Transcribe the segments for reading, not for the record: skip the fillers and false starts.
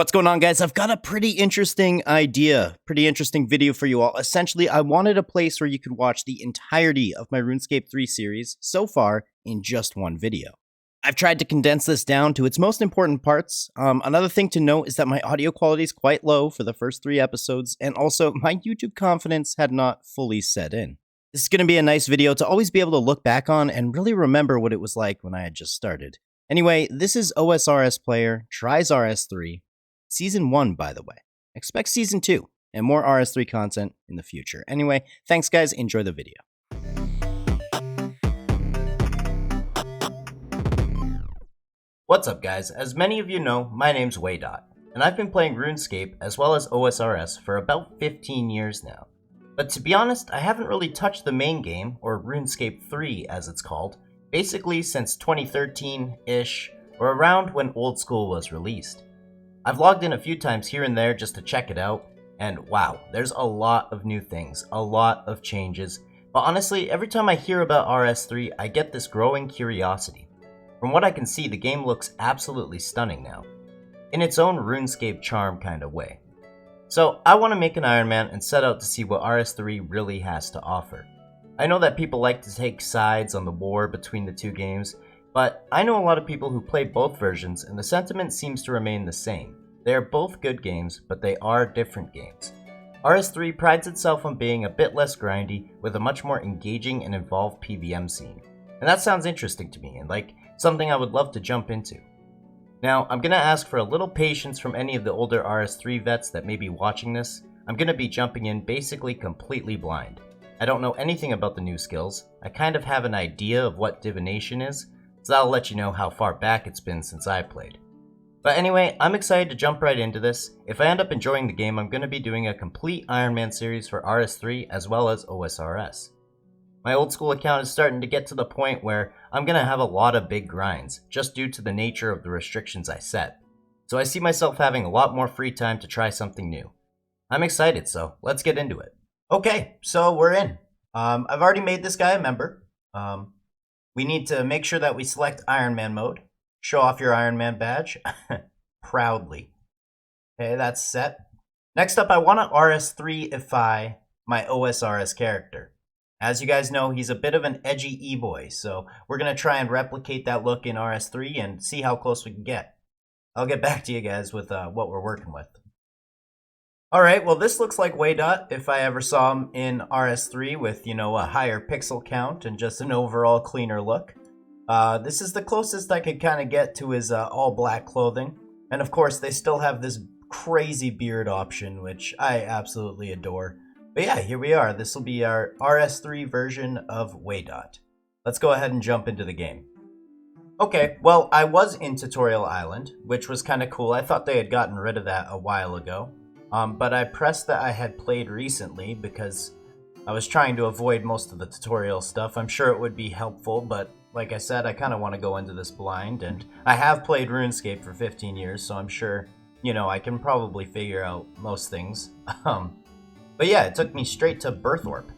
What's going on, guys? I've got a pretty interesting idea, pretty interesting video for you all. Essentially, I wanted a place where you could watch the entirety of my RuneScape 3 series so far in just one video. I've tried to condense this down to its most important parts. Another thing to note is that my audio quality is quite low for the first 3 episodes, and also my YouTube confidence had not fully set in. This is going to be a nice video to always be able to look back on and really remember what it was like when I had just started. Anyway, this is OSRS player, tries RS3. Season 1, by the way. Expect Season 2 and more RS3 content in the future. Anyway, thanks guys, enjoy the video. What's up guys? As many of you know, my name's Waydot, and I've been playing RuneScape as well as OSRS for about 15 years now. But to be honest, I haven't really touched the main game, or RuneScape 3 as it's called, basically since 2013-ish, or around when Old School was released. I've logged in a few times here and there just to check it out, and wow, there's a lot of new things, a lot of changes, but honestly, every time I hear about RS3, I get this growing curiosity. From what I can see, the game looks absolutely stunning now, in its own RuneScape charm kind of way. So I want to make an Ironman and set out to see what RS3 really has to offer. I know that people like to take sides on the war between the two games, but I know a lot of people who play both versions and the sentiment seems to remain the same. They are both good games, but they are different games. RS3 prides itself on being a bit less grindy with a much more engaging and involved PvM scene. And that sounds interesting to me and like something I would love to jump into. Now, I'm going to ask for a little patience from any of the older RS3 vets that may be watching this. I'm going to be jumping in basically completely blind. I don't know anything about the new skills. I kind of have an idea of what Divination is, so that'll let you know how far back it's been since I played. But anyway, I'm excited to jump right into this. If I end up enjoying the game, I'm going to be doing a complete Ironman series for RS3 as well as OSRS. My old school account is starting to get to the point where I'm going to have a lot of big grinds, just due to the nature of the restrictions I set. So I see myself having a lot more free time to try something new. I'm excited, so let's get into it. Okay, so we're in. I've already made this guy a member. We need to make sure that we select Ironman mode. Show off your Ironman badge. Proudly. Okay, that's set. Next up, I want to RS3ify my OSRS character. As you guys know, he's a bit of an edgy e-boy, so we're going to try and replicate that look in RS3 and see how close we can get. I'll get back to you guys with what we're working with. Alright, well this looks like Waydot if I ever saw him in RS3 with, you know, a higher pixel count and just an overall cleaner look. This is the closest I could kind of get to his all black clothing. And of course they still have this crazy beard option, which I absolutely adore. But yeah, here we are. This will be our RS3 version of Waydot. Let's go ahead and jump into the game. Okay, well I was in Tutorial Island, which was kind of cool. I thought they had gotten rid of that a while ago. But I pressed that I had played recently because I was trying to avoid most of the tutorial stuff. I'm sure it would be helpful, but like I said, I kind of want to go into this blind, and I have played RuneScape for 15 years, so I'm sure, you know, I can probably figure out most things. But yeah, it took me straight to Birthorpe,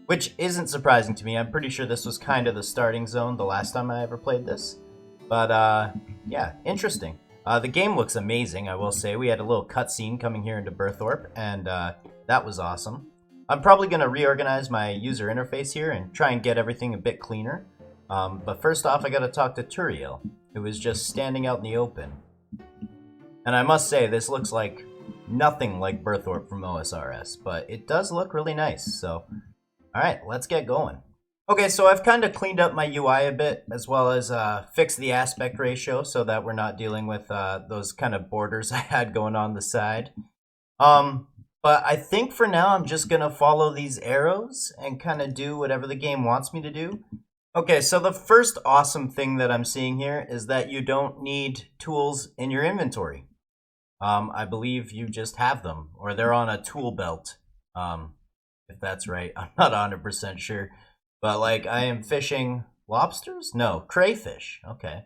which isn't surprising to me. I'm pretty sure this was kind of the starting zone the last time I ever played this. But yeah, interesting. The game looks amazing, I will say. We had a little cutscene coming here into Birthorpe, and that was awesome. I'm probably going to reorganize my user interface here and try and get everything a bit cleaner. But first off, I got to talk to Turiel, who is just standing out in the open. And I must say, this looks like nothing like Birthorpe from OSRS, but it does look really nice, so alright, let's get going. Okay, so I've kind of cleaned up my UI a bit, as well as fixed the aspect ratio so that we're not dealing with those kind of borders I had going on the side. But I think for now I'm just going to follow these arrows and kind of do whatever the game wants me to do. Okay, so the first awesome thing that I'm seeing here is that you don't need tools in your inventory. I believe you just have them, or they're on a tool belt, if that's right. I'm not 100% sure. But, like, I am fishing lobsters? No, crayfish. Okay.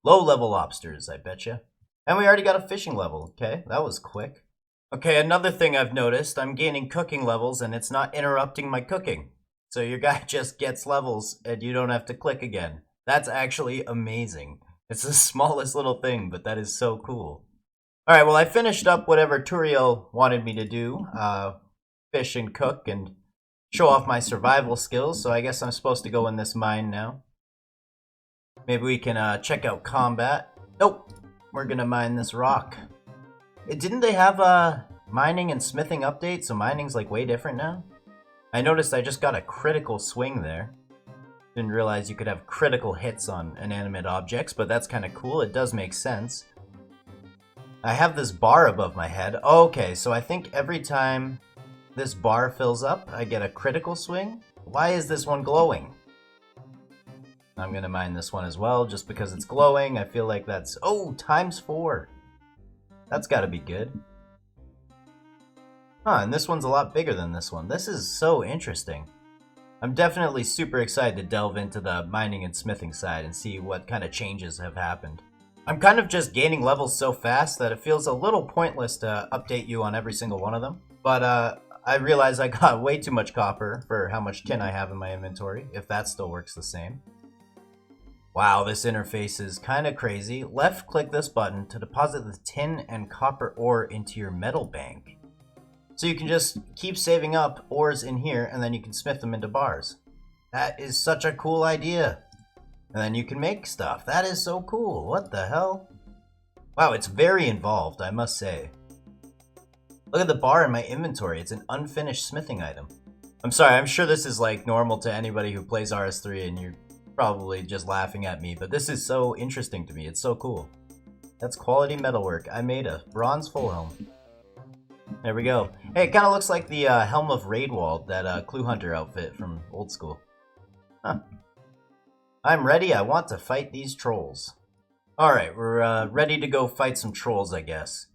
Low-level lobsters, I betcha. And we already got a fishing level. Okay, that was quick. Okay, another thing I've noticed, I'm gaining cooking levels, and it's not interrupting my cooking. So your guy just gets levels, and you don't have to click again. That's actually amazing. It's the smallest little thing, but that is so cool. Alright, well I finished up whatever Turiel wanted me to do. Fish and cook and show off my survival skills, so I guess I'm supposed to go in this mine now. Maybe we can check out combat. Nope, we're gonna mine this rock. Didn't they have a mining and smithing update, so mining's like way different now? I noticed I just got a critical swing there. Didn't realize you could have critical hits on inanimate objects, but that's kind of cool. It does make sense. I have this bar above my head. Okay, so I think every time this bar fills up, I get a critical swing. Why is this one glowing? I'm gonna mine this one as well, just because it's glowing. I feel like that's... Oh, ×4. That's gotta be good. Huh, and this one's a lot bigger than this one. This is so interesting. I'm definitely super excited to delve into the mining and smithing side and see what kind of changes have happened. I'm kind of just gaining levels so fast that it feels a little pointless to update you on every single one of them. But I realize I got way too much copper for how much tin I have in my inventory, if that still works the same. Wow, this interface is kind of crazy. Left click this button to deposit the tin and copper ore into your metal bank. So you can just keep saving up ores in here and then you can smith them into bars. That is such a cool idea. And then you can make stuff. That is so cool. What the hell? Wow, it's very involved, I must say. Look at the bar in my inventory. It's an unfinished smithing item. I'm sorry, I'm sure this is like normal to anybody who plays RS3 and you're probably just laughing at me, but this is so interesting to me. It's so cool. That's quality metalwork. I made a bronze full helm. There we go. Hey, it kind of looks like the helm of Raidwald, that Clue Hunter outfit from old school. Huh. I'm ready. I want to fight these trolls. Alright, we're ready to go fight some trolls, I guess.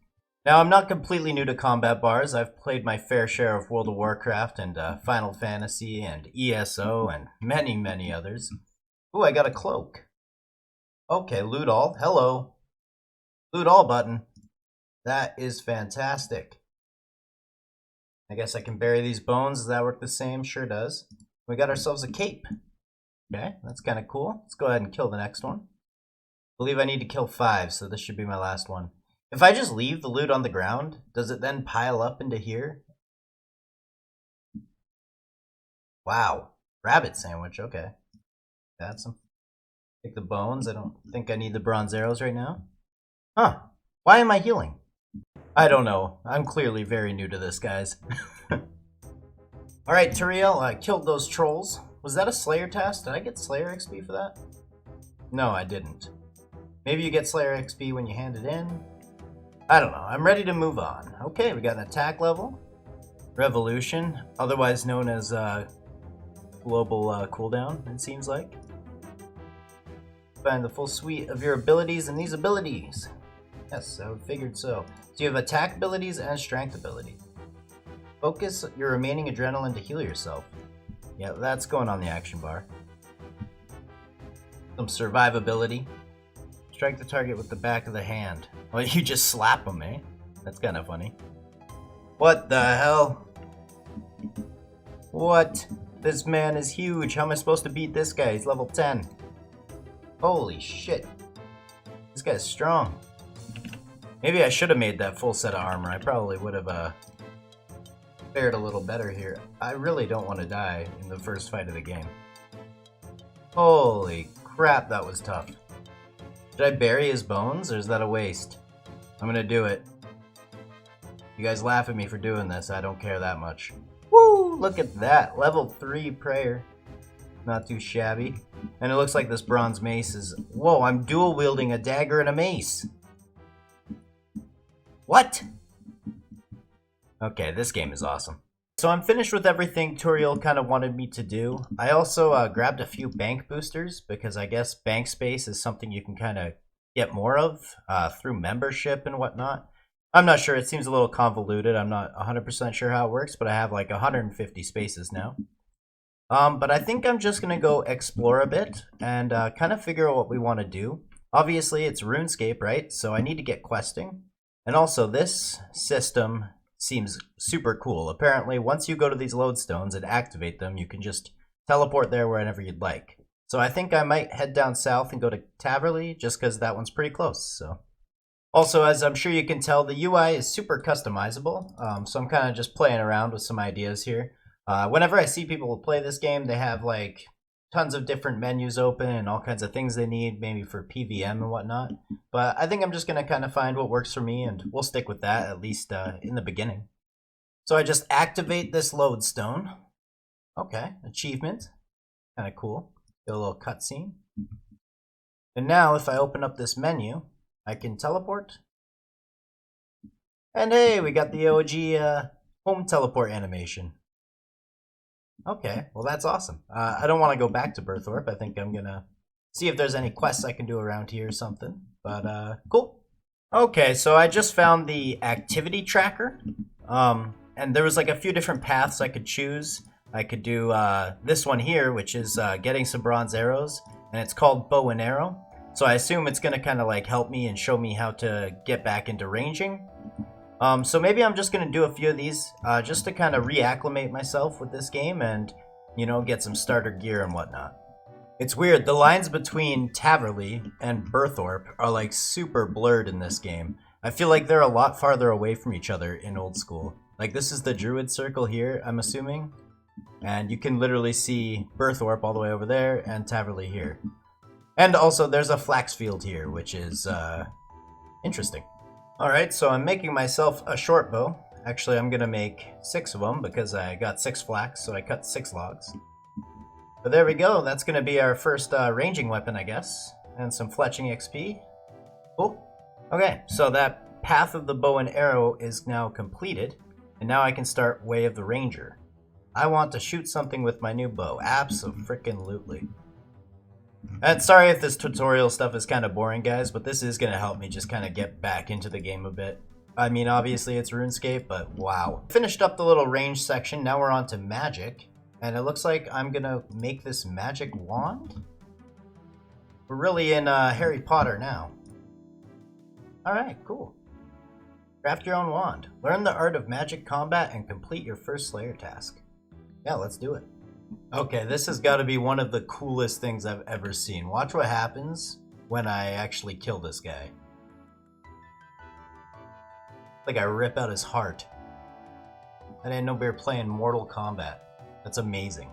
Now, I'm not completely new to combat bars. I've played my fair share of World of Warcraft and Final Fantasy and ESO and many, many others. Ooh, I got a cloak. Okay, loot all. Hello. Loot all button. That is fantastic. I guess I can bury these bones. Does that work the same? Sure does. We got ourselves a cape. Okay, that's kind of cool. Let's go ahead and kill the next one. I believe I need to kill 5, so this should be my last one. If I just leave the loot on the ground, does it then pile up into here? Wow. Rabbit sandwich, okay. That's some. Take the bones. I don't think I need the bronze arrows right now. Huh. Why am I healing? I don't know. I'm clearly very new to this, guys. Alright, Turiel, I killed those trolls. Was that a Slayer task? Did I get Slayer XP for that? No, I didn't. Maybe you get Slayer XP when you hand it in? I don't know. I'm ready to move on. Okay, we got an attack level. Revolution, otherwise known as global cooldown, it seems like. Find the full suite of your abilities and these abilities. Yes, I figured so. So you have attack abilities and strength ability. Focus your remaining adrenaline to heal yourself. Yeah, that's going on the action bar. Some survivability. Strike the target with the back of the hand. Well, you just slap them, eh? That's kind of funny. What the hell? What? This man is huge. How am I supposed to beat this guy? He's level 10. Holy shit. This guy's strong. Maybe I should have made that full set of armor. I probably would have fared a little better here. I really don't want to die in the first fight of the game. Holy crap, that was tough. Should I bury his bones, or is that a waste? I'm gonna do it. You guys laugh at me for doing this. I don't care that much. Woo! Look at that. Level 3 prayer. Not too shabby. And it looks like this bronze mace is... Whoa, I'm dual wielding a dagger and a mace. What? Okay, this game is awesome. So I'm finished with everything Turiel kind of wanted me to do. I also grabbed a few bank boosters because I guess bank space is something you can kind of get more of through membership and whatnot. I'm not sure. It seems a little convoluted. I'm not 100% sure how it works, but I have like 150 spaces now. But I think I'm just going to go explore a bit and kind of figure out what we want to do. Obviously, it's RuneScape, right? So I need to get questing. And also, this system seems super cool. Apparently, once you go to these lodestones and activate them, you can just teleport there whenever you'd like. So I think I might head down south and go to Taverley, just because that one's pretty close. So Also, as I'm sure you can tell, the UI is super customizable, so I'm kind of just playing around with some ideas here. Whenever I see people play this game, they have like tons of different menus open and all kinds of things they need, maybe for PVM and whatnot. But I think I'm just going to kind of find what works for me, and we'll stick with that, at least in the beginning. So I just activate this lodestone. Okay, achievement. Kind of cool. Get a little cutscene. And now if I open up this menu, I can teleport. And hey, we got the OG home teleport animation. Okay, well that's awesome. I don't want to go back to Berthorpe. I think I'm gonna see if there's any quests I can do around here or something. But cool. Okay, so I just found the activity tracker. And there was like a few different paths I could choose. I could do this one here, which is getting some bronze arrows, and it's called bow and arrow. So I assume it's gonna kind of like help me and show me how to get back into ranging. So maybe I'm just gonna do a few of these just to kind of reacclimate myself with this game and, you know, get some starter gear and whatnot. It's weird, the lines between Taverley and Berthorpe are like super blurred in this game. I feel like they're a lot farther away from each other in old school. Like this is the Druid Circle here, I'm assuming. And you can literally see Berthorpe all the way over there and Taverley here. And also there's a flax field here, which is interesting. Alright, so I'm making myself a short bow. Actually, I'm gonna make 6 of them because I got 6 flax, so I cut 6 logs. But there we go, that's gonna be our first ranging weapon, I guess. And some fletching XP. Cool. Okay, so that path of the bow and arrow is now completed. And now I can start Way of the Ranger. I want to shoot something with my new bow. Abso-frickin-lutely. And sorry if this tutorial stuff is kind of boring, guys, but this is going to help me just kind of get back into the game a bit. I mean, obviously it's RuneScape, but wow. Finished up the little range section, now we're on to magic. And it looks like I'm going to make this magic wand? We're really in Harry Potter now. Alright, cool. Craft your own wand. Learn the art of magic combat and complete your first Slayer task. Yeah, let's do it. Okay, this has got to be one of the coolest things I've ever seen. Watch what happens when I actually kill this guy. Like I rip out his heart. I didn't know we were playing Mortal Kombat. That's amazing.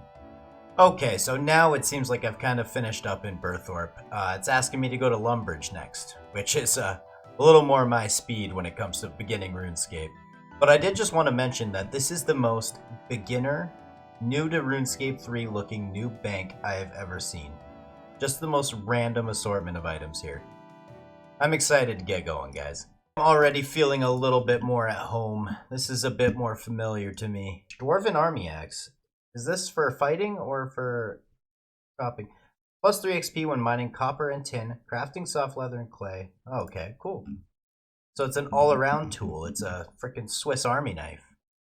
Okay, so now it seems like I've kind of finished up in Berthorpe. It's asking me to go to Lumbridge next, which is a little more my speed when it comes to beginning RuneScape. But I did just want to mention that this is the most beginner, new to RuneScape 3 looking new bank I have ever seen. Just the most random assortment of items here. I'm excited to get going, guys. I'm already feeling a little bit more at home. This is a bit more familiar to me. Dwarven Army Axe. Is this for fighting or for chopping? Plus 3 XP when mining copper and tin, crafting soft leather and clay. Oh, okay, cool. So it's an all-around tool. It's a freaking Swiss Army knife.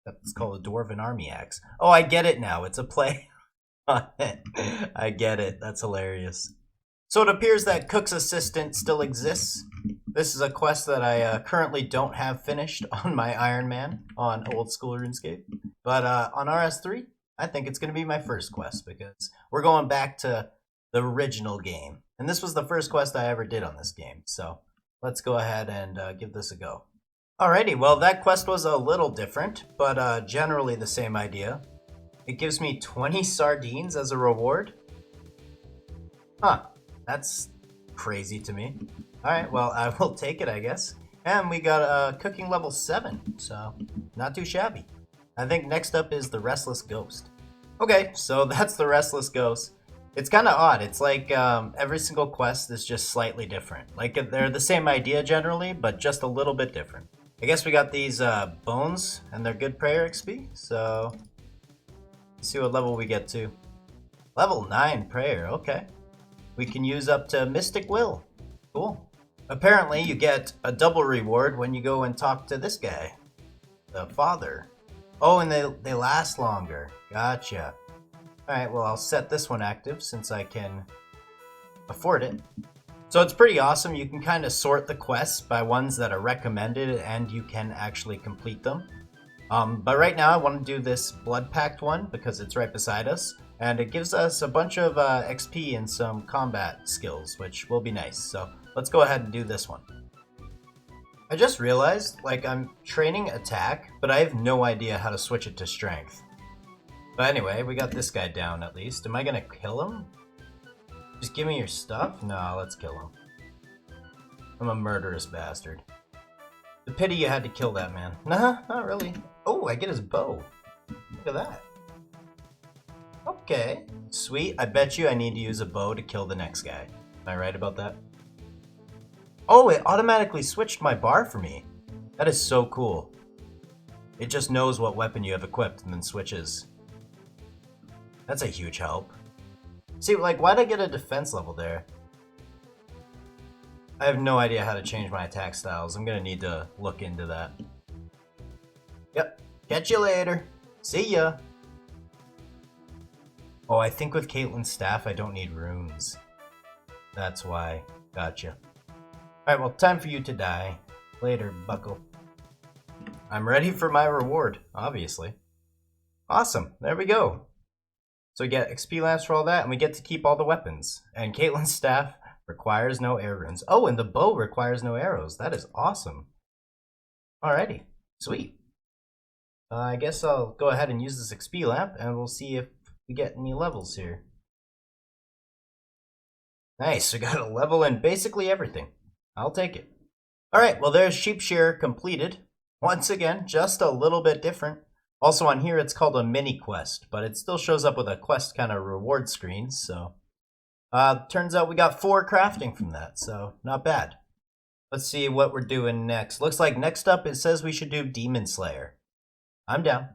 It's called a Dwarven Army Axe. Oh, I get it now. It's a play on it. I get it. That's hilarious. So it appears that Cook's Assistant still exists. This is a quest that I currently don't have finished on my Ironman on old school RuneScape. But on RS3, I think it's going to be my first quest because we're going back to the original game. And this was the first quest I ever did on this game. So let's go ahead and give this a go. Alrighty, well that quest was a little different, but generally the same idea. It gives me 20 sardines as a reward. Huh, that's crazy to me. Alright, well I will take it, I guess. And we got a cooking level 7, so not too shabby. I think next up is the Restless Ghost. Okay, so that's the Restless Ghost. It's kind of odd. It's like every single quest is just slightly different. Like they're the same idea generally, but just a little bit different. I guess we got these bones, and they're good prayer XP, so let's see what level we get to. Level 9 prayer, okay. We can use up to Mystic Will. Cool. Apparently you get a double reward when you go and talk to this guy, the father. Oh, and they last longer. Gotcha. Alright, well I'll set this one active since I can afford it. So it's pretty awesome. You can kind of sort the quests by ones that are recommended and you can actually complete them. But right now I want to do this Blood Pact one because it's right beside us. And it gives us a bunch of XP and some combat skills, which will be nice. So let's go ahead and do this one. I just realized, like, I'm training attack, but I have no idea how to switch it to strength. But anyway, we got this guy down at least. Am I gonna kill him? Just give me your stuff? No, let's kill him. I'm a murderous bastard. The pity you had to kill that man. Nah, not really. Oh, I get his bow. Look at that. Okay, sweet. I bet you I need to use a bow to kill the next guy. Am I right about that? Oh, it automatically switched my bar for me. That is so cool. It just knows what weapon you have equipped and then switches. That's a huge help. See, like, why'd I get a defense level there? I have no idea how to change my attack styles. I'm gonna need to look into that. Yep. Catch you later. See ya. Oh, I think with Caitlin's staff, I don't need runes. That's why. Gotcha. Alright, well, time for you to die. Later, bucko. I'm ready for my reward, obviously. Awesome. There we go. So we get XP lamps for all that, and we get to keep all the weapons. And Caitlin's staff requires no air runes. Oh, and the bow requires no arrows. That is awesome. Alrighty. Sweet. I guess I'll go ahead and use this XP lamp, and we'll see if we get any levels here. Nice, we got a level in basically everything. I'll take it. Alright, well there's Sheep Shearer completed. Once again, just a little bit different. Also on here it's called a mini quest, but it still shows up with a quest kind of reward screen, so... turns out we got 4 crafting from that, so not bad. Let's see what we're doing next. Looks like next up it says we should do Demon Slayer. I'm down.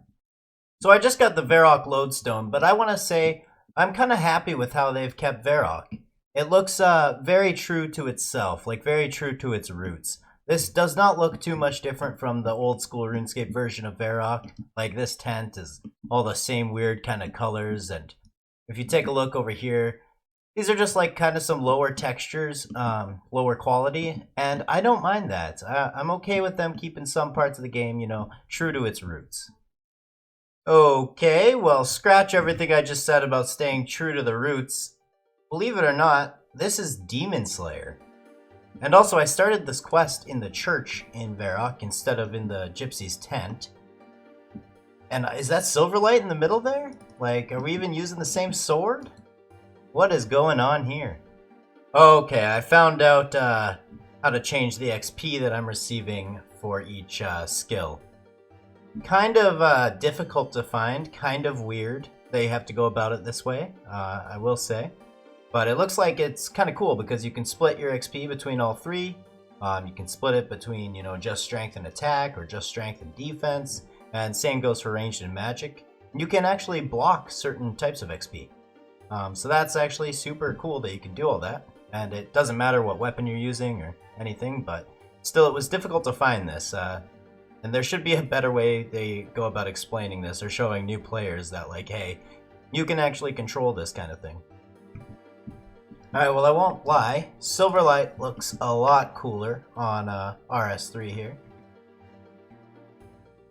So I just got the Varrock Lodestone, but I want to say I'm kind of happy with how they've kept Varrock. It looks very true to itself, like very true to its roots. This does not look too much different from the old school RuneScape version of Varrock. Like this tent is all the same weird kind of colors, and if you take a look over here, these are just like kind of some lower textures, lower quality, and I don't mind that. I'm okay with them keeping some parts of the game, you know, true to its roots. Okay, well, scratch everything I just said about staying true to the roots. Believe it or not, this is Demon Slayer. And also, I started this quest in the church in Varrock instead of in the gypsy's tent. And is that Silverlight in the middle there? Like, are we even using the same sword? What is going on here? Okay, I found out how to change the XP that I'm receiving for each skill. Kind of difficult to find, kind of weird. They have to go about it this way, I will say. But it looks like it's kind of cool because you can split your XP between all 3. You can split it between, you know, just strength and attack or just strength and defense. And same goes for ranged and magic. You can actually block certain types of XP. So that's actually super cool that you can do all that. And it doesn't matter what weapon you're using or anything, but still it was difficult to find this. And there should be a better way they go about explaining this or showing new players that, like, hey, you can actually control this kind of thing. Alright, well, I won't lie. Silverlight looks a lot cooler on RS3 here.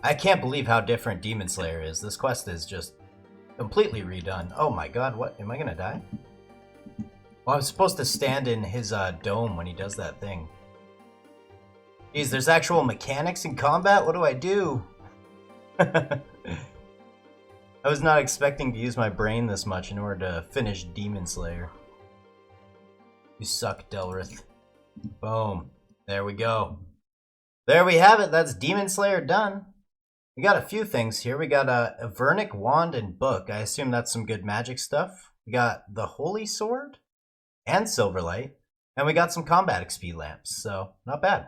I can't believe how different Demon Slayer is. This quest is just completely redone. Oh my god, what? Am I gonna die? Well, I'm supposed to stand in his dome when he does that thing. Jeez, there's actual mechanics in combat? What do I do? I was not expecting to use my brain this much in order to finish Demon Slayer. You suck, Delrith. Boom. There we go. There we have it. That's Demon Slayer done. We got a few things here. We got a Vernic Wand and Book. I assume that's some good magic stuff. We got the Holy Sword and Silverlight. And we got some combat XP lamps, so not bad.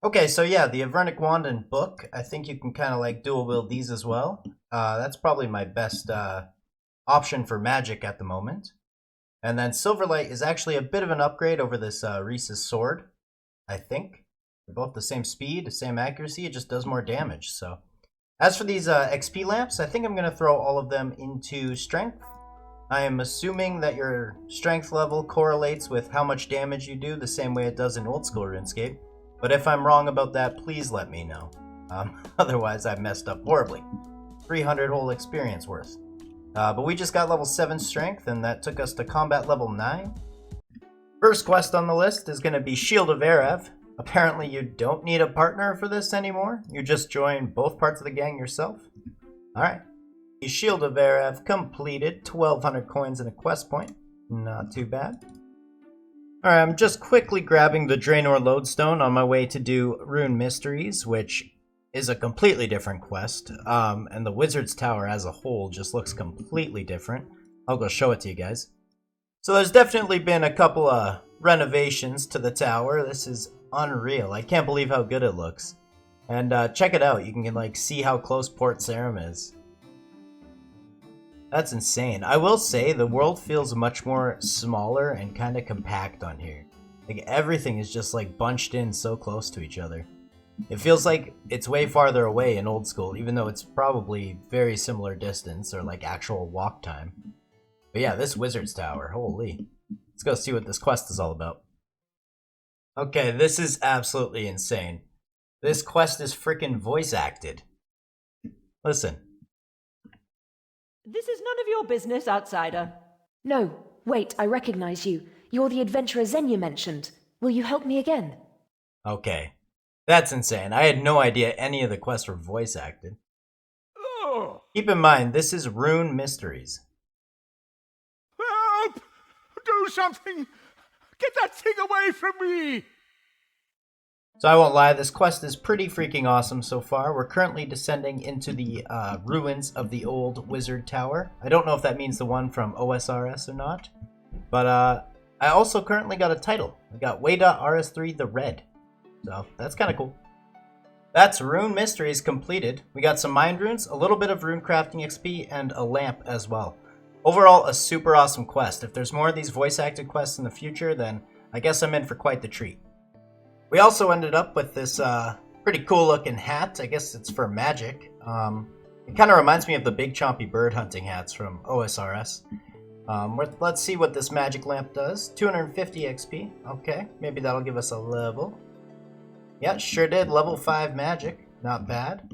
Okay, so yeah, the Vernic Wand and Book. I think you can kind of like dual wield these as well. That's probably my best option for magic at the moment. And then Silverlight is actually a bit of an upgrade over this Reese's sword, I think. They're both the same speed, the same accuracy, it just does more damage. So, as for these XP lamps, I think I'm going to throw all of them into strength. I am assuming that your strength level correlates with how much damage you do, the same way it does in old school RuneScape. But if I'm wrong about that, please let me know. Otherwise, I've messed up horribly. 300 whole experience worth. But we just got level 7 strength, and that took us to combat level 9. First quest on the list is going to be Shield of Erev. apparently you don't need a partner for this anymore. You just join both parts of the gang yourself. Alright. The Shield of Erev completed. 1,200 coins and a quest point. Not too bad. Alright, I'm just quickly grabbing the Draenor Lodestone on my way to do Rune Mysteries, which is a completely different quest. And the Wizard's Tower as a whole just looks completely different. I'll go show it to you guys. So there's definitely been a couple of renovations to the tower. This is unreal. I can't believe how good it looks. And check it out. You can like see how close Port Sarim is. That's insane. I will say the world feels much more smaller and kind of compact on here. Like everything is just like bunched in so close to each other. It feels like it's way farther away in old school, even though it's probably very similar distance or like actual walk time. But yeah, this Wizard's Tower, holy. Let's go see what this quest is all about. Okay, this is absolutely insane. This quest is freaking voice acted. Listen. This is none of your business, outsider. No, wait, I recognize you. You're the adventurer Xenia mentioned. Will you help me again? Okay. That's insane. I had no idea any of the quests were voice acted. Oh. Keep in mind, this is Rune Mysteries. Help! Do something! Get that thing away from me! So I won't lie, this quest is pretty freaking awesome so far. We're currently descending into the ruins of the old Wizard Tower. I don't know if that means the one from OSRS or not. But I also currently got a title. I got Waydot RS3 the Red. So that's kind of cool. That's Rune Mysteries completed. We got some Mind Runes, a little bit of Rune Crafting XP, and a lamp as well. Overall, a super awesome quest. If there's more of these voice-acted quests in the future, then I guess I'm in for quite the treat. We also ended up with this pretty cool-looking hat. I guess it's for magic. It kind of reminds me of the big chompy bird hunting hats from OSRS. Let's see what this magic lamp does. 250 XP. Okay, maybe that'll give us a level. Yeah, sure did. Level 5 magic. Not bad.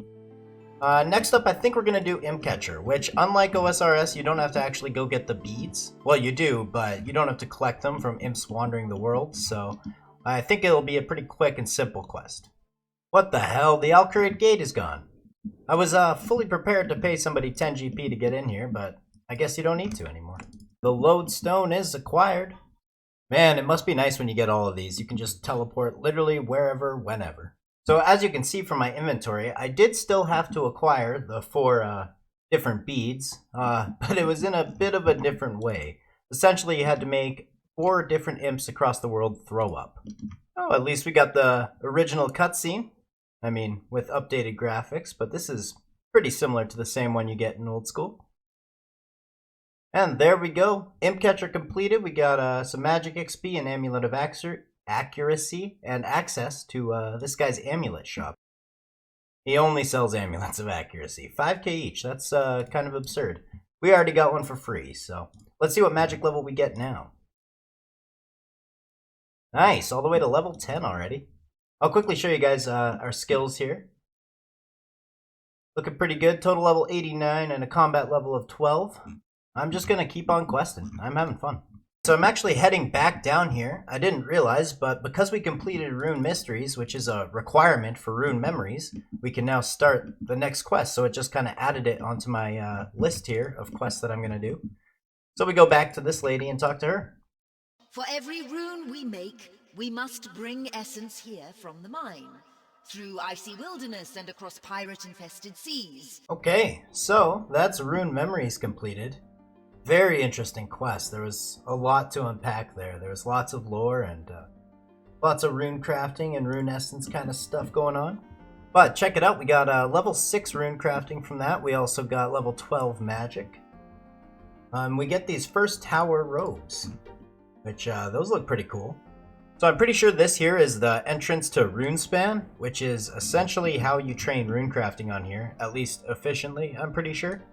Next up, I think we're going to do Imp Catcher, which, unlike OSRS, you don't have to actually go get the beads. Well, you do, but you don't have to collect them from imps wandering the world, so I think it'll be a pretty quick and simple quest. What the hell? The Alcurate Gate is gone. I was fully prepared to pay somebody 10 GP to get in here, but I guess you don't need to anymore. The Lodestone is acquired. Man, it must be nice when you get all of these. You can just teleport literally wherever, whenever. So as you can see from my inventory, I did still have to acquire the 4 different beads, but it was in a bit of a different way. Essentially, you had to make 4 different imps across the world throw up. Oh, at least we got the original cutscene. I mean, with updated graphics, but this is pretty similar to the same one you get in old school. And there we go. Imp Catcher completed. We got some magic XP, an amulet of accuracy, and access to this guy's amulet shop. He only sells amulets of accuracy. 5k each. That's kind of absurd. We already got one for free, so let's see what magic level we get now. Nice, all the way to level 10 already. I'll quickly show you guys our skills here. Looking pretty good. Total level 89 and a combat level of 12. I'm just going to keep on questing. I'm having fun. So I'm actually heading back down here. I didn't realize, but because we completed Rune Mysteries, which is a requirement for Rune Memories, we can now start the next quest. So it just kind of added it onto my list here of quests that I'm going to do. So we go back to this lady and talk to her. For every rune we make, we must bring essence here from the mine, through icy wilderness and across pirate-infested seas. Okay, so that's Rune Memories completed. Very interesting quest. There was a lot to unpack there. There was lots of lore and lots of rune crafting and rune essence kind of stuff going on. But check it out, we got level 6 rune crafting from that. We also got level 12 magic. We get these first tower robes, which those look pretty cool. So I'm pretty sure this here is the entrance to Runespan, which is essentially how you train rune crafting on here, at least efficiently, I'm pretty sure.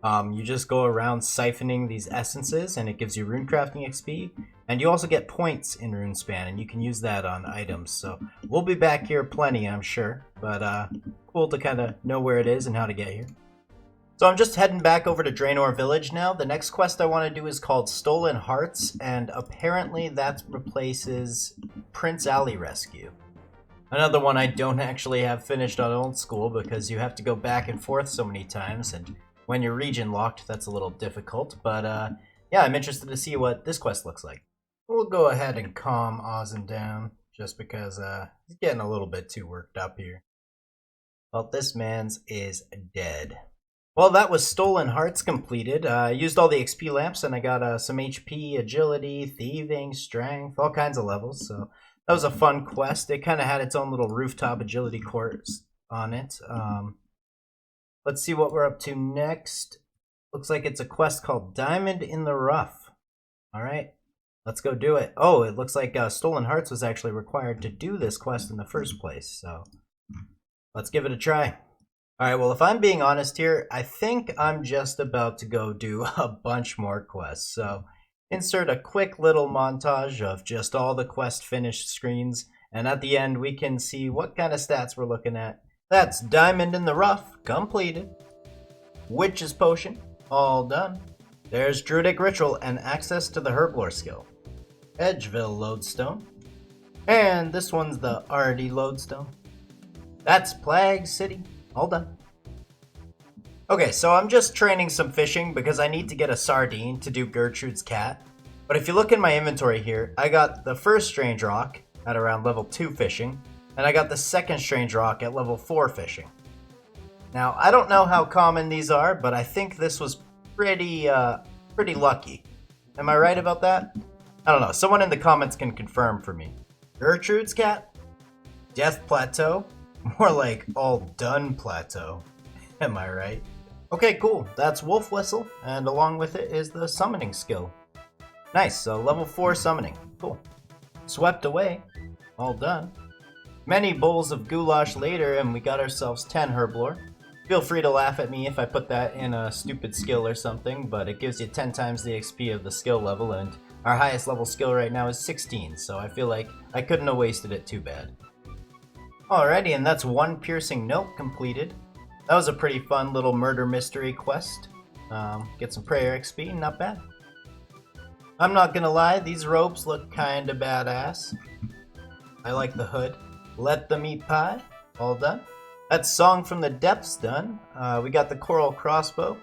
You just go around siphoning these essences and it gives you rune crafting XP, and you also get points in Runespan, and you can use that on items. So we'll be back here plenty, I'm sure, but cool to kind of know where it is and how to get here. So I'm just heading back over to Draenor Village now. The next quest I want to do is called Stolen Hearts, and apparently that replaces Prince Alley Rescue. Another one I don't actually have finished on old school because you have to go back and forth so many times, and when you're region locked, that's a little difficult. But yeah, I'm interested to see what this quest looks like. We'll go ahead and calm Ozin down, just because he's getting a little bit too worked up here. Well, this man's is dead. Well, that was Stolen Hearts completed. I used all the XP lamps and I got some HP, agility, thieving, strength, all kinds of levels. So that was a fun quest. It kind of had its own little rooftop agility course on it. Let's see what we're up to next. Looks like it's a quest called Diamond in the Rough. All right, let's go do it. Oh, it looks like Stolen Hearts was actually required to do this quest in the first place. So let's give it a try. Alright, well, if I'm being honest here, I think I'm just about to go do a bunch more quests. So, insert a quick little montage of just all the quest finished screens, and at the end we can see what kind of stats we're looking at. That's Diamond in the Rough, completed. Witch's Potion, all done. There's Druidic Ritual and access to the Herblore skill. Edgeville Lodestone. And this one's the Ardy Lodestone. That's Plague City. All done. Okay, so I'm just training some fishing because I need to get a sardine to do Gertrude's cat. But if you look in my inventory here, I got the first strange rock at around level 2 fishing, and I got the second strange rock at level 4 fishing. Now, I don't know how common these are, but I think this was pretty lucky. Am I right about that? I don't know. Someone in the comments can confirm for me. Gertrude's cat? Death Plateau? More like all done plateau. Am I right? Okay, cool. That's Wolf Whistle, and along with it is the summoning skill. Nice, so level 4 summoning. Cool. Swept away. All done. Many bowls of goulash later, and we got ourselves 10 herblore. Feel free to laugh at me if I put that in a stupid skill or something, but it gives you 10 times the XP of the skill level, and our highest level skill right now is 16, so I feel like I couldn't have wasted it too bad. Alrighty, and that's one piercing note completed. That was a pretty fun little murder mystery quest. Get some prayer XP, not bad. I'm not gonna lie, these robes look kinda badass. I like the hood. Let them eat pie, all done. That's Song from the Depths done. We got the Coral Crossbow.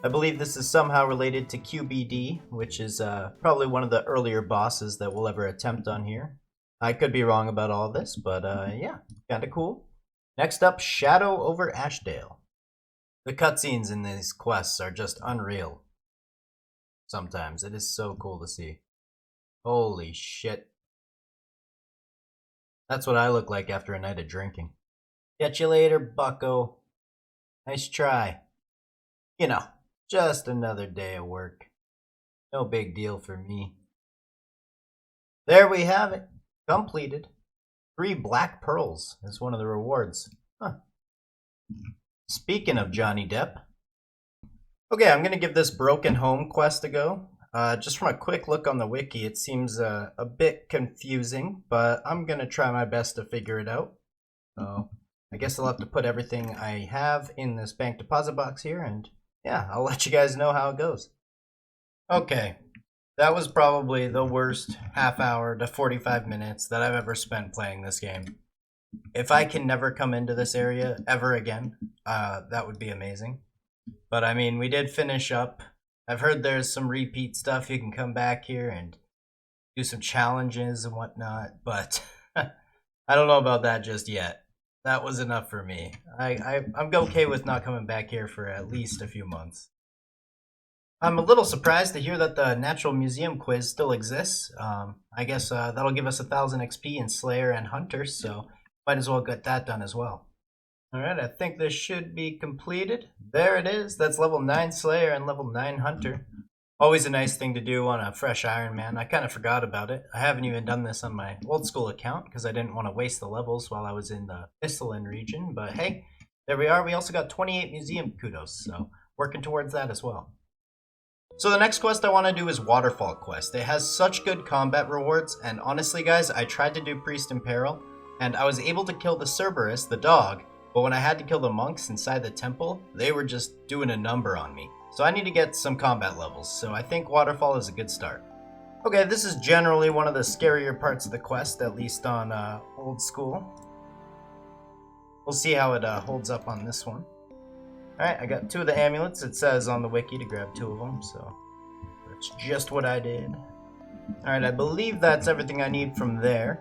I believe this is somehow related to QBD, which is probably one of the earlier bosses that we'll ever attempt on here. I could be wrong about all this, but yeah, kinda cool. Next up, Shadow over Ashdale. The cutscenes in these quests are just unreal. Sometimes. It is so cool to see. Holy shit. That's what I look like after a night of drinking. Catch you later, bucko. Nice try. You know, just another day of work. No big deal for me. There we have it. Completed. 3 black pearls is one of the rewards. Huh. Speaking of Johnny Depp. Okay, I'm going to give this Broken Home quest a go. Just from a quick look on the wiki, it seems a bit confusing, but I'm going to try my best to figure it out. So, I guess I'll have to put everything I have in this bank deposit box here, and yeah, I'll let you guys know how it goes. Okay. That was probably the worst half hour to 45 minutes that I've ever spent playing this game. If I can never come into this area ever again, that would be amazing. But I mean, we did finish up. I've heard there's some repeat stuff. You can come back here and do some challenges and whatnot, but I don't know about that just yet. That was enough for me. I'm okay with not coming back here for at least a few months. I'm a little surprised to hear that the Natural Museum quiz still exists. I guess that'll give us 1,000 XP in Slayer and Hunter, so might as well get that done as well. Alright, I think this should be completed. There it is. That's level 9 Slayer and level 9 Hunter. Always a nice thing to do on a fresh Ironman. I kind of forgot about it. I haven't even done this on my old school account because I didn't want to waste the levels while I was in the Thistlein region. But hey, there we are. We also got 28 museum kudos, so working towards that as well. So the next quest I want to do is Waterfall quest. It has such good combat rewards, and honestly guys, I tried to do Priest in Peril, and I was able to kill the Cerberus, the dog, but when I had to kill the monks inside the temple, they were just doing a number on me. So I need to get some combat levels, so I think Waterfall is a good start. Okay, this is generally one of the scarier parts of the quest, at least on old school. We'll see how it holds up on this one. Alright, I got 2 of the amulets. It says on the wiki to grab 2 of them, so that's just what I did. Alright, I believe that's everything I need from there.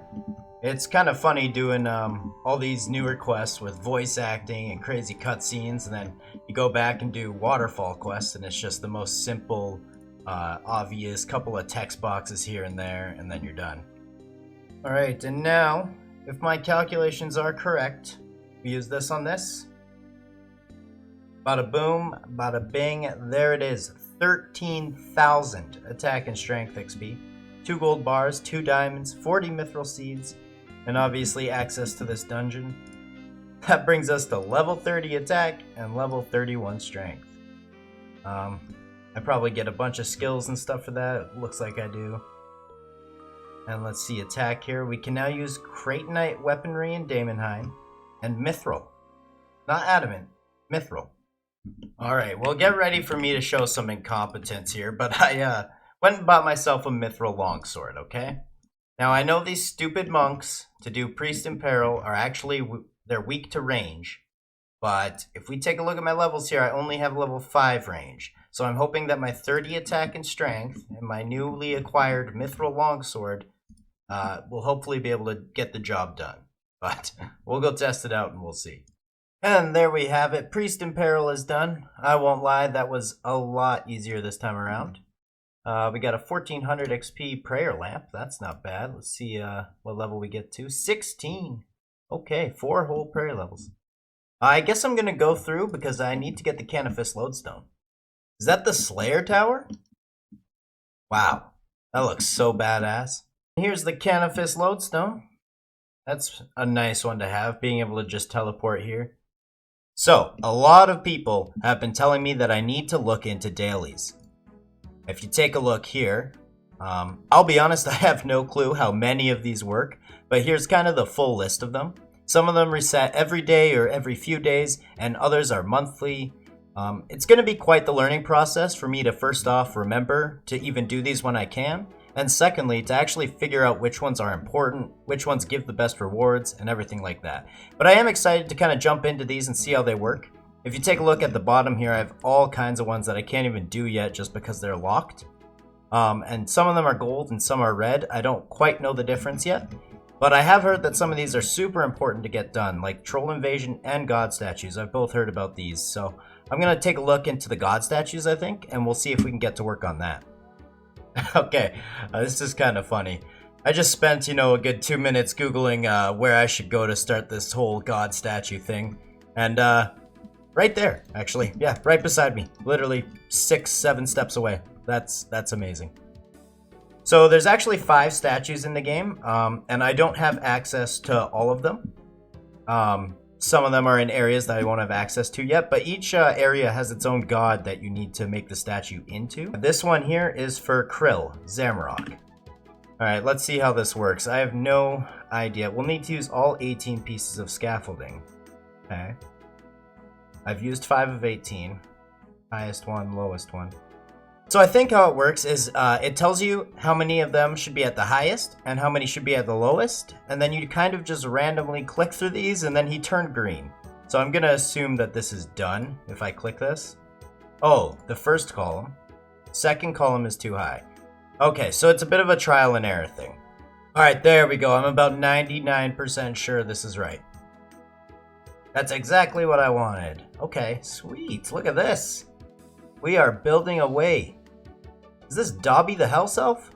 It's kind of funny doing all these newer quests with voice acting and crazy cutscenes, and then you go back and do Waterfall quests, and it's just the most simple, obvious couple of text boxes here and there, and then you're done. Alright, and now, if my calculations are correct, we use this on this. Bada boom, bada bing, there it is. 13,000 attack and strength XP, 2 gold bars, 2 diamonds, 40 mithril seeds, and obviously access to this dungeon. That brings us to level 30 attack and level 31 strength. I probably get a bunch of skills and stuff for that. It looks like I do. And let's see, attack here. We can now use Creightonite weaponry in Daemonheim and mithril. Not adamant, mithril. Alright, well, get ready for me to show some incompetence here, but I went and bought myself a mithril longsword, okay? Now, I know these stupid monks to do Priest in Peril are actually, they're weak to range, but if we take a look at my levels here, I only have level 5 range, so I'm hoping that my 30 attack and strength and my newly acquired mithril longsword will hopefully be able to get the job done, but we'll go test it out and we'll see. And there we have it, Priest in Peril is done. I won't lie, that was a lot easier this time around. We got a 1400 XP prayer lamp. That's not bad. Let's see what level we get to. 16. Okay, 4 whole prayer levels. I guess I'm going to go through because I need to get the Menaphos lodestone. Is that the Slayer Tower? Wow, that looks so badass. Here's the Menaphos lodestone. That's a nice one to have, being able to just teleport here. So, a lot of people have been telling me that I need to look into dailies. If you take a look here, I'll be honest, I have no clue how many of these work, but here's kind of the full list of them. Some of them reset every day or every few days, and others are monthly. It's going to be quite the learning process for me to first off remember to even do these when I can, and secondly to actually figure out which ones are important, which ones give the best rewards, and everything like that. But I am excited to kind of jump into these and see how they work. If you take a look at the bottom here, I have all kinds of ones that I can't even do yet just because they're locked. And some of them are gold and some are red. I don't quite know the difference yet. But I have heard that some of these are super important to get done, like Troll Invasion and God Statues. I've both heard about these. So I'm going to take a look into the God Statues, I think, and we'll see if we can get to work on that. Okay, this is kind of funny. I just spent, a good 2 minutes Googling where I should go to start this whole God Statue thing. And, right there, actually. Yeah, right beside me. Literally 6-7 steps away. That's amazing. So there's actually 5 statues in the game, and I don't have access to all of them. Some of them are in areas that I won't have access to yet, but each area has its own god that you need to make the statue into. This one here is for Krill, Zamarok. Alright, let's see how this works. I have no idea. We'll need to use all 18 pieces of scaffolding. Okay. I've used 5 of 18. Highest one, lowest one. So I think how it works is it tells you how many of them should be at the highest and how many should be at the lowest. And then you kind of just randomly click through these and then he turned green. So I'm going to assume that this is done if I click this. Oh, the first column. Second column is too high. Okay, so it's a bit of a trial and error thing. Alright, there we go. I'm about 99% sure this is right. That's exactly what I wanted. Okay, sweet. Look at this. We are building away. Is this Dobby the House Elf?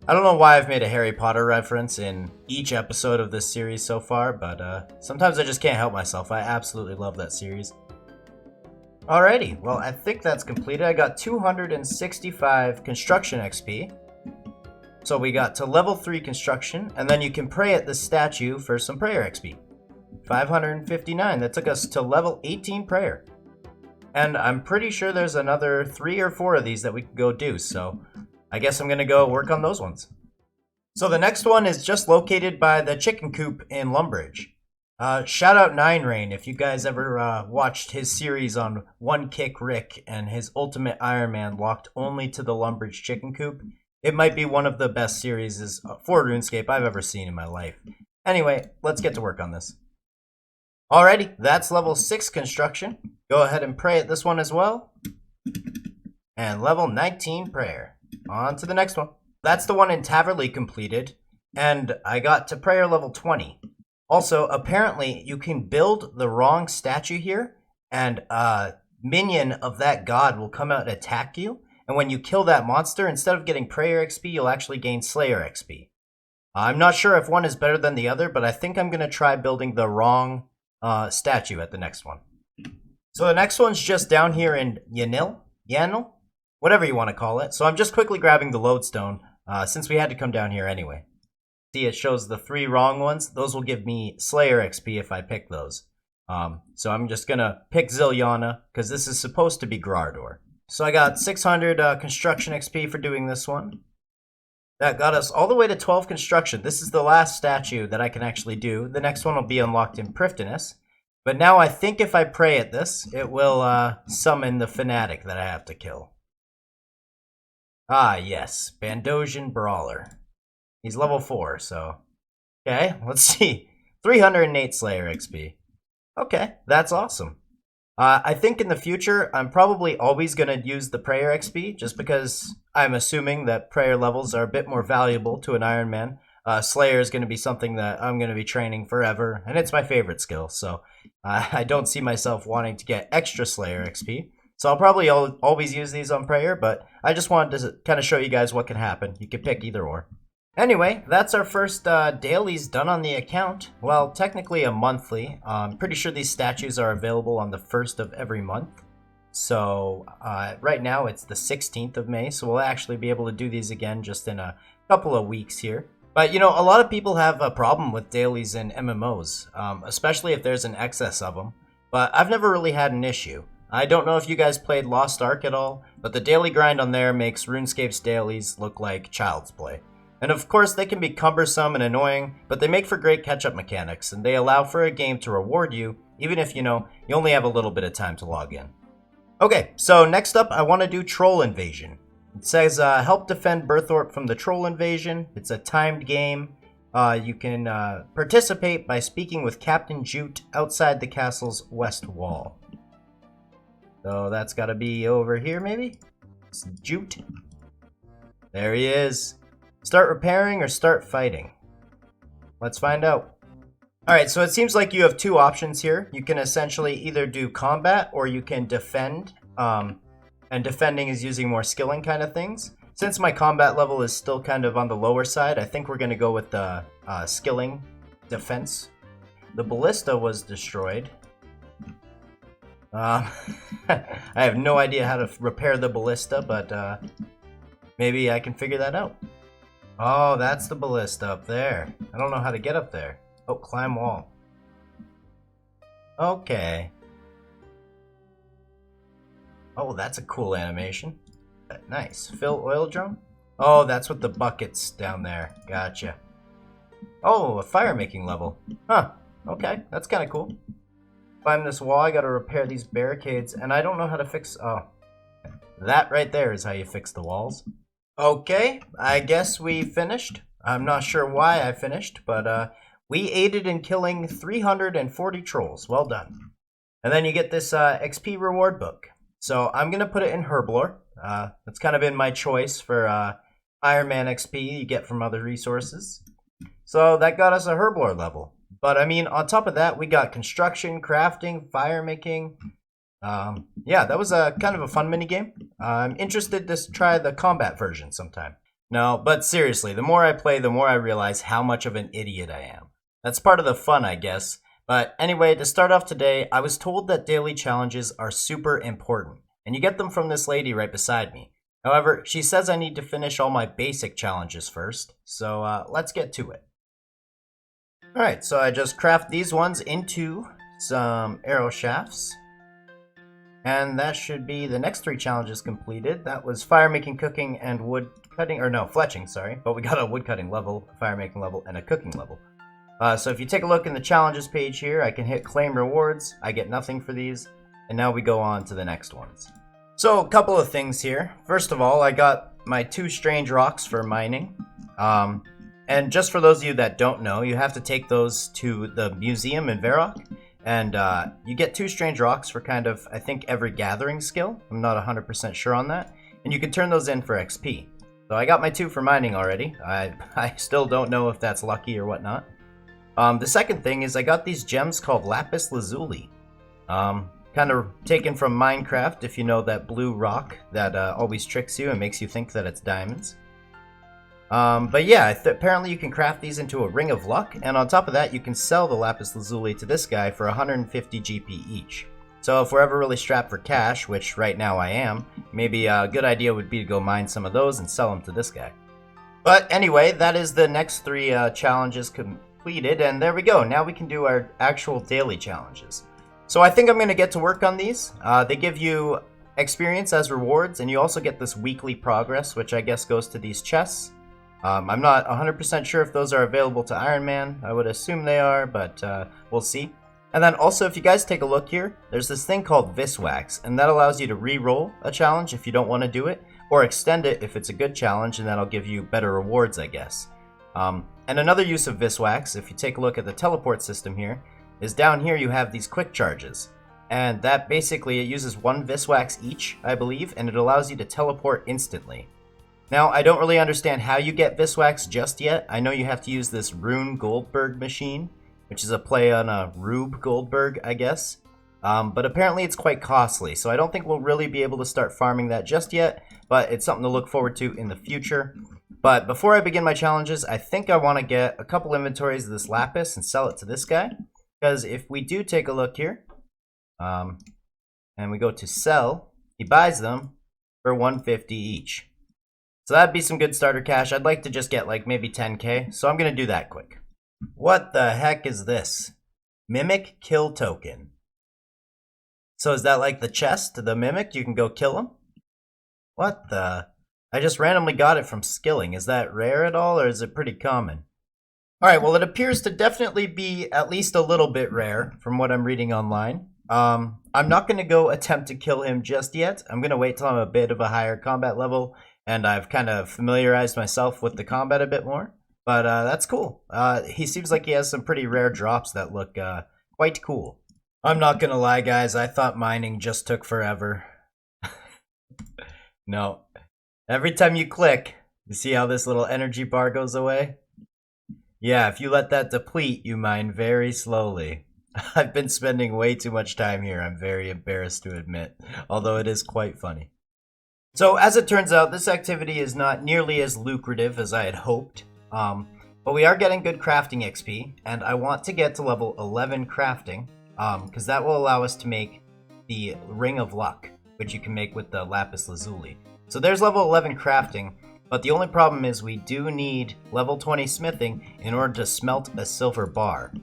I don't know why I've made a Harry Potter reference in each episode of this series so far, but sometimes I just can't help myself. I absolutely love that series. Alrighty, well, I think that's completed. I got 265 construction XP. So we got to level 3 construction, and then you can pray at this statue for some prayer XP. 559. That took us to level 18 prayer. And I'm pretty sure there's another 3 or 4 of these that we could go do, so I guess I'm going to go work on those ones. So the next one is just located by the chicken coop in Lumbridge. Shout out Nine Rain if you guys ever watched his series on One Kick Rick and his Ultimate Ironman locked only to the Lumbridge chicken coop. It might be one of the best series for RuneScape I've ever seen in my life. Anyway, let's get to work on this. Alrighty, that's level 6 construction. Go ahead and pray at this one as well. And level 19 prayer. On to the next one. That's the one in Taverley completed. And I got to prayer level 20. Also, apparently, you can build the wrong statue here, and a minion of that god will come out and attack you. And when you kill that monster, instead of getting prayer XP, you'll actually gain Slayer XP. I'm not sure if one is better than the other, but I think I'm going to try building the wrong statue at the next one. So the next one's just down here in Yanil, whatever you want to call it. So I'm just quickly grabbing the lodestone, since we had to come down here anyway. See, it shows the 3 wrong ones. Those will give me Slayer XP if I pick those. So I'm just gonna pick Zilyana, because this is supposed to be Grardor. So I got 600 construction XP for doing this one. That got us all the way to 12 construction. This is the last statue that I can actually do. The next one will be unlocked in Prifddinas. But now I think if I pray at this, it will summon the fanatic that I have to kill. Ah, yes. Bandosian Brawler. He's level 4, so... Okay, let's see. 308 Slayer XP. Okay, that's awesome. I think in the future, I'm probably always going to use the Prayer XP, just because I'm assuming that Prayer levels are a bit more valuable to an Iron Man. Slayer is going to be something that I'm going to be training forever, and it's my favorite skill, so I don't see myself wanting to get extra Slayer XP. So I'll probably always use these on Prayer, but I just wanted to kind of show you guys what can happen. You can pick either or. Anyway, that's our first dailies done on the account. Well, technically a monthly. I'm pretty sure these statues are available on the 1st of every month. So right now it's the 16th of May, so we'll actually be able to do these again just in a couple of weeks here. But you know, a lot of people have a problem with dailies in MMOs, especially if there's an excess of them. But I've never really had an issue. I don't know if you guys played Lost Ark at all, but the daily grind on there makes RuneScape's dailies look like child's play. And of course, they can be cumbersome and annoying, but they make for great catch-up mechanics, and they allow for a game to reward you, even if, you only have a little bit of time to log in. Okay, so next up, I want to do Troll Invasion. It says, help defend Berthorpe from the Troll Invasion. It's a timed game. You can participate by speaking with Captain Jute outside the castle's west wall. So that's got to be over here, maybe? It's Jute. There he is. Start repairing or start fighting? Let's find out. Alright, so it seems like you have 2 options here. You can essentially either do combat or you can defend. And defending is using more skilling kind of things. Since my combat level is still kind of on the lower side, I think we're going to go with the skilling defense. The ballista was destroyed. I have no idea how to repair the ballista, but maybe I can figure that out. Oh, that's the ballista up there. I don't know how to get up there. Oh, climb wall. Okay. Oh, that's a cool animation. Nice. Fill oil drum? Oh, that's what the bucket's down there. Gotcha. Oh, a firemaking level. Huh. Okay, that's kind of cool. Climb this wall. I gotta repair these barricades, and I don't know how to fix... Oh. That right there is how you fix the walls. Okay, I guess we finished. I'm not sure why I finished, but we aided in killing 340 trolls. Well done. And then you get this XP reward book. So I'm going to put it in Herblore. That's kind of been my choice for Ironman XP you get from other resources. So that got us a Herblore level. But I mean, on top of that, we got construction, crafting, firemaking. Yeah, that was a kind of a fun minigame. I'm interested to try the combat version sometime. No, but seriously, the more I play, the more I realize how much of an idiot I am. That's part of the fun, I guess. But anyway, to start off today, I was told that daily challenges are super important, and you get them from this lady right beside me. However, she says I need to finish all my basic challenges first, so let's get to it. Alright, so I just craft these ones into some arrow shafts. And that should be the next 3 challenges completed. That was firemaking, cooking, and wood cutting, or no, fletching, sorry. But we got a wood cutting level, a firemaking level, and a cooking level. So if you take a look in the challenges page here, I can hit claim rewards. I get nothing for these. And now we go on to the next ones. So a couple of things here. First of all, I got my 2 strange rocks for mining. And just for those of you that don't know, you have to take those to the museum in Varrock. And you get 2 strange rocks for kind of, I think, every gathering skill. I'm not 100% sure on that. And you can turn those in for XP. So I got my 2 for mining already. I still don't know if that's lucky or whatnot. The second thing is I got these gems called lapis lazuli. Kind of taken from Minecraft, if you know that blue rock that always tricks you and makes you think that it's diamonds. But yeah, apparently you can craft these into a ring of luck, and on top of that you can sell the lapis lazuli to this guy for 150 GP each. So if we're ever really strapped for cash, which right now I am, maybe a good idea would be to go mine some of those and sell them to this guy. But anyway, that is the next 3 challenges completed, and there we go. Now we can do our actual daily challenges. So I think I'm going to get to work on these. They give you experience as rewards, and you also get this weekly progress, which I guess goes to these chests. I'm not 100% sure if those are available to Ironman. I would assume they are, but we'll see. And then also, if you guys take a look here, there's this thing called Viswax, and that allows you to re-roll a challenge if you don't want to do it, or extend it if it's a good challenge, and that'll give you better rewards, I guess. And another use of Viswax, if you take a look at the teleport system here, is down here you have these quick charges. And that basically, it uses 1 Viswax each, I believe, and it allows you to teleport instantly. Now, I don't really understand how you get Viswax just yet. I know you have to use this Rune Goldberg machine, which is a play on a Rube Goldberg, I guess. But apparently it's quite costly, so I don't think we'll really be able to start farming that just yet, but it's something to look forward to in the future. But before I begin my challenges, I think I want to get a couple inventories of this lapis and sell it to this guy. Because if we do take a look here, and we go to sell, he buys them for 150 each. So that'd be some good starter cash. I'd like to just get like maybe 10k, so I'm going to do that quick. What the heck is this? Mimic kill token. So is that like the chest, the mimic? You can go kill him? What the? I just randomly got it from skilling. Is that rare at all, or is it pretty common? Alright, well it appears to definitely be at least a little bit rare from what I'm reading online. I'm not going to go attempt to kill him just yet. I'm going to wait till I'm a bit of a higher combat level, and I've kind of familiarized myself with the combat a bit more. But that's cool. He seems like he has some pretty rare drops that look quite cool. I'm not gonna lie, guys, I thought mining just took forever. No. Every time you click, you see how this little energy bar goes away? Yeah, if you let that deplete, you mine very slowly. I've been spending way too much time here, I'm very embarrassed to admit, although it is quite funny. So, as it turns out, this activity is not nearly as lucrative as I had hoped. But we are getting good crafting XP, and I want to get to level 11 crafting, because that will allow us to make the Ring of Luck, which you can make with the Lapis Lazuli. So there's level 11 crafting, but the only problem is we do need level 20 smithing in order to smelt a silver bar.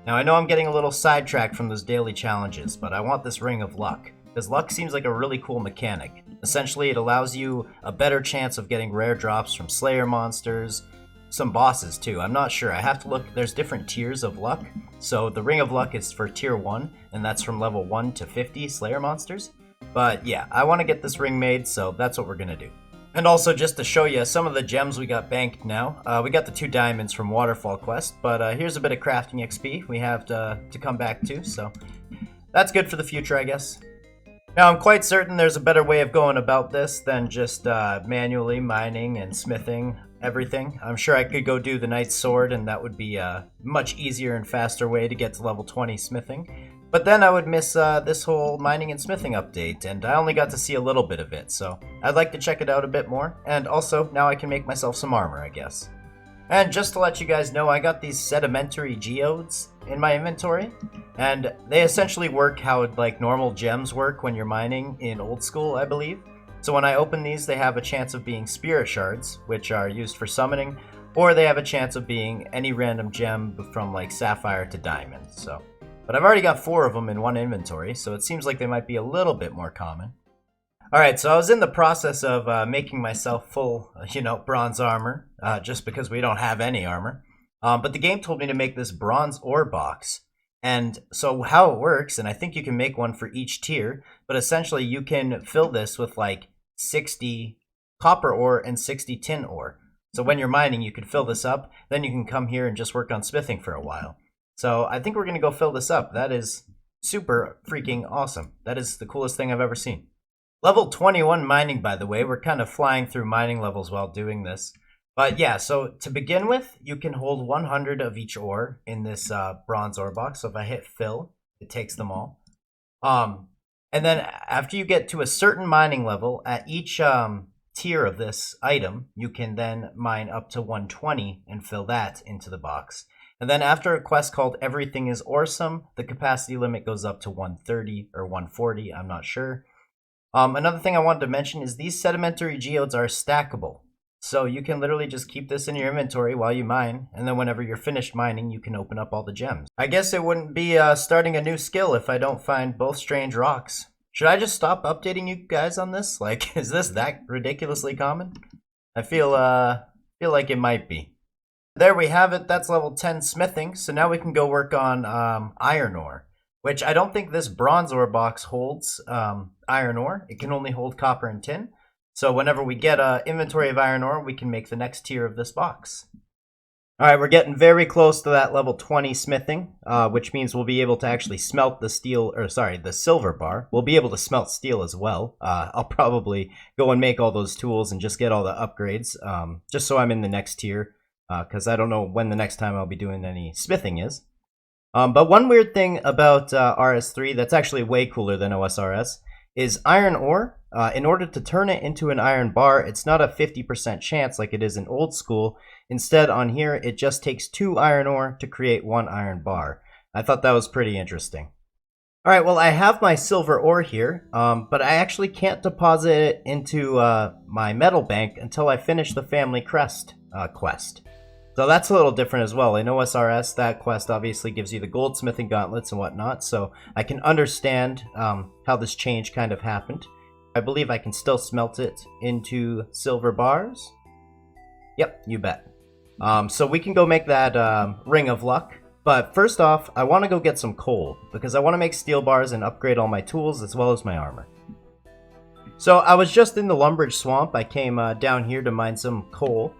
Now I know I'm getting a little sidetracked from those daily challenges, but I want this Ring of Luck, because luck seems like a really cool mechanic. Essentially, it allows you a better chance of getting rare drops from Slayer monsters, some bosses too. I'm not sure. I have to look. There's different tiers of luck. So the Ring of Luck is for tier 1, and that's from level 1 to 50 Slayer monsters. But yeah, I want to get this ring made, so that's what we're going to do. And also, just to show you some of the gems we got banked now. We got the 2 diamonds from Waterfall quest, but here's a bit of crafting XP we have to come back to, so that's good for the future, I guess. Now, I'm quite certain there's a better way of going about this than just manually mining and smithing everything. I'm sure I could go do the Knight's Sword, and that would be a much easier and faster way to get to level 20 smithing. But then I would miss this whole mining and smithing update, and I only got to see a little bit of it, so I'd like to check it out a bit more. And also, now I can make myself some armor, I guess. And just to let you guys know, I got these sedimentary geodes in my inventory, and they essentially work how like normal gems work when you're mining in old school, I believe. So when I open these, they have a chance of being spirit shards, which are used for summoning, or they have a chance of being any random gem from like sapphire to diamond. So, but I've already got 4 of them in one inventory, so it seems like they might be a little bit more common. Alright, so I was in the process of making myself full, bronze armor, just because we don't have any armor. But the game told me to make this bronze ore box. And so how it works, and I think you can make one for each tier, but essentially you can fill this with like 60 copper ore and 60 tin ore. So when you're mining, you can fill this up, then you can come here and just work on smithing for a while. So I think we're going to go fill this up. That is super freaking awesome. That is the coolest thing I've ever seen. Level 21 mining, by the way. We're kind of flying through mining levels while doing this. But yeah, so to begin with, you can hold 100 of each ore in this bronze ore box. So if I hit fill, it takes them all. And then after you get to a certain mining level, at each tier of this item, you can then mine up to 120 and fill that into the box. And then after a quest called Everything is Awesome, the capacity limit goes up to 130 or 140, I'm not sure. Another thing I wanted to mention is these sedimentary geodes are stackable. So you can literally just keep this in your inventory while you mine, and then whenever you're finished mining, you can open up all the gems. I guess it wouldn't be starting a new skill if I don't find both strange rocks. Should I just stop updating you guys on this? Like, is this that ridiculously common? I feel like it might be. There we have it. That's level 10 smithing. So now we can go work on iron ore, which I don't think this bronze ore box holds iron ore. It can only hold copper and tin. So whenever we get an inventory of iron ore, we can make the next tier of this box. All right, we're getting very close to that level 20 smithing, which means we'll be able to actually smelt the the silver bar. We'll be able to smelt steel as well. I'll probably go and make all those tools and just get all the upgrades, just so I'm in the next tier, because I don't know when the next time I'll be doing any smithing is. But one weird thing about RS3 that's actually way cooler than OSRS is iron ore. In order to turn it into an iron bar, it's not a 50% chance like it is in old school. Instead, on here, it just takes 2 iron ore to create 1 iron bar. I thought that was pretty interesting. Alright, well, I have my silver ore here, but I actually can't deposit it into my metal bank until I finish the Family Crest quest. So that's a little different as well. In OSRS, that quest obviously gives you the goldsmithing gauntlets and whatnot, so I can understand how this change kind of happened. I believe I can still smelt it into silver bars. Yep, you bet. So we can go make that Ring of Luck. But first off, I want to go get some coal, because I want to make steel bars and upgrade all my tools as well as my armor. So I was just in the Lumbridge Swamp. I came down here to mine some coal,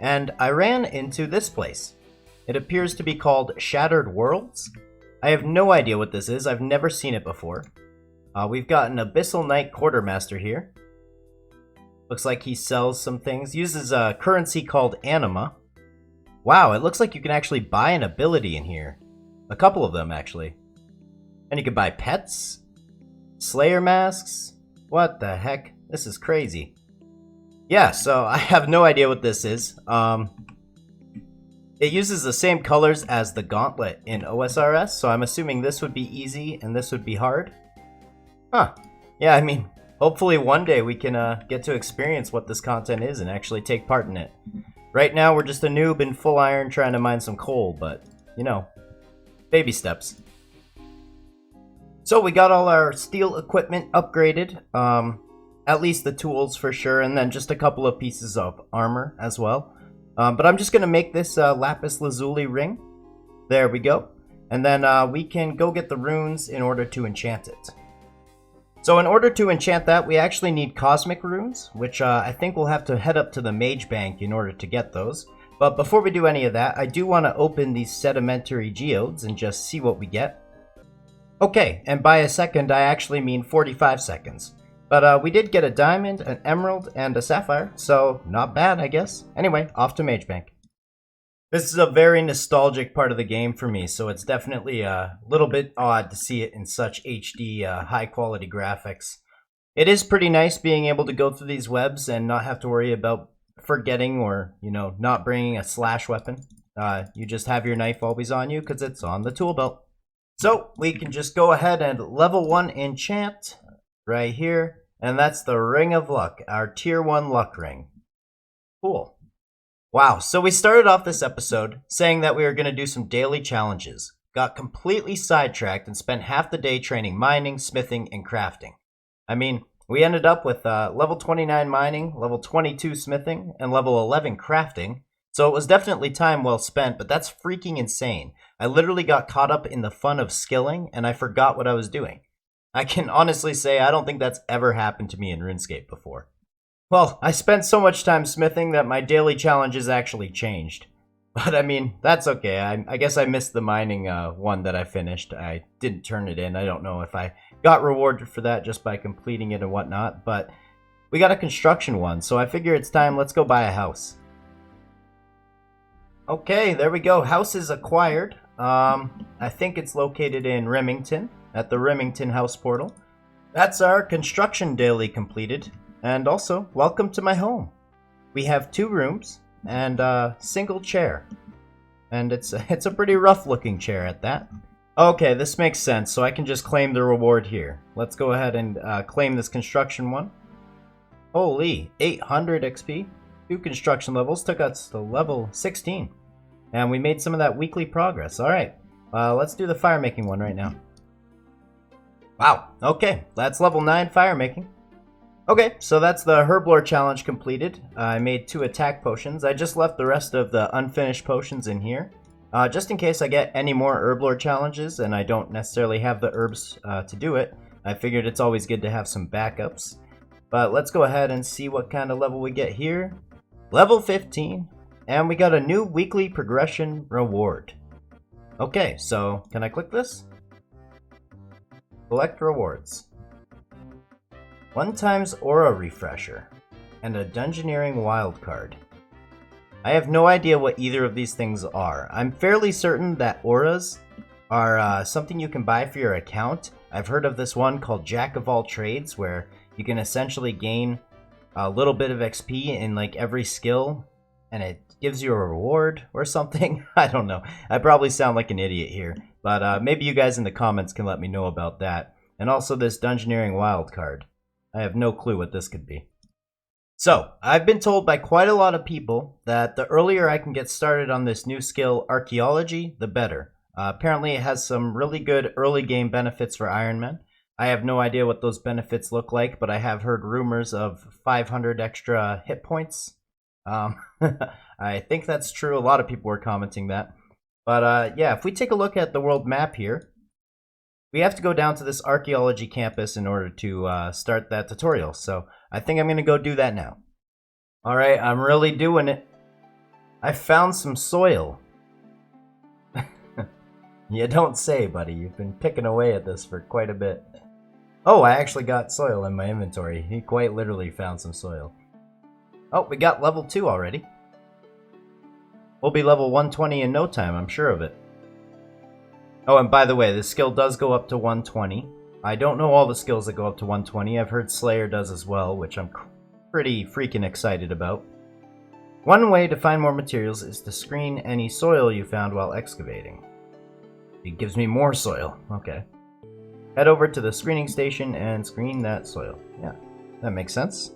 and I ran into this place. It appears to be called Shattered Worlds. I have no idea what this is. I've never seen it before. We've got an Abyssal Knight Quartermaster here. Looks like he sells some things. Uses a currency called Anima. Wow, it looks like you can actually buy an ability in here. A couple of them, actually. And you can buy pets. Slayer masks. What the heck? This is crazy. Yeah, so I have no idea what this is. It uses the same colors as the gauntlet in OSRS, so I'm assuming this would be easy and this would be hard. Huh. Yeah, I mean, hopefully one day we can get to experience what this content is and actually take part in it. Right now, we're just a noob in full iron trying to mine some coal, but, you know, baby steps. So we got all our steel equipment upgraded, at least the tools for sure, and then just a couple of pieces of armor as well. But I'm just going to make this lapis lazuli ring. There we go. And then we can go get the runes in order to enchant it. So in order to enchant that, we actually need cosmic runes, which I think we'll have to head up to the mage bank in order to get those. But before we do any of that, I do want to open these sedimentary geodes and just see what we get. Okay, and by a second, I actually mean 45 seconds. But we did get a diamond, an emerald, and a sapphire, so not bad, I guess. Anyway, off to mage bank. This is a very nostalgic part of the game for me, so it's definitely a little bit odd to see it in such HD, high-quality graphics. It is pretty nice being able to go through these webs and not have to worry about forgetting or, you know, not bringing a slash weapon. You just have your knife always on you because it's on the tool belt. So we can just go ahead and level 1 enchant right here, and that's the Ring of Luck, our tier 1 luck ring. Cool. Wow, so we started off this episode saying that we were going to do some daily challenges, got completely sidetracked and spent half the day training mining, smithing, and crafting. I mean, we ended up with level 29 mining, level 22 smithing, and level 11 crafting, so it was definitely time well spent, but that's freaking insane. I literally got caught up in the fun of skilling, and I forgot what I was doing. I can honestly say I don't think that's ever happened to me in RuneScape before. Well, I spent so much time smithing that my daily challenges actually changed. But I mean, that's okay. I guess I missed the mining one that I finished. I didn't turn it in. I don't know if I got rewarded for that just by completing it and whatnot. But we got a construction one, so I figure it's time. Let's go buy a house. Okay, there we go. House is acquired. I think it's located in Remington, at the Remington House Portal. That's our construction daily completed. And also, welcome to my home. We have 2 rooms and a single chair. And it's a pretty rough looking chair at that. Okay, this makes sense, so I can just claim the reward here. Let's go ahead and claim this construction one. Holy, 800 XP. 2 construction levels took us to level 16. And we made some of that weekly progress. Alright, let's do the firemaking one right now. Wow, okay, that's level 9 firemaking. Okay, so that's the Herblore challenge completed. I made 2 attack potions. I just left the rest of the unfinished potions in here. Just in case I get any more Herblore challenges and I don't necessarily have the herbs to do it. I figured it's always good to have some backups. But let's go ahead and see what kind of level we get here. Level 15. And we got a new weekly progression reward. Okay, so can I click this? Collect rewards. 1x aura refresher. And a Dungeoneering wildcard. I have no idea what either of these things are. I'm fairly certain that auras are something you can buy for your account. I've heard of this one called Jack of all Trades, where you can essentially gain a little bit of XP in like every skill, and it gives you a reward or something. I don't know. I probably sound like an idiot here, but maybe you guys in the comments can let me know about that. And also this Dungeoneering wildcard. I have no clue what this could be. So, I've been told by quite a lot of people that the earlier I can get started on this new skill, Archaeology, the better. Apparently it has some really good early game benefits for Ironman. I have no idea what those benefits look like, but I have heard rumors of 500 extra hit points. I think that's true. A lot of people were commenting that. But yeah, if we take a look at the world map here, we have to go down to this Archaeology campus in order to start that tutorial. So I think I'm going to go do that now. Alright, I'm really doing it. I found some soil. You don't say, buddy. You've been picking away at this for quite a bit. Oh, I actually got soil in my inventory. He quite literally found some soil. Oh, we got level 2 already. We'll be level 120 in no time, I'm sure of it. Oh, and by the way, this skill does go up to 120. I don't know all the skills that go up to 120. I've heard Slayer does as well, which I'm pretty freaking excited about. One way to find more materials is to screen any soil you found while excavating. It gives me more soil. Okay. Head over to the screening station and screen that soil. Yeah, that makes sense.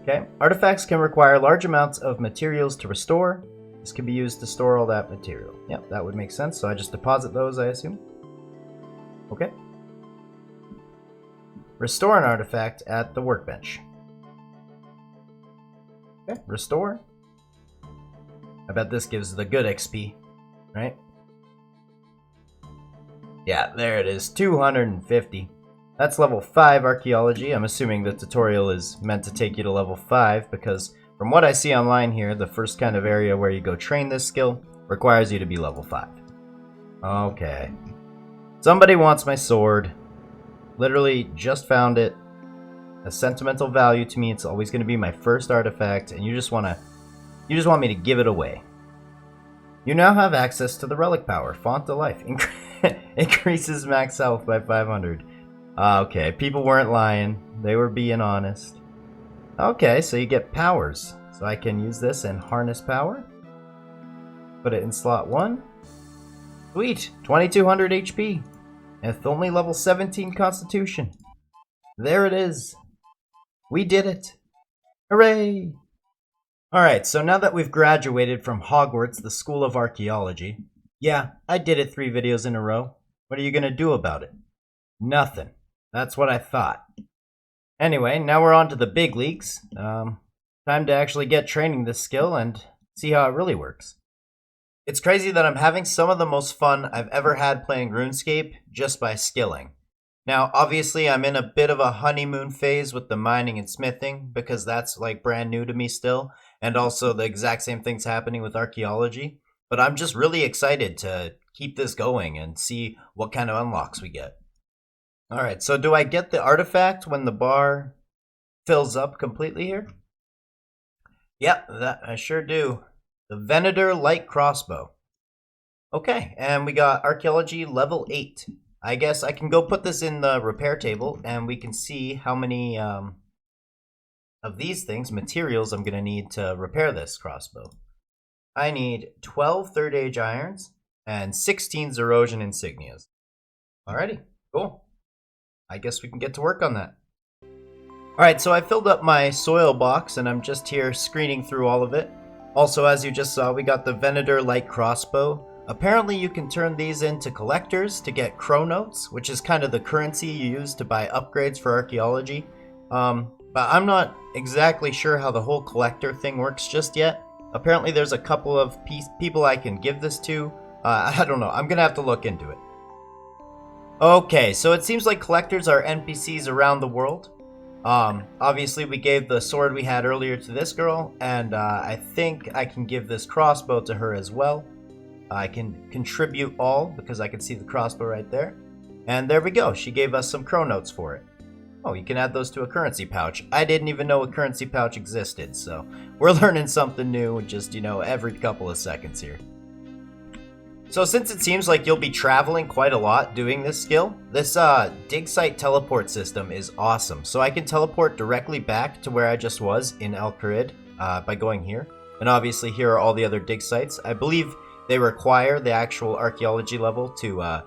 Okay. Artifacts can require large amounts of materials to restore. This can be used to store all that material. Yep, that would make sense. So I just deposit those, I assume. Okay. Restore an artifact at the workbench. Okay, restore. I bet this gives the good XP, right? Yeah, there it is, 250. That's level 5 Archaeology. I'm assuming the tutorial is meant to take you to level 5 because from what I see online here, the first kind of area where you go train this skill requires you to be level 5. Okay. Somebody wants my sword. Literally just found it. A sentimental value to me. It's always going to be my first artifact, and you just want me to give it away. You now have access to the relic power. Font to life. Increases max health by 500. Okay, people weren't lying. They were being honest. Okay, so you get powers. So I can use this and harness power. Put it in slot 1. Sweet! 2200 HP. And with only level 17 constitution. There it is. We did it. Hooray! Alright, so now that we've graduated from Hogwarts, the School of Archaeology. Yeah, I did it 3 videos in a row. What are you gonna do about it? Nothing. That's what I thought. Anyway, now we're on to the big leagues. Time to actually get training this skill and see how it really works. It's crazy that I'm having some of the most fun I've ever had playing RuneScape just by skilling. Now, obviously, I'm in a bit of a honeymoon phase with the mining and smithing because that's like brand new to me still. and also the exact same things happening with Archaeology. But I'm just really excited to keep this going and see what kind of unlocks we get. Alright, so do I get the artifact when the bar fills up completely here? Yep, that I sure do. The Venator light crossbow. Okay, and we got Archaeology level 8. I guess I can go put this in the repair table and we can see how many of these things, materials, I'm going to need to repair this crossbow. I need 12 third age irons and 16 Zerosian insignias. Alrighty, cool. I guess we can get to work on that. Alright, so I filled up my soil box and I'm just here screening through all of it. Also, as you just saw, we got the Venator light crossbow. Apparently you can turn these into collectors to get chronotes, which is kind of the currency you use to buy upgrades for Archaeology. But I'm not exactly sure how the whole collector thing works just yet. Apparently there's a couple of people I can give this to. I don't know, I'm gonna have to look into it. Okay, so it seems like collectors are NPCs around the world. Obviously we gave the sword we had earlier to this girl, and I think I can give this crossbow to her as well. I can contribute all, because I can see the crossbow right there. And there we go, she gave us some chronotes for it. Oh, you can add those to a currency pouch. I didn't even know a currency pouch existed, so we're learning something new just, every couple of seconds here. So since it seems like you'll be traveling quite a lot doing this skill, this dig site teleport system is awesome. So I can teleport directly back to where I just was in Al Kharid by going here. And obviously here are all the other dig sites. I believe they require the actual archaeology level to,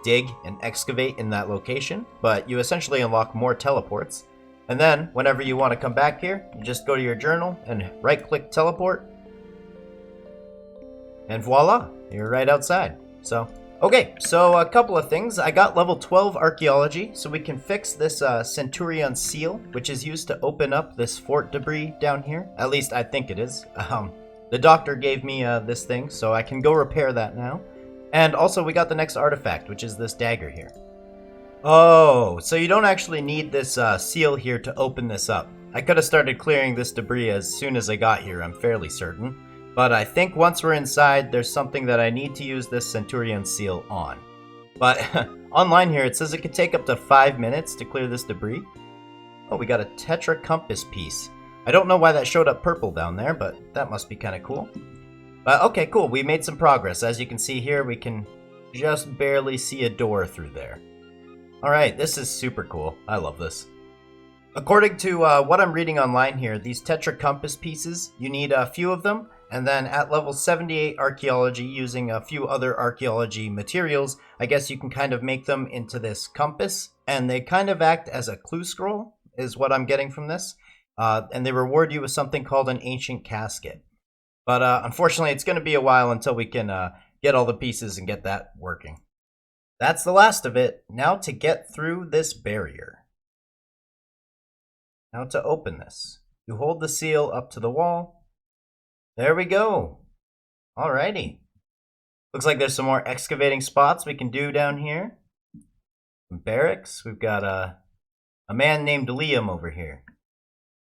dig and excavate in that location. But you essentially unlock more teleports. And then whenever you want to come back here, you just go to your journal and right-click teleport. And voila, you're right outside. So, okay, so a couple of things. I got level 12 archaeology, so we can fix this Centurion seal, which is used to open up this fort debris down here. At least I think it is. The doctor gave me this thing, so I can go repair that now. And also we got the next artifact, which is this dagger here. Oh, so you don't actually need this seal here to open this up. I could have started clearing this debris as soon as I got here, I'm fairly certain. But I think once we're inside, there's something that I need to use this Centurion seal on. But online here, it says it could take up to 5 minutes to clear this debris. Oh, we got a Tetra Compass piece. I don't know why that showed up purple down there, but that must be kind of cool. But okay, cool, we made some progress. As you can see here, we can just barely see a door through there. Alright, this is super cool. I love this. According to what I'm reading online here, these Tetra Compass pieces, you need a few of them. And then at level 78 archaeology, using a few other archaeology materials, I guess you can kind of make them into this compass. And they kind of act as a clue scroll, is what I'm getting from this. And they reward you with something called an ancient casket. But unfortunately, it's going to be a while until we can get all the pieces and get that working. That's the last of it. Now to get through this barrier. Now to open this. You hold the seal up to the wall. There we go. Alrighty. Looks like there's some more excavating spots we can do down here. Some barracks. We've got a man named Liam over here.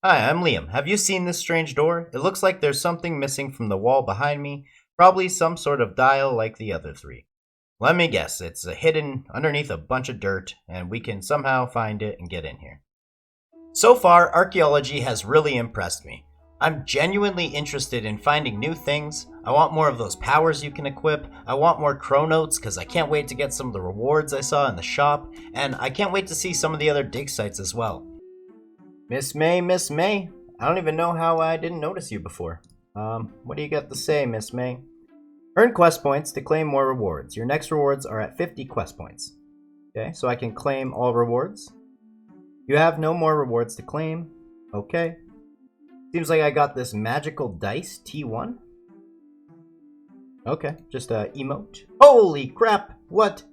Hi, I'm Liam. Have you seen this strange door? It looks like there's something missing from the wall behind me. Probably some sort of dial like the other three. Let me guess, it's hidden underneath a bunch of dirt, and we can somehow find it and get in here. So far, archaeology has really impressed me. I'm genuinely interested in finding new things. I want more of those powers you can equip. I want more chronotes because I can't wait to get some of the rewards I saw in the shop. And I can't wait to see some of the other dig sites as well. Miss May, Miss May. I don't even know how I didn't notice you before. What do you got to say, Miss May? Earn quest points to claim more rewards. Your next rewards are at 50 quest points. Okay, so I can claim all rewards. You have no more rewards to claim. Okay. Seems like I got this magical dice, T1. Okay, just a emote. Holy crap, what?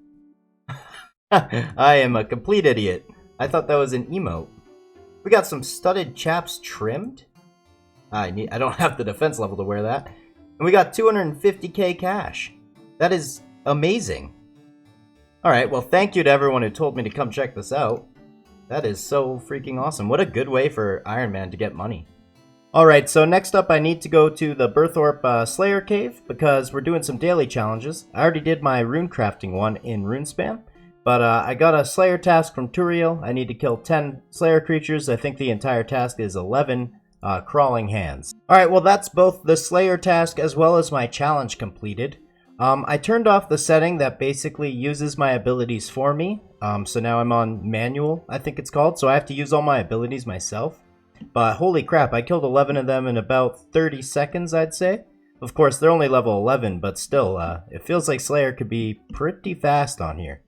I am a complete idiot. I thought that was an emote. We got some studded chaps trimmed. I don't have the defense level to wear that. And we got 250k cash. That is amazing. Alright, well thank you to everyone who told me to come check this out. That is so freaking awesome. What a good way for Iron Man to get money. Alright, so next up I need to go to the Birthorpe Slayer Cave because we're doing some daily challenges. I already did my rune crafting one in RuneSpam, but I got a Slayer task from Turiel. I need to kill 10 Slayer creatures. I think the entire task is 11 crawling hands. Alright, well that's both the Slayer task as well as my challenge completed. I turned off the setting that basically uses my abilities for me, so now I'm on manual, I think it's called, so I have to use all my abilities myself. But holy crap, I killed 11 of them in about 30 seconds, I'd say. Of course, they're only level 11, but still, it feels like Slayer could be pretty fast on here.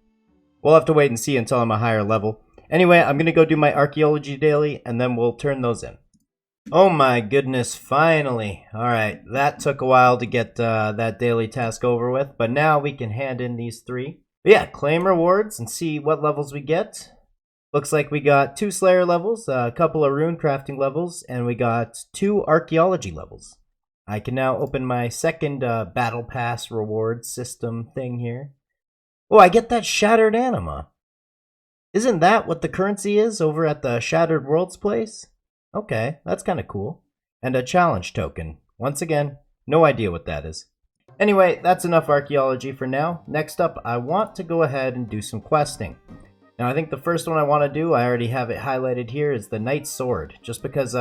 We'll have to wait and see until I'm a higher level. Anyway, I'm going to go do my Archaeology daily, and then we'll turn those in. Oh my goodness, finally. Alright, that took a while to get that daily task over with, but now we can hand in these 3. But yeah, claim rewards and see what levels we get. Looks like we got 2 Slayer levels, a couple of rune crafting levels, and we got 2 Archaeology levels. I can now open my second Battle Pass reward system thing here. Oh, I get that Shattered Anima. Isn't that what the currency is over at the Shattered Worlds place? Okay, that's kind of cool. And a challenge token. Once again, no idea what that is. Anyway, that's enough Archaeology for now. Next up, I want to go ahead and do some questing. Now, I think the first one I want to do, I already have it highlighted here, is the Knight's Sword. Just because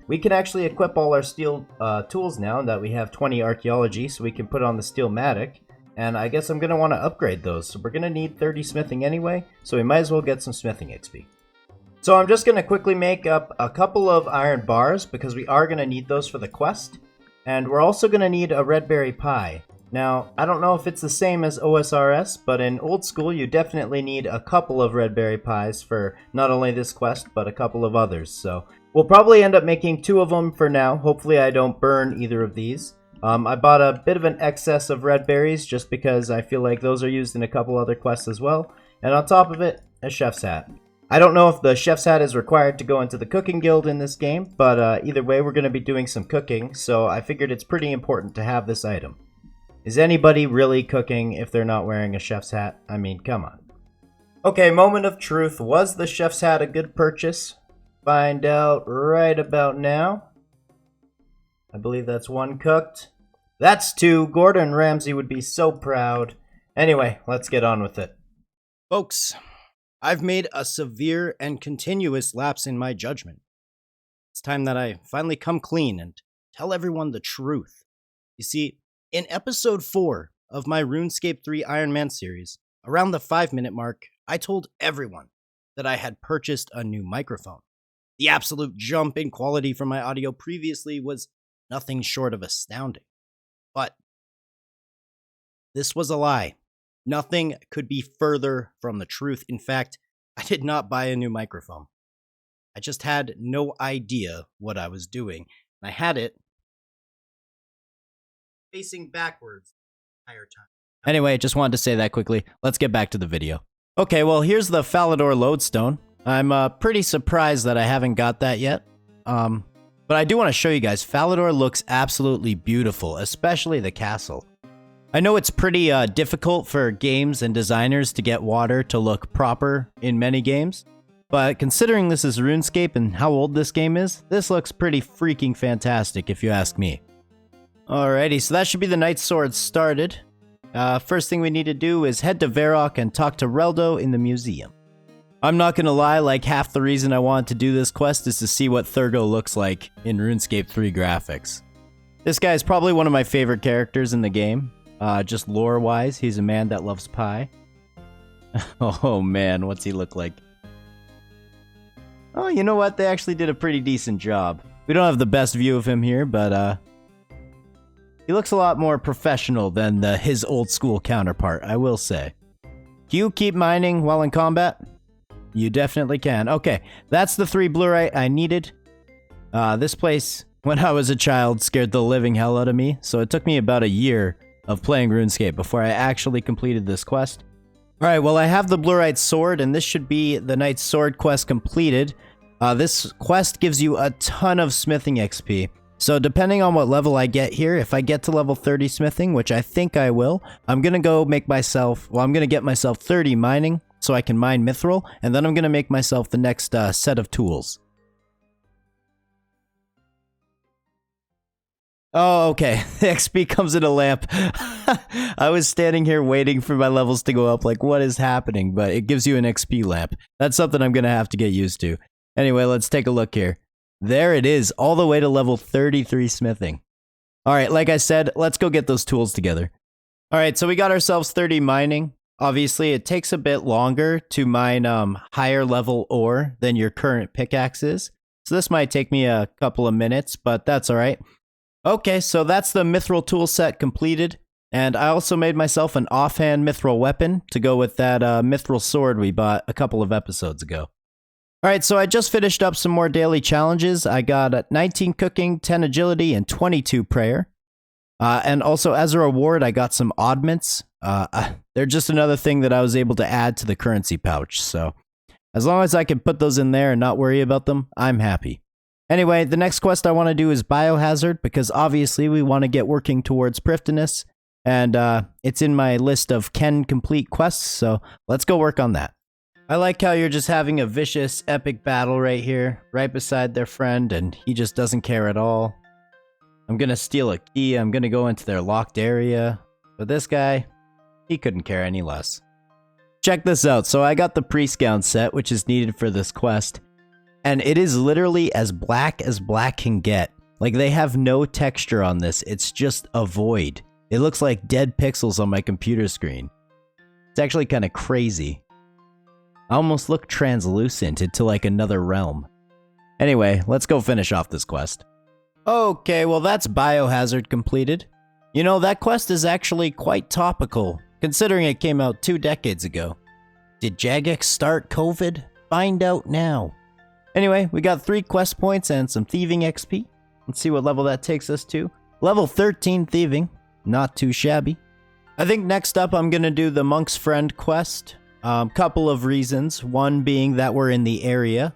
we can actually equip all our steel tools now that we have 20 Archaeology, so we can put on the Steelmatic. And I guess I'm going to want to upgrade those. So we're going to need 30 smithing anyway, so we might as well get some smithing XP. So I'm just going to quickly make up a couple of iron bars, because we are going to need those for the quest. And we're also going to need a red berry pie. Now, I don't know if it's the same as OSRS, but in old school you definitely need a couple of red berry pies for not only this quest, but a couple of others. So we'll probably end up making 2 of them for now. Hopefully I don't burn either of these. I bought a bit of an excess of red berries just because I feel like those are used in a couple other quests as well. And on top of it, a chef's hat. I don't know if the chef's hat is required to go into the cooking guild in this game, but either way we're going to be doing some cooking, so I figured it's pretty important to have this item. Is anybody really cooking if they're not wearing a chef's hat? I mean, come on. Okay, moment of truth. Was the chef's hat a good purchase? Find out right about now. I believe that's 1 cooked. That's 2. Gordon Ramsay would be so proud. Anyway, let's get on with it. Folks, I've made a severe and continuous lapse in my judgment. It's time that I finally come clean and tell everyone the truth. You see, in episode 4 of my RuneScape 3 Ironman series, around the 5-minute mark, I told everyone that I had purchased a new microphone. The absolute jump in quality from my audio previously was nothing short of astounding. But this was a lie. Nothing could be further from the truth. In fact, I did not buy a new microphone. I just had no idea what I was doing. I had it facing backwards the entire time. Anyway, just wanted to say that quickly. Let's get back to the video. Okay, well, here's the Falador Lodestone. I'm pretty surprised that I haven't got that yet. But I do want to show you guys. Falador looks absolutely beautiful, especially the castle. I know it's pretty difficult for games and designers to get water to look proper in many games. But considering this is RuneScape and how old this game is, this looks pretty freaking fantastic if you ask me. Alrighty, so that should be the Knight's Sword started. First thing we need to do is head to Varrock and talk to Reldo in the museum. I'm not gonna lie, like half the reason I wanted to do this quest is to see what Thurgo looks like in RuneScape 3 graphics. This guy is probably one of my favorite characters in the game. Just lore-wise, he's a man that loves pie. Oh man, what's he look like? Oh, you know what? They actually did a pretty decent job. We don't have the best view of him here, but he looks a lot more professional than his old school counterpart, I will say. Can you keep mining while in combat? You definitely can. Okay, that's the 3 blurite I needed. This place, when I was a child, scared the living hell out of me, so it took me about a year of playing RuneScape before I actually completed this quest. Alright, well I have the blurite sword, and this should be the Knight's Sword quest completed. This quest gives you a ton of smithing XP. So depending on what level I get here, if I get to level 30 smithing, which I think I will, I'm going to go make myself, well, I'm going to get myself 30 mining so I can mine mithril, and then I'm going to make myself the next set of tools. Oh, okay. The XP comes in a lamp. I was standing here waiting for my levels to go up, like, what is happening? But it gives you an XP lamp. That's something I'm gonna have to get used to. Anyway, let's take a look here. There it is, all the way to level 33 smithing. Alright, like I said, let's go get those tools together. Alright, so we got ourselves 30 mining. Obviously, it takes a bit longer to mine higher level ore than your current pickaxe is. So this might take me a couple of minutes, but that's alright. Okay, so that's the mithril tool set completed. And I also made myself an offhand mithril weapon to go with that mithril sword we bought a couple of episodes ago. Alright, so I just finished up some more daily challenges. I got 19 cooking, 10 agility, and 22 prayer. And also, as a reward, I got some oddments. They're just another thing that I was able to add to the currency pouch, so as long as I can put those in there and not worry about them, I'm happy. Anyway, the next quest I want to do is Biohazard, because obviously we want to get working towards Prifdiness, and it's in my list of can complete quests, so let's go work on that. I like how you're just having a vicious, epic battle right here, right beside their friend, and he just doesn't care at all. I'm gonna steal a key, I'm gonna go into their locked area, but this guy, he couldn't care any less. Check this out, so I got the priest gown set, which is needed for this quest, and it is literally as black can get. Like, they have no texture on this, it's just a void. It looks like dead pixels on my computer screen. It's actually kind of crazy. I almost look translucent into like another realm. Anyway, let's go finish off this quest. Okay, well that's Biohazard completed. You know, that quest is actually quite topical, considering it came out 2 decades ago. Did Jagex start COVID? Find out now. Anyway, we got 3 quest points and some thieving XP. Let's see what level that takes us to. Level 13 thieving. Not too shabby. I think next up I'm gonna do the Monk's Friend quest. Couple of reasons. One being that we're in the area.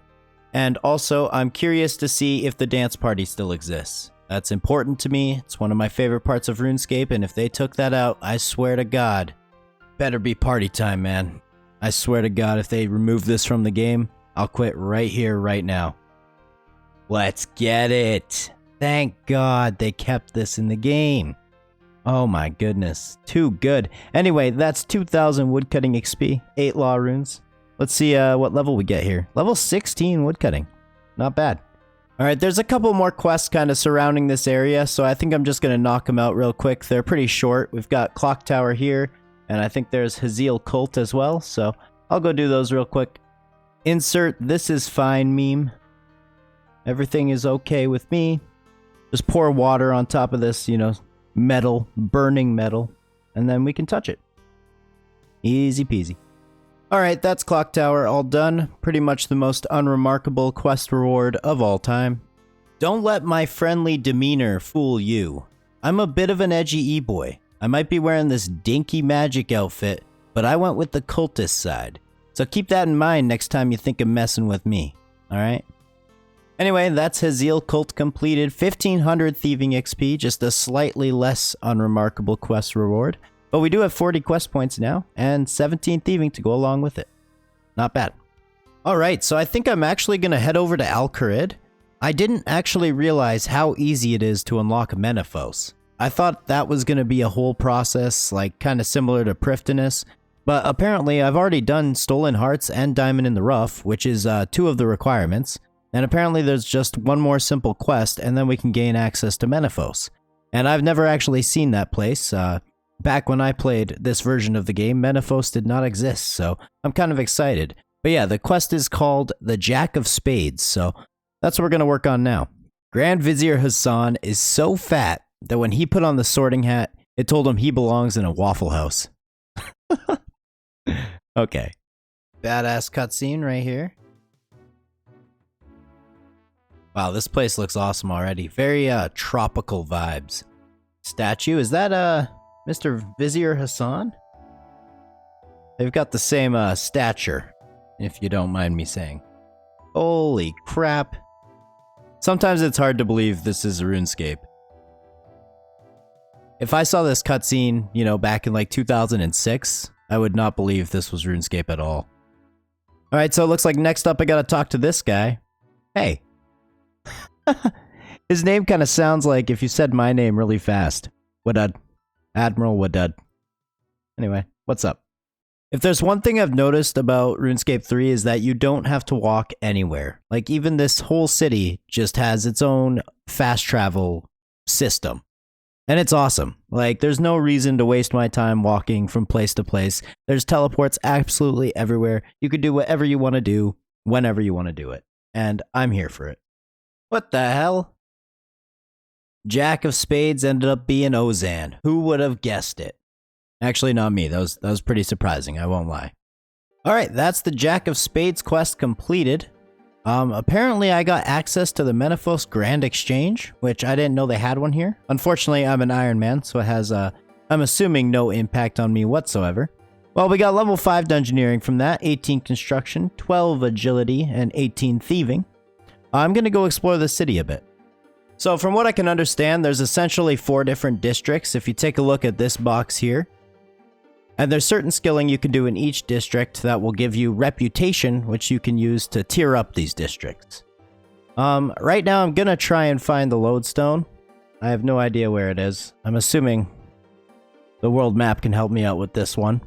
And also, I'm curious to see if the dance party still exists. That's important to me. It's one of my favorite parts of RuneScape, and if they took that out, I swear to God, better be party time, man. I swear to God, if they remove this from the game, I'll quit right here, right now. Let's get it. Thank God they kept this in the game. Oh my goodness, too good. Anyway, that's 2,000 woodcutting XP, 8 law runes. Let's see what level we get here. Level 16 woodcutting. Not bad. Alright, there's a couple more quests kind of surrounding this area, so I think I'm just going to knock them out real quick. They're pretty short. We've got Clock Tower here, and I think there's Haziel Cult as well, so I'll go do those real quick. Insert "this is fine" meme. Everything is okay with me. Just pour water on top of this, you know, metal, burning metal, and then we can touch it. Easy peasy. Alright, that's Clock Tower all done. Pretty much the most unremarkable quest reward of all time. Don't let my friendly demeanor fool you. I'm a bit of an edgy e-boy. I might be wearing this dinky magic outfit, but I went with the cultist side. So keep that in mind next time you think of messing with me. Alright? Anyway, that's Haziel Cult completed. 1,500 thieving XP, just a slightly less unremarkable quest reward. But we do have 40 quest points now, and 17 thieving to go along with it. Not bad. Alright, so I think I'm actually going to head over to Al-Kharid. I didn't actually realize how easy it is to unlock Menaphos. I thought that was going to be a whole process, like kind of similar to Prifdiness, but apparently I've already done Stolen Hearts and Diamond in the Rough, which is 2 of the requirements, and apparently there's just one more simple quest, and then we can gain access to Menaphos. And I've never actually seen that place. Back when I played this version of the game, Menaphos did not exist, so I'm kind of excited. But yeah, the quest is called the Jack of Spades, so that's what we're going to work on now. Grand Vizier Hassan is so fat that when he put on the sorting hat, it told him he belongs in a Waffle House. Okay. Badass cutscene right here. Wow, this place looks awesome already. Very tropical vibes. Statue, is that Mr. Vizier Hassan? They've got the same stature, if you don't mind me saying. Holy crap. Sometimes it's hard to believe this is RuneScape. If I saw this cutscene, you know, back in like 2006, I would not believe this was RuneScape at all. Alright, so it looks like next up I gotta talk to this guy. Hey. His name kind of sounds like if you said my name really fast. Waydot. Admiral Waydot. Anyway, what's up? If there's one thing I've noticed about RuneScape 3 is that you don't have to walk anywhere. Like, even this whole city just has its own fast travel system. And it's awesome. Like, there's no reason to waste my time walking from place to place. There's teleports absolutely everywhere. You can do whatever you want to do, whenever you want to do it. And I'm here for it. What the hell? Jack of Spades ended up being Ozan. Who would have guessed it? Actually, not me. That was pretty surprising, I won't lie. Alright, that's the Jack of Spades quest completed. Apparently I got access to the Menaphos Grand Exchange, which I didn't know they had one here. Unfortunately, I'm an Iron Man, so it has, I'm assuming, no impact on me whatsoever. Well, we got level 5 Dungeoneering from that, 18 Construction, 12 Agility, and 18 Thieving. I'm gonna go explore the city a bit. So from what I can understand, there's essentially 4 different districts if you take a look at this box here. And there's certain skilling you can do in each district that will give you reputation, which you can use to tier up these districts. Right now I'm gonna try and find the lodestone. I have no idea where it is. I'm assuming the world map can help me out with this one.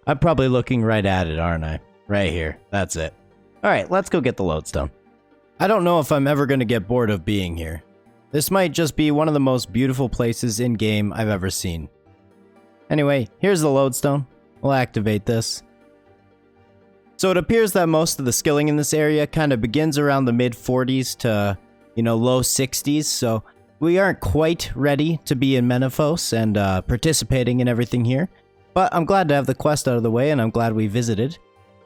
I'm probably looking right at it, aren't I? Right here. That's it. Alright, let's go get the lodestone. I don't know if I'm ever gonna get bored of being here. This might just be one of the most beautiful places in-game I've ever seen. Anyway, here's the lodestone. We'll activate this. So it appears that most of the skilling in this area kind of begins around the mid-40s to, low 60s, so we aren't quite ready to be in Menaphos and participating in everything here. But I'm glad to have the quest out of the way, and I'm glad we visited.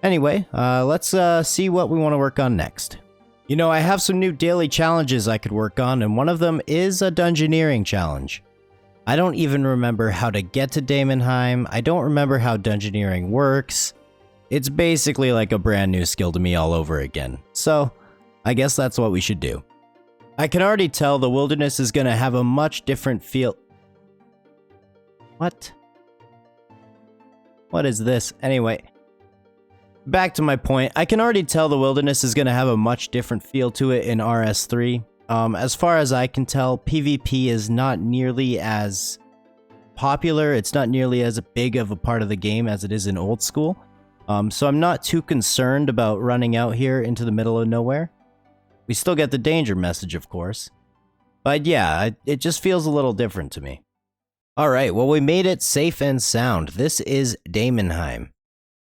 Anyway, let's see what we want to work on next. I have some new daily challenges I could work on, and one of them is a Dungeoneering challenge. I don't even remember how to get to Daemonheim. I don't remember how Dungeoneering works. It's basically like a brand new skill to me all over again. So, I guess that's what we should do. I can already tell the wilderness is going to have a much different feel. What? What is this? Anyway. Back to my point, I can already tell the wilderness is going to have a much different feel to it in RS3. As far as I can tell, PvP is not nearly as popular, it's not nearly as big of a part of the game as it is in old school. So I'm not too concerned about running out here into the middle of nowhere. We still get the danger message, of course. But yeah, it just feels a little different to me. Alright, well we made it safe and sound. This is Daemonheim.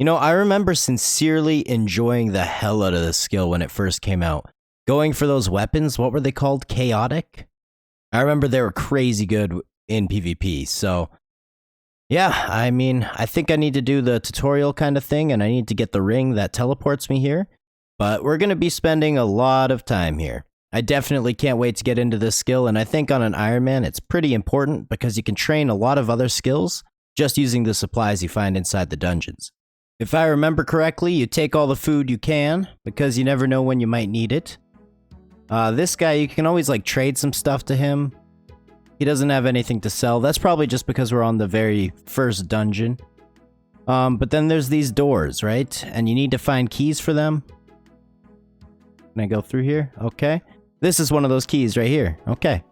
I remember sincerely enjoying the hell out of this skill when it first came out. Going for those weapons, what were they called? Chaotic? I remember they were crazy good in PvP, so... Yeah, I think I need to do the tutorial kind of thing, and I need to get the ring that teleports me here. But we're going to be spending a lot of time here. I definitely can't wait to get into this skill, and I think on an Ironman it's pretty important because you can train a lot of other skills just using the supplies you find inside the dungeons. If I remember correctly, you take all the food you can, because you never know when you might need it. This guy, you can always, trade some stuff to him. He doesn't have anything to sell. That's probably just because we're on the very first dungeon. But then there's these doors, right? And you need to find keys for them. Can I go through here? Okay. This is one of those keys right here. Okay.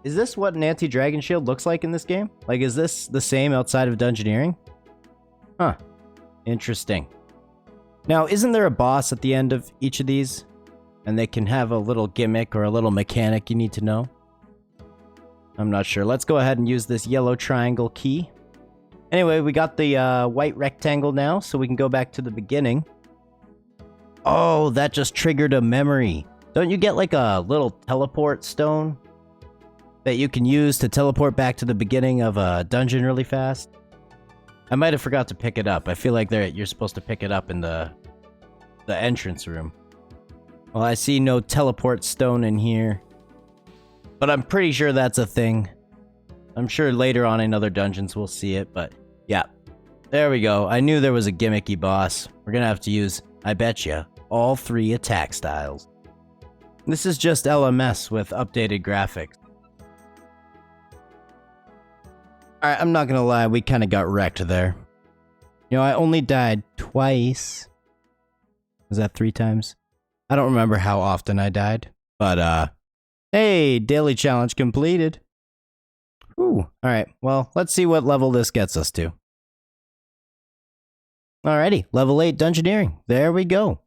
Is this what an anti-dragon shield looks like in this game? Is this the same outside of Dungeoneering? Huh. Interesting. Now, isn't there a boss at the end of each of these? And they can have a little gimmick or a little mechanic you need to know? I'm not sure. Let's go ahead and use this yellow triangle key. Anyway, we got the white rectangle now, so we can go back to the beginning. Oh, that just triggered a memory. Don't you get a little teleport stone that you can use to teleport back to the beginning of a dungeon really fast? I might have forgot to pick it up. I feel like you're supposed to pick it up in the entrance room. Well, I see no teleport stone in here. But I'm pretty sure that's a thing. I'm sure later on in other dungeons we'll see it, but yeah. There we go. I knew there was a gimmicky boss. We're gonna have to use, I betcha, all 3 attack styles. This is just LMS with updated graphics. Alright, I'm not gonna lie, we kinda got wrecked there. I only died twice. Was that 3 times? I don't remember how often I died, but hey, daily challenge completed. Ooh, alright, well, let's see what level this gets us to. Alrighty, level 8 Dungeoneering, there we go.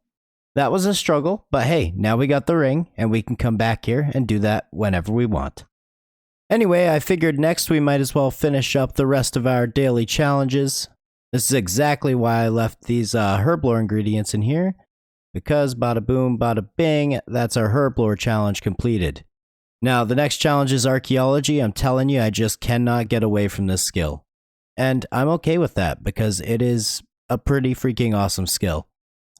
That was a struggle, but hey, now we got the ring, and we can come back here and do that whenever we want. Anyway, I figured next we might as well finish up the rest of our daily challenges. This is exactly why I left these herblore ingredients in here, because bada boom, bada bing, that's our herblore challenge completed. Now, the next challenge is Archaeology. I'm telling you, I just cannot get away from this skill. And I'm okay with that, because it is a pretty freaking awesome skill.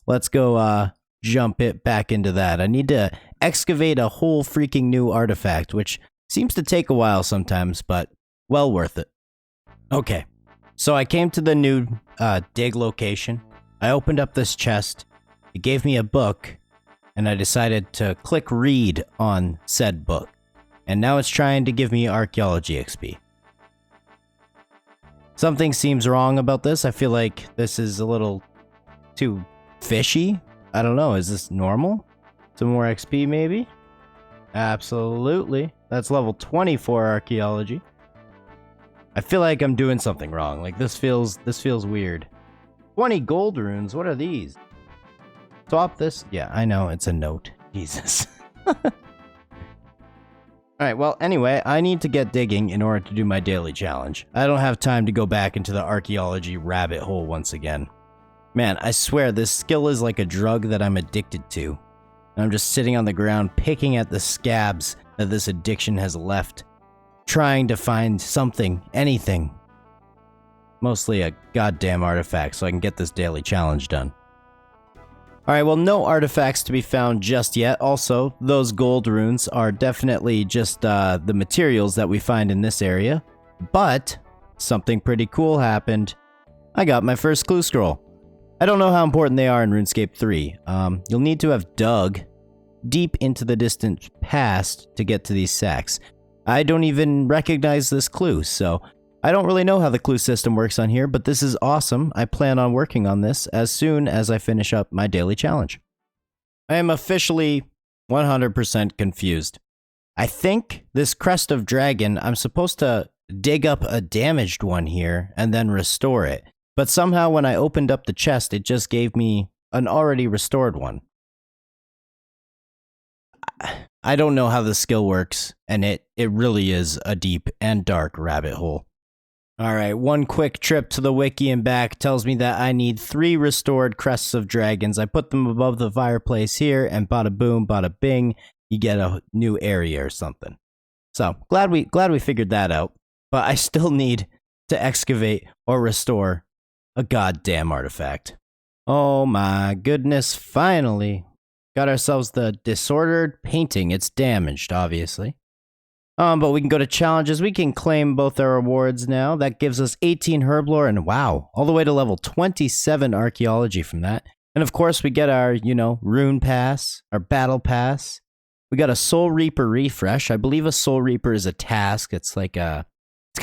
Let's go jump it back into that. I need to excavate a whole freaking new artifact, which seems to take a while sometimes, but well worth it. Okay, so I came to the new dig location. I opened up this chest. It gave me a book, and I decided to click read on said book. And now it's trying to give me Archaeology XP. Something seems wrong about this. I feel like this is a little too fishy. I don't know, is this normal? Some more XP maybe? Absolutely. That's level 24 Archaeology. I feel like I'm doing something wrong. Like this feels weird. 20 gold runes, what are these? Swap this? Yeah, I know, it's a note. Jesus. Alright, well, anyway, I need to get digging in order to do my daily challenge. I don't have time to go back into the archaeology rabbit hole once again. Man, I swear, this skill is like a drug that I'm addicted to. And I'm just sitting on the ground picking at the scabs that this addiction has left, trying to find something, anything. Mostly a goddamn artifact so I can get this daily challenge done. Alright, well, no artifacts to be found just yet. Also, those gold runes are definitely just the materials that we find in this area. But something pretty cool happened. I got my first clue scroll. I don't know how important they are in RuneScape 3. You'll need to have dug deep into the distant past to get to these sacks. I don't even recognize this clue, so I don't really know how the clue system works on here, but this is awesome. I plan on working on this as soon as I finish up my daily challenge. I am officially 100% confused. I think this crest of dragon, I'm supposed to dig up a damaged one here and then restore it. But somehow when I opened up the chest, it just gave me an already restored one. I don't know how the skill works, and it really is a deep and dark rabbit hole. Alright, one quick trip to the wiki and back tells me that I need 3 restored crests of dragons. I put them above the fireplace here, and bada boom, bada bing, you get a new area or something. So, glad we figured that out. But I still need to excavate or restore a goddamn artifact. Oh my goodness, finally. Got ourselves the disordered painting. It's damaged, obviously. But we can go to challenges. We can claim both our rewards now. That gives us 18 herblore and wow, all the way to level 27 archaeology from that. And of course, we get our, rune pass, our battle pass. We got a Soul Reaper refresh. I believe a Soul Reaper is a task. It's kind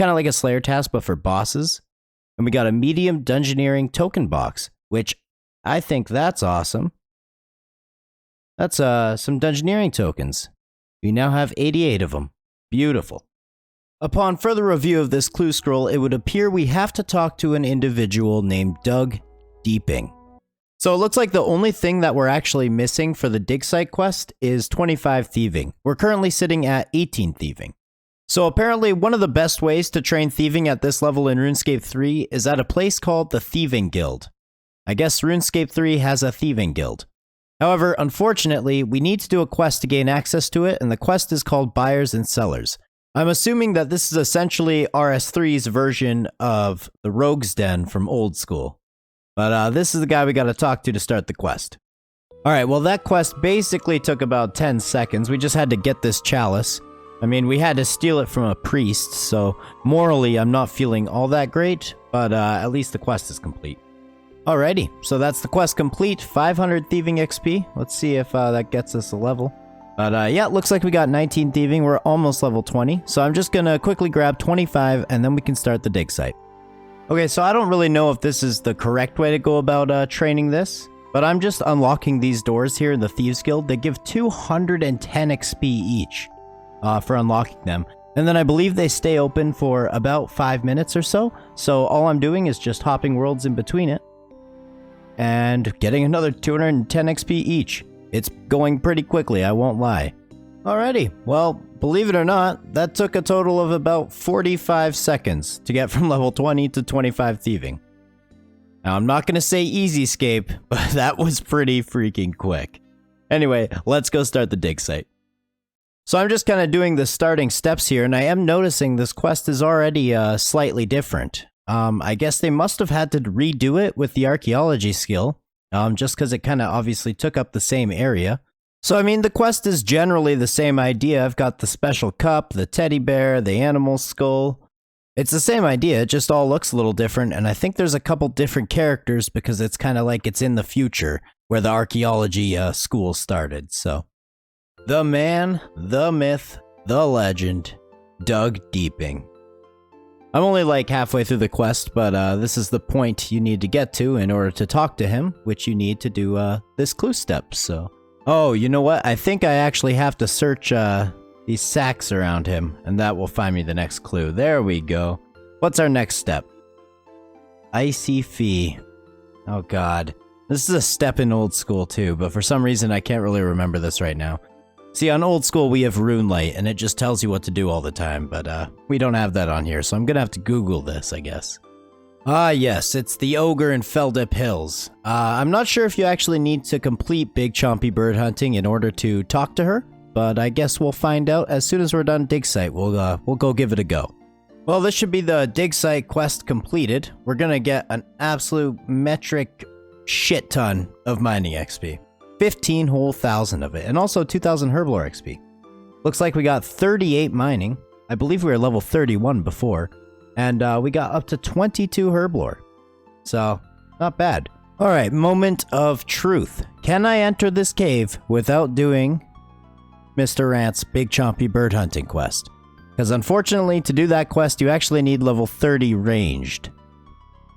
of like a Slayer task, but for bosses. And we got a medium Dungeoneering token box, which I think that's awesome. That's some Dungeoneering tokens. We now have 88 of them. Beautiful. Upon further review of this clue scroll, it would appear we have to talk to an individual named Doug Deeping. So it looks like the only thing that we're actually missing for the dig site quest is 25 thieving. We're currently sitting at 18 thieving. So apparently one of the best ways to train thieving at this level in RuneScape 3 is at a place called the Thieving Guild. I guess RuneScape 3 has a thieving guild. However, unfortunately, we need to do a quest to gain access to it, and the quest is called Buyers and Sellers. I'm assuming that this is essentially RS3's version of the Rogue's Den from old school. But this is the guy we gotta talk to start the quest. Alright, well that quest basically took about 10 seconds. We just had to get this chalice. I mean, we had to steal it from a priest, so morally I'm not feeling all that great, but at least the quest is complete. Alrighty, so that's the quest complete, 500 thieving XP. Let's see if that gets us a level. But yeah, it looks like we got 19 thieving, we're almost level 20. So I'm just gonna quickly grab 25 and then we can start the dig site. Okay, so I don't really know if this is the correct way to go about training this. But I'm just unlocking these doors here in the Thieves Guild. They give 210 XP each for unlocking them. And then I believe they stay open for about 5 minutes or so. So all I'm doing is just hopping worlds in between it. And getting another 210 XP each. It's going pretty quickly, I won't lie. Alrighty, well, believe it or not, that took a total of about 45 seconds to get from level 20 to 25 thieving. Now, I'm not going to say easyscape, but that was pretty freaking quick. Anyway, let's go start the dig site. So I'm just kind of doing the starting steps here, and I am noticing this quest is already slightly different. I guess they must have had to redo it with the archaeology skill, just because it kind of obviously took up the same area. So I mean, the quest is generally the same idea. I've got the special cup, the teddy bear, the animal skull. It's the same idea, it just all looks a little different, and I think there's a couple different characters because it's kind of like it's in the future, where the archaeology school started, so. The man, the myth, the legend, Doug Deeping. I'm only like halfway through the quest, but this is the point you need to get to in order to talk to him, which you need to do this clue step, so. Oh, you know what? I think I actually have to search these sacks around him, and that will find me the next clue. There we go. What's our next step? Icy Fee. Oh god. This is a step in old school too, but for some reason I can't really remember this right now. See, on old school we have rune light, and it just tells you what to do all the time, but we don't have that on here, so I'm gonna have to Google this, I guess. Ah yes, it's the ogre in Feldip Hills. I'm not sure if you actually need to complete Big Chompy Bird hunting in order to talk to her, but I guess we'll find out as soon as we're done dig site. We'll go give it a go. Well, this should be the dig site quest completed. We're gonna get an absolute metric shit ton of mining XP. 15 whole thousand of it, and also 2,000 herblore XP. Looks like we got 38 mining. I believe we were level 31 before, and we got up to 22 herblore. So, not bad. Alright, moment of truth. Can I enter this cave without doing Mr. Rant's Big Chompy Bird Hunting quest? Because unfortunately, to do that quest, you actually need level 30 ranged.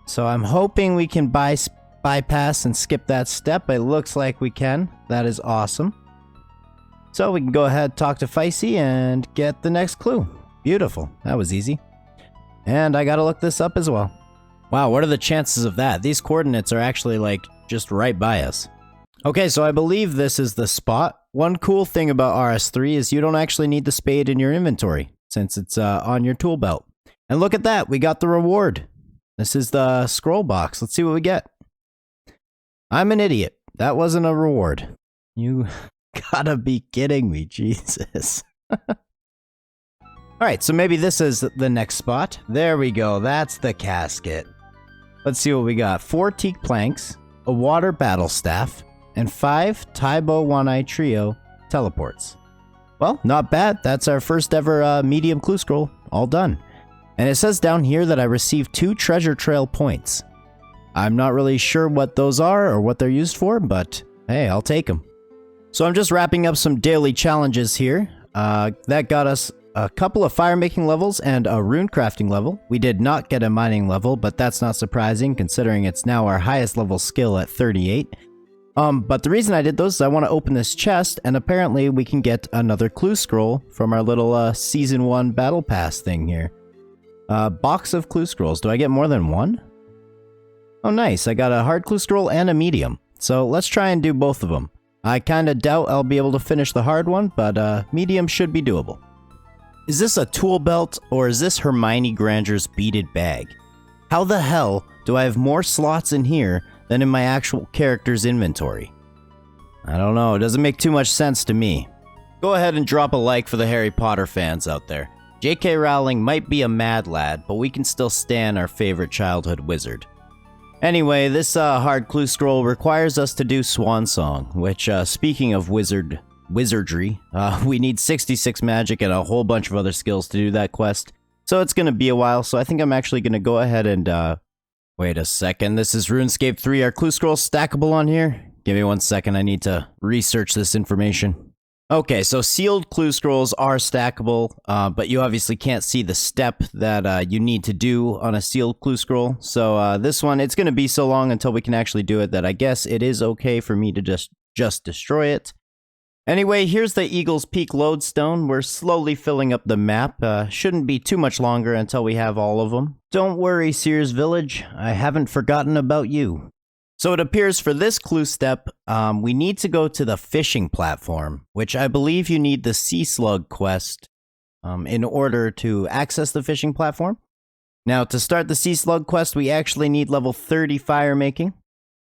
So I'm hoping we can bypass and skip that step. It looks like we can. That is awesome. So we can go ahead, talk to Feisty, and get the next clue. Beautiful. That was easy. And I gotta look this up as well. Wow, what are the chances of that? These coordinates are actually, like, just right by us. Okay, so I believe this is the spot. One cool thing about RS3 is you don't actually need the spade in your inventory, since it's on your tool belt. And look at that, we got the reward. This is the scroll box. Let's see what we get. I'm an idiot. That wasn't a reward. You gotta be kidding me, Jesus. Alright, so maybe this is the next spot. There we go, that's the casket. Let's see what we got. 4 teak planks, a water battle staff, and 5 Taibo One-Eye Trio teleports. Well, not bad. That's our first ever medium clue scroll. All done. And it says down here that I received 2 treasure trail points. I'm not really sure what those are or what they're used for, but hey, I'll take them. So I'm just wrapping up some daily challenges here. That got us a couple of firemaking levels and a rune crafting level. We did not get a mining level, but that's not surprising considering it's now our highest level skill at 38. But the reason I did those is I want to open this chest, and apparently we can get another clue scroll from our little Season 1 Battle Pass thing here. Box of clue scrolls. Do I get more than one? Oh nice, I got a hard clue scroll and a medium. So let's try and do both of them. I kinda doubt I'll be able to finish the hard one, but medium should be doable. Is this a tool belt, or is this Hermione Granger's beaded bag? How the hell do I have more slots in here than in my actual character's inventory? I don't know, it doesn't make too much sense to me. Go ahead and drop a like for the Harry Potter fans out there. J.K. Rowling might be a mad lad, but we can still stand our favorite childhood wizard. Anyway, this hard clue scroll requires us to do Swan Song, which, speaking of wizardry, we need 66 magic and a whole bunch of other skills to do that quest. So it's gonna be a while, so I think I'm actually gonna go ahead and, wait a second, this is RuneScape 3, are clue scrolls stackable on here? Give me 1 second, I need to research this information. Okay, so sealed clue scrolls are stackable, but you obviously can't see the step that you need to do on a sealed clue scroll. So this one, it's going to be so long until we can actually do it that I guess it is okay for me to just destroy it. Anyway, here's the Eagle's Peak lodestone. We're slowly filling up the map. Shouldn't be too much longer until we have all of them. Don't worry, Sears Village. I haven't forgotten about you. So it appears for this clue step, we need to go to the fishing platform, which I believe you need the Sea Slug quest in order to access the fishing platform. Now, to start the Sea Slug quest, we actually need level 30 firemaking.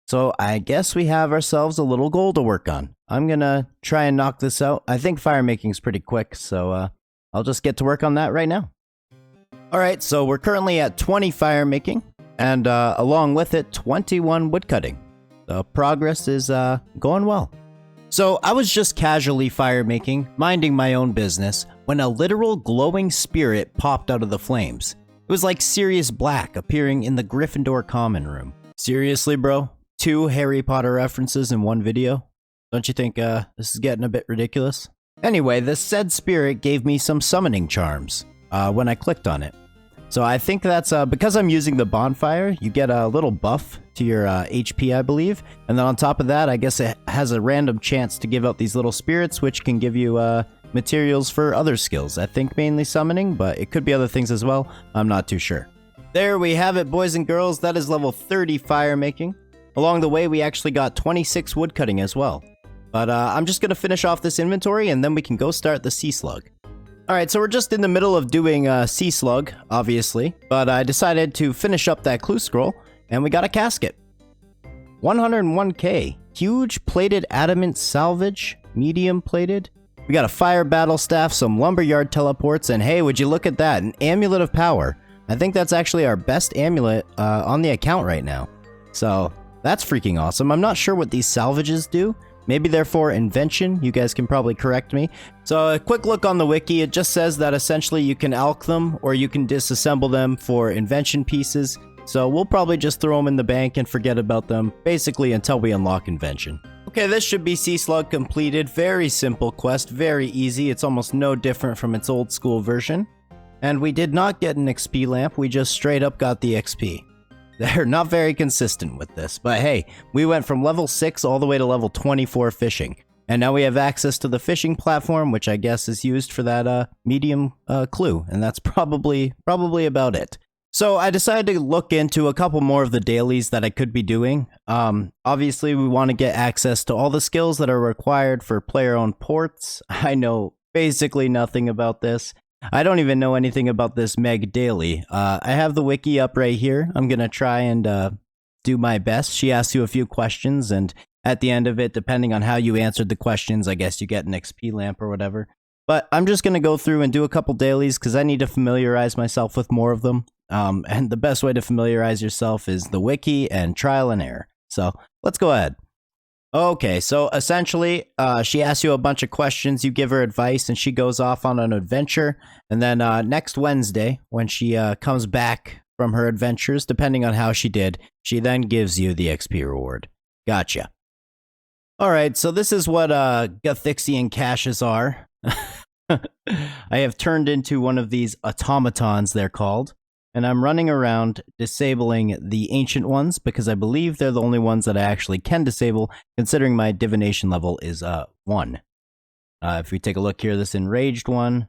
So I guess we have ourselves a little goal to work on. I'm going to try and knock this out. I think firemaking is pretty quick, so I'll just get to work on that right now. Alright, so we're currently at 20 firemaking. And along with it, 21 woodcutting. The progress is going well. So I was just casually firemaking, minding my own business, when a literal glowing spirit popped out of the flames. It was like Sirius Black appearing in the Gryffindor common room. Seriously, bro? 2 Harry Potter references in one video? Don't you think this is getting a bit ridiculous? Anyway, the said spirit gave me some summoning charms when I clicked on it. So I think that's because I'm using the bonfire, you get a little buff to your HP, I believe. And then on top of that, I guess it has a random chance to give out these little spirits, which can give you materials for other skills. I think mainly summoning, but it could be other things as well. I'm not too sure. There we have it, boys and girls. That is level 30 firemaking. Along the way, we actually got 26 woodcutting as well. But I'm just going to finish off this inventory, and then we can go start the Sea Slug. Alright, so we're just in the middle of doing Sea Slug, obviously, but I decided to finish up that clue scroll, and we got a casket. 101k. Huge plated adamant salvage, medium plated. We got a fire battle staff, some lumberyard teleports, and hey, would you look at that, an amulet of power. I think that's actually our best amulet on the account right now. So, that's freaking awesome. I'm not sure what these salvages do. Maybe they're for Invention, you guys can probably correct me. So a quick look on the wiki, it just says that essentially you can alch them or you can disassemble them for Invention pieces. So we'll probably just throw them in the bank and forget about them, basically until we unlock Invention. Okay, this should be Sea Slug completed. Very simple quest, very easy. It's almost no different from its old school version. And we did not get an XP lamp, we just straight up got the XP. They're not very consistent with this, but hey, we went from level 6 all the way to level 24 fishing. And now we have access to the fishing platform, which I guess is used for that medium clue, and that's probably about it. So I decided to look into a couple more of the dailies that I could be doing. Obviously, we want to get access to all the skills that are required for player-owned ports. I know basically nothing about this. I don't even know anything about this Meg daily. I have the wiki up right here. I'm going to try and do my best. She asks you a few questions, and at the end of it, depending on how you answered the questions, I guess you get an XP lamp or whatever. But I'm just going to go through and do a couple dailies because I need to familiarize myself with more of them. And the best way to familiarize yourself is the wiki and trial and error. So let's go ahead. Okay, so essentially, she asks you a bunch of questions, you give her advice, and she goes off on an adventure. And then next Wednesday, when she comes back from her adventures, depending on how she did, she then gives you the XP reward. Gotcha. Alright, so this is what Gothixian caches are. I have turned into one of these automatons, they're called. And I'm running around disabling the ancient ones because I believe they're the only ones that I actually can disable, considering my divination level is 1. If we take a look here, this enraged one,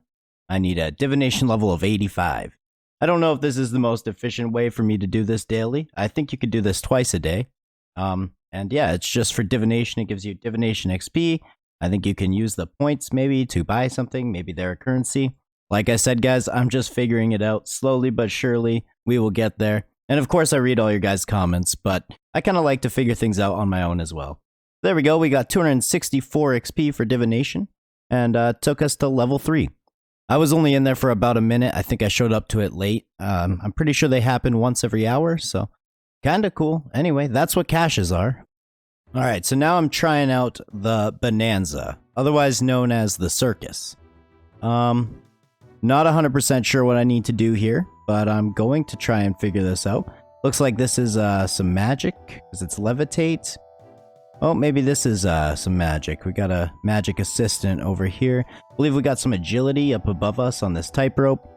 I need a divination level of 85. I don't know if this is the most efficient way for me to do this daily. I think you could do this twice a day. And yeah, it's just for divination. It gives you divination XP. I think you can use the points maybe to buy something. Maybe they're a currency. Like I said, guys, I'm just figuring it out. Slowly but surely, we will get there. And of course, I read all your guys' comments, but I kind of like to figure things out on my own as well. There we go. We got 264 XP for divination, and took us to level 3. I was only in there for about a minute. I think I showed up to it late. I'm pretty sure they happen once every hour, so kind of cool. Anyway, that's what caches are. All right, so now I'm trying out the Bonanza, otherwise known as the Circus. Not 100% sure what I need to do here, but I'm going to try and figure this out. Looks like this is some magic, because it's levitate. Oh, maybe this is some magic. We got a magic assistant over here. I believe we got some agility up above us on this tightrope.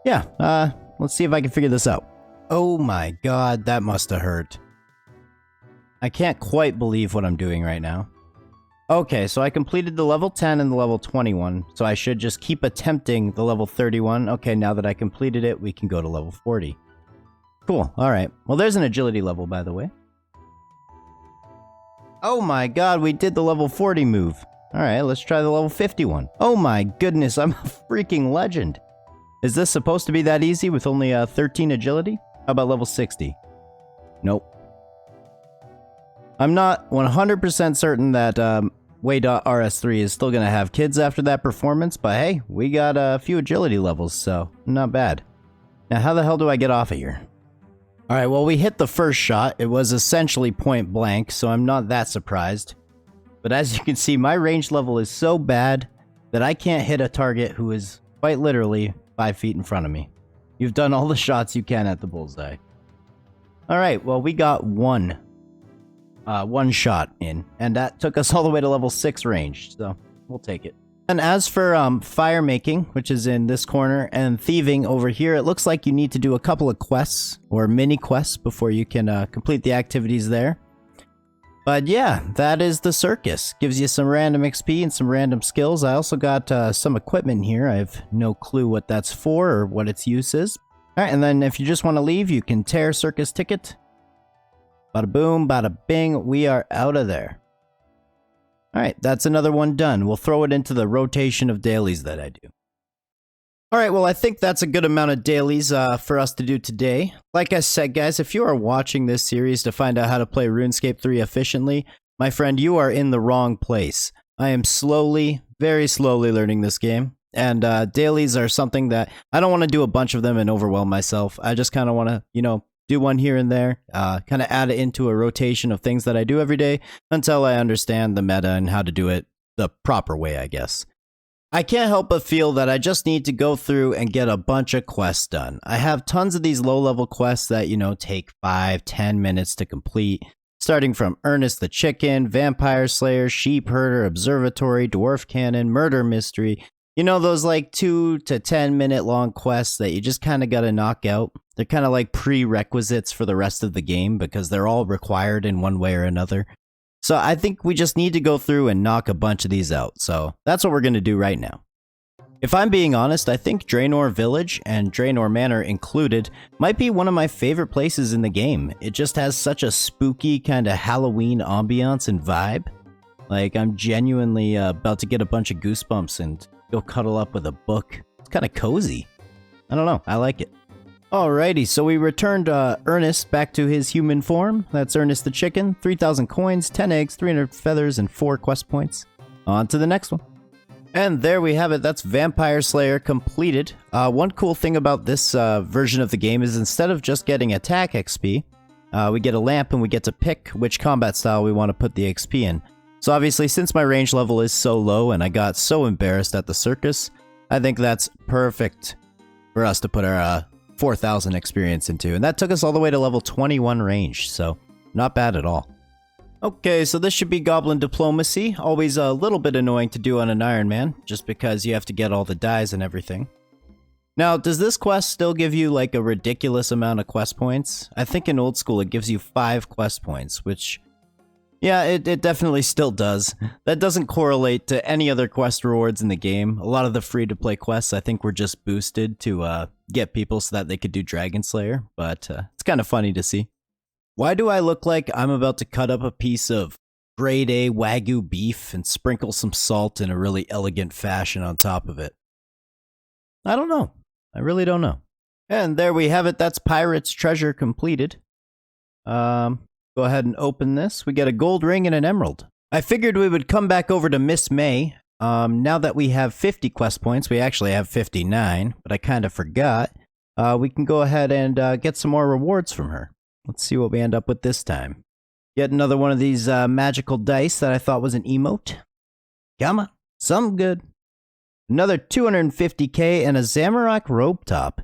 Yeah, let's see if I can figure this out. Oh my god, that must have hurt. I can't quite believe what I'm doing right now. Okay, so I completed the level 10 and the level 21, so I should just keep attempting the level 31. Okay, now that I completed it, we can go to level 40. Cool, alright. Well, there's an agility level, by the way. Oh my god, we did the level 40 move. Alright, let's try the level 51. Oh my goodness, I'm a freaking legend. Is this supposed to be that easy with only 13 agility? How about level 60? Nope. I'm not 100% certain that Waydot RS3 is still going to have kids after that performance, but hey, we got a few agility levels, so not bad. Now, how the hell do I get off of here? Alright, well, we hit the first shot. It was essentially point blank, so I'm not that surprised. But as you can see, my range level is so bad that I can't hit a target who is quite literally 5 feet in front of me. You've done all the shots you can at the bullseye. Alright, well, we got one shot in, and that took us all the way to level 6 range, so we'll take it. And as for Firemaking, which is in this corner, and Thieving over here, it looks like you need to do a couple of quests, or mini quests, before you can complete the activities there. But yeah, that is the Circus. Gives you some random XP and some random skills. I also got some equipment here. I have no clue what that's for or what its use is. Alright, and then if you just want to leave, you can tear Circus ticket. Bada boom, bada bing, we are out of there. Alright, that's another one done. We'll throw it into the rotation of dailies that I do. Alright, well, I think that's a good amount of dailies for us to do today. Like I said, guys, if you are watching this series to find out how to play RuneScape 3 efficiently, my friend, you are in the wrong place. I am slowly, very slowly learning this game. And dailies are something that I don't want to do a bunch of them and overwhelm myself. I just kind of want to, you know, do one here and there, kind of add it into a rotation of things that I do every day until I understand the meta and how to do it the proper way, I guess. I can't help but feel that I just need to go through and get a bunch of quests done. I have tons of these low-level quests that, you know, take 5-10 minutes to complete, starting from Ernest the Chicken, Vampire Slayer, Sheep Herder, Observatory, Dwarf Cannon, Murder Mystery. You know, those like 2 to 10 minute long quests that you just kind of got to knock out. They're kind of like prerequisites for the rest of the game because they're all required in one way or another. So I think we just need to go through and knock a bunch of these out. So that's what we're going to do right now. If I'm being honest, I think Draenor Village and Draenor Manor included might be one of my favorite places in the game. It just has such a spooky kind of Halloween ambiance and vibe. Like I'm genuinely about to get a bunch of goosebumps and go cuddle up with a book. It's kind of cozy. I don't know. I like it. Alrighty, so we returned Ernest back to his human form. That's Ernest the Chicken. 3,000 coins, 10 eggs, 300 feathers, and 4 quest points. On to the next one. And there we have it. That's Vampire Slayer completed. One cool thing about this version of the game is instead of just getting attack XP, we get a lamp and we get to pick which combat style we want to put the XP in. So obviously, since my range level is so low and I got so embarrassed at the Circus, I think that's perfect for us to put our 4,000 experience into. And that took us all the way to level 21 range, so not bad at all. Okay, so this should be Goblin Diplomacy. Always a little bit annoying to do on an Ironman, just because you have to get all the dies and everything. Now, does this quest still give you like a ridiculous amount of quest points? I think in old school it gives you 5 quest points, which... yeah, it definitely still does. That doesn't correlate to any other quest rewards in the game. A lot of the free-to-play quests, I think, were just boosted to get people so that they could do Dragon Slayer, but it's kind of funny to see. Why do I look like I'm about to cut up a piece of grade A Wagyu beef and sprinkle some salt in a really elegant fashion on top of it? I don't know. I really don't know. And there we have it. That's Pirate's Treasure completed. Go ahead and open this. We get a gold ring and an emerald. I figured we would come back over to Miss May. Now that we have 50 quest points, we actually have 59, but I kind of forgot. We can go ahead and get some more rewards from her. Let's see what we end up with this time. Yet another one of these magical dice that I thought was an emote. Come on, something good. Another 250k and a Zamorak robe top.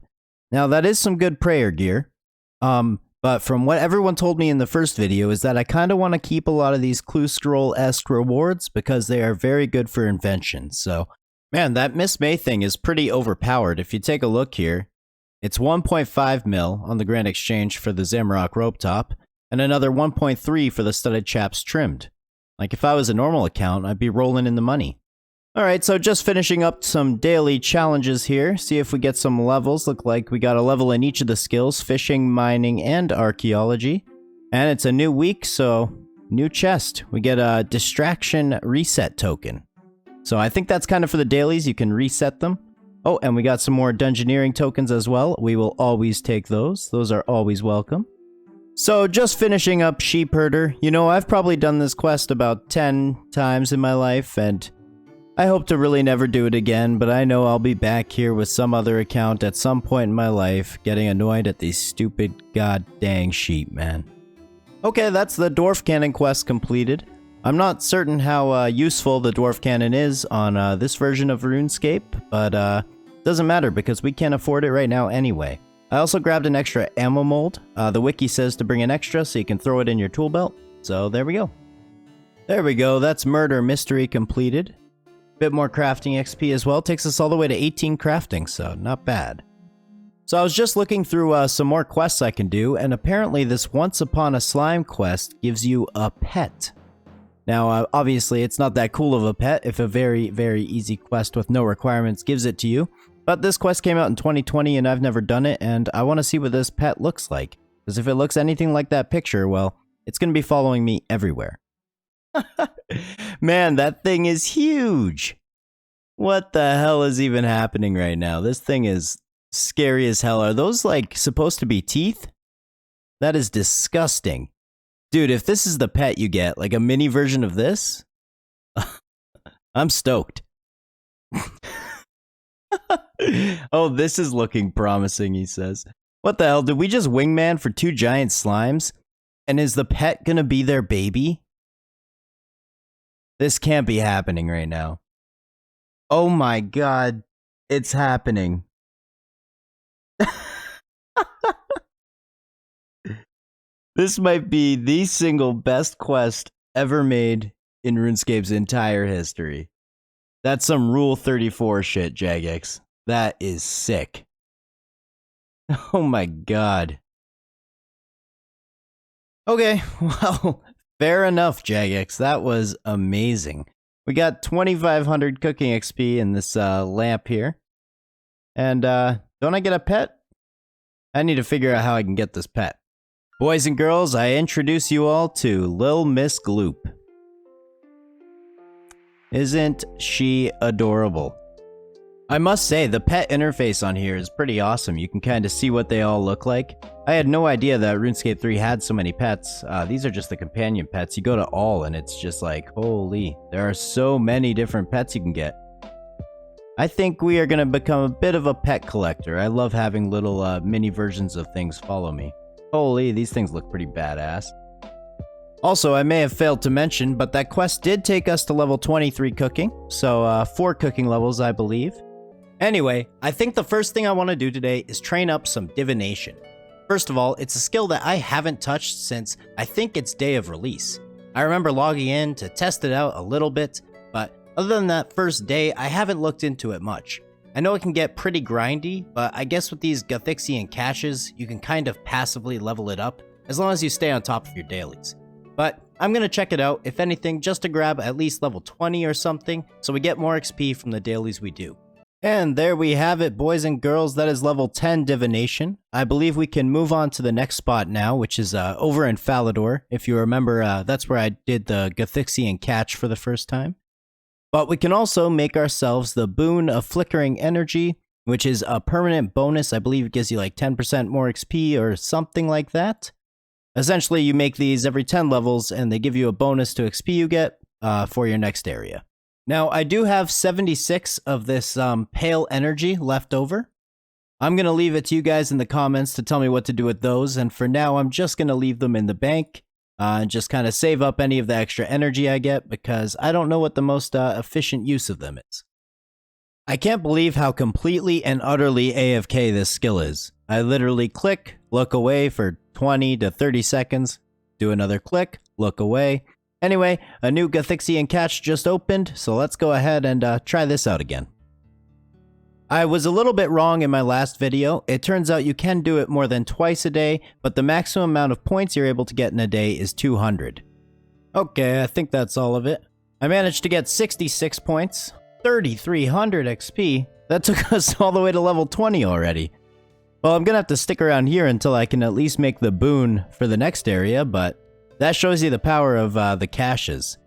Now that is some good prayer gear. But from what everyone told me in the first video is that I kind of want to keep a lot of these clue scroll-esque rewards because they are very good for invention. So, man, that Miss May thing is pretty overpowered. If you take a look here, it's 1.5 mil on the Grand Exchange for the Zamrock rope top, and another 1.3 for the studded chaps trimmed. Like if I was a normal account, I'd be rolling in the money. Alright, so just finishing up some daily challenges here. See if we get some levels. Look like we got a level in each of the skills, fishing, mining, and archaeology. And it's a new week, so new chest. We get a distraction reset token. So I think that's kind of for the dailies. You can reset them. Oh, and we got some more Dungeoneering tokens as well. We will always take those. Those are always welcome. So just finishing up Sheep Herder. You know, I've probably done this quest about 10 times in my life, and I hope to really never do it again, but I know I'll be back here with some other account at some point in my life, getting annoyed at these stupid god dang sheep, man. Okay, that's the Dwarf Cannon quest completed. I'm not certain how useful the Dwarf Cannon is on this version of RuneScape, but doesn't matter because we can't afford it right now anyway. I also grabbed an extra ammo mold. The wiki says to bring an extra so you can throw it in your tool belt, so there we go. There we go, that's Murder Mystery completed. Bit more crafting XP as well. Takes us all the way to 18 crafting, so not bad. So I was just looking through some more quests I can do, and apparently this Once Upon a Slime quest gives you a pet. Now, obviously, it's not that cool of a pet if a very, very easy quest with no requirements gives it to you. But this quest came out in 2020 and I've never done it, and I want to see what this pet looks like. Because if it looks anything like that picture, well, it's going to be following me everywhere. Man, that thing is huge. What the hell is even happening right now? This thing is scary as hell. Are those like supposed to be teeth? That is disgusting. Dude, if this is the pet you get, like a mini version of this, I'm stoked. Oh, this is looking promising, he says. What the hell? Did we just wingman for 2 giant slimes? And is the pet gonna be their baby? This can't be happening right now. Oh my god, it's happening. This might be the single best quest ever made in RuneScape's entire history. That's some Rule 34 shit, Jagex. That is sick. Oh my god. Okay, well, fair enough, Jagex. That was amazing. We got 2,500 cooking XP in this lamp here. And don't I get a pet? I need to figure out how I can get this pet. Boys and girls, I introduce you all to Lil Miss Gloop. Isn't she adorable? I must say, the pet interface on here is pretty awesome. You can kind of see what they all look like. I had no idea that RuneScape 3 had so many pets. These are just the companion pets. You go to all and it's just like, holy, there are so many different pets you can get. I think we are going to become a bit of a pet collector. I love having little mini versions of things follow me. Holy, these things look pretty badass. Also, I may have failed to mention, but that quest did take us to level 23 cooking. So 4 cooking levels, I believe. Anyway, I think the first thing I want to do today is train up some Divination. First of all, it's a skill that I haven't touched since I think its day of release. I remember logging in to test it out a little bit, but other than that first day, I haven't looked into it much. I know it can get pretty grindy, but I guess with these Gothixian caches, you can kind of passively level it up, as long as you stay on top of your dailies. But I'm going to check it out, if anything, just to grab at least level 20 or something, so we get more XP from the dailies we do. And there we have it, boys and girls, that is level 10 Divination. I believe we can move on to the next spot now, which is over in Falador. If you remember, that's where I did the Gothixian catch for the first time. But we can also make ourselves the Boon of Flickering Energy, which is a permanent bonus. I believe it gives you like 10% more XP or something like that. Essentially, you make these every 10 levels, and they give you a bonus to XP you get for your next area. Now, I do have 76 of this Pale Energy left over. I'm going to leave it to you guys in the comments to tell me what to do with those, and for now, I'm just going to leave them in the bank and just kind of save up any of the extra energy I get, because I don't know what the most efficient use of them is. I can't believe how completely and utterly AFK this skill is. I literally click, look away for 20 to 30 seconds. Do another click, look away. Anyway, a new Gothixian cache just opened, so let's go ahead and try this out again. I was a little bit wrong in my last video. It turns out you can do it more than twice a day, but the maximum amount of points you're able to get in a day is 200. Okay, I think that's all of it. I managed to get 66 points, 3,300 XP. That took us all the way to level 20 already. Well, I'm gonna have to stick around here until I can at least make the boon for the next area, but that shows you the power of the caches.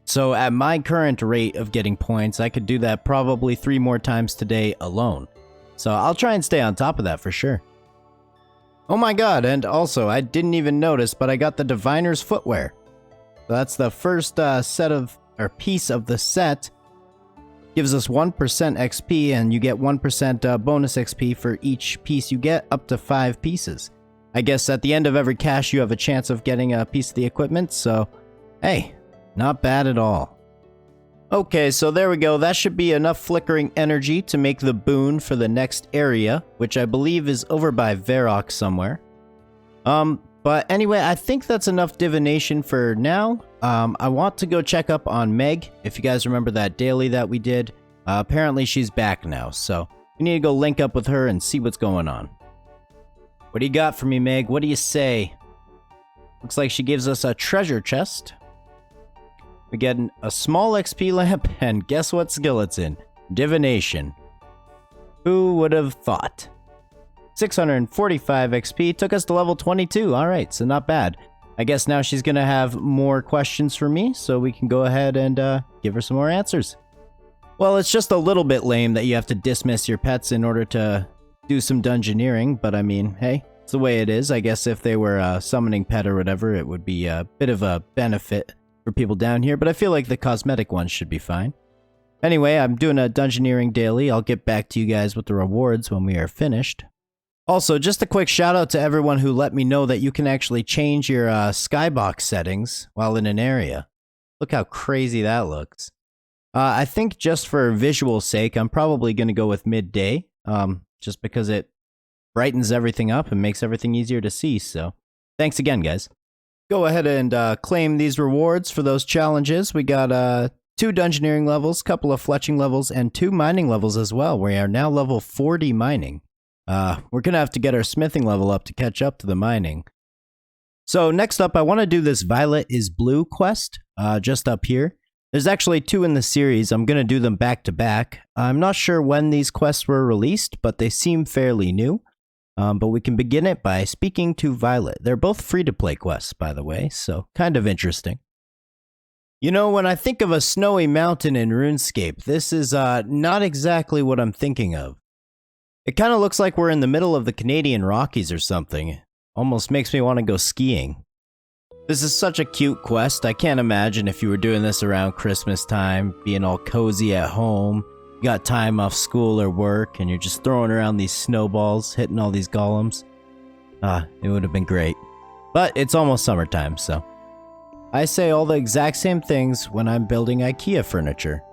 So at my current rate of getting points, I could do that probably 3 more times today alone. So I'll try and stay on top of that for sure. Oh my god, and also, I didn't even notice, but I got the Diviner's footwear. So that's the first piece of the set. Gives us 1% XP, and you get 1% bonus XP for each piece you get, up to 5 pieces. I guess at the end of every cache, you have a chance of getting a piece of the equipment, so hey, not bad at all. Okay, so there we go. That should be enough flickering energy to make the boon for the next area, which I believe is over by Varrock somewhere. But anyway, I think that's enough divination for now. I want to go check up on Meg. If you guys remember that daily that we did, apparently she's back now, so we need to go link up with her and see what's going on. What do you got for me, Meg? What do you say? Looks like she gives us a treasure chest. We get a small XP lamp, and guess what skill it's in? Divination. Who would have thought? 645 XP took us to level 22. Alright, so not bad. I guess now she's gonna have more questions for me, so we can go ahead and give her some more answers. Well, it's just a little bit lame that you have to dismiss your pets in order to do some dungeoneering, but I mean, hey, it's the way it is. I guess if they were a summoning pet or whatever, it would be a bit of a benefit for people down here, but I feel like the cosmetic ones should be fine. Anyway, I'm doing a Dungeoneering daily. I'll get back to you guys with the rewards when we are finished. Also, just a quick shout out to everyone who let me know that you can actually change your skybox settings while in an area. Look how crazy that looks. I think just for visual sake, I'm probably going to go with midday, just because it brightens everything up and makes everything easier to see, so thanks again, guys. Go ahead and claim these rewards for those challenges. We got 2 Dungeoneering levels, couple of fletching levels, and 2 mining levels as well. We are now level 40 mining. We're gonna have to get our smithing level up to catch up to the mining. So next up, I want to do this Violet is Blue quest, just up here. There's actually 2 in the series. I'm gonna do them back to back. I'm not sure when these quests were released, but they seem fairly new. But we can begin it by speaking to Violet. They're both free-to-play quests, by the way, so kind of interesting. You know, when I think of a snowy mountain in RuneScape, this is not exactly what I'm thinking of. It kind of looks like we're in the middle of the Canadian Rockies or something. Almost makes me want to go skiing. This is such a cute quest. I can't imagine if you were doing this around Christmas time, being all cozy at home. You got time off school or work, and you're just throwing around these snowballs, hitting all these golems. It would have been great. But it's almost summertime, so I say all the exact same things when I'm building IKEA furniture.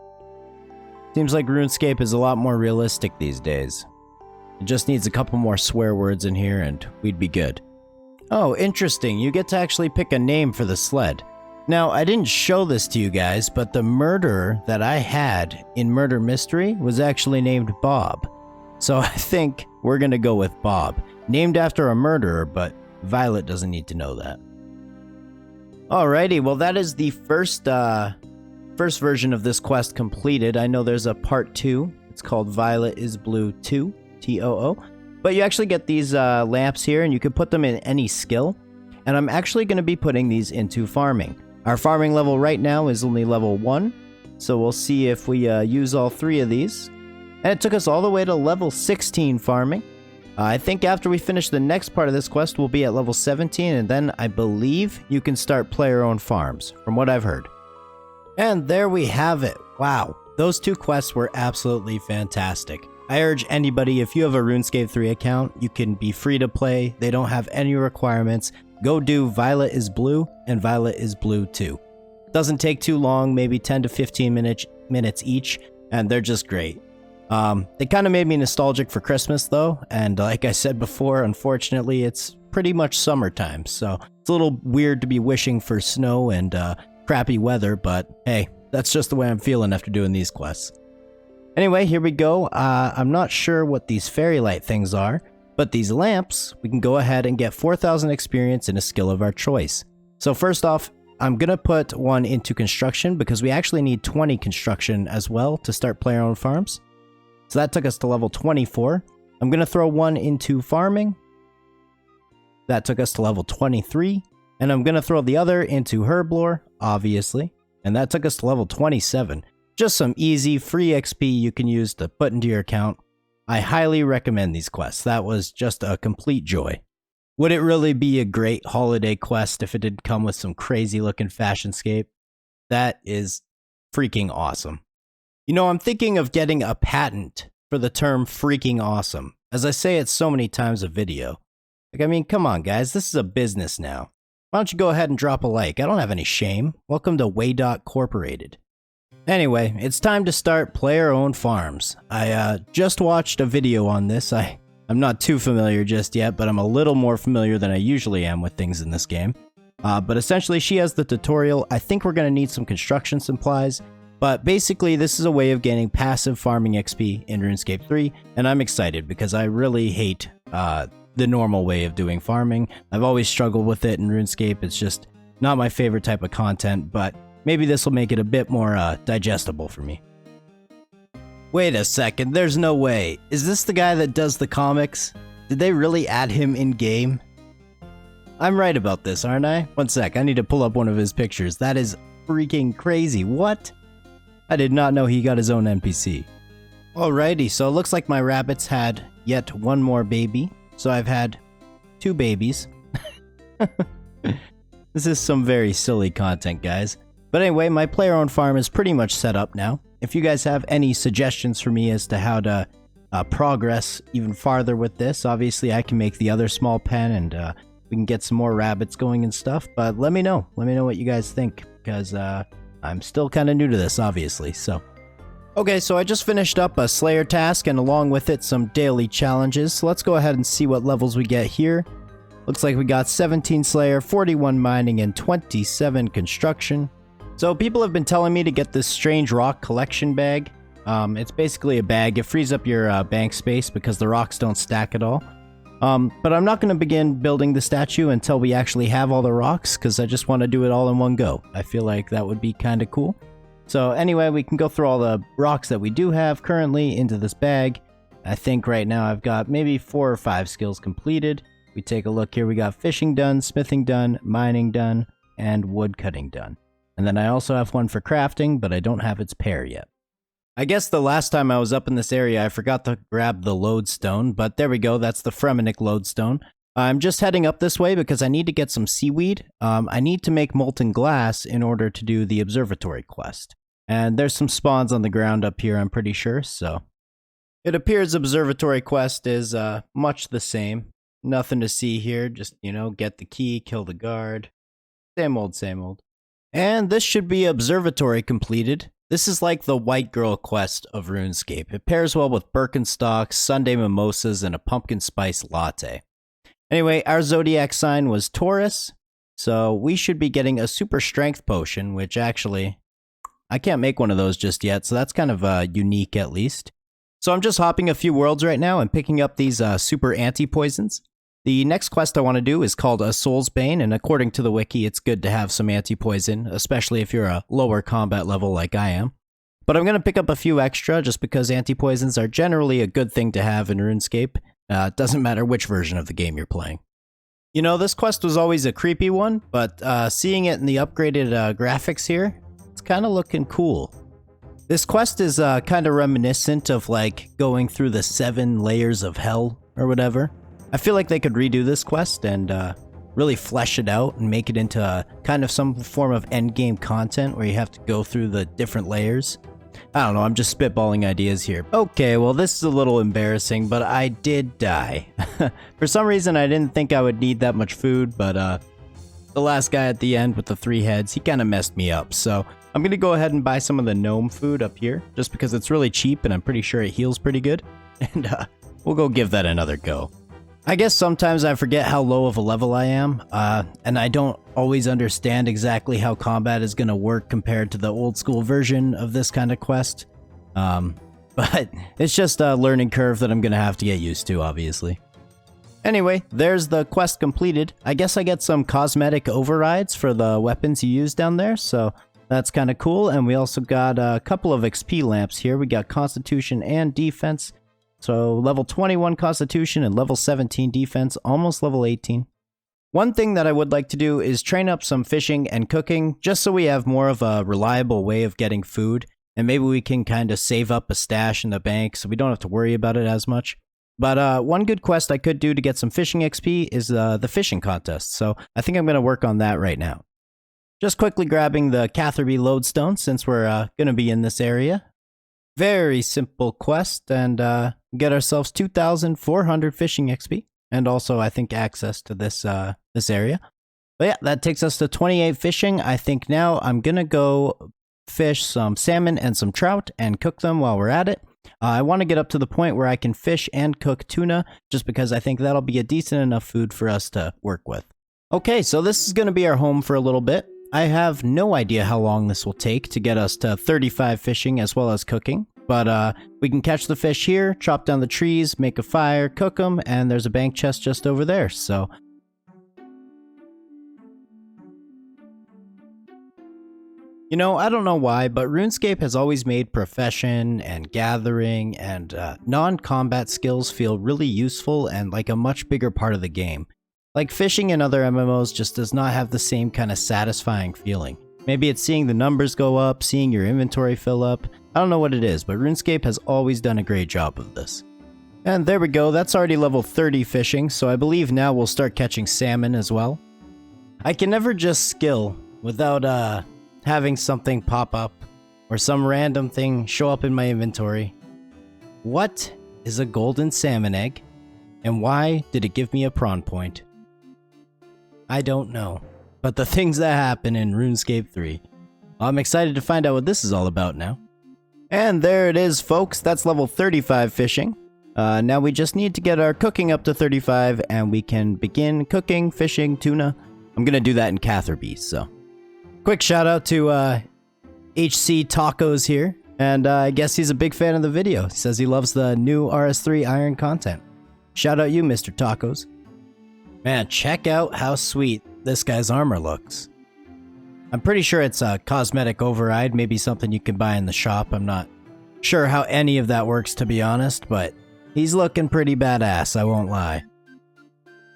Seems like RuneScape is a lot more realistic these days. It just needs a couple more swear words in here and we'd be good. Oh, interesting. You get to actually pick a name for the sled. Now, I didn't show this to you guys, but the murderer that I had in Murder Mystery was actually named Bob. So I think we're gonna go with Bob. Named after a murderer, but Violet doesn't need to know that. Alrighty, well that is the first version of this quest completed. I know there's a part 2. It's called Violet is Blue 2. T-O-O. But you actually get these lamps here, and you can put them in any skill. And I'm actually going to be putting these into farming. Our farming level right now is only level 1, so we'll see if we use all 3 of these. And it took us all the way to level 16 farming. I think after we finish the next part of this quest, we'll be at level 17, and then I believe you can start player-owned farms, from what I've heard. And there we have it. Wow, those 2 quests were absolutely fantastic. I urge anybody, if you have a RuneScape 3 account, you can be free to play. They don't have any requirements. Go do Violet is Blue and Violet is Blue 2. Doesn't take too long, maybe 10 to 15 minutes each, and they're just great. They kind of made me nostalgic for Christmas though, and like I said before, unfortunately it's pretty much summertime, so it's a little weird to be wishing for snow and crappy weather, but hey, that's just the way I'm feeling after doing these quests. Anyway, here we go. I'm not sure what these fairy light things are, but these lamps, we can go ahead and get 4,000 experience in a skill of our choice. So first off, I'm going to put one into construction because we actually need 20 construction as well to start player-owned farms. So that took us to level 24. I'm going to throw one into farming. That took us to level 23. And I'm going to throw the other into herblore, obviously. And that took us to level 27. Just some easy, free XP you can use to put into your account. I highly recommend these quests. That was just a complete joy. Would it really be a great holiday quest if it did come with some crazy looking fashionscape? That is freaking awesome. You know, I'm thinking of getting a patent for the term freaking awesome, as I say it so many times a video. Like, I mean, come on guys, this is a business now. Why don't you go ahead and drop a like? I don't have any shame. Welcome to Waydot Corporated. Anyway, it's time to start player-owned farms. I just watched a video on this. I'm not too familiar just yet, but I'm a little more familiar than I usually am with things in this game. But essentially, she has the tutorial. I think we're going to need some construction supplies, but basically, this is a way of gaining passive farming XP in RuneScape 3, and I'm excited because I really hate the normal way of doing farming. I've always struggled with it in RuneScape. It's just not my favorite type of content, but maybe this will make it a bit more digestible for me. Wait a second, there's no way. Is this the guy that does the comics? Did they really add him in-game? I'm right about this, aren't I? One sec, I need to pull up one of his pictures. That is freaking crazy. What? I did not know he got his own NPC. Alrighty, so it looks like my rabbits had yet one more baby. So I've had 2 babies. This is some very silly content, guys. But anyway, my player-owned farm is pretty much set up now. If you guys have any suggestions for me as to how to progress even farther with this, obviously I can make the other small pen and we can get some more rabbits going and stuff. But let me know. Let me know what you guys think, because I'm still kind of new to this, obviously. So, okay, so I just finished up a Slayer task and along with it some daily challenges. So let's go ahead and see what levels we get here. Looks like we got 17 Slayer, 41 mining, and 27 construction. So people have been telling me to get this strange rock collection bag. It's basically a bag. It frees up your bank space because the rocks don't stack at all. But I'm not going to begin building the statue until we actually have all the rocks, because I just want to do it all in one go. I feel like that would be kind of cool. So anyway, we can go through all the rocks that we do have currently into this bag. I think right now I've got maybe 4 or 5 skills completed. We take a look here. We got fishing done, smithing done, mining done, and wood cutting done. And then I also have one for crafting, but I don't have its pair yet. I guess the last time I was up in this area, I forgot to grab the lodestone, but there we go. That's the Firemaking lodestone. I'm just heading up this way because I need to get some seaweed. I need to make molten glass in order to do the observatory quest. And there's some spawns on the ground up here, I'm pretty sure, so. It appears observatory quest is much the same. Nothing to see here, just, you know, get the key, kill the guard. Same old, same old. And this should be observatory completed. This is like the white girl quest of RuneScape. It pairs well with Birkenstocks, Sunday mimosas, and a pumpkin spice latte. Anyway, our zodiac sign was Taurus, so we should be getting a super strength potion, which actually, I can't make one of those just yet, so that's kind of unique at least. So I'm just hopping a few worlds right now and picking up these super anti-poisons. The next quest I want to do is called a Soul's Bane, and according to the wiki, it's good to have some anti-poison, especially if you're a lower combat level like I am. But I'm going to pick up a few extra just because anti-poisons are generally a good thing to have in RuneScape. It doesn't matter which version of the game you're playing. You know, this quest was always a creepy one, but seeing it in the upgraded graphics here, it's kind of looking cool. This quest is kind of reminiscent of like going through the 7 layers of hell or whatever. I feel like they could redo this quest and really flesh it out and make it into kind of some form of endgame content where you have to go through the different layers. I don't know, I'm just spitballing ideas here. Okay, well this is a little embarrassing, but I did die. For some reason I didn't think I would need that much food, but the last guy at the end with the 3 heads, he kind of messed me up. So I'm going to go ahead and buy some of the gnome food up here, just because it's really cheap and I'm pretty sure it heals pretty good. And we'll go give that another go. I guess sometimes I forget how low of a level I am, and I don't always understand exactly how combat is going to work compared to the old school version of this kind of quest. But it's just a learning curve that I'm going to have to get used to, obviously. Anyway, there's the quest completed. I guess I get some cosmetic overrides for the weapons you use down there, so that's kind of cool. And we also got a couple of XP lamps here. We got Constitution and Defense. So level 21 Constitution and level 17 Defense, almost level 18. One thing that I would like to do is train up some fishing and cooking, just so we have more of a reliable way of getting food. And maybe we can kind of save up a stash in the bank so we don't have to worry about it as much. But one good quest I could do to get some fishing XP is the fishing contest, so I think I'm going to work on that right now. Just quickly grabbing the Catherby lodestone since we're going to be in this area. Very simple quest, and get ourselves 2,400 fishing XP, and also I think access to this area. But yeah, that takes us to 28 fishing. I think now I'm going to go fish some salmon and some trout and cook them while we're at it. I want to get up to the point where I can fish and cook tuna, just because I think that'll be a decent enough food for us to work with. Okay, so this is going to be our home for a little bit. I have no idea how long this will take to get us to 35 fishing as well as cooking, but we can catch the fish here, chop down the trees, make a fire, cook them, and there's a bank chest just over there, so... You know, I don't know why, but RuneScape has always made profession and gathering and non-combat skills feel really useful and like a much bigger part of the game. Like fishing in other MMOs just does not have the same kind of satisfying feeling. Maybe it's seeing the numbers go up, seeing your inventory fill up. I don't know what it is, but RuneScape has always done a great job of this. And there we go, that's already level 30 fishing, so I believe now we'll start catching salmon as well. I can never just skill without having something pop up or some random thing show up in my inventory. What is a golden salmon egg? And why did it give me a prawn point? I don't know. But the things that happen in RuneScape 3. I'm excited to find out what this is all about now. And there it is, folks. That's level 35 fishing. Now we just need to get our cooking up to 35 and we can begin cooking, fishing, tuna. I'm going to do that in Catherby, so... Quick shout out to HC Tacos here, and I guess he's a big fan of the video. He says he loves the new RS3 iron content. Shout out you, Mr. Tacos. Man, check out how sweet this guy's armor looks. I'm pretty sure it's a cosmetic override, maybe something you can buy in the shop. I'm not sure how any of that works, to be honest, but he's looking pretty badass, I won't lie.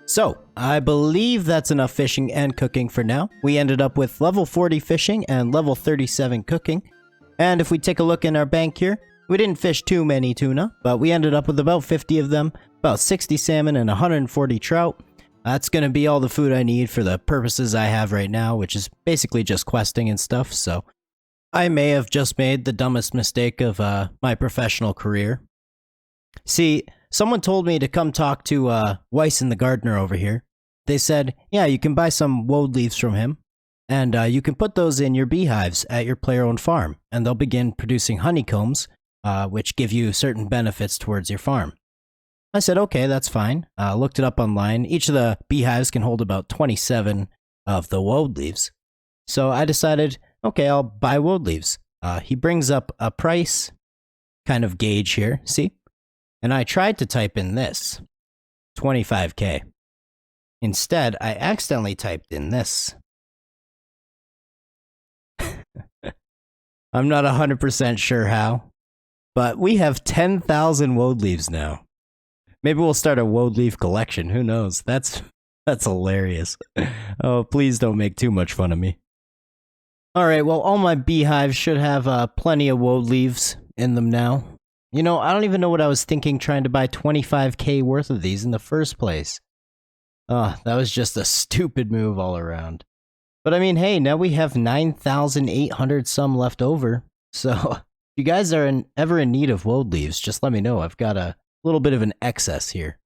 So, I believe that's enough fishing and cooking for now. We ended up with level 40 fishing and level 37 cooking. And if we take a look in our bank here, we didn't fish too many tuna, but we ended up with about 50 of them, about 60 salmon and 140 trout. That's going to be all the food I need for the purposes I have right now, which is basically just questing and stuff, so... I may have just made the dumbest mistake of my professional career. See... Someone told me to come talk to Weiss and the gardener over here. They said, yeah, you can buy some woad leaves from him, and you can put those in your beehives at your player-owned farm, and they'll begin producing honeycombs, which give you certain benefits towards your farm. I said, okay, that's fine. Looked it up online. Each of the beehives can hold about 27 of the woad leaves. So I decided, okay, I'll buy woad leaves. He brings up a price kind of gauge here, see? And I tried to type in this, 25k. Instead, I accidentally typed in this. I'm not 100% sure how, but we have 10,000 woad leaves now. Maybe we'll start a woad leaf collection, who knows? That's hilarious. Oh, please don't make too much fun of me. Alright, well, all my beehives should have plenty of woad leaves in them now. You know, I don't even know what I was thinking trying to buy 25k worth of these in the first place. Oh, that was just a stupid move all around. But I mean, hey, now we have 9,800 some left over. So, if you guys are ever in need of woad leaves, just let me know. I've got a little bit of an excess here.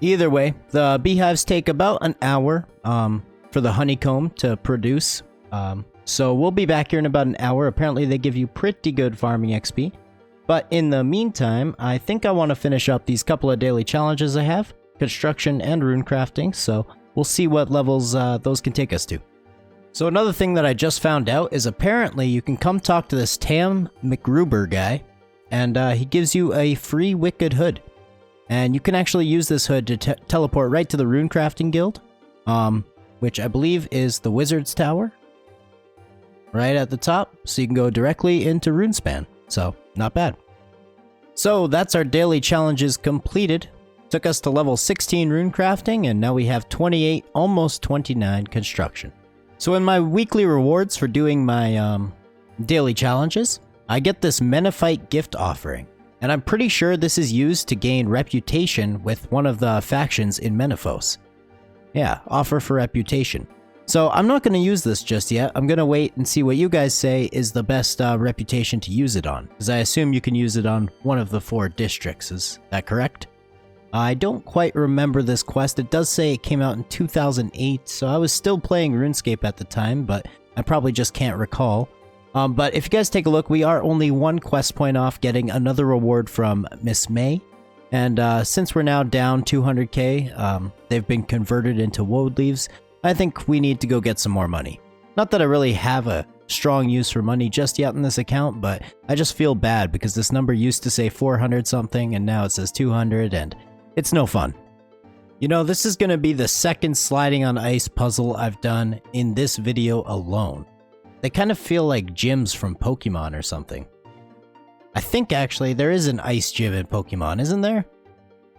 Either way, the beehives take about an hour for the honeycomb to produce. So we'll be back here in about an hour. Apparently they give you pretty good farming XP. But in the meantime, I think I want to finish up these couple of daily challenges I have. construction and rune crafting, so we'll see what levels those can take us to. So another thing that I just found out is apparently you can come talk to this Tam McGruber guy, and he gives you a free Wicked Hood. And you can actually use this hood to teleport right to the Rune Crafting Guild, which I believe is the Wizard's Tower, right at the top, so you can go directly into RuneSpan, so not bad. So that's our daily challenges completed. Took us to level 16 Rune Crafting, and now we have 28, almost 29 construction. So in my weekly rewards for doing my daily challenges, I get this Menaphite gift offering. And I'm pretty sure this is used to gain reputation with one of the factions in Menaphos. Yeah, offer for reputation. So I'm not going to use this just yet. I'm going to wait and see what you guys say is the best reputation to use it on. Because I assume you can use it on one of the 4 districts, is that correct? I don't quite remember this quest. It does say it came out in 2008, so I was still playing RuneScape at the time, but I probably just can't recall. But if you guys take a look, we are only 1 quest point off getting another reward from Miss May. And since we're now down 200k, they've been converted into woad leaves. I think we need to go get some more money. Not that I really have a strong use for money just yet in this account, but I just feel bad because this number used to say 400 something and now it says 200 and it's no fun. You know, this is going to be the second sliding on ice puzzle I've done in this video alone. They kind of feel like gyms from Pokemon or something. I think actually there is an ice gym in Pokemon, isn't there?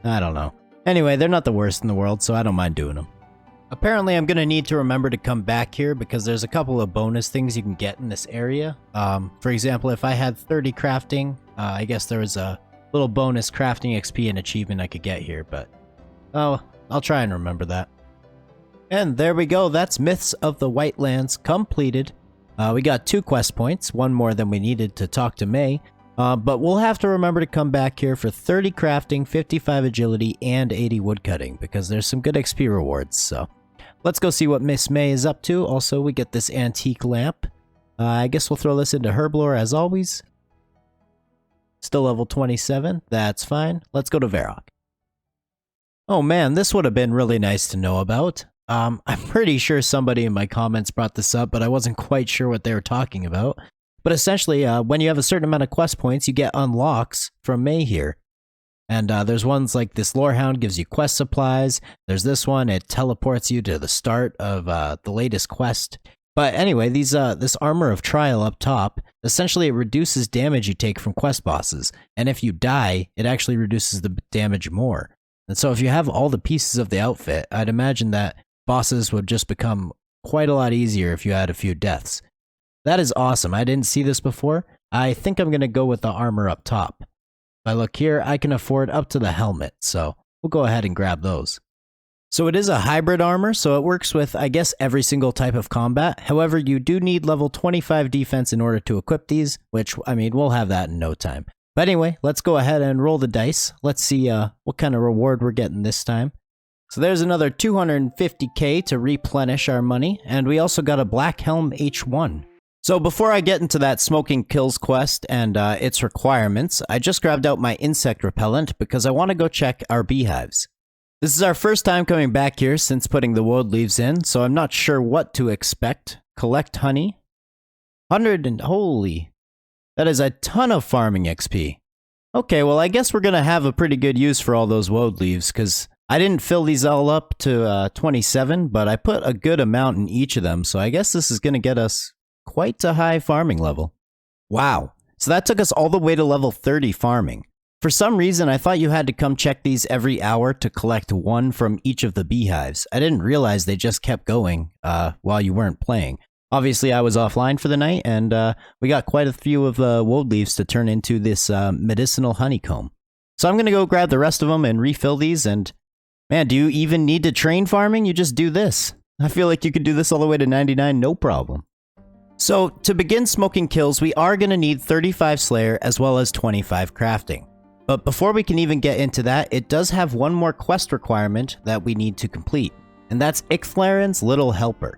I don't know. Anyway, they're not the worst in the world, so I don't mind doing them. Apparently I'm going to need to remember to come back here because there's a couple of bonus things you can get in this area. For example, if I had 30 crafting, I guess there was a little bonus crafting XP and achievement I could get here, but oh, I'll try and remember that. And there we go, that's Myths of the Whitelands completed. We got 2 quest points, 1 more than we needed to talk to May, but we'll have to remember to come back here for 30 crafting, 55 agility, and 80 woodcutting, because there's some good XP rewards, so let's go see what Miss May is up to. Also, we get this antique lamp. I guess we'll throw this into Herblore as always. Still level 27, that's fine. Let's go to Varrock. Oh man, this would have been really nice to know about. I'm pretty sure somebody in my comments brought this up, but I wasn't quite sure what they were talking about. But essentially, when you have a certain amount of quest points, you get unlocks from May here. And there's ones like this Lorehound gives you quest supplies. There's this one, it teleports you to the start of the latest quest. But anyway, this Armor of Trial up top, essentially it reduces damage you take from quest bosses. And if you die, it actually reduces the damage more. And so if you have all the pieces of the outfit, I'd imagine that bosses would just become quite a lot easier if you had a few deaths. That is awesome. I didn't see this before. I think I'm going to go with the armor up top. If I look here, I can afford up to the helmet, so we'll go ahead and grab those. So it is a hybrid armor, so it works with, I guess, every single type of combat. However, you do need level 25 defense in order to equip these, which, I mean, we'll have that in no time. But anyway, let's go ahead and roll the dice. Let's see what kind of reward we're getting this time. So there's another 250k to replenish our money, and we also got a Black Helm H1. So before I get into that Smoking Kills quest and its requirements, I just grabbed out my insect repellent because I want to go check our beehives. This is our first time coming back here since putting the woad leaves in, so I'm not sure what to expect. Collect honey. 100 and holy, that is a ton of farming XP. Okay, well I guess we're gonna have a pretty good use for all those woad leaves because I didn't fill these all up to 27, but I put a good amount in each of them, so I guess this is gonna get us quite a high farming level. Wow, so that took us all the way to level 30 farming. For some reason, I thought you had to come check these every hour to collect 1 from each of the beehives. I didn't realize they just kept going while you weren't playing. Obviously, I was offline for the night, and we got quite a few of the woad leaves to turn into this medicinal honeycomb. So I'm going to go grab the rest of them and refill these, and man, do you even need to train farming? You just do this. I feel like you could do this all the way to 99, no problem. So to begin Smoking Kills, we are going to need 35 Slayer as well as 25 Crafting. But before we can even get into that, it does have one more quest requirement that we need to complete, and that's Ixthlarren's Little Helper.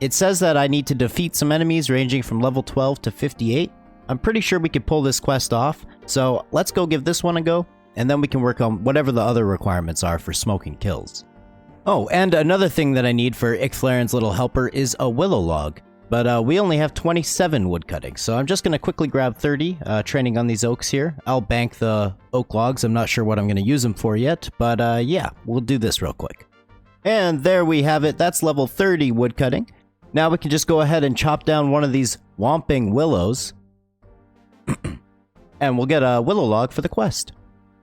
It says that I need to defeat some enemies ranging from level 12 to 58. I'm pretty sure we could pull this quest off, so let's go give this one a go. and then we can work on whatever the other requirements are for smoking kills. Oh, and another thing that I need for Icflaren's little helper is a willow log. But we only have 27 wood cutting, so I'm just going to quickly grab 30, training on these oaks here. I'll bank the oak logs. I'm not sure what I'm going to use them for yet, but yeah, we'll do this real quick. And there we have it. That's level 30 wood cutting. Now we can just go ahead and chop down one of these whomping willows, and we'll get a willow log for the quest.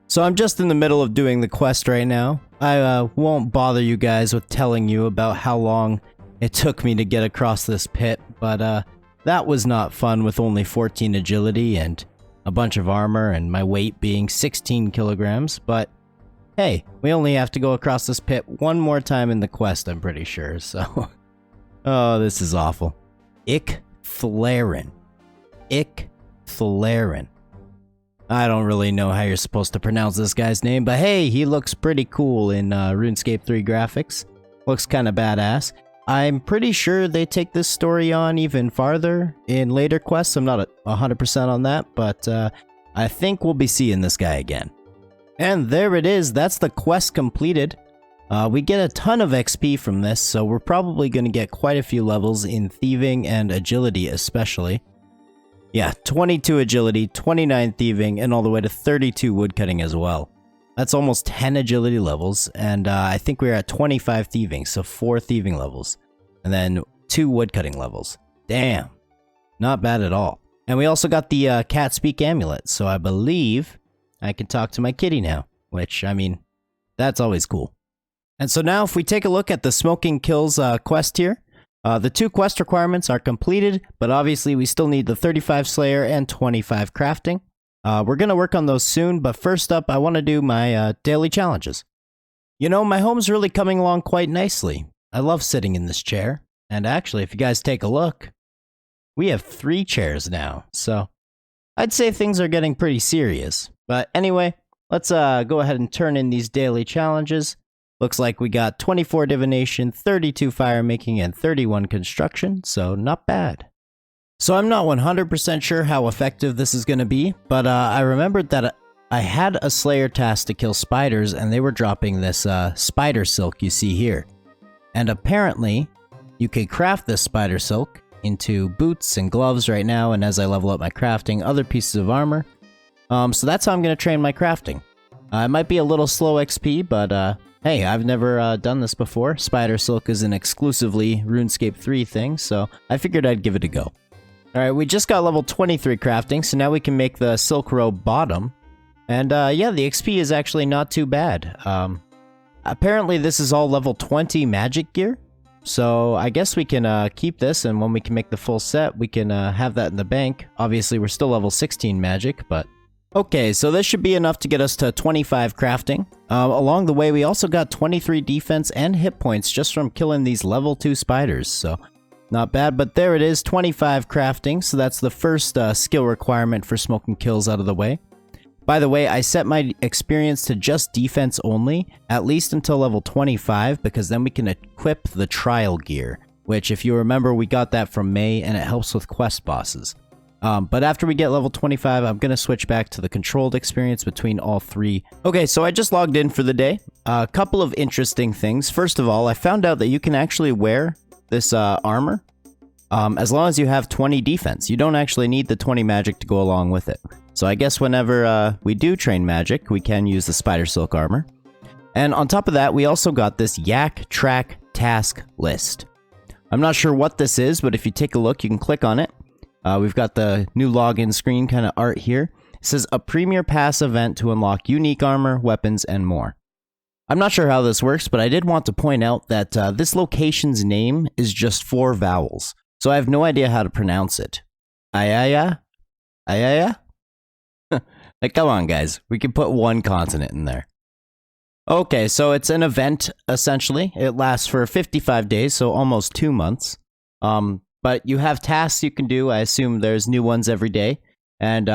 So I'm just in the middle of doing the quest right now. I won't bother you guys with telling you about how long it took me to get across this pit, but that was not fun with only 14 agility and a bunch of armor and my weight being 16 kilograms, but hey, we only have to go across this pit one more time in the quest, I'm pretty sure, so... Oh, this is awful. Icflaren. Icflaren. I don't really know how you're supposed to pronounce this guy's name, but hey, he looks pretty cool in RuneScape 3 graphics. Looks kinda badass. I'm pretty sure they take this story on even farther in later quests. I'm not 100% on that, but I think we'll be seeing this guy again. And there it is. That's the quest completed. We get a ton of XP from this, so we're probably going to get quite a few levels in Thieving and Agility especially. Yeah, 22 Agility, 29 Thieving, and all the way to 32 Woodcutting as well. That's almost 10 agility levels, and I think we're at 25 thieving, so 4 thieving levels. And then 2 woodcutting levels. Damn. Not bad at all. And we also got the cat speak amulet, so I believe I can talk to my kitty now. Which, I mean, that's always cool. And so now if we take a look at the Smoking Kills quest here, the 2 quest requirements are completed, but obviously we still need the 35 Slayer and 25 Crafting. We're going to work on those soon, but first up, I want to do my daily challenges. You know, my home's really coming along quite nicely. I love sitting in this chair, and actually, if you guys take a look, we have 3 chairs now, so I'd say things are getting pretty serious. But anyway, let's go ahead and turn in these daily challenges. Looks like we got 24 Divination, 32 Firemaking, and 31 Construction, so not bad. So I'm not 100% sure how effective this is going to be, but I remembered that I had a Slayer task to kill spiders, and they were dropping this spider silk you see here. And apparently, you can craft this spider silk into boots and gloves right now, and as I level up my crafting, other pieces of armor. So that's how I'm going to train my crafting. It might be a little slow XP, but hey, I've never done this before. Spider silk is an exclusively RuneScape 3 thing, so I figured I'd give it a go. Alright, we just got level 23 crafting, so now we can make the silk robe bottom. And yeah, the XP is actually not too bad. Apparently this is all level 20 magic gear, so I guess we can keep this, and when we can make the full set, we can have that in the bank. Obviously we're still level 16 magic, but... Okay, so this should be enough to get us to 25 crafting. Along the way, we also got 23 defense and hit points just from killing these level 2 spiders, so... Not bad, but there it is, 25 crafting, so that's the first skill requirement for Smoking Kills out of the way. By the way, I set my experience to just defense only, at least until level 25, because then we can equip the trial gear, which if you remember, we got that from May, and it helps with quest bosses. But after we get level 25, I'm going to switch back to the controlled experience between all 3. Okay, so I just logged in for the day. A couple of interesting things. First of all, I found out that you can actually wear this armor as long as you have 20 defense. You don't actually need the 20 magic to go along with it. So I guess whenever we do train magic, we can use the spider silk armor. And on top of that, we also got this Yak Track task list. I'm not sure what this is, but if you take a look, you can click on it. We've got the new login screen kind of art here. It says a Premier Pass event to unlock unique armor, weapons, and more. I'm not sure how this works, but I did want to point out that this location's name is just 4 vowels, so I have no idea how to pronounce it. Ayaya? Ayaya? Like, come on, guys. We can put 1 consonant in there. Okay, so it's an event, essentially. It lasts for 55 days, so almost 2 months. But you have tasks you can do. I assume there's new ones every day. And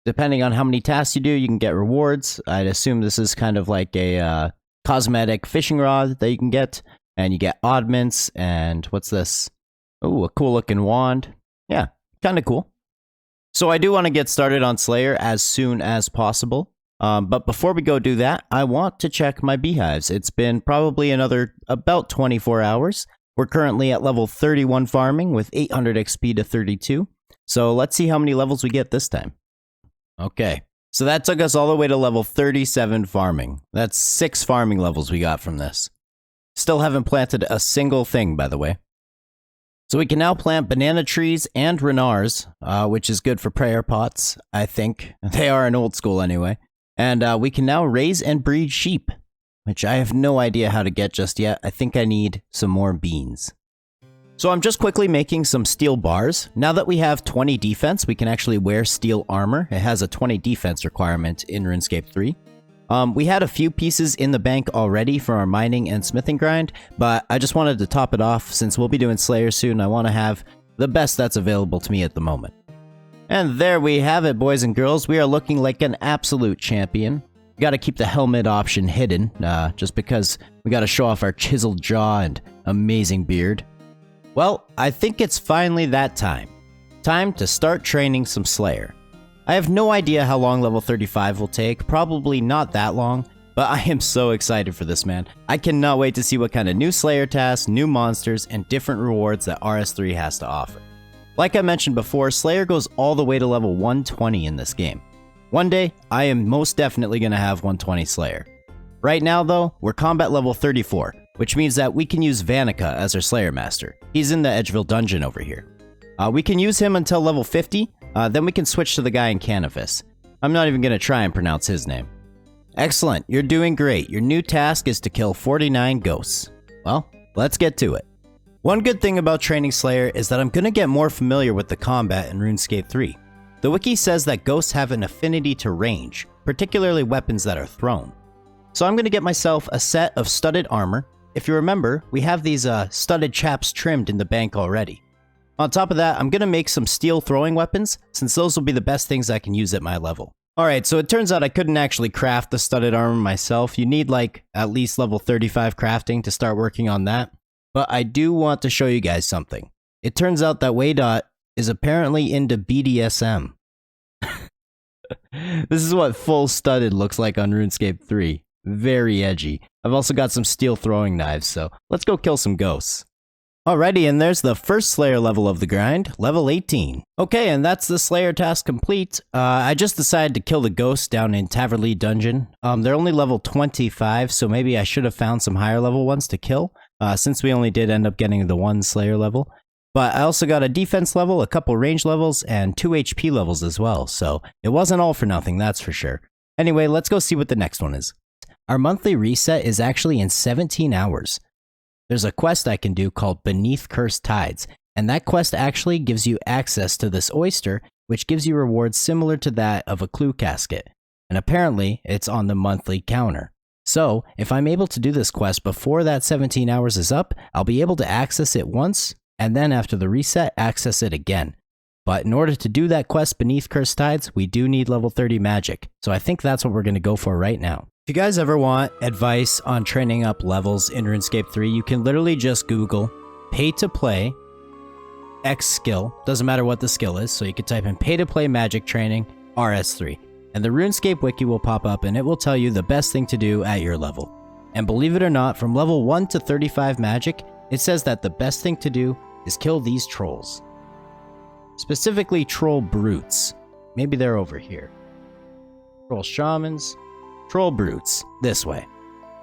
depending on how many tasks you do, you can get rewards. I'd assume this is kind of like a cosmetic fishing rod that you can get. And you get oddments. And what's this? Oh, a cool looking wand. Yeah, kind of cool. So I do want to get started on Slayer as soon as possible. But before we go do that, I want to check my beehives. It's been probably another about 24 hours. We're currently at level 31 farming with 800 XP to 32. So let's see how many levels we get this time. Okay, so that took us all the way to level 37 farming. That's 6 farming levels we got from this. Still haven't planted a single thing, by the way. So we can now plant banana trees and renars, which is good for prayer pots, I think. They are an old school anyway. And we can now raise and breed sheep, which I have no idea how to get just yet. I think I need some more beans. So I'm just quickly making some steel bars. Now that we have 20 defense, we can actually wear steel armor. It has a 20 defense requirement in RuneScape 3. We had a few pieces in the bank already for our mining and smithing grind, but I just wanted to top it off since we'll be doing Slayer soon. I want to have the best that's available to me at the moment. And there we have it, boys and girls. We are looking like an absolute champion. Got to keep the helmet option hidden, just because we got to show off our chiseled jaw and amazing beard. Well, I think it's finally that time. Time to start training some Slayer. I have no idea how long level 35 will take, probably not that long, but I am so excited for this, man. I cannot wait to see what kind of new Slayer tasks, new monsters, and different rewards that RS3 has to offer. Like I mentioned before, Slayer goes all the way to level 120 in this game. One day, I am most definitely going to have 120 Slayer. Right now though, we're combat level 34, which means that we can use Vanica as our Slayer Master. He's in the Edgeville dungeon over here. We can use him until level 50, then we can switch to the guy in Menaphos. I'm not even going to try and pronounce his name. Excellent, you're doing great. Your new task is to kill 49 ghosts. Well, let's get to it. One good thing about training Slayer is that I'm going to get more familiar with the combat in RuneScape 3. The wiki says that ghosts have an affinity to range, particularly weapons that are thrown. So I'm going to get myself a set of studded armor. If you remember, we have these studded chaps trimmed in the bank already. On top of that, I'm going to make some steel throwing weapons, since those will be the best things I can use at my level. Alright, so it turns out I couldn't actually craft the studded armor myself. You need like at least level 35 crafting to start working on that. But I do want to show you guys something. It turns out that Waydot is apparently into BDSM. This is what full studded looks like on RuneScape 3. Very edgy. I've also got some steel throwing knives, so let's go kill some ghosts. Alrighty, and there's the first Slayer level of the grind, level 18. Okay, and that's the Slayer task complete. I just decided to kill the ghosts down in Taverley Dungeon. They're only level 25, so maybe I should have found some higher level ones to kill, since we only did end up getting the one Slayer level. But I also got a defense level, a couple range levels, and 2 HP levels as well, so it wasn't all for nothing, that's for sure. Anyway, let's go see what the next one is. Our monthly reset is actually in 17 hours. There's a quest I can do called Beneath Cursed Tides, and that quest actually gives you access to this oyster, which gives you rewards similar to that of a clue casket. And apparently, it's on the monthly counter. So, if I'm able to do this quest before that 17 hours is up, I'll be able to access it once, and then after the reset, access it again. But in order to do that quest Beneath Cursed Tides, we do need level 30 magic, so I think that's what we're going to go for right now. If you guys ever want advice on training up levels in RuneScape 3, you can literally just Google pay to play X skill, doesn't matter what the skill is, so you can type in pay to play magic training RS3, and the RuneScape wiki will pop up and it will tell you the best thing to do at your level. And believe it or not, from level 1 to 35 magic, it says that the best thing to do is kill these trolls. Specifically troll brutes. Maybe they're over here. Troll shamans. Troll brutes, this way.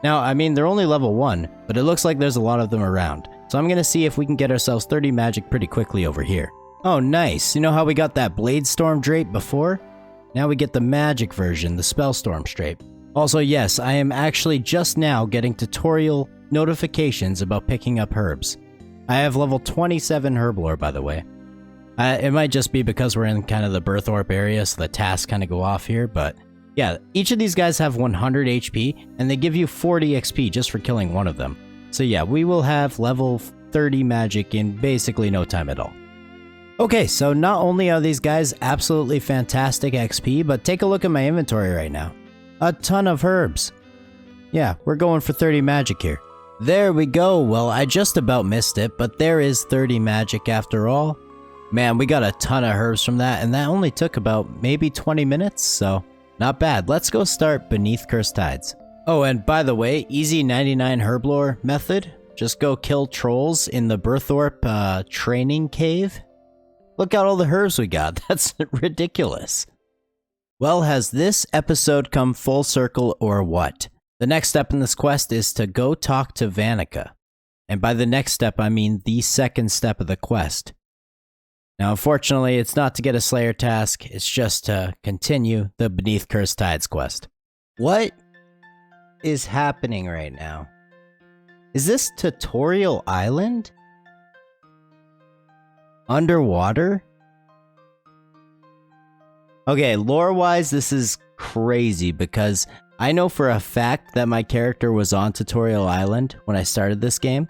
Now, I mean, they're only level 1, but it looks like there's a lot of them around, so I'm gonna see if we can get ourselves 30 magic pretty quickly over here. Oh, nice. You know how we got that Blade Storm drape before? Now we get the magic version, the Spellstorm drape. Also, yes, I am actually just now getting tutorial notifications about picking up herbs. I have level 27 herb lore, by the way. It might just be because we're in kind of the Birth Orb area, so the tasks kind of go off here, but yeah, each of these guys have 100 HP, and they give you 40 XP just for killing one of them. So yeah, we will have level 30 magic in basically no time at all. Okay, so not only are these guys absolutely fantastic XP, but take a look at my inventory right now. A ton of herbs. Yeah, we're going for 30 magic here. There we go. Well, I just about missed it, but there is 30 magic after all. Man, we got a ton of herbs from that, and that only took about maybe 20 minutes, so not bad. Let's go start Beneath Cursed Tides. Oh, and by the way, easy 99 herblore method. Just go kill trolls in the Berthorpe training cave. Look at all the herbs we got. That's ridiculous. Well, has this episode come full circle or what? The next step in this quest is to go talk to Vanica. And by the next step, I mean the second step of the quest. Now, unfortunately, it's not to get a Slayer task, it's just to continue the Beneath Cursed Tides quest. What is happening right now? Is this Tutorial Island? Underwater? Okay, lore-wise, this is crazy because I know for a fact that my character was on Tutorial Island when I started this game,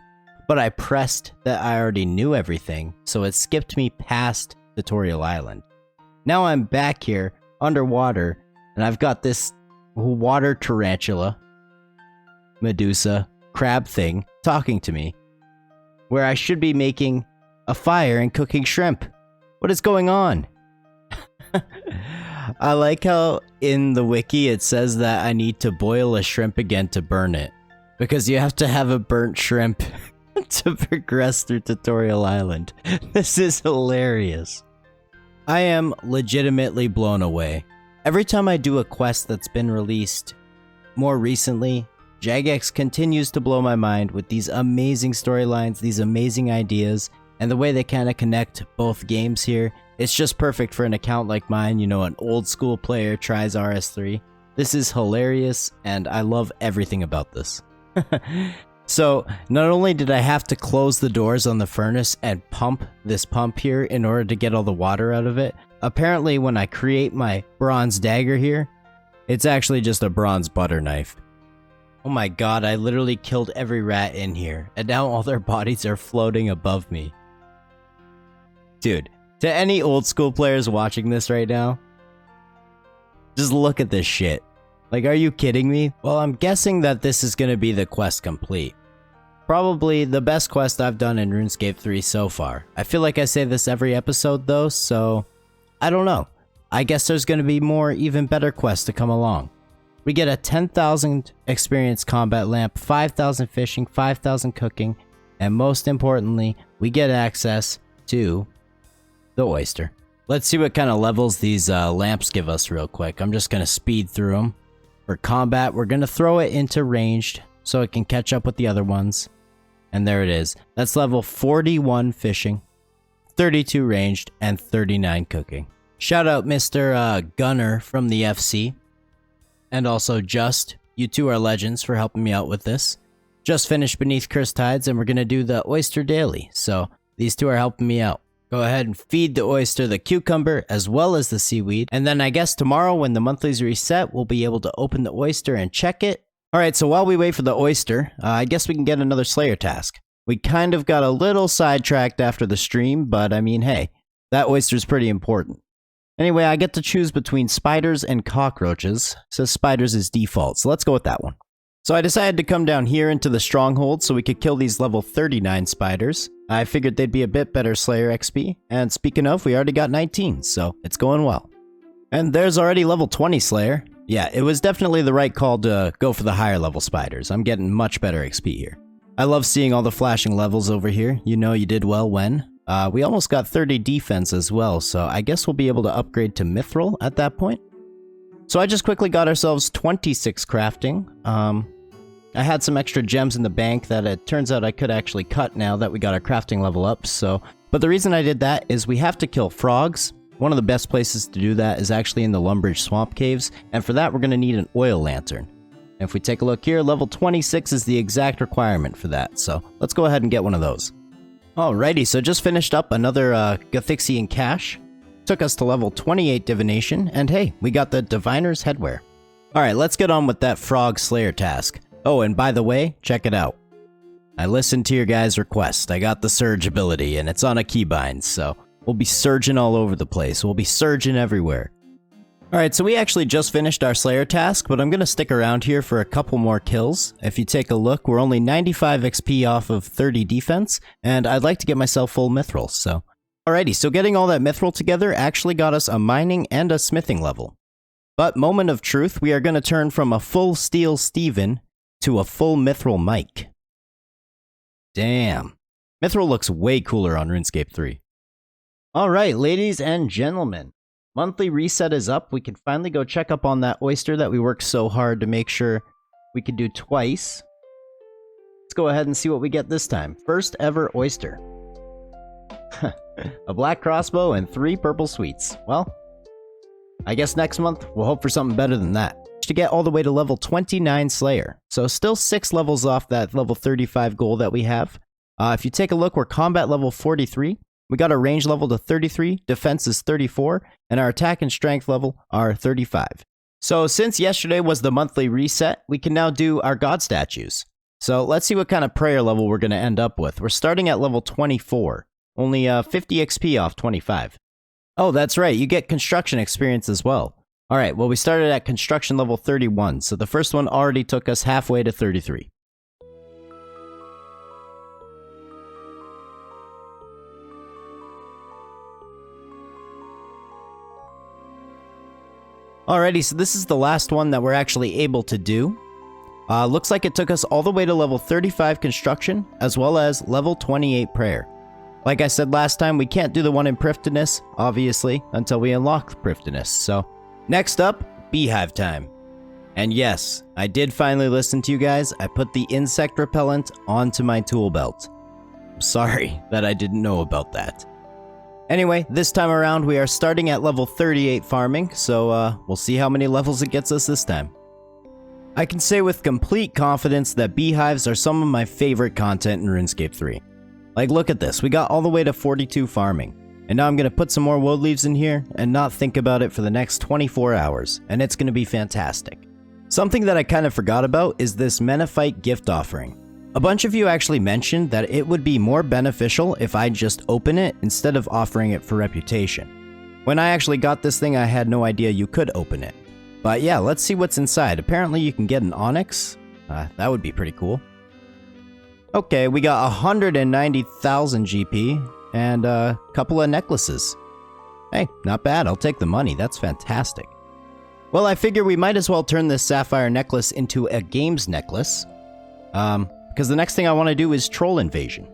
but I pressed that I already knew everything, so it skipped me past Tutorial Island. Now I'm back here, underwater, and I've got this water tarantula, Medusa, crab thing, talking to me, where I should be making a fire and cooking shrimp. What is going on? I like how in the wiki it says that I need to boil a shrimp again to burn it, because you have to have a burnt shrimp to progress through Tutorial Island. This is hilarious. I am legitimately blown away. Every time I do a quest that's been released more recently, Jagex continues to blow my mind with these amazing storylines, these amazing ideas, and the way they kind of connect both games here. It's just perfect for an account like mine, you know, an old school player tries RS3. This is hilarious, and I love everything about this. So, not only did I have to close the doors on the furnace and pump this pump here in order to get all the water out of it, apparently when I create my bronze dagger here, it's actually just a bronze butter knife. Oh my god, I literally killed every rat in here, and now all their bodies are floating above me. Dude, to any old school players watching this right now, just look at this shit. Like, are you kidding me? Well, I'm guessing that this is gonna be the quest complete. Probably the best quest I've done in RuneScape 3 so far. I feel like I say this every episode though, so I don't know. I guess there's gonna be more, even better quests to come along. We get a 10,000 experience combat lamp, 5,000 fishing, 5,000 cooking, and most importantly, we get access to the oyster. Let's see what kind of levels these lamps give us real quick. I'm just gonna speed through them. For combat, we're gonna throw it into ranged so it can catch up with the other ones. And there it is. That's level 41 fishing, 32 ranged, and 39 cooking. Shout out Mr. Gunner from the FC. And also Just. You two are legends for helping me out with this. Just finished Beneath Cursed Tides and we're gonna do the oyster daily. So these two are helping me out. Go ahead and feed the oyster the cucumber as well as the seaweed. And then I guess tomorrow when the monthlies reset, we'll be able to open the oyster and check it. Alright, so while we wait for the oyster, I guess we can get another Slayer task. We kind of got a little sidetracked after the stream, but I mean, hey, that oyster's pretty important. Anyway, I get to choose between spiders and cockroaches. It says spiders is default, so let's go with that one. So I decided to come down here into the stronghold so we could kill these level 39 spiders. I figured they'd be a bit better Slayer XP, and speaking of, we already got 19, so it's going well. And there's already level 20 Slayer. Yeah, it was definitely the right call to go for the higher level spiders. I'm getting much better XP here. I love seeing all the flashing levels over here. You know you did well when. We almost got 30 defense as well, so I guess we'll be able to upgrade to Mithril at that point. So I just quickly got ourselves 26 crafting. I had some extra gems in the bank that it turns out I could actually cut now that we got our crafting level up, so... But the reason I did that is we have to kill frogs. One of the best places to do that is actually in the Lumbridge Swamp Caves, and for that we're going to need an oil lantern. And if we take a look here, level 26 is the exact requirement for that, so let's go ahead and get one of those. Alrighty, so just finished up another Gothixian cache. Took us to level 28 Divination, and hey, we got the Diviner's Headwear. Alright, let's get on with that Frog Slayer task. Oh, and by the way, check it out. I listened to your guys' request. I got the Surge ability, and it's on a keybind, so we'll be surging all over the place. We'll be surging everywhere. Alright, so we actually just finished our Slayer task, but I'm going to stick around here for a couple more kills. If you take a look, we're only 95 XP off of 30 defense, and I'd like to get myself full Mithril, so... Alrighty, so getting all that Mithril together actually got us a mining and a smithing level. But moment of truth, we are going to turn from a full steel Steven to a full mithril Mike. Damn. Mithril looks way cooler on RuneScape 3. Alright, ladies and gentlemen. Monthly reset is up. We can finally go check up on that oyster that we worked so hard to make sure we could do twice. Let's go ahead and see what we get this time. First ever oyster. A black crossbow and 3 purple sweets. Well, I guess next month we'll hope for something better than that. To get all the way to level 29 Slayer. So still 6 levels off that level 35 goal that we have. If you take a look, we're combat level 43. We got our range level to 33, defense is 34, and our attack and strength level are 35. So since yesterday was the monthly reset, we can now do our god statues. So let's see what kind of prayer level we're going to end up with. We're starting at level 24, only 50 XP off 25. Oh, that's right, you get construction experience as well. Alright, well we started at construction level 31, so the first one already took us halfway to 33. Alrighty, so this is the last one that we're actually able to do. Looks like it took us all the way to level 35 construction, as well as level 28 prayer. Like I said last time, we can't do the one in Prifdiness, obviously, until we unlock Prifdiness. So, next up, Beehive time. And yes, I did finally listen to you guys. I put the insect repellent onto my tool belt. I'm sorry that I didn't know about that. Anyway, this time around we are starting at level 38 farming, so we'll see how many levels it gets us this time. I can say with complete confidence that beehives are some of my favorite content in RuneScape 3. Like, look at this, we got all the way to 42 farming, and now I'm going to put some more wood leaves in here and not think about it for the next 24 hours, and it's going to be fantastic. Something that I kind of forgot about is this Menaphos gift offering. A bunch of you actually mentioned that it would be more beneficial if I just open it instead of offering it for reputation. When I actually got this thing, I had no idea you could open it. But yeah, let's see what's inside. Apparently you can get an onyx. That would be pretty cool. Okay, we got 190,000 GP and a couple of necklaces. Hey, not bad. I'll take the money. That's fantastic. Well, I figure we might as well turn this sapphire necklace into a games necklace. Because the next thing I want to do is troll invasion.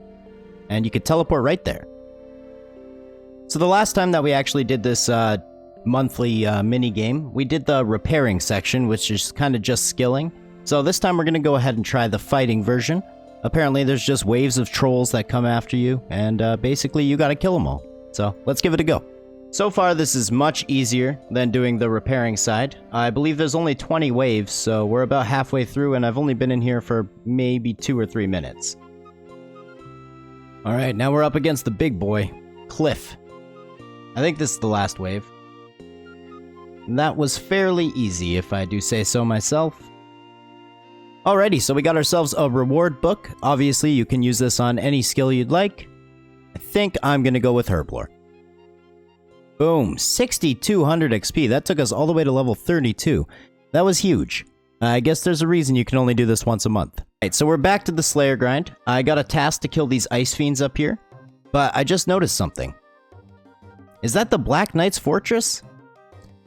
And you could teleport right there. So the last time that we actually did this monthly mini game, we did the repairing section, which is kind of just skilling. So this time we're going to go ahead and try the fighting version. Apparently there's just waves of trolls that come after you, and basically you got to kill them all. So let's give it a go. So far this is much easier than doing the repairing side. I believe there's only 20 waves, so we're about halfway through and I've only been in here for maybe 2 or 3 minutes. Alright, now we're up against the big boy, Cliff. I think this is the last wave. And that was fairly easy if I do say so myself. Alrighty, so we got ourselves a reward book. Obviously you can use this on any skill you'd like. I think I'm gonna go with Herblore. Boom, 6,200 XP. That took us all the way to level 32. That was huge. I guess there's a reason you can only do this once a month. Alright, so we're back to the Slayer grind. I got a task to kill these ice fiends up here, but I just noticed something. Is that the Black Knight's fortress?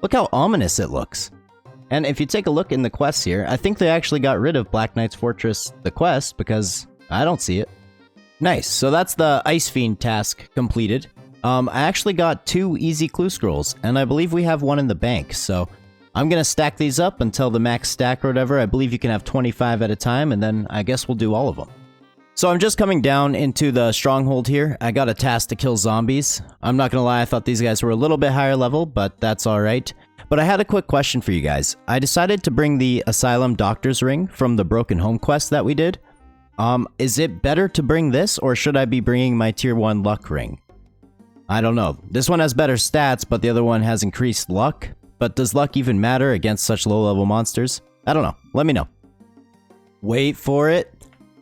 Look how ominous it looks. And if you take a look in the quests here, I think they actually got rid of Black Knight's fortress, the quest, because I don't see it. Nice, so that's the ice fiend task completed. I actually got 2 easy clue scrolls, and I believe we have one in the bank, so I'm gonna stack these up until the max stack or whatever. I believe you can have 25 at a time, and then I guess we'll do all of them. So I'm just coming down into the stronghold here. I got a task to kill zombies. I'm not gonna lie, I thought these guys were a little bit higher level, but that's alright. But I had a quick question for you guys. I decided to bring the Asylum Doctor's Ring from the Broken Home quest that we did. Is it better to bring this, or should I be bringing my Tier 1 Luck Ring? I don't know. This one has better stats, but the other one has increased luck. But does luck even matter against such low-level monsters? I don't know. Let me know. Wait for it.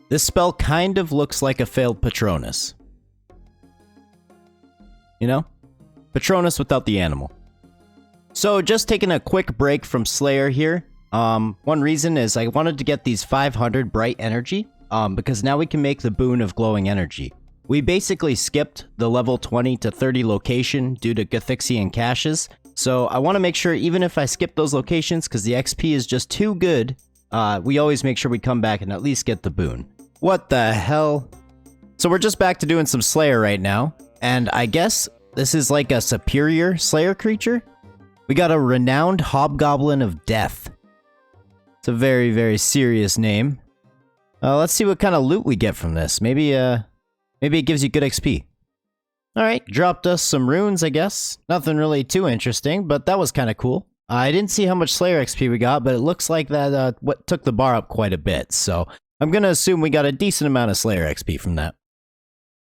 This spell kind of looks like a failed Patronus. You know? Patronus without the animal. So, just taking a quick break from Slayer here. One reason is I wanted to get these 500 bright energy, because now we can make the boon of glowing energy. We basically skipped the level 20 to 30 location due to Gothixian caches, So I want to make sure, even if I skip those locations, because the XP is just too good, we always make sure we come back and at least get the boon. What the hell? So we're just back to doing some Slayer right now, and I guess this is like a superior Slayer creature? We got a Renowned Hobgoblin of Death. It's a very, very serious name. Let's see what kind of loot we get from this. Maybe it gives you good XP. Alright, dropped us some runes, I guess. Nothing really too interesting, but that was kind of cool. I didn't see how much Slayer XP we got, but it looks like that what took the bar up quite a bit, so I'm gonna assume we got a decent amount of Slayer XP from that.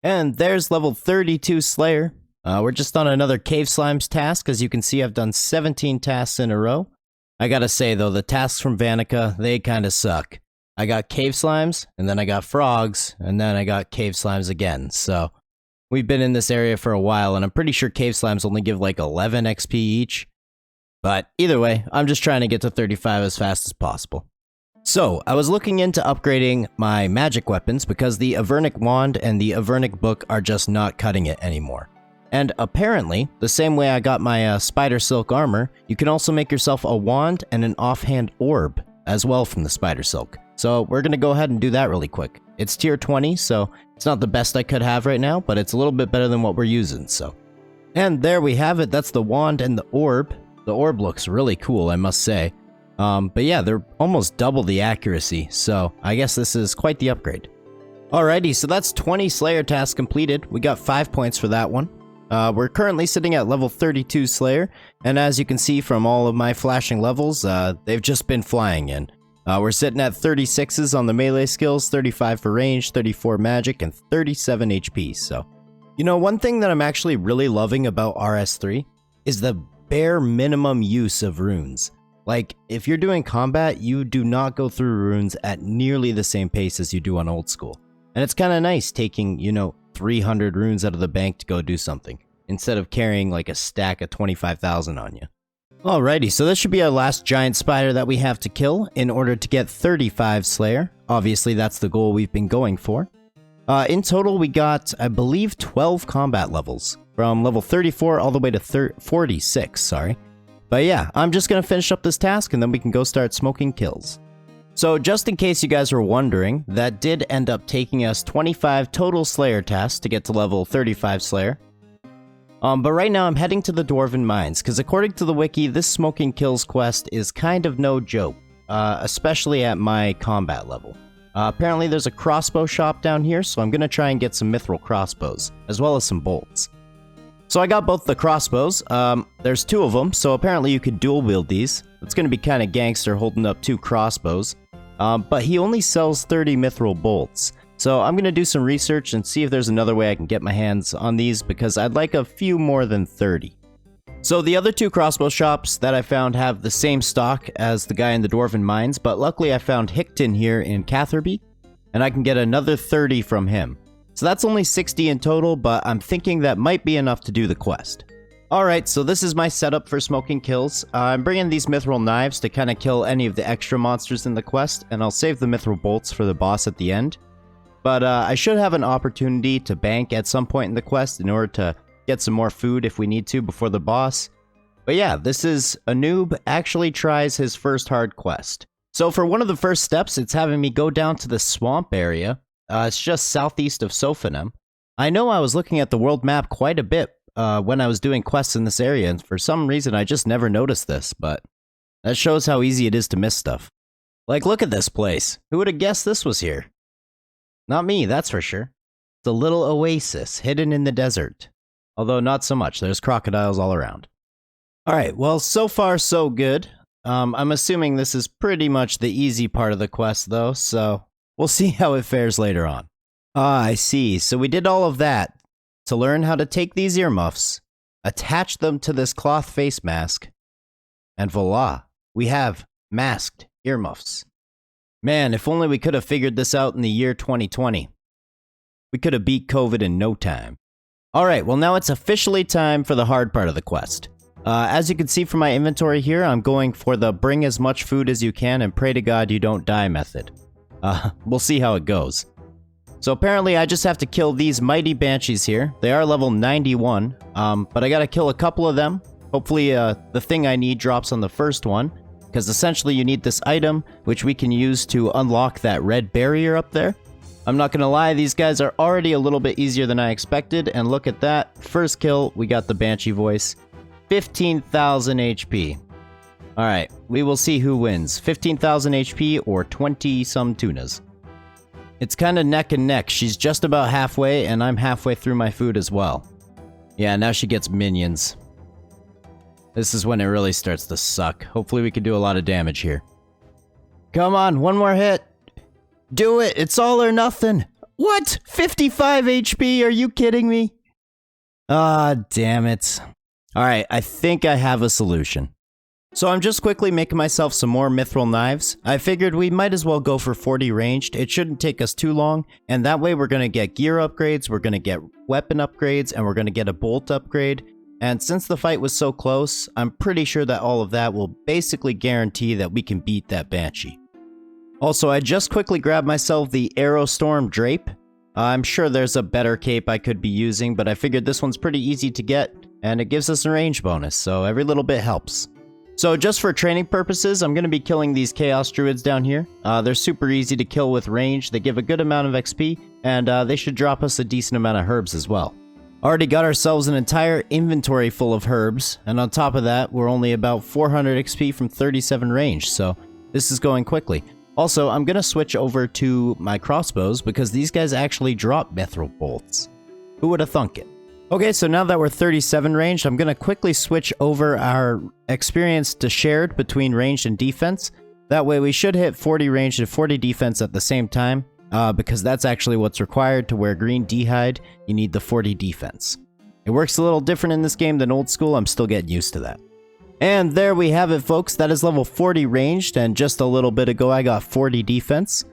And there's level 32 Slayer. We're just on another Cave Slimes task. As you can see, I've done 17 tasks in a row. I gotta say though, the tasks from Vanica, they kinda suck. I got Cave Slimes, and then I got Frogs, and then I got Cave Slimes again, so we've been in this area for a while, and I'm pretty sure Cave Slimes only give like 11 XP each. But either way, I'm just trying to get to 35 as fast as possible. So, I was looking into upgrading my magic weapons because the Avernic Wand and the Avernic Book are just not cutting it anymore. And apparently, the same way I got my Spider Silk armor, you can also make yourself a wand and an offhand orb as well from the Spider Silk. So we're gonna go ahead and do that really quick. It's tier 20, so it's not the best I could have right now, but it's a little bit better than what we're using, so. And there we have it, that's the wand and the orb. The orb looks really cool, I must say. But yeah, they're almost double the accuracy, so I guess this is quite the upgrade. Alrighty, so that's 20 Slayer tasks completed. We got 5 points for that one. We're currently sitting at level 32 Slayer, and as you can see from all of my flashing levels, they've just been flying in. We're sitting at 36s on the melee skills, 35 for range, 34 magic, and 37 HP, so. You know, one thing that I'm actually really loving about RS3 is the bare minimum use of runes. Like, if you're doing combat, you do not go through runes at nearly the same pace as you do on old school. And it's kind of nice taking, 300 runes out of the bank to go do something, instead of carrying like a stack of 25,000 on you. Alrighty, so this should be our last giant spider that we have to kill in order to get 35 Slayer. Obviously, that's the goal we've been going for. In total, we got, I believe, 12 combat levels, from level 34 all the way to 46, sorry. But yeah, I'm just gonna finish up this task and then we can go start smoking kills. So just in case you guys were wondering, that did end up taking us 25 total Slayer tasks to get to level 35 Slayer. But right now I'm heading to the Dwarven Mines, because according to the wiki, this smoking kills quest is kind of no joke, especially at my combat level. Apparently there's a crossbow shop down here, so I'm gonna try and get some mithril crossbows, as well as some bolts. So I got both the crossbows, there's 2 of them, so apparently you could dual wield these. It's gonna be kinda gangster holding up 2 crossbows, but he only sells 30 mithril bolts. So I'm gonna do some research and see if there's another way I can get my hands on these, because I'd like a few more than 30. So the other 2 crossbow shops that I found have the same stock as the guy in the Dwarven Mines, but luckily I found Hickton here in Catherby, and I can get another 30 from him. So that's only 60 in total, but I'm thinking that might be enough to do the quest. Alright, so this is my setup for smoking kills. I'm bringing these mithril knives to kind of kill any of the extra monsters in the quest, and I'll save the mithril bolts for the boss at the end. But I should have an opportunity to bank at some point in the quest in order to get some more food if we need to before the boss. But yeah, this is a noob actually tries his first hard quest. So for one of the first steps, it's having me go down to the swamp area. It's just southeast of Sophanem. I know I was looking at the world map quite a bit when I was doing quests in this area, and for some reason I just never noticed this, but that shows how easy it is to miss stuff. Like, look at this place. Who would have guessed this was here? Not me, that's for sure. It's a little oasis hidden in the desert. Although not so much, there's crocodiles all around. Alright, well, so far so good. I'm assuming this is pretty much the easy part of the quest though, so we'll see how it fares later on. Ah, I see. So we did all of that to learn how to take these earmuffs, attach them to this cloth face mask, and voila, we have masked earmuffs. Man, if only we could have figured this out in the year 2020. We could have beat COVID in no time. Alright, well now it's officially time for the hard part of the quest. As you can see from my inventory here, I'm going for the bring as much food as you can and pray to God you don't die method. We'll see how it goes. So apparently I just have to kill these mighty banshees here. They are level 91, but I gotta kill a couple of them. Hopefully the thing I need drops on the first one, because essentially you need this item, which we can use to unlock that red barrier up there. I'm not gonna lie, these guys are already a little bit easier than I expected, and look at that. First kill, we got the Banshee voice. 15,000 HP. Alright, we will see who wins. 15,000 HP or 20-some tunas. It's kind of neck and neck. She's just about halfway, and I'm halfway through my food as well. Yeah, now she gets minions. This is when it really starts to suck. Hopefully we can do a lot of damage here. Come on, one more hit. Do it, it's all or nothing. What? 55 HP? Are you kidding me? Ah, damn it. Alright, I think I have a solution. So I'm just quickly making myself some more mithril knives. I figured we might as well go for 40 ranged. It shouldn't take us too long, and that way we're going to get gear upgrades, we're going to get weapon upgrades, and we're going to get a bolt upgrade. And since the fight was so close, I'm pretty sure that all of that will basically guarantee that we can beat that Banshee. Also, I just quickly grabbed myself the Aerostorm Drape. I'm sure there's a better cape I could be using, but I figured this one's pretty easy to get, and it gives us a range bonus, so every little bit helps. So just for training purposes, I'm going to be killing these Chaos Druids down here. They're super easy to kill with range, they give a good amount of XP, and they should drop us a decent amount of herbs as well. Already got ourselves an entire inventory full of herbs, and on top of that, we're only about 400 XP from 37 range, so this is going quickly. Also, I'm going to switch over to my crossbows because these guys actually drop mithril bolts. Who would have thunk it? Okay, so now that we're 37 ranged, I'm going to quickly switch over our experience to shared between ranged and defense. That way we should hit 40 ranged and 40 defense at the same time, because that's actually what's required to wear green D-hide. You need the 40 defense. It works a little different in this game than old school. I'm still getting used to that. And there we have it, folks. That is level 40 ranged, and just a little bit ago I got 40 defense.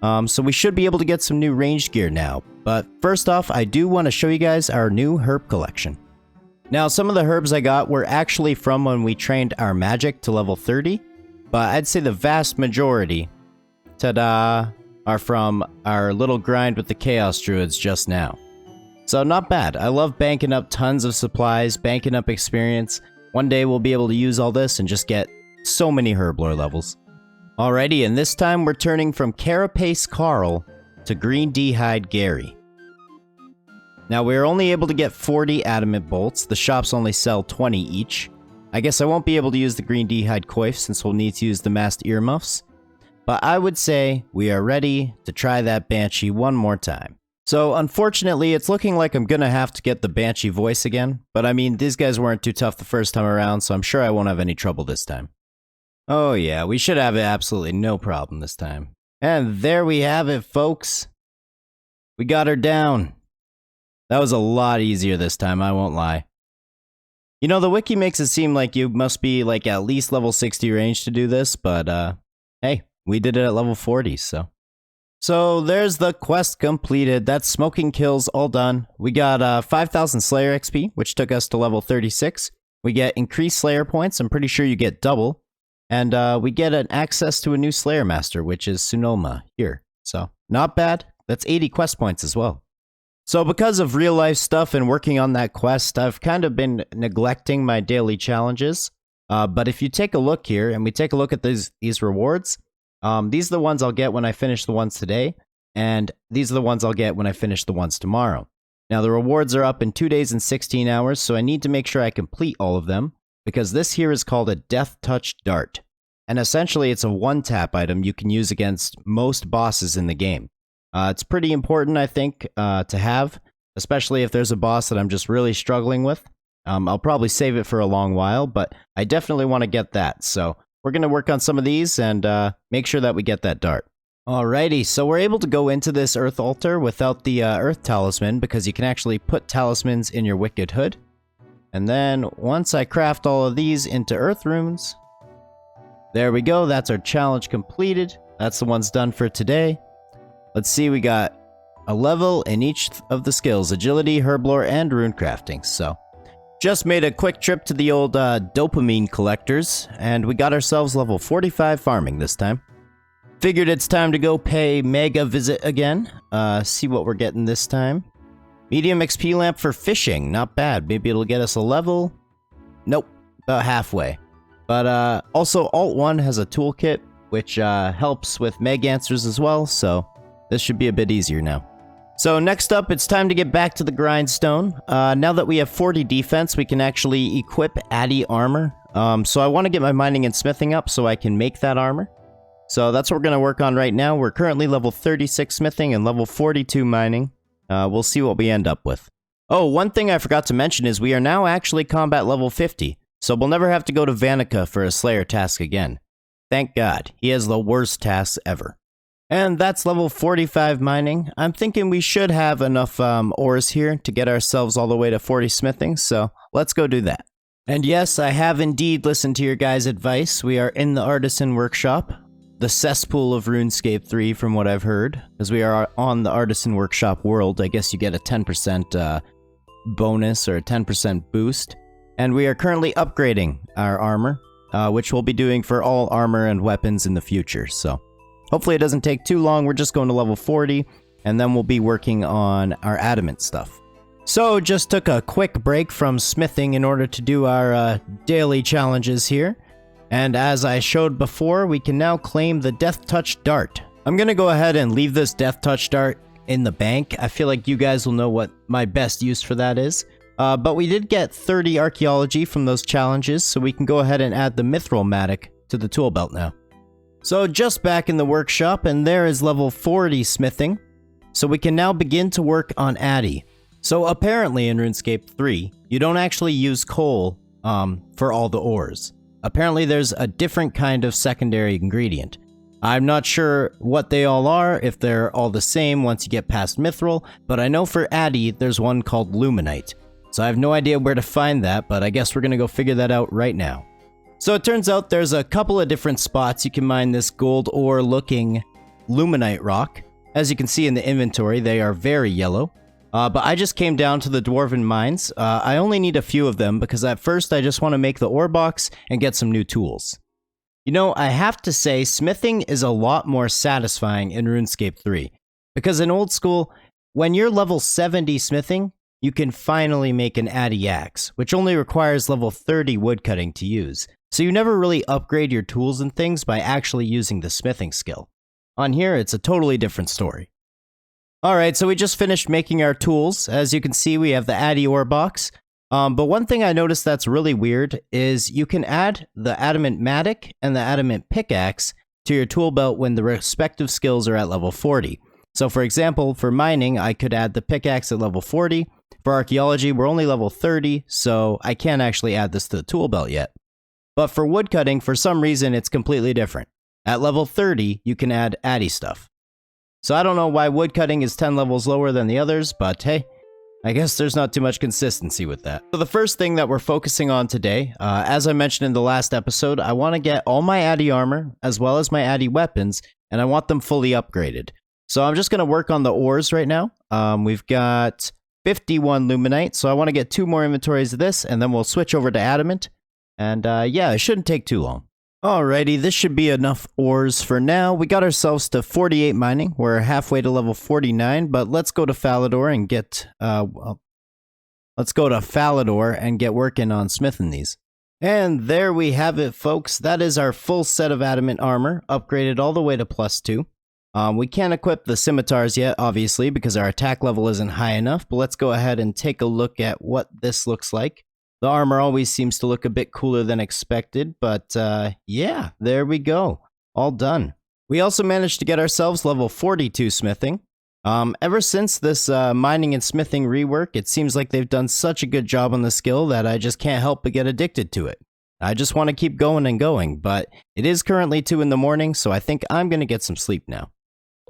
So we should be able to get some new ranged gear now. But first off, I do want to show you guys our new herb collection. Now, some of the herbs I got were actually from when we trained our magic to level 30, but I'd say the vast majority, ta-da, are from our little grind with the Chaos Druids just now. So not bad. I love banking up tons of supplies, banking up experience. One day we'll be able to use all this and just get so many herb lore levels. Alrighty, and this time we're turning from Carapace Carl to Green D-hide Gary. Now we're only able to get 40 adamant bolts. The shops only sell 20 each. I guess I won't be able to use the Green D-hide coif since we'll need to use the masked earmuffs. But I would say we are ready to try that Banshee one more time. So unfortunately, it's looking like I'm gonna have to get the Banshee voice again. But I mean, these guys weren't too tough the first time around, so I'm sure I won't have any trouble this time. Oh yeah, we should have absolutely no problem this time. And there we have it, folks. We got her down. That was a lot easier this time, I won't lie. You know, the wiki makes it seem like you must be like at least level 60 range to do this, but hey, we did it at level 40, so. So there's the quest completed. That's smoking kills all done. We got 5,000 Slayer XP, which took us to level 36. We get increased Slayer points. I'm pretty sure you get double. And we get an access to a new Slayer Master, which is Sonoma here. So, not bad. That's 80 quest points as well. So because of real life stuff and working on that quest, I've kind of been neglecting my daily challenges. But if you take a look here, and we take a look at these rewards, these are the ones I'll get when I finish the ones today, and these are the ones I'll get when I finish the ones tomorrow. Now the rewards are up in 2 days and 16 hours, so I need to make sure I complete all of them. Because this here is called a Death Touch Dart. And essentially it's a one-tap item you can use against most bosses in the game. It's pretty important, I think, to have, especially if there's a boss that I'm just really struggling with. I'll probably save it for a long while, but I definitely want to get that. So we're going to work on some of these and make sure that we get that dart. Alrighty, so we're able to go into this Earth Altar without the Earth Talisman because you can actually put talismans in your Wicked Hood. And then, once I craft all of these into Earth Runes, there we go, that's our challenge completed. That's the ones done for today. Let's see, we got a level in each of the skills, Agility, Herblore, and Rune Crafting. So, just made a quick trip to the old dopamine collectors, and we got ourselves level 45 farming this time. Figured it's time to go pay Mega visit again, see what we're getting this time. Medium XP lamp for fishing, not bad. Maybe it'll get us a level. Nope, about halfway. But also Alt 1 has a toolkit, which helps with Meg answers as well, so this should be a bit easier now. So next up, it's time to get back to the grindstone. Now that we have 40 defense, we can actually equip Addy armor. So I want to get my mining and smithing up so I can make that armor. So that's what we're going to work on right now. We're currently level 36 smithing and level 42 mining. We'll see what we end up with. Oh, one thing I forgot to mention is we are now actually combat level 50. So we'll never have to go to Vanica for a Slayer task again. Thank God, he has the worst tasks ever. And that's level 45 mining. I'm thinking we should have enough ores here to get ourselves all the way to 40 smithing, so let's go do that. And yes, I have indeed listened to your guys' advice. We are in the Artisan Workshop, the cesspool of RuneScape 3 from what I've heard. As we are on the Artisan Workshop world, I guess you get a 10% bonus or a 10% boost. And we are currently upgrading our armor, which we'll be doing for all armor and weapons in the future, so hopefully it doesn't take too long. We're just going to level 40, and then we'll be working on our adamant stuff. So, just took a quick break from smithing in order to do our daily challenges here. And as I showed before, we can now claim the Death Touch Dart. I'm gonna go ahead and leave this Death Touch Dart in the bank. I feel like you guys will know what my best use for that is. But we did get 30 Archaeology from those challenges, so we can go ahead and add the Mithril Matic to the tool belt now. So just back in the workshop, and there is level 40 smithing. So we can now begin to work on Addy. So apparently in RuneScape 3, you don't actually use coal for all the ores. Apparently there's a different kind of secondary ingredient. I'm not sure what they all are, if they're all the same once you get past Mithril, but I know for Addy there's one called Luminite. So I have no idea where to find that, but I guess we're gonna go figure that out right now. So it turns out there's a couple of different spots you can mine this gold ore looking Luminite rock. As you can see in the inventory, they are very yellow. But I just came down to the Dwarven Mines. I only need a few of them because at first I just want to make the ore box and get some new tools. You know, I have to say smithing is a lot more satisfying in RuneScape 3. Because in old school, when you're level 70 smithing, you can finally make an Addy axe, which only requires level 30 woodcutting to use. So you never really upgrade your tools and things by actually using the smithing skill. On here, it's a totally different story. Alright, so we just finished making our tools. As you can see, we have the Addy ore box. But one thing I noticed that's really weird is you can add the Adamant Matic and the Adamant Pickaxe to your tool belt when the respective skills are at level 40. So for example, for mining, I could add the pickaxe at level 40. For archaeology, we're only level 30, so I can't actually add this to the tool belt yet. But for woodcutting, for some reason, it's completely different. At level 30, you can add Addy stuff. So I don't know why woodcutting is 10 levels lower than the others, but hey, I guess there's not too much consistency with that. So the first thing that we're focusing on today, as I mentioned in the last episode, I want to get all my Addy armor, as well as my Addy weapons, and I want them fully upgraded. So I'm just going to work on the ores right now. We've got 51 Luminite, so I want to get 2 more inventories of this, and then we'll switch over to Adamant. And yeah, it shouldn't take too long. Alrighty, this should be enough ores for now. We got ourselves to 48 mining. We're halfway to level 49, but let's go to Falador and get, get working on smithing these. And there we have it, folks. That is our full set of adamant armor, upgraded all the way to +2. We can't equip the scimitars yet, obviously, because our attack level isn't high enough, but let's go ahead and take a look at what this looks like. The armor always seems to look a bit cooler than expected, but yeah, there we go. All done. We also managed to get ourselves level 42 smithing. Ever since this mining and smithing rework, it seems like they've done such a good job on the skill that I just can't help but get addicted to it. I just want to keep going and going, but it is currently 2 in the morning, so I think I'm going to get some sleep now.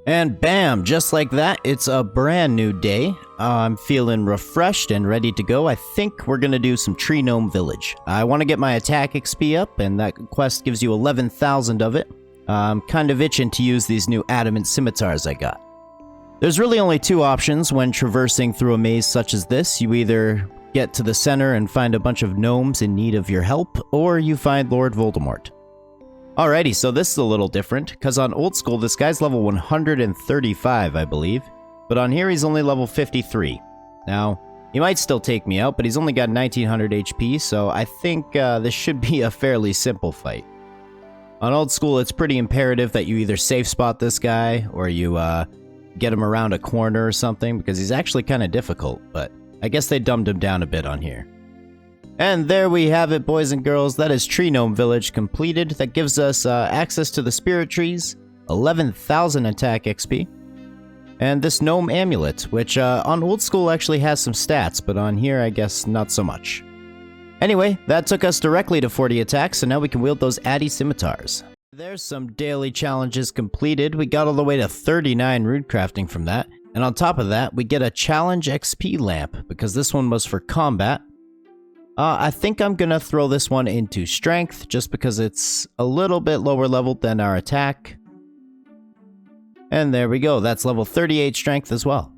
And bam, just like that, it's a brand new day. I'm feeling refreshed and ready to go. I think we're going to do some Tree Gnome Village. I want to get my attack XP up, and that quest gives you 11,000 of it. I'm kind of itching to use these new adamant scimitars I got. There's really only 2 options when traversing through a maze such as this. You either get to the center and find a bunch of gnomes in need of your help, or you find Lord Voldemort. Alrighty, so this is a little different, because on old school this guy's level 135, I believe, but on here he's only level 53. Now, He might still take me out, but he's only got 1900 HP, so I think this should be a fairly simple fight. On old school, it's pretty imperative that you either safe spot this guy, or you get him around a corner or something, because he's actually kind of difficult, but I guess they dumbed him down a bit on here. And there we have it, boys and girls. That is Tree Gnome Village completed. That gives us access to the Spirit Trees, 11,000 attack XP, and this Gnome Amulet, which on old school actually has some stats, but on here I guess not so much. Anyway, that took us directly to 40 attacks, so now we can wield those Addy Scimitars. There's some daily challenges completed. We got all the way to 39 rune crafting from that, and on top of that, we get a challenge XP lamp, because this one was for combat. I think I'm gonna throw this one into strength, just because it's a little bit lower leveled than our attack. And there we go, that's level 38 strength as well.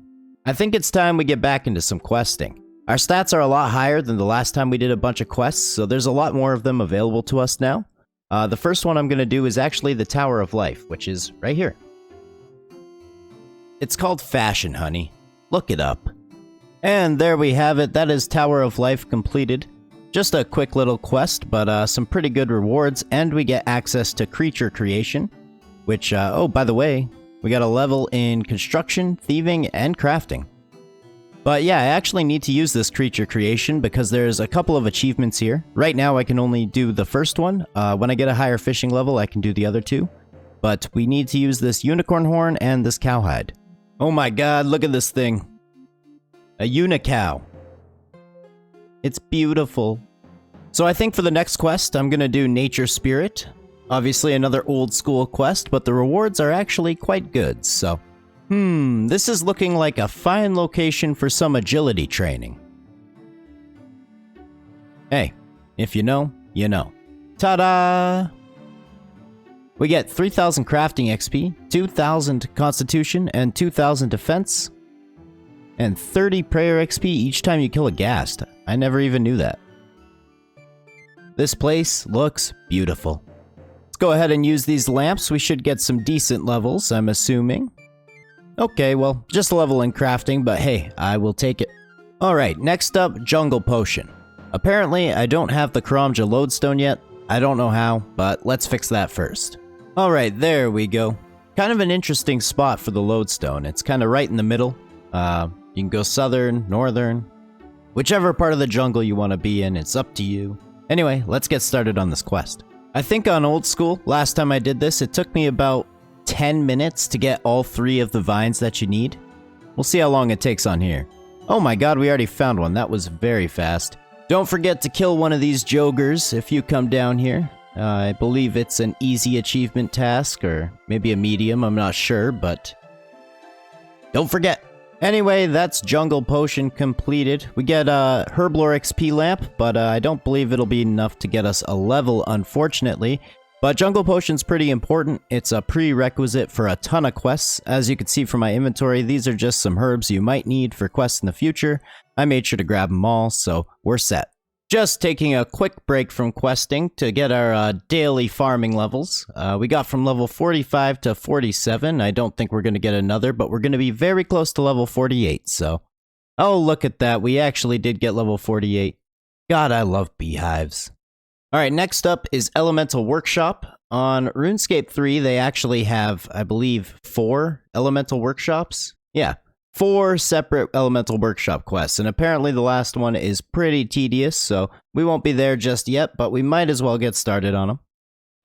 I think it's time we get back into some questing. Our stats are a lot higher than the last time we did a bunch of quests, so there's a lot more of them available to us now. The first one I'm gonna do is actually the Tower of Life, which is right here. It's called Fashion, honey. Look it up. And there we have it, that is Tower of Life completed. Just a quick little quest, but some pretty good rewards, and we get access to creature creation, which, oh, by the way, we got a level in construction, thieving, and crafting. But yeah, I actually need to use this creature creation because there's a couple of achievements here. Right now I can only do the first one. When I get a higher fishing level, I can do the other two. But we need to use this unicorn horn and this cowhide. Oh my god, look at this thing. A unicow. It's beautiful. So I think for the next quest, I'm gonna do Nature Spirit. Obviously another old school quest, but the rewards are actually quite good, so... this is looking like a fine location for some agility training. Hey, if you know, you know. Ta-da! We get 3,000 crafting XP, 2,000 constitution, and 2,000 defense, and 30 prayer XP each time you kill a ghast. I never even knew that. This place looks beautiful. Let's go ahead and use these lamps. We should get some decent levels, I'm assuming. Okay, well, just a level in crafting, but hey, I will take it. Alright, next up, Jungle Potion. Apparently, I don't have the Karamja Lodestone yet. I don't know how, but let's fix that first. Alright, there we go. Kind of an interesting spot for the Lodestone. It's kind of right in the middle. You can go southern, northern, whichever part of the jungle you want to be in, it's up to you. Anyway, let's get started on this quest. I think on old school, last time I did this, it took me about 10 minutes to get all 3 of the vines that you need. We'll see how long it takes on here. Oh my god, we already found one. That was very fast. Don't forget to kill one of these jogers if you come down here. I believe it's an easy achievement task, or maybe a medium, I'm not sure, but... don't forget! Anyway, that's Jungle Potion completed. We get a Herblore XP lamp, but I don't believe it'll be enough to get us a level, unfortunately. But Jungle Potion's pretty important. It's a prerequisite for a ton of quests. As you can see from my inventory, these are just some herbs you might need for quests in the future. I made sure to grab them all, so we're set. Just taking a quick break from questing to get our daily farming levels. We got from level 45 to 47. I don't think we're going to get another, but we're going to be very close to level 48, so... oh, look at that. We actually did get level 48. God, I love beehives. Alright, next up is Elemental Workshop. On RuneScape 3, they actually have, I believe, 4 Elemental Workshops. Yeah. 4 separate Elemental Workshop quests, and apparently the last one is pretty tedious, so we won't be there just yet, but we might as well get started on them.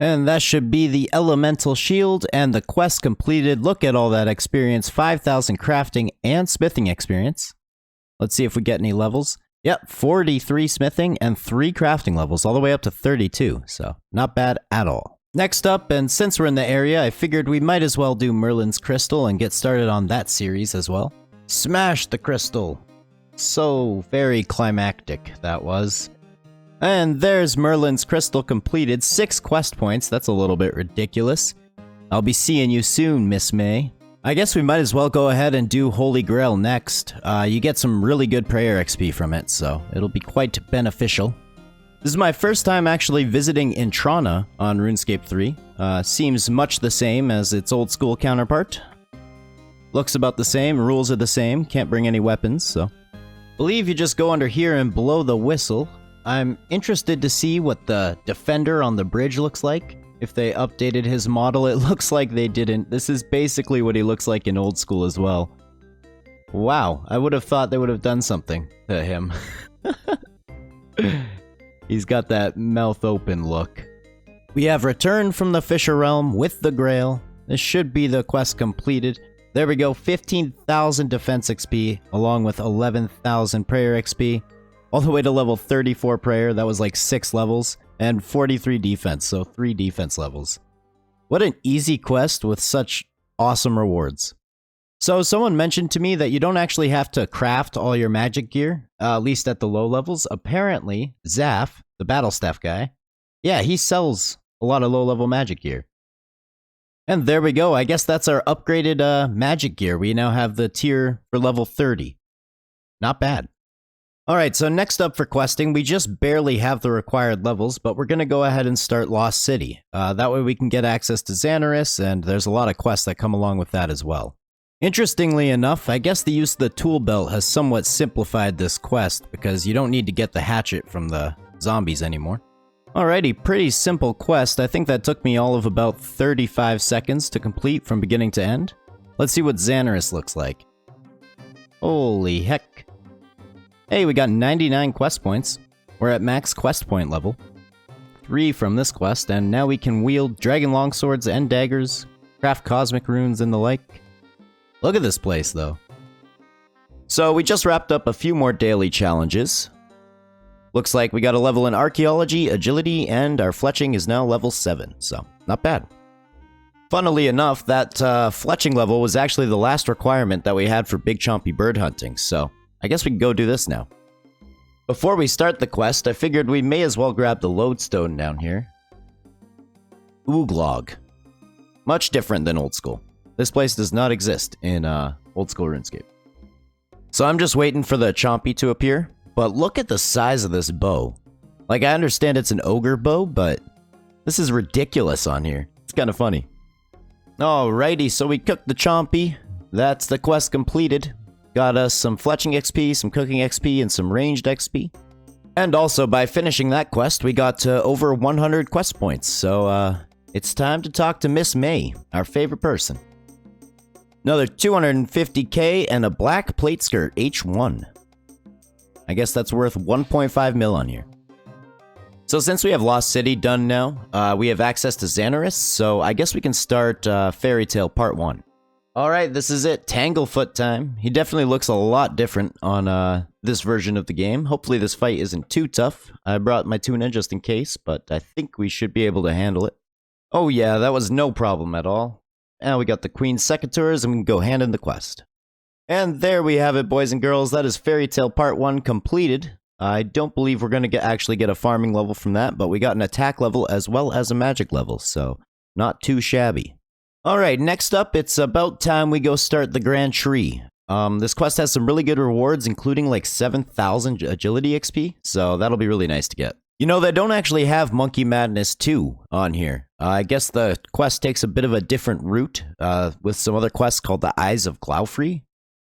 And that should be the Elemental Shield and the quest completed. Look at all that experience, 5,000 crafting and smithing experience. Let's see if we get any levels. Yep, 43 smithing and 3 crafting levels, all the way up to 32, so not bad at all. Next up, and since we're in the area, I figured we might as well do Merlin's Crystal and get started on that series as well. Smash the crystal. So very climactic that was. And there's Merlin's Crystal completed. 6 quest points, that's a little bit ridiculous. I'll be seeing you soon, Miss May. I guess we might as well go ahead and do Holy Grail next. You get some really good prayer XP from it, so it'll be quite beneficial. This is my first time actually visiting Intrana on RuneScape 3. Seems much the same as its old school counterpart. Looks about the same, rules are the same, can't bring any weapons, so... believe you just go under here and blow the whistle. I'm interested to see what the defender on the bridge looks like. If they updated his model, it looks like they didn't. This is basically what he looks like in old school as well. Wow, I would have thought they would have done something to him. He's got that mouth open look. We have returned from the Fisher Realm with the Grail. This should be the quest completed. There we go, 15,000 defense XP, along with 11,000 prayer XP. All the way to level 34 prayer, that was like 6 levels, and 43 defense, so 3 defense levels. What an easy quest with such awesome rewards. So someone mentioned to me that you don't actually have to craft all your magic gear, at least at the low levels. Apparently, Zaf, the battle staff guy, yeah, he sells a lot of low-level magic gear. And there we go, I guess that's our upgraded magic gear. We now have the tier for level 30. Not bad. Alright, so next up for questing, we just barely have the required levels, but we're going to go ahead and start Lost City. That way we can get access to Xanaris, and there's a lot of quests that come along with that as well. Interestingly enough, I guess the use of the tool belt has somewhat simplified this quest, because you don't need to get the hatchet from the zombies anymore. Alrighty, pretty simple quest. I think that took me all of about 35 seconds to complete from beginning to end. Let's see what Xanaris looks like. Holy heck. Hey, we got 99 quest points. We're at max quest point level. 3 from this quest, and now we can wield dragon longswords and daggers, craft cosmic runes and the like. Look at this place, though. So we just wrapped up a few more daily challenges. Looks like we got a level in Archaeology, Agility, and our fletching is now level 7, so not bad. Funnily enough, that fletching level was actually the last requirement that we had for big chompy bird hunting, so I guess we can go do this now. Before we start the quest, I figured we may as well grab the lodestone down here. Ooglog. Much different than old school. This place does not exist in old school RuneScape. So I'm just waiting for the chompy to appear. But look at the size of this bow. Like, I understand it's an ogre bow, but this is ridiculous on here. It's kind of funny. Alrighty, so we cooked the chompy. That's the quest completed. Got us some fletching XP, some cooking XP, and some ranged XP. And also, by finishing that quest, we got to over 100 quest points. So, it's time to talk to Miss May, our favorite person. Another 250k and a black plate skirt, H1. I guess that's worth 1.5 mil on here. So since we have Lost City done now, we have access to Xanaris, so I guess we can start Fairy Tale Part 1. Alright, this is it, Tanglefoot time. He definitely looks a lot different on this version of the game. Hopefully this fight isn't too tough. I brought my tuna just in case, but I think we should be able to handle it. Oh yeah, that was no problem at all. Now we got the Queen's Secateurs and we can go hand in the quest. And there we have it, boys and girls. That is Fairy Tale Part 1 completed. I don't believe we're going to actually get a farming level from that, but we got an attack level as well as a magic level, so not too shabby. Alright, next up, it's about time we go start the Grand Tree. This quest has some really good rewards, including like 7,000 agility XP, so that'll be really nice to get. You know, they don't actually have Monkey Madness 2 on here. I guess the quest takes a bit of a different route, with some other quests called the Eyes of Glaufrey.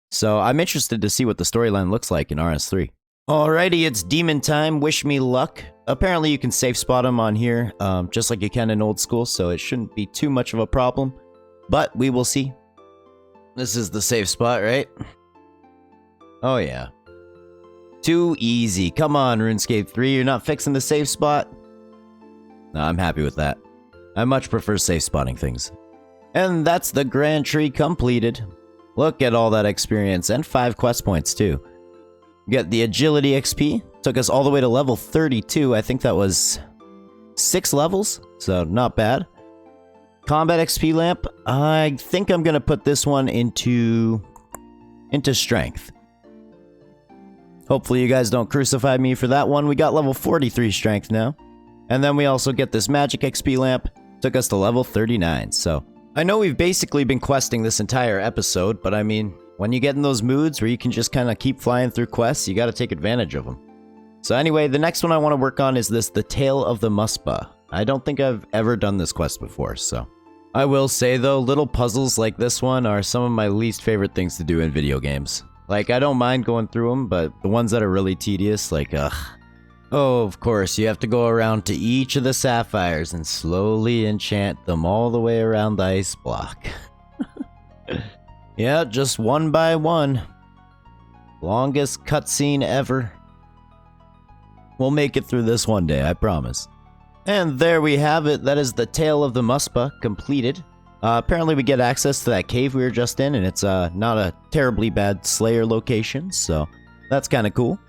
So I'm interested to see what the storyline looks like in RS3. Alrighty, it's demon time, wish me luck. Apparently you can safe spot them on here, just like you can in old school, so it shouldn't be too much of a problem. But we will see. This is the safe spot, right? Oh yeah. Too easy. Come on, RuneScape 3, you're not fixing the safe spot? No, I'm happy with that. I much prefer safe spotting things. And that's the Grand Tree completed. Look at all that experience, and 5 quest points too. We got the Agility XP, took us all the way to level 32, I think that was 6 levels, so not bad. Combat XP lamp, I think I'm gonna put this one into strength. Hopefully you guys don't crucify me for that one. We got level 43 strength now. And then we also get this magic XP lamp, took us to level 39, so I know we've basically been questing this entire episode, but I mean, when you get in those moods where you can just kind of keep flying through quests, you gotta take advantage of them. So anyway, the next one I want to work on is the Tale of the Muspah. I don't think I've ever done this quest before, so. I will say though, little puzzles like this one are some of my least favorite things to do in video games. Like, I don't mind going through them, but the ones that are really tedious, like, ugh. Oh, of course, you have to go around to each of the sapphires and slowly enchant them all the way around the ice block. Yeah, just one by one. Longest cutscene ever. We'll make it through this one day, I promise. And there we have it. That is the Tale of the Muspa completed. Apparently we get access to that cave we were just in, and it's not a terribly bad Slayer location, so that's kind of cool.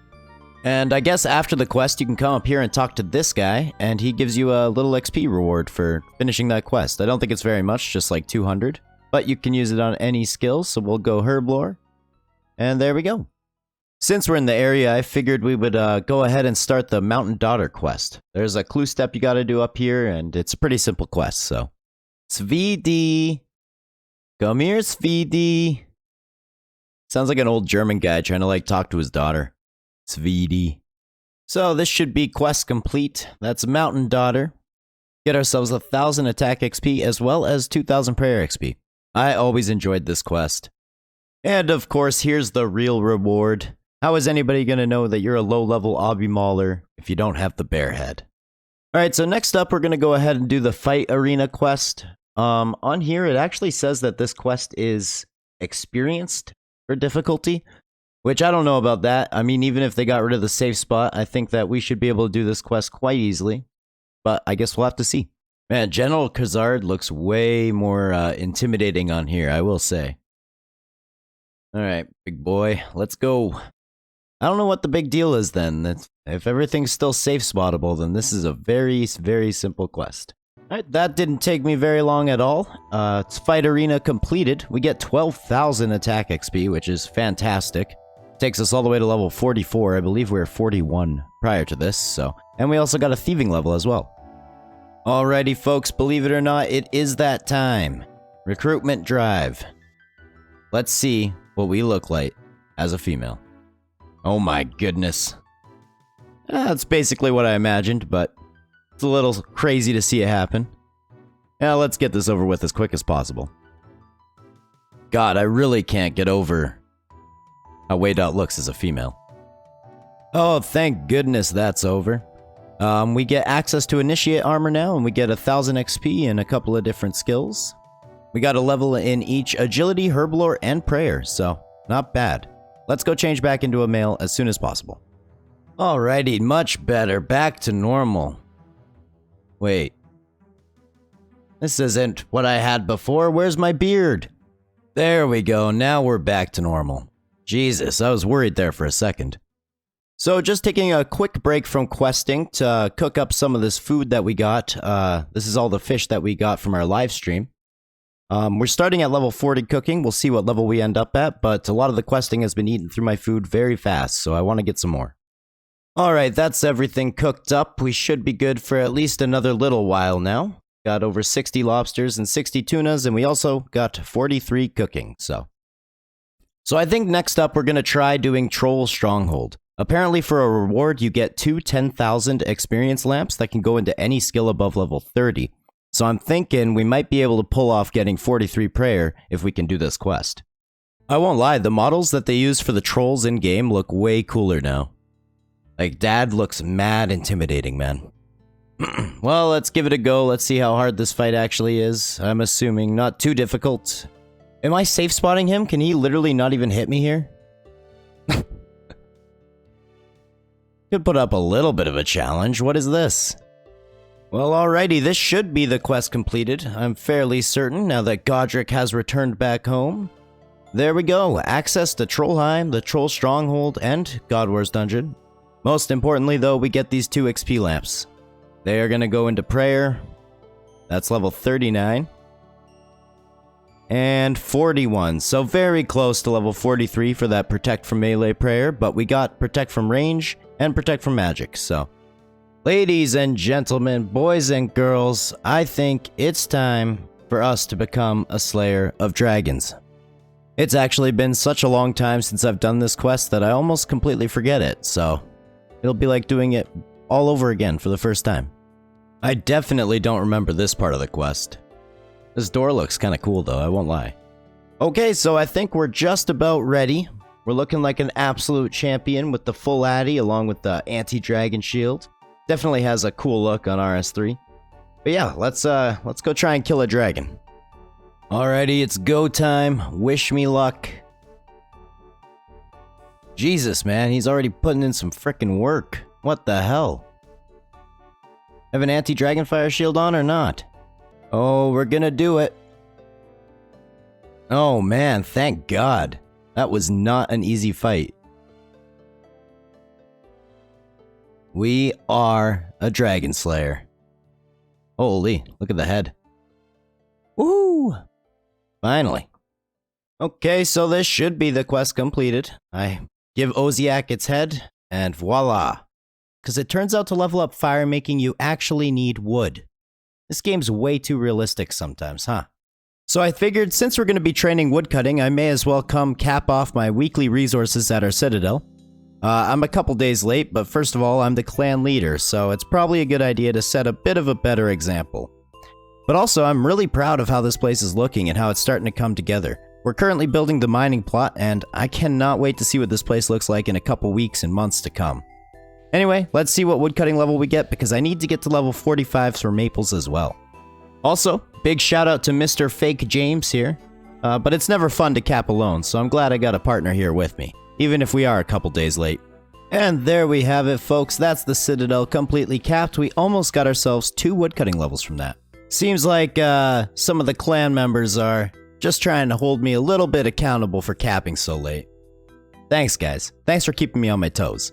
And I guess after the quest, you can come up here and talk to this guy, and he gives you a little XP reward for finishing that quest. I don't think it's very much, just like 200, but you can use it on any skill, so we'll go Herblore. And there we go. Since we're in the area, I figured we would go ahead and start the Mountain Daughter quest. There's a clue step you gotta do up here, and it's a pretty simple quest, so... Svidi! Come here, Svidi! Sounds like an old German guy trying to, like, talk to his daughter. Svidi. So, this should be quest complete. That's Mountain Daughter. Get ourselves 1,000 attack XP as well as 2,000 prayer XP. I always enjoyed this quest. And, of course, here's the real reward. How is anybody gonna know that you're a low-level obby mauler if you don't have the bear head? Alright, so next up we're gonna go ahead and do the Fight Arena quest. On here it actually says that this quest is experienced for difficulty, which I don't know about that. I mean, even if they got rid of the safe spot, I think that we should be able to do this quest quite easily. But I guess we'll have to see. Man, General Khazard looks way more intimidating on here, I will say. Alright, big boy, let's go. I don't know what the big deal is then. If everything's still safe spottable, then this is a very, very simple quest. Alright, that didn't take me very long at all. It's Fight Arena completed. We get 12,000 attack XP, which is fantastic. Takes us all the way to level 44. I believe we were 41 prior to this, so... And we also got a Thieving level as well. Alrighty, folks, believe it or not, it is that time. Recruitment drive. Let's see what we look like as a female. Oh my goodness. That's basically what I imagined, but it's a little crazy to see it happen. Yeah, let's get this over with as quick as possible. God, I really can't get over how Waydot looks as a female. Oh, thank goodness that's over. We get access to Initiate Armor now, and we get 1,000 XP and a couple of different skills. We got a level in each Agility, Herblore, and Prayer, so not bad. Let's go change back into a male as soon as possible. Alrighty, much better. Back to normal. Wait. This isn't what I had before. Where's my beard? There we go. Now we're back to normal. Jesus, I was worried there for a second. So just taking a quick break from questing to cook up some of this food that we got. This is all the fish that we got from our live stream. We're starting at level 40 cooking. We'll see what level we end up at, but a lot of the questing has been eaten through my food very fast, so I want to get some more. Alright, that's everything cooked up. We should be good for at least another little while now. Got over 60 lobsters and 60 tunas, and we also got 43 cooking, so I think next up we're going to try doing Troll Stronghold. Apparently for a reward, you get 2 10,000 experience lamps that can go into any skill above level 30. So I'm thinking we might be able to pull off getting 43 prayer if we can do this quest. I won't lie, the models that they use for the trolls in-game look way cooler now. Like, Dad looks mad intimidating, man. Well, let's give it a go. Let's see how hard this fight actually is. I'm assuming not too difficult. Am I safe spotting him? Can he literally not even hit me here? Could put up a little bit of a challenge. What is this? Well, alrighty, this should be the quest completed. I'm fairly certain now that Godric has returned back home. There we go. Access to Trollheim, the Troll Stronghold, and God Wars Dungeon. Most importantly, though, we get these 2 XP lamps. They are going to go into prayer. That's level 39. And 41, so very close to level 43 for that Protect from Melee prayer, but we got Protect from Range and Protect from Magic, so... Ladies and gentlemen, boys and girls, I think it's time for us to become a Slayer of Dragons. It's actually been such a long time since I've done this quest that I almost completely forget it, so... It'll be like doing it all over again for the first time. I definitely don't remember this part of the quest. This door looks kinda cool though, I won't lie. Okay, so I think we're just about ready. We're looking like an absolute champion with the full Addy along with the anti-dragon shield. Definitely has a cool look on RS3. But yeah, let's go try and kill a dragon. Alrighty, it's go time. Wish me luck. Jesus, man, he's already putting in some frickin' work. What the hell? Have an anti-dragon fire shield on or not? Oh, we're gonna do it. Oh man, thank God. That was not an easy fight. We are a dragon slayer. Holy, look at the head. Woo! Finally. Okay, so this should be the quest completed. I give Oziak its head, and voila. Because it turns out to level up firemaking, you actually need wood. This game's way too realistic sometimes, huh? So I figured since we're going to be training woodcutting, I may as well come cap off my weekly resources at our Citadel. I'm a couple days late, but first of all, I'm the clan leader, so it's probably a good idea to set a bit of a better example. But also, I'm really proud of how this place is looking and how it's starting to come together. We're currently building the mining plot, and I cannot wait to see what this place looks like in a couple weeks and months to come. Anyway, let's see what woodcutting level we get, because I need to get to level 45 for maples as well. Also, big shout out to Mr. Fake James here, but it's never fun to cap alone, so I'm glad I got a partner here with me, even if we are a couple days late. And there we have it, folks. That's the Citadel completely capped. We almost got ourselves 2 woodcutting levels from that. Seems like some of the clan members are just trying to hold me a little bit accountable for capping so late. Thanks, guys. Thanks for keeping me on my toes.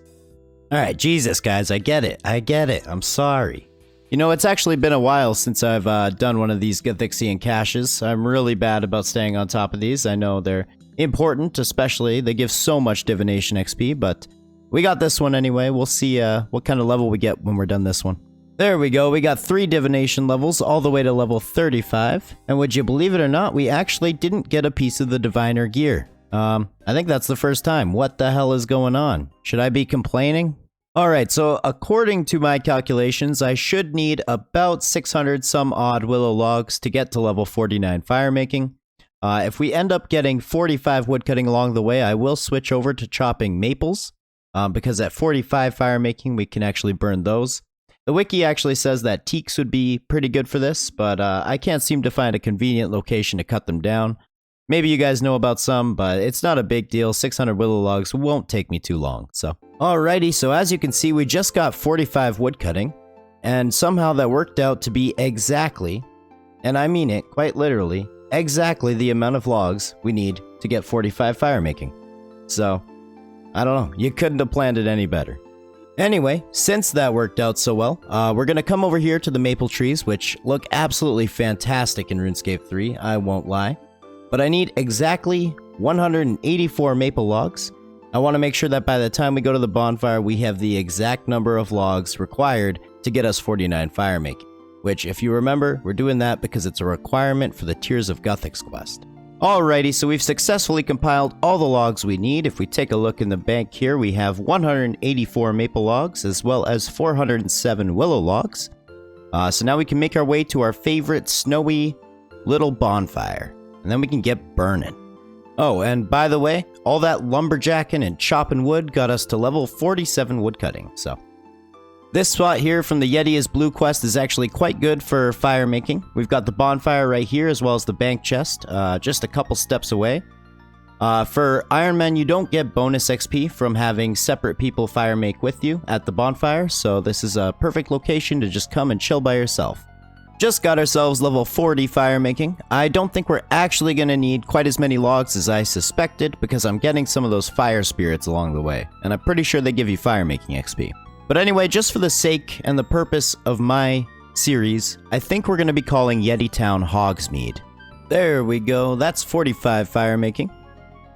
Alright, Jesus, guys, I get it. I'm sorry. You know, it's actually been a while since I've done one of these Gothixian caches. I'm really bad about staying on top of these. I know they're important, especially. They give so much Divination XP, but we got this one anyway. We'll see what kind of level we get when we're done this one. There we go. We got 3 Divination levels all the way to level 35. And would you believe it or not, we actually didn't get a piece of the Diviner gear. I think that's the first time. What the hell is going on? Should I be complaining? Alright, so according to my calculations, I should need about 600 some odd willow logs to get to level 49 firemaking. If we end up getting 45 woodcutting along the way, I will switch over to chopping maples, because at 45 firemaking, we can actually burn those. The wiki actually says that teaks would be pretty good for this, but I can't seem to find a convenient location to cut them down. Maybe you guys know about some, but it's not a big deal. 600 willow logs won't take me too long, so. Alrighty, so as you can see, we just got 45 woodcutting, and somehow that worked out to be exactly, and I mean it quite literally, exactly the amount of logs we need to get 45 firemaking. So, I don't know, you couldn't have planned it any better. Anyway, since that worked out so well, we're gonna come over here to the maple trees, which look absolutely fantastic in RuneScape 3, I won't lie. But I need exactly 184 maple logs. I want to make sure that by the time we go to the bonfire, we have the exact number of logs required to get us 49 firemaking. Which, if you remember, we're doing that because it's a requirement for the Tears of Gothics quest. Alrighty, so we've successfully compiled all the logs we need. If we take a look in the bank here, we have 184 maple logs as well as 407 willow logs. So now we can make our way to our favorite snowy little bonfire. And then we can get burning. Oh, and by the way, all that lumberjacking and chopping wood got us to level 47 woodcutting, so. This spot here from the Yeti is Blue quest is actually quite good for fire making. We've got the bonfire right here as well as the bank chest, just a couple steps away. For Ironman, you don't get bonus XP from having separate people fire make with you at the bonfire, so this is a perfect location to just come and chill by yourself. Just got ourselves level 40 firemaking. I don't think we're actually going to need quite as many logs as I suspected because I'm getting some of those fire spirits along the way, and I'm pretty sure they give you firemaking XP. But anyway, just for the sake and the purpose of my series, I think we're going to be calling Yeti Town Hogsmeade. There we go, that's 45 firemaking.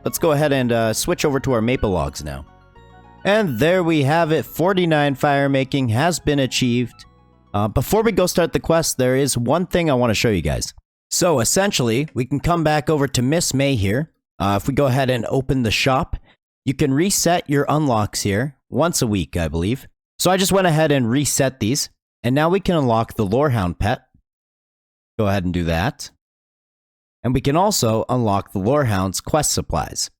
Let's go ahead and switch over to our maple logs now. And there we have it, 49 firemaking has been achieved. Before we go start the quest, there is one thing I want to show you guys. So essentially, we can come back over to Miss May here. If we go ahead and open the shop, you can reset your unlocks here once a week, I believe. So I just went ahead and reset these, and now we can unlock the Lorehound pet. Go ahead and do that. And we can also unlock the Lorehound's quest supplies.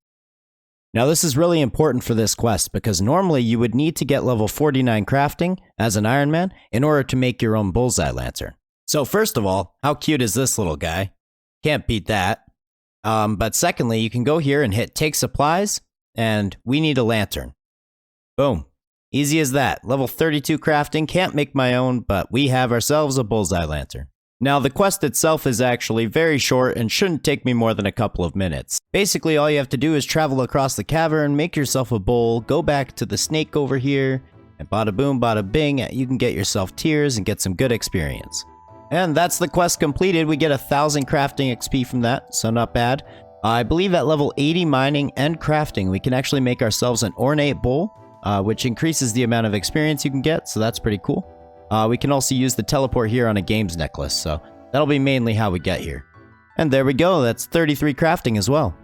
Now this is really important for this quest because normally you would need to get level 49 crafting as an Ironman in order to make your own bullseye lantern. So first of all, how cute is this little guy? Can't beat that. But secondly, you can go here and hit take supplies, and we need a lantern. Boom. Easy as that. Level 32 crafting, can't make my own, but we have ourselves a bullseye lantern. Now the quest itself is actually very short and shouldn't take me more than a couple of minutes. Basically all you have to do is travel across the cavern, make yourself a bowl, go back to the snake over here, and bada boom bada bing, you can get yourself tears and get some good experience. And that's the quest completed. We get 1,000 crafting XP from that, so not bad. I believe at level 80 mining and crafting, we can actually make ourselves an ornate bowl, which increases the amount of experience you can get, so that's pretty cool. We can also use the teleport here on a games necklace, so that'll be mainly how we get here. And there we go, that's 33 crafting as well.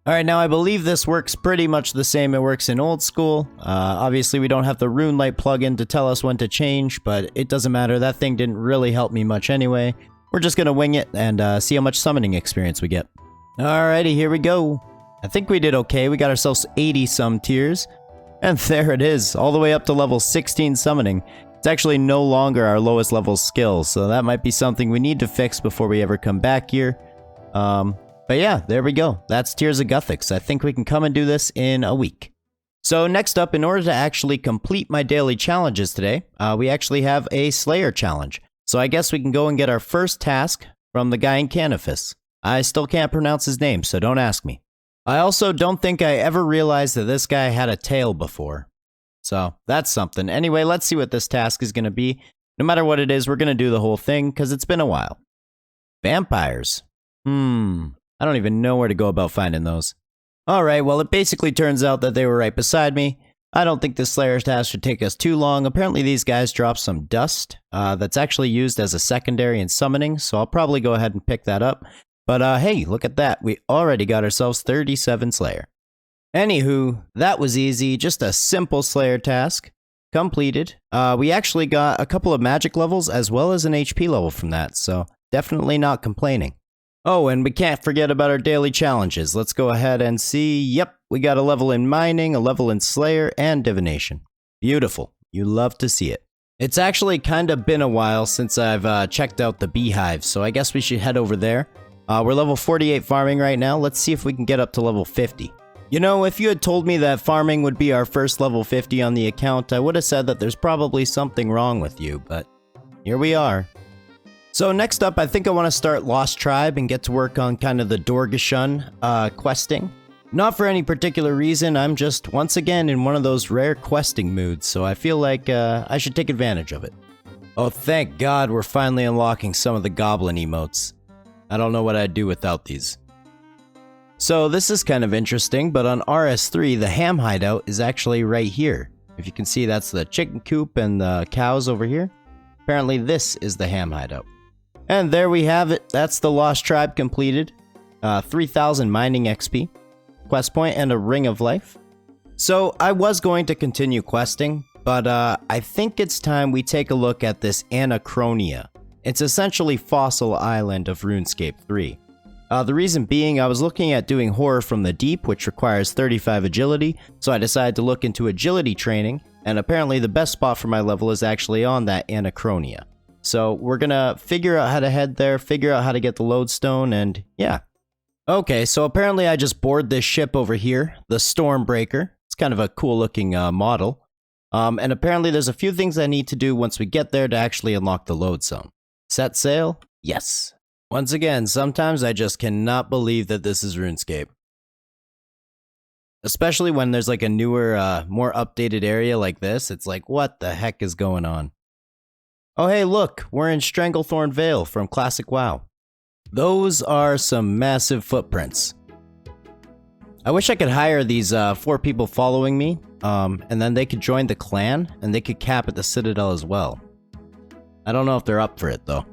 Alright, now I believe this works pretty much the same it works in old school. Obviously we don't have the rune light plugin to tell us when to change, but it doesn't matter, that thing didn't really help me much anyway. We're just gonna wing it and see how much summoning experience we get. Alrighty, here we go. I think we did okay, we got ourselves 80 some tiers. And there it is, all the way up to level 16 summoning. It's actually no longer our lowest level skill, so that might be something we need to fix before we ever come back here. But yeah, there we go. That's Tears of Guthix. I think we can come and do this in a week. So next up, in order to actually complete my daily challenges today, we actually have a Slayer challenge. So I guess we can go and get our first task from the guy in Menaphos. I still can't pronounce his name, so don't ask me. I also don't think I ever realized that this guy had a tail before. So that's something. Anyway, let's see what this task is going to be. No matter what it is, we're going to do the whole thing because it's been a while. Vampires. I don't even know where to go about finding those. Alright, well it basically turns out that they were right beside me. I don't think this Slayer's task should take us too long. Apparently these guys drop some dust that's actually used as a secondary in summoning, so I'll probably go ahead and pick that up. But hey, look at that. We already got ourselves 37 Slayer. Anywho, that was easy. Just a simple Slayer task. Completed. We actually got a couple of magic levels as well as an HP level from that, so definitely not complaining. Oh, and we can't forget about our daily challenges. Let's go ahead and see. Yep, we got a level in mining, a level in Slayer, and Divination. Beautiful. You love to see it. It's actually kind of been a while since I've checked out the Beehives, so I guess we should head over there. We're level 48 farming right now. Let's see if we can get up to level 50. You know, if you had told me that farming would be our first level 50 on the account, I would have said that there's probably something wrong with you, but here we are. So next up, I think I want to start Lost Tribe and get to work on kind of the Dorgashun questing. Not for any particular reason, I'm just once again in one of those rare questing moods, so I feel like I should take advantage of it. Oh, thank God we're finally unlocking some of the goblin emotes. I don't know what I'd do without these. So this is kind of interesting, but on RS3, the ham hideout is actually right here. If you can see, that's the chicken coop and the cows over here. Apparently this is the ham hideout. And there we have it. That's the Lost Tribe completed. 3,000 mining XP, quest point, and a Ring of Life. So I was going to continue questing, but I think it's time we take a look at this Anachronia. It's essentially Fossil Island of RuneScape 3. The reason being, I was looking at doing Horror from the Deep, which requires 35 agility, so I decided to look into agility training, and apparently the best spot for my level is actually on that Anachronia. So we're gonna figure out how to head there, figure out how to get the lodestone, and yeah. Okay, so apparently I just boarded this ship over here, the Stormbreaker. It's kind of a cool looking model. And apparently there's a few things I need to do once we get there to actually unlock the lodestone. Set sail? Yes. Once again, sometimes I just cannot believe that this is RuneScape. Especially when there's like a newer, more updated area like this, it's like, what the heck is going on? Oh hey look, we're in Stranglethorn Vale from Classic WoW. Those are some massive footprints. I wish I could hire these 4 people following me, and then they could join the clan, and they could cap at the Citadel as well. I don't know if they're up for it though.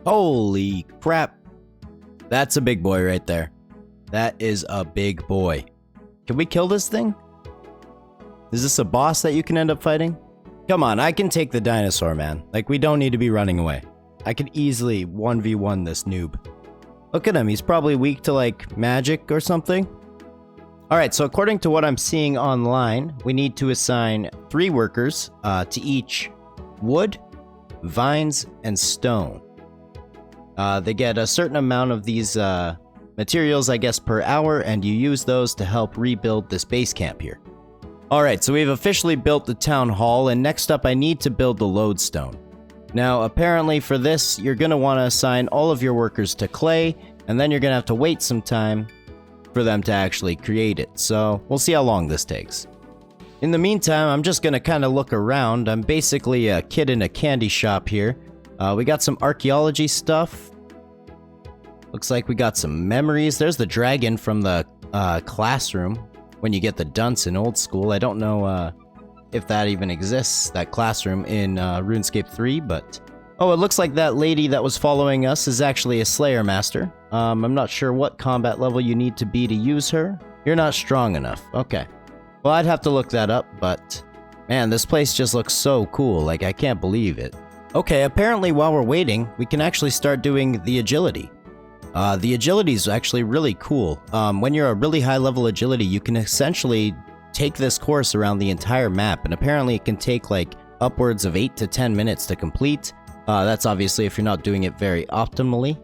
Holy crap. That's a big boy right there. That is a big boy. Can we kill this thing? Is this a boss that you can end up fighting? Come on, I can take the dinosaur, man. Like, we don't need to be running away. I could easily 1v1 this noob. Look at him, he's probably weak to, like, magic or something. Alright, so according to what I'm seeing online, we need to assign 3 workers to each wood, vines, and stone. They get a certain amount of these materials, I guess, per hour, and you use those to help rebuild this base camp here. Alright, so we've officially built the town hall, and next up I need to build the lodestone. Now, apparently for this, you're going to want to assign all of your workers to clay, and then you're going to have to wait some time for them to actually create it, so we'll see how long this takes. In the meantime, I'm just going to kind of look around. I'm basically a kid in a candy shop here. We got some archaeology stuff. Looks like we got some memories. There's the dragon from the classroom when you get the dunce in old school. I don't know if that even exists, that classroom in RuneScape 3, but... Oh, it looks like that lady that was following us is actually a Slayer Master. I'm not sure what combat level you need to be to use her. You're not strong enough. Okay. Well, I'd have to look that up, but... Man, this place just looks so cool, like I can't believe it. Okay, apparently while we're waiting, we can actually start doing the agility. The agility is actually really cool. When you're a really high level agility, you can essentially take this course around the entire map, and apparently it can take like upwards of 8 to 10 minutes to complete. That's obviously if you're not doing it very optimally.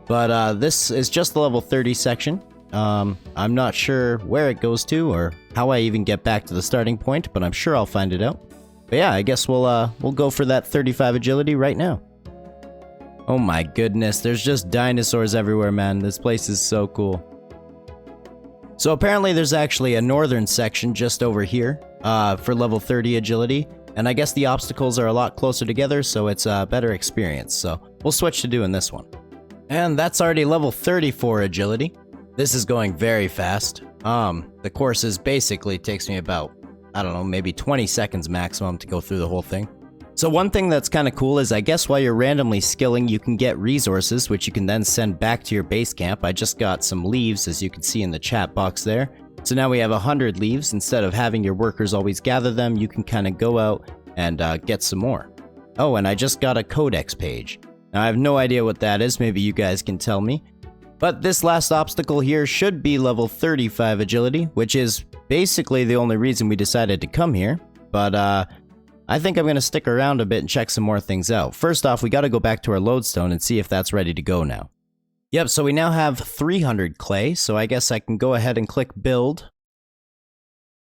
But this is just the level 30 section. I'm not sure where it goes to or how I even get back to the starting point, but I'm sure I'll find it out. But yeah, I guess we'll go for that 35 agility right now. Oh my goodness, there's just dinosaurs everywhere, man. This place is so cool. So apparently there's actually a northern section just over here for level 30 agility. And I guess the obstacles are a lot closer together, so it's a better experience. So we'll switch to doing this one. And that's already level 34 agility. This is going very fast. The course basically takes me about, I don't know, maybe 20 seconds maximum to go through the whole thing. So one thing that's kind of cool is I guess while you're randomly skilling, you can get resources, which you can then send back to your base camp. I just got some leaves, as you can see in the chat box there. So now we have 100 leaves. Instead of having your workers always gather them, you can kind of go out and get some more. Oh, and I just got a codex page. Now I have no idea what that is, maybe you guys can tell me. But this last obstacle here should be level 35 agility, which is basically the only reason we decided to come here. But I think I'm going to stick around a bit and check some more things out. First off, we got to go back to our lodestone and see if that's ready to go now. Yep, so we now have 300 clay, so I guess I can go ahead and click build.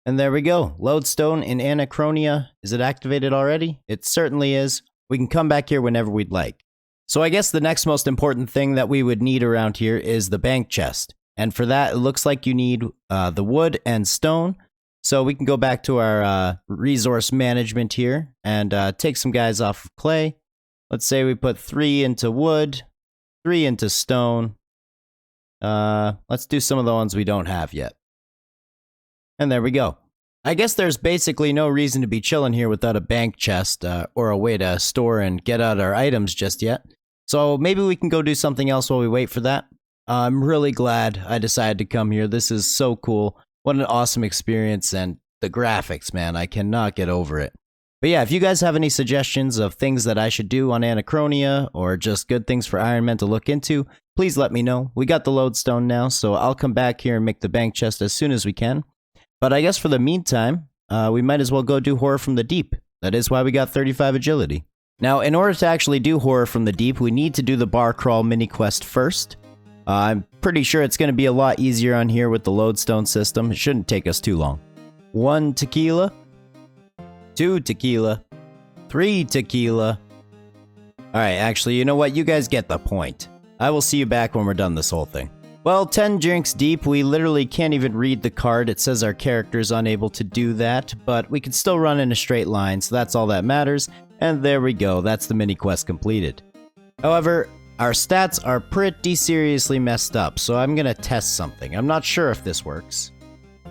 And there we go, lodestone in Anachronia. Is it activated already? It certainly is. We can come back here whenever we'd like. So I guess the next most important thing that we would need around here is the bank chest. And for that, it looks like you need the wood and stone. So we can go back to our resource management here and take some guys off of clay. Let's say we put 3 into wood, 3 into stone. Let's do some of the ones we don't have yet. And there we go. I guess there's basically no reason to be chilling here without a bank chest or a way to store and get out our items just yet. So maybe we can go do something else while we wait for that. I'm really glad I decided to come here. This is so cool. What an awesome experience, and the graphics, man, I cannot get over it. But yeah, if you guys have any suggestions of things that I should do on Anachronia, or just good things for Ironman to look into, please let me know. We got the lodestone now, so I'll come back here and make the bank chest as soon as we can. But I guess for the meantime, we might as well go do Horror from the Deep. That is why we got 35 agility. Now, in order to actually do Horror from the Deep, we need to do the bar crawl mini quest first. I'm pretty sure it's going to be a lot easier on here with the lodestone system. It shouldn't take us too long. 1 tequila, 2 tequila, 3 tequila. Alright, actually, you know what? You guys get the point. I will see you back when we're done this whole thing. Well, 10 drinks deep, we literally can't even read the card. It says our character's unable to do that, but we can still run in a straight line, so that's all that matters. And there we go, that's the mini quest completed. However, our stats are pretty seriously messed up, so I'm gonna test something. I'm not sure if this works,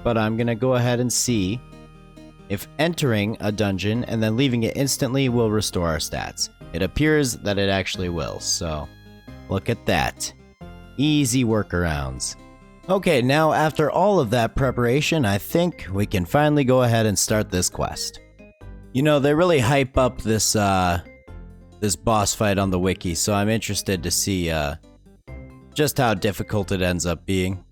but I'm gonna go ahead and see if entering a dungeon and then leaving it instantly will restore our stats. It appears that it actually will, so look at that. Easy workarounds. Okay, now after all of that preparation, I think we can finally go ahead and start this quest. You know, they really hype up this boss fight on the wiki, so I'm interested to see just how difficult it ends up being.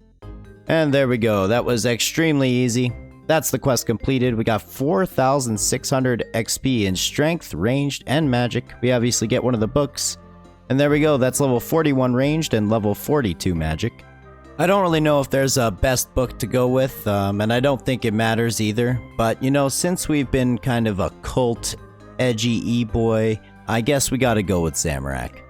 And there we go. That was extremely easy. That's the quest completed. We got 4,600 XP in strength, ranged, and magic. We obviously get one of the books. And there we go. That's level 41 ranged and level 42 magic. I don't really know if there's a best book to go with, and I don't think it matters either. But, you know, since we've been kind of a cult, edgy e-boy, I guess we gotta go with Zamorak.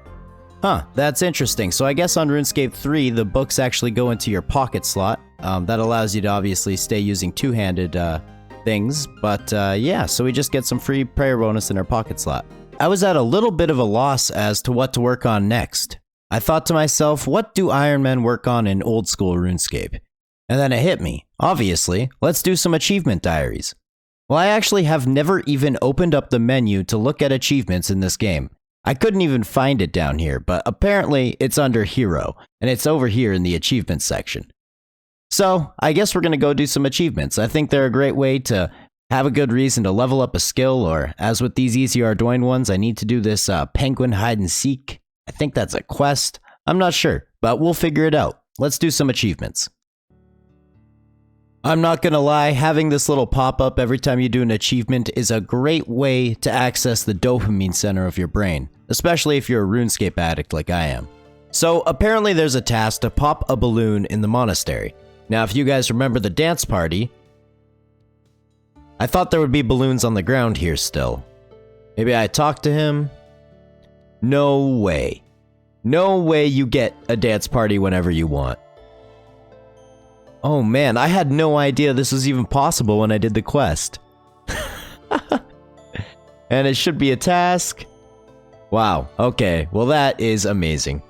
Huh, that's interesting. So I guess on RuneScape 3, the books actually go into your pocket slot. That allows you to obviously stay using two-handed things. But yeah, so we just get some free prayer bonus in our pocket slot. I was at a little bit of a loss as to what to work on next. I thought to myself, what do Ironmen work on in old school RuneScape? And then it hit me. Obviously, let's do some achievement diaries. Well, I actually have never even opened up the menu to look at achievements in this game. I couldn't even find it down here, but apparently it's under Hero, and it's over here in the achievements section. So, I guess we're gonna go do some achievements. I think they're a great way to have a good reason to level up a skill, or as with these easy Ardoin ones, I need to do this penguin hide and seek. I think that's a quest. I'm not sure, but we'll figure it out. Let's do some achievements. I'm not gonna lie, having this little pop-up every time you do an achievement is a great way to access the dopamine center of your brain, especially if you're a RuneScape addict like I am. So apparently there's a task to pop a balloon in the monastery. Now if you guys remember the dance party, I thought there would be balloons on the ground here still. Maybe I talked to him? No way. No way you get a dance party whenever you want. Oh man, I had no idea this was even possible when I did the quest. And it should be a task. Wow, okay, well that is amazing.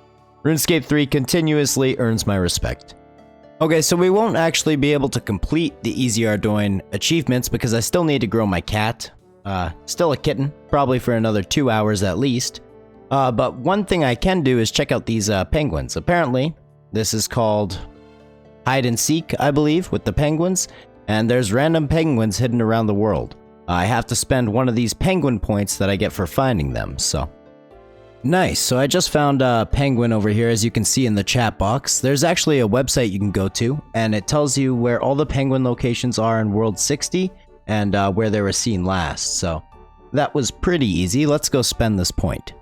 RuneScape 3 continuously earns my respect. Okay, so we won't actually be able to complete the Easy Ardoin achievements because I still need to grow my cat. Still a kitten, probably for another 2 hours at least. But one thing I can do is check out these penguins. Apparently, this is called hide and seek, I believe, with the penguins. And there's random penguins hidden around the world. I have to spend one of these penguin points that I get for finding them, so. Nice, so I just found a penguin over here, as you can see in the chat box. There's actually a website you can go to, and it tells you where all the penguin locations are in World 60, and where they were seen last, so. That was pretty easy. Let's go spend this point.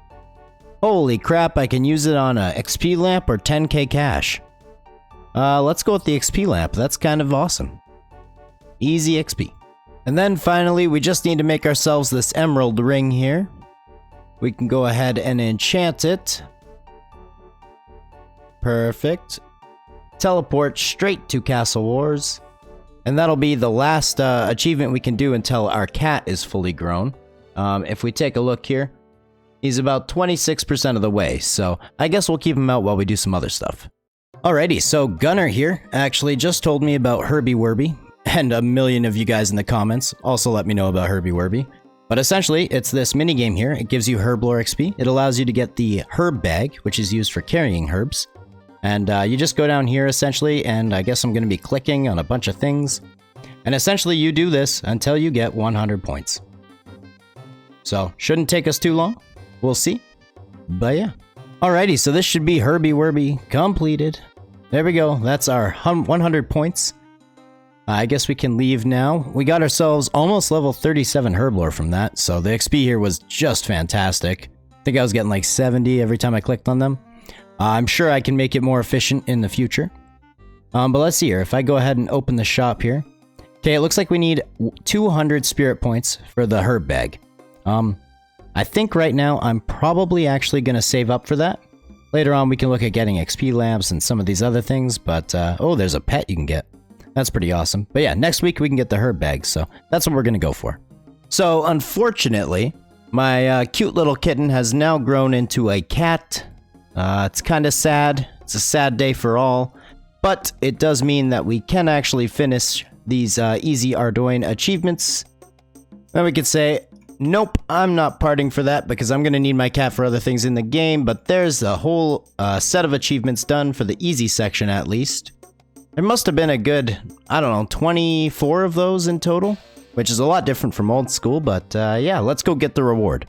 Holy crap, I can use it on a XP lamp or 10k cash. Let's go with the XP lamp. That's kind of awesome. Easy XP. And then finally, we just need to make ourselves this emerald ring here. We can go ahead and enchant it. Perfect. Teleport straight to Castle Wars. And that'll be the last achievement we can do until our cat is fully grown. If we take a look here, he's about 26% of the way, so I guess we'll keep him out while we do some other stuff. Alrighty, so Gunnar here actually just told me about Herbie Werby, and a million of you guys in the comments also let me know about Herbie Werby. But essentially, it's this minigame here. It gives you herb lore XP. It allows you to get the herb bag, which is used for carrying herbs. And you just go down here essentially, and I guess I'm going to be clicking on a bunch of things. And essentially you do this until you get 100 points. So, shouldn't take us too long. We'll see. But yeah. Alrighty, so this should be Herbie Werby completed. There we go. That's our 100 points. I guess we can leave now. We got ourselves almost level 37 herb lore from that, so the XP here was just fantastic. I think I was getting like 70 every time I clicked on them. I'm sure I can make it more efficient in the future. But let's see here. If I go ahead and open the shop here. Okay, it looks like we need 200 spirit points for the herb bag. I think right now I'm probably actually going to save up for that. Later on we can look at getting XP lamps and some of these other things, but oh, there's a pet you can get. That's pretty awesome. But yeah, next week we can get the herb bag, so that's what we're going to go for. So unfortunately, my cute little kitten has now grown into a cat. It's kind of sad. It's a sad day for all, but it does mean that we can actually finish these easy Ardoin achievements. Then we could say, nope, I'm not parting for that because I'm going to need my cat for other things in the game, but there's a whole set of achievements done for the easy section at least. There must have been a good, I don't know, 24 of those in total, which is a lot different from old school, but yeah, let's go get the reward.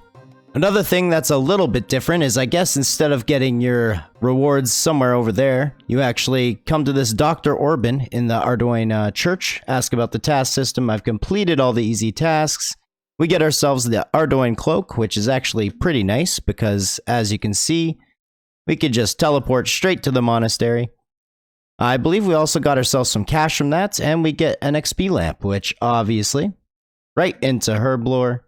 Another thing that's a little bit different is I guess instead of getting your rewards somewhere over there, you actually come to this Dr. Orban in the Ardoin church, ask about the task system. I've completed all the easy tasks. We get ourselves the Ardoin cloak, which is actually pretty nice because as you can see, we could just teleport straight to the monastery. I believe we also got ourselves some cash from that, and we get an XP lamp, which obviously, right into herb lore.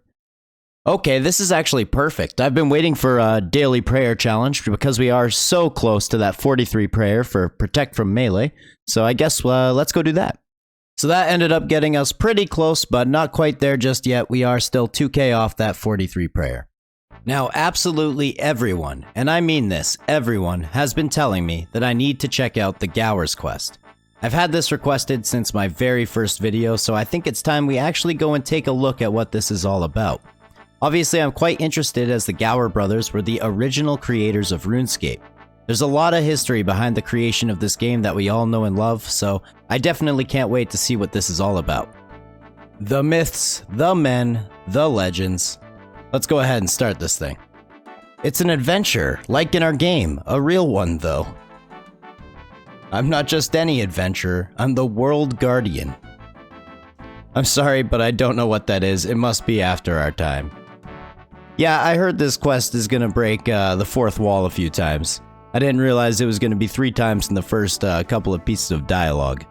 Okay, this is actually perfect. I've been waiting for a daily prayer challenge because we are so close to that 43 prayer for protect from melee. So I guess let's go do that. So that ended up getting us pretty close, but not quite there just yet. We are still 2k off that 43 prayer. Now, absolutely everyone, and I mean this, everyone, has been telling me that I need to check out the Gowers quest. I've had this requested since my very first video, so I think it's time we actually go and take a look at what this is all about. Obviously, I'm quite interested as the Gower brothers were the original creators of RuneScape. There's a lot of history behind the creation of this game that we all know and love, so I definitely can't wait to see what this is all about. The myths, the men, the legends. Let's go ahead and start this thing. It's an adventure, like in our game, a real one though. I'm not just any adventurer, I'm the World Guardian. I'm sorry, but I don't know what that is. It must be after our time. Yeah, I heard this quest is gonna break the fourth wall a few times. I didn't realize it was gonna be 3 times in the first couple of pieces of dialogue.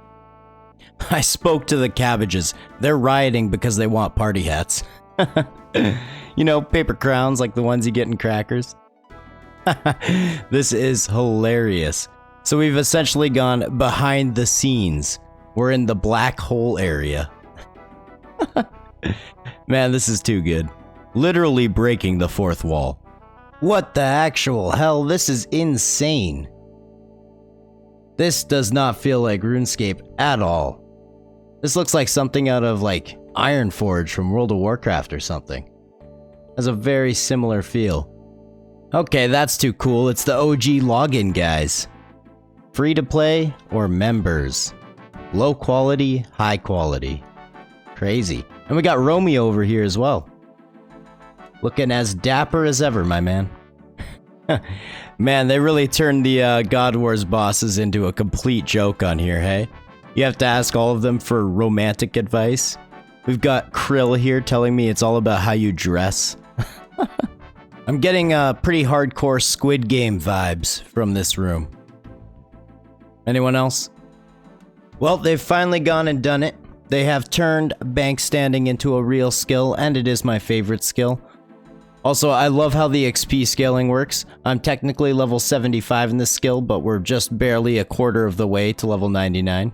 I spoke to the cabbages. They're rioting because they want party hats. You know, paper crowns like the ones you get in crackers. This is hilarious. So we've essentially gone behind the scenes. We're in the black hole area. Man, this is too good. Literally breaking the fourth wall. What the actual hell? This is insane. This does not feel like RuneScape at all. This looks like something out of like Ironforge from World of Warcraft or something. Has a very similar feel. Okay, that's too cool. It's the OG login, guys. Free to play or members. Low quality, high quality. Crazy. And we got Romeo over here as well. Looking as dapper as ever, my man. Man, they really turned the God Wars bosses into a complete joke on here, hey? You have to ask all of them for romantic advice. We've got Krill here telling me it's all about how you dress. I'm getting pretty hardcore Squid Game vibes from this room. Anyone else? Well, they've finally gone and done it. They have turned bank standing into a real skill, and it is my favorite skill. Also, I love how the XP scaling works. I'm technically level 75 in this skill, but we're just barely a quarter of the way to level 99.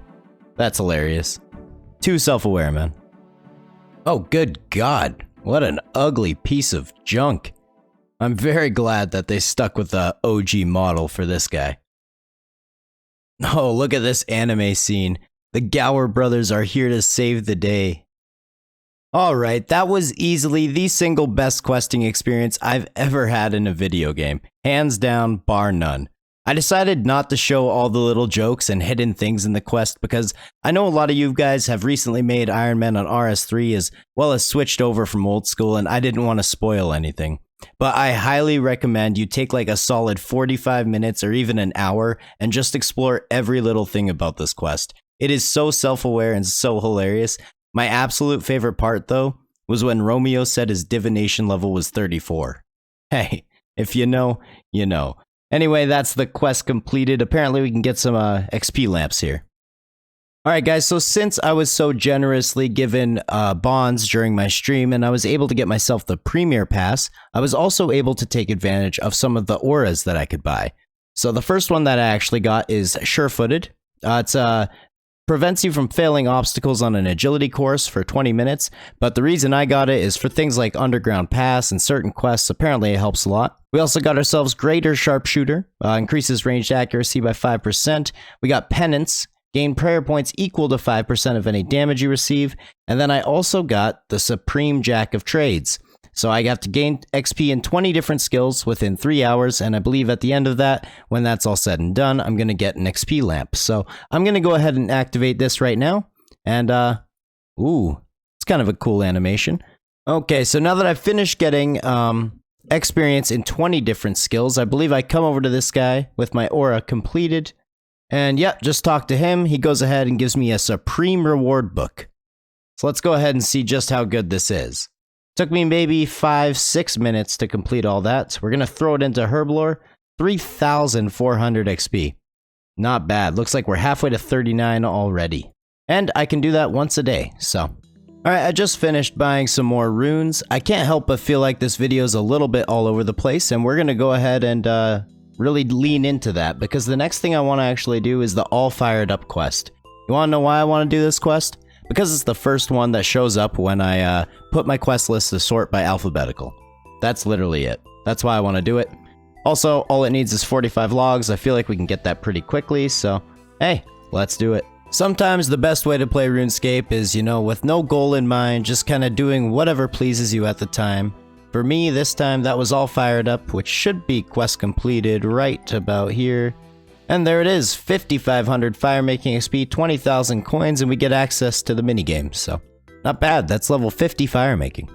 That's hilarious. Too self-aware, man. Oh, good God. What an ugly piece of junk. I'm very glad that they stuck with the OG model for this guy. Oh, look at this anime scene. The Gower brothers are here to save the day. Alright, that was easily the single best questing experience I've ever had in a video game. Hands down, bar none. I decided not to show all the little jokes and hidden things in the quest because I know a lot of you guys have recently made Ironman on RS3 as well as switched over from old school, and I didn't want to spoil anything. But I highly recommend you take like a solid 45 minutes or even an hour and just explore every little thing about this quest. It is so self-aware and so hilarious. My absolute favorite part though was when Romeo said his divination level was 34. Hey, if you know, you know. Anyway, that's the quest completed. Apparently we can get some XP lamps here. Alright guys, so since I was so generously given bonds during my stream and I was able to get myself the Premier Pass, I was also able to take advantage of some of the auras that I could buy. So the first one that I actually got is Sure-Footed. It's prevents you from failing obstacles on an agility course for 20 minutes, but the reason I got it is for things like Underground Pass and certain quests. Apparently it helps a lot. We also got ourselves Greater Sharpshooter, increases ranged accuracy by 5%. We got Penance, gain prayer points equal to 5% of any damage you receive, and then I also got the Supreme Jack of Trades. So I got to gain XP in 20 different skills within 3 hours, and I believe at the end of that, when that's all said and done, I'm going to get an XP lamp. So I'm going to go ahead and activate this right now, and ooh, it's kind of a cool animation. Okay, so now that I've finished getting experience in 20 different skills. I believe I come over to this guy with my aura completed. And yep, just talk to him. He goes ahead and gives me a supreme reward book. So let's go ahead and see just how good this is. Took me maybe 5-6 minutes to complete all that. We're going to throw it into Herblore. 3,400 XP. Not bad. Looks like we're halfway to 39 already. And I can do that once a day, so. Alright, I just finished buying some more runes. I can't help but feel like this video is a little bit all over the place, and we're going to go ahead and really lean into that, because the next thing I want to actually do is the All Fired Up quest. You want to know why I want to do this quest? Because it's the first one that shows up when I put my quest list to sort by alphabetical. That's literally it. That's why I want to do it. Also, all it needs is 45 logs. I feel like we can get that pretty quickly, so hey, let's do it. Sometimes the best way to play RuneScape is, you know, with no goal in mind, just kind of doing whatever pleases you at the time. For me, this time that was All Fired Up, which should be quest completed right about here. And there it is, 5,500 Firemaking XP, 20,000 coins, and we get access to the minigame, so not bad. That's level 50 Firemaking.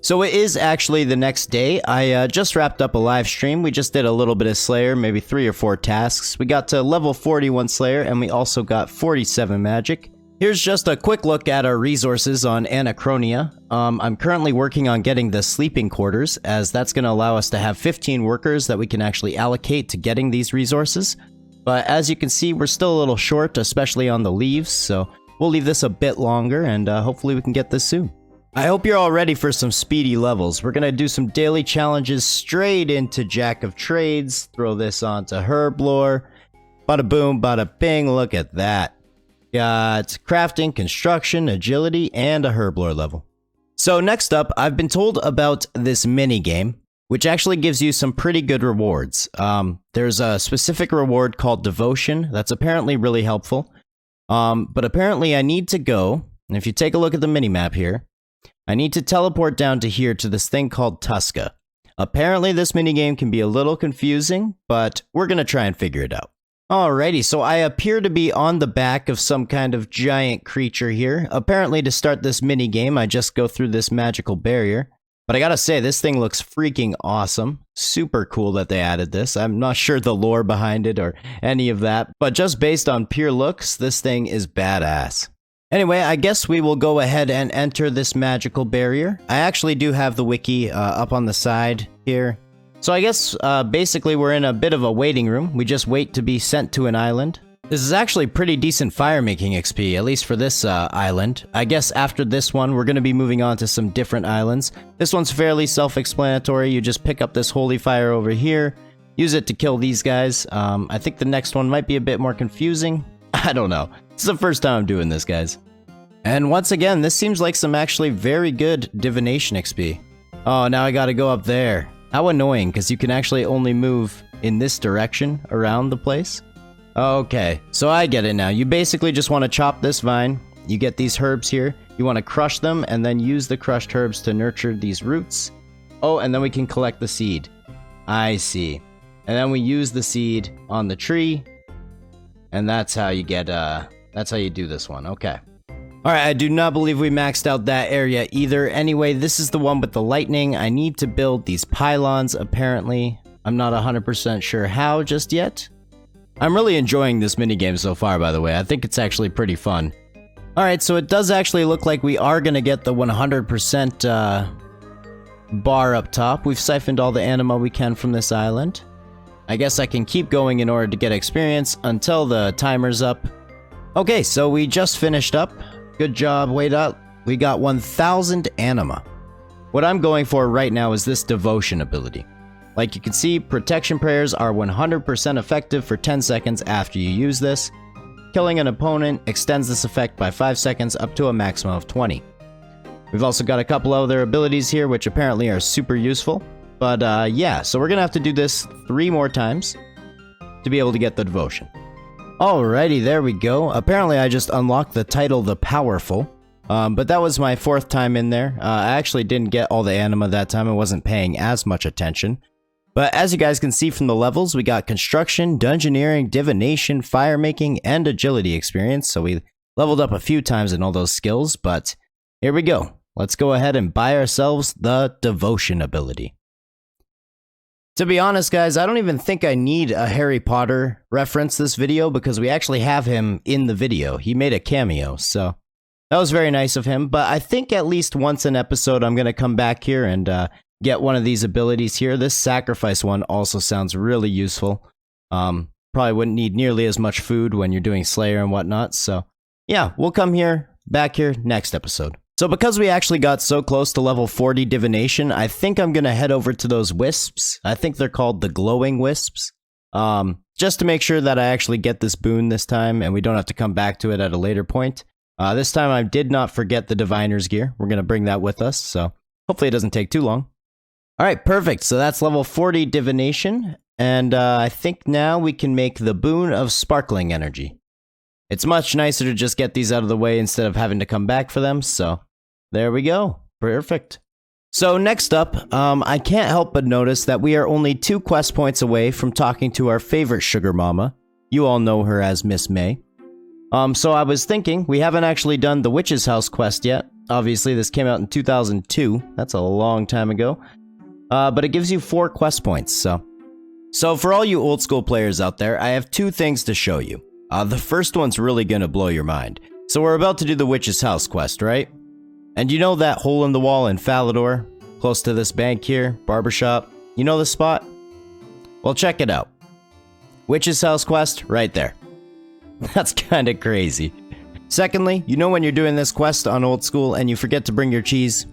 So it is actually the next day. I just wrapped up a live stream. We just did a little bit of Slayer, maybe 3 or 4 tasks. We got to level 41 Slayer, and we also got 47 magic. Here's just a quick look at our resources on Anachronia. I'm currently working on getting the sleeping quarters, as that's going to allow us to have 15 workers that we can actually allocate to getting these resources. But as you can see, we're still a little short, especially on the leaves, so we'll leave this a bit longer, and hopefully we can get this soon. I hope you're all ready for some speedy levels. We're going to do some daily challenges straight into Jack of Trades. Throw this onto Herblore. Bada boom, bada bing, look at that. Got crafting, construction, agility, and a Herblore level. So next up, I've been told about this mini game, which actually gives you some pretty good rewards. There's a specific reward called Devotion that's apparently really helpful. But apparently I need to go, and if you take a look at the minimap here, I need to teleport down to here to this thing called Tuska. Apparently this minigame can be a little confusing, but we're going to try and figure it out. Alrighty, so I appear to be on the back of some kind of giant creature here. Apparently to start this minigame, I just go through this magical barrier. But I gotta say, this thing looks freaking awesome. Super cool that they added this. I'm not sure the lore behind it or any of that, but just based on pure looks, this thing is badass. Anyway, I guess we will go ahead and enter this magical barrier. I actually do have the wiki up on the side here. So I guess basically we're in a bit of a waiting room. We just wait to be sent to an island. This is actually pretty decent Firemaking XP, at least for this island. I guess after this one, we're going to be moving on to some different islands. This one's fairly self-explanatory. You just pick up this holy fire over here, use it to kill these guys. I think the next one might be a bit more confusing. I don't know. It's the first time I'm doing this, guys. And once again, this seems like some actually very good Divination XP. Oh, now I gotta go up there. How annoying, because you can actually only move in this direction around the place. Okay, so I get it now. You basically just want to chop this vine. You get these herbs here. You want to crush them and then use the crushed herbs to nurture these roots. Oh, and then we can collect the seed. I see. And then we use the seed on the tree. And that's how you get, that's how you do this one. Okay. Alright, I do not believe we maxed out that area either. Anyway, this is the one with the lightning. I need to build these pylons, apparently. I'm not 100% sure how just yet. I'm really enjoying this minigame so far, by the way. I think it's actually pretty fun. Alright, so it does actually look like we are going to get the 100% bar up top. We've siphoned all the anima we can from this island. I guess I can keep going in order to get experience until the timer's up. Okay, so we just finished up. Good job, Waydot. We got 1,000 anima. What I'm going for right now is this devotion ability. Like you can see, protection prayers are 100% effective for 10 seconds after you use this. Killing an opponent extends this effect by 5 seconds up to a maximum of 20. We've also got a couple other abilities here which apparently are super useful. But yeah, so we're gonna have to do this 3 more times to be able to get the devotion. Alrighty, there we go. Apparently I just unlocked the title The Powerful. But that was my 4th time in there. I actually didn't get all the anima that time. I wasn't paying as much attention. But as you guys can see from the levels, we got construction, dungeoneering, divination, firemaking, and agility experience. So we leveled up a few times in all those skills, but here we go. Let's go ahead and buy ourselves the devotion ability. To be honest, guys, I don't even think I need a Harry Potter reference this video because we actually have him in the video. He made a cameo, so that was very nice of him. But I think at least once an episode, I'm going to come back here and get one of these abilities here. This sacrifice one also sounds really useful. Probably wouldn't need nearly as much food when you're doing Slayer and whatnot. So yeah, we'll come back here next episode. So because we actually got so close to level 40 Divination, I think I'm going to head over to those wisps. I think they're called the glowing wisps. Just to make sure that I actually get this boon this time and we don't have to come back to it at a later point. This time I did not forget the Diviner's gear. We're going to bring that with us, so hopefully it doesn't take too long. Alright, perfect. So that's level 40 Divination. And I think now we can make the boon of Sparkling Energy. It's much nicer to just get these out of the way instead of having to come back for them, so there we go. Perfect. So next up, I can't help but notice that we are only 2 quest points away from talking to our favorite sugar mama. You all know her as Miss May. So I was thinking, we haven't actually done the Witch's House quest yet. Obviously, this came out in 2002. That's a long time ago. But it gives you 4 quest points, So for all you old school players out there, I have 2 things to show you. The first one's really gonna blow your mind. So we're about to do the Witch's House quest, right? And you know that hole in the wall in Falador? Close to this bank here, barbershop? You know the spot? Well, check it out. Witch's House quest, right there. That's kinda crazy. Secondly, you know when you're doing this quest on old school and you forget to bring your cheese?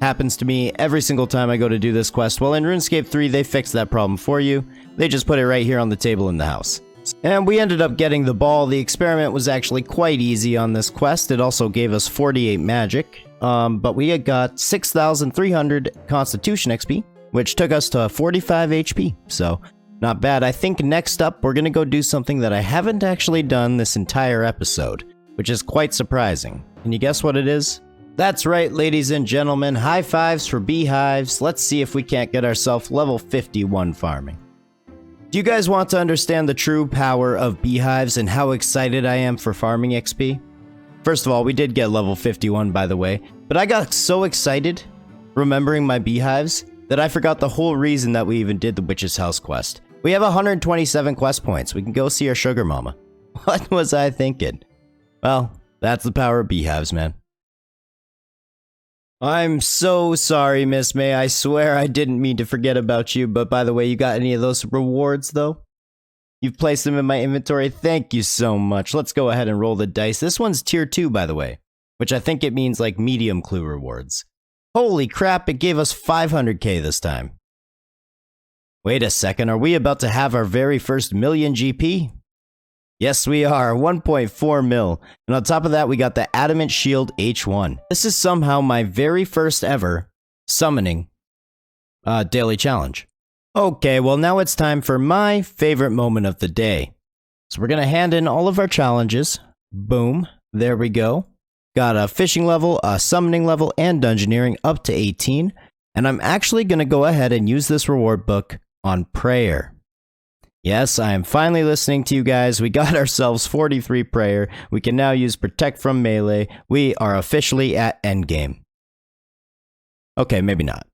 Happens to me every single time I go to do this quest. Well, in RuneScape 3, they fixed that problem for you. They just put it right here on the table in the house. And we ended up getting the ball. The experiment was actually quite easy on this quest. It also gave us 48 magic. But we had got 6,300 Constitution XP, which took us to 45 HP. So, not bad. I think next up, we're going to go do something that I haven't actually done this entire episode, which is quite surprising. Can you guess what it is? That's right, ladies and gentlemen. High fives for Beehives. Let's see if we can't get ourselves level 51 farming. Do you guys want to understand the true power of Beehives and how excited I am for farming XP? First of all, we did get level 51 by the way, but I got so excited remembering my Beehives that I forgot the whole reason that we even did the Witch's House quest. We have 127 quest points. We can go see our sugar mama. What was I thinking? Well, that's the power of Beehives, man. I'm so sorry, Miss May. I swear I didn't mean to forget about you, but by the way, you got any of those rewards, though? You've placed them in my inventory. Thank you so much. Let's go ahead and roll the dice. This one's tier 2, by the way, which I think it means like medium clue rewards. Holy crap, it gave us 500k this time. Wait a second, are we about to have our very first million GP? Yes, we are, 1.4 mil. And on top of that, we got the Adamant Shield H1. This is somehow my very first ever summoning daily challenge. Okay, well now it's time for my favorite moment of the day. So we're gonna hand in all of our challenges. Boom, there we go. Got a fishing level, a summoning level, and dungeoneering up to 18. And I'm actually gonna go ahead and use this reward book on prayer. Yes, I am finally listening to you guys. We got ourselves 43 prayer. We can now use protect from melee. We are officially at endgame. Okay, maybe not.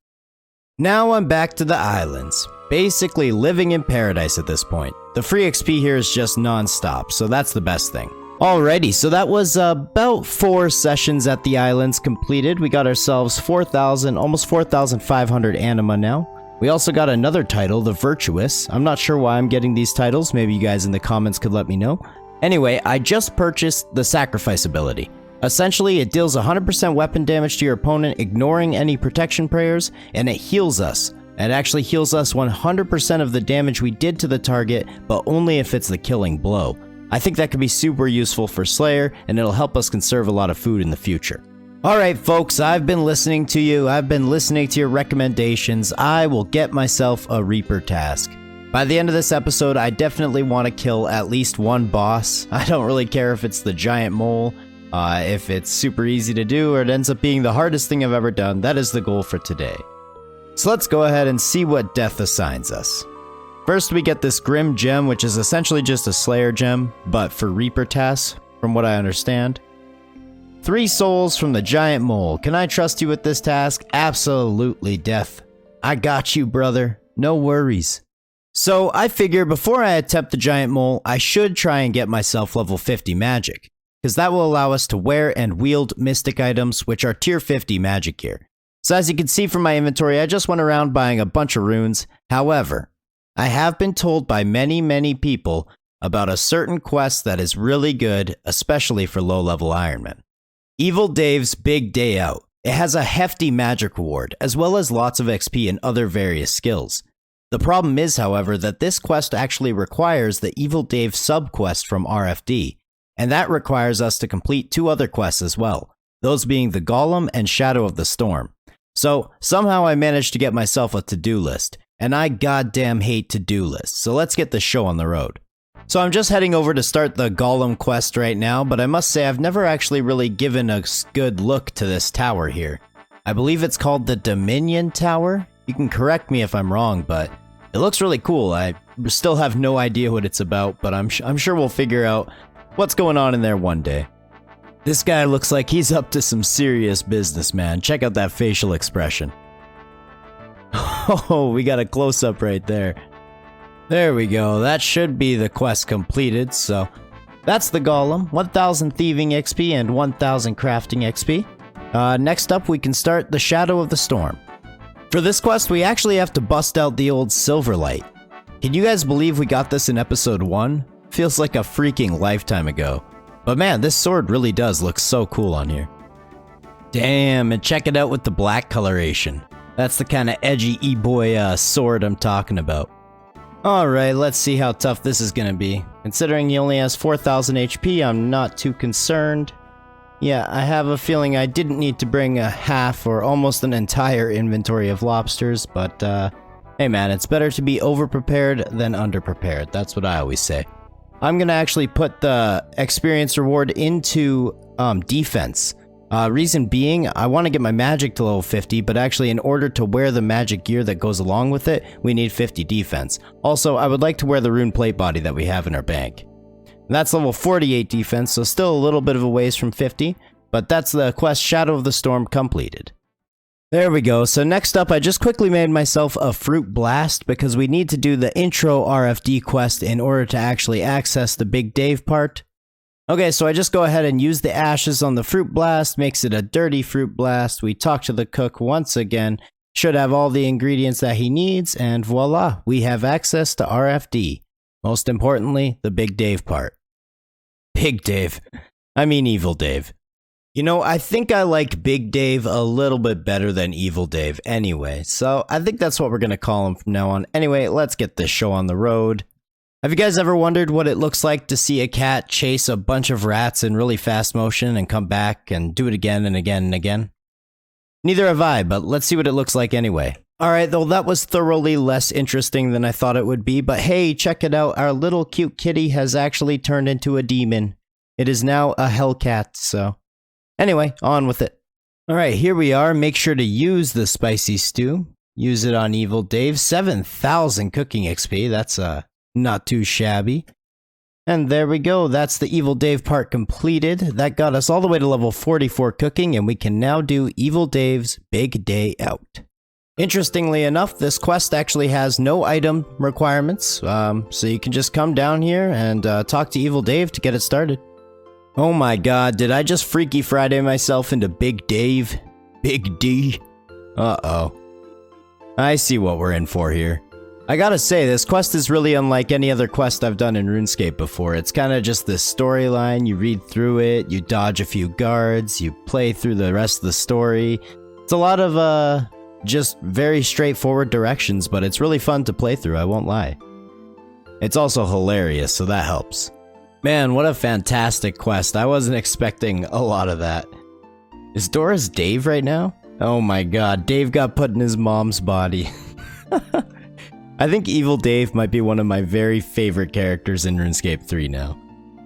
Now I'm back to the islands. Basically living in paradise at this point. The free XP here is just non-stop, so that's the best thing. Alrighty, so that was about 4 sessions at the islands completed. We got ourselves 4,000, almost 4,500 anima now. We also got another title, the Virtuous. I'm not sure why I'm getting these titles. Maybe you guys in the comments could let me know. Anyway, I just purchased the Sacrifice ability. Essentially, it deals 100% weapon damage to your opponent, ignoring any protection prayers, and it heals us. It actually heals us 100% of the damage we did to the target, but only if it's the killing blow. I think that could be super useful for Slayer, and it'll help us conserve a lot of food in the future. Alright folks, I've been listening to you, I've been listening to your recommendations. I will get myself a Reaper task. By the end of this episode, I definitely want to kill at least one boss. I don't really care if it's the giant mole, if it's super easy to do, or it ends up being the hardest thing I've ever done. That is the goal for today. So let's go ahead and see what death assigns us. First we get this Grim Gem, which is essentially just a Slayer gem, but for Reaper tasks, from what I understand. 3 souls from the giant mole. Can I trust you with this task? Absolutely, Death. I got you, brother. no worries. So I figure before I attempt the giant mole, I should try and get myself level 50 magic, because that will allow us to wear and wield mystic items, which are tier 50 magic gear. So as you can see from my inventory, I just went around buying a bunch of runes. However, I have been told by many people about a certain quest that is really good, especially for low-level Ironmen. Evil Dave's Big Day Out. It has a hefty magic reward, as well as lots of XP and other various skills. The problem is, however, that this quest actually requires the Evil Dave sub-quest from RFD, and that requires us to complete 2 other quests as well, those being the Golem and Shadow of the Storm. So, somehow I managed to get myself a to-do list, and I goddamn hate to-do lists, so let's get the show on the road. So I'm just heading over to start the Golem quest right now, but I must say I've never actually really given a good look to this tower here. I believe it's called the Dominion Tower? You can correct me if I'm wrong, but it looks really cool. I still have no idea what it's about, but I'm sure we'll figure out what's going on in there one day. This guy looks like he's up to some serious business, man. Check out that facial expression. Oh, we got a close-up right there. There we go. That should be the quest completed, so that's the Golem. 1000 Thieving XP and 1000 Crafting XP. Next up, we can start the Shadow of the Storm. For this quest, we actually have to bust out the old Silverlight. Can you guys believe we got this in episode 1? Feels like a freaking lifetime ago. But man, this sword really does look so cool on here. Damn, and check it out with the black coloration. That's the kind of edgy e-boy sword I'm talking about. Alright, let's see how tough this is gonna be. Considering he only has 4000 HP, I'm not too concerned. Yeah, I have a feeling I didn't need to bring a half or almost an entire inventory of lobsters, but hey man, it's better to be over-prepared than under-prepared. That's what I always say. I'm gonna actually put the experience reward into defense. Reason being, I want to get my magic to level 50, but actually in order to wear the magic gear that goes along with it, we need 50 defense. Also, I would like to wear the rune plate body that we have in our bank. And that's level 48 defense, so still a little bit of a ways from 50, but that's the quest Shadow of the Storm completed. There we go. So next up, I just quickly made myself a Fruit Blast because we need to do the intro RFD quest in order to actually access the Big Dave part. Okay, so I just go ahead and use the ashes on the Fruit Blast, makes it a dirty Fruit Blast. We talk to the cook once again, should have all the ingredients that he needs, and voila, we have access to RFD. Most importantly, the Big Dave part. Big Dave. I mean Evil Dave. You know, I think I like Big Dave a little bit better than Evil Dave anyway, so I think that's what we're gonna call him from now on. Anyway, let's get this show on the road. Have you guys ever wondered what it looks like to see a cat chase a bunch of rats in really fast motion and come back and do it again and again and again? Neither have I, but let's see what it looks like anyway. Alright, though that was thoroughly less interesting than I thought it would be, but hey, check it out, our little cute kitty has actually turned into a demon. It is now a hellcat, so... Anyway, on with it. Alright, here we are. Make sure to use the spicy stew. Use it on Evil Dave. 7,000 cooking XP. That's not too shabby. And there we go. That's the Evil Dave part completed. That got us all the way to level 44 cooking, and we can now do Evil Dave's Big Day Out. Interestingly enough, this quest actually has no item requirements, so you can just come down here and talk to Evil Dave to get it started. Oh my god, did I just Freaky Friday myself into Big Dave? Big D? Uh-oh. I see what we're in for here. I gotta say, this quest is really unlike any other quest I've done in RuneScape before. It's kinda just this storyline, you read through it, you dodge a few guards, you play through the rest of the story. It's a lot of, just very straightforward directions, but it's really fun to play through, I won't lie. It's also hilarious, so that helps. Man, what a fantastic quest. I wasn't expecting a lot of that. Is Doris Dave right now? Oh my god, Dave got put in his mom's body. I think Evil Dave might be one of my very favorite characters in RuneScape 3 now.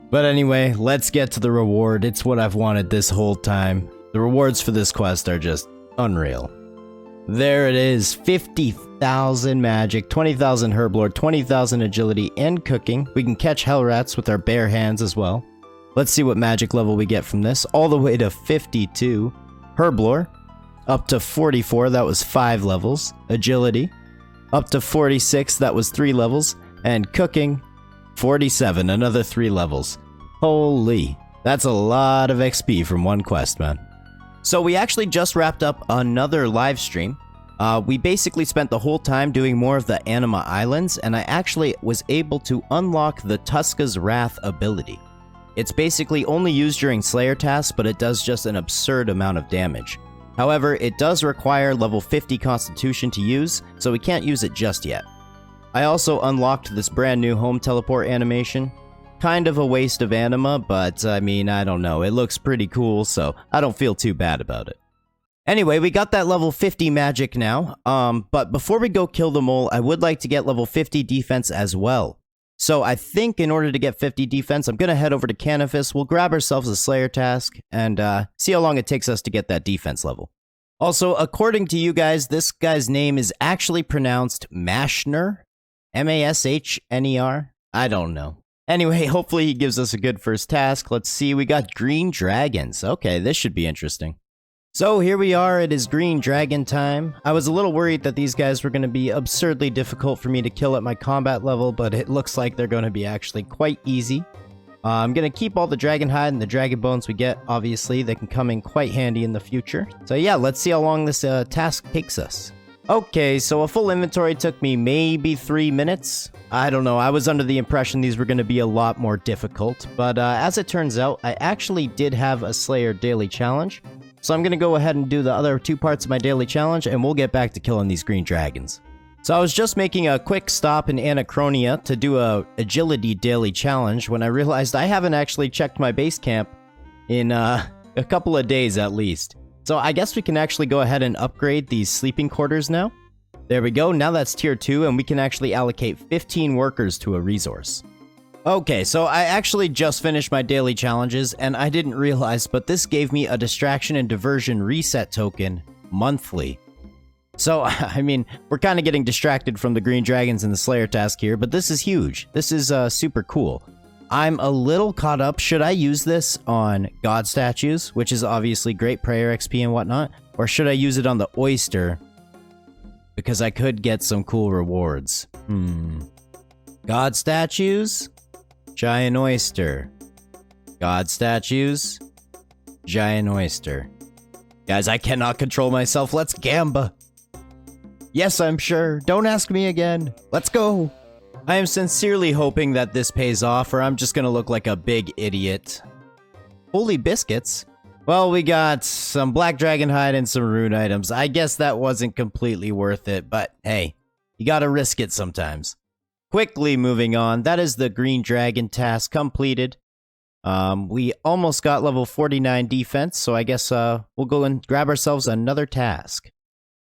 But anyway, let's get to the reward. It's what I've wanted this whole time. The rewards for this quest are just unreal. There it is, 50,000 magic, 20,000 herblore, 20,000 agility, and cooking. We can catch hell rats with our bare hands as well. Let's see what magic level we get from this. All the way to 52. Herblore, up to 44, that was 5 levels. Agility, Up to 46, that was 3 levels. And cooking, 47, another 3 levels. Holy, that's a lot of XP from one quest, man. So we actually just wrapped up another live stream. We basically spent the whole time doing more of the Anima Islands, and I actually was able to unlock the Tuska's Wrath ability. It's basically only used during Slayer tasks, but it does just an absurd amount of damage. However, it does require level 50 Constitution to use, so we can't use it just yet. I also unlocked this brand new home teleport animation. Kind of a waste of anima, but I mean, I don't know, it looks pretty cool, so I don't feel too bad about it. Anyway, we got that level 50 magic now, but before we go kill the mole, I would like to get level 50 defense as well. So I think in order to get 50 defense, I'm going to head over to Menaphos, we'll grab ourselves a Slayer task, and see how long it takes us to get that defense level. Also, according to you guys, this guy's name is actually pronounced Mashner? M-A-S-H-N-E-R? I don't know. Anyway, hopefully he gives us a good first task. Let's see, we got green dragons. Okay, this should be interesting. So here we are, it is green dragon time. I was a little worried that these guys were going to be absurdly difficult for me to kill at my combat level, but it looks like they're going to be actually quite easy. I'm going to keep all the dragon hide and the dragon bones we get, obviously. They can come in quite handy in the future. So yeah, let's see how long this task takes us. Okay, so a full inventory took me maybe 3 minutes. I don't know, I was under the impression these were going to be a lot more difficult, but as it turns out, I actually did have a Slayer daily challenge. So I'm going to go ahead and do the other 2 parts of my daily challenge, and we'll get back to killing these green dragons. So I was just making a quick stop in Anachronia to do a agility daily challenge when I realized I haven't actually checked my base camp in a couple of days at least. So I guess we can actually go ahead and upgrade these sleeping quarters now. There we go, now that's tier 2, and we can actually allocate 15 workers to a resource. Okay, so I actually just finished my daily challenges, and I didn't realize, but this gave me a distraction and diversion reset token monthly. So, I mean, we're kind of getting distracted from the green dragons and the Slayer task here, but this is huge. This is super cool. I'm a little caught up. Should I use this on god statues, which is obviously great prayer XP and whatnot, or should I use it on the oyster? Because I could get some cool rewards. God statues? Giant oyster. God statues? Giant oyster. Guys, I cannot control myself. Let's gamba. Yes, I'm sure. Don't ask me again. Let's go. I am sincerely hoping that this pays off, or I'm just gonna look like a big idiot. Holy biscuits. Well, we got some black dragon hide and some rune items. I guess that wasn't completely worth it, but hey, you gotta risk it sometimes. Quickly moving on, that is the green dragon task completed. We almost got level 49 defense, so I guess we'll go and grab ourselves another task.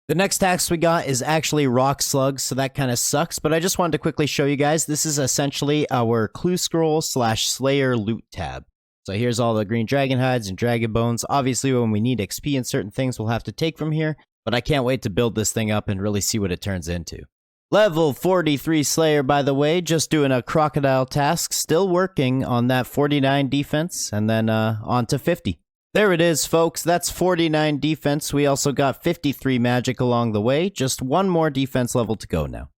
The next task we got is actually rock slugs, so that kind of sucks, but I just wanted to quickly show you guys. This is essentially our clue scroll / slayer loot tab. So here's all the green dragon hides and dragon bones. Obviously, when we need XP and certain things, we'll have to take from here, but I can't wait to build this thing up and really see what it turns into. Level 43 Slayer, by the way, just doing a crocodile task, still working on that 49 defense, and then on to 50. There it is, folks, that's 49 defense. We also got 53 magic along the way, just one more defense level to go now.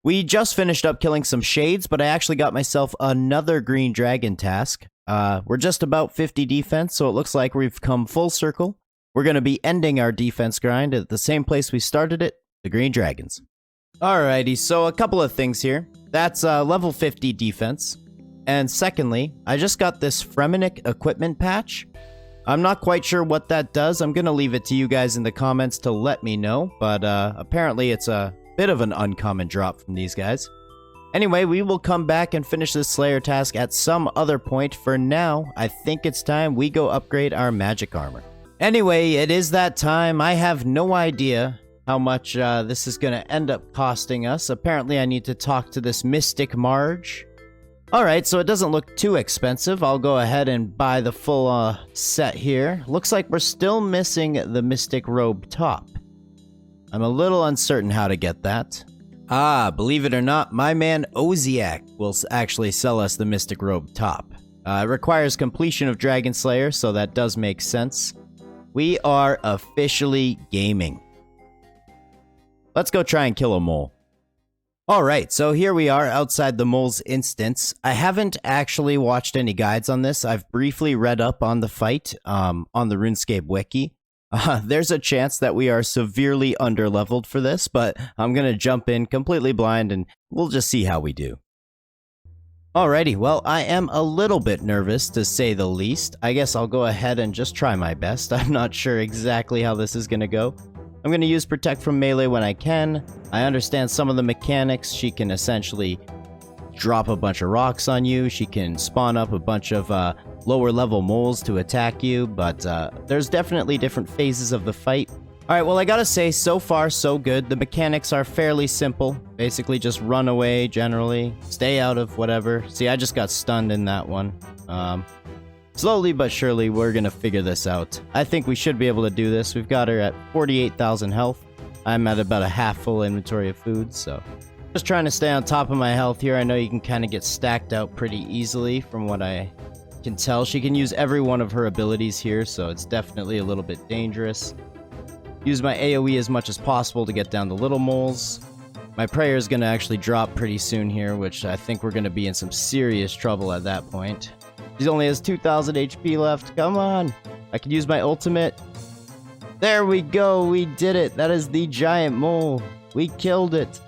We just finished up killing some shades, but I actually got myself another green dragon task. We're just about 50 defense, so it looks like we've come full circle. We're going to be ending our defense grind at the same place we started it, the green dragons. Alrighty, so a couple of things here. That's level 50 defense. And secondly, I just got this Firemaking equipment patch. I'm not quite sure what that does. I'm going to leave it to you guys in the comments to let me know, but apparently it's a bit of an uncommon drop from these guys. Anyway, we will come back and finish this Slayer task at some other point. For now, I think it's time we go upgrade our magic armor. Anyway, it is that time. I have no idea how much this is going to end up costing us. Apparently, I need to talk to this Mystic Marge. Alright, so it doesn't look too expensive. I'll go ahead and buy the full set here. Looks like we're still missing the Mystic Robe top. I'm a little uncertain how to get that. Ah, believe it or not, my man Oziak will actually sell us the Mystic Robe top. It requires completion of Dragon Slayer, so that does make sense. We are officially gaming. Let's go try and kill a mole. Alright, so here we are outside the mole's instance. I haven't actually watched any guides on this. I've briefly read up on the fight on the RuneScape wiki. There's a chance that we are severely underleveled for this, but I'm going to jump in completely blind and we'll just see how we do. Alrighty, well, I am a little bit nervous to say the least. I guess I'll go ahead and just try my best. I'm not sure exactly how this is going to go. I'm going to use Protect from Melee when I can. I understand some of the mechanics. She can essentially drop a bunch of rocks on you. She can spawn up a bunch of lower level moles to attack you, but there's definitely different phases of the fight. Alright, well, I gotta say, so far so good. The mechanics are fairly simple. Basically just run away generally. Stay out of whatever. See, I just got stunned in that one. Slowly but surely, we're gonna figure this out. I think we should be able to do this. We've got her at 48,000 health. I'm at about a half full inventory of food, so just trying to stay on top of my health here. I know you can kind of get stacked out pretty easily from what I can tell. She can use every one of her abilities here, so it's definitely a little bit dangerous. Use my AoE as much as possible to get down the little moles. My prayer is gonna actually drop pretty soon here, which I think we're gonna be in some serious trouble at that point. She only has 2,000 HP left. Come on. I can use my ultimate. There we go. We did it. That is the giant mole. We killed it.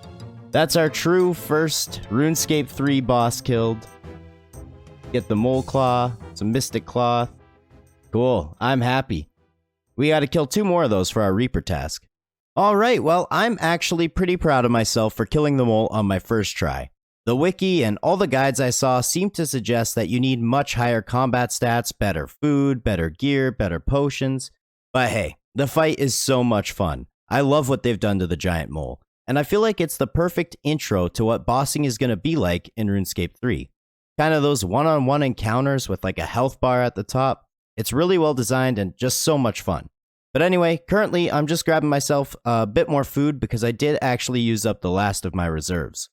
That's our true first RuneScape 3 boss killed. Get the mole claw, some mystic cloth. Cool. I'm happy. We got to kill 2 more of those for our Reaper task. Alright, well, I'm actually pretty proud of myself for killing the mole on my first try. The wiki and all the guides I saw seem to suggest that you need much higher combat stats, better food, better gear, better potions. But hey, the fight is so much fun. I love what they've done to the giant mole, and I feel like it's the perfect intro to what bossing is going to be like in RuneScape 3. Kind of those one-on-one encounters with like a health bar at the top. It's really well designed and just so much fun. But anyway, currently I'm just grabbing myself a bit more food because I did actually use up the last of my reserves.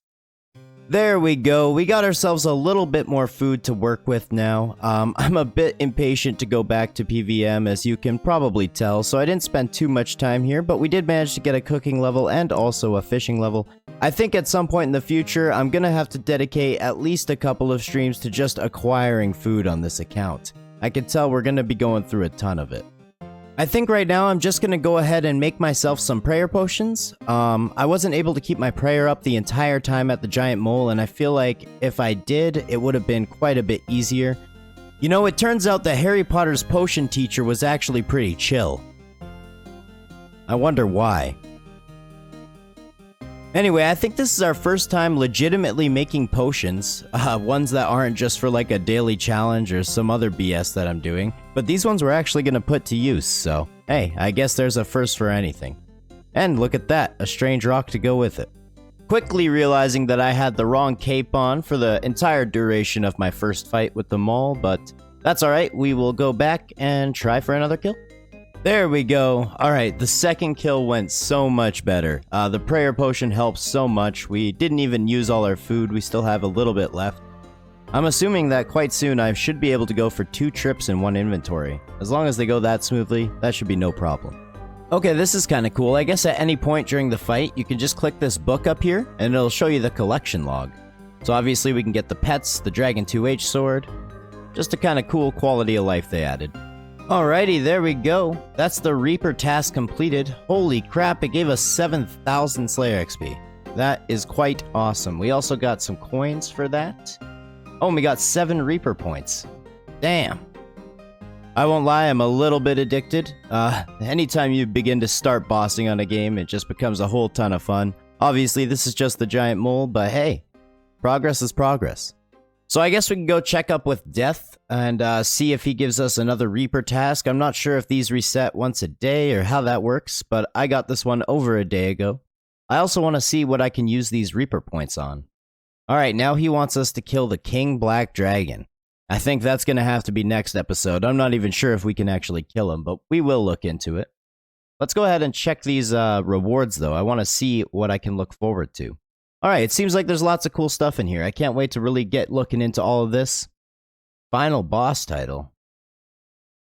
There we go. We got ourselves a little bit more food to work with now. I'm a bit impatient to go back to PVM, as you can probably tell, so I didn't spend too much time here, but we did manage to get a cooking level and also a fishing level. I think at some point in the future, I'm gonna have to dedicate at least a couple of streams to just acquiring food on this account. I can tell we're gonna be going through a ton of it. I think right now I'm just gonna go ahead and make myself some prayer potions. I wasn't able to keep my prayer up the entire time at the giant mole, and I feel like if I did, it would have been quite a bit easier. You know, it turns out that Harry Potter's potion teacher was actually pretty chill. I wonder why. Anyway, I think this is our first time legitimately making potions, ones that aren't just for like a daily challenge or some other BS that I'm doing, but these ones we're actually going to put to use, so hey, I guess there's a first for anything. And look at that, a strange rock to go with it. Quickly realizing that I had the wrong cape on for the entire duration of my first fight with the mole, but that's alright, we will go back and try for another kill. There we go. Alright, the second kill went so much better. The prayer potion helps so much. We didn't even use all our food. We still have a little bit left. I'm assuming that quite soon I should be able to go for 2 trips in one inventory. As long as they go that smoothly, that should be no problem. Okay, this is kind of cool. I guess at any point during the fight, you can just click this book up here, and it'll show you the collection log. So obviously we can get the pets, the Dragon 2H sword. Just a kind of cool quality of life they added. Alrighty, there we go. That's the Reaper task completed. Holy crap, it gave us 7,000 Slayer XP. That is quite awesome. We also got some coins for that. Oh, and we got 7 Reaper points. Damn. I won't lie, I'm a little bit addicted. Anytime you begin to start bossing on a game, it just becomes a whole ton of fun. Obviously, this is just the giant mole, but hey, progress is progress. So I guess we can go check up with Death and see if he gives us another Reaper task. I'm not sure if these reset once a day or how that works, but I got this one over a day ago. I also want to see what I can use these Reaper points on. Alright, now he wants us to kill the King Black Dragon. I think that's going to have to be next episode. I'm not even sure if we can actually kill him, but we will look into it. Let's go ahead and check these rewards, though. I want to see what I can look forward to. Alright, it seems like there's lots of cool stuff in here. I can't wait to really get looking into all of this. Final boss title.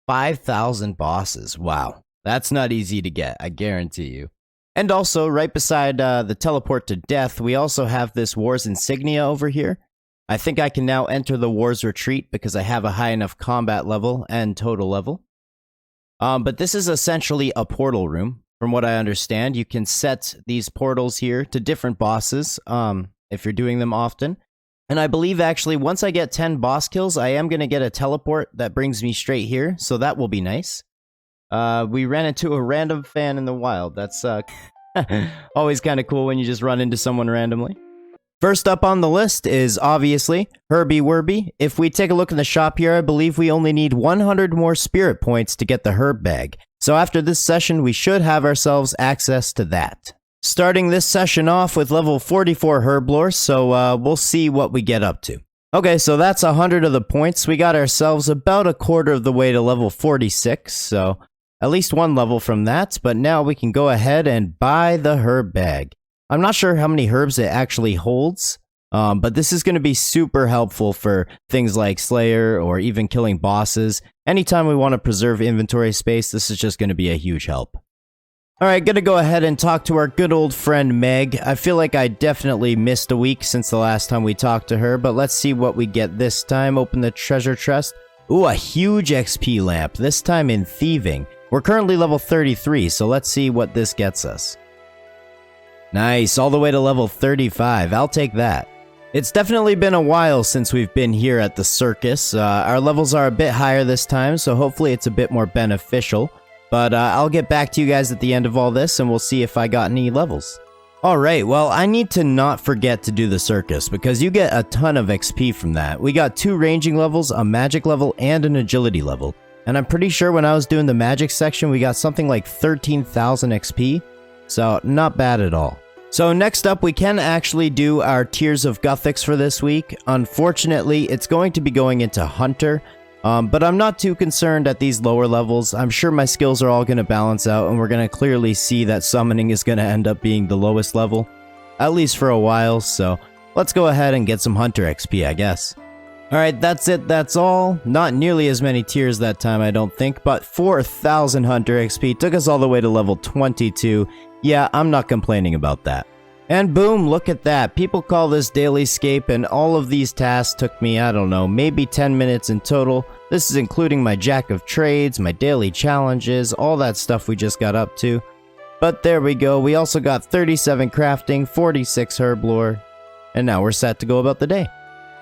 5,000 bosses. Wow. That's not easy to get, I guarantee you. And also, right beside the teleport to death, we also have this War's Insignia over here. I think I can now enter the War's Retreat because I have a high enough combat level and total level. But this is essentially a portal room. From what I understand, you can set these portals here to different bosses if you're doing them often. And I believe actually once I get 10 boss kills, I am going to get a teleport that brings me straight here. So that will be nice. We ran into a random fan in the wild. That's always kind of cool when you just run into someone randomly. First up on the list is obviously Herbie Werby. If we take a look in the shop here, I believe we only need 100 more spirit points to get the herb bag. So after this session, we should have ourselves access to that. Starting this session off with level 44 herb lore, so we'll see what we get up to. Okay, so that's 100 of the points. We got ourselves about a quarter of the way to level 46, so at least one level from that, but now we can go ahead and buy the herb bag. I'm not sure how many herbs it actually holds, but this is going to be super helpful for things like Slayer or even killing bosses. Anytime we want to preserve inventory space, this is just going to be a huge help. Alright, gonna go ahead and talk to our good old friend Meg. I feel like I definitely missed a week since the last time we talked to her, but let's see what we get this time. Open the treasure chest. Ooh, a huge XP lamp, this time in Thieving. We're currently level 33, so let's see what this gets us. Nice, all the way to level 35. I'll take that. It's definitely been a while since we've been here at the Circus. Our levels are a bit higher this time, so hopefully it's a bit more beneficial. But I'll get back to you guys at the end of all this, and we'll see if I got any levels. Alright, well, I need to not forget to do the Circus, because you get a ton of XP from that. We got 2 ranging levels, a magic level, and an agility level. And I'm pretty sure when I was doing the magic section, we got something like 13,000 XP. So, not bad at all. So next up, we can actually do our Tears of Guthix for this week. Unfortunately, it's going to be going into Hunter. But I'm not too concerned at these lower levels. I'm sure my skills are all going to balance out, and we're going to clearly see that summoning is going to end up being the lowest level. At least for a while, so let's go ahead and get some Hunter XP, I guess. Alright, that's it, that's all. Not nearly as many tiers that time, I don't think, but 4,000 Hunter XP took us all the way to level 22. Yeah, I'm not complaining about that. And boom, look at that. People call this Dailyscape, and all of these tasks took me, I don't know, maybe 10 minutes in total. This is including my Jack of Trades, my daily challenges, all that stuff we just got up to. But there we go, we also got 37 crafting, 46 herb lore, and now we're set to go about the day.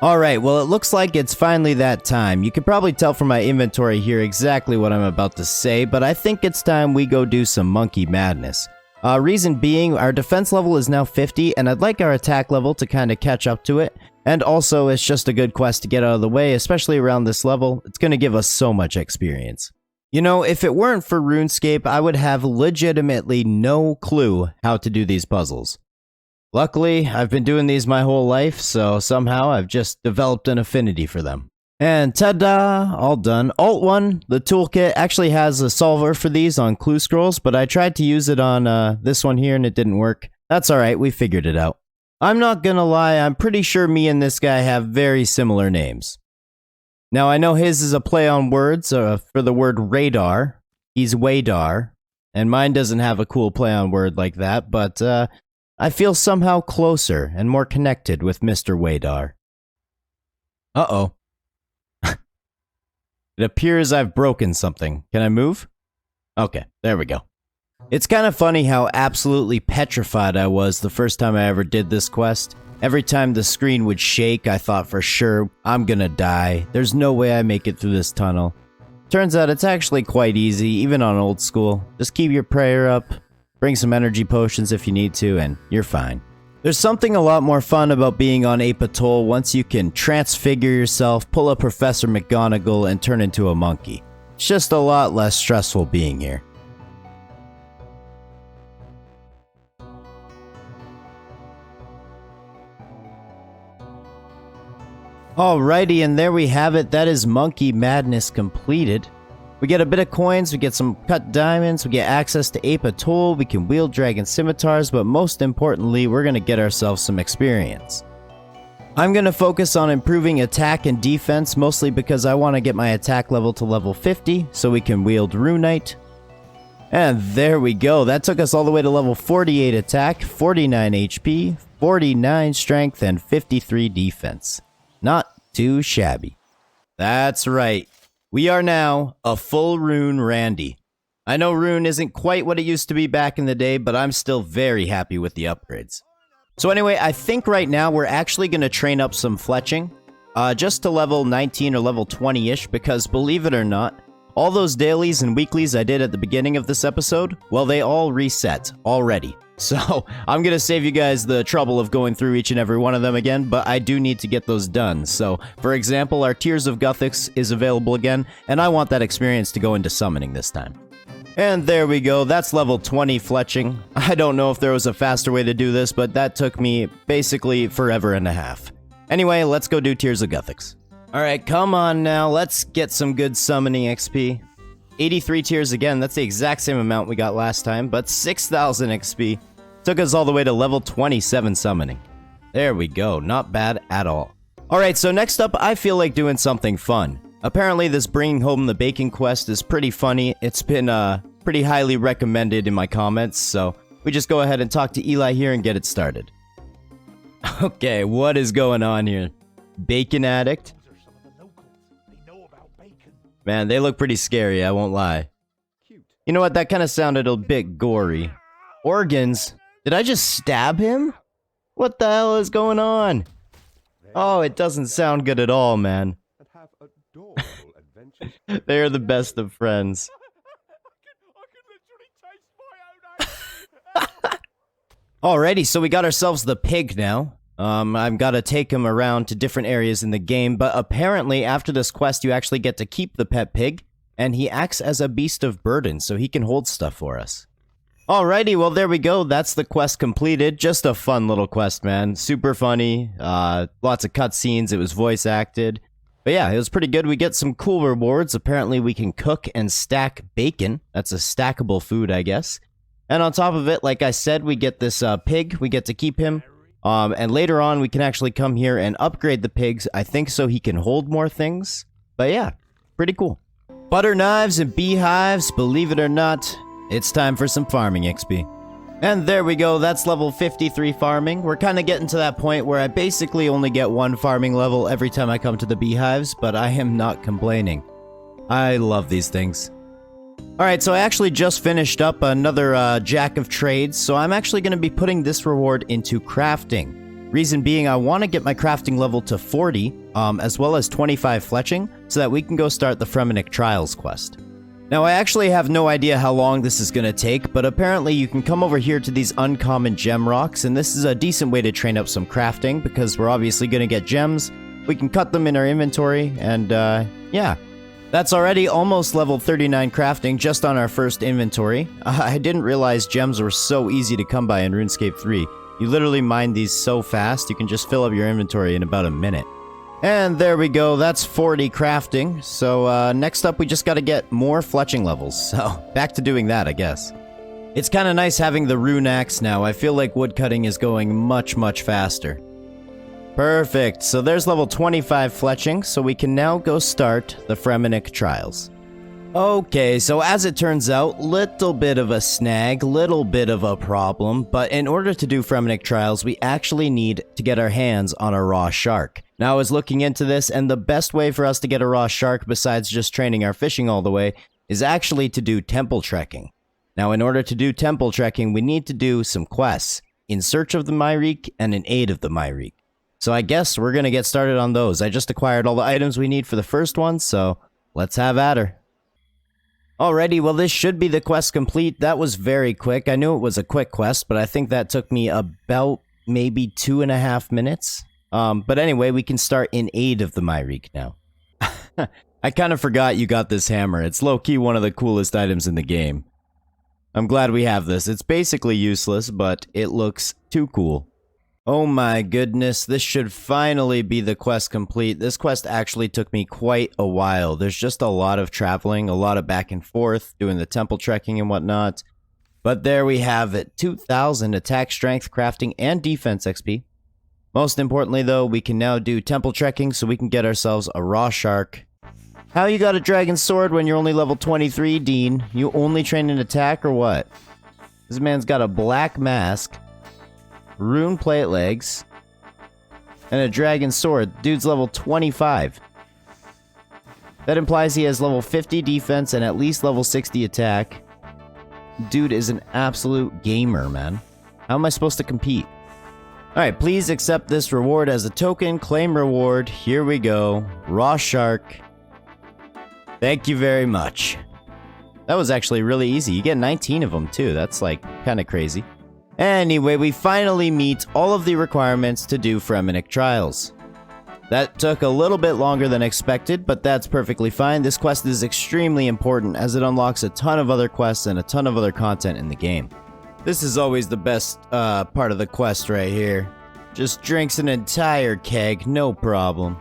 Alright, well it looks like it's finally that time. You can probably tell from my inventory here exactly what I'm about to say, but I think it's time we go do some monkey madness. Reason being, our defense level is now 50, and I'd like our attack level to kind of catch up to it. And also, it's just a good quest to get out of the way, especially around this level. It's going to give us so much experience. You know, if it weren't for RuneScape, I would have legitimately no clue how to do these puzzles. Luckily, I've been doing these my whole life, so somehow I've just developed an affinity for them. And ta-da! All done. Alt-1, the toolkit, actually has a solver for these on clue scrolls, but I tried to use it on this one here and it didn't work. That's alright, we figured it out. I'm not gonna lie, I'm pretty sure me and this guy have very similar names. Now I know his is a play on words for the word radar. He's Waydot, and mine doesn't have a cool play on word like that, but I feel somehow closer and more connected with Mr. Waydot. Uh-oh. It appears I've broken something. Can I move? Okay, there we go. It's kind of funny how absolutely petrified I was the first time I ever did this quest. Every time the screen would shake, I thought for sure, I'm gonna die. There's no way I make it through this tunnel. Turns out it's actually quite easy, even on old school. Just keep your prayer up, bring some energy potions if you need to, and you're fine. There's something a lot more fun about being on Ape Atoll once you can transfigure yourself, pull a Professor McGonagall, and turn into a monkey. It's just a lot less stressful being here. Alrighty, and there we have it. That is Monkey Madness completed. We get a bit of coins, we get some cut diamonds, we get access to Ape Atoll, we can wield dragon scimitars, but most importantly, we're going to get ourselves some experience. I'm going to focus on improving attack and defense, mostly because I want to get my attack level to level 50, so we can wield Runite. And there we go. That took us all the way to level 48 attack, 49 HP, 49 strength, and 53 defense. Not too shabby. That's right. We are now a full rune Randy. I know rune isn't quite what it used to be back in the day, but I'm still very happy with the upgrades. So anyway, I think right now we're actually going to train up some fletching, just to level 19 or level 20-ish, because believe it or not, all those dailies and weeklies I did at the beginning of this episode, well, they all reset already. So I'm going to save you guys the trouble of going through each and every one of them again, but I do need to get those done. So, for example, our Tears of Guthix is available again, and I want that experience to go into summoning this time. And there we go, that's level 20 fletching. I don't know if there was a faster way to do this, but that took me basically forever and a half. Anyway, let's go do Tears of Guthix. Alright, come on now, let's get some good summoning XP. 83 tears again, that's the exact same amount we got last time, but 6,000 XP. Took us all the way to level 27 summoning. There we go, not bad at all. Alright, so next up, I feel like doing something fun. Apparently this bringing home the bacon quest is pretty funny. It's been pretty highly recommended in my comments, so we just go ahead and talk to Eli here and get it started. Okay, what is going on here? Bacon addict? Man, they look pretty scary, I won't lie. You know what, that kind of sounded a bit gory. Organs? Did I just stab him? What the hell is going on? Oh, it doesn't sound good at all, man. They are the best of friends. Alrighty, so we got ourselves the pig now. I've got to take him around to different areas in the game, but apparently after this quest you actually get to keep the pet pig, and he acts as a beast of burden, so he can hold stuff for us. Alrighty, well there we go, that's the quest completed. Just a fun little quest, man. Super funny, lots of cutscenes, it was voice acted. But yeah, it was pretty good. We get some cool rewards. Apparently we can cook and stack bacon. That's a stackable food, I guess. And on top of it, like I said, we get this pig. We get to keep him. And later on, we can actually come here and upgrade the pigs, I think, so he can hold more things. But yeah, pretty cool. Butter knives and beehives, believe it or not, it's time for some farming XP. And there we go, that's level 53 farming. We're kind of getting to that point where I basically only get one farming level every time I come to the beehives, but I am not complaining. I love these things. Alright, so I actually just finished up another Jack of Trades, so I'm actually going to be putting this reward into crafting. Reason being, I want to get my crafting level to 40, as well as 25 fletching, so that we can go start the Firemaking Trials quest. Now, I actually have no idea how long this is going to take, but apparently you can come over here to these uncommon gem rocks, and this is a decent way to train up some crafting, because we're obviously going to get gems. We can cut them in our inventory, and yeah. That's already almost level 39 crafting just on our first inventory. I didn't realize gems were so easy to come by in RuneScape 3. You literally mine these so fast, you can just fill up your inventory in about a minute. And there we go, that's 40 crafting. So next up we just gotta get more fletching levels. So back to doing that, I guess. It's kinda nice having the rune axe now. I feel like woodcutting is going much, much faster. Perfect, so there's level 25 fletching, so we can now go start the Firemaking Trials. Okay, so as it turns out, little bit of a snag, little bit of a problem, but in order to do Firemaking Trials, we actually need to get our hands on a raw shark. Now I was looking into this, and the best way for us to get a raw shark besides just training our fishing all the way is actually to do temple trekking. Now in order to do temple trekking, we need to do some quests, in search of the Myreek and in aid of the Myreek. So I guess we're gonna get started on those. I just acquired all the items we need for the first one, so let's have at her. Alrighty, well this should be the quest complete. That was very quick. I knew it was a quick quest, but I think that took me about maybe 2.5 minutes. But anyway, we can start in aid of the Myreek now. I kind of forgot you got this hammer. It's low-key one of the coolest items in the game. I'm glad we have this. It's basically useless, but it looks too cool. Oh my goodness, this should finally be the quest complete. This quest actually took me quite a while. There's just a lot of traveling, a lot of back and forth, doing the temple trekking and whatnot. But there we have it, 2,000 attack, strength, crafting, and defense XP. Most importantly though, we can now do temple trekking so we can get ourselves a raw shark. How you got a dragon sword when you're only level 23, Dean? You only train in attack or what? This man's got a black mask, rune plate legs, and a dragon sword. Dude's level 25. That implies he has level 50 defense and at least level 60 attack. Dude is an absolute gamer, man. How am I supposed to compete? Alright, please accept this reward as a token. Claim reward. Here we go. Raw shark. Thank you very much. That was actually really easy. You get 19 of them too. That's like kind of crazy. Anyway, we finally meet all of the requirements to do Firemaking trials. That took a little bit longer than expected, but that's perfectly fine. This quest is extremely important as it unlocks a ton of other quests and a ton of other content in the game. This is always the best part of the quest right here. Just drinks an entire keg, no problem.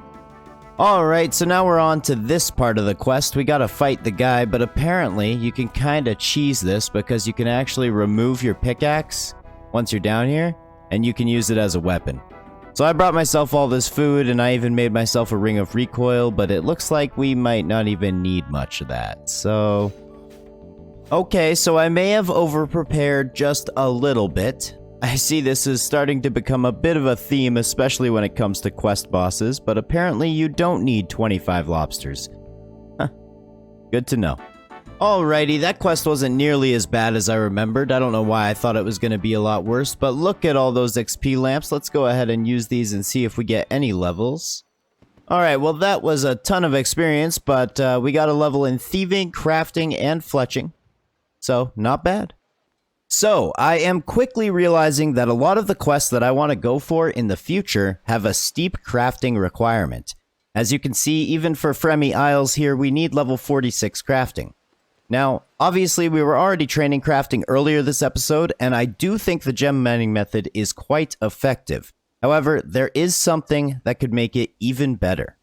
Alright, so now we're on to this part of the quest. We gotta fight the guy, but apparently you can kinda cheese this because you can actually remove your pickaxe once you're down here, and you can use it as a weapon. So I brought myself all this food, and I even made myself a ring of recoil, but it looks like we might not even need much of that, so... Okay, so I may have overprepared just a little bit. I see this is starting to become a bit of a theme, especially when it comes to quest bosses, but apparently you don't need 25 lobsters. Huh. Good to know. Alrighty, that quest wasn't nearly as bad as I remembered. I don't know why I thought it was going to be a lot worse, but look at all those XP lamps. Let's go ahead and use these and see if we get any levels. Alright, well that was a ton of experience, but we got a level in thieving, crafting, and fletching. So, not bad. So, I am quickly realizing that a lot of the quests that I want to go for in the future have a steep crafting requirement. As you can see, even for Fremi Isles here, we need level 46 crafting. Now, obviously we were already training crafting earlier this episode, and I do think the gem mining method is quite effective. However, there is something that could make it even better.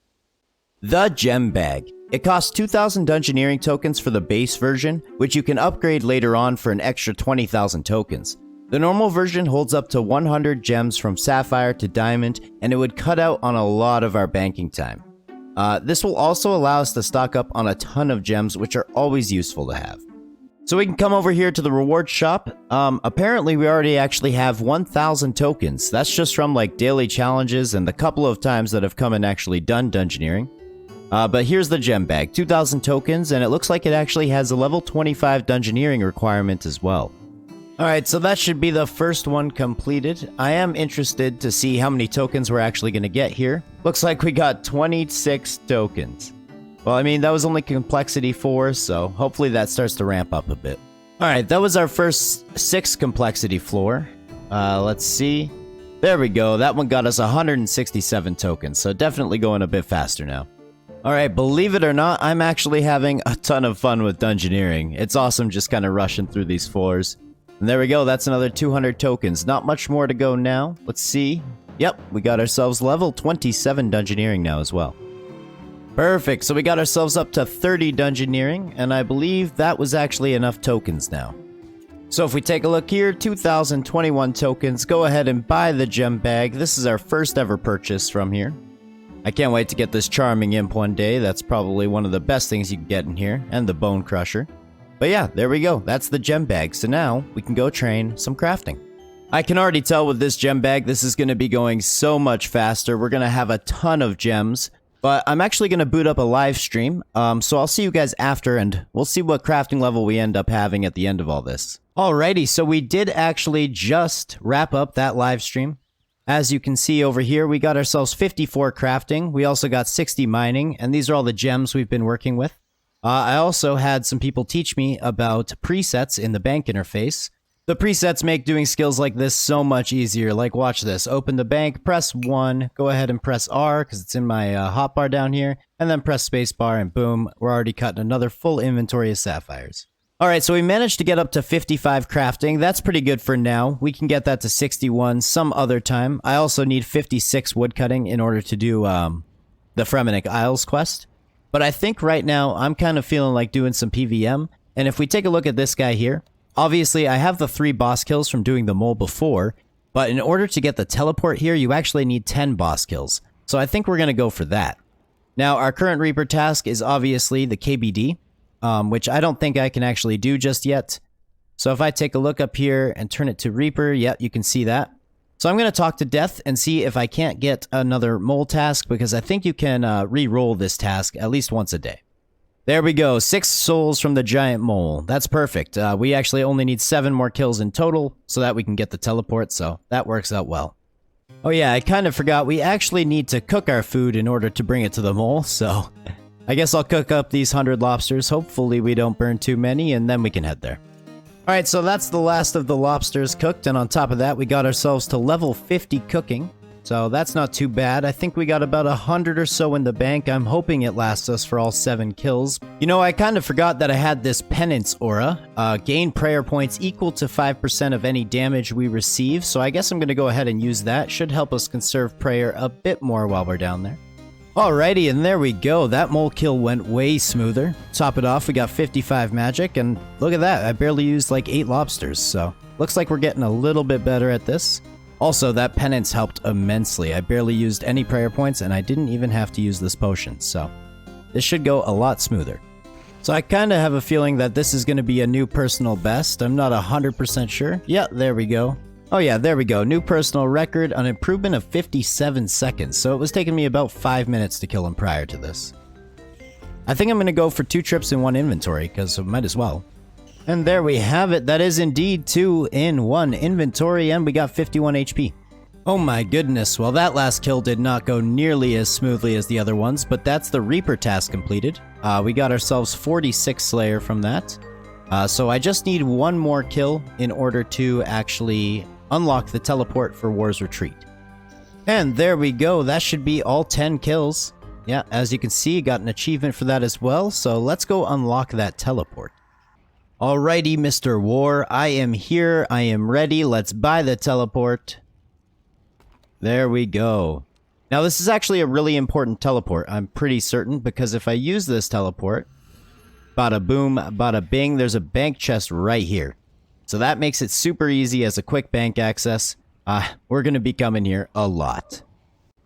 The Gem Bag. It costs 2,000 Dungeoneering tokens for the base version, which you can upgrade later on for an extra 20,000 tokens. The normal version holds up to 100 gems from Sapphire to Diamond, and it would cut out on a lot of our banking time. This will also allow us to stock up on a ton of gems, which are always useful to have. So we can come over here to the reward shop. Apparently we already actually have 1,000 tokens. That's just from like daily challenges and the couple of times that I've come and actually done Dungeoneering. But here's the gem bag, 2,000 tokens, and it looks like it actually has a level 25 Dungeoneering requirement as well. Alright, so that should be the first one completed. I am interested to see how many tokens we're actually going to get here. Looks like we got 26 tokens. Well, I mean, that was only complexity 4, so hopefully that starts to ramp up a bit. Alright, that was our first 6 complexity floor. Let's see. There we go, that one got us 167 tokens, so definitely going a bit faster now. Alright, believe it or not, I'm actually having a ton of fun with Dungeoneering. It's awesome just kind of rushing through these floors. And there we go, that's another 200 tokens. Not much more to go now. Let's see. Yep, we got ourselves level 27 Dungeoneering now as well. Perfect, so we got ourselves up to 30 Dungeoneering, and I believe that was actually enough tokens now. So if we take a look here, 2,021 tokens, go ahead and buy the gem bag. This is our first ever purchase from here. I can't wait to get this charming imp one day. That's probably one of the best things you can get in here, and the bone crusher. But yeah, there we go. That's the gem bag. So now we can go train some crafting. I can already tell with this gem bag, this is going to be going so much faster. We're going to have a ton of gems, but I'm actually going to boot up a live stream. So I'll see you guys after, and we'll see what crafting level we end up having at the end of all this. Alrighty, so we did actually just wrap up that live stream. As you can see over here, we got ourselves 54 crafting. We also got 60 mining, and these are all the gems we've been working with. I also had some people teach me about presets in the bank interface. The presets make doing skills like this so much easier. Like, watch this. Open the bank, press 1, go ahead and press R, because it's in my hotbar down here, and then press spacebar, and boom, we're already cutting another full inventory of sapphires. Alright, so we managed to get up to 55 crafting. That's pretty good for now. We can get that to 61 some other time. I also need 56 woodcutting in order to do the Firemaking Isles quest. But I think right now I'm kind of feeling like doing some PVM. And if we take a look at this guy here, obviously I have the 3 boss kills from doing the mole before. But in order to get the teleport here, you actually need 10 boss kills. So I think we're going to go for that. Now, our current Reaper task is obviously the KBD, which I don't think I can actually do just yet. So if I take a look up here and turn it to Reaper, yeah, you can see that. So I'm going to talk to Death and see if I can't get another mole task, because I think you can re-roll this task at least once a day. There we go, 6 souls from the giant mole. That's perfect. We actually only need 7 more kills in total so that we can get the teleport, so that works out well. Oh yeah, I kind of forgot, we actually need to cook our food in order to bring it to the mole, so I guess I'll cook up these 100 lobsters. Hopefully we don't burn too many, and then we can head there. Alright, so that's the last of the lobsters cooked, and on top of that, we got ourselves to level 50 cooking. So that's not too bad. I think we got about 100 or so in the bank. I'm hoping it lasts us for all 7 kills. You know, I kind of forgot that I had this penance aura. Gain prayer points equal to 5% of any damage we receive, so I guess I'm going to go ahead and use that. Should help us conserve prayer a bit more while we're down there. Alrighty, and there we go. That mole kill went way smoother. Top it off, we got 55 magic, and look at that. I barely used like 8 lobsters, so looks like we're getting a little bit better at this. Also, that penance helped immensely. I barely used any prayer points, and I didn't even have to use this potion, so this should go a lot smoother. So I kind of have a feeling that this is going to be a new personal best. I'm not 100% sure. Yeah, there we go. Oh yeah, there we go. New personal record, an improvement of 57 seconds, so it was taking me about 5 minutes to kill him prior to this. I think I'm going to go for 2 trips in 1 inventory, because I might as well. And there we have it. That is indeed 2 in 1 inventory, and we got 51 HP. Oh my goodness. Well, that last kill did not go nearly as smoothly as the other ones, but that's the Reaper task completed. We got ourselves 46 Slayer from that. So I just need 1 more kill in order to actually unlock the teleport for War's Retreat. And there we go. That should be all 10 kills. Yeah, as you can see, got an achievement for that as well. So let's go unlock that teleport. Alrighty, Mr. War, I am here, I am ready, let's buy the teleport. There we go. Now this is actually a really important teleport, I'm pretty certain, because if I use this teleport, bada boom, bada bing, there's a bank chest right here. So that makes it super easy as a quick bank access. We're going to be coming here a lot.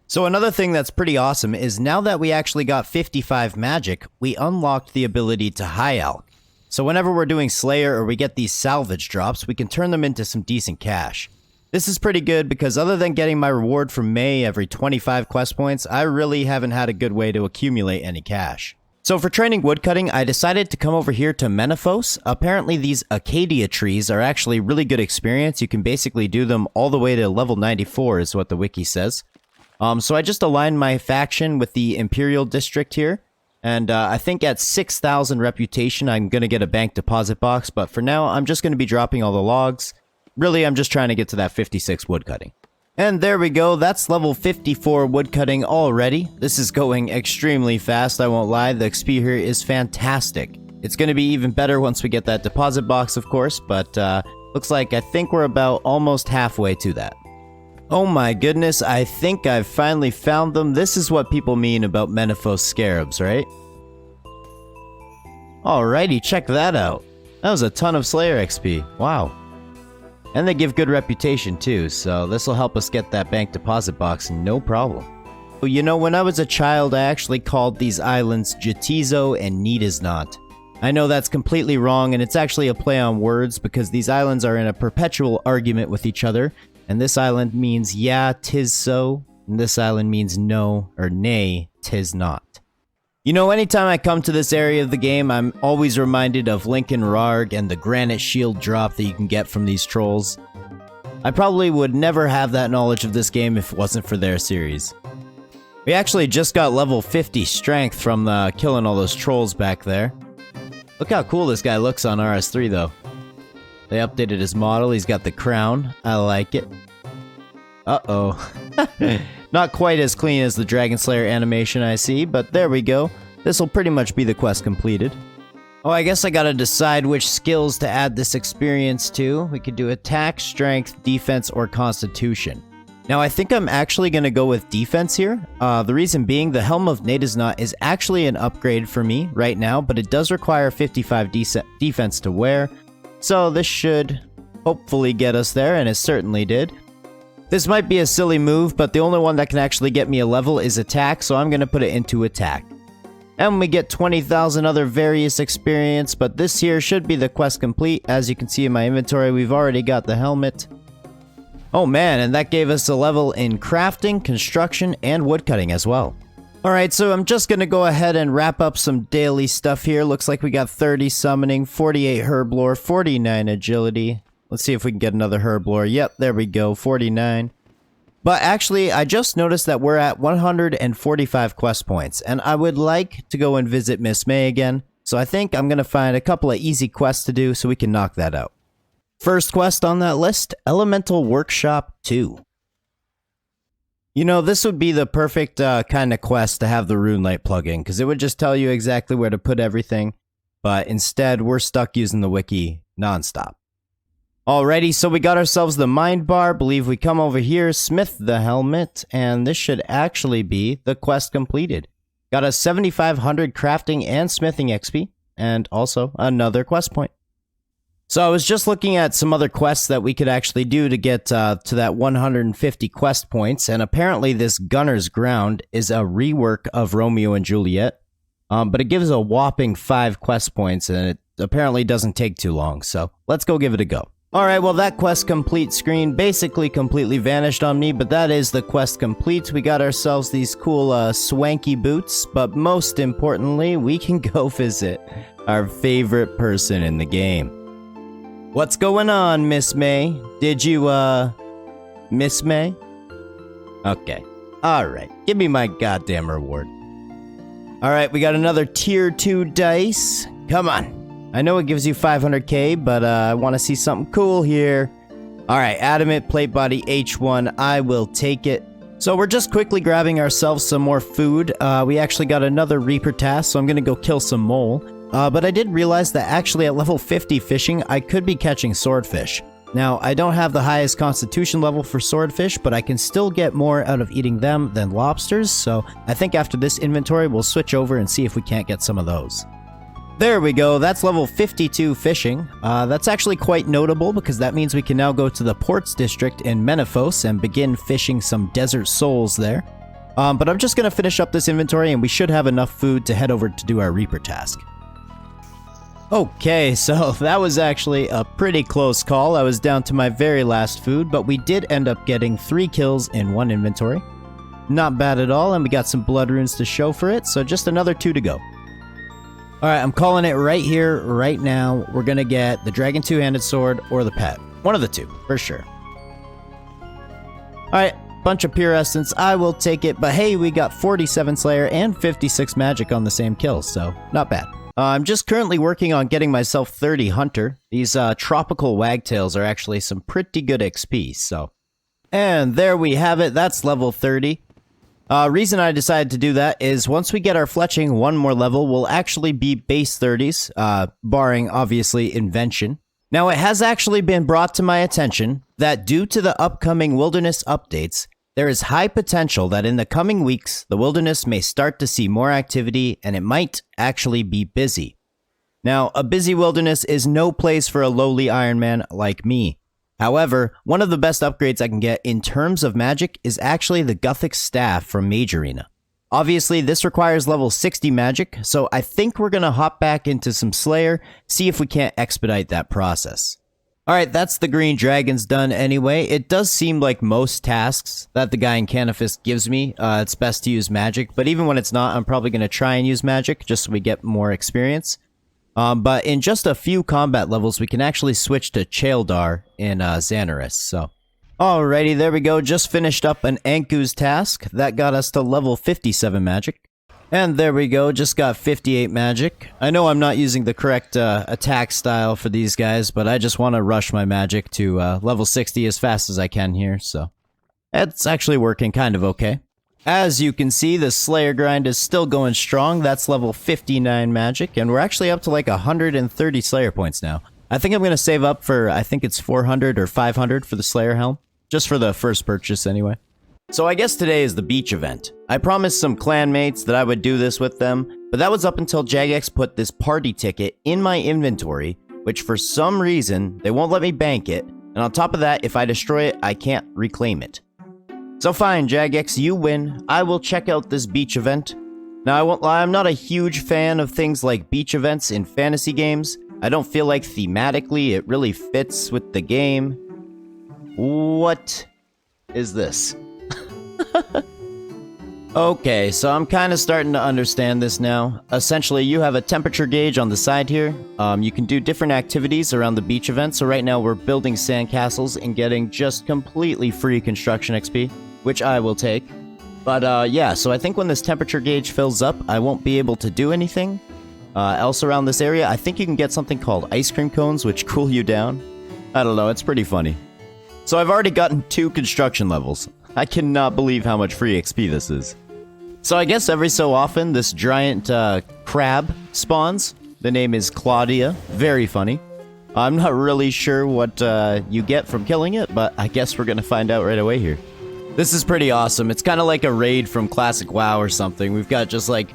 So another thing that's pretty awesome is now that we actually got 55 magic, we unlocked the ability to high alch. So whenever we're doing Slayer or we get these salvage drops, we can turn them into some decent cash. This is pretty good because other than getting my reward from May every 25 quest points, I really haven't had a good way to accumulate any cash. So for training woodcutting, I decided to come over here to Menaphos. Apparently these Acacia trees are actually really good experience. You can basically do them all the way to level 94 is what the wiki says. So I just aligned my faction with the Imperial District here. And I think at 6,000 reputation, I'm going to get a bank deposit box. But for now, I'm just going to be dropping all the logs. Really, I'm just trying to get to that 56 woodcutting. And there we go. That's level 54 woodcutting already. This is going extremely fast, I won't lie. The XP here is fantastic. It's going to be even better once we get that deposit box, of course. But looks like I think we're about almost halfway to that. Oh my goodness, I think I've finally found them. This is what people mean about Menaphos scarabs, right? Alrighty, check that out. That was a ton of Slayer XP. Wow. And they give good reputation too, so this will help us get that bank deposit box no problem. Well, you know, when I was a child, I actually called these islands Jatizo and Needisnot. I know that's completely wrong, and it's actually a play on words because these islands are in a perpetual argument with each other. And this island means yeah, 'tis so, and this island means no, or nay, 'tis not. You know, anytime I come to this area of the game, I'm always reminded of Lincoln Rarg and the granite shield drop that you can get from these trolls. I probably would never have that knowledge of this game if it wasn't for their series. We actually just got level 50 strength from killing all those trolls back there. Look how cool this guy looks on RS3 though. They updated his model, he's got the crown, I like it. Uh-oh. Not quite as clean as the Dragon Slayer animation I see, but there we go. This'll pretty much be the quest completed. Oh, I guess I gotta decide which skills to add this experience to. We could do attack, strength, defense, or constitution. Now, I think I'm actually gonna go with defense here. The reason being, the Helm of Nadisnot is actually an upgrade for me right now, but it does require 55 defense to wear. So this should hopefully get us there, and it certainly did. This might be a silly move, but the only one that can actually get me a level is attack, so I'm going to put it into attack. And we get 20,000 other various experience, but this here should be the quest complete. As you can see in my inventory, we've already got the helmet. Oh man, and that gave us a level in crafting, construction, and woodcutting as well. Alright, so I'm just gonna go ahead and wrap up some daily stuff here. Looks like we got 30 summoning, 48 herb lore, 49 agility. Let's see if we can get another herb lore. Yep, there we go, 49. But actually, I just noticed that we're at 145 quest points, and I would like to go and visit Miss May again. So I think I'm gonna find a couple of easy quests to do so we can knock that out. First quest on that list, Elemental Workshop 2. You know, this would be the perfect kind of quest to have the RuneLite plugin, because it would just tell you exactly where to put everything, but instead we're stuck using the wiki nonstop. Alrighty, so we got ourselves the mind bar, believe we come over here, smith the helmet, and this should actually be the quest completed. Got a 7,500 crafting and smithing XP, and also another quest point. So I was just looking at some other quests that we could actually do to get to that 150 quest points, and apparently this Gunner's Ground is a rework of Romeo and Juliet, but it gives a whopping 5 quest points, and it apparently doesn't take too long, so let's go give it a go. Alright, well that quest complete screen basically completely vanished on me, but that is the quest complete. We got ourselves these cool swanky boots, but most importantly, we can go visit our favorite person in the game. What's going on, Miss May? Did you, Miss May? Okay. Alright, give me my goddamn reward. Alright, we got another tier 2 dice. Come on. I know it gives you 500k, but I want to see something cool here. Alright, adamant plate body H1. I will take it. So we're just quickly grabbing ourselves some more food. We actually got another Reaper task, so I'm going to go kill some mole. But I did realize that actually at level 50 fishing, I could be catching swordfish. Now, I don't have the highest constitution level for swordfish, but I can still get more out of eating them than lobsters, so I think after this inventory, we'll switch over and see if we can't get some of those. There we go, that's level 52 fishing. That's actually quite notable because that means we can now go to the Ports District in Menaphos and begin fishing some desert souls there. But I'm just going to finish up this inventory and we should have enough food to head over to do our Reaper task. Okay, so that was actually a pretty close call. I was down to my very last food, but we did end up getting 3 kills in 1 inventory. Not bad at all, and we got some blood runes to show for it, so just another 2 to go. Alright, I'm calling it right here, right now. We're gonna get the Dragon 2-handed sword or the pet. One of the 2, for sure. Alright, bunch of pure essence. I will take it, but hey, we got 47 Slayer and 56 magic on the same kill, so not bad. I'm just currently working on getting myself 30 Hunter. These tropical wagtails are actually some pretty good XP, so. And there we have it, that's level 30. Reason I decided to do that is once we get our fletching 1 more level, we'll actually be base 30s, barring obviously Invention. Now it has actually been brought to my attention that due to the upcoming wilderness updates, there is high potential that in the coming weeks, the wilderness may start to see more activity and it might actually be busy. Now, a busy wilderness is no place for a lowly Ironman like me. However, one of the best upgrades I can get in terms of magic is actually the Gothic Staff from Mage Arena. Obviously, this requires level 60 magic, so I think we're going to hop back into some Slayer, see if we can't expedite that process. Alright, that's the green dragons done anyway. It does seem like most tasks that the guy in Menaphos gives me, it's best to use magic, but even when it's not, I'm probably going to try and use magic just so we get more experience. But in just a few combat levels, we can actually switch to Chaeldar in Xanaris, so. Alrighty, there we go, just finished up an Anku's task. That got us to level 57 magic. And there we go, just got 58 magic. I know I'm not using the correct attack style for these guys, but I just want to rush my magic to level 60 as fast as I can here, so. It's actually working kind of okay. As you can see, the Slayer grind is still going strong. That's level 59 magic, and we're actually up to like 130 Slayer points now. I think I'm going to save up for, I think it's 400 or 500 for the Slayer helm. Just for the first purchase anyway. So I guess today is the beach event. I promised some clanmates that I would do this with them, but that was up until Jagex put this party ticket in my inventory, which for some reason, they won't let me bank it, And on top of that, if I destroy it, I can't reclaim it. So fine, Jagex, you win. I will check out this beach event. Now, I won't lie, I'm not a huge fan of things like beach events in fantasy games. I don't feel like thematically it really fits with the game. What is this? Okay, so I'm kind of starting to understand this now. Essentially, you have a temperature gauge on the side here. You can do different activities around the beach event. So right now we're building sandcastles and getting just completely free construction XP, which I will take. But yeah, so I think when this temperature gauge fills up, I won't be able to do anything else around this area. I think you can get something called ice cream cones, which cool you down. I don't know, it's pretty funny. So I've already gotten 2 construction levels. I cannot believe how much free XP this is. So I guess every so often, this giant crab spawns. The name is Claudia. Very funny. I'm not really sure what you get from killing it, but I guess we're gonna find out right away here. This is pretty awesome. It's kind of like a raid from Classic WoW or something. We've got just like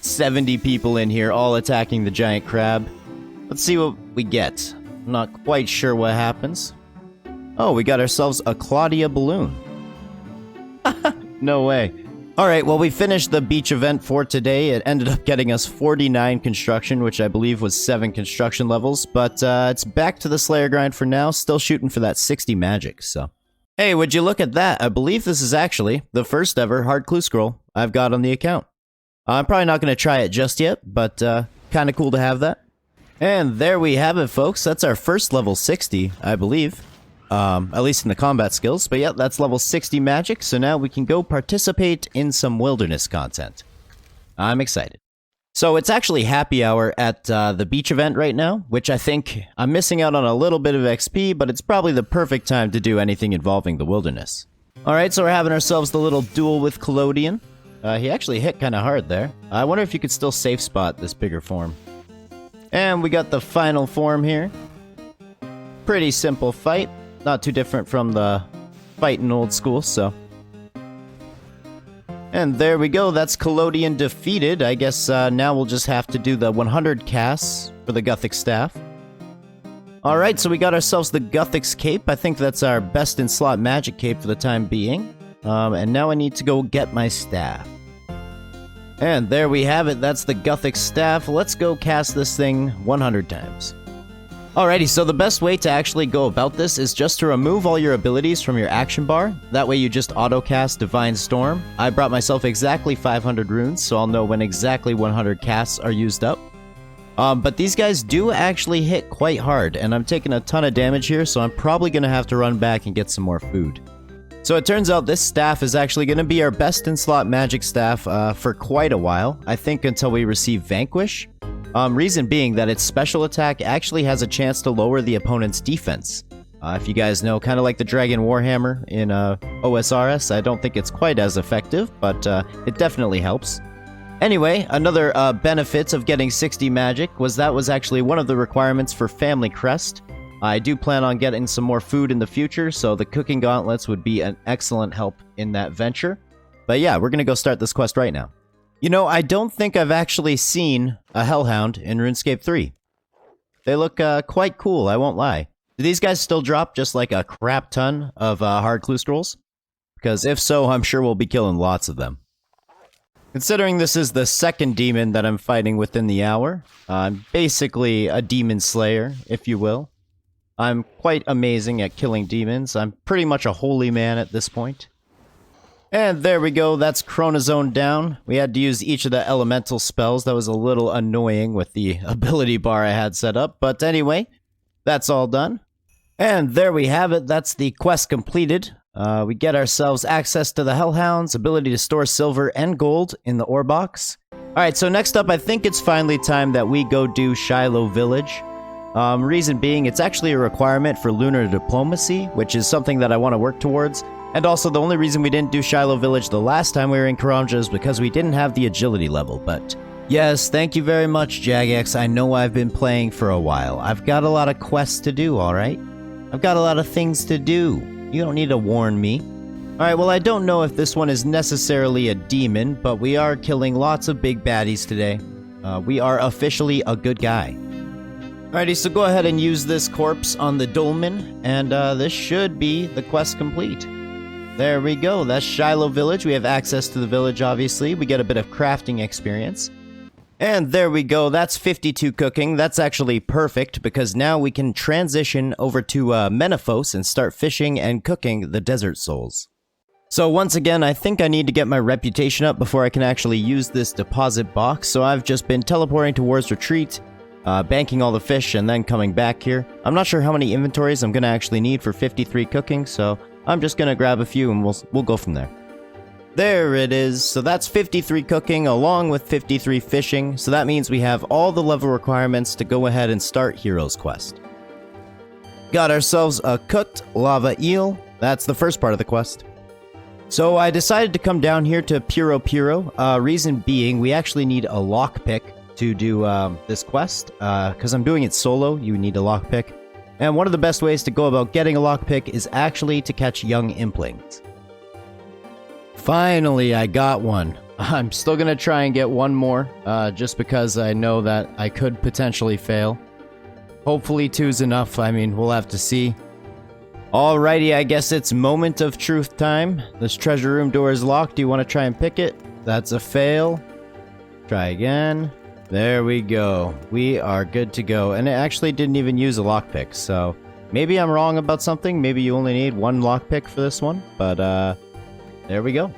70 people in here, all attacking the giant crab. Let's see what we get. I'm not quite sure what happens. Oh, we got ourselves a Claudia balloon. No way. Alright, well, we finished the beach event for today. It ended up getting us 49 construction, which I believe was 7 construction levels. But it's back to the Slayer grind for now. Still shooting for that 60 magic, so... Hey, would you look at that? I believe this is actually the first ever hard clue scroll I've got on the account. I'm probably not going to try it just yet, but kind of cool to have that. And there we have it, folks. That's our first level 60, I believe. At least in the combat skills. But yeah, that's level 60 magic, so now we can go participate in some wilderness content. I'm excited. So it's actually happy hour at the beach event right now, which I think I'm missing out on a little bit of XP, but it's probably the perfect time to do anything involving the wilderness. Alright, so we're having ourselves the little duel with Collodion. He actually hit kind of hard there. I wonder if you could still safe spot this bigger form. And we got the final form here. Pretty simple fight. Not too different from the fight in old school, so... And there we go, that's Collodion defeated. I guess now we'll just have to do the 100 casts for the Guthix staff. Alright, so we got ourselves the Guthix cape. I think that's our best in slot magic cape for the time being. And now I need to go get my staff. And there we have it, that's the Guthix staff. Let's go cast this thing 100 times. Alrighty, so the best way to actually go about this is just to remove all your abilities from your action bar. That way you just auto-cast Divine Storm. I brought myself exactly 500 runes, so I'll know when exactly 100 casts are used up. But these guys do actually hit quite hard, and I'm taking a ton of damage here, so I'm probably going to have to run back and get some more food. So it turns out this staff is actually going to be our best in slot magic staff for quite a while. I think until we receive Vanquish. Reason being that its special attack actually has a chance to lower the opponent's defense. If you guys know, kind of like the Dragon Warhammer in OSRS, I don't think it's quite as effective, but it definitely helps. Anyway, another benefit of getting 60 magic was actually one of the requirements for Family Crest. I do plan on getting some more food in the future, so the cooking gauntlets would be an excellent help in that venture. But yeah, we're gonna go start this quest right now. You know, I don't think I've actually seen a Hellhound in RuneScape 3. They look quite cool, I won't lie. Do these guys still drop just like a crap ton of hard clue scrolls? Because if so, I'm sure we'll be killing lots of them. Considering this is the second demon that I'm fighting within the hour, I'm basically a demon slayer, if you will. I'm quite amazing at killing demons. I'm pretty much a holy man at this point. And there we go, that's Chronozone down. We had to use each of the elemental spells. That was a little annoying with the ability bar I had set up. But anyway, that's all done. And there we have it, that's the quest completed. We get ourselves access to the Hellhounds, ability to store silver and gold in the ore box. Alright, so next up, I think it's finally time that we go do Shiloh Village. Reason being, it's actually a requirement for lunar diplomacy, which is something that I want to work towards. And also, the only reason we didn't do Shiloh Village the last time we were in Karamja is because we didn't have the agility level, but... Yes, thank you very much, Jagex. I know I've been playing for a while. I've got a lot of quests to do, alright? I've got a lot of things to do. You don't need to warn me. Alright, well, I don't know if this one is necessarily a demon, but we are killing lots of big baddies today. We are officially a good guy. Alrighty, so go ahead and use this corpse on the dolmen, and this should be the quest complete. There we go, that's Shiloh Village. We have access to the village, obviously. We get a bit of crafting experience. And there we go, that's 52 cooking. That's actually perfect, because now we can transition over to Menaphos and start fishing and cooking the desert souls. So once again, I think I need to get my reputation up before I can actually use this deposit box, so I've just been teleporting towards retreat, banking all the fish, and then coming back here. I'm not sure how many inventories I'm going to actually need for 53 cooking, so I'm just going to grab a few and we'll go from there. There it is. So that's 53 cooking along with 53 fishing, so that means we have all the level requirements to go ahead and start Hero's Quest. Got ourselves a cooked lava eel. That's the first part of the quest. So I decided to come down here to Puro. Reason being, we actually need a lockpick to do this quest, because I'm doing it solo. You need a lockpick, and one of the best ways to go about getting a lockpick is actually to catch young implings. Finally, I got one. I'm still gonna try and get one more, just because I know that I could potentially fail. Hopefully two's enough. I mean, we'll have to see. Alrighty, I guess it's moment of truth time. This treasure room door is locked. Do you want to try and pick it? That's a fail. Try again. There we go. We are good to go. And it actually didn't even use a lockpick, so maybe I'm wrong about something. Maybe you only need one lockpick for this one, but there we go.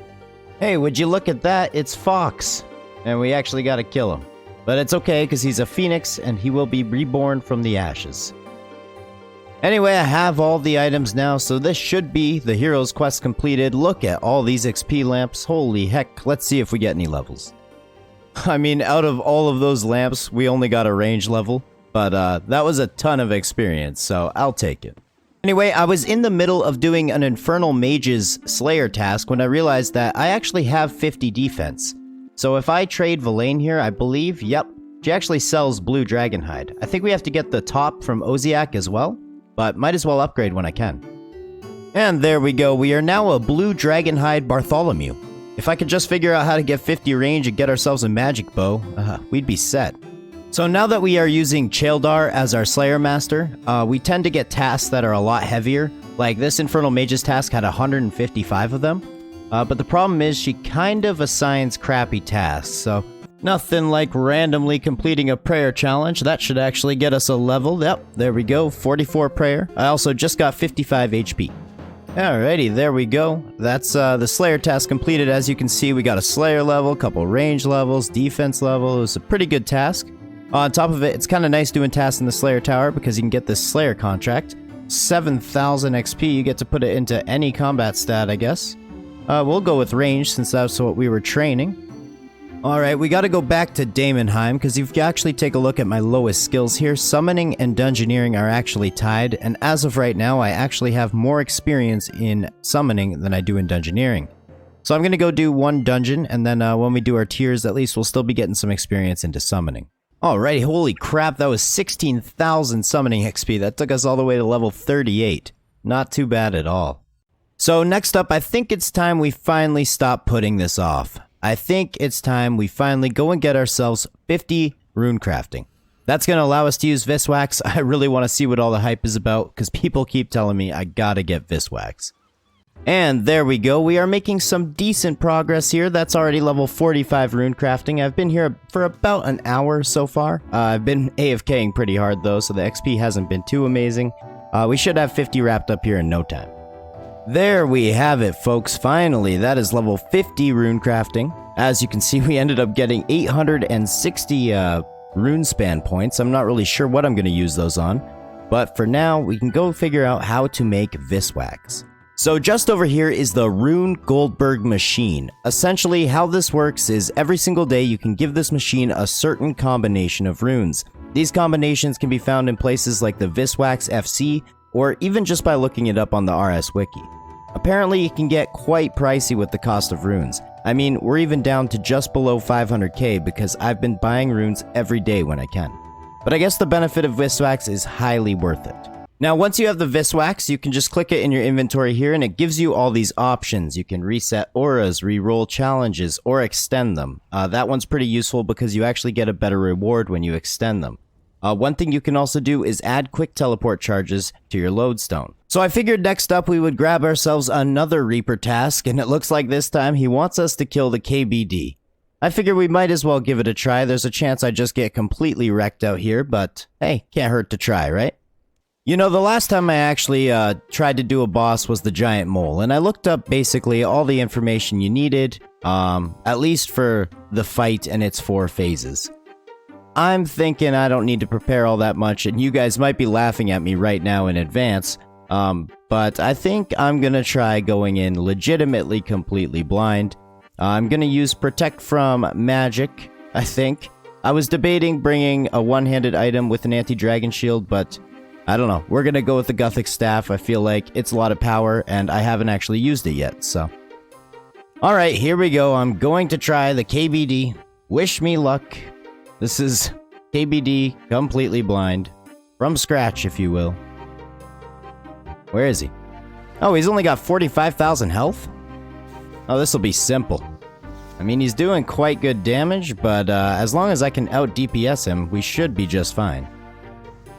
Hey, would you look at that? It's Fox. And we actually got to kill him. But it's okay, because he's a phoenix, and he will be reborn from the ashes. Anyway, I have all the items now, so this should be the Hero's Quest completed. Look at all these XP lamps. Holy heck, let's see if we get any levels. I mean, out of all of those lamps, we only got a range level, but that was a ton of experience, so I'll take it. Anyway, I was in the middle of doing an Infernal Mage's Slayer task when I realized that I actually have 50 defense. So if I trade Villain here, I believe, yep, she actually sells blue dragon hide. I think we have to get the top from Oziak as well, but might as well upgrade when I can. And there we go, we are now a blue dragon hide Bartholomew. If I could just figure out how to get 50 range and get ourselves a magic bow, we'd be set. So now that we are using Chaeldar as our Slayer Master, we tend to get tasks that are a lot heavier. Like this Infernal Mage's task had 155 of them. But the problem is she kind of assigns crappy tasks, so nothing like randomly completing a prayer challenge. That should actually get us a level. Yep, there we go, 44 prayer. I also just got 55 HP. Alrighty, there we go. That's the Slayer task completed. As you can see, we got a Slayer level, couple range levels, defense level. It was a pretty good task. On top of it, it's kind of nice doing tasks in the Slayer Tower because you can get this Slayer contract. 7,000 XP, you get to put it into any combat stat, I guess. We'll go with range since that's what we were training. Alright, we gotta go back to Daemonheim, because if you actually take a look at my lowest skills here, Summoning and Dungeoneering are actually tied, and as of right now, I actually have more experience in Summoning than I do in Dungeoneering. So I'm gonna go do one dungeon, and then when we do our tiers, at least we'll still be getting some experience into Summoning. Alrighty, holy crap, that was 16,000 Summoning XP. That took us all the way to level 38. Not too bad at all. So next up, I think it's time we finally stop putting this off. I think it's time we finally go and get ourselves 50 rune crafting. That's going to allow us to use Viswax. I really want to see what all the hype is about, because people keep telling me I gotta get Viswax. And there we go, we are making some decent progress here. That's already level 45 rune crafting. I've been here for about an hour so far. I've been AFKing pretty hard though, so the XP hasn't been too amazing. We should have 50 wrapped up here in no time. There we have it, folks. Finally, that is level 50 rune crafting. As you can see, we ended up getting 860 rune span points. I'm not really sure what I'm going to use those on, but for now, we can go figure out how to make Viswax. So just over here is the Rune Goldberg machine. Essentially, how this works is every single day you can give this machine a certain combination of runes. These combinations can be found in places like the Viswax FC, or even just by looking it up on the RS Wiki. Apparently, it can get quite pricey with the cost of runes. I mean, we're even down to just below 500k because I've been buying runes every day when I can. But I guess the benefit of Viswax is highly worth it. Now, once you have the Viswax, you can just click it in your inventory here and it gives you all these options. You can reset auras, reroll challenges, or extend them. That one's pretty useful because you actually get a better reward when you extend them. One thing you can also do is add quick teleport charges to your lodestone. So I figured next up we would grab ourselves another Reaper task, and it looks like this time he wants us to kill the KBD. I figure we might as well give it a try. There's a chance I just get completely wrecked out here, but hey, can't hurt to try, right? You know, the last time I actually tried to do a boss was the giant mole, and I looked up basically all the information you needed, at least for the fight and its 4 phases. I'm thinking I don't need to prepare all that much, and you guys might be laughing at me right now in advance, but I think I'm gonna try going in legitimately completely blind. I'm gonna use Protect from Magic, I think. I was debating bringing a one-handed item with an anti-dragon shield, but I don't know. We're gonna go with the Gothic Staff. I feel like it's a lot of power, and I haven't actually used it yet, so. Alright, here we go. I'm going to try the KBD. Wish me luck. This is KBD completely blind. From scratch, if you will. Where is he? Oh, he's only got 45,000 health? Oh, this'll be simple. I mean, he's doing quite good damage, but as long as I can out-DPS him, we should be just fine.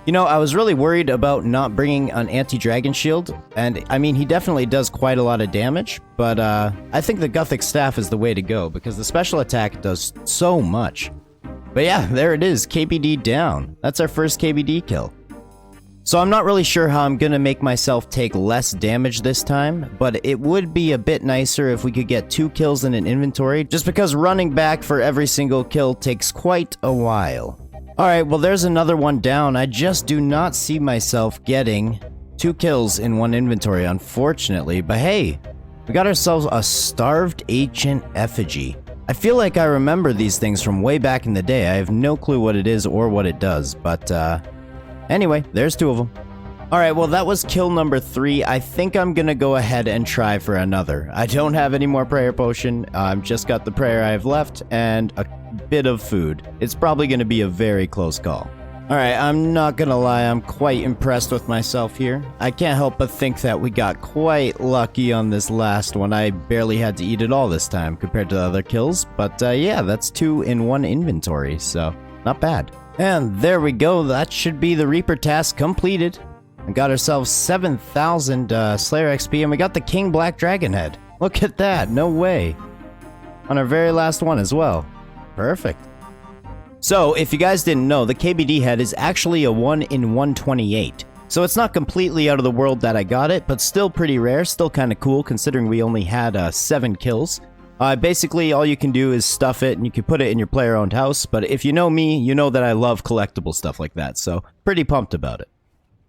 You know, I was really worried about not bringing an anti-dragon shield, and I mean, he definitely does quite a lot of damage, but I think the Gothic Staff is the way to go, because the special attack does so much. But yeah, there it is, KBD down. That's our first KBD kill. So I'm not really sure how I'm gonna make myself take less damage this time, but it would be a bit nicer if we could get 2 kills in an inventory, just because running back for every single kill takes quite a while. Alright, well there's another one down. I just do not see myself getting 2 kills in one inventory, unfortunately, but hey, we got ourselves a Starved Ancient Effigy. I feel like I remember these things from way back in the day. I have no clue what it is or what it does, but anyway, there's 2 of them. Alright, well that was kill number 3. I think I'm gonna go ahead and try for another. I don't have any more prayer potion. I've just got the prayer I have left and a bit of food. It's probably gonna be a very close call. Alright, I'm not gonna lie, I'm quite impressed with myself here. I can't help but think that we got quite lucky on this last one. I barely had to eat it all this time compared to the other kills, but yeah, that's 2 in one inventory, so not bad. And there we go, that should be the Reaper task completed. We got ourselves 7,000 Slayer XP, and we got the King Black Dragon Head. Look at that, no way. On our very last one as well. Perfect. So, if you guys didn't know, the KBD head is actually a 1 in 128. So it's not completely out of the world that I got it, but still pretty rare, still kind of cool considering we only had 7 kills. Basically, all you can do is stuff it, and you can put it in your player-owned house, but if you know me, you know that I love collectible stuff like that, so pretty pumped about it.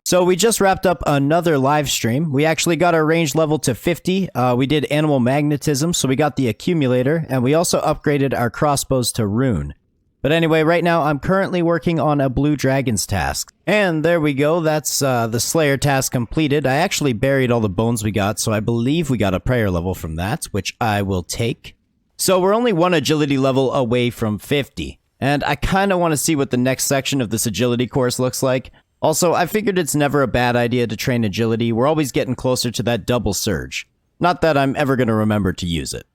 So we just wrapped up another live stream. We actually got our range level to 50. We did animal magnetism, so we got the accumulator, and we also upgraded our crossbows to rune. But anyway, right now I'm currently working on a blue dragon's task. And there we go, that's the Slayer task completed. I actually buried all the bones we got, so I believe we got a prayer level from that, which I will take. So we're only 1 agility level away from 50. And I kind of want to see what the next section of this agility course looks like. Also, I figured it's never a bad idea to train agility. We're always getting closer to that double surge. Not that I'm ever going to remember to use it.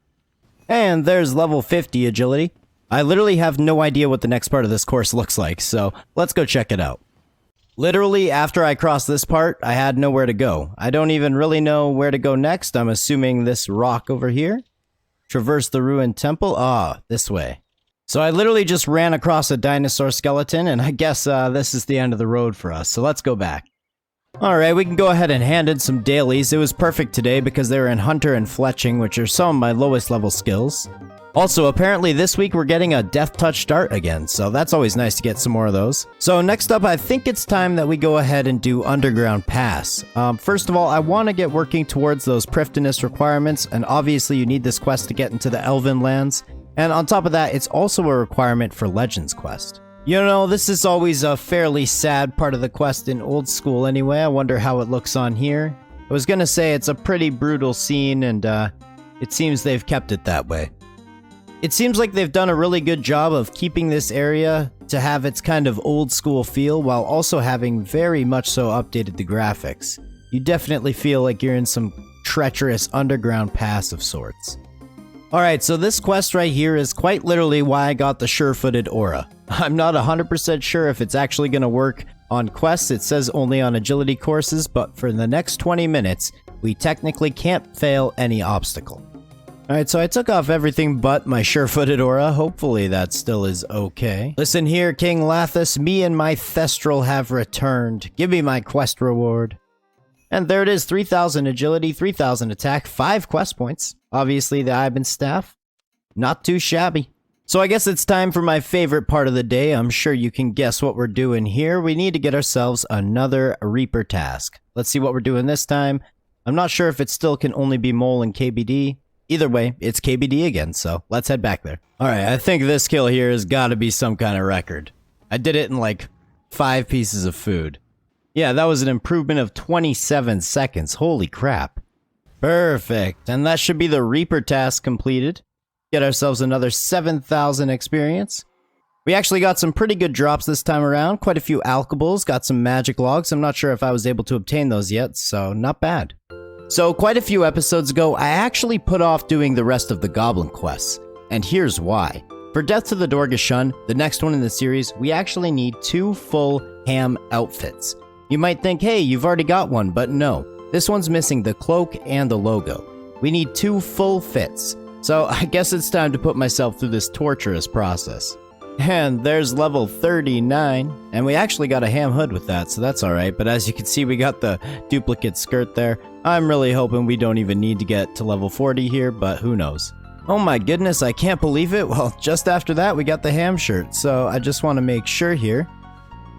And there's level 50 agility. I literally have no idea what the next part of this course looks like, so let's go check it out. Literally, after I crossed this part, I had nowhere to go. I don't even really know where to go next. I'm assuming this rock over here. Traverse the ruined temple. Ah, this way. So I literally just ran across a dinosaur skeleton, and I guess this is the end of the road for us, so let's go back. Alright, we can go ahead and hand in some dailies. It was perfect today because they were in Hunter and Fletching, which are some of my lowest level skills. Also, apparently this week we're getting a Death Touch Dart again, so that's always nice to get some more of those. So next up, I think it's time that we go ahead and do Underground Pass. First of all, I want to get working towards those Prifddinas requirements, and obviously you need this quest to get into the Elven lands. And on top of that, it's also a requirement for Legends Quest. You know, this is always a fairly sad part of the quest in old school anyway. I wonder how it looks on here. I was gonna say it's a pretty brutal scene, and it seems they've kept it that way. It seems like they've done a really good job of keeping this area to have its kind of old school feel while also having very much so updated the graphics. You definitely feel like you're in some treacherous underground pass of sorts. Alright, so this quest right here is quite literally why I got the sure-footed aura. I'm not 100% sure if it's actually going to work on quests. It says only on agility courses, but for the next 20 minutes, we technically can't fail any obstacle. Alright, so I took off everything but my sure-footed aura. Hopefully that still is okay. Listen here, King Lathis, me and my Thestral have returned. Give me my quest reward. And there it is, 3,000 agility, 3,000 attack, 5 quest points. Obviously the Iban staff. Not too shabby. So I guess it's time for my favorite part of the day. I'm sure you can guess what we're doing here. We need to get ourselves another Reaper task. Let's see what we're doing this time. I'm not sure if it still can only be Mole and KBD. Either way, it's KBD again, so let's head back there. Alright, I think this kill here has got to be some kind of record. I did it in like 5 pieces of food. Yeah, that was an improvement of 27 seconds. Holy crap. Perfect. And that should be the Reaper task completed. Get ourselves another 7,000 experience. We actually got some pretty good drops this time around. Quite a few alkables, got some magic logs. I'm not sure if I was able to obtain those yet, so not bad. So quite a few episodes ago, I actually put off doing the rest of the Goblin quests. And here's why. For Death to the Dorgashun, the next one in the series, we actually need 2 full ham outfits. You might think, hey, you've already got one, but no. This one's missing the cloak and the logo. We need 2 full fits. So I guess it's time to put myself through this torturous process. And there's level 39. And we actually got a ham hood with that, so that's alright. But as you can see, we got the duplicate skirt there. I'm really hoping we don't even need to get to level 40 here, but who knows. Oh my goodness, I can't believe it. Well, just after that, we got the ham shirt. So I just want to make sure here.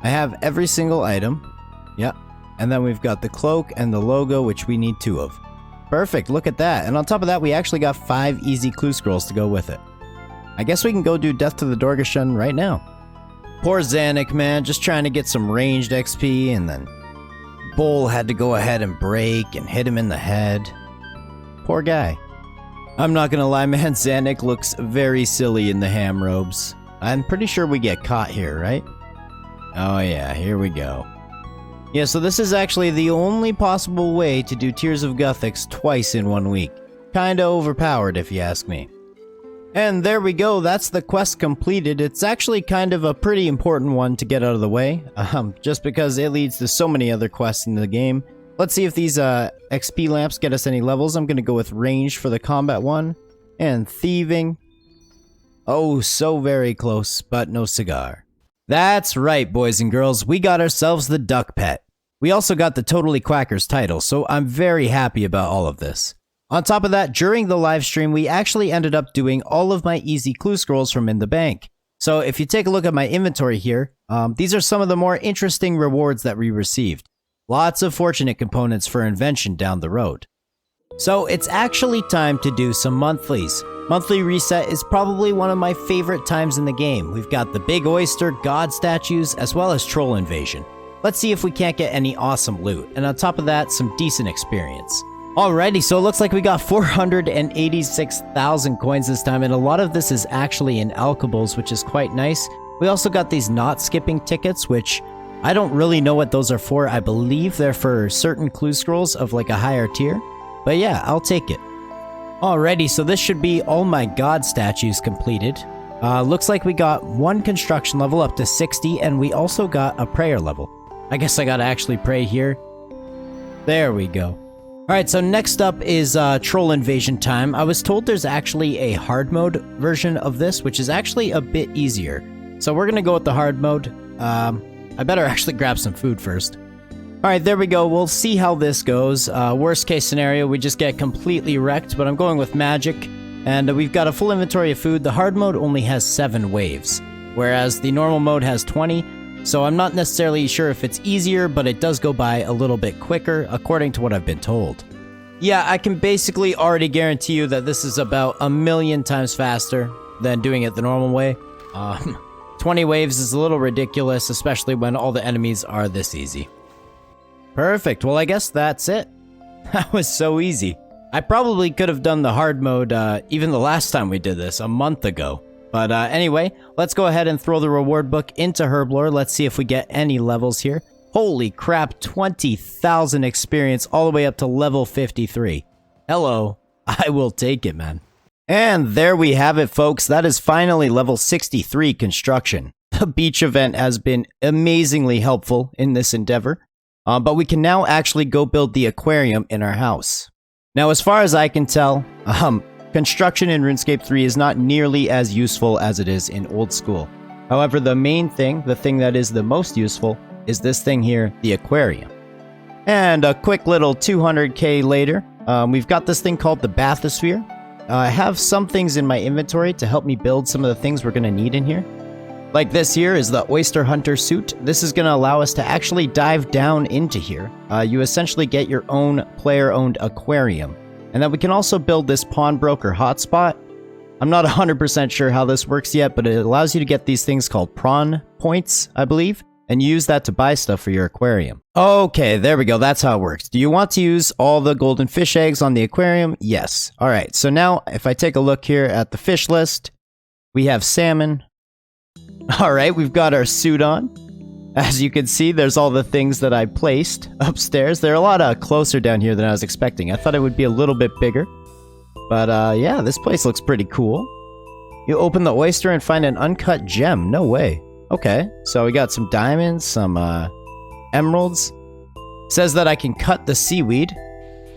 I have every single item. Yep. And then we've got the cloak and the logo, which we need 2 of. Perfect, look at that. And on top of that, we actually got 5 easy clue scrolls to go with it. I guess we can go do Death to the Dorgashun right now. Poor Zanuck, man, just trying to get some ranged XP, and then Bull had to go ahead and break and hit him in the head. Poor guy. I'm not gonna lie, man, Zanuck looks very silly in the ham robes. I'm pretty sure we get caught here, right? Oh yeah, here we go. Yeah, so this is actually the only possible way to do Tears of Guthix twice in 1 week. Kinda overpowered if you ask me. And there we go, that's the quest completed. It's actually kind of a pretty important one to get out of the way, just because it leads to so many other quests in the game. Let's see if these XP lamps get us any levels. I'm gonna go with Range for the combat one, and Thieving. Oh, so very close, but no cigar. That's right, boys and girls, we got ourselves the duck pet. We also got the Totally Quackers title, so I'm very happy about all of this. On top of that, during the live stream, we actually ended up doing all of my easy clue scrolls from In the Bank. So if you take a look at my inventory here, these are some of the more interesting rewards that we received. Lots of fortunate components for Invention down the road. So it's actually time to do some monthlies. Monthly Reset is probably one of my favorite times in the game. We've got the Big Oyster, God statues, as well as Troll Invasion. Let's see if we can't get any awesome loot, and on top of that, some decent experience. Alrighty, so it looks like we got 486,000 coins this time, and a lot of this is actually in alkables, which is quite nice. We also got these not skipping tickets, which I don't really know what those are for. I believe they're for certain clue scrolls of like a higher tier. But yeah, I'll take it. Alrighty, so this should be all my god statues completed. Looks like we got 1 construction level up to 60, and we also got a prayer level. I guess I gotta actually pray here. There we go. Alright, so next up is Troll Invasion time. I was told there's actually a hard mode version of this, which is actually a bit easier. So we're gonna go with the hard mode. I better actually grab some food first. Alright, there we go. We'll see how this goes. Worst case scenario, we just get completely wrecked, but I'm going with magic. And we've got a full inventory of food. The hard mode only has 7 waves, whereas the normal mode has 20. So I'm not necessarily sure if it's easier, but it does go by a little bit quicker, according to what I've been told. Yeah, I can basically already guarantee you that this is about 1,000,000 times faster than doing it the normal way. 20 waves is a little ridiculous, especially when all the enemies are this easy. Perfect, well I guess that's it. That was so easy. I probably could have done the hard mode even the last time we did this, a month ago. But anyway, let's go ahead and throw the reward book into Herblore. Let's see if we get any levels here. Holy crap, 20,000 experience all the way up to level 53. Hello, I will take it, man. And there we have it, folks. That is finally level 63 construction. The beach event has been amazingly helpful in this endeavor, but we can now actually go build the aquarium in our house. Now, as far as I can tell, construction in RuneScape 3 is not nearly as useful as it is in old school. However, the main thing, the thing that is the most useful, is this thing here, the aquarium. And a quick little 200k later, we've got this thing called the bathysphere. I have some things in my inventory to help me build some of the things we're going to need in here. Like this here is the Oyster Hunter suit. This is going to allow us to actually dive down into here. You essentially get your own player-owned aquarium. And then we can also build this pawnbroker hotspot. I'm not 100% sure how this works yet, but it allows you to get these things called prawn points, I believe. And you use that to buy stuff for your aquarium. Okay, there we go. That's how it works. Do you want to use all the golden fish eggs on the aquarium? Yes. All right, so now if I take a look here at the fish list, we have salmon. All right, we've got our suit on. As you can see, there's all the things that I placed upstairs. They're a lot closer down here than I was expecting. I thought it would be a little bit bigger. But yeah, this place looks pretty cool. You open the oyster and find an uncut gem. No way. Okay, so we got some diamonds, some emeralds. Says that I can cut the seaweed.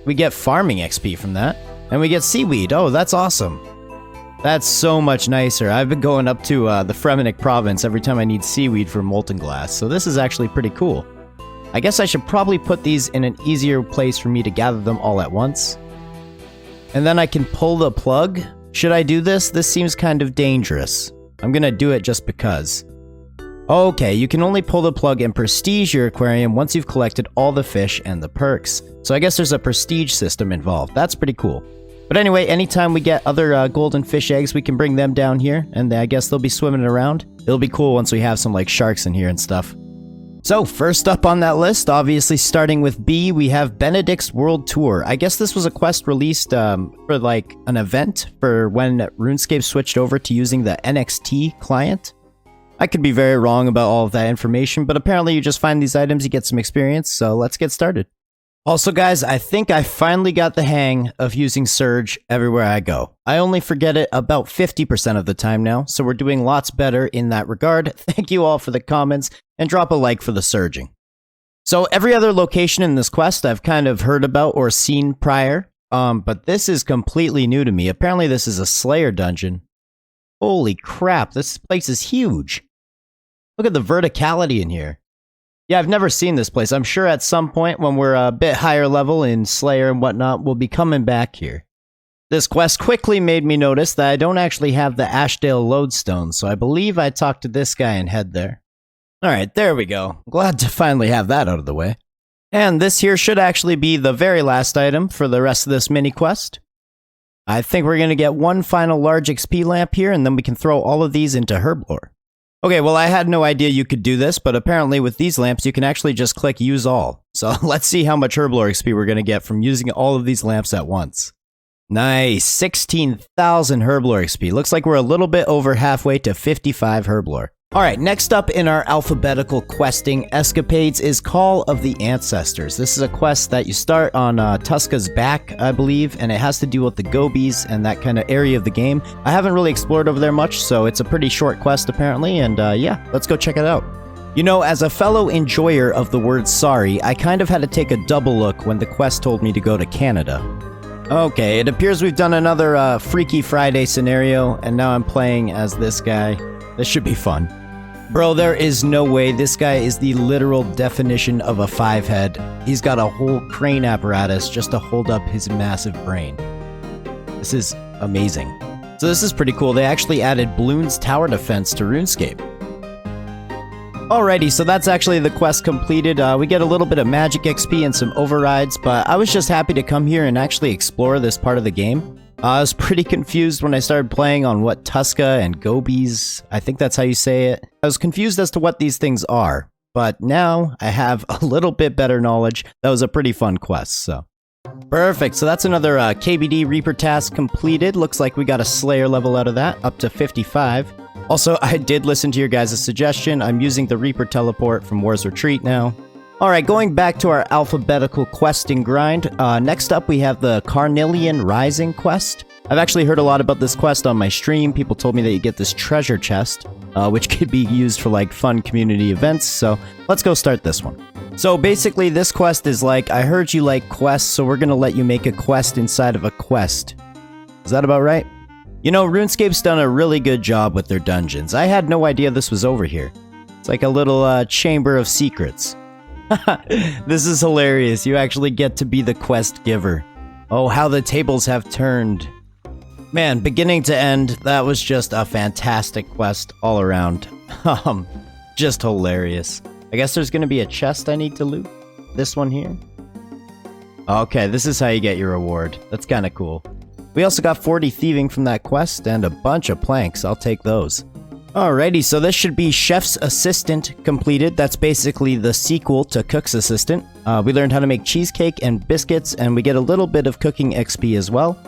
We get farming XP from that. And we get seaweed. Oh, that's awesome. That's so much nicer. I've been going up to the Firemaking province every time I need seaweed for molten glass, so this is actually pretty cool. I guess I should probably put these in an easier place for me to gather them all at once. And then I can pull the plug. Should I do this? This seems kind of dangerous. I'm gonna do it just because. Okay, you can only pull the plug and prestige your aquarium once you've collected all the fish and the perks. So I guess there's a prestige system involved. That's pretty cool. But anyway, anytime we get other golden fish eggs, we can bring them down here, and I guess they'll be swimming around. It'll be cool once we have some like sharks in here and stuff. So first up on that list, obviously starting with B, we have Benedict's World Tour. I guess this was a quest released for like an event for when RuneScape switched over to using the NXT client. I could be very wrong about all of that information, but apparently you just find these items, you get some experience, so let's get started. Also guys, I think I finally got the hang of using Surge everywhere I go. I only forget it about 50% of the time now, so we're doing lots better in that regard. Thank you all for the comments, and drop a like for the surging. So every other location in this quest I've kind of heard about or seen prior, but this is completely new to me. Apparently this is a Slayer dungeon. Holy crap, this place is huge. Look at the verticality in here. Yeah, I've never seen this place. I'm sure at some point when we're a bit higher level in Slayer and whatnot, we'll be coming back here. This quest quickly made me notice that I don't actually have the Ashdale lodestone, so I believe I talked to this guy and head there. Alright, there we go. Glad to finally have that out of the way. And this here should actually be the very last item for the rest of this mini quest. I think we're going to get one final large XP lamp here, and then we can throw all of these into Herblore. Okay, well I had no idea you could do this, but apparently with these lamps you can actually just click use all. So let's see how much Herblore XP we're going to get from using all of these lamps at once. Nice, 16,000 Herblore XP. Looks like we're a little bit over halfway to 55 Herblore. Alright, next up in our alphabetical questing escapades is Call of the Ancestors. This is a quest that you start on Tuska's back, I believe, and it has to do with the gobies and that kind of area of the game. I haven't really explored over there much, so it's a pretty short quest apparently, and yeah, let's go check it out. You know, as a fellow enjoyer of the word sorry, I kind of had to take a double look when the quest told me to go to Canada. Okay, it appears we've done another Freaky Friday scenario, and now I'm playing as this guy. This should be fun. Bro, there is no way. This guy is the literal definition of a 5-head. He's got a whole crane apparatus just to hold up his massive brain. This is amazing. So this is pretty cool. They actually added Bloons Tower Defense to RuneScape. Alrighty, so that's actually the quest completed. We get a little bit of magic XP and some overrides, but I was just happy to come here and actually explore this part of the game. I was pretty confused when I started playing on what Tuska and gobies, I think that's how you say it. I was confused as to what these things are, but now I have a little bit better knowledge. That was a pretty fun quest, so. Perfect, so that's another KBD Reaper task completed. Looks like we got a Slayer level out of that, up to 55. Also, I did listen to your guys' suggestion. I'm using the Reaper teleport from War's Retreat now. Alright, going back to our alphabetical questing grind, next up we have the Carnelian Rising quest. I've actually heard a lot about this quest on my stream. People told me that you get this treasure chest, which could be used for like fun community events, so let's go start this one. So basically this quest is like, I heard you like quests, so we're gonna let you make a quest inside of a quest. Is that about right? You know, RuneScape's done a really good job with their dungeons. I had no idea this was over here. It's like a little chamber of secrets. This is hilarious. You actually get to be the quest giver. Oh, how the tables have turned. Man, beginning to end, that was just a fantastic quest all around. Just hilarious. I guess there's gonna be a chest I need to loot. This one here. Okay, this is how you get your reward. That's kinda cool. We also got 40 thieving from that quest and a bunch of planks. I'll take those. Alrighty, so this should be Chef's Assistant completed. That's basically the sequel to Cook's Assistant. We learned how to make cheesecake and biscuits, and we get a little bit of cooking XP as well.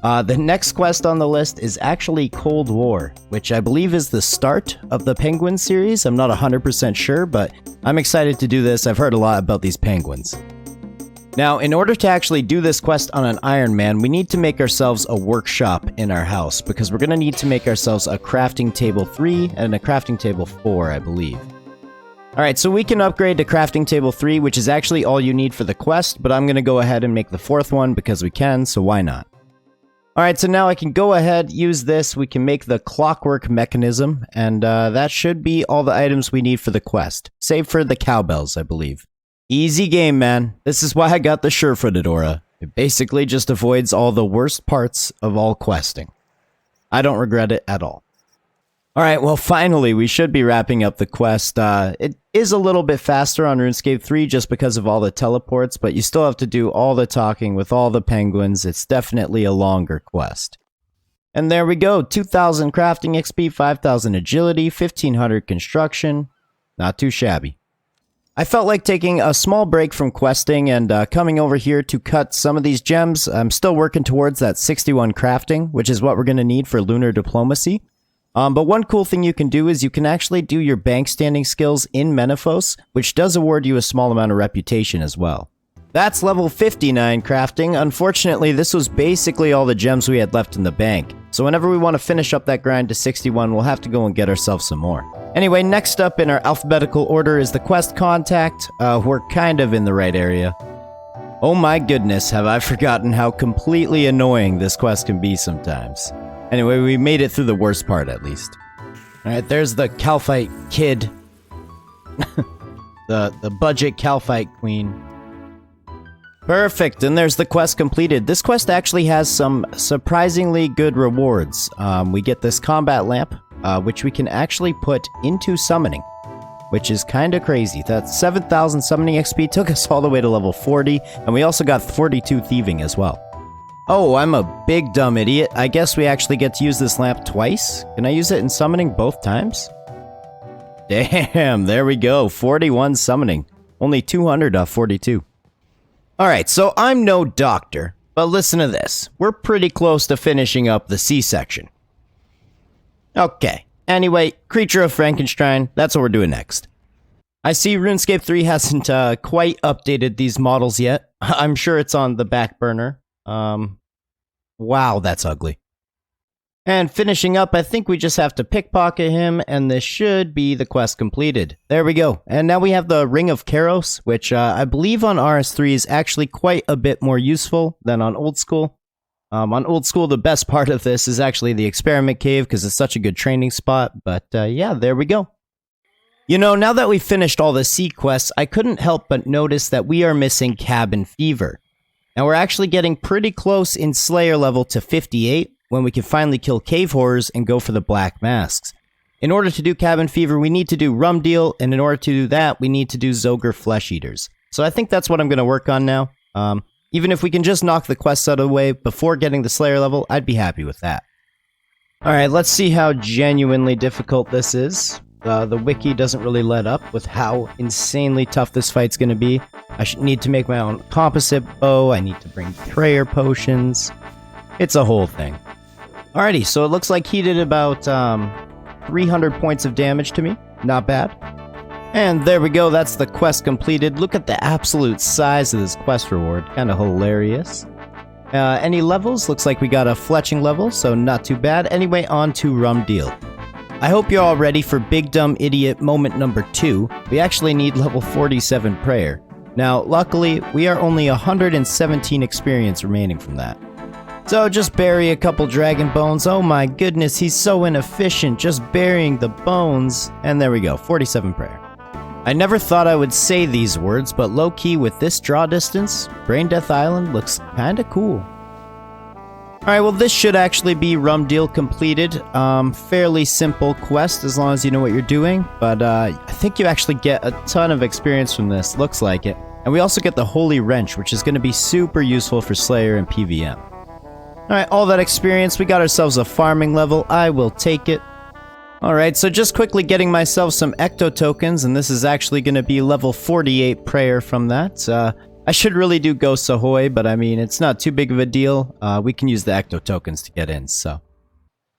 The next quest on the list is actually Cold War, which I believe is the start of the Penguin series. I'm not 100% sure, but I'm excited to do this. I've heard a lot about these penguins. Now, in order to actually do this quest on an Ironman, we need to make ourselves a workshop in our house, because we're going to need to make ourselves a crafting table 3 and a crafting table 4, I believe. Alright, so we can upgrade to crafting table 3, which is actually all you need for the quest, but I'm going to go ahead and make the 4th one because we can, so why not? Alright, so now I can go ahead, use this, we can make the clockwork mechanism, and that should be all the items we need for the quest, save for the cowbells, I believe. Easy game, man. This is why I got the sure-footed aura. It basically just avoids all the worst parts of all questing. I don't regret it at all. Alright, well finally, we should be wrapping up the quest. It is a little bit faster on RuneScape 3 just because of all the teleports, but you still have to do all the talking with all the penguins. It's definitely a longer quest. And there we go, 2,000 crafting XP, 5,000 agility, 1,500 construction. Not too shabby. I felt like taking a small break from questing and coming over here to cut some of these gems. I'm still working towards that 61 crafting, which is what we're going to need for lunar diplomacy. But one cool thing you can do is you can actually do your bank standing skills in Menaphos, which does award you a small amount of reputation as well. That's level 59 crafting. Unfortunately, this was basically all the gems we had left in the bank. So whenever we want to finish up that grind to 61, we'll have to go and get ourselves some more. Anyway, next up in our alphabetical order is the quest contact. We're kind of in the right area. Oh my goodness, have I forgotten how completely annoying this quest can be sometimes. Anyway, we made it through the worst part at least. Alright, there's the Kalphite kid. the budget Kalphite Queen. Perfect, and there's the quest completed. This quest actually has some surprisingly good rewards. We get this combat lamp, which we can actually put into summoning, which is kind of crazy. That 7,000 summoning XP took us all the way to level 40, and we also got 42 thieving as well. Oh, I'm a big dumb idiot. I guess we actually get to use this lamp twice? Can I use it in summoning both times? Damn, there we go. 41 summoning. Only 200 off 42. Alright, so I'm no doctor, but listen to this. We're pretty close to finishing up the C-section. Okay, anyway, Creature of Frankenstein, that's what we're doing next. I see RuneScape 3 hasn't quite updated these models yet. I'm sure it's on the back burner. Wow, that's ugly. And finishing up, I think we just have to pickpocket him, and this should be the quest completed. There we go. And now we have the Ring of Kairos, which I believe on RS3 is actually quite a bit more useful than on Old School. On Old School, the best part of this is actually the Experiment Cave, because it's such a good training spot, but yeah, there we go. You know, now that we've finished all the sea quests, I couldn't help but notice that we are missing Cabin Fever. Now we're actually getting pretty close in Slayer level to 58, when we can finally kill cave horrors and go for the black masks. In order to do Cabin Fever, we need to do Rum Deal, and in order to do that, we need to do Zogre Flesh Eaters. So I think that's what I'm going to work on now. Even if we can just knock the quests out of the way before getting the Slayer level, I'd be happy with that. Alright, let's see how genuinely difficult this is. The wiki doesn't really let up with how insanely tough this fight's going to be. I need to make my own composite bow, I need to bring prayer potions. It's a whole thing. Alrighty, so it looks like he did about 300 points of damage to me. Not bad. And there we go, that's the quest completed. Look at the absolute size of this quest reward, kinda hilarious. Any levels? Looks like we got a fletching level, so not too bad. Anyway, on to Rum Deal. I hope you're all ready for Big Dumb Idiot moment number 2. We actually need level 47 prayer. Now, luckily, we are only 117 experience remaining from that. So just bury a couple dragon bones. Oh my goodness, he's so inefficient, just burying the bones. And there we go, 47 prayer. I never thought I would say these words, but low-key with this draw distance, Brain Death Island looks kinda cool. Alright, well this should actually be Rum Deal completed. Fairly simple quest as long as you know what you're doing, but I think you actually get a ton of experience from this, looks like it. And we also get the Holy Wrench, which is going to be super useful for Slayer and PVM. Alright, all that experience, we got ourselves a farming level, I will take it. Alright, so just quickly getting myself some Ecto tokens, and this is actually going to be level 48 prayer from that. I should really do Ghosts Ahoy, but I mean, it's not too big of a deal. We can use the Ecto tokens to get in, so.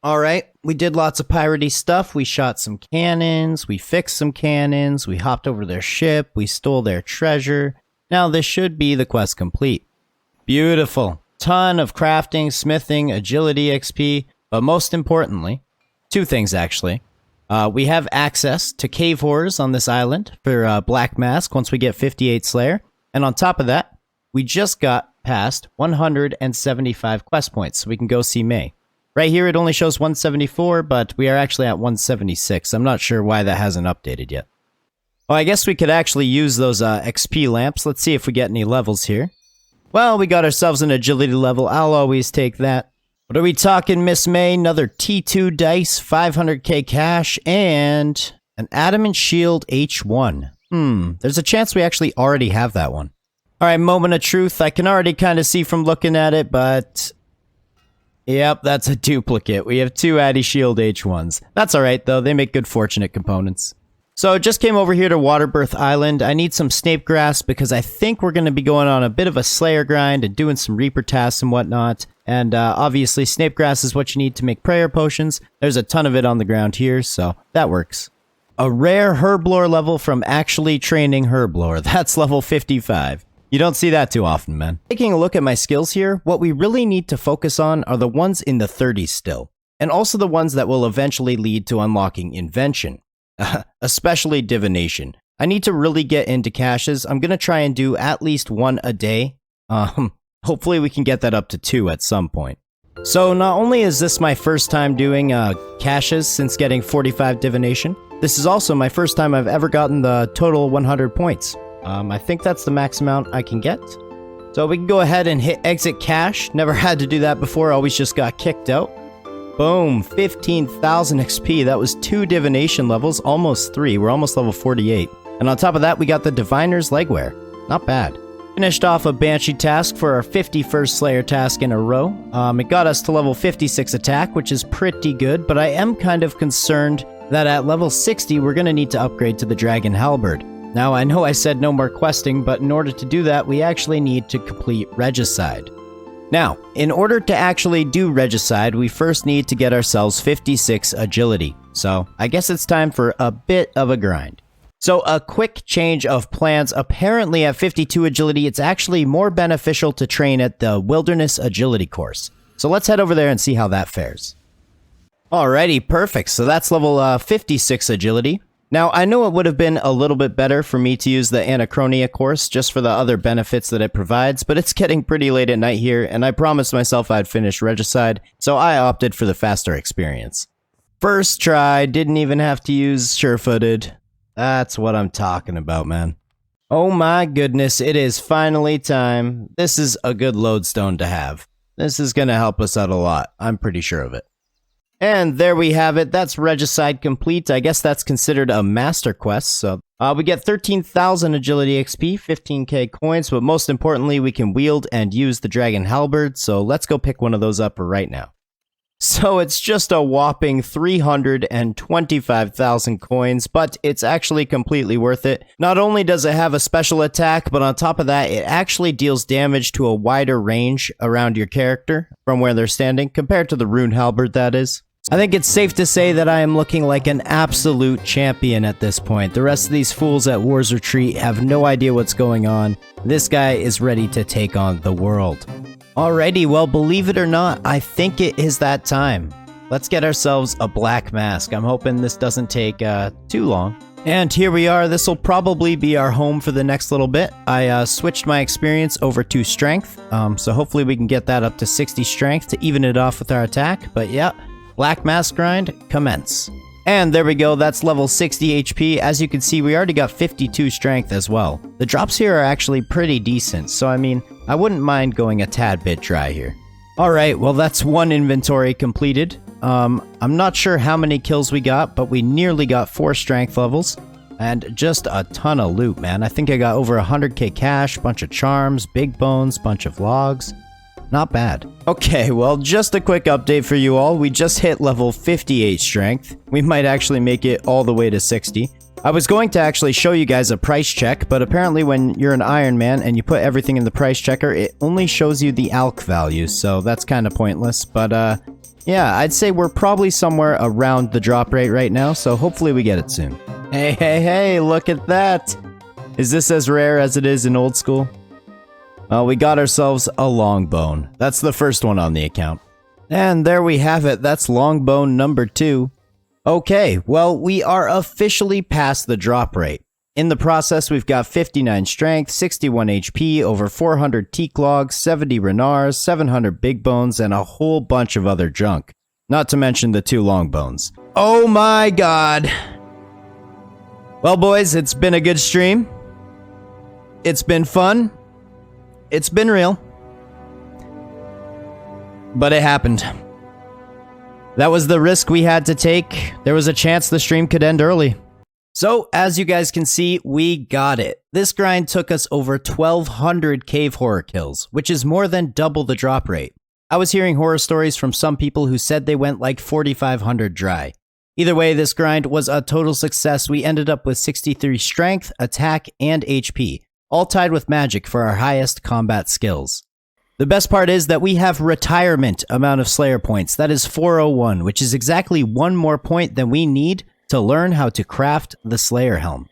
Alright, we did lots of piratey stuff. We shot some cannons, we fixed some cannons, we hopped over their ship, we stole their treasure. Now this should be the quest complete. Beautiful. Ton of crafting, smithing, agility XP, but most importantly, 2 things actually. We have access to cave horrors on this island for Black Mask once we get 58 Slayer. And on top of that, we just got past 175 quest points, so we can go see May. Right here it only shows 174, but we are actually at 176. I'm not sure why that hasn't updated yet. Oh, I guess we could actually use those XP lamps. Let's see if we get any levels here. Well, we got ourselves an agility level. I'll always take that. What are we talking, Miss May? Another T2 dice, 500k cash, and an Adamant Shield H1. There's a chance we actually already have that one. Alright, moment of truth. I can already kind of see from looking at it, but... Yep, that's a duplicate. We have 2 Addy Shield H1s. That's alright, though. They make good fortunate components. So, just came over here to Waterbirth Island. I need some snape grass because I think we're going to be going on a bit of a Slayer grind and doing some Reaper tasks and whatnot. And obviously, snape grass is what you need to make prayer potions. There's a ton of it on the ground here, so that works. A rare Herblore level from actually training Herblore. That's level 55. You don't see that too often, man. Taking a look at my skills here, what we really need to focus on are the ones in the 30s still. And also the ones that will eventually lead to unlocking Invention. Especially Divination. I need to really get into caches. I'm going to try and do at least 1 a day. Hopefully we can get that up to 2 at some point. So not only is this my first time doing caches since getting 45 Divination, this is also my first time I've ever gotten the total 100 points. I think that's the max amount I can get. So we can go ahead and hit exit cache. Never had to do that before, always just got kicked out. Boom, 15,000 XP. That was 2 divination levels, almost 3. We're almost level 48. And on top of that, we got the Diviner's Legwear. Not bad. Finished off a Banshee task for our 51st Slayer task in a row. It got us to level 56 attack, which is pretty good, but I am kind of concerned that at level 60, we're going to need to upgrade to the Dragon Halberd. Now, I know I said no more questing, but in order to do that, we actually need to complete Regicide. Now, in order to actually do Regicide, we first need to get ourselves 56 agility. So, I guess it's time for a bit of a grind. So, a quick change of plans. Apparently at 52 agility, it's actually more beneficial to train at the Wilderness Agility course. So let's head over there and see how that fares. Alrighty, perfect. So that's level 56 agility. Now, I know it would have been a little bit better for me to use the Anachronia course just for the other benefits that it provides, but it's getting pretty late at night here, and I promised myself I'd finish Regicide, so I opted for the faster experience. First try, didn't even have to use Sure-Footed. That's what I'm talking about, man. Oh my goodness, it is finally time. This is a good lodestone to have. This is gonna help us out a lot, I'm pretty sure of it. And there we have it. That's Regicide complete. I guess that's considered a master quest. So we get 13,000 agility XP, 15k coins, but most importantly, we can wield and use the Dragon Halberd. So let's go pick one of those up right now. So it's just a whopping 325,000 coins, but it's actually completely worth it. Not only does it have a special attack, but on top of that, it actually deals damage to a wider range around your character from where they're standing, compared to the Rune Halberd, that is. I think it's safe to say that I am looking like an absolute champion at this point. The rest of these fools at War's Retreat have no idea what's going on. This guy is ready to take on the world. Alrighty, well, believe it or not, I think it is that time. Let's get ourselves a black mask. I'm hoping this doesn't take too long. And here we are. This will probably be our home for the next little bit. I switched my experience over to strength, so hopefully we can get that up to 60 strength to even it off with our attack. But yeah, black mask grind, commence. And there we go, that's level 60 HP. As you can see, we already got 52 strength as well. The drops here are actually pretty decent, so I mean, I wouldn't mind going a tad bit dry here. Alright, well that's one inventory completed. I'm not sure how many kills we got, but we nearly got 4 strength levels. And just a ton of loot, man. I think I got over 100k cash, bunch of charms, big bones, bunch of logs. Not bad. Okay, well, just a quick update for you all. We just hit level 58 strength. We might actually make it all the way to 60. I was going to actually show you guys a price check, but apparently when you're an Ironman and you put everything in the price checker, it only shows you the alch value, so that's kind of pointless. But, yeah, I'd say we're probably somewhere around the drop rate right now, so hopefully we get it soon. Hey, hey, hey, look at that! Is this as rare as it is in old school? Well, we got ourselves a longbone. That's the first one on the account. And there we have it, that's longbone number 2. Okay, well, we are officially past the drop rate. In the process, we've got 59 strength, 61 HP, over 400 teak logs, 70 renars, 700 big bones, and a whole bunch of other junk. Not to mention the 2 long bones. Oh my god! Well, boys, it's been a good stream. It's been fun. It's been real. But it happened. That was the risk we had to take. There was a chance the stream could end early. So, as you guys can see, we got it. This grind took us over 1,200 cave horror kills, which is more than double the drop rate. I was hearing horror stories from some people who said they went like 4,500 dry. Either way, this grind was a total success. We ended up with 63 strength, attack, and HP, all tied with magic for our highest combat skills. The best part is that we have retirement amount of Slayer points. That is 401, which is exactly 1 more point than we need to learn how to craft the Slayer helm.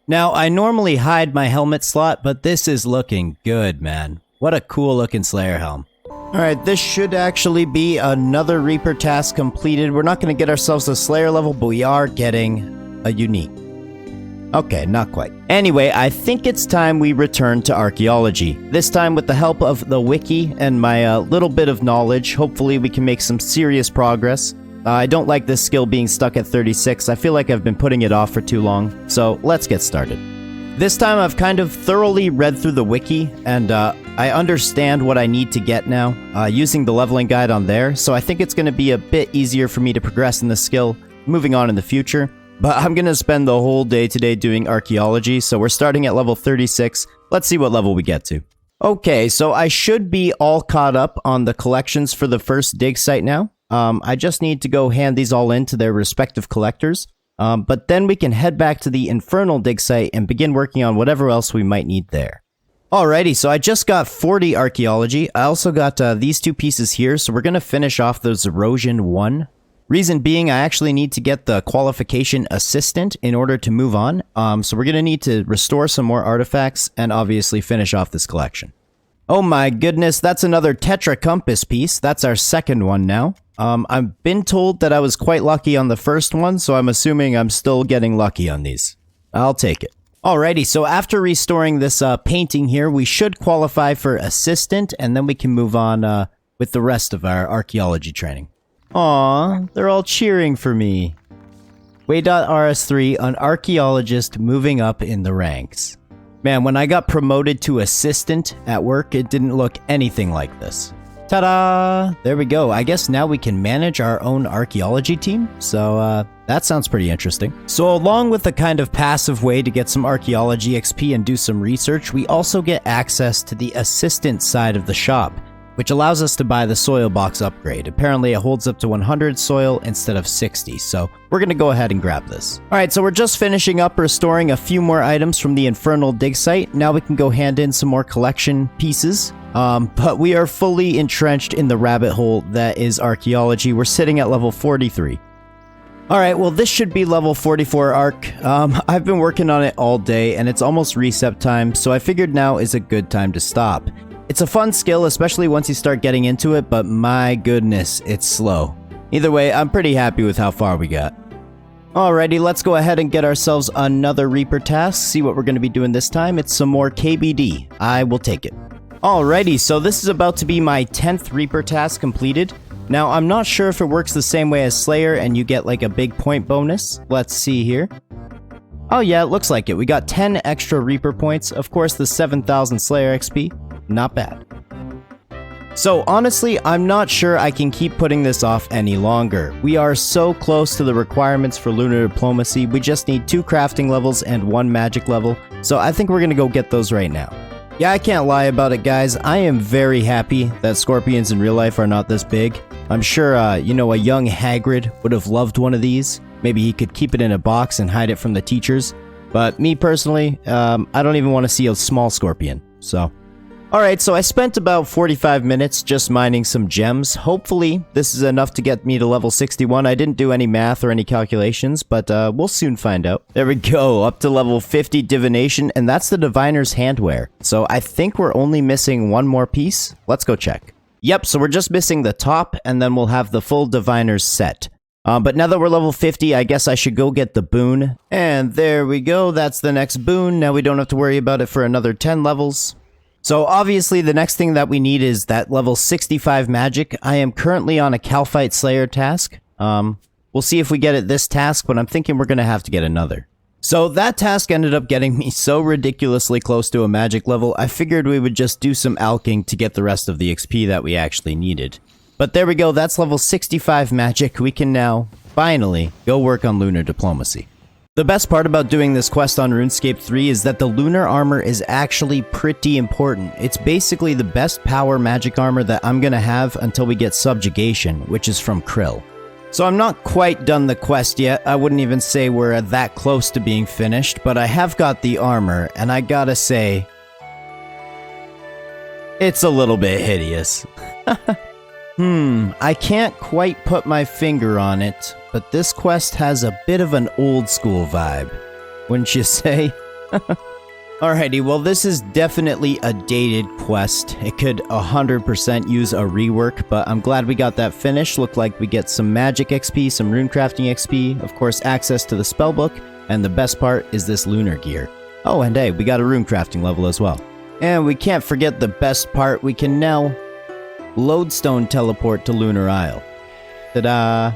Now, I normally hide my helmet slot, but this is looking good, man. What a cool looking Slayer helm. Alright, this should actually be another Reaper task completed. We're not going to get ourselves a Slayer level, but we are getting a unique. Okay, not quite. Anyway, I think it's time we return to Archaeology. This time with the help of the wiki and my little bit of knowledge, hopefully we can make some serious progress. I don't like this skill being stuck at 36. I feel like I've been putting it off for too long, so let's get started. This time I've kind of thoroughly read through the wiki, and I understand what I need to get now, using the leveling guide on there, so I think it's going to be a bit easier for me to progress in this skill moving on in the future. But I'm going to spend the whole day today doing Archaeology, so we're starting at level 36. Let's see what level we get to. Okay, so I should be all caught up on the collections for the first dig site now. I just need to go hand these all in to their respective collectors. But then we can head back to the Infernal dig site and begin working on whatever else we might need there. Alrighty, so I just got 40 Archaeology. I also got these 2 pieces here, so we're going to finish off those Erosion 1. Reason being, I actually need to get the Qualification Assistant in order to move on. So we're going to need to restore some more artifacts and obviously finish off this collection. Oh my goodness, that's another Tetra Compass piece. That's our second one now. I've been told that I was quite lucky on the first one, so I'm assuming I'm still getting lucky on these. I'll take it. Alrighty, so after restoring this painting here, we should qualify for Assistant, and then we can move on with the rest of our Archaeology training. Aww, they're all cheering for me. Waydot RS3, an archaeologist moving up in the ranks. Man, when I got promoted to assistant at work, it didn't look anything like this. Ta-da! There we go. I guess now we can manage our own archaeology team, so that sounds pretty interesting. So along with the kind of passive way to get some archaeology XP and do some research, we also get access to the assistant side of the shop. which allows us to buy the soil box upgrade. Apparently it holds up to 100 soil instead of 60, so we're gonna go ahead and grab this. Alright, so we're just finishing up restoring a few more items from the Infernal dig site. Now we can go hand in some more collection pieces. But we are fully entrenched in the rabbit hole that is Archaeology. We're sitting at level 43. Alright, well this should be level 44 Arc. I've been working on it all day and it's almost reset time, so I figured now is a good time to stop. It's a fun skill, especially once you start getting into it, but my goodness, it's slow. Either way, I'm pretty happy with how far we got. Alrighty, let's go ahead and get ourselves another Reaper task, see what we're going to be doing this time. It's some more KBD. I will take it. Alrighty, so this is about to be my 10th Reaper task completed. Now, I'm not sure if it works the same way as Slayer and you get like a big point bonus. Let's see here. Oh yeah, it looks like it. We got 10 extra Reaper points. Of course, the 7,000 Slayer XP. Not bad. So honestly, I'm not sure I can keep putting this off any longer. We are so close to the requirements for Lunar Diplomacy. We just need 2 crafting levels and 1 magic level. So I think we're gonna go get those right now. Yeah, I can't lie about it, guys. I am very happy that scorpions in real life are not this big. I'm sure, you know, a young Hagrid would have loved one of these. Maybe he could keep it in a box and hide it from the teachers. But me personally, I don't even want to see a small scorpion. So, alright, so I spent about 45 minutes just mining some gems. Hopefully, this is enough to get me to level 61. I didn't do any math or any calculations, but we'll soon find out. There we go, up to level 50 Divination, and that's the Diviner's Handwear. So I think we're only missing one more piece. Let's go check. Yep, so we're just missing the top, and then we'll have the full Diviner's set. But now that we're level 50, I guess I should go get the boon. And there we go, that's the next boon. Now we don't have to worry about it for another 10 levels. So obviously the next thing that we need is that level 65 magic. I am currently on a Kalphite Slayer task. We'll see if we get it this task, but I'm thinking we're going to have to get another. So that task ended up getting me so ridiculously close to a magic level, I figured we would just do some alching to get the rest of the XP that we actually needed. But there we go, that's level 65 magic. We can now, finally, go work on Lunar Diplomacy. The best part about doing this quest on RuneScape 3 is that the lunar armor is actually pretty important. It's basically the best power magic armor that I'm gonna have until we get Subjugation, which is from Krill. So I'm not quite done the quest yet. I wouldn't even say we're that close to being finished, but I have got the armor, and I gotta say, it's a little bit hideous. I can't quite put my finger on it, but this quest has a bit of an old school vibe, wouldn't you say? Alrighty, well this is definitely a dated quest. It could 100% use a rework, but I'm glad we got that finished. Looked like we get some magic XP, some runecrafting XP, of course access to the spellbook, and the best part is this lunar gear. Oh, and hey, we got a runecrafting level as well. And we can't forget the best part, we can now lodestone teleport to Lunar Isle. Ta-da!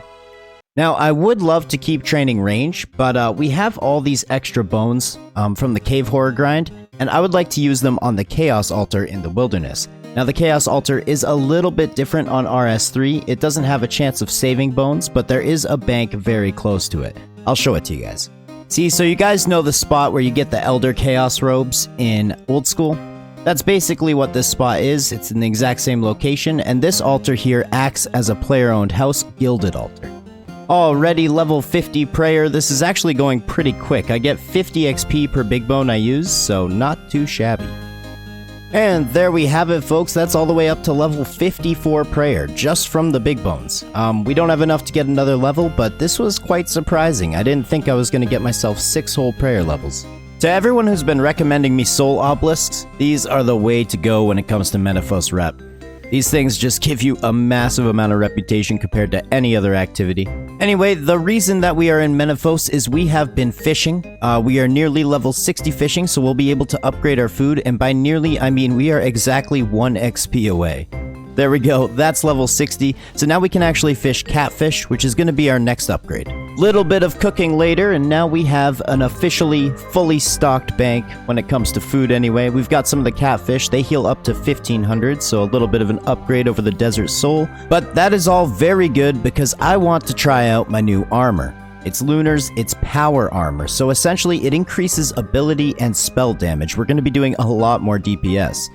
Now, I would love to keep training range, but we have all these extra bones from the Cave Horror grind, and I would like to use them on the Chaos Altar in the Wilderness. Now, the Chaos Altar is a little bit different on RS3. It doesn't have a chance of saving bones, but there is a bank very close to it. I'll show it to you guys. See, so you guys know the spot where you get the Elder Chaos robes in Old School? That's basically what this spot is. It's in the exact same location, and this altar here acts as a player-owned house, Gilded Altar. Already level 50 prayer. This is actually going pretty quick. I get 50 XP per big bone I use, so not too shabby. And there we have it, folks. That's all the way up to level 54 prayer, just from the big bones. We don't have enough to get another level, but this was quite surprising. I didn't think I was going to get myself 6 whole prayer levels. To everyone who's been recommending me soul obelisks, these are the way to go when it comes to Menaphos rep. These things just give you a massive amount of reputation compared to any other activity. Anyway, the reason that we are in Menaphos is we have been fishing. We are nearly level 60 fishing, so we'll be able to upgrade our food, and by nearly, I mean we are exactly 1 XP away. There we go, that's level 60, so now we can actually fish catfish, which is going to be our next upgrade. Little bit of cooking later, and now we have an officially fully stocked bank when it comes to food anyway. We've got some of the catfish, they heal up to 1500, so a little bit of an upgrade over the Desert Soul. But that is all very good because I want to try out my new armor. It's Lunar's, it's power armor, so essentially it increases ability and spell damage. We're going to be doing a lot more DPS.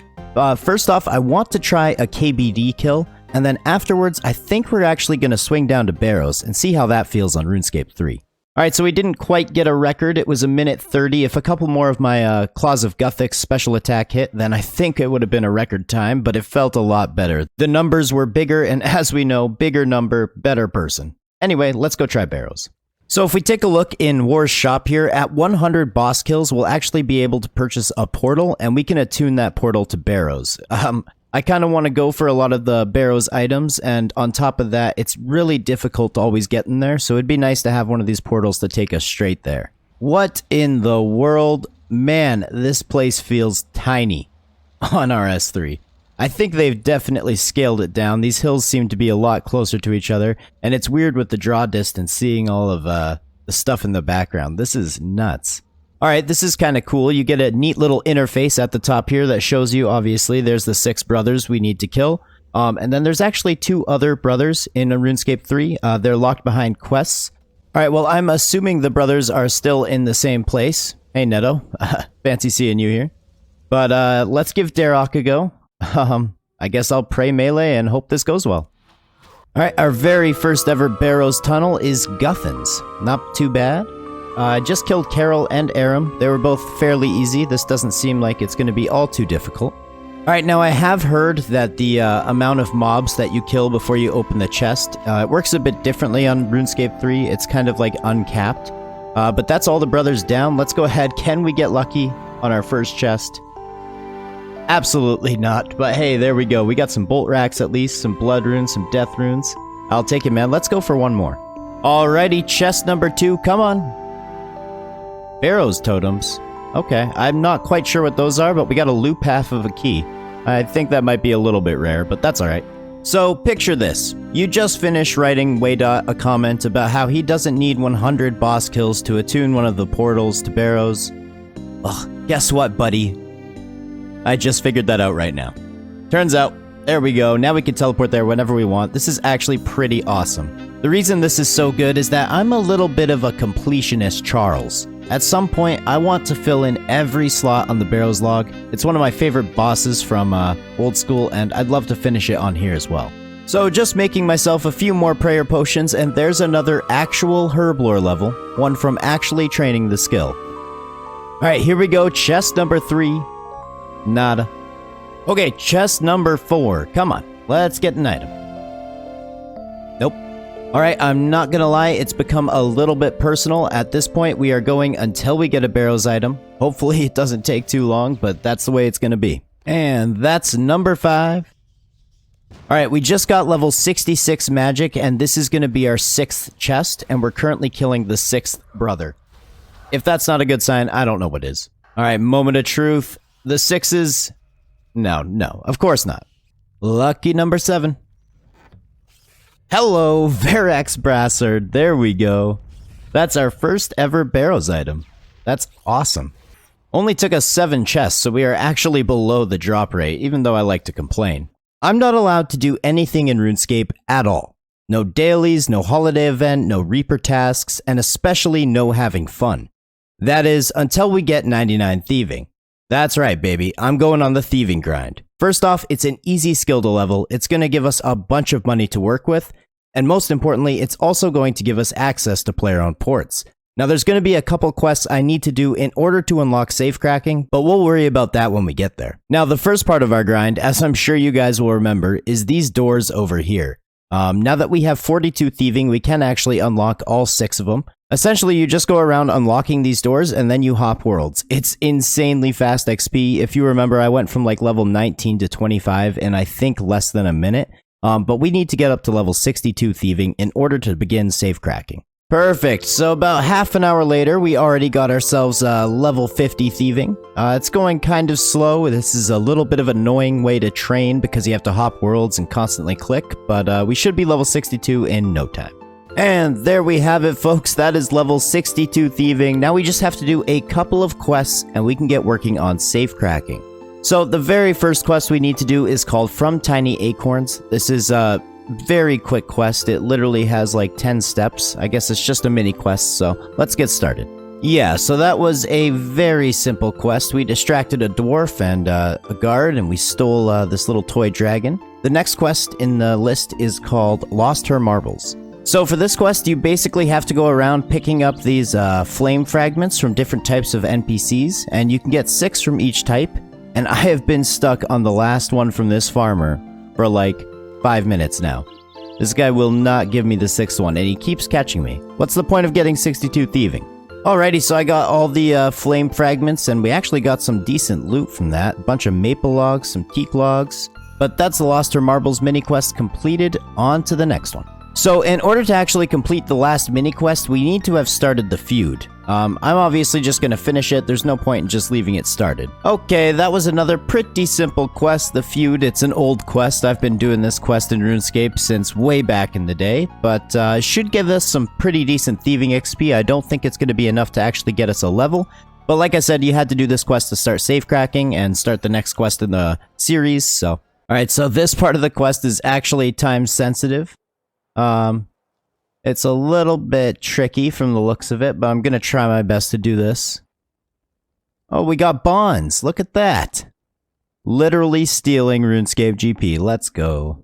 First off, I want to try a KBD kill, and then afterwards, I think we're actually going to swing down to Barrows and see how that feels on RuneScape 3. Alright, so we didn't quite get a record. It was a minute 30. If a couple more of my Claws of Guthix special attack hit, then I think it would have been a record time, but it felt a lot better. The numbers were bigger, and as we know, bigger number, better person. Anyway, let's go try Barrows. So if we take a look in War's shop here, at 100 boss kills, we'll actually be able to purchase a portal, and we can attune that portal to Barrows. I kind of want to go for a lot of the Barrows items, and on top of that, it's really difficult to always get in there, so it'd be nice to have one of these portals to take us straight there. What in the world? Man, this place feels tiny on RS3. I think they've definitely scaled it down. These hills seem to be a lot closer to each other, and it's weird with the draw distance seeing all of the stuff in the background. This is nuts. Alright, this is kind of cool. You get a neat little interface at the top here that shows you, obviously, there's the 6 brothers we need to kill. And then there's actually 2 other brothers in RuneScape 3. They're locked behind quests. Alright, well, I'm assuming the brothers are still in the same place. Hey, Neto. Fancy seeing you here. But let's give Darok a go. I guess I'll pray melee and hope this goes well. Alright, our very first ever Barrows tunnel is Guthins. Not too bad. I just killed Carol and Aram. They were both fairly easy. This doesn't seem like it's going to be all too difficult. Alright, now I have heard that the amount of mobs that you kill before you open the chest, it works a bit differently on RuneScape 3. It's kind of like uncapped. But that's all the brothers down. Let's go ahead. Can we get lucky on our first chest? Absolutely not. But hey, there we go. We got some bolt racks at least, some blood runes, some death runes. I'll take it, man. Let's go for one more. Alrighty, chest number 2. Come on. Barrows totems. Okay, I'm not quite sure what those are, but we got a loop half of a key. I think that might be a little bit rare, but that's alright. So, picture this. You just finished writing Waydot a comment about how he doesn't need 100 boss kills to attune one of the portals to Barrows. Ugh, guess what, buddy? I just figured that out right now. Turns out, there we go, now we can teleport there whenever we want. This is actually pretty awesome. The reason this is so good is that I'm a little bit of a completionist Charles. At some point, I want to fill in every slot on the Barrows log. It's one of my favorite bosses from old school, and I'd love to finish it on here as well. So just making myself a few more prayer potions, and there's another actual herb lore level, one from actually training the skill. Alright, here we go, chest number 3. Nada. Okay, chest number 4. Come on, let's get an item. Nope. Alright, I'm not gonna lie, it's become a little bit personal. At this point, we are going until we get a Barrows item. Hopefully it doesn't take too long, but that's the way it's gonna be. And that's number 5. Alright, we just got level 66 magic, and this is gonna be our 6th chest, and we're currently killing the 6th brother. If that's not a good sign, I don't know what is. Alright, moment of truth. The 6s... No, of course not. Lucky number 7. Hello, Verax Brassard. There we go. That's our first ever Barrows item. That's awesome. Only took us 7 chests, so we are actually below the drop rate, even though I like to complain. I'm not allowed to do anything in RuneScape at all. No dailies, no holiday event, no Reaper tasks, and especially no having fun. That is, until we get 99 Thieving. That's right, baby. I'm going on the Thieving grind. First off, it's an easy skill to level, it's going to give us a bunch of money to work with, and most importantly, it's also going to give us access to player-owned ports. Now there's going to be a couple quests I need to do in order to unlock safe cracking, but we'll worry about that when we get there. Now the first part of our grind, as I'm sure you guys will remember, is these doors over here. Now that we have 42 Thieving, we can actually unlock all 6 of them. Essentially, you just go around unlocking these doors and then you hop worlds. It's insanely fast XP. If you remember, I went from like level 19 to 25 in I think less than a minute. But we need to get up to level 62 Thieving in order to begin safe cracking. Perfect. So about half an hour later, we already got ourselves level 50 Thieving. It's going kind of slow. This is a little bit of an annoying way to train because you have to hop worlds and constantly click, but we should be level 62 in no time. And there we have it, folks. That is level 62 Thieving. Now we just have to do a couple of quests and we can get working on safe cracking. So the very first quest we need to do is called From Tiny Acorns. This is a very quick quest. It literally has like 10 steps. I guess it's just a mini quest, so let's get started. Yeah, so that was a very simple quest. We distracted a dwarf and a guard, and we stole this little toy dragon. The next quest in the list is called Lost Her Marbles. So for this quest, you basically have to go around picking up these flame fragments from different types of NPCs, and you can get 6 from each type. And I have been stuck on the last one from this farmer for like 5 minutes now. This guy will not give me the 6th one, and he keeps catching me. What's the point of getting 62 thieving? Alrighty, so I got all the flame fragments, and we actually got some decent loot from that. A bunch of maple logs, some teak logs. But that's the Lost Her Marbles mini quest completed. On to the next one. So in order to actually complete the last mini quest, we need to have started the feud. I'm obviously just going to finish it. There's no point in just leaving it started. Okay, that was another pretty simple quest, the feud. It's an old quest. I've been doing this quest in RuneScape since way back in the day, but it should give us some pretty decent thieving XP. I don't think it's going to be enough to actually get us a level, but like I said, you had to do this quest to start safe cracking and start the next quest in the series, so... Alright, so this part of the quest is actually time sensitive. It's a little bit tricky from the looks of it, but I'm gonna try my best to do this. Oh, we got bonds. Look at that. Literally stealing RuneScape GP. Let's go.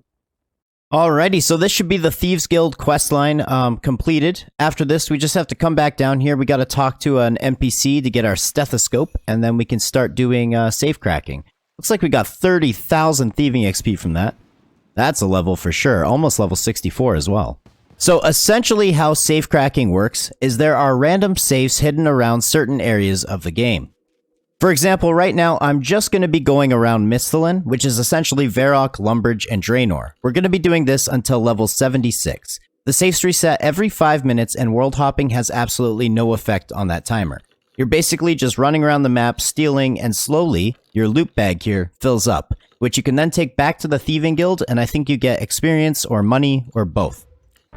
Alrighty, so this should be the Thieves Guild questline completed. After this, we just have to come back down here. We gotta talk to an NPC to get our stethoscope, and then we can start doing safe cracking. Looks like we got 30,000 thieving XP from that. That's a level for sure. Almost level 64 as well. So essentially how safe cracking works is there are random safes hidden around certain areas of the game. For example, right now I'm just going to be going around Mistalin, which is essentially Varrock, Lumbridge, and Draenor. We're going to be doing this until level 76. The safes reset every 5 minutes and world hopping has absolutely no effect on that timer. You're basically just running around the map, stealing, and slowly your loot bag here fills up, which you can then take back to the Thieving Guild, and I think you get experience or money or both.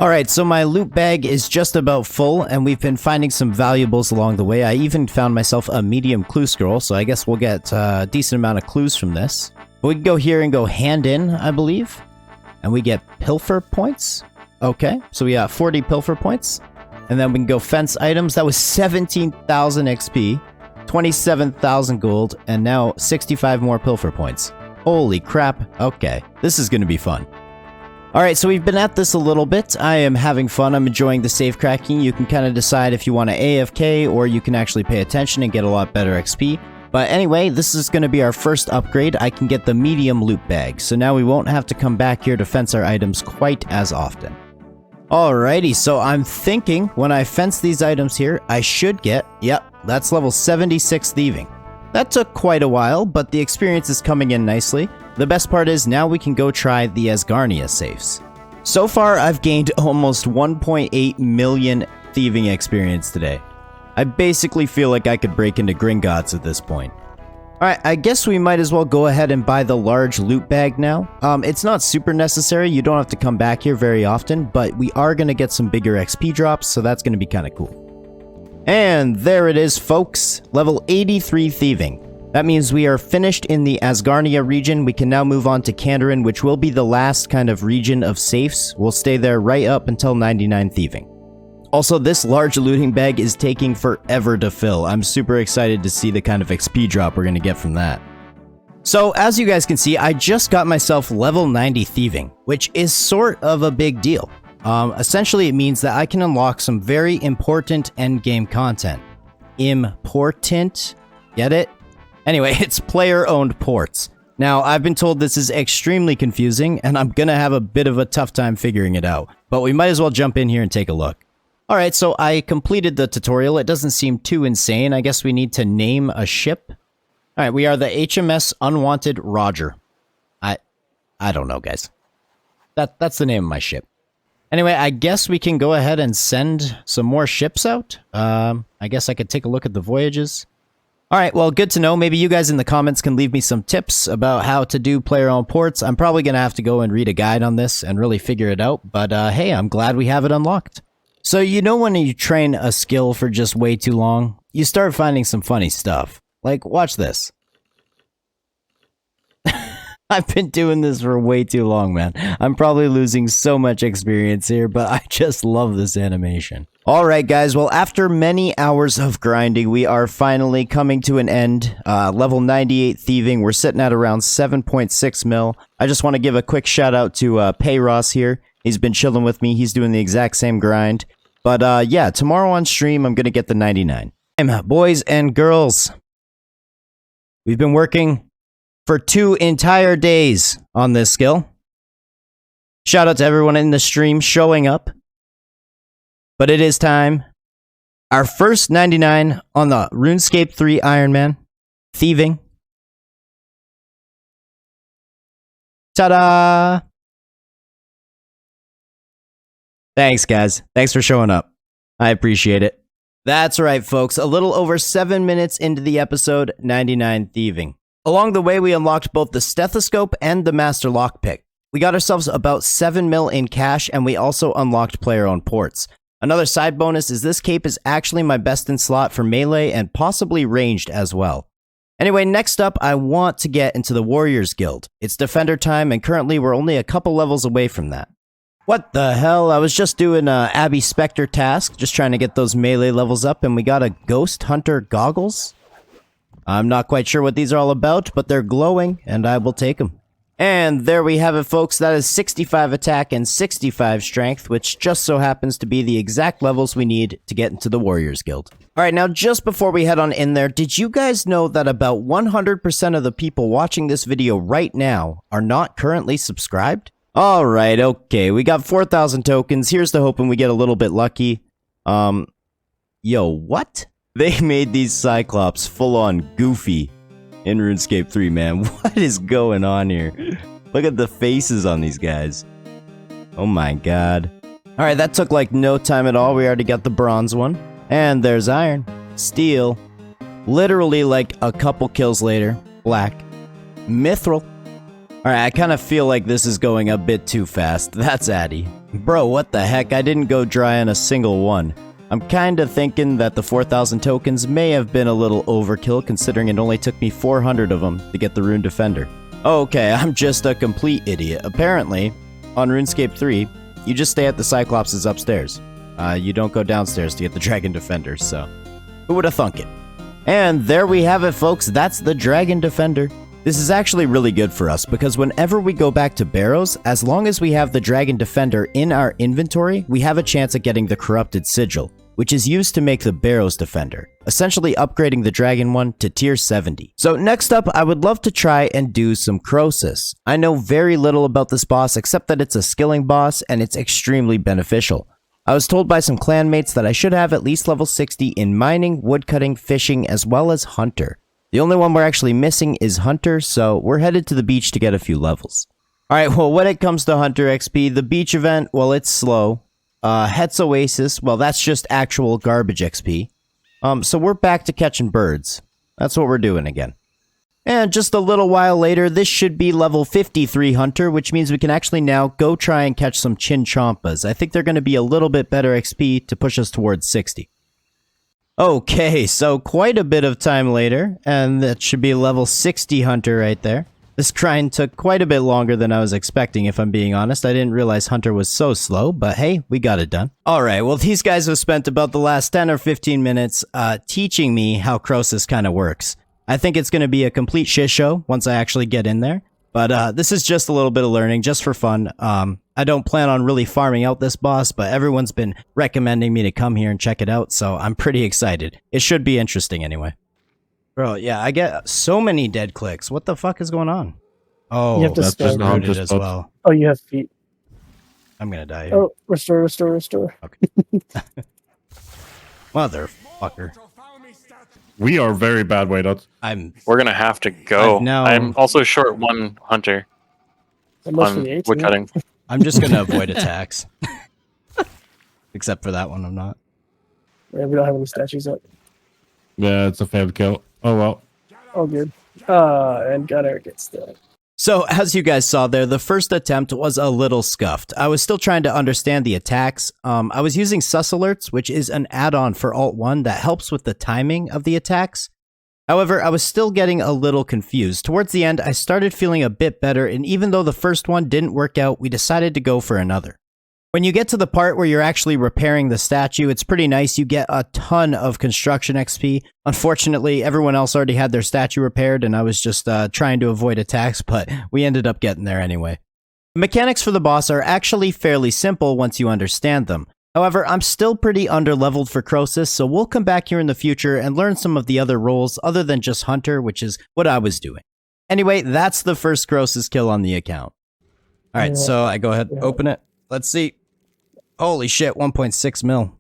Alright, so my loot bag is just about full, and we've been finding some valuables along the way. I even found myself a medium clue scroll, so I guess we'll get a decent amount of clues from this. But we can go here and go hand in, I believe. And we get pilfer points. Okay, so we got 40 pilfer points. And then we can go fence items. That was 17,000 XP, 27,000 gold, and now 65 more pilfer points. Holy crap. Okay, this is going to be fun. Alright, so we've been at this a little bit. I am having fun. I'm enjoying the safe cracking. You can kind of decide if you want to AFK or you can actually pay attention and get a lot better XP. But anyway, this is going to be our first upgrade. I can get the medium loot bag. So now we won't have to come back here to fence our items quite as often. Alrighty, so I'm thinking when I fence these items here, I should get, yep, that's level 76 thieving. That took quite a while, but the experience is coming in nicely. The best part is now we can go try the Asgarnia safes. So far, I've gained almost 1.8 million thieving experience today. I basically feel like I could break into Gringotts at this point. Alright, I guess we might as well go ahead and buy the large loot bag now. It's not super necessary, you don't have to come back here very often, but we are going to get some bigger XP drops, so that's going to be kind of cool. And there it is, folks. Level 83 thieving. That means we are finished in the Asgarnia region. We can now move on to Kandarin, which will be the last kind of region of safes. We'll stay there right up until 99 thieving. Also, this large looting bag is taking forever to fill. I'm super excited to see the kind of XP drop we're going to get from that. So, as you guys can see, I just got myself level 90 thieving, which is sort of a big deal. Essentially, it means that I can unlock some very important endgame content. Important? Get it? Anyway, it's player-owned ports. Now, I've been told this is extremely confusing, and I'm gonna have a bit of a tough time figuring it out. But we might as well jump in here and take a look. Alright, so I completed the tutorial. It doesn't seem too insane. I guess we need to name a ship. Alright, we are the HMS Unwanted Roger. I don't know, guys. That's the name of my ship. Anyway, I guess we can go ahead and send some more ships out. I guess I could take a look at the voyages. Alright, well, good to know. Maybe you guys in the comments can leave me some tips about how to do player-owned ports. I'm probably going to have to go and read a guide on this and really figure it out. But hey, I'm glad we have it unlocked. So you know when you train a skill for just way too long, you start finding some funny stuff. Like, watch this. I've been doing this for way too long, man. I'm probably losing so much experience here, but I just love this animation. Alright guys, well after many hours of grinding, we are finally coming to an end. Level 98 Thieving, we're sitting at around 7.6 mil. I just want to give a quick shout out to Payross here. He's been chilling with me, he's doing the exact same grind. But yeah, tomorrow on stream I'm gonna get the 99. Boys and girls, we've been working for 2 entire days on this skill. Shout out to everyone in the stream showing up. But it is time. Our first 99 on the RuneScape 3 Ironman. Thieving. Ta-da! Thanks, guys. Thanks for showing up. I appreciate it. That's right, folks. A little over 7 minutes into the episode, 99 Thieving. Along the way, we unlocked both the Stethoscope and the Master Lockpick. We got ourselves about 7 mil in cash, and we also unlocked player-owned ports. Another side bonus is this cape is actually my best in slot for melee and possibly ranged as well. Anyway, next up, I want to get into the Warriors Guild. It's Defender time, and currently we're only a couple levels away from that. What the hell? I was just doing a Abbey Spectre task, just trying to get those melee levels up, and we got a Ghost Hunter goggles. I'm not quite sure what these are all about, but they're glowing, and I will take them. And there we have it, folks. That is 65 attack and 65 strength, which just so happens to be the exact levels we need to get into the Warriors Guild. Alright, now just before we head on in there, did you guys know that about 100% of the people watching this video right now are not currently subscribed? Alright, okay, we got 4,000 tokens. Here's to hoping we get a little bit lucky. Yo, what? They made these Cyclops full-on goofy in RuneScape 3, man. What is going on here? Look at the faces on these guys. Oh my god. Alright, that took like no time at all. We already got the bronze one. And there's iron. Steel. Literally like a couple kills later. Black. Mithril. Alright, I kind of feel like this is going a bit too fast. That's Addy. Bro, what the heck? I didn't go dry on a single one. I'm kinda thinking that the 4,000 tokens may have been a little overkill considering it only took me 400 of them to get the Rune Defender. Okay, I'm just a complete idiot. Apparently, on RuneScape 3, you just stay at the Cyclops' upstairs. You don't go downstairs to get the Dragon Defender, so who would have thunk it? And there we have it, folks. That's the Dragon Defender. This is actually really good for us because whenever we go back to Barrows, as long as we have the Dragon Defender in our inventory, we have a chance at getting the Corrupted Sigil, which is used to make the Barrows Defender, essentially upgrading the Dragon one to tier 70. So next up, I would love to try and do some Croesus. I know very little about this boss except that it's a skilling boss and it's extremely beneficial. I was told by some clanmates that I should have at least level 60 in mining, woodcutting, fishing, as well as hunter. The only one we're actually missing is Hunter, so we're headed to the beach to get a few levels. Alright, well, when it comes to Hunter XP, the beach event, well, it's slow. Het's Oasis, well, that's just actual garbage XP. So we're back to catching birds. That's what we're doing again. And just a little while later, this should be level 53 Hunter, which means we can actually now go try and catch some Chinchompas. I think they're going to be a little bit better XP to push us towards 60. Okay, so quite a bit of time later, and that should be level 60 Hunter right there. This grind took quite a bit longer than I was expecting, if I'm being honest. I didn't realize Hunter was so slow, but hey, we got it done. Alright, well these guys have spent about the last 10 or 15 minutes teaching me how Croesus kind of works. I think it's going to be a complete shit show once I actually get in there, but this is just a little bit of learning, just for fun. I don't plan on really farming out this boss, but everyone's been recommending me to come here and check it out, so I'm pretty excited. It should be interesting anyway. Bro, yeah, I get so many dead clicks. What the fuck is going on? Oh, You have to that's spell just it. rooted as well. Oh, you have feet. I'm gonna die here. Oh, restore. Okay. Motherfucker. We are very bad, Waydot. We're gonna have to go. I'm also short one hunter Unless on for the 18. woodcutting. I'm just gonna avoid attacks. Except for that one, I'm not. Yeah, we don't have any statues up. Yeah, it's a failed kill. Oh well. Oh, good. And Gunner gets the... So, as you guys saw there, the first attempt was a little scuffed. I was still trying to understand the attacks. I was using Sus Alerts, which is an add-on for Alt-1 that helps with the timing of the attacks. However, I was still getting a little confused. Towards the end, I started feeling a bit better, and even though the first one didn't work out, we decided to go for another. When you get to the part where you're actually repairing the statue, it's pretty nice. You get a ton of construction XP. Unfortunately, everyone else already had their statue repaired, and I was just trying to avoid attacks, but we ended up getting there anyway. The mechanics for the boss are actually fairly simple once you understand them. However, I'm still pretty underleveled for Croesus, so we'll come back here in the future and learn some of the other roles other than just Hunter, which is what I was doing. Anyway, that's the first Croesus kill on the account. Alright, so I go ahead and open it. Let's see. Holy shit, 1.6 mil.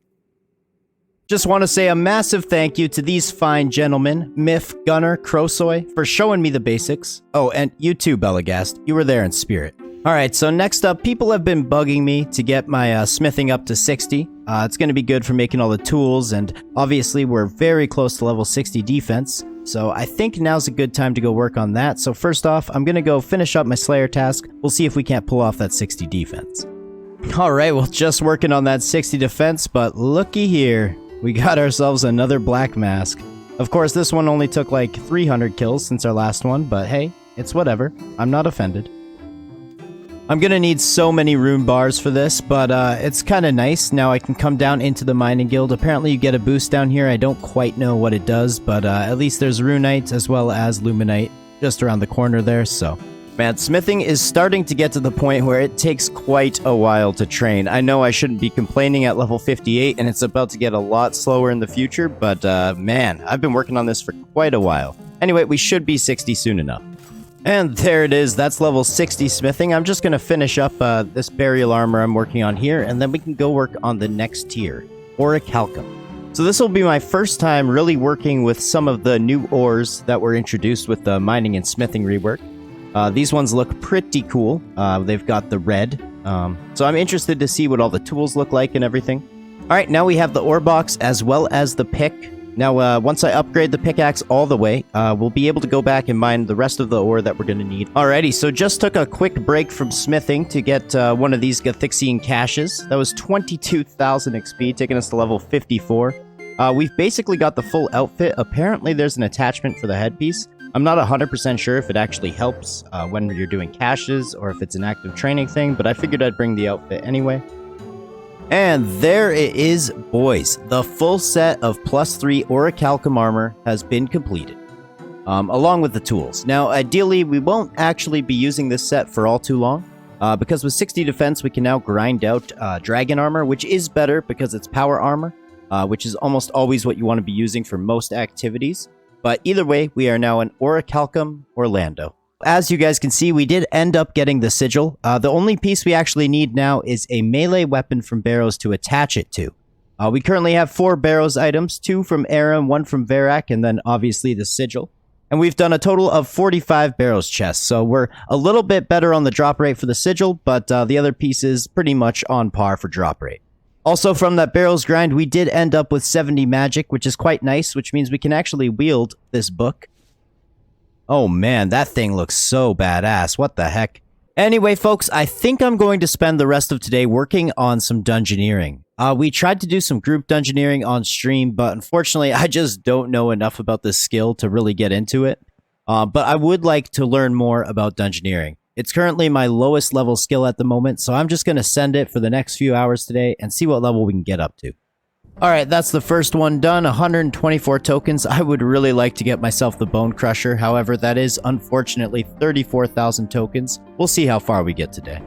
Just want to say a massive thank you to these fine gentlemen, Miff, Gunner, Crosoy, for showing me the basics. Oh, and you too, Belagast. You were there in spirit. Alright, so next up, people have been bugging me to get my smithing up to 60. It's going to be good for making all the tools, and obviously we're very close to level 60 defense. So I think now's a good time to go work on that. So first off, I'm going to go finish up my Slayer task. We'll see if we can't pull off that 60 defense. Alright, well, just working on that 60 defense, but looky here. We got ourselves another black mask. Of course, this one only took like 300 kills since our last one, but hey, it's whatever. I'm not offended. I'm gonna need so many rune bars for this, but it's kinda nice. Now I can come down into the mining guild. Apparently you get a boost down here. I don't quite know what it does, but at least there's runite as well as luminite just around the corner there, so... Man, smithing is starting to get to the point where it takes quite a while to train. I know I shouldn't be complaining at level 58, and it's about to get a lot slower in the future, but man, I've been working on this for quite a while. Anyway, we should be 60 soon enough. And there it is, that's level 60 smithing. I'm just going to finish up this burial armor I'm working on here, and then we can go work on the next tier, Orichalcum. So this will be my first time really working with some of the new ores that were introduced with the mining and smithing rework. These ones look pretty cool. They've got the red. So I'm interested to see what all the tools look like and everything. Alright, now we have the ore box as well as the pick. Now, once I upgrade the pickaxe all the way, we'll be able to go back and mine the rest of the ore that we're going to need. Alrighty, so just took a quick break from smithing to get one of these Gathixian caches. That was 22,000 XP, taking us to level 54. We've basically got the full outfit. Apparently there's an attachment for the headpiece. I'm not 100% sure if it actually helps when you're doing caches or if it's an active training thing, but I figured I'd bring the outfit anyway. And there it is, boys. The full set of +3 Orichalcum armor has been completed, along with the tools. Now, ideally, we won't actually be using this set for all too long, because with 60 defense, we can now grind out dragon armor, which is better because it's power armor, which is almost always what you want to be using for most activities. But either way, we are now in Orichalcum, Orlando. As you guys can see, we did end up getting the sigil. The only piece we actually need now is a melee weapon from Barrows to attach it to. We currently have 4 Barrows items, 2 from Aram, 1 from Varak, and then obviously the sigil. And we've done a total of 45 Barrows chests, so we're a little bit better on the drop rate for the sigil, but the other pieces pretty much on par for drop rate. Also, from that Barrows grind, we did end up with 70 magic, which is quite nice, which means we can actually wield this book. Oh man, that thing looks so badass. What the heck? Anyway, folks, I think I'm going to spend the rest of today working on some dungeoneering. We tried to do some group dungeoneering on stream, but unfortunately, I just don't know enough about this skill to really get into it. But I would like to learn more about dungeoneering. It's currently my lowest level skill at the moment, so I'm just going to send it for the next few hours today and see what level we can get up to. Alright, that's the first one done, 124 tokens. I would really like to get myself the Bone Crusher, however, that is unfortunately 34,000 tokens. We'll see how far we get today.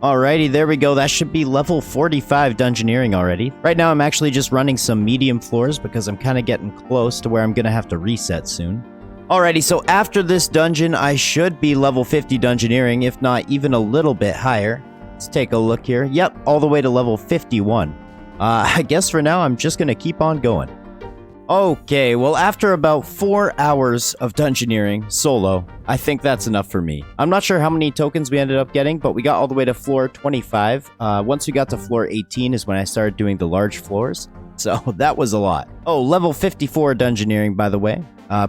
Alrighty, there we go, that should be level 45 dungeoneering already. Right now I'm actually just running some medium floors because I'm kind of getting close to where I'm going to have to reset soon. Alrighty, so after this dungeon, I should be level 50 dungeoneering, if not even a little bit higher. Let's take a look here. Yep, all the way to level 51. I guess for now, I'm just going to keep on going. Okay, well, after about 4 hours of dungeoneering, solo, I think that's enough for me. I'm not sure how many tokens we ended up getting, but we got all the way to floor 25. Once we got to floor 18 is when I started doing the large floors. So that was a lot. Oh, level 54 dungeoneering, by the way.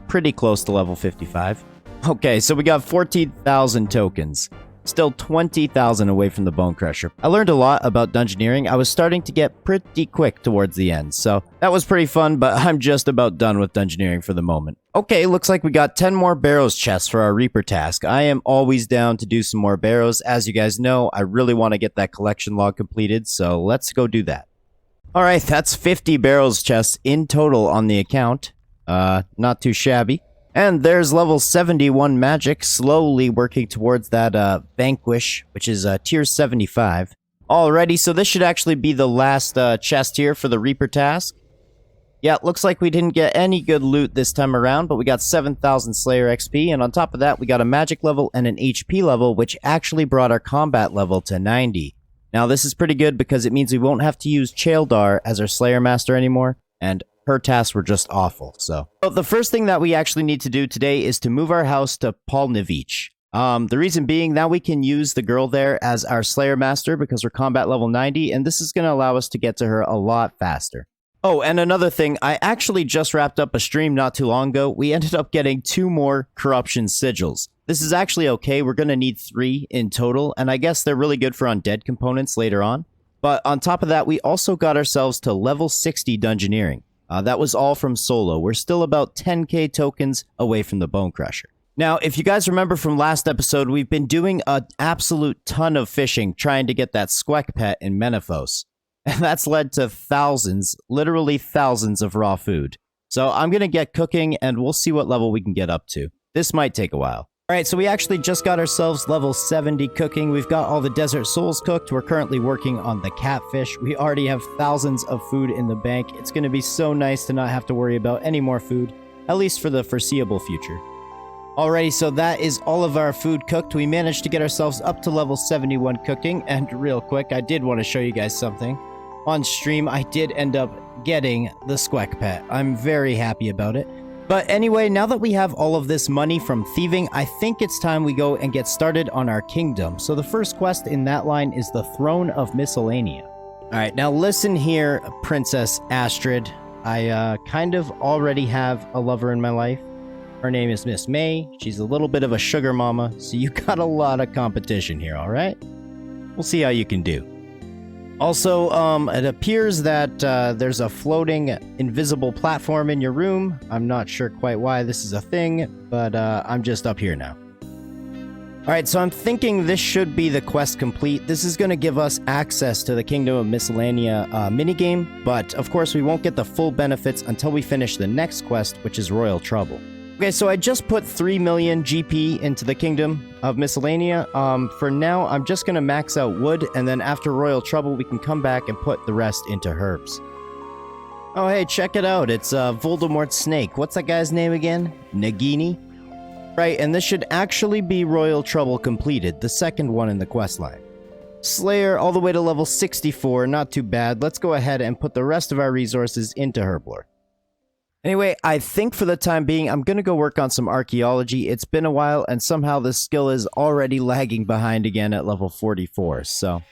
Pretty close to level 55. Okay, so we got 14,000 tokens. Still 20,000 away from the Bone Crusher. I learned a lot about Dungeoneering. I was starting to get pretty quick towards the end, so that was pretty fun, but I'm just about done with Dungeoneering for the moment. Okay, looks like we got 10 more barrows chests for our Reaper task. I am always down to do some more barrows. As you guys know, I really want to get that collection log completed, so let's go do that. Alright, that's 50 barrows chests in total on the account. Not too shabby. And there's level 71 magic, slowly working towards that Vanquish, which is tier 75. Alrighty, so this should actually be the last chest here for the Reaper task. Yeah, looks like we didn't get any good loot this time around, but we got 7,000 Slayer XP, and on top of that, we got a magic level and an HP level, which actually brought our combat level to 90. Now, this is pretty good because it means we won't have to use Chaeldar as our Slayer Master anymore, and her tasks were just awful, so. But the first thing that we actually need to do today is to move our house to Polnivich. The reason being, now we can use the girl there as our Slayer Master because we're combat level 90, and this is going to allow us to get to her a lot faster. Oh, and another thing, I actually just wrapped up a stream not too long ago. We ended up getting 2 more Corruption Sigils. This is actually okay, we're going to need 3 in total, and I guess they're really good for undead components later on. But on top of that, we also got ourselves to level 60 Dungeoneering. That was all from solo. We're still about 10k tokens away from the Bone Crusher. Now, if you guys remember from last episode, we've been doing an absolute ton of fishing trying to get that Squeck pet in Menaphos. And that's led to thousands, literally thousands of raw food. So I'm going to get cooking and we'll see what level we can get up to. This might take a while. Alright, so we actually just got ourselves level 70 cooking. We've got all the desert souls cooked. We're currently working on the catfish. We already have thousands of food in the bank. It's going to be so nice to not have to worry about any more food, at least for the foreseeable future. Alrighty, so that is all of our food cooked. We managed to get ourselves up to level 71 cooking. And real quick, I did want to show you guys something. On stream, I did end up getting the Squeck pet. I'm very happy about it. But anyway, now that we have all of this money from thieving, I think it's time we go and get started on our kingdom. So the first quest in that line is the Throne of Miscellanea. Alright, now listen here, Princess Astrid. I kind of already have a lover in my life. Her name is Miss May. She's a little bit of a sugar mama, so you got a lot of competition here, alright? We'll see how you can do. Also, it appears that there's a floating invisible platform in your room. I'm not sure quite why this is a thing, but I'm just up here now. Alright, so I'm thinking this should be the quest complete. This is going to give us access to the Kingdom of Miscellanea minigame, but of course we won't get the full benefits until we finish the next quest, which is Royal Trouble. Okay, so I just put 3 million GP into the Kingdom of Miscellanea. For now, I'm just going to max out wood, and then after Royal Trouble, we can come back and put the rest into herbs. Oh, hey, check it out. It's Voldemort's snake. What's that guy's name again? Nagini? Right, and this should actually be Royal Trouble completed, the second one in the questline. Slayer all the way to level 64, not too bad. Let's go ahead and put the rest of our resources into Herblore. Anyway, I think for the time being, I'm going to go work on some archaeology. It's been a while, and somehow this skill is already lagging behind again at level 44, so.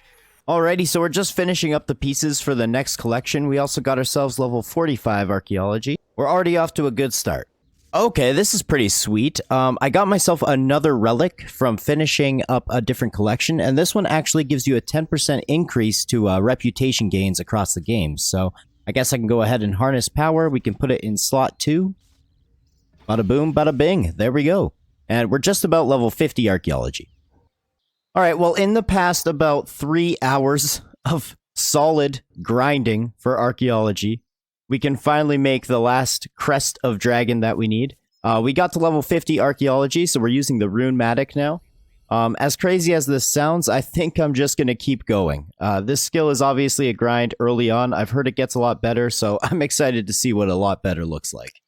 Alrighty, so we're just finishing up the pieces for the next collection. We also got ourselves level 45 archaeology. We're already off to a good start. Okay, this is pretty sweet. I got myself another relic from finishing up a different collection, and this one actually gives you a 10% increase to reputation gains across the game, so I guess I can go ahead and harness power. We can put it in slot 2. Bada boom, bada bing. There we go. And we're just about level 50 archaeology. Alright, well, in the past about 3 hours of solid grinding for archaeology, we can finally make the last crest of dragon that we need. We got to level 50 archaeology, so we're using the Runematic now. As crazy as this sounds, I think I'm just going to keep going. This skill is obviously a grind early on. I've heard it gets a lot better, so I'm excited to see what a lot better looks like.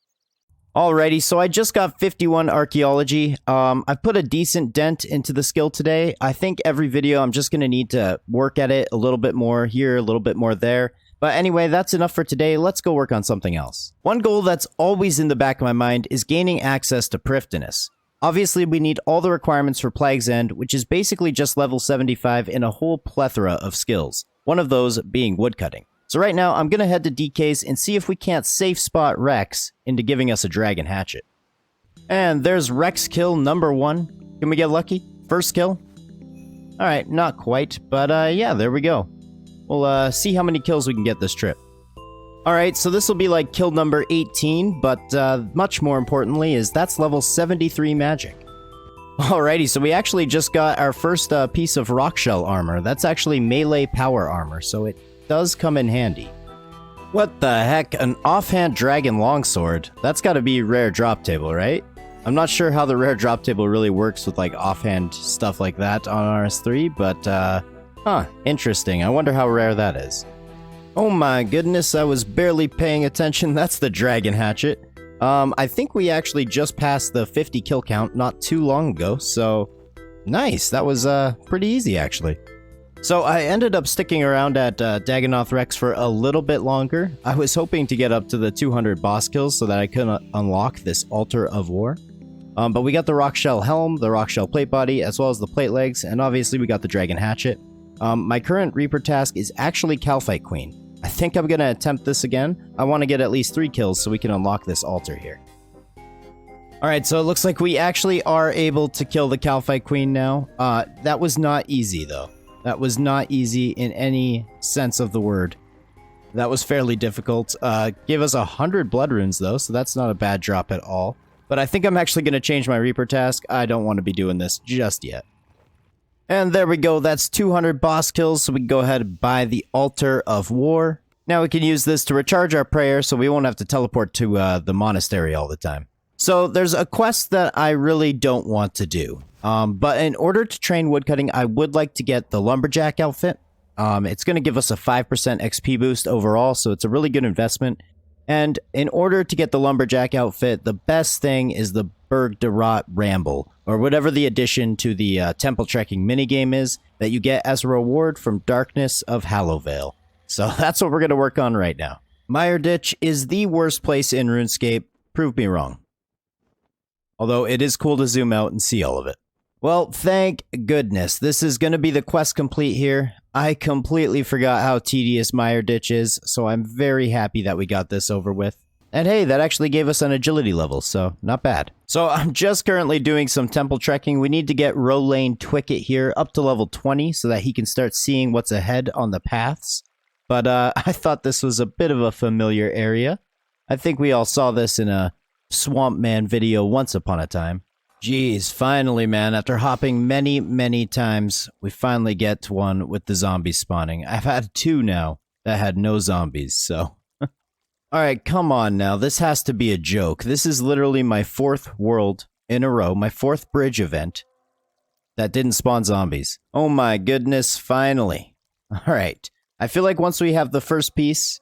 Alrighty, so I just got 51 archaeology. I've put a decent dent into the skill today. I think every video I'm just going to need to work at it a little bit more here, a little bit more there. But anyway, that's enough for today. Let's go work on something else. One goal that's always in the back of my mind is gaining access to Prifddinas. Obviously, we need all the requirements for Plague's End, which is basically just level 75 in a whole plethora of skills. One of those being woodcutting. So right now, I'm going to head to DK's and see if we can't safe spot Rex into giving us a dragon hatchet. And there's Rex kill number 1. Can we get lucky? First kill? Alright, not quite, but yeah, there we go. We'll see how many kills we can get this trip. Alright, so this will be like kill number 18, but much more importantly is that's level 73 magic. Alrighty, so we actually just got our first piece of rock shell armor. That's actually melee power armor, so it does come in handy. What the heck? An offhand dragon longsword? That's gotta be rare drop table, right? I'm not sure how the rare drop table really works with like offhand stuff like that on RS3, but interesting. I wonder how rare that is. Oh my goodness, I was barely paying attention. That's the dragon hatchet. I think we actually just passed the 50 kill count not too long ago, so nice. That was pretty easy actually. So I ended up sticking around at Dagganoth Rex for a little bit longer. I was hoping to get up to the 200 boss kills so that I could unlock this Altar of War. But we got the rock shell helm, the rock shell plate body, as well as the plate legs, and obviously we got the dragon hatchet. My current Reaper task is actually Kalphite Queen. I think I'm going to attempt this again. I want to get at least 3 kills so we can unlock this altar here. Alright, so it looks like we actually are able to kill the Kalphite Queen now. That was not easy, though. That was not easy in any sense of the word. That was fairly difficult. Gave us 100 blood runes, though, so that's not a bad drop at all. But I think I'm actually going to change my Reaper task. I don't want to be doing this just yet. And there we go, that's 200 boss kills, so we can go ahead and buy the Altar of War. Now we can use this to recharge our prayer, so we won't have to teleport to the monastery all the time. So there's a quest that I really don't want to do. But in order to train woodcutting, I would like to get the Lumberjack outfit. It's going to give us a 5% XP boost overall, so it's a really good investment. And in order to get the Lumberjack outfit, the best thing is the Berg de Rot Ramble, or whatever the addition to the temple trekking minigame is that you get as a reward from Darkness of Hallowvale. So that's what we're going to work on right now. Mire Ditch is the worst place in RuneScape. Prove me wrong. Although it is cool to zoom out and see all of it. Well, thank goodness. This is going to be the quest complete here. I completely forgot how tedious Mire Ditch is, so I'm very happy that we got this over with. And hey, that actually gave us an agility level, so not bad. So I'm just currently doing some temple trekking. We need to get Rolane Twicket here up to level 20 so that he can start seeing what's ahead on the paths. But I thought this was a bit of a familiar area. I think we all saw this in a Swamp Man video once upon a time. Jeez, finally, man, after hopping many, many times, we finally get to one with the zombies spawning. I've had 2 now that had no zombies, so... Alright, come on now, this has to be a joke. This is literally my 4th world in a row, my 4th bridge event that didn't spawn zombies. Oh my goodness, finally. Alright, I feel like once we have the first piece,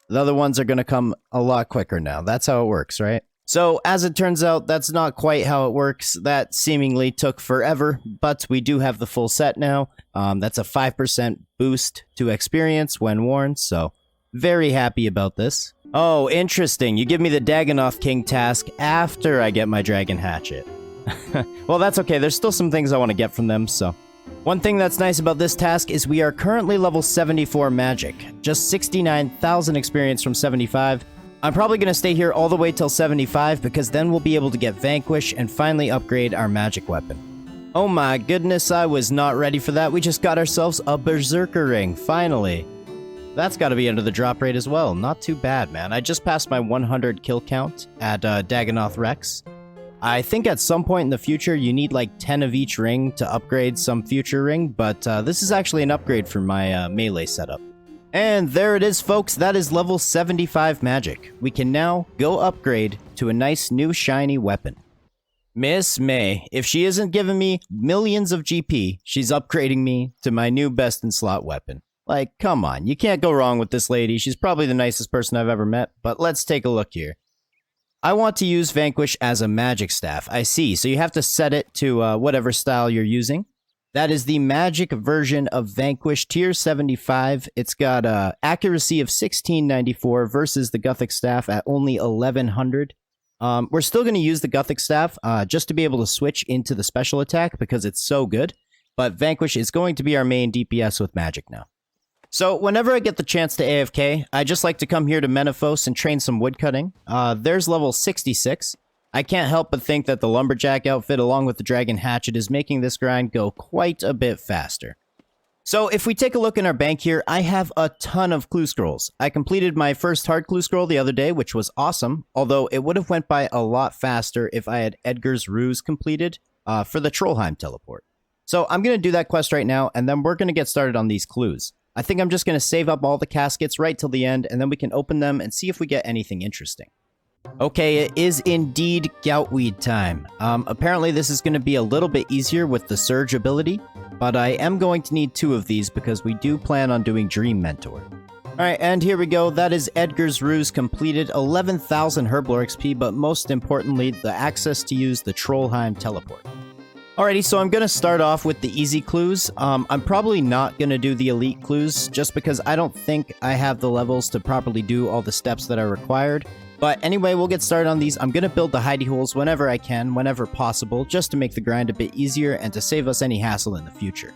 the other ones are gonna come a lot quicker now. That's how it works, right? So, as it turns out, that's not quite how it works. That seemingly took forever, but we do have the full set now. That's a 5% boost to experience when worn, so very happy about this. Oh, interesting. You give me the Dagganoth King task after I get my Dragon Hatchet. Well, that's okay. There's still some things I want to get from them, so... One thing that's nice about this task is we are currently level 74 magic. Just 69,000 experience from 75. I'm probably going to stay here all the way till 75 because then we'll be able to get Vanquish and finally upgrade our magic weapon. Oh my goodness, I was not ready for that. We just got ourselves a Berserker ring, finally. That's got to be under the drop rate as well. Not too bad, man. I just passed my 100 kill count at Dagganoth Rex. I think at some point in the future you need like 10 of each ring to upgrade some future ring, but this is actually an upgrade for my melee setup. And there it is, folks. That is level 75 magic. We can now go upgrade to a nice new shiny weapon. Miss May, if she isn't giving me millions of GP, she's upgrading me to my new best-in-slot weapon. Like, come on, you can't go wrong with this lady. She's probably the nicest person I've ever met, but let's take a look here. I want to use Vanquish as a magic staff. I see, so you have to set it to whatever style you're using. That is the magic version of Vanquish, tier 75. It's got accuracy of 1694 versus the Gothic staff at only 1100. We're still going to use the Gothic staff just to be able to switch into the special attack because it's so good. But Vanquish is going to be our main DPS with magic now. So whenever I get the chance to AFK, I just like to come here to Menaphos and train some woodcutting. There's level 66. I can't help but think that the lumberjack outfit along with the dragon hatchet is making this grind go quite a bit faster. So if we take a look in our bank here, I have a ton of clue scrolls. I completed my first hard clue scroll the other day, which was awesome, although it would have went by a lot faster if I had Edgar's Ruse completed for the Trollheim teleport. So I'm going to do that quest right now, and then we're going to get started on these clues. I think I'm just going to save up all the caskets right till the end, and then we can open them and see if we get anything interesting. Okay, it is indeed Goutweed time. Apparently this is going to be a little bit easier with the Surge ability, but I am going to need 2 of these because we do plan on doing Dream Mentor. Alright, and here we go. That is Edgar's Ruse completed. 11,000 Herblore XP, but most importantly, the access to use the Trollheim teleport. Alrighty, so I'm going to start off with the easy clues. I'm probably not going to do the elite clues, just because I don't think I have the levels to properly do all the steps that are required. But anyway, we'll get started on these. I'm going to build the hidey holes whenever I can, whenever possible, just to make the grind a bit easier and to save us any hassle in the future.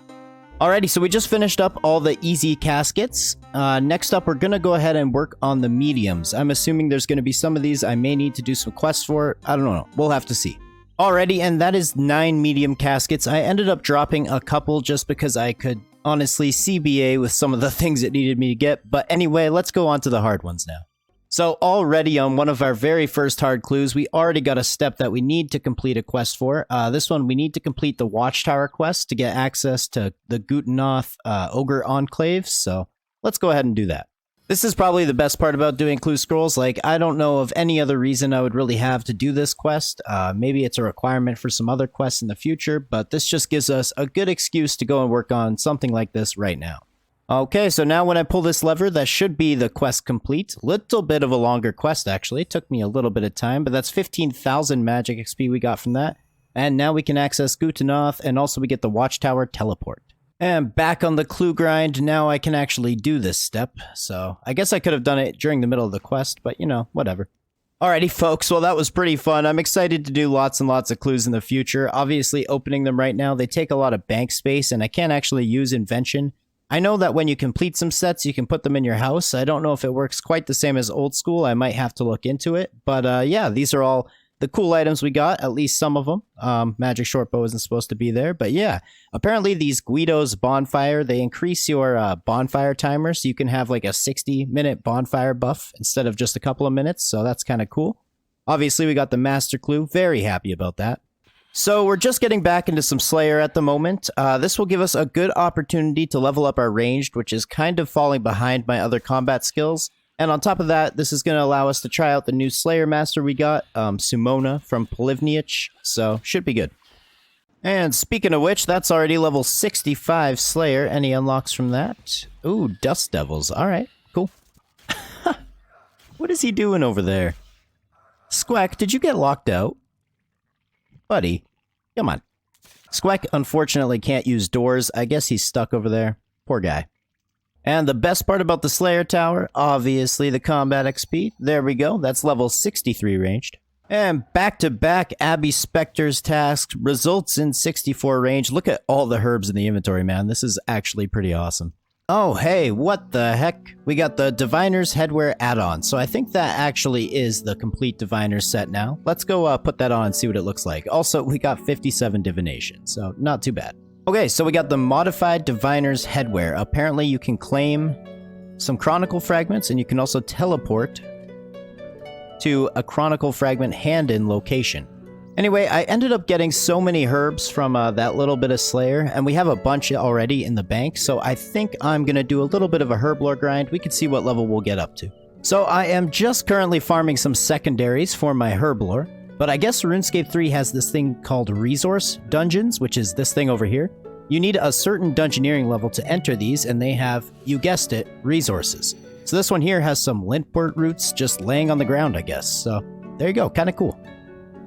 Alrighty, so we just finished up all the easy caskets. Next up, we're going to go ahead and work on the mediums. I'm assuming there's going to be some of these I may need to do some quests for. I don't know. We'll have to see. Alrighty, and that is 9 medium caskets. I ended up dropping a couple just because I could honestly CBA with some of the things it needed me to get. But anyway, let's go on to the hard ones now. So already on one of our very first hard clues, we already got a step that we need to complete a quest for. This one, we need to complete the Watchtower quest to get access to the Gutenoth Ogre Enclaves, so let's go ahead and do that. This is probably the best part about doing clue scrolls. Like, I don't know of any other reason I would really have to do this quest. Maybe it's a requirement for some other quests in the future, but this just gives us a good excuse to go and work on something like this right now. Okay, so now when I pull this lever, that should be the quest complete. Little bit of a longer quest, actually. It took me a little bit of time, but that's 15,000 magic XP we got from that. And now we can access Gutenoth, and also we get the Watchtower teleport. And back on the clue grind, now I can actually do this step. So I guess I could have done it during the middle of the quest, but you know, whatever. Alrighty folks, well that was pretty fun. I'm excited to do lots and lots of clues in the future. Obviously opening them right now, they take a lot of bank space, and I can't actually use Invention. I know that when you complete some sets, you can put them in your house. I don't know if it works quite the same as old school. I might have to look into it. But yeah, these are all the cool items we got, at least some of them. Magic Shortbow isn't supposed to be there. But yeah, apparently these Guido's Bonfire, they increase your bonfire timer. So you can have like a 60-minute bonfire buff instead of just a couple of minutes. So that's kind of cool. Obviously, we got the Master Clue. Very happy about that. So we're just getting back into some Slayer at the moment. This will give us a good opportunity to level up our ranged, which is kind of falling behind my other combat skills. And on top of that, this is going to allow us to try out the new Slayer Master we got, Sumona from Polivniach, so should be good. And speaking of which, that's already level 65 Slayer. Any unlocks from that? Ooh, Dust Devils. Alright, cool. What is he doing over there? Squack, did you get locked out? Buddy, come on. Squack unfortunately can't use doors. I guess he's stuck over there. Poor guy. And the best part about the Slayer Tower, obviously the combat XP. There we go. That's level 63 ranged. And back-to-back Abbey Spectre's tasks results in 64 range. Look at all the herbs in the inventory, man. This is actually pretty awesome. Oh, hey, what the heck? We got the Diviner's Headwear add-on, so I think that actually is the complete Diviner's set now. Let's go put that on and see what it looks like. Also, we got 57 Divination, so not too bad. Okay, so we got the modified Diviner's Headwear. Apparently you can claim some Chronicle Fragments, and you can also teleport to a Chronicle Fragment hand-in location. Anyway, I ended up getting so many herbs from that little bit of Slayer, and we have a bunch already in the bank, so I think I'm going to do a little bit of a herb lore grind. We can see what level we'll get up to. So I am just currently farming some secondaries for my herb lore, but I guess RuneScape 3 has this thing called resource dungeons, which is this thing over here. You need a certain dungeoneering level to enter these, and they have, you guessed it, resources. So this one here has some lintwort roots just laying on the ground, I guess. So there you go, kind of cool.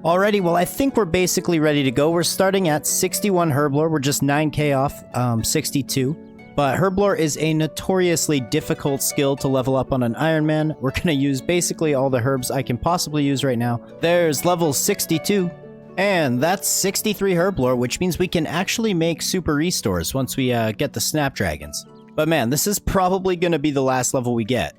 Alrighty, well I think we're basically ready to go. We're starting at 61 herblore. We're just 9k off 62. But herblore is a notoriously difficult skill to level up on an Ironman. We're going to use basically all the herbs I can possibly use right now. There's level 62. And that's 63 herblore, which means we can actually make super restores once we get the snapdragons. But man, this is probably going to be the last level we get.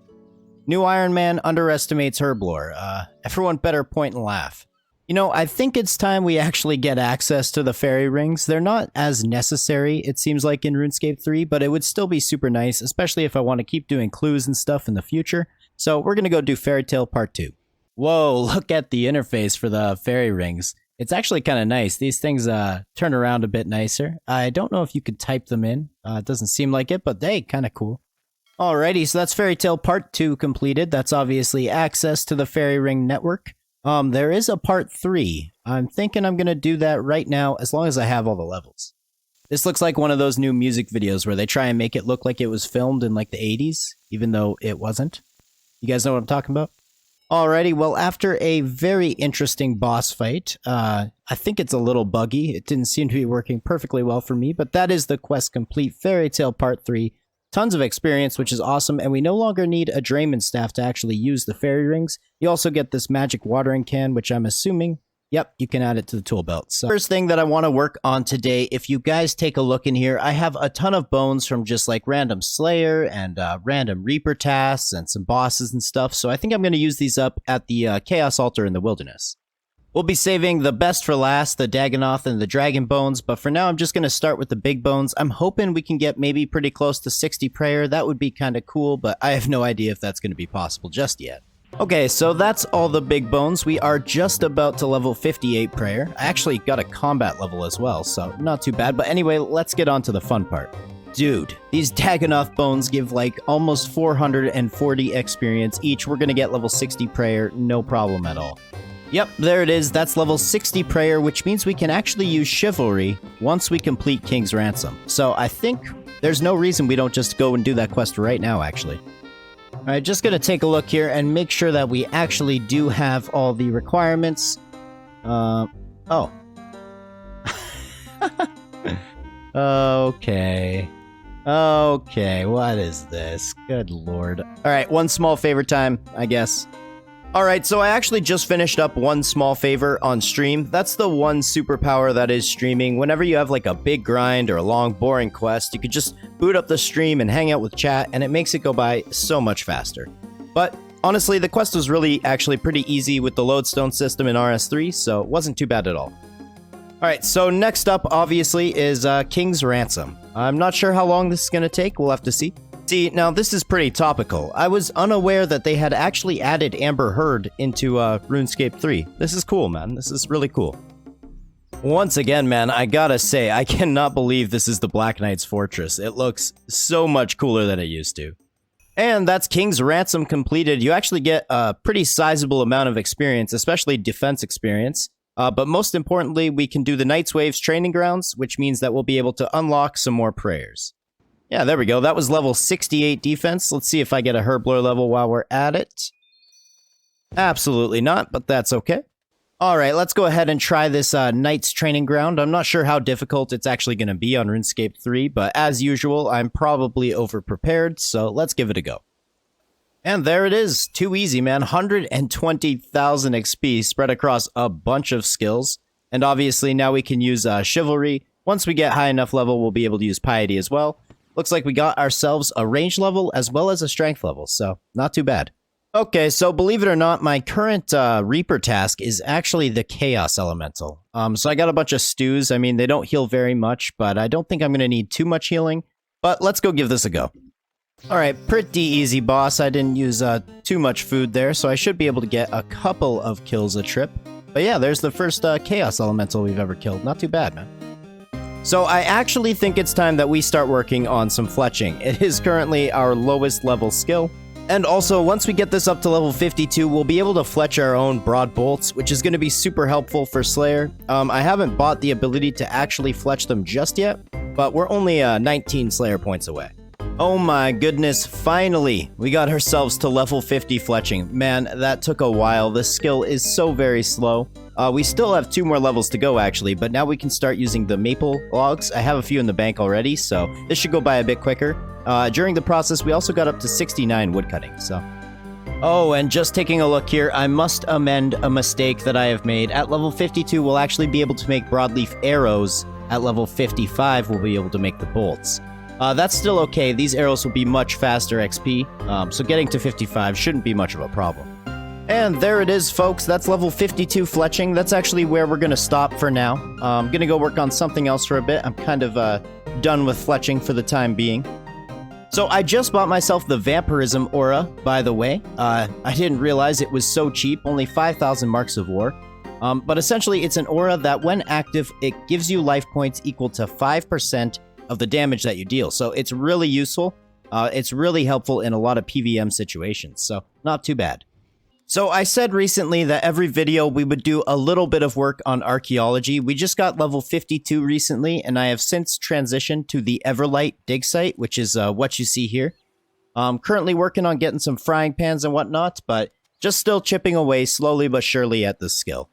New Iron Man underestimates herblore. Everyone better point and laugh. You know, I think it's time we actually get access to the fairy rings. They're not as necessary, it seems like, in RuneScape 3, but it would still be super nice, especially if I want to keep doing clues and stuff in the future. So we're going to go do Fairy Tale Part 2. Whoa, look at the interface for the fairy rings. It's actually kind of nice. These things turn around a bit nicer. I don't know if you could type them in. It doesn't seem like it, but hey, kind of cool. Alrighty, so that's Fairy Tale Part 2 completed. That's obviously access to the fairy ring network. There is a Part 3. I'm thinking I'm going to do that right now as long as I have all the levels. This looks like one of those new music videos where they try and make it look like it was filmed in like the 80s, even though it wasn't. You guys know what I'm talking about? Alrighty, well, after a very interesting boss fight, I think it's a little buggy. It didn't seem to be working perfectly well for me, but that is the quest complete, Fairy Tale Part 3. Tons of experience, which is awesome, and we no longer need a Drayman staff to actually use the fairy rings. You also get this magic watering can, which I'm assuming, yep, you can add it to the tool belt. So first thing that I want to work on today, if you guys take a look in here, I have a ton of bones from just like random Slayer and random Reaper tasks and some bosses and stuff, so I think I'm going to use these up at the Chaos Altar in the Wilderness. We'll be saving the best for last, the Dagonoth and the Dragon Bones, but for now I'm just going to start with the big bones. I'm hoping we can get maybe pretty close to 60 prayer. That would be kind of cool, but I have no idea if that's going to be possible just yet. Okay, so that's all the big bones. We are just about to level 58 prayer. I actually got a combat level as well, so not too bad. But anyway, let's get on to the fun part. Dude, these Dagonoth bones give like almost 440 experience each. We're going to get level 60 prayer, no problem at all. Yep, there it is. That's level 60 prayer, which means we can actually use chivalry once we complete King's Ransom. So I think there's no reason we don't just go and do that quest right now, actually. Alright, just gonna take a look here and make sure that we actually do have all the requirements. Oh. Okay. Okay, what is this? Good lord. Alright, one small favor time, I guess. Alright, so I actually just finished up one small favor on stream. That's the one superpower that is streaming. Whenever you have like a big grind or a long boring quest, you could just boot up the stream and hang out with chat, and it makes it go by so much faster. But honestly, the quest was really actually pretty easy with the lodestone system in RS3, so it wasn't too bad at all. Alright, so next up obviously is King's Ransom. I'm not sure how long this is going to take, we'll have to see. See, now this is pretty topical. I was unaware that they had actually added Amber Heard into RuneScape 3. This is cool, man. This is really cool. Once again, man, I gotta say, I cannot believe this is the Black Knight's Fortress. It looks so much cooler than it used to. And that's King's Ransom completed. You actually get a pretty sizable amount of experience, especially defense experience. But most importantly, we can do the Night's Waves training grounds, which means that we'll be able to unlock some more prayers. Yeah, there we go. That was level 68 defense. Let's see if I get a Herblore level while we're at it. Absolutely not, but that's okay. Alright, let's go ahead and try this Knight's Training Ground. I'm not sure how difficult it's actually going to be on RuneScape 3, but as usual, I'm probably over-prepared, so let's give it a go. And there it is. Too easy, man. 120,000 XP spread across a bunch of skills. And obviously, now we can use Chivalry. Once we get high enough level, we'll be able to use Piety as well. Looks like we got ourselves a range level as well as a strength level, so not too bad. Okay, so believe it or not, my current Reaper task is actually the Chaos Elemental. So I got a bunch of stews. I mean, they don't heal very much, but I don't think I'm going to need too much healing. But let's go give this a go. Alright, pretty easy boss. I didn't use too much food there, so I should be able to get a couple of kills a trip. But yeah, there's the first Chaos Elemental we've ever killed. Not too bad, man. So I actually think it's time that we start working on some fletching. It is currently our lowest level skill. And also, once we get this up to level 52, we'll be able to fletch our own broad bolts, which is going to be super helpful for Slayer. I haven't bought the ability to actually fletch them just yet, but we're only 19 Slayer points away. Oh my goodness, finally! We got ourselves to level 50 fletching. Man, that took a while. This skill is so very slow. We still have 2 more levels to go actually, but now we can start using the maple logs. I have a few in the bank already, so this should go by a bit quicker. During the process, we also got up to 69 woodcutting, so... Oh, and just taking a look here, I must amend a mistake that I have made. At level 52, we'll actually be able to make broadleaf arrows. At level 55, we'll be able to make the bolts. That's still okay. These arrows will be much faster XP, so getting to 55 shouldn't be much of a problem. And there it is, folks. That's level 52 fletching. That's actually where we're going to stop for now. I'm going to go work on something else for a bit. I'm kind of done with fletching for the time being. So I just bought myself the Vampirism Aura, by the way. I didn't realize it was so cheap, only 5,000 marks of war. But essentially, it's an aura that when active, it gives you life points equal to 5% of the damage that you deal. So it's really useful. It's really helpful in a lot of PvM situations, so not too bad. So I said recently that every video we would do a little bit of work on archaeology. We just got level 52 recently, and I have since transitioned to the Everlight dig site, which is what you see here. I'm currently working on getting some frying pans and whatnot, but just still chipping away slowly but surely at this skill.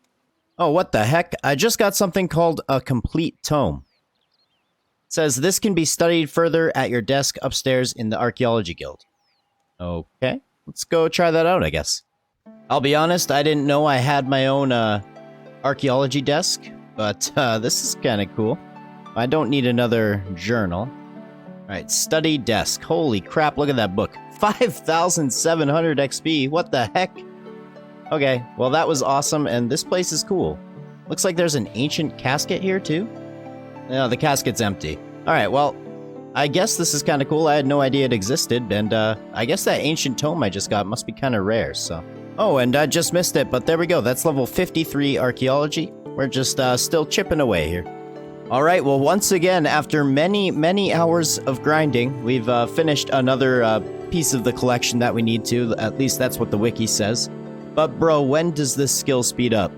Oh, what the heck? I just got something called a complete tome. It says this can be studied further at your desk upstairs in the Archaeology Guild. Okay, let's go try that out, I guess. I'll be honest, I didn't know I had my own archaeology desk, but this is kind of cool. I don't need another journal. Alright, study desk. Holy crap, look at that book. 5,700 XP, what the heck? Okay, well that was awesome, and this place is cool. Looks like there's an ancient casket here too. No, the casket's empty. Alright, well, I guess this is kind of cool. I had no idea it existed, and I guess that ancient tome I just got must be kind of rare, so... Oh, and I just missed it, but there we go. That's level 53 archaeology. We're just still chipping away here. Alright, well once again, after many hours of grinding, we've finished another piece of the collection that we need to. At least that's what the wiki says. But bro, when does this skill speed up?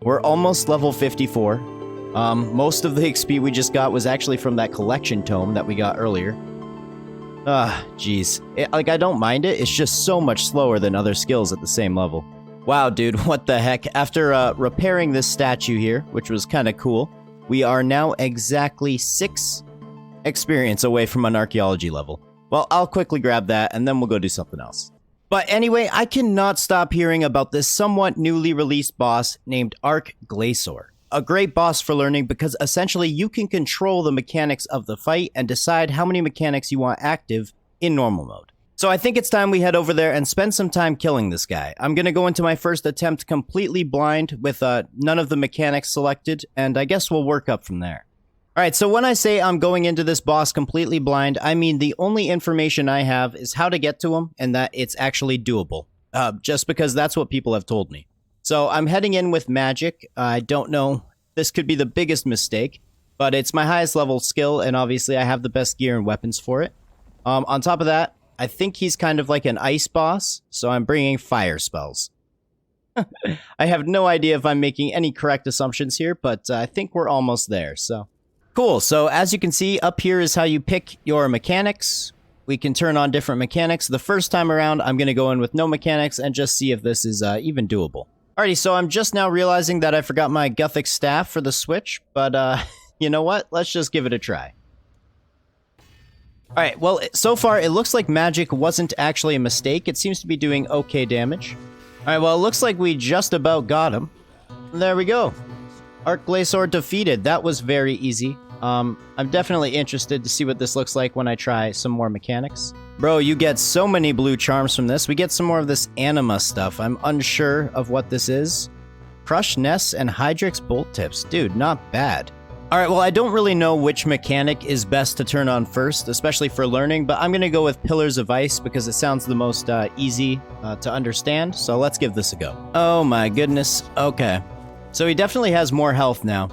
We're almost level 54. Most of the XP we just got was actually from that collection tome that we got earlier. Jeez. Like, I don't mind it, it's just so much slower than other skills at the same level. Wow, dude, what the heck? After repairing this statue here, which was kind of cool, we are now exactly 6 experience away from an archaeology level. Well, I'll quickly grab that, and then we'll go do something else. But anyway, I cannot stop hearing about this somewhat newly released boss named Archaeology. A great boss for learning because essentially you can control the mechanics of the fight and decide how many mechanics you want active in normal mode. So I think it's time we head over there and spend some time killing this guy. I'm going to go into my first attempt completely blind with none of the mechanics selected, and I guess we'll work up from there. Alright, so when I say I'm going into this boss completely blind, I mean the only information I have is how to get to him and that it's actually doable. Just because that's what people have told me. So I'm heading in with magic. I don't know. This could be the biggest mistake, but it's my highest level skill, and obviously I have the best gear and weapons for it. On top of that, I think he's kind of like an ice boss, so I'm bringing fire spells. I have no idea if I'm making any correct assumptions here, but I think we're almost there, so... Cool, so as you can see, up here is how you pick your mechanics. We can turn on different mechanics. The first time around, I'm going to go in with no mechanics and just see if this is even doable. Alrighty, so I'm just now realizing that I forgot my Gothic staff for the switch, but you know what? Let's just give it a try. Alright, well, so far it looks like magic wasn't actually a mistake. It seems to be doing okay damage. Alright, well, it looks like we just about got him. There we go. Archaeology defeated. That was very easy. I'm definitely interested to see what this looks like when I try some more mechanics. Bro, you get so many blue charms from this. We get some more of this anima stuff. I'm unsure of what this is. Crushed nests and Hydrix bolt tips. Dude, not bad. Alright, well, I don't really know which mechanic is best to turn on first, especially for learning, but I'm going to go with Pillars of Ice because it sounds the most easy to understand, so let's give this a go. Oh my goodness. Okay. So he definitely has more health now.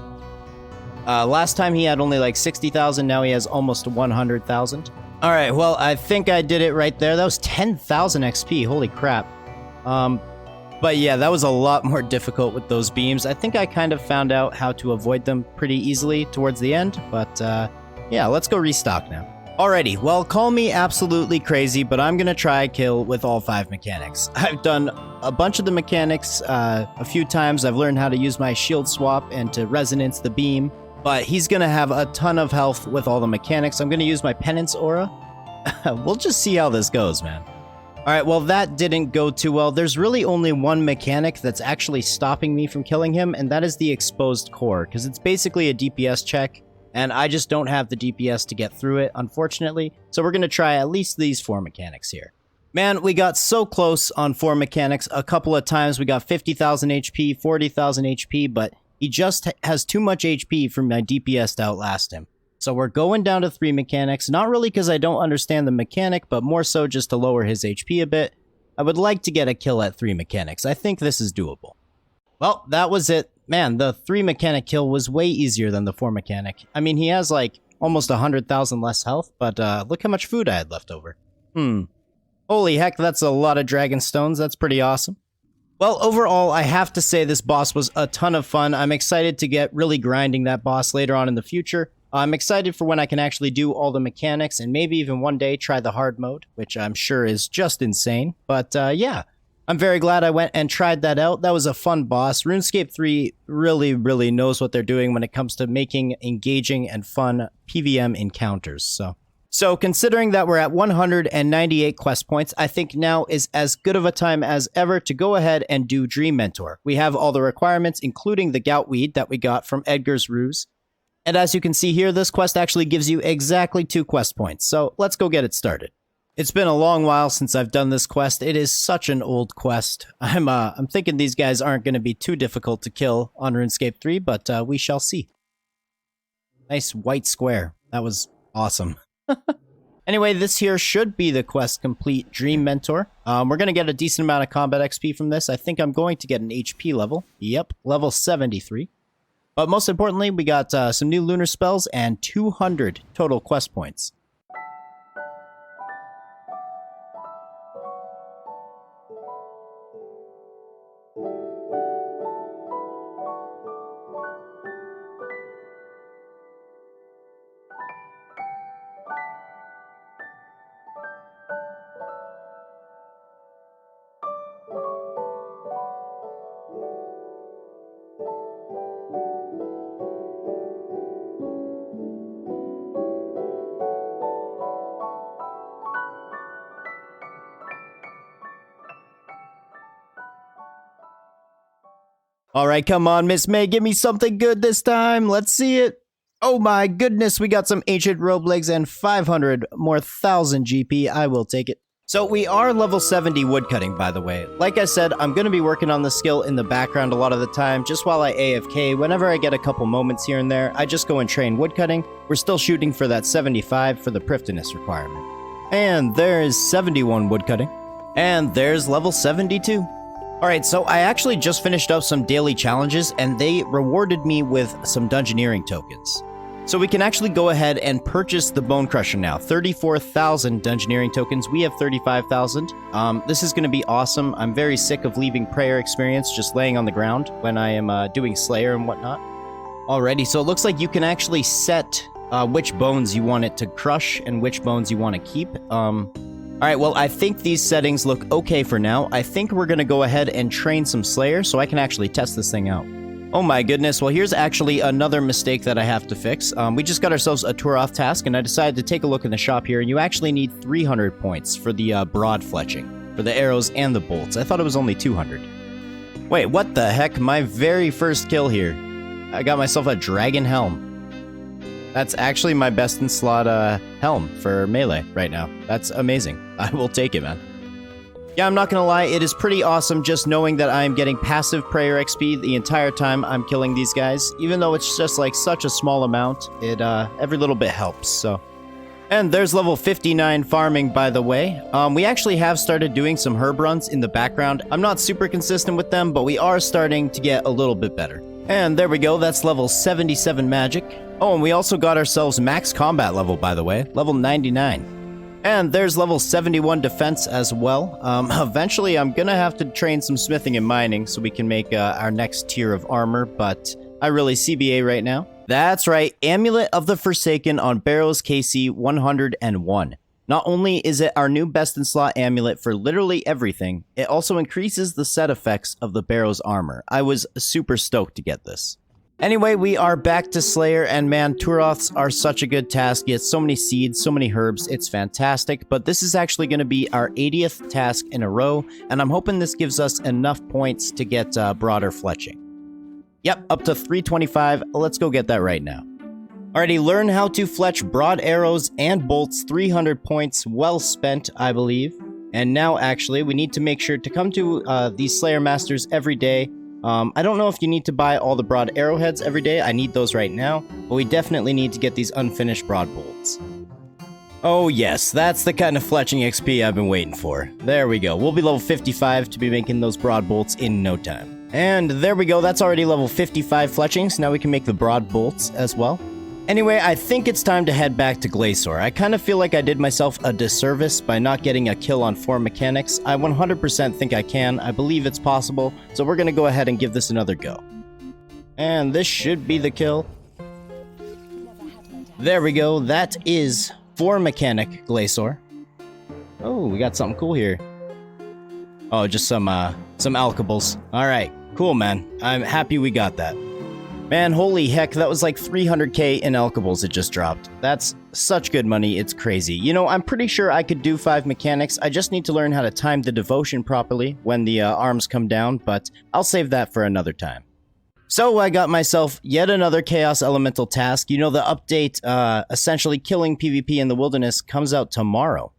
Last time he had only like 60,000, now he has almost 100,000. Alright, well, I think I did it right there. That was 10,000 XP, holy crap. But yeah, that was a lot more difficult with those beams. I think I kind of found out how to avoid them pretty easily towards the end, but yeah, let's go restock now. Alrighty, well, call me absolutely crazy, but I'm gonna try kill with all 5 mechanics. I've done a bunch of the mechanics a few times. I've learned how to use my shield swap and to resonance the beam. But he's going to have a ton of health with all the mechanics. I'm going to use my penance aura. We'll just see how this goes, man. Alright, well, that didn't go too well. There's really only one mechanic that's actually stopping me from killing him, and that is the exposed core, because it's basically a DPS check, and I just don't have the DPS to get through it, unfortunately. So we're going to try at least these 4 mechanics here. Man, we got so close on Firemekings. A couple of times we got 50,000 HP, 40,000 HP, but he just has too much HP for my DPS to outlast him. So we're going down to 3 mechanics, not really because I don't understand the mechanic, but more so just to lower his HP a bit. I would like to get a kill at 3 mechanics. I think this is doable. Well, that was it. Man, the 3 mechanic kill was way easier than the 4 mechanic. I mean, he has like almost 100,000 less health, but look how much food I had left over. Holy heck, that's a lot of dragon stones. That's pretty awesome. Well, overall, I have to say this boss was a ton of fun. I'm excited to get really grinding that boss later on in the future. I'm excited for when I can actually do all the mechanics and maybe even one day try the hard mode, which I'm sure is just insane. But yeah, I'm very glad I went and tried that out. That was a fun boss. RuneScape 3 really knows what they're doing when it comes to making engaging and fun PvM encounters. So considering that we're at 198 quest points, I think now is as good of a time as ever to go ahead and do Dream Mentor. We have all the requirements, including the gout weed that we got from Edgar's Ruse. And as you can see here, this quest actually gives you exactly 2 quest points. So let's go get it started. It's been a long while since I've done this quest. It is such an old quest. I'm thinking these guys aren't going to be too difficult to kill on RuneScape 3, but we shall see. Nice white square. That was awesome. Anyway, this here should be the quest complete Dream Mentor. We're going to get a decent amount of combat XP from this. I think I'm going to get an HP level. Yep, level 73. But most importantly, we got some new lunar spells and 200 total quest points. Alright, come on, Miss May, give me something good this time. Let's see it. Oh my goodness, we got some ancient robe legs and 500 more 1000 GP. I will take it. So we are level 70 woodcutting, by the way. Like I said, I'm going to be working on the skill in the background a lot of the time, just while I AFK. Whenever I get a couple moments here and there, I just go and train woodcutting. We're still shooting for that 75 for the priftiness requirement. And there's 71 woodcutting. And there's level 72. Alright, so I actually just finished up some daily challenges, and they rewarded me with some Dungeoneering tokens. So we can actually go ahead and purchase the Bone Crusher now. 34,000 Dungeoneering tokens. We have 35,000. This is going to be awesome. I'm very sick of leaving prayer experience just laying on the ground when I am doing Slayer and whatnot. Alrighty, so it looks like you can actually set which bones you want it to crush and which bones you want to keep. Alright, well, I think these settings look okay for now. I think we're going to go ahead and train some Slayer so I can actually test this thing out. Oh my goodness, well here's actually another mistake that I have to fix. We just got ourselves a tour off task, and I decided to take a look in the shop here, and you actually need 300 points for the broad fletching, for the arrows and the bolts. I thought it was only 200. Wait, what the heck? My very first kill here. I got myself a dragon helm. That's actually my best in slot helm for melee right now. That's amazing. I will take it, man. Yeah, I'm not gonna lie, it is pretty awesome just knowing that I'm getting passive prayer XP the entire time I'm killing these guys. Even though it's just like such a small amount, it every little bit helps, so. And there's level 59 farming, by the way. We actually have started doing some herb runs in the background. I'm not super consistent with them, but we are starting to get a little bit better. And there we go, that's level 77 magic. Oh, and we also got ourselves max combat level, by the way, level 99. And there's level 71 defense as well. Eventually, I'm gonna have to train some smithing and mining so we can make our next tier of armor, but I really CBA right now. That's right, Amulet of the Forsaken on Barrows KC 101. Not only is it our new best in slot amulet for literally everything, it also increases the set effects of the Barrows armor. I was super stoked to get this. Anyway, we are back to Slayer, and man, Turoths are such a good task. You get so many seeds, so many herbs, it's fantastic. But this is actually going to be our 80th task in a row, and I'm hoping this gives us enough points to get broader fletching. Yep, up to 325. Let's go get that right now. Alrighty, learn how to fletch broad arrows and bolts, 300 points, well spent, I believe. And now, actually, we need to make sure to come to these Slayer Masters every day. I don't know if you need to buy all the broad arrowheads every day. I need those right now. But we definitely need to get these unfinished broad bolts. Oh yes, that's the kind of fletching XP I've been waiting for. There we go. We'll be level 55 to be making those broad bolts in no time. And there we go. That's already level 55 fletching, so now we can make the broad bolts as well. Anyway, I think it's time to head back to Glacier. I kind of feel like I did myself a disservice by not getting a kill on 4 mechanics. I 100% think I can. I believe it's possible, so we're going to go ahead and give this another go. And this should be the kill. There we go. That is 4 mechanic Glacier. Oh, we got something cool here. Oh, just some alkables. All right, cool, man. I'm happy we got that. Man, holy heck, that was like 300k in alkables it just dropped. That's such good money, it's crazy. You know, I'm pretty sure I could do 5 mechanics. I just need to learn how to time the devotion properly when the arms come down, but I'll save that for another time. So I got myself yet another Chaos Elemental task. You know, the update, essentially killing PvP in the wilderness, comes out tomorrow.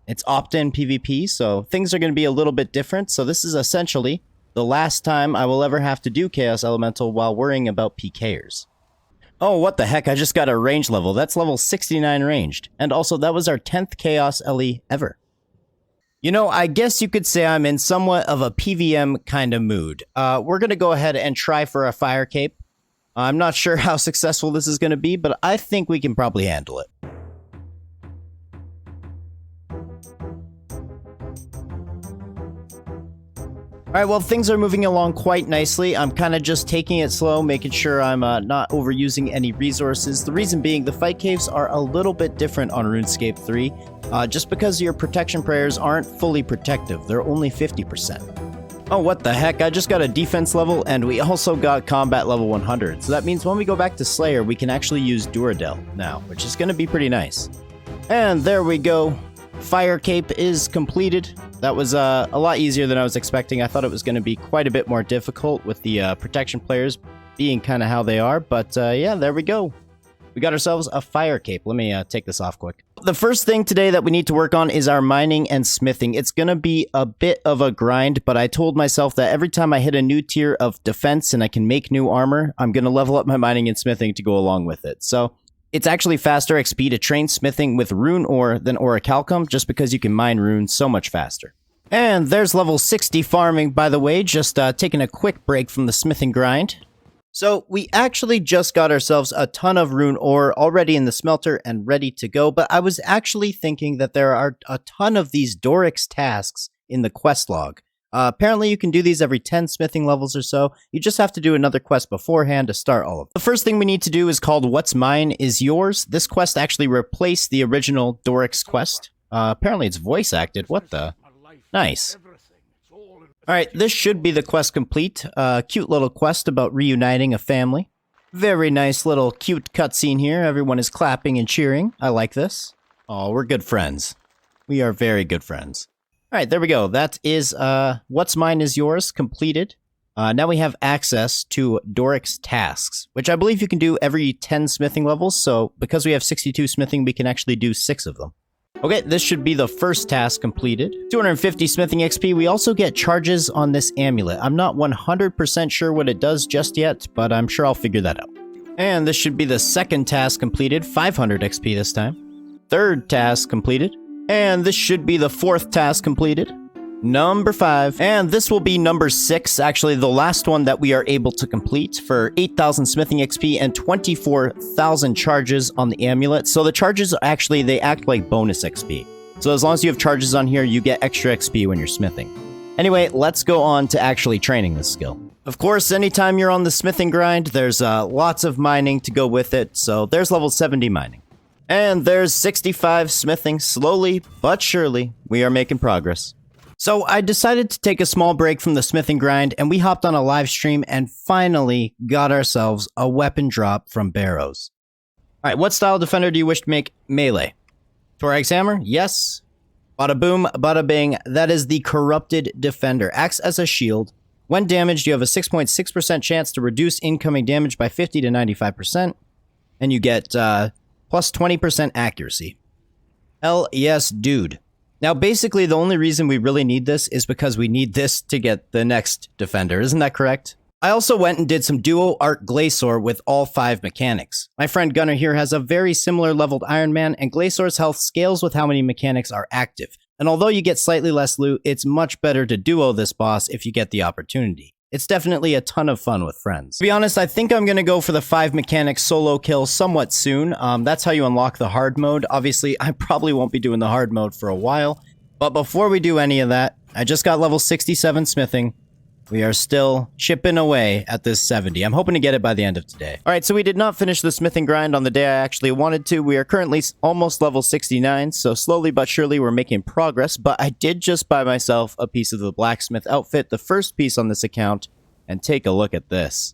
It's opt-in PvP, so things are going to be a little bit different. So this is essentially the last time I will ever have to do Chaos Elemental while worrying about PKers. Oh, what the heck, I just got a range level. That's level 69 ranged. And also, that was our 10th Chaos LE ever. You know, I guess you could say I'm in somewhat of a PVM kind of mood. We're going to go ahead and try for a Fire Cape. I'm not sure how successful this is going to be, but I think we can probably handle it. Alright, well, things are moving along quite nicely. I'm kind of just taking it slow, making sure I'm not overusing any resources. The reason being, the fight caves are a little bit different on RuneScape 3, just because your protection prayers aren't fully protective. They're only 50%. Oh, what the heck? I just got a defense level, and we also got combat level 100. So that means when we go back to Slayer, we can actually use Duradel now, which is going to be pretty nice. And there we go. Fire Cape is completed. That was a lot easier than I was expecting. I thought it was going to be quite a bit more difficult with the protection players being kind of how they are. But yeah, there we go. We got ourselves a Fire Cape. Let me take this off quick. The first thing today that we need to work on is our mining and smithing. It's going to be a bit of a grind, but I told myself that every time I hit a new tier of defense and I can make new armor, I'm going to level up my mining and smithing to go along with it. So it's actually faster XP to train smithing with rune ore than orichalcum, just because you can mine runes so much faster. And there's level 60 farming, by the way, just taking a quick break from the smithing grind. So we actually just got ourselves a ton of rune ore already in the smelter and ready to go, but I was actually thinking that there are a ton of these Dorix tasks in the quest log. Apparently you can do these every 10 smithing levels or so. You just have to do another quest beforehand to start all of them. The first thing we need to do is called What's Mine is Yours. This quest actually replaced the original Dorix quest. Apparently it's voice acted. What the? Nice. Alright, this should be the quest complete. Cute little quest about reuniting a family. Very nice little cute cutscene here. Everyone is clapping and cheering. I like this. Oh, we're good friends. We are very good friends. Alright, there we go. That is What's Mine is Yours completed. Now we have access to Dorix tasks, which I believe you can do every 10 smithing levels, so because we have 62 smithing, we can actually do 6 of them. Okay, this should be the first task completed. 250 smithing XP. We also get charges on this amulet. I'm not 100% sure what it does just yet, but I'm sure I'll figure that out. And this should be the second task completed. 500 XP this time. Third task completed. And this should be the fourth task completed. Number 5. And this will be number 6, actually the last one that we are able to complete for 8,000 smithing XP and 24,000 charges on the amulet. So the charges actually, they act like bonus XP. So as long as you have charges on here, you get extra XP when you're smithing. Anyway, let's go on to actually training this skill. Of course, anytime you're on the smithing grind, there's lots of mining to go with it. So there's level 70 mining. And there's 65 smithing. Slowly but surely, we are making progress. So I decided to take a small break from the smithing grind, and we hopped on a live stream and finally got ourselves a weapon drop from Barrows. Alright, what style defender do you wish to make melee? Thorax hammer? Yes. Bada boom, bada bing. That is the Corrupted Defender. Acts as a shield. When damaged, you have a 6.6% chance to reduce incoming damage by 50 to 95%. And you get plus 20% accuracy. Hell yes, dude. Now, basically, the only reason we really need this is because we need this to get the next defender. Isn't that correct? I also went and did some duo art Glacier with all 5 mechanics. My friend Gunnar here has a very similar leveled Ironman, and Glacier's health scales with how many mechanics are active. And although you get slightly less loot, it's much better to duo this boss if you get the opportunity. It's definitely a ton of fun with friends. To be honest, I think I'm going to go for the 5 mechanics solo kill somewhat soon. That's how you unlock the hard mode. Obviously, I probably won't be doing the hard mode for a while. But before we do any of that, I just got level 67 smithing. We are still chipping away at this 70. I'm hoping to get it by the end of today. Alright, so we did not finish the smithing grind on the day I actually wanted to. We are currently almost level 69, so slowly but surely we're making progress. But I did just buy myself a piece of the blacksmith outfit, the first piece on this account, and take a look at this.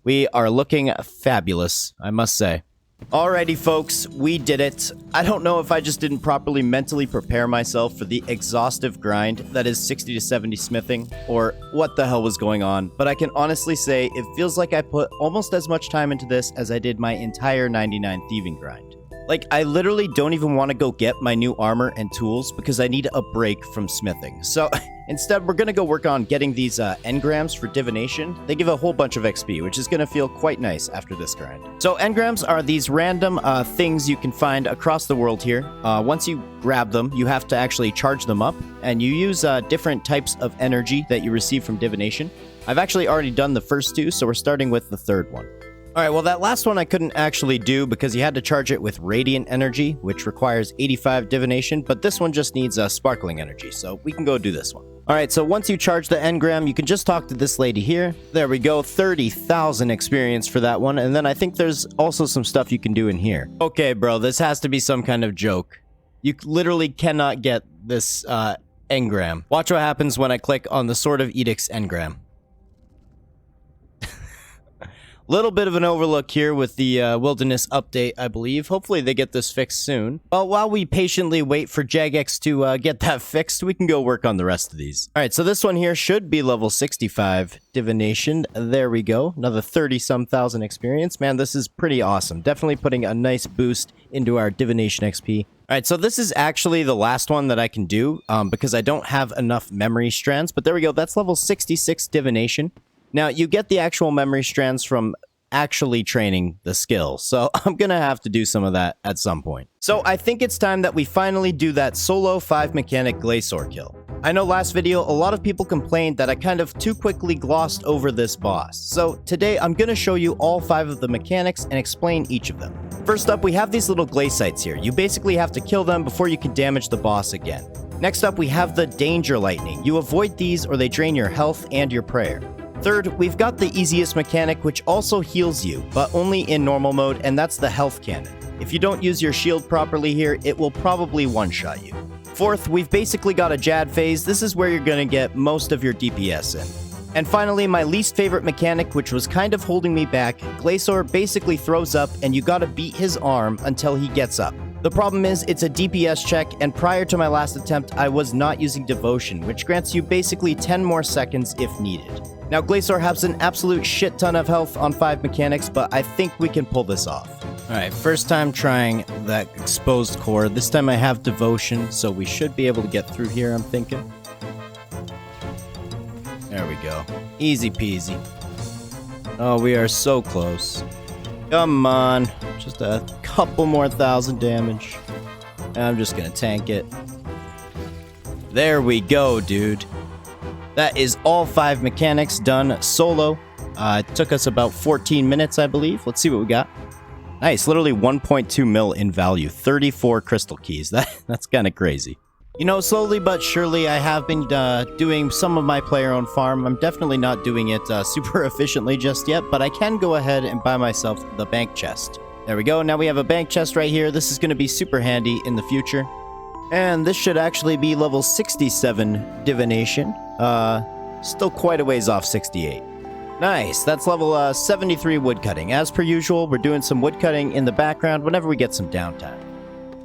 We are looking fabulous, I must say. Alrighty folks, we did it. I don't know if I just didn't properly mentally prepare myself for the exhaustive grind that is 60 to 70 smithing, or what the hell was going on, but I can honestly say it feels like I put almost as much time into this as I did my entire 99 thieving grind. Like, I literally don't even want to go get my new armor and tools because I need a break from smithing. So instead, we're going to go work on getting these engrams for divination. They give a whole bunch of XP, which is going to feel quite nice after this grind. So engrams are these random things you can find across the world here. Once you grab them, you have to actually charge them up, and you use different types of energy that you receive from divination. I've actually already done the first 2, so we're starting with the 3rd one. Alright, well that last one I couldn't actually do because you had to charge it with radiant energy, which requires 85 divination, but this one just needs sparkling energy, so we can go do this one. Alright, so once you charge the engram, you can just talk to this lady here. There we go, 30,000 experience for that one, and then I think there's also some stuff you can do in here. Okay, bro, this has to be some kind of joke. You literally cannot get this engram. Watch what happens when I click on the Sword of Edict's engram. Little bit of an overlook here with the wilderness update, I believe. Hopefully they get this fixed soon. But while we patiently wait for Jagex to get that fixed, we can go work on the rest of these. Alright, so this one here should be level 65 divination. There we go. Another 30-some thousand experience. Man, this is pretty awesome. Definitely putting a nice boost into our divination XP. Alright, so this is actually the last one that I can do because I don't have enough memory strands. But there we go. That's level 66 divination. Now, you get the actual memory strands from actually training the skill, so I'm gonna have to do some of that at some point. So I think it's time that we finally do that solo 5 mechanic Glacier kill. I know last video, a lot of people complained that I kind of too quickly glossed over this boss. So today, I'm gonna show you all 5 of the mechanics and explain each of them. First up, we have these little glacites here. You basically have to kill them before you can damage the boss again. Next up, we have the danger lightning. You avoid these or they drain your health and your prayer. Third, we've got the easiest mechanic, which also heals you, but only in normal mode, and that's the health cannon. If you don't use your shield properly here, it will probably one-shot you. Fourth, we've basically got a Jad phase. This is where you're going to get most of your DPS in. And finally, my least favorite mechanic, which was kind of holding me back, Glacier basically throws up, and you gotta beat his arm until he gets up. The problem is, it's a DPS check, and prior to my last attempt, I was not using Devotion, which grants you basically 10 more seconds if needed. Now, Glacier has an absolute shit ton of health on 5 mechanics, but I think we can pull this off. Alright, first time trying that exposed core. This time I have Devotion, so we should be able to get through here, I'm thinking. There we go. Easy peasy. Oh, we are so close. Come on. Just a couple more thousand damage. I'm just gonna tank it. There we go, dude. That is all 5 mechanics done solo. It took us about 14 minutes, I believe. Let's see what we got. Nice, literally 1.2 mil in value. 34 crystal keys. That's kind of crazy. You know, slowly but surely, I have been doing some of my player-owned farm. I'm definitely not doing it super efficiently just yet, but I can go ahead and buy myself the bank chest. There we go. Now we have a bank chest right here. This is going to be super handy in the future. And this should actually be level 67 divination. Still quite a ways off 68. Nice, that's level 73 woodcutting. As per usual, we're doing some woodcutting in the background whenever we get some downtime.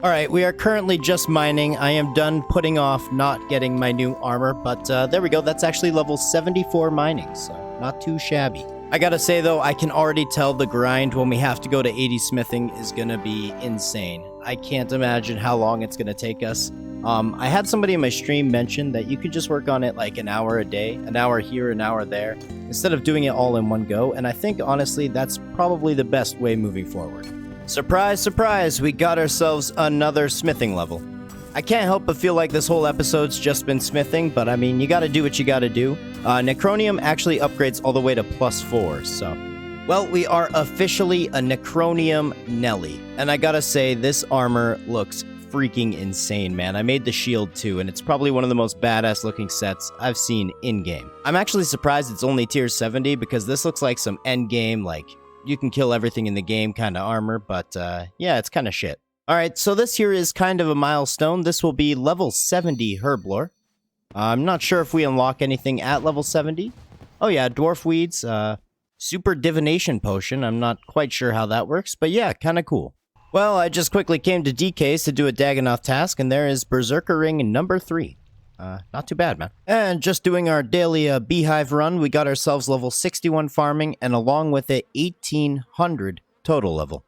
Alright, we are currently just mining. I am done putting off not getting my new armor, but there we go. That's actually level 74 mining, so not too shabby. I gotta say though, I can already tell the grind when we have to go to 80 smithing is gonna be insane. I can't imagine how long it's gonna take us. I had somebody in my stream mention that you could just work on it like an hour a day, an hour here, an hour there, instead of doing it all in one go, and I think honestly that's probably the best way moving forward. Surprise, surprise, we got ourselves another smithing level. I can't help but feel like this whole episode's just been smithing, but I mean, you gotta do what you gotta do. Necronium actually upgrades all the way to +4, so... Well, we are officially a Necronium Nelly, and I gotta say, this armor looks freaking insane, man. I made the shield too, and it's probably one of the most badass looking sets I've seen in-game. I'm actually surprised it's only tier 70, because this looks like some end-game, like, you can kill everything in the game kind of armor, but yeah, it's kind of shit. Alright, so this here is kind of a milestone. This will be level 70 Herblore. I'm not sure if we unlock anything at level 70. Oh yeah, Dwarf Weeds, Super Divination Potion. I'm not quite sure how that works, but yeah, kind of cool. Well, I just quickly came to DK's to do a Dagganoth task, and there is Berserker Ring number 3. Not too bad, man. And just doing our daily Beehive run, we got ourselves level 61 farming, and along with it, 1800 total level.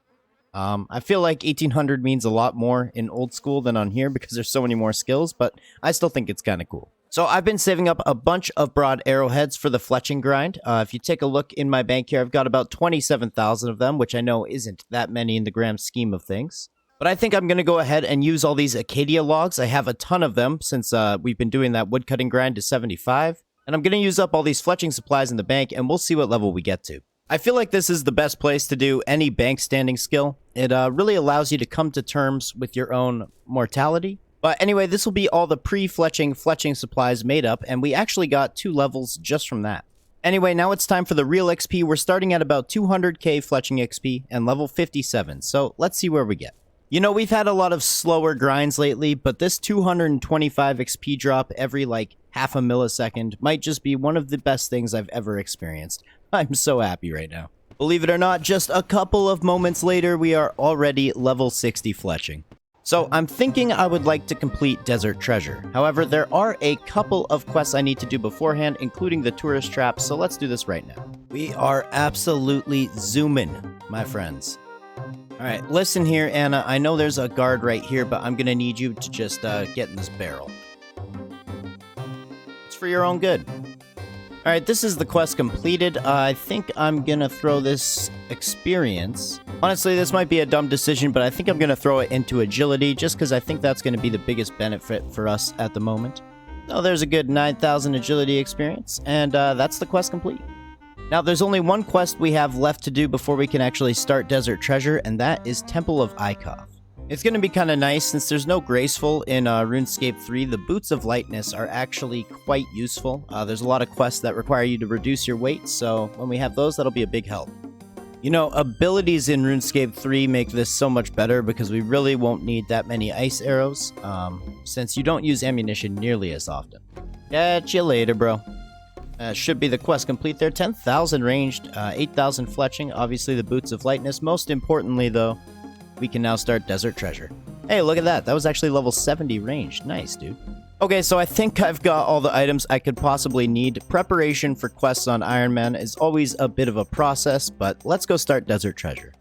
I feel like 1800 means a lot more in old school than on here because there's so many more skills, but I still think it's kind of cool. So I've been saving up a bunch of broad arrowheads for the fletching grind. If you take a look in my bank here, I've got about 27,000 of them, which I know isn't that many in the grand scheme of things. But I think I'm going to go ahead and use all these Acacia logs. I have a ton of them since we've been doing that woodcutting grind to 75. And I'm going to use up all these fletching supplies in the bank, and we'll see what level we get to. I feel like this is the best place to do any bank standing skill. It really allows you to come to terms with your own mortality. But anyway, this will be all the fletching supplies made up, and we actually got 2 levels just from that. Anyway, now it's time for the real XP. We're starting at about 200k fletching XP and level 57, so let's see where we get. You know, we've had a lot of slower grinds lately, but this 225 XP drop every like half a millisecond might just be one of the best things I've ever experienced. I'm so happy right now. Believe it or not, just a couple of moments later, we are already level 60 fletching. So I'm thinking I would like to complete Desert Treasure. However, there are a couple of quests I need to do beforehand, including the tourist trap, so let's do this right now. We are absolutely zooming, my friends. Alright, listen here, Anna. I know there's a guard right here, but I'm gonna need you to just get in this barrel. It's for your own good. Alright, this is the quest completed. I think I'm gonna throw this experience. Honestly, this might be a dumb decision, but I think I'm gonna throw it into agility, just because I think that's gonna be the biggest benefit for us at the moment. So there's a good 9,000 agility experience, and that's the quest complete. Now, there's only one quest we have left to do before we can actually start Desert Treasure, and that is Temple of Ikoth. It's going to be kind of nice since there's no Graceful in RuneScape 3. The Boots of Lightness are actually quite useful. There's a lot of quests that require you to reduce your weight, so when we have those, that'll be a big help. You know, abilities in RuneScape 3 make this so much better because we really won't need that many ice arrows, since you don't use ammunition nearly as often. Catch you later, bro. Should be the quest complete there. 10,000 ranged, 8,000 fletching, obviously the Boots of Lightness. Most importantly, though, we can now start Desert Treasure. Hey, look at that. That was actually level 70 ranged. Nice, dude. Okay, so I think I've got all the items I could possibly need. Preparation for quests on Ironman is always a bit of a process, but let's go start Desert Treasure.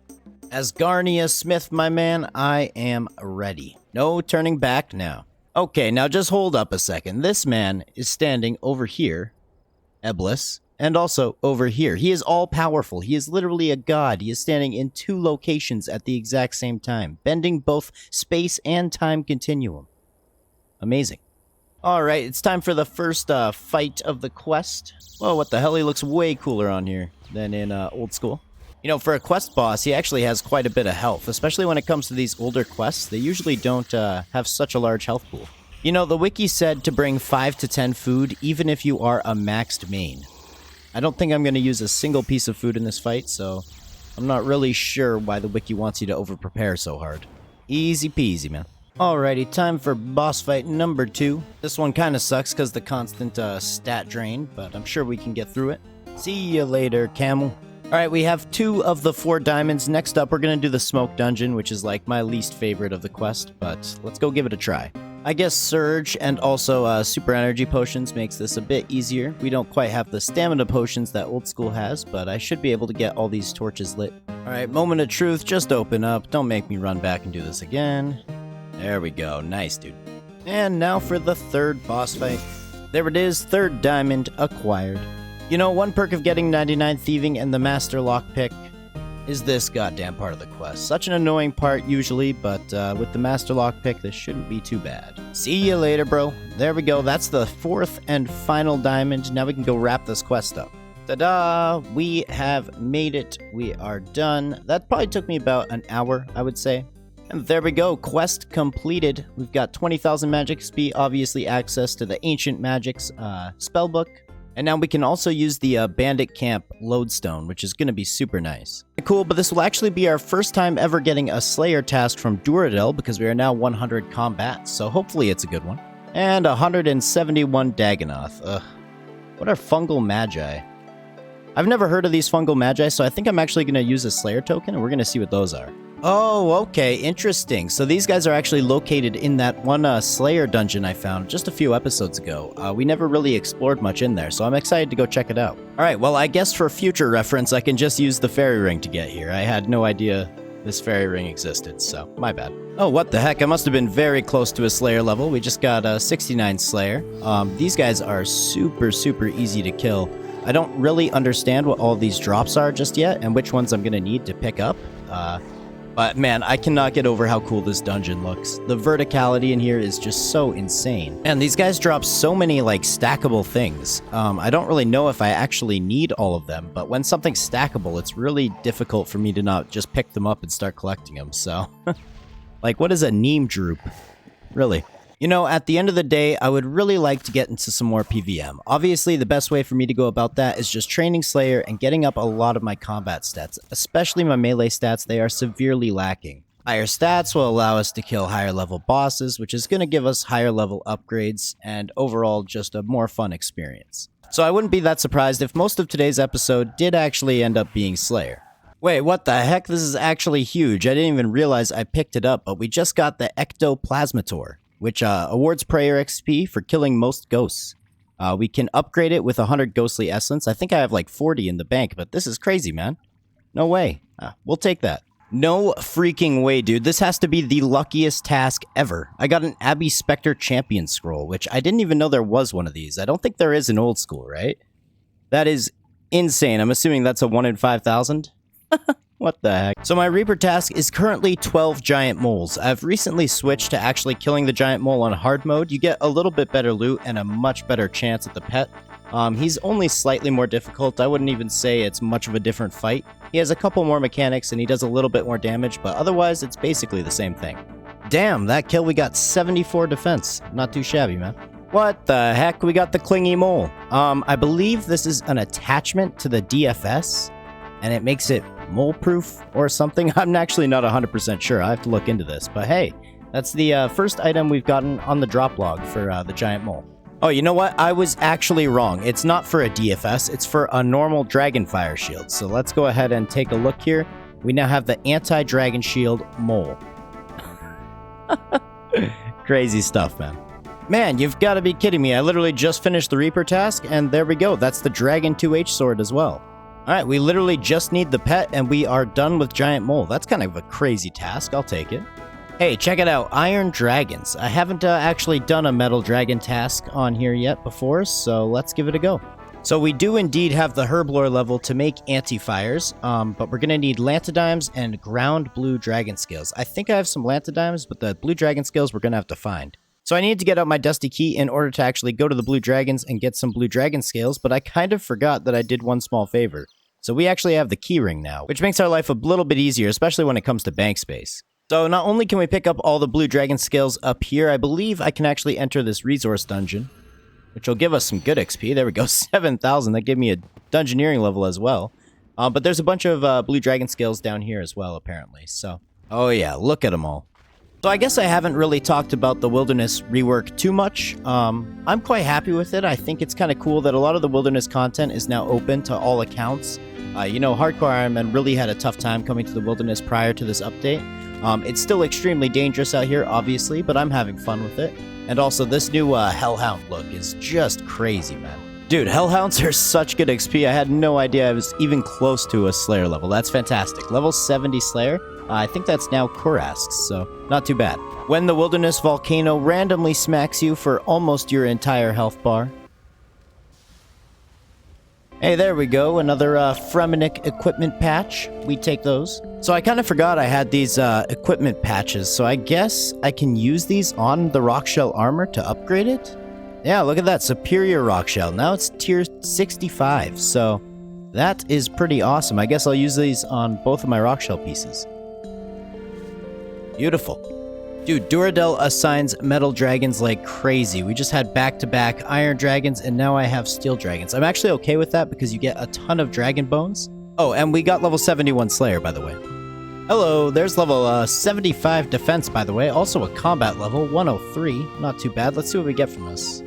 As Garnia Smith, my man, I am ready. No turning back now. Okay, now just hold up a second. This man is standing over here, Eblis, and also over here. He is all-powerful. He is literally a god. He is standing in 2 locations at the exact same time, bending both space and time continuum. Amazing. Alright, it's time for the first fight of the quest. Whoa, what the hell? He looks way cooler on here than in old school. You know, for a quest boss, he actually has quite a bit of health, especially when it comes to these older quests. They usually don't have such a large health pool. You know, the wiki said to bring 5 to 10 food, even if you are a maxed main. I don't think I'm going to use a single piece of food in this fight, so I'm not really sure why the wiki wants you to over-prepare so hard. Easy peasy, man. Alrighty, time for boss fight number 2. This one kind of sucks because the constant stat drain, but I'm sure we can get through it. See you later, camel. Alright, we have 2 of the 4 diamonds. Next up, we're going to do the smoke dungeon, which is like my least favorite of the quest, but let's go give it a try. I guess Surge and also Super Energy Potions makes this a bit easier. We don't quite have the Stamina Potions that Old School has, but I should be able to get all these torches lit. Alright, moment of truth, just open up. Don't make me run back and do this again. There we go. Nice, dude. And now for the third boss fight. There it is, third diamond acquired. You know, one perk of getting 99 Thieving and the Master Lockpick is this goddamn part of the quest. Such an annoying part usually, but with the Master Lockpick, this shouldn't be too bad. See you later, bro. There we go, that's the fourth and final diamond. Now we can go wrap this quest up. Ta-da! We have made it. We are done. That probably took me about an hour, I would say. And there we go, quest completed. We've got 20,000 magic XP, obviously access to the Ancient Magics spellbook. And now we can also use the Bandit Camp Lodestone, which is going to be super nice. Cool, but this will actually be our first time ever getting a Slayer task from Citadel, because we are now 100 combats, so hopefully it's a good one. And 171 Dagganoth. Ugh. What are Fungal Magi? I've never heard of these Fungal Magi, so I think I'm actually going to use a Slayer token, and we're going to see what those are. Oh, okay, interesting. So these guys are actually located in that one Slayer dungeon I found just a few episodes ago. We never really explored much in there, so I'm excited to go check it out. Alright, well, I guess for future reference, I can just use the fairy ring to get here. I had no idea this fairy ring existed, so my bad. Oh, what the heck, I must have been very close to a Slayer level. We just got a 69 Slayer. These guys are super easy to kill. I don't really understand what all these drops are just yet, and which ones I'm going to need to pick up. But man, I cannot get over how cool this dungeon looks. The verticality in here is just so insane. And these guys drop so many like stackable things. I don't really know if I actually need all of them, but when something's stackable, it's really difficult for me to not just pick them up and start collecting them, so... Like, what is a neem droop? Really? You know, at the end of the day, I would really like to get into some more PVM. Obviously, the best way for me to go about that is just training Slayer and getting up a lot of my combat stats, especially my melee stats. They are severely lacking. Higher stats will allow us to kill higher level bosses, which is going to give us higher level upgrades and overall just a more fun experience. So I wouldn't be that surprised if most of today's episode did actually end up being Slayer. Wait, what the heck? This is actually huge. I didn't even realize I picked it up, but we just got the Ectoplasmator, which awards prayer XP for killing most ghosts. We can upgrade it with 100 ghostly essence. I think I have like 40 in the bank, but this is crazy, man. No way. We'll take that. No freaking way, dude. This has to be the luckiest task ever. I got an Abbey Spectre Champion Scroll, which I didn't even know there was one of these. I don't think there is in old school, right? That is insane. I'm assuming that's a 1 in 5,000? What the heck? So my Reaper task is currently 12 giant moles. I've recently switched to actually killing the giant mole on hard mode. You get a little bit better loot and a much better chance at the pet. He's only slightly more difficult. I wouldn't even say it's much of a different fight. He has a couple more mechanics and he does a little bit more damage, but otherwise it's basically the same thing. Damn, that kill we got 74 defense. Not too shabby, man. What the heck? We got the Clingy Mole. I believe this is an attachment to the DFS, and it makes it mole-proof or something. I'm actually not 100% sure. I have to look into this. But hey, that's the first item we've gotten on the drop log for the giant mole. Oh, you know what? I was actually wrong. It's not for a DFS. It's for a normal Dragonfire shield. So let's go ahead and take a look here. We now have the anti-dragon shield mole. Crazy stuff, man. Man, you've got to be kidding me. I literally just finished the Reaper task, and there we go. That's the Dragon 2H sword as well. Alright, we literally just need the pet, and we are done with Giant Mole. That's kind of a crazy task. I'll take it. Hey, check it out. Iron Dragons. I haven't actually done a Metal Dragon task on here yet before, so let's give it a go. So we do indeed have the Herblore level to make anti-fires, but we're going to need Lantodimes and Ground Blue Dragon Scales. I think I have some Lantodimes, but the Blue Dragon Scales we're going to have to find. So I need to get out my Dusty Key in order to actually go to the Blue Dragons and get some Blue Dragon Scales, but I kind of forgot that I did one small favor. So we actually have the Key Ring now, which makes our life a little bit easier, especially when it comes to bank space. So not only can we pick up all the Blue Dragon Scales up here, I believe I can actually enter this resource dungeon, which will give us some good XP. There we go, 7,000. That gave me a Dungeoneering level as well. But there's a bunch of Blue Dragon Scales down here as well, apparently. So, oh yeah, look at them all. So I guess I haven't really talked about the Wilderness rework too much. I'm quite happy with it. I think it's kind of cool that a lot of the Wilderness content is now open to all accounts. You know, Hardcore Ironman really had a tough time coming to the Wilderness prior to this update. It's still extremely dangerous out here, obviously, but I'm having fun with it. And also, this new Hellhound look is just crazy, man. Dude, Hellhounds are such good XP. I had no idea I was even close to a Slayer level. That's fantastic. Level 70 Slayer. I think that's now Korask's, so not too bad. When the Wilderness Volcano randomly smacks you for almost your entire health bar. Hey, there we go. Another Firemaking equipment patch. We take those. So I kind of forgot I had these equipment patches, so I guess I can use these on the Rockshell armor to upgrade it? Yeah, look at that. Superior Rockshell. Now it's tier 65, so that is pretty awesome. I guess I'll use these on both of my Rockshell pieces. Beautiful. Dude, Duradel assigns metal dragons like crazy. We just had back-to-back iron dragons, and now I have steel dragons. I'm actually okay with that because you get a ton of dragon bones. Oh, and we got level 71 Slayer, by the way. Hello, there's level 75 defense, by the way. Also a combat level, 103. Not too bad. Let's see what we get from this.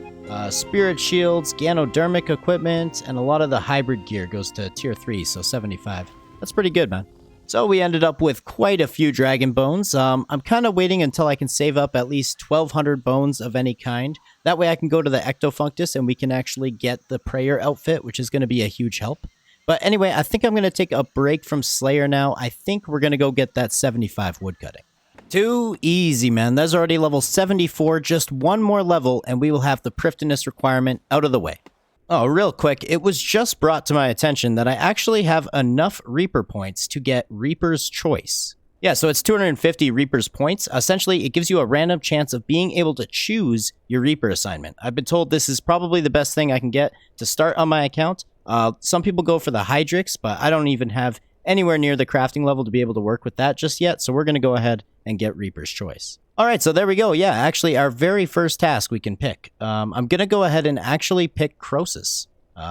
Spirit shields, Ganodermic equipment, and a lot of the hybrid gear goes to tier 3, so 75. That's pretty good, man. So we ended up with quite a few dragon bones. I'm kind of waiting until I can save up at least 1,200 bones of any kind. That way I can go to the Ectofunctus and we can actually get the Prayer outfit, which is going to be a huge help. But anyway, I think I'm going to take a break from Slayer now. I think we're going to go get that 75 woodcutting. Too easy, man. That's already level 74. Just one more level, and we will have the Prifdinous requirement out of the way. Oh, real quick, it was just brought to my attention that I actually have enough Reaper points to get Reaper's Choice. Yeah, so it's 250 Reaper's points. Essentially, it gives you a random chance of being able to choose your Reaper assignment. I've been told this is probably the best thing I can get to start on my account. Some people go for the Hydrix, but I don't even have anywhere near the crafting level to be able to work with that just yet, so we're going to go ahead and get Reaper's Choice. Alright, so there we go. Yeah, actually, our very first task we can pick. I'm going to go ahead and actually pick Croesus.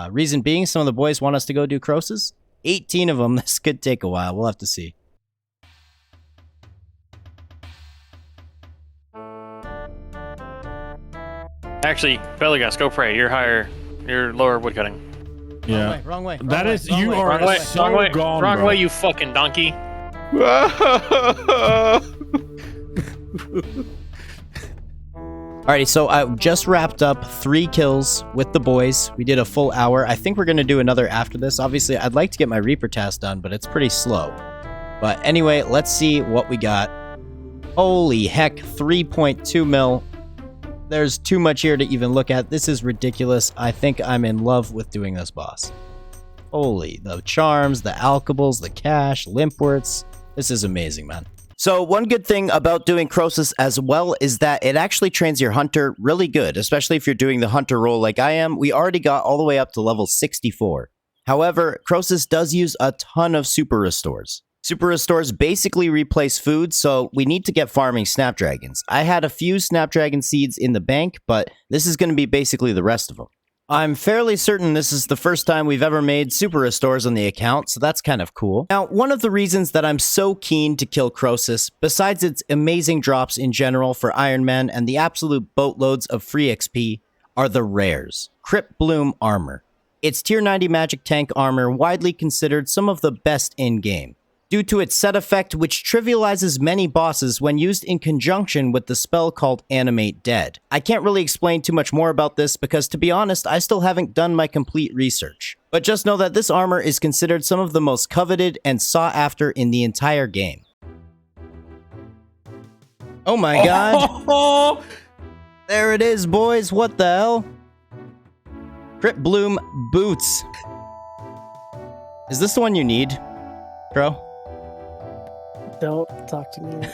Reason being, some of the boys want us to go do Croesus. 18 of them. This could take a while. We'll have to see. Actually, Belegas, go pray. You're higher. You're lower woodcutting. Yeah. Wrong way. That is, you are Wrong way. so Wrong way. gone, Wrong bro. way, you fucking donkey. Alrighty, so I just wrapped up 3 kills with the boys. We did a full hour. I think we're going to do another after this. Obviously, I'd like to get my Reaper task done, but it's pretty slow. But anyway, let's see what we got. Holy heck, 3.2 mil. There's too much here to even look at. This is ridiculous. I think I'm in love with doing this boss. Holy, the charms, the alkables, the cash, limpworts. This is amazing, man. So one good thing about doing Croesus as well is that it actually trains your hunter really good, especially if you're doing the hunter role like I am. We already got all the way up to level 64. However, Croesus does use a ton of super restores. Super restores basically replace food, so we need to get farming snapdragons. I had a few snapdragon seeds in the bank, but this is going to be basically the rest of them. I'm fairly certain this is the first time we've ever made super restores on the account, so that's kind of cool. Now, one of the reasons that I'm so keen to kill Croesus, besides its amazing drops in general for Ironman and the absolute boatloads of free XP, are the rares. Crypt Bloom armor. It's tier 90 magic tank armor, widely considered some of the best in-game, due to its set effect which trivializes many bosses when used in conjunction with the spell called Animate Dead. I can't really explain too much more about this because, to be honest, I still haven't done my complete research. But just know that this armor is considered some of the most coveted and sought after in the entire game. Oh my god! There it is, boys! What the hell? Crypt Bloom boots. Is this the one you need, bro? Don't talk to me.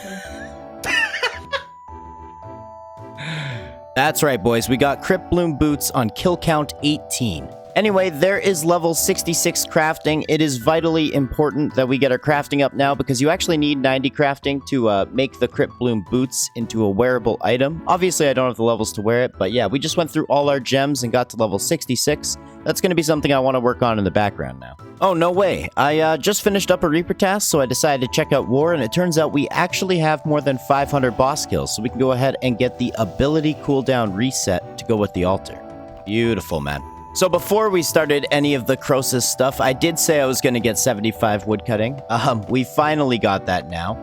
That's right, boys. We got Crypt Bloom boots on kill count 18. Anyway, there is level 66 crafting. It is vitally important that we get our crafting up now because you actually need 90 crafting to make the Crypt Bloom boots into a wearable item. Obviously, I don't have the levels to wear it, but yeah, we just went through all our gems and got to level 66. That's going to be something I want to work on in the background now. Oh, no way. I just finished up a Reaper task, so I decided to check out War, and it turns out we actually have more than 500 boss kills, so we can go ahead and get the ability cooldown reset to go with the altar. Beautiful, man. So before we started any of the Croesus stuff, I did say I was going to get 75 woodcutting. We finally got that now.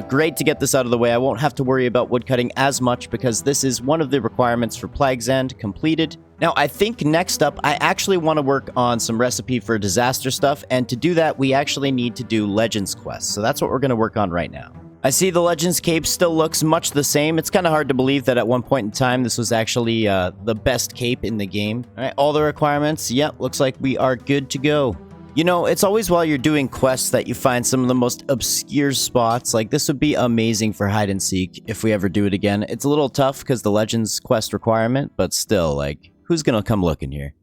Great to get this out of the way. I won't have to worry about woodcutting as much because this is one of the requirements for Plague's End completed. Now, I think next up, I actually want to work on some recipe for disaster stuff, and to do that, we actually need to do Legends quests, so that's what we're going to work on right now. I see the Legends cape still looks much the same. It's kind of hard to believe that at one point in time, this was actually the best cape in the game. All right, all the requirements, yep, looks like we are good to go. You know, it's always while you're doing quests that you find some of the most obscure spots. Like, this would be amazing for hide and seek if we ever do it again. It's a little tough because the Legends quest requirement, but still, like, who's gonna come looking here?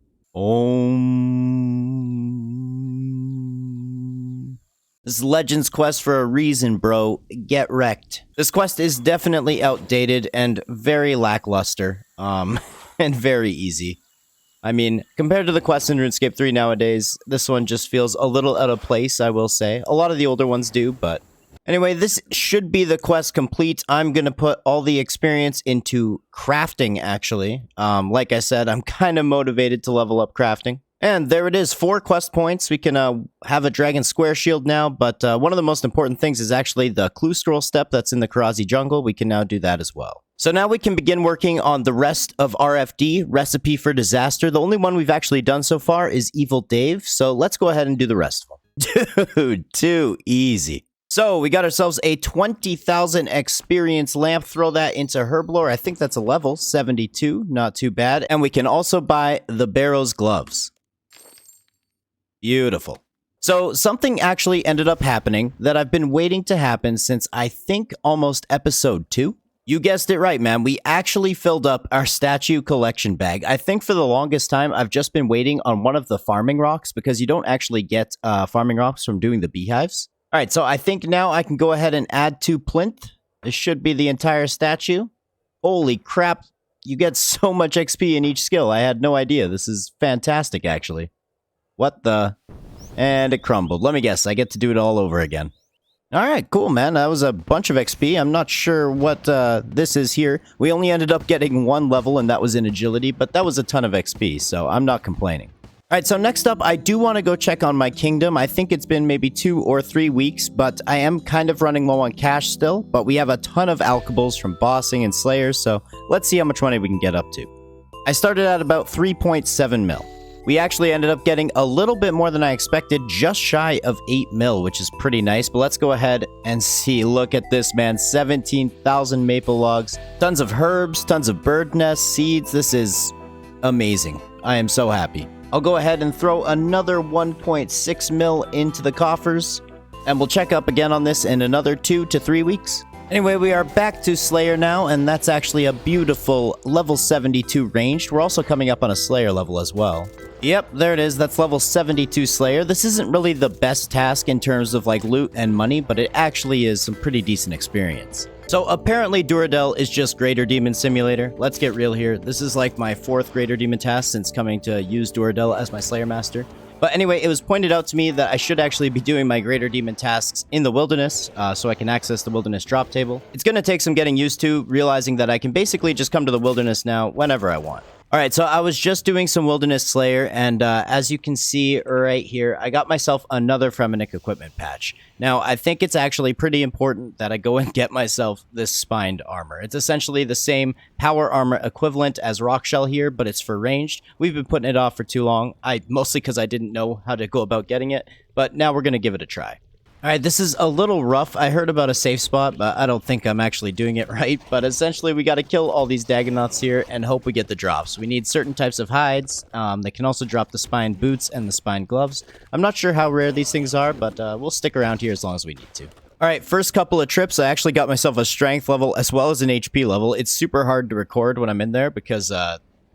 This is Legends quest for a reason, bro. Get wrecked. This quest is definitely outdated and very lackluster, and very easy. I mean, compared to the quests in RuneScape 3 nowadays, this one just feels a little out of place, I will say. A lot of the older ones do, but... Anyway, this should be the quest complete. I'm going to put all the experience into crafting, actually. Like I said, I'm kind of motivated to level up crafting. And there it is, 4 quest points. We can have a dragon square shield now, but one of the most important things is actually the clue scroll step that's in the Karazi jungle. We can now do that as well. So now we can begin working on the rest of RFD, Recipe for Disaster. The only one we've actually done so far is Evil Dave, so let's go ahead and do the rest of them. Dude, too easy. So we got ourselves a 20,000 experience lamp. Throw that into Herblore. I think that's a level 72, not too bad. And we can also buy the Barrow's gloves. Beautiful. So something actually ended up happening that I've been waiting to happen since I think almost episode 2. You guessed it right, man. We actually filled up our statue collection bag. I think for the longest time, I've just been waiting on one of the farming rocks because you don't actually get farming rocks from doing the beehives. All right, so I think now I can go ahead and add 2 plinth. This should be the entire statue. Holy crap. You get so much XP in each skill. I had no idea. This is fantastic, actually. What the... And it crumbled. Let me guess. I get to do it all over again. Alright, cool, man. That was a bunch of XP. I'm not sure what this is here. We only ended up getting 1 level, and that was in agility, but that was a ton of XP, so I'm not complaining. Alright, so next up, I do want to go check on my kingdom. I think it's been maybe 2 or 3 weeks, but I am kind of running low on cash still, but we have a ton of alchables from bossing and slayers, so let's see how much money we can get up to. I started at about 3.7 mil. We actually ended up getting a little bit more than I expected, just shy of 8 mil, which is pretty nice. But let's go ahead and see. Look at this, man. 17,000 maple logs, tons of herbs, tons of bird nests, seeds. This is amazing. I am so happy. I'll go ahead and throw another 1.6 mil into the coffers, and we'll check up again on this in another 2 to 3 weeks. Anyway, we are back to Slayer now, and that's actually a beautiful level 72 ranged. We're also coming up on a Slayer level as well. Yep, there it is. That's level 72 Slayer. This isn't really the best task in terms of like loot and money, but it actually is some pretty decent experience. So apparently Duradel is just Greater Demon Simulator. Let's get real here. This is like my 4th Greater Demon task since coming to use Duradel as my Slayer Master. But anyway, it was pointed out to me that I should actually be doing my Greater Demon tasks in the Wilderness, so I can access the Wilderness drop table. It's going to take some getting used to, realizing that I can basically just come to the Wilderness now whenever I want. Alright, so I was just doing some Wilderness Slayer, and as you can see right here, I got myself another Firemaking equipment patch. Now, I think it's actually pretty important that I go and get myself this spined armor. It's essentially the same power armor equivalent as Rockshell here, but it's for ranged. We've been putting it off for too long, mostly because I didn't know how to go about getting it, but now we're going to give it a try. Alright, this is a little rough. I heard about a safe spot, but I don't think I'm actually doing it right. But essentially, we got to kill all these Dagonoths here and hope we get the drops. We need certain types of hides. They can also drop the spine boots and the spine gloves. I'm not sure how rare these things are, but we'll stick around here as long as we need to. Alright, first couple of trips, I actually got myself a strength level as well as an HP level. It's super hard to record when I'm in there because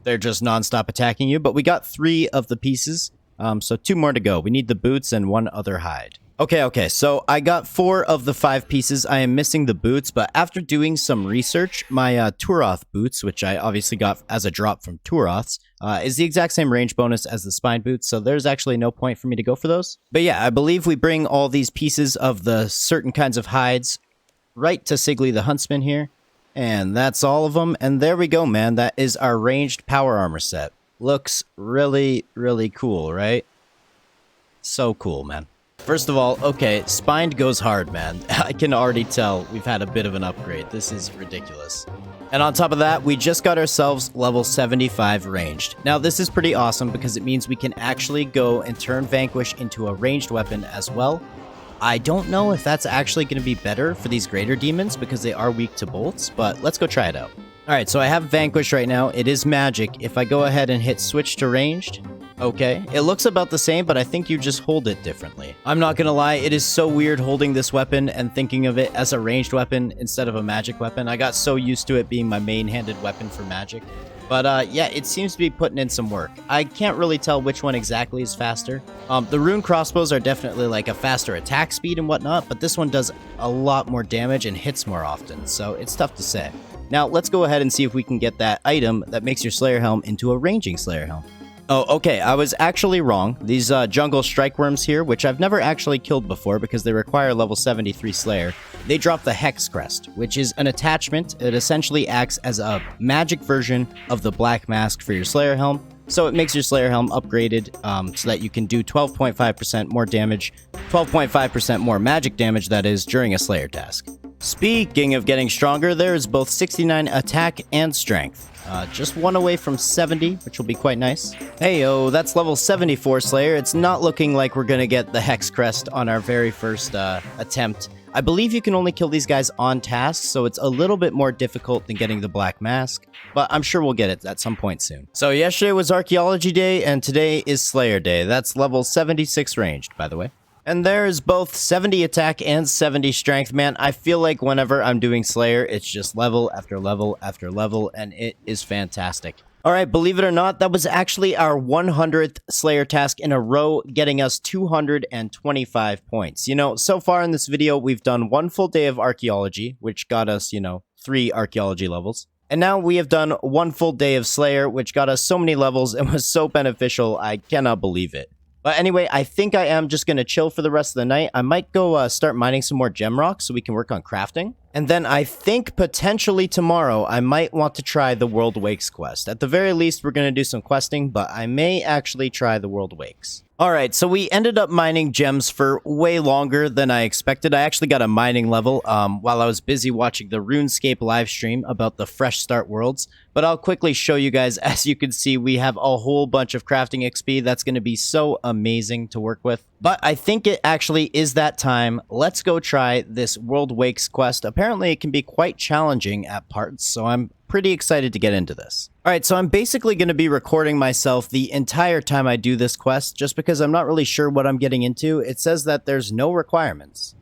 they're just non-stop attacking you. But we got 3 of the pieces, so 2 more to go. We need the boots and 1 other hide. Okay, so I got 4 of the 5 pieces. I am missing the boots, but after doing some research, my Turoth boots, which I obviously got as a drop from Turoths, is the exact same range bonus as the spine boots, so there's actually no point for me to go for those. But yeah, I believe we bring all these pieces of the certain kinds of hides right to Sigley the Huntsman here, and that's all of them, and there we go, man. That is our ranged power armor set. Looks really, really cool, right? So cool, man. First of all, okay, Spined goes hard, man. I can already tell we've had a bit of an upgrade. This is ridiculous. And on top of that, we just got ourselves level 75 ranged. Now, this is pretty awesome because it means we can actually go and turn Vanquish into a ranged weapon as well. I don't know if that's actually going to be better for these greater demons because they are weak to bolts, but let's go try it out. Alright, so I have Vanquish right now. It is magic. If I go ahead and hit switch to ranged, okay, it looks about the same, but I think you just hold it differently. I'm not gonna lie, it is so weird holding this weapon and thinking of it as a ranged weapon instead of a magic weapon. I got so used to it being my main-handed weapon for magic. But yeah, it seems to be putting in some work. I can't really tell which one exactly is faster. The rune crossbows are definitely like a faster attack speed and whatnot, but this one does a lot more damage and hits more often, so it's tough to say. Now, let's go ahead and see if we can get that item that makes your Slayer Helm into a ranging Slayer Helm. Oh, okay, I was actually wrong. These jungle strike worms here, which I've never actually killed before because they require level 73 Slayer, they drop the Hex Crest, which is an attachment. It essentially acts as a magic version of the Black Mask for your Slayer Helm. So it makes your Slayer Helm upgraded so that you can do 12.5% more damage, 12.5% more magic damage, that is, during a Slayer task. Speaking of getting stronger, there is both 69 attack and strength. Just one away from 70, which will be quite nice. Heyo, that's level 74 Slayer. It's not looking like we're gonna get the Hex Crest on our very first attempt. I believe you can only kill these guys on task, so it's a little bit more difficult than getting the Black Mask, but I'm sure we'll get it at some point soon. So yesterday was Archaeology Day, and today is Slayer Day. That's level 76 ranged, by the way. And there's both 70 attack and 70 strength. Man, I feel like whenever I'm doing Slayer, it's just level after level after level, and it is fantastic. Alright, believe it or not, that was actually our 100th Slayer task in a row, getting us 225 points. You know, so far in this video, we've done one full day of Archaeology, which got us, 3 Archaeology levels. And now we have done one full day of Slayer, which got us so many levels and was so beneficial, I cannot believe it. But anyway, I think I am just going to chill for the rest of the night. I might go start mining some more gem rocks so we can work on crafting. And then I think potentially tomorrow I might want to try the World Wakes quest. At the very least, we're going to do some questing, but I may actually try the World Wakes. Alright, so we ended up mining gems for way longer than I expected. I actually got a mining level while I was busy watching the RuneScape livestream about the Fresh Start worlds. But I'll quickly show you guys. As you can see, we have a whole bunch of crafting XP. That's going to be so amazing to work with. But I think it actually is that time. Let's go try this World Wakes quest. Apparently, it can be quite challenging at parts, so I'm pretty excited to get into this. Alright, so I'm basically going to be recording myself the entire time I do this quest, just because I'm not really sure what I'm getting into. It says that there's no requirements.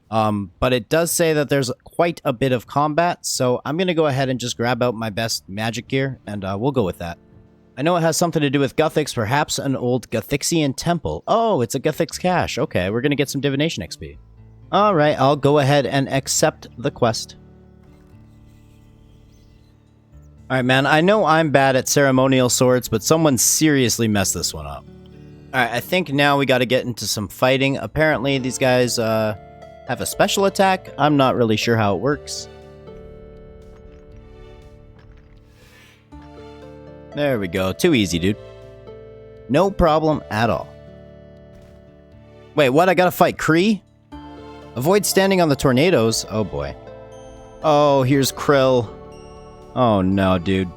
But it does say that there's quite a bit of combat, so I'm going to go ahead and just grab out my best magic gear, and we'll go with that. I know it has something to do with Gothics, perhaps an old Gothixian temple. Oh, it's a Gothics cache. Okay, we're going to get some Divination XP. Alright, I'll go ahead and accept the quest. Alright, man, I know I'm bad at ceremonial swords, but someone seriously messed this one up. Alright, I think now we gotta get into some fighting. Apparently, these guys, have a special attack. I'm not really sure how it works. There we go. Too easy, dude. No problem at all. Wait, what? I gotta fight Kree? Avoid standing on the tornadoes. Oh, boy. Oh, here's Krill. Oh, no, dude.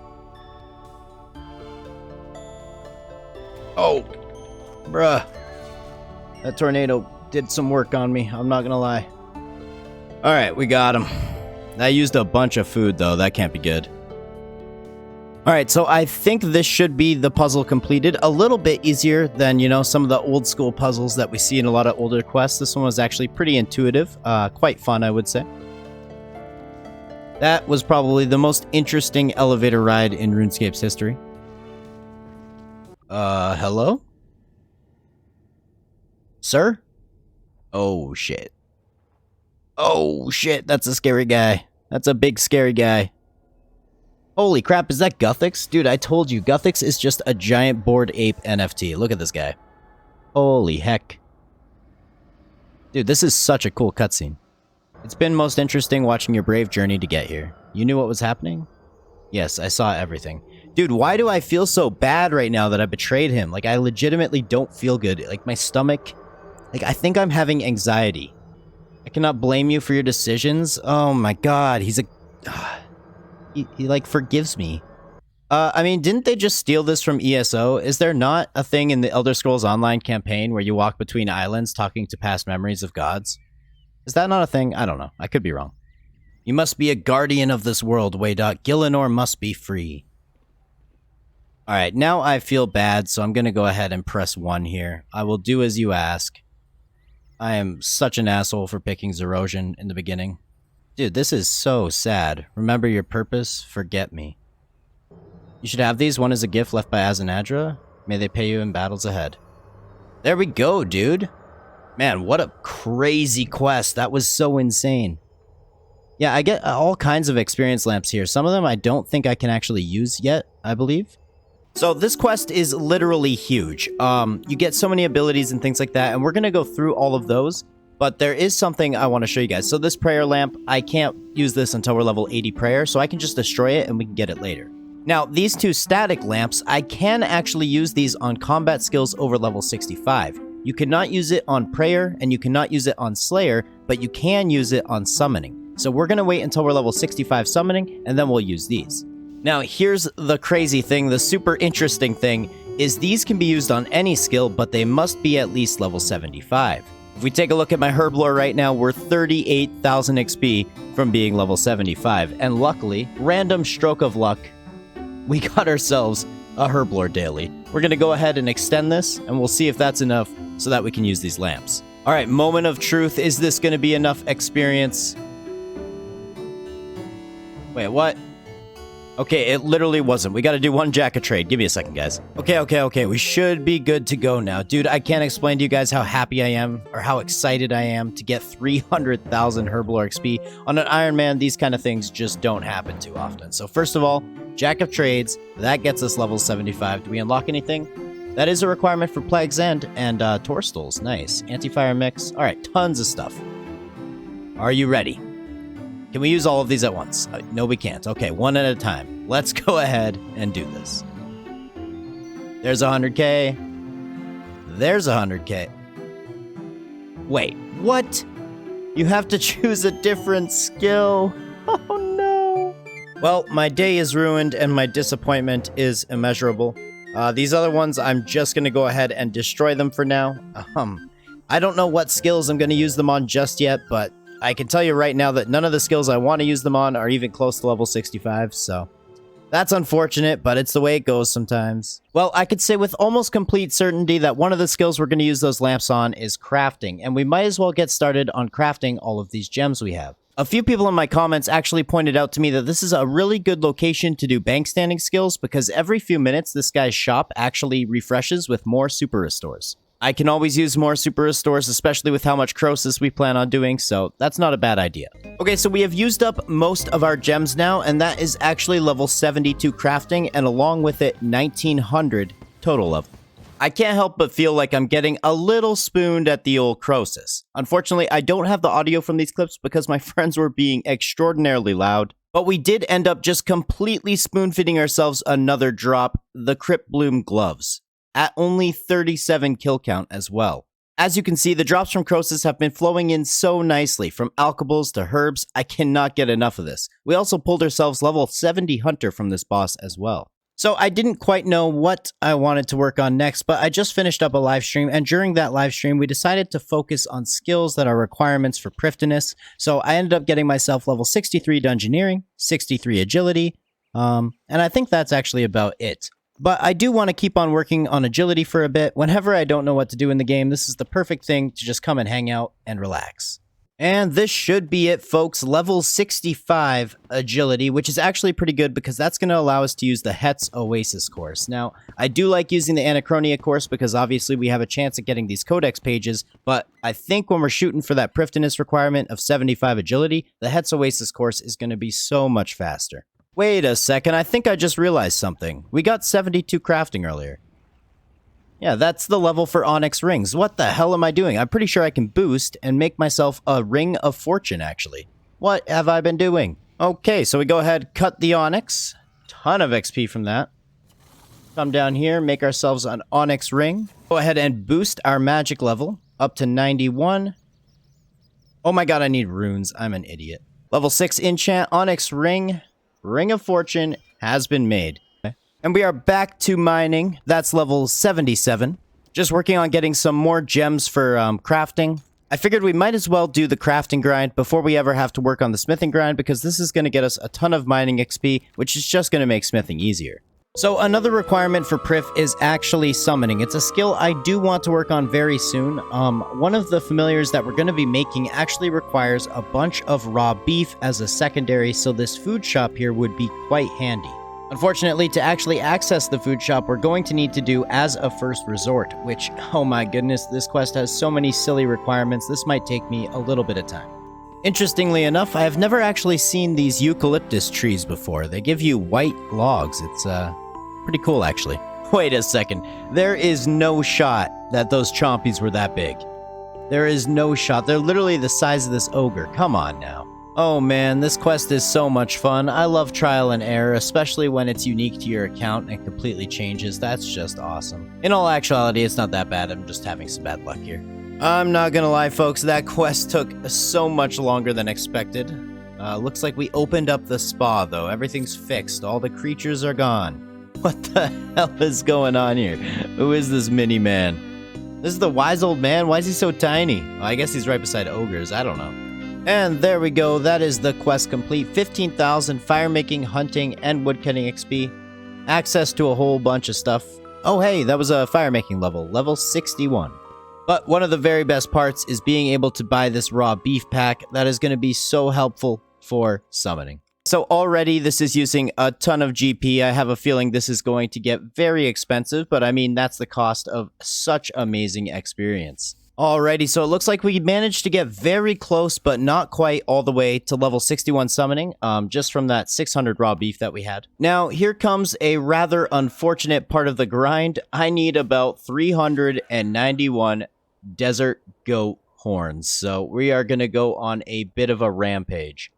Oh. Bruh. That tornado did some work on me. I'm not gonna lie. Alright, we got him. I used a bunch of food, though. That can't be good. Alright, so I think this should be the puzzle completed. A little bit easier than, some of the old school puzzles that we see in a lot of older quests. This one was actually pretty intuitive. Quite fun, I would say. That was probably the most interesting elevator ride in RuneScape's history. Hello? Sir? Oh, shit. Oh, shit, that's a scary guy. That's a big, scary guy. Holy crap, is that Gothics? Dude, I told you, Gothics is just a giant bored ape NFT. Look at this guy. Holy heck. Dude, this is such a cool cutscene. It's been most interesting watching your brave journey to get here. You knew what was happening? Yes, I saw everything. Dude, why do I feel so bad right now that I betrayed him? Like, I legitimately don't feel good. Like, my stomach Like, I think I'm having anxiety. I cannot blame you for your decisions. Oh my god, he's a... He like, forgives me. I mean, didn't they just steal this from ESO? Is there not a thing in the Elder Scrolls Online campaign where you walk between islands talking to past memories of gods? Is that not a thing? I don't know. I could be wrong. You must be a guardian of this world, Waydot. Gillinor must be free. Alright, now I feel bad, so I'm gonna go ahead and press 1 here. I will do as you ask. I am such an asshole for picking Zerosian in the beginning. Dude, this is so sad. Remember your purpose, forget me. You should have these. One is a gift left by Azanadra. May they pay you in battles ahead. There we go, dude. Man, what a crazy quest. That was so insane. Yeah, I get all kinds of experience lamps here. Some of them I don't think I can actually use yet, I believe. So this quest is literally huge. You get so many abilities and things like that, and we're going to go through all of those. But there is something I want to show you guys. So this prayer lamp, I can't use this until we're level 80 prayer, so I can just destroy it and we can get it later. Now, these two static lamps, I can actually use these on combat skills over level 65. You cannot use it on prayer, and you cannot use it on slayer, but you can use it on summoning. So we're going to wait until we're level 65 summoning, and then we'll use these. Now, here's the crazy thing, the super interesting thing, is these can be used on any skill, but they must be at least level 75. If we take a look at my herb lore right now, we're 38,000 XP from being level 75, and luckily, random stroke of luck, we got ourselves a herb lore daily. We're going to go ahead and extend this, and we'll see if that's enough so that we can use these lamps. All right, moment of truth. Is this going to be enough experience? Wait, what? Okay, it literally wasn't. We got to do one jacket trade. Give me a second, guys. Okay. We should be good to go now. Dude, I can't explain to you guys how happy I am or how excited I am to get 300,000 herb lore XP. On an Ironman, these kind of things just don't happen too often. So first of all, Jack of Trades, that gets us level 75. Do we unlock anything? That is a requirement for Plague's End and Torstools. Nice. Anti-fire mix. All right, tons of stuff. Are you ready? Can we use all of these at once? No, we can't. Okay, one at a time. Let's go ahead and do this. There's 100k. There's 100k. Wait, what? You have to choose a different skill. Oh no. Well, my day is ruined and my disappointment is immeasurable. These other ones, I'm just going to go ahead and destroy them for now. I don't know what skills I'm going to use them on just yet, but I can tell you right now that none of the skills I want to use them on are even close to level 65, so that's unfortunate, but it's the way it goes sometimes. Well, I could say with almost complete certainty that one of the skills we're going to use those lamps on is crafting, and we might as well get started on crafting all of these gems we have. A few people in my comments actually pointed out to me that this is a really good location to do bank standing skills because every few minutes this guy's shop actually refreshes with more super restores. I can always use more super restores, especially with how much Croesus we plan on doing, so that's not a bad idea. Okay, so we have used up most of our gems now, and that is actually level 72 crafting, and along with it, 1900 total level. I can't help but feel like I'm getting a little spooned at the old Croesus. Unfortunately, I don't have the audio from these clips because my friends were being extraordinarily loud, but we did end up just completely spoon-feeding ourselves another drop, the Crypt Bloom Gloves, at only 37 kill count as well. As you can see, the drops from Croesus have been flowing in so nicely, from alkables to herbs. I cannot get enough of this. We also pulled ourselves level 70 Hunter from this boss as well. So I didn't quite know what I wanted to work on next, but I just finished up a live stream, and during that live stream, we decided to focus on skills that are requirements for Prifdinus. So I ended up getting myself level 63 Dungeoneering, 63 Agility, and I think that's actually about it. But I do want to keep on working on agility for a bit. Whenever I don't know what to do in the game, this is the perfect thing to just come and hang out and relax. And this should be it, folks. Level 65 agility, which is actually pretty good because that's going to allow us to use the Het's Oasis course. Now, I do like using the Anachronia course because obviously we have a chance at getting these codex pages, but I think when we're shooting for that Prifdinus requirement of 75 agility, the Het's Oasis course is going to be so much faster. Wait a second, I think I just realized something. We got 72 crafting earlier. Yeah, that's the level for Onyx rings. What the hell am I doing? I'm pretty sure I can boost and make myself a Ring of Fortune, actually. What have I been doing? Okay, so we go ahead, cut the Onyx. Ton of XP from that. Come down here, make ourselves an Onyx ring. Go ahead and boost our magic level up to 91. Oh my god, I need runes. I'm an idiot. Level 6 enchant, onyx ring, ring of fortune has been made. And we are back to mining. That's level 77. Just working on getting some more gems for crafting. I figured we might as well do the crafting grind before we ever have to work on the smithing grind, because this is going to get us a ton of mining XP, which is just going to make smithing easier. So another requirement for Prif is actually summoning. It's a skill I do want to work on very soon. One of the familiars that we're going to be making actually requires a bunch of raw beef as a secondary, so this food shop here would be quite handy. Unfortunately, to actually access the food shop, we're going to need to do as a first resort, which, oh my goodness, this quest has so many silly requirements, this might take me a little bit of time. Interestingly enough, I have never actually seen these eucalyptus trees before. They give you white logs. It's, pretty cool, actually. Wait a second. There is no shot that those chompies were that big. There is no shot. They're literally the size of this ogre. Come on now. Oh man, this quest is so much fun. I love trial and error, especially when it's unique to your account and completely changes. That's just awesome. In all actuality, it's not that bad. I'm just having some bad luck here. I'm not gonna lie, folks. That quest took so much longer than expected. Looks like we opened up the spa, though. Everything's fixed. All the creatures are gone. What the hell is going on here? Who is this mini-man? This is the wise old man? Why is he so tiny? Well, I guess he's right beside ogres. I don't know. And there we go, that is the quest complete. 15,000 firemaking, hunting, and woodcutting XP. Access to a whole bunch of stuff. Oh hey, that was a firemaking level, level 61. But one of the very best parts is being able to buy this raw beef pack. That is going to be so helpful for summoning. So already this is using a ton of GP. I have a feeling this is going to get very expensive, but I mean, that's the cost of such amazing experience. Alrighty, so it looks like we managed to get very close, but not quite all the way to level 61 summoning, just from that 600 raw beef that we had. Now, here comes a rather unfortunate part of the grind. I need about 391 desert goat horns, so we are going to go on a bit of a rampage.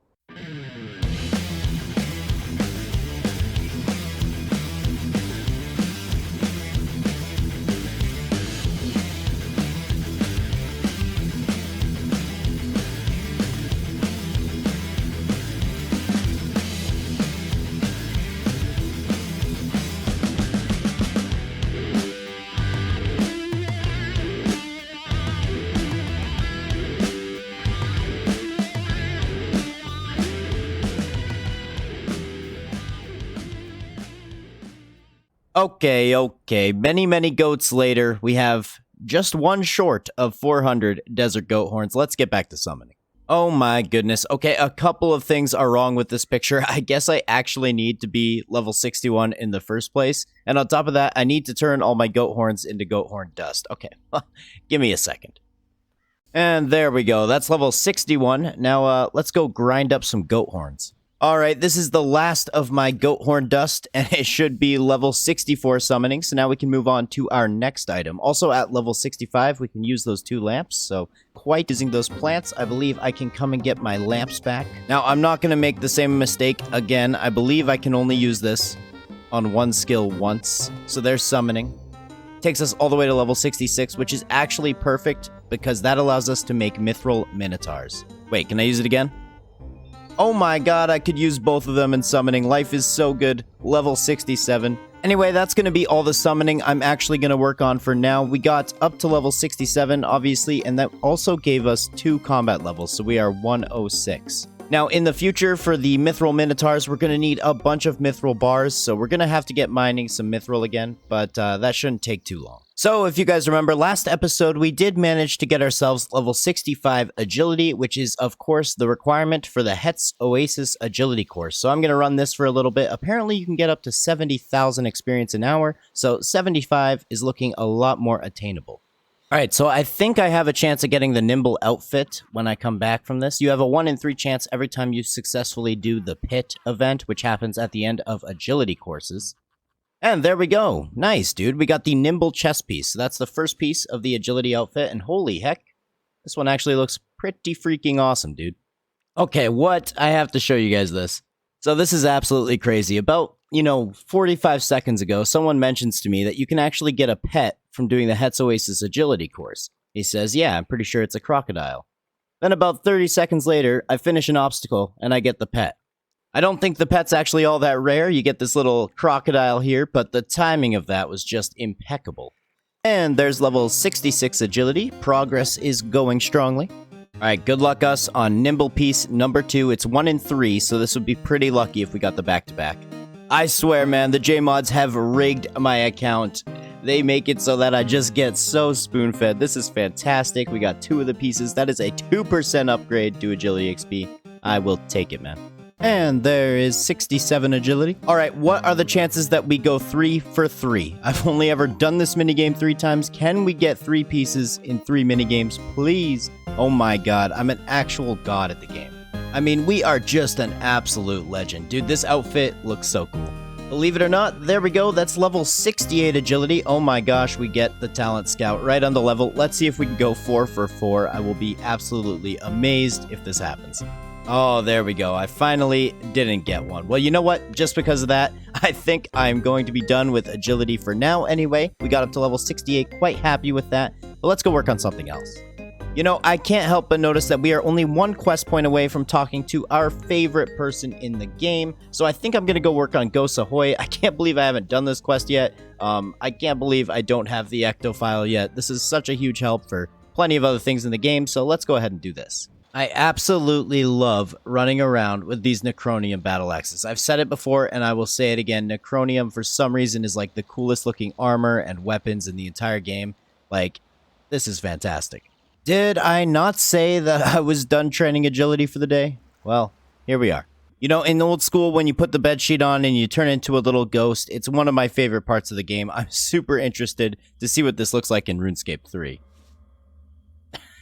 Okay, many goats later, we have just one short of 400 desert goat horns. Let's get back to summoning. Oh my goodness. Okay, a couple of things are wrong with this picture. I guess I actually need to be level 61 in the first place. And on top of that, I need to turn all my goat horns into goat horn dust. Okay, give me a second. And there we go. That's level 61. Now, let's go grind up some goat horns. Alright, this is the last of my goat horn dust, and it should be level 64 summoning, so now we can move on to our next item. Also at level 65, we can use those 2 lamps, so quite using those plants, I believe I can come and get my lamps back. Now, I'm not going to make the same mistake again. I believe I can only use this on one skill once, so there's summoning. Takes us all the way to level 66, which is actually perfect, because that allows us to make mithril minotaurs. Wait, can I use it again? Oh my god, I could use both of them in summoning. Life is so good. Level 67. Anyway, that's going to be all the summoning I'm actually going to work on for now. We got up to level 67, obviously, and that also gave us 2 combat levels, so we are 106. Now, in the future, for the mithril minotaurs, we're going to need a bunch of mithril bars, so we're going to have to get mining some mithril again, but that shouldn't take too long. So, if you guys remember, last episode, we did manage to get ourselves level 65 agility, which is, of course, the requirement for the Hetz Oasis agility course. So I'm going to run this for a little bit. Apparently, you can get up to 70,000 experience an hour, so 75 is looking a lot more attainable. Alright, so I think I have a chance of getting the Nimble outfit when I come back from this. You have a 1 in 3 chance every time you successfully do the Pit event, which happens at the end of agility courses. And there we go. Nice, dude. We got the Nimble chest piece. So that's the first piece of the agility outfit, and holy heck, this one actually looks pretty freaking awesome, dude. Okay, I have to show you guys this. So this is absolutely crazy. About, 45 seconds ago, someone mentions to me that you can actually get a pet from doing the Hetz Oasis agility course. He says, yeah, I'm pretty sure it's a crocodile. Then about 30 seconds later, I finish an obstacle and I get the pet. I don't think the pet's actually all that rare. You get this little crocodile here, but the timing of that was just impeccable. And there's level 66 agility. Progress is going strongly. Alright, good luck us on Nimble Piece number 2. It's 1 in 3, so this would be pretty lucky if we got the back-to-back. I swear, man, the J-Mods have rigged my account. They make it so that I just get so spoon-fed. This is fantastic. We got 2 of the pieces. That is a 2% upgrade to agility XP. I will take it, man. And there is 67 agility. Alright, what are the chances that we go 3 for 3? I've only ever done this minigame 3 times. Can we get 3 pieces in 3 minigames, please? Oh my god, I'm an actual god at the game. I mean, we are just an absolute legend. Dude, this outfit looks so cool. Believe it or not, there we go. That's level 68 agility. Oh my gosh, we get the talent scout right on the level. Let's see if we can go 4 for 4. I will be absolutely amazed if this happens. Oh, there we go. I finally didn't get one. Well, you know what? Just because of that, I think I'm going to be done with agility for now anyway. We got up to level 68, quite happy with that. But let's go work on something else. You know, I can't help but notice that we are only 1 quest point away from talking to our favorite person in the game. So I think I'm going to go work on Ghost Ahoy. I can't believe I haven't done this quest yet. I can't believe I don't have the ecto file yet. This is such a huge help for plenty of other things in the game. So let's go ahead and do this. I absolutely love running around with these Anachronium battle axes. I've said it before, and I will say it again. Anachronium, for some reason, is like the coolest looking armor and weapons in the entire game. Like, this is fantastic. Did I not say that I was done training agility for the day? Well, here we are. You know, in old school, when you put the bedsheet on and you turn into a little ghost, it's one of my favorite parts of the game. I'm super interested to see what this looks like in RuneScape 3.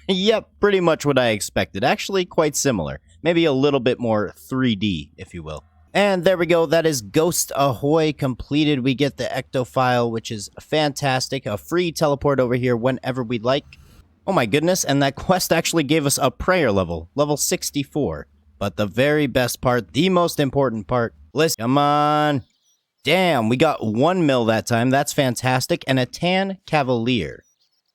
Yep, pretty much what I expected. Actually, quite similar. Maybe a little bit more 3D, if you will. And there we go. That is Ghost Ahoy completed. We get the ecto file, which is fantastic. A free teleport over here whenever we'd like. Oh my goodness, and that quest actually gave us a prayer level. Level 64. But the very best part, the most important part. Listen, come on. Damn, we got 1 mil that time. That's fantastic. And a tan cavalier.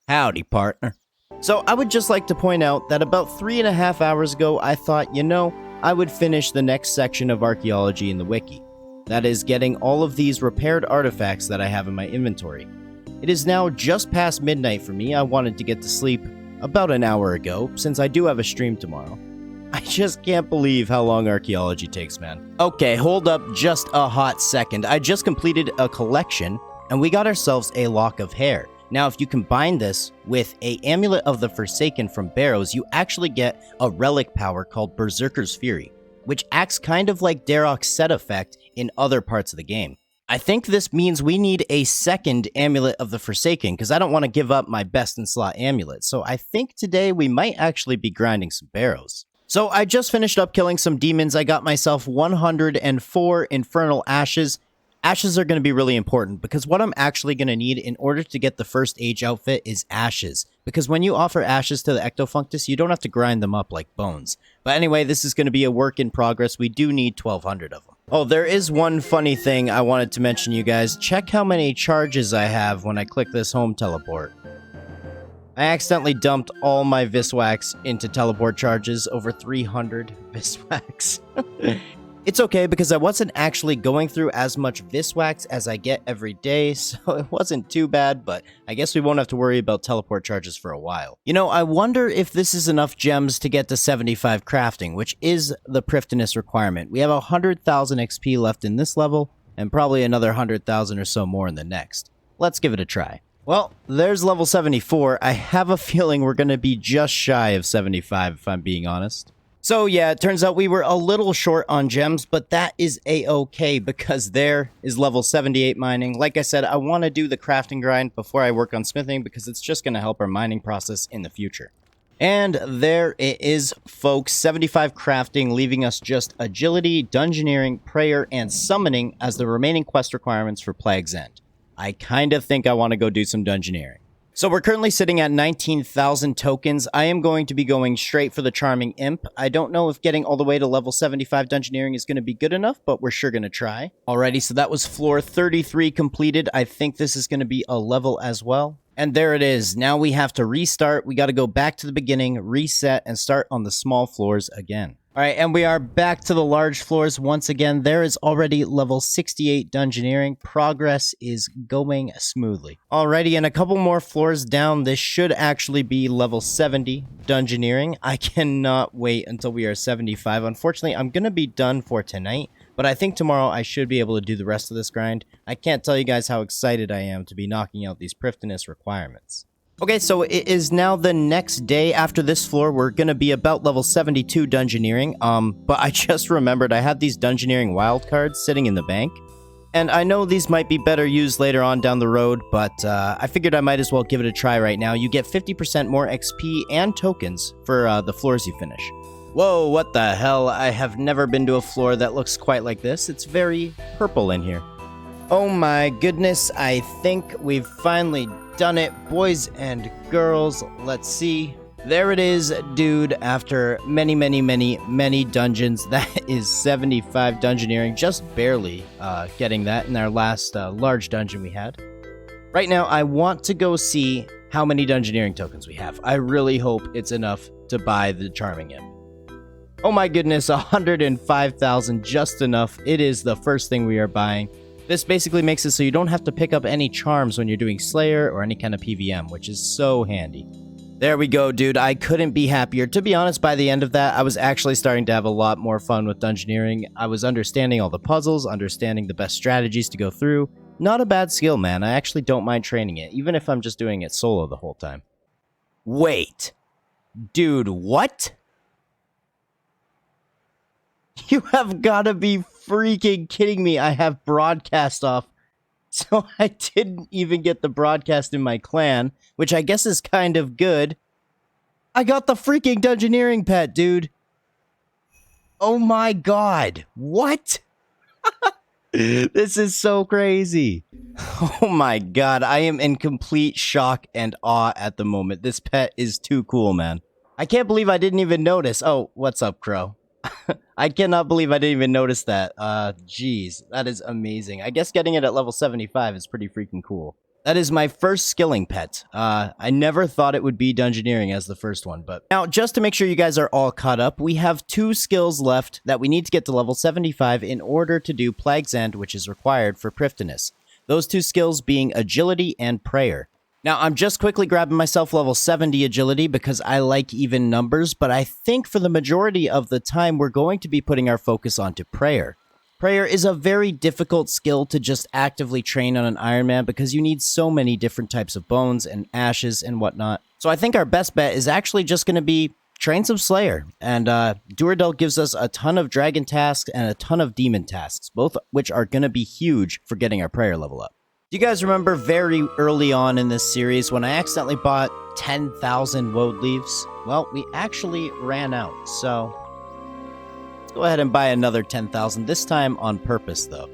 Howdy, partner. So I would just like to point out that about 3.5 hours ago, I thought, you know, I would finish the next section of archaeology in the wiki. That is, getting all of these repaired artifacts that I have in my inventory. It is now just past midnight for me. I wanted to get to sleep about an hour ago, since I do have a stream tomorrow. I just can't believe how long archaeology takes, man. Okay, hold up just a hot second. I just completed a collection, and we got ourselves a lock of hair. Now, if you combine this with a Amulet of the Forsaken from Barrows, you actually get a relic power called Berserker's Fury, which acts kind of like Darok's set effect in other parts of the game. I think this means we need a second Amulet of the Forsaken, because I don't want to give up my best in slot amulet, so I think today we might actually be grinding some Barrows. So I just finished up killing some demons. I got myself 104 Infernal Ashes. Ashes are going to be really important because what I'm actually going to need in order to get the first age outfit is ashes. Because when you offer ashes to the Ectofunctus, you don't have to grind them up like bones. But anyway, this is going to be a work in progress. We do need 1,200 of them. Oh, there is one funny thing I wanted to mention, you guys. Check how many charges I have when I click this home teleport. I accidentally dumped all my Viswax into teleport charges, over 300 Viswax. It's okay because I wasn't actually going through as much Viswax as I get every day, so it wasn't too bad, but I guess we won't have to worry about teleport charges for a while. You know, I wonder if this is enough gems to get to 75 crafting, which is the Prifdinous requirement. We have 100,000 XP left in this level, and probably another 100,000 or so more in the next. Let's give it a try. Well, there's level 74. I have a feeling we're going to be just shy of 75, if I'm being honest. So yeah, it turns out we were a little short on gems, but that is a-okay because there is level 78 mining. Like I said, I want to do the crafting grind before I work on smithing because it's just going to help our mining process in the future. And there it is, folks, 75 crafting, leaving us just agility, dungeoneering, prayer, and summoning as the remaining quest requirements for Plague's End. I kind of think I want to go do some dungeoneering. So we're currently sitting at 19,000 tokens. I am going to be going straight for the Charming Imp. I don't know if getting all the way to level 75 Dungeoneering is going to be good enough, but we're sure going to try. Alrighty, so that was floor 33 completed. I think this is going to be a level as well. And there it is. Now we have to restart. We got to go back to the beginning, reset, and start on the small floors again. All right, and we are back to the large floors once again. There is already level 68 Dungeoneering. Progress is going smoothly. Alrighty, and a couple more floors down, this should actually be level 70 Dungeoneering. I cannot wait until we are 75. Unfortunately, I'm going to be done for tonight, but I think tomorrow I should be able to do the rest of this grind. I can't tell you guys how excited I am to be knocking out these Prifddinas requirements. Okay, so it is now the next day after this floor. We're going to be about level 72 Dungeoneering. But I just remembered I had these Dungeoneering wildcards sitting in the bank. And I know these might be better used later on down the road, but I figured I might as well give it a try right now. You get 50% more XP and tokens for the floors you finish. Whoa, what the hell? I have never been to a floor that looks quite like this. It's very purple in here. Oh my goodness, I think we've finally done it, boys and girls. Let's see. There it is, dude. After many dungeons, that is 75 Dungeoneering. Just barely getting that in our last large dungeon we had. Right now, I want to go see how many Dungeoneering tokens we have. I really hope it's enough to buy the Charming Imp. Oh my goodness, 105,000, just enough. It is the first thing we are buying. This basically makes it so you don't have to pick up any charms when you're doing Slayer or any kind of PVM, which is so handy. There we go, dude. I couldn't be happier. To be honest, by the end of that, I was actually starting to have a lot more fun with Dungeoneering. I was understanding all the puzzles, understanding the best strategies to go through. Not a bad skill, man. I actually don't mind training it, even if I'm just doing it solo the whole time. Wait. Dude, what? You have gotta be freaking kidding me. I have broadcast off, so I didn't even get the broadcast in my clan, which I guess is kind of good. I got the freaking Dungeoneering pet, dude. Oh my god. What? This is so crazy. Oh my god. I am in complete shock and awe at the moment. This pet is too cool, man. I can't believe I didn't even notice. Oh, what's up, Crow? I cannot believe I didn't even notice that. Jeez, that is amazing. I guess getting it at level 75 is pretty freaking cool. That is my first skilling pet. I never thought it would be Dungeoneering as the first one, but now just to make sure you guys are all caught up, we have 2 skills left that we need to get to level 75 in order to do Plague's End, which is required for Prifddinas. Those 2 skills being Agility and Prayer. Now, I'm just quickly grabbing myself level 70 agility because I like even numbers, but I think for the majority of the time, we're going to be putting our focus onto prayer. Prayer is a very difficult skill to just actively train on an Ironman because you need so many different types of bones and ashes and whatnot. So I think our best bet is actually just going to be train some Slayer. And Duradel gives us a ton of dragon tasks and a ton of demon tasks, both which are going to be huge for getting our prayer level up. Do you guys remember very early on in this series when I accidentally bought 10,000 woad leaves? Well, we actually ran out, so let's go ahead and buy another 10,000, this time on purpose though.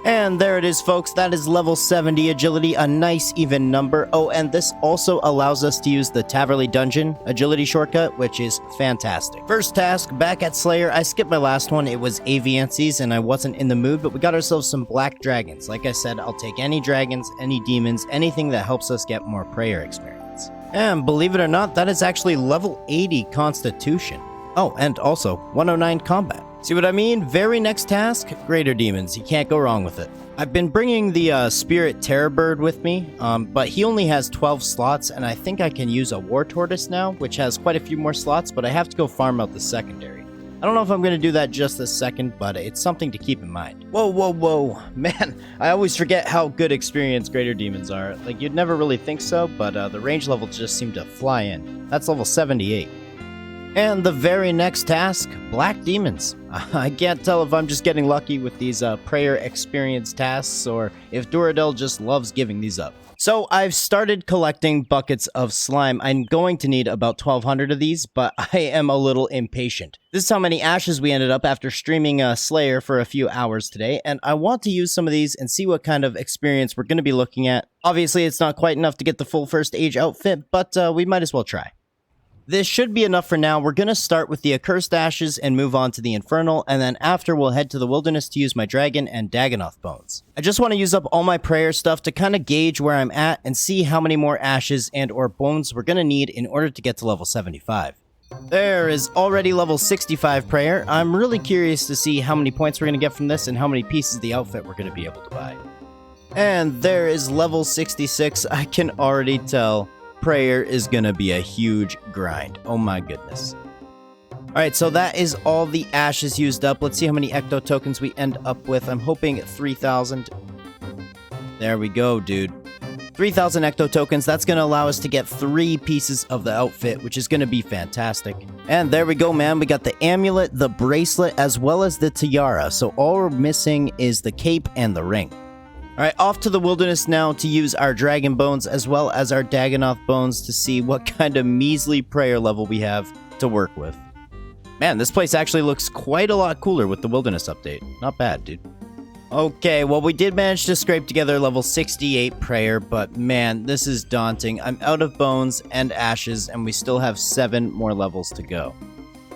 And there it is, folks. That is level 70 agility, a nice even number. Oh, and this also allows us to use the Taverley Dungeon agility shortcut, which is fantastic. First task, back at Slayer. I skipped my last one. It was Aviancies, and I wasn't in the mood, but we got ourselves some black dragons. Like I said, I'll take any dragons, any demons, anything that helps us get more prayer experience. And believe it or not, that is actually level 80 Constitution. Oh, and also 109 Combat. See what I mean? Very next task, Greater Demons. You can't go wrong with it. I've been bringing the Spirit Terror Bird with me, but he only has 12 slots, and I think I can use a War Tortoise now, which has quite a few more slots, but I have to go farm out the secondary. I don't know if I'm going to do that just this second, but it's something to keep in mind. Whoa. Man, I always forget how good experienced Greater Demons are. Like, you'd never really think so, but the range levels just seem to fly in. That's level 78. And the very next task, Black Demons. I can't tell if I'm just getting lucky with these prayer experience tasks or if Duradel just loves giving these up. So I've started collecting buckets of slime. I'm going to need about 1,200 of these, but I am a little impatient. This is how many ashes we ended up after streaming Slayer for a few hours today, and I want to use some of these and see what kind of experience we're going to be looking at. Obviously, it's not quite enough to get the full first age outfit, but we might as well try. This should be enough for now. We're going to start with the Accursed Ashes and move on to the Infernal, and then after we'll head to the Wilderness to use my Dragon and Dagganoth bones. I just want to use up all my prayer stuff to kind of gauge where I'm at and see how many more ashes and or bones we're going to need in order to get to level 75. There is already level 65 prayer. I'm really curious to see how many points we're going to get from this and how many pieces of the outfit we're going to be able to buy. And there is level 66. I can already tell prayer is gonna be a huge grind. Oh my goodness. Alright, so that is all the ashes used up. Let's see how many ecto tokens we end up with. I'm hoping 3,000. There we go, dude. 3,000 ecto tokens. That's gonna allow us to get 3 pieces of the outfit, which is gonna be fantastic. And there we go, man. We got the amulet, the bracelet, as well as the tiara. So all we're missing is the cape and the ring. Alright, off to the Wilderness now to use our Dragon Bones as well as our Dagganoth Bones to see what kind of measly prayer level we have to work with. Man, this place actually looks quite a lot cooler with the Wilderness update. Not bad, dude. Okay, well, we did manage to scrape together level 68 prayer, but man, this is daunting. I'm out of bones and ashes, and we still have 7 more levels to go.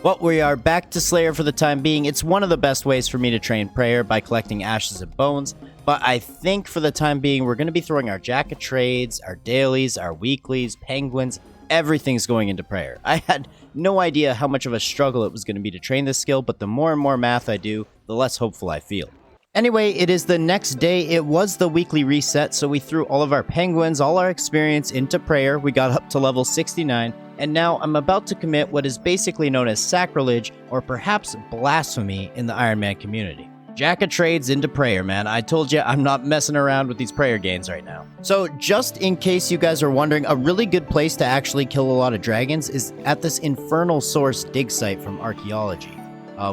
Well, we are back to Slayer for the time being. It's one of the best ways for me to train prayer by collecting ashes and bones, but I think for the time being, we're going to be throwing our Jack of Trades, our dailies, our weeklies, penguins, everything's going into prayer. I had no idea how much of a struggle it was going to be to train this skill, but the more and more math I do, the less hopeful I feel. Anyway, it is the next day. It was the weekly reset, so we threw all of our penguins, all our experience into prayer. We got up to level 69, and now I'm about to commit what is basically known as sacrilege, or perhaps blasphemy, in the Ironman community. Jack of Trades into prayer, man. I told you I'm not messing around with these prayer gains right now. So just in case you guys are wondering, a really good place to actually kill a lot of dragons is at this infernal source dig site from Archaeology.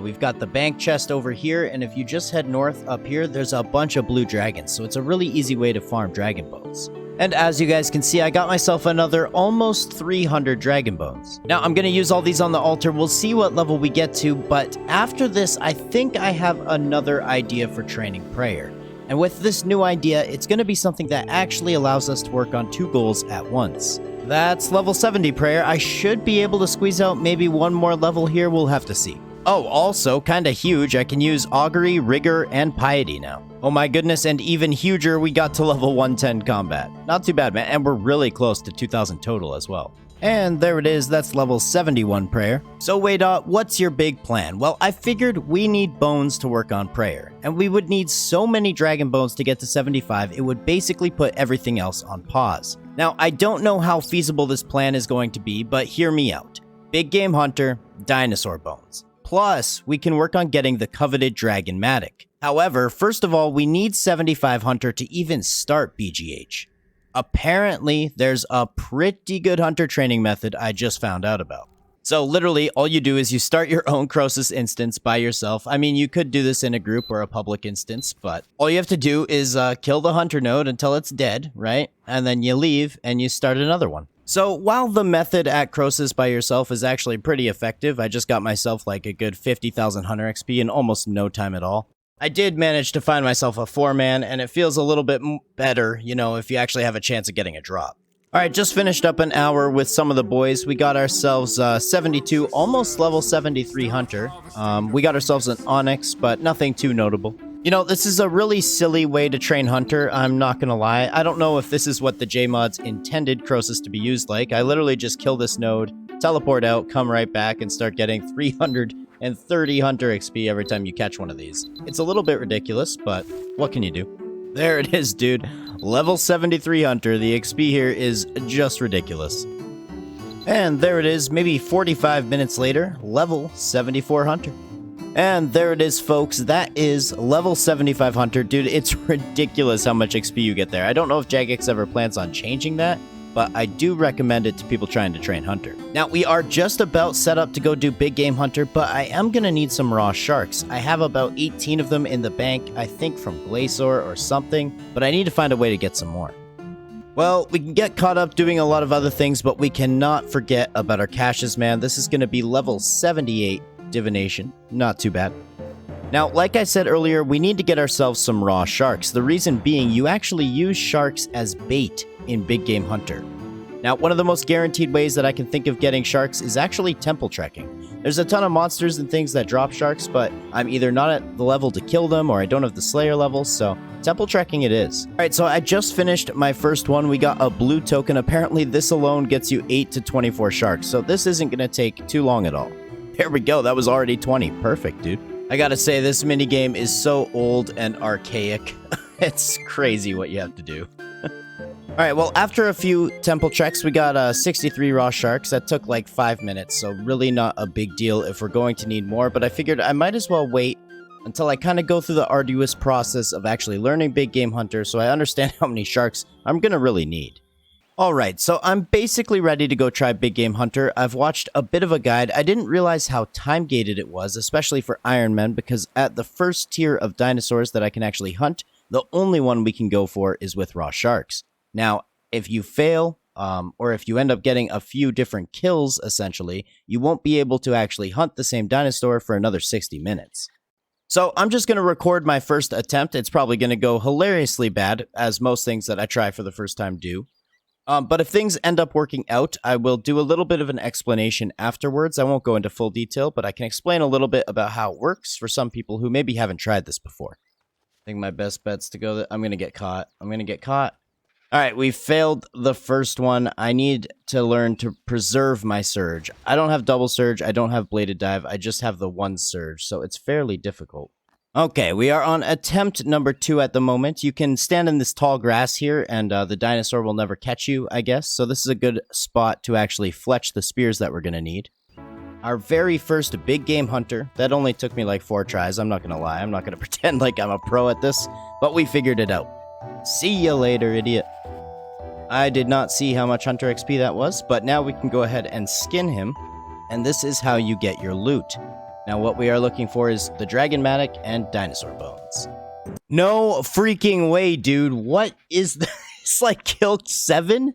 We've got the bank chest over here, and if you just head north up here, there's a bunch of blue dragons, so it's a really easy way to farm dragon bones. And as you guys can see, I got myself another almost 300 dragon bones. Now, I'm going to use all these on the altar. We'll see what level we get to, but after this, I think I have another idea for training prayer. And with this new idea, it's going to be something that actually allows us to work on 2 goals at once. That's level 70 prayer. I should be able to squeeze out maybe one more level here. We'll have to see. Oh, also, kinda huge, I can use Augury, Rigor, and Piety now. Oh my goodness, and even huger, we got to level 110 combat. Not too bad, man, and we're really close to 2,000 total as well. And there it is, that's level 71 prayer. So Waydot, what's your big plan? Well, I figured we need bones to work on prayer, and we would need so many dragon bones to get to 75, it would basically put everything else on pause. Now, I don't know how feasible this plan is going to be, but hear me out. Big Game Hunter, dinosaur bones. Plus, we can work on getting the coveted Dragon Matic. However, first of all, we need 75 Hunter to even start BGH. Apparently, there's a pretty good Hunter training method I just found out about. So literally, all you do is you start your own Croesus instance by yourself. I mean, you could do this in a group or a public instance, but all you have to do is kill the Hunter node until it's dead, right? And then you leave and you start another one. So while the method at Croesus by yourself is actually pretty effective, I just got myself like a good 50,000 Hunter XP in almost no time at all. I did manage to find myself a 4-man, and it feels a little bit better, you know, if you actually have a chance of getting a drop. Alright, just finished up an hour with some of the boys. We got ourselves 72, almost level 73 Hunter. We got ourselves an Onyx, but nothing too notable. You know, this is a really silly way to train Hunter, I'm not gonna lie. I don't know if this is what the JMods intended Croesus to be used like. I literally just kill this node, teleport out, come right back, and start getting 330 Hunter XP every time you catch one of these. It's a little bit ridiculous, but what can you do? There it is, dude. Level 73 Hunter. The XP here is just ridiculous. And there it is, maybe 45 minutes later, level 74 Hunter. And there it is, folks. That is level 75 Hunter. Dude, it's ridiculous how much XP you get there. I don't know if Jagex ever plans on changing that, but I do recommend it to people trying to train Hunter. Now, we are just about set up to go do Big Game Hunter, but I am going to need some raw sharks. I have about 18 of them in the bank, I think from Glacier or something, but I need to find a way to get some more. Well, we can get caught up doing a lot of other things, but we cannot forget about our caches, man. This is going to be level 78 Divination. Not too bad. Now, like I said earlier, we need to get ourselves some raw sharks. The reason being, you actually use sharks as bait in Big Game Hunter. Now, one of the most guaranteed ways that I can think of getting sharks is actually temple trekking. There's a ton of monsters and things that drop sharks, but I'm either not at the level to kill them or I don't have the Slayer level, so temple trekking it is. Alright, so I just finished my first one. We got a blue token. Apparently this alone gets you 8 to 24 sharks, so this isn't going to take too long at all. There we go, that was already 20. Perfect, dude. I gotta say, this minigame is so old and archaic. It's crazy what you have to do. Alright, well, after a few temple treks, we got 63 raw sharks. That took like 5 minutes, so really not a big deal if we're going to need more, but I figured I might as well wait until I kind of go through the arduous process of actually learning Big Game Hunter so I understand how many sharks I'm gonna really need. Alright, so I'm basically ready to go try Big Game Hunter. I've watched a bit of a guide. I didn't realize how time-gated it was, especially for ironman, because at the first tier of dinosaurs that I can actually hunt, the only one we can go for is with raw sharks. Now, if you fail, or if you end up getting a few different kills, essentially, you won't be able to actually hunt the same dinosaur for another 60 minutes. So I'm just going to record my first attempt. It's probably going to go hilariously bad, as most things that I try for the first time do. But if things end up working out, I will do a little bit of an explanation afterwards. I won't go into full detail, but I can explain a little bit about how it works for some people who maybe haven't tried this before. I think my best bet's to go I'm going to get caught. I'm going to get caught. Alright, we failed the first one. I need to learn to preserve my surge. I don't have double surge, I don't have bladed dive, I just have the one surge, so it's fairly difficult. Okay, we are on attempt number 2 at the moment. You can stand in this tall grass here, and the dinosaur will never catch you, I guess. So this is a good spot to actually fletch the spears that we're going to need. Our very first Big Game Hunter. That only took me like 4 tries, I'm not going to lie. I'm not going to pretend like I'm a pro at this, but we figured it out. See ya later, idiot. I did not see how much Hunter XP that was, but now we can go ahead and skin him, and this is how you get your loot. Now what we are looking for is the Dragonmatic and Dinosaur Bones. No freaking way, dude. What is this? It's like killed 7?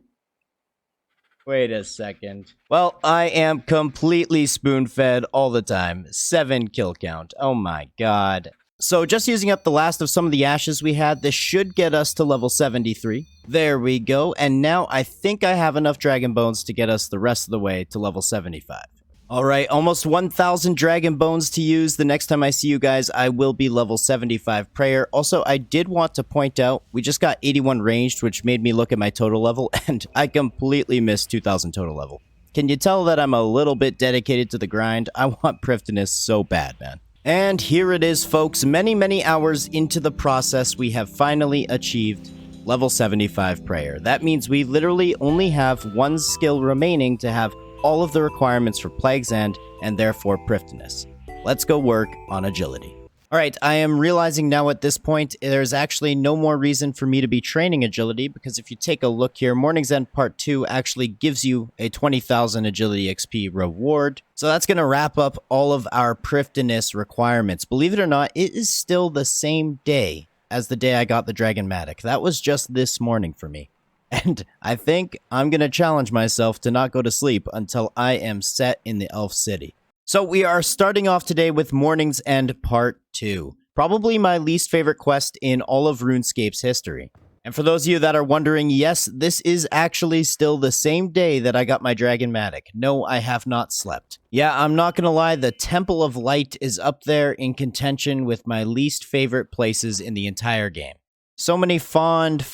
Wait a second. Well, I am completely spoon-fed all the time. 7 kill count. Oh my god. So just using up the last of some of the ashes we had, this should get us to level 73. There we go, and now I think I have enough Dragon Bones to get us the rest of the way to level 75. Alright, almost 1,000 Dragon Bones to use. The next time I see you guys, I will be level 75 Prayer. Also, I did want to point out, we just got 81 ranged, which made me look at my total level, and I completely missed 2,000 total level. Can you tell that I'm a little bit dedicated to the grind? I want Prifdiness so bad, man. And here it is, folks. Many hours into the process, we have finally achieved level 75 Prayer. That means we literally only have 1 skill remaining to have all of the requirements for Plague's End and therefore Prifdiness. Let's go work on agility. Alright, I am realizing now at this point there's actually no more reason for me to be training agility, because if you take a look here, Morning's End Part 2 actually gives you a 20,000 agility XP reward. So that's going to wrap up all of our Prifdiness requirements. Believe it or not, it is still the same day as the day I got the Dragonmatic. That was just this morning for me. And I think I'm going to challenge myself to not go to sleep until I am set in the Elf City. So we are starting off today with Morning's End Part 2. Probably my least favorite quest in all of RuneScape's history. And for those of you that are wondering, yes, this is actually still the same day that I got my Dragonmatic. No, I have not slept. Yeah, I'm not gonna lie, the Temple of Light is up there in contention with my least favorite places in the entire game. So many fond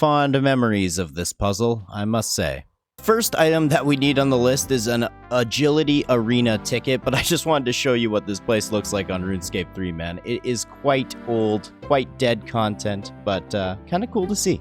memories of this puzzle, I must say. First item that we need on the list is an Agility Arena ticket, but I just wanted to show you what this place looks like on RuneScape 3, man. It is quite old, quite dead content, but kind of cool to see.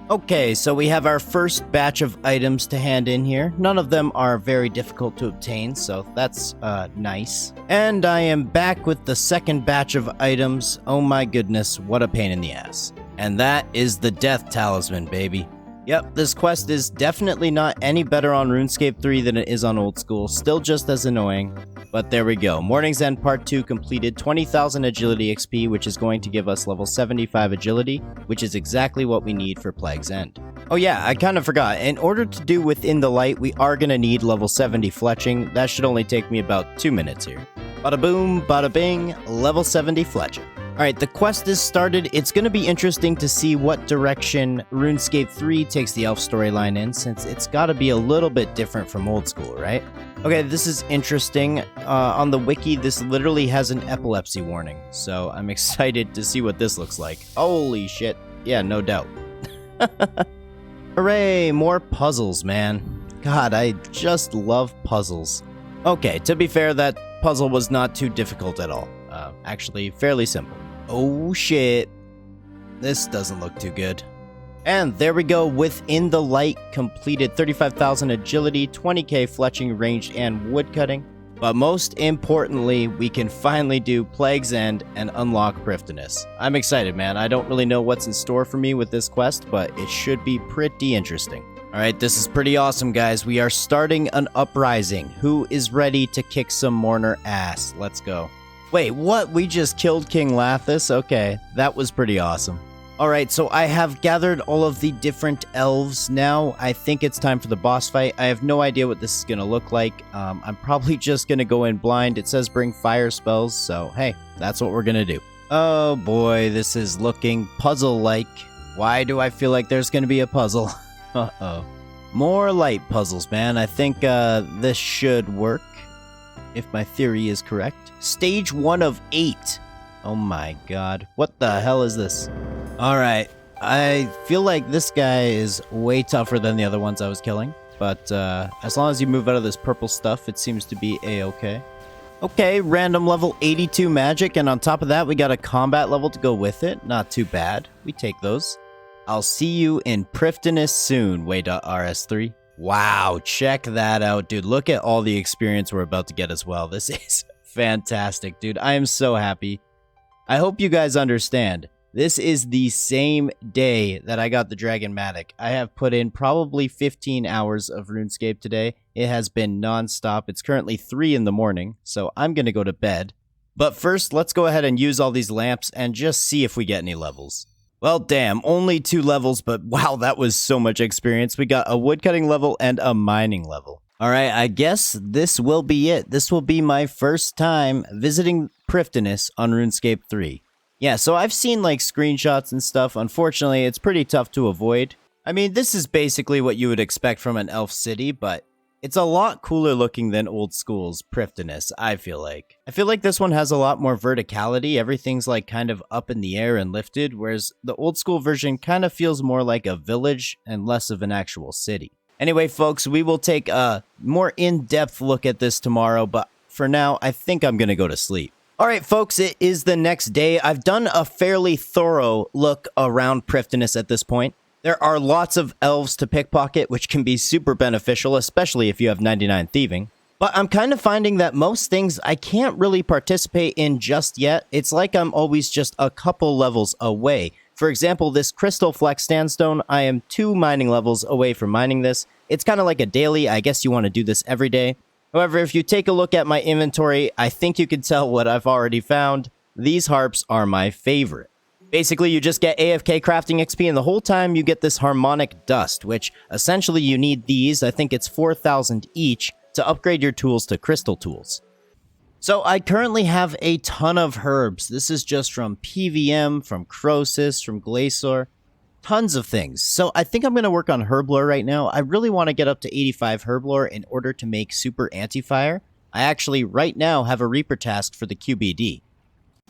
Okay, so we have our first batch of items to hand in here. None of them are very difficult to obtain, so that's nice. And I am back with the second batch of items. Oh my goodness, what a pain in the ass. And that is the Death Talisman, baby. Yep, this quest is definitely not any better on RuneScape 3 than it is on Old School. Still just as annoying, but there we go. Morning's End Part 2 completed, 20,000 Agility XP, which is going to give us level 75 Agility, which is exactly what we need for Plague's End. Oh yeah, I kind of forgot. In order to do Within the Light, we are going to need level 70 Fletching. That should only take me about 2 minutes here. Bada boom, bada bing, level 70 Fletching. Alright, the quest is started. It's going to be interesting to see what direction RuneScape 3 takes the elf storyline in, since it's got to be a little bit different from old school, right? Okay, this is interesting. On the wiki, this literally has an epilepsy warning, so I'm excited to see what this looks like. Holy shit. Yeah, no doubt. Hooray, more puzzles, man. God, I just love puzzles. Okay, to be fair, that puzzle was not too difficult at all. Actually, fairly simple. Oh shit. This doesn't look too good. And there we go, Within the Light completed. 35,000 agility, 20k fletching, ranged, and woodcutting. But most importantly, we can finally do Plague's End and unlock Prifddinas. I'm excited, man. I don't really know what's in store for me with this quest, but it should be pretty interesting. Alright, this is pretty awesome, guys. We are starting an uprising. Who is ready to kick some Mourner ass? Let's go. Wait, what? We just killed King Lathis? Okay, that was pretty awesome. Alright, so I have gathered all of the different elves now. I think it's time for the boss fight. I have no idea what this is going to look like. I'm probably just going to go in blind. It says bring fire spells, so hey, that's what we're going to do. Oh boy, this is looking puzzle-like. Why do I feel like there's going to be a puzzle? Uh-oh. More light puzzles, man. I think this should work, if my theory is correct. Stage 1 of 8. Oh my god. What the hell is this? Alright. I feel like this guy is way tougher than the other ones I was killing. But as long as you move out of this purple stuff, it seems to be a-okay. Okay, random level 82 magic, and on top of that, we got a combat level to go with it. Not too bad. We take those. I'll see you in Prifddinas soon, Waydot RS3. Wow, check that out, dude. Look at all the experience we're about to get as well. This is fantastic, dude. I am so happy. I hope you guys understand. This is the same day that I got the Dragonmatic. I have put in probably 15 hours of RuneScape today. It has been non-stop. It's currently 3 in the morning, so I'm going to go to bed. But first, let's go ahead and use all these lamps and just see if we get any levels. Well, damn, only 2 levels, but wow, that was so much experience. We got a woodcutting level and a mining level. Alright, I guess this will be it. This will be my first time visiting Prifddinas on RuneScape 3. Yeah, so I've seen like screenshots and stuff. Unfortunately, it's pretty tough to avoid. I mean, this is basically what you would expect from an elf city, but it's a lot cooler looking than old school's Prifddinas, I feel like. I feel like this one has a lot more verticality. Everything's like kind of up in the air and lifted, whereas the old school version kind of feels more like a village and less of an actual city. Anyway, folks, we will take a more in-depth look at this tomorrow, but for now, I think I'm going to go to sleep. Alright, folks, it is the next day. I've done a fairly thorough look around Prifddinas at this point. There are lots of elves to pickpocket, which can be super beneficial, especially if you have 99 thieving. But I'm kind of finding that most things I can't really participate in just yet. It's like I'm always just a couple levels away. For example, this Crystal Flex Sandstone, I am 2 mining levels away from mining this. It's kind of like a daily. I guess you want to do this every day. However, if you take a look at my inventory, I think you can tell what I've already found. These harps are my favorite. Basically, you just get AFK crafting XP, and the whole time you get this harmonic dust, which essentially you need these. I think it's 4,000 each to upgrade your tools to crystal tools. So I currently have a ton of herbs. This is just from PVM, from Croesus, from Glacier, tons of things. So I think I'm going to work on herb lore right now. I really want to get up to 85 herb lore in order to make super anti-fire. I actually right now have a Reaper task for the QBD.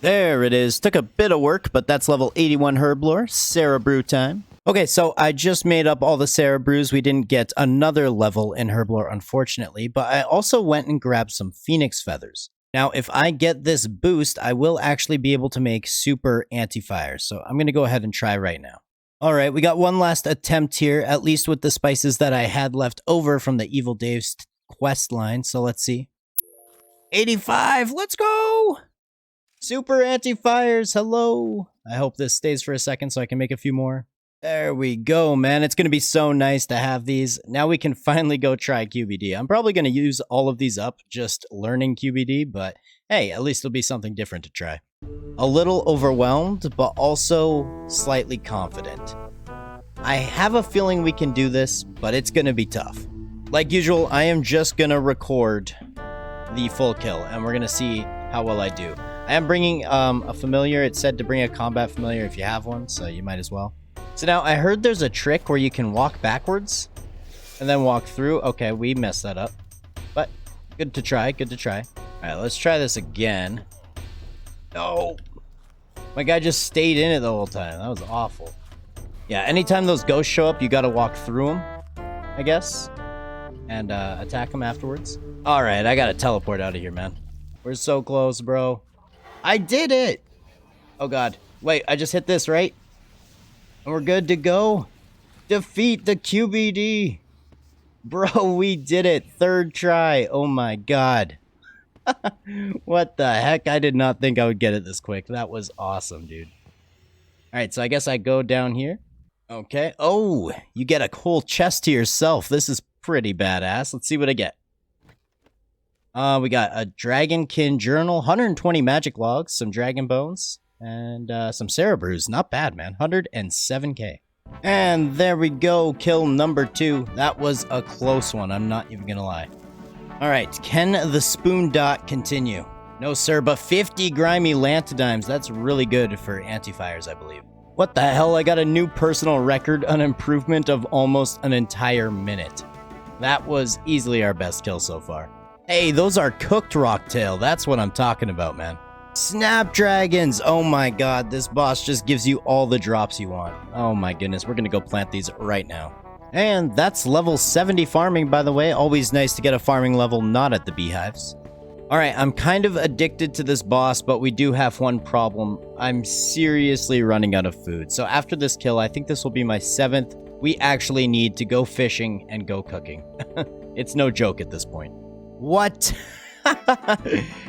There it is. Took a bit of work, but that's level 81 herb lore. Sarah brew time. Okay, so I just made up all the Sarah brews. We didn't get another level in herb lore, unfortunately, but I also went and grabbed some phoenix feathers. Now, if I get this boost, I will actually be able to make super anti-fire, so I'm going to go ahead and try right now. Alright, we got one last attempt here, at least with the spices that I had left over from the Evil Dave's quest line, so let's see. 85, let's go! Super anti-fires, hello! I hope this stays for a second so I can make a few more. There we go, man. It's going to be so nice to have these. Now we can finally go try QBD. I'm probably going to use all of these up just learning QBD, but hey, at least it'll be something different to try. A little overwhelmed, but also slightly confident. I have a feeling we can do this, but it's going to be tough. Like usual, I am just going to record the full kill, and we're going to see how well I do. I am bringing a familiar. It said to bring a combat familiar if you have one, so you might as well. So now I heard there's a trick where you can walk backwards and then walk through. Okay, we messed that up. But good to try, good to try. All right, let's try this again. No. My guy just stayed in it the whole time. That was awful. Yeah, anytime those ghosts show up, you gotta walk through them, I guess. And attack them afterwards. All right, I gotta teleport out of here, man. We're so close, bro. I did it! Oh, God. Wait, I just hit this, right? And we're good to go. Defeat the QBD. Bro, we did it. Third try. Oh, my God. What the heck? I did not think I would get it this quick. That was awesome, dude. All right, so I guess I go down here. Okay. Oh, you get a whole chest to yourself. This is pretty badass. Let's see what I get. We got a Dragonkin journal, 120 magic logs, some dragon bones, and some Cerebrews. Not bad, man. 107k. And there we go. Kill number 2. That was a close one. I'm not even gonna lie. All right. Can the spoon dot continue? No, sir, but 50 grimy lantidimes. That's really good for anti-fires, I believe. What the hell? I got a new personal record, an improvement of almost an entire minute. That was easily our best kill so far. Hey, those are cooked rocktail. That's what I'm talking about, man. Snapdragons. Oh my god, this boss just gives you all the drops you want. Oh my goodness, we're gonna go plant these right now. And that's level 70 farming, by the way. Always nice to get a farming level not at the Beehives. Alright, I'm kind of addicted to this boss, but we do have one problem. I'm seriously running out of food. So after this kill, I think this will be my 7th. We actually need to go fishing and go cooking. It's no joke at this point. What?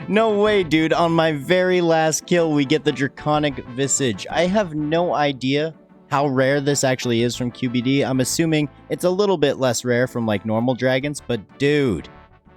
No way, dude. On my very last kill, we get the Draconic Visage. I have no idea how rare this actually is from QBD. I'm assuming it's a little bit less rare from like normal dragons, but dude,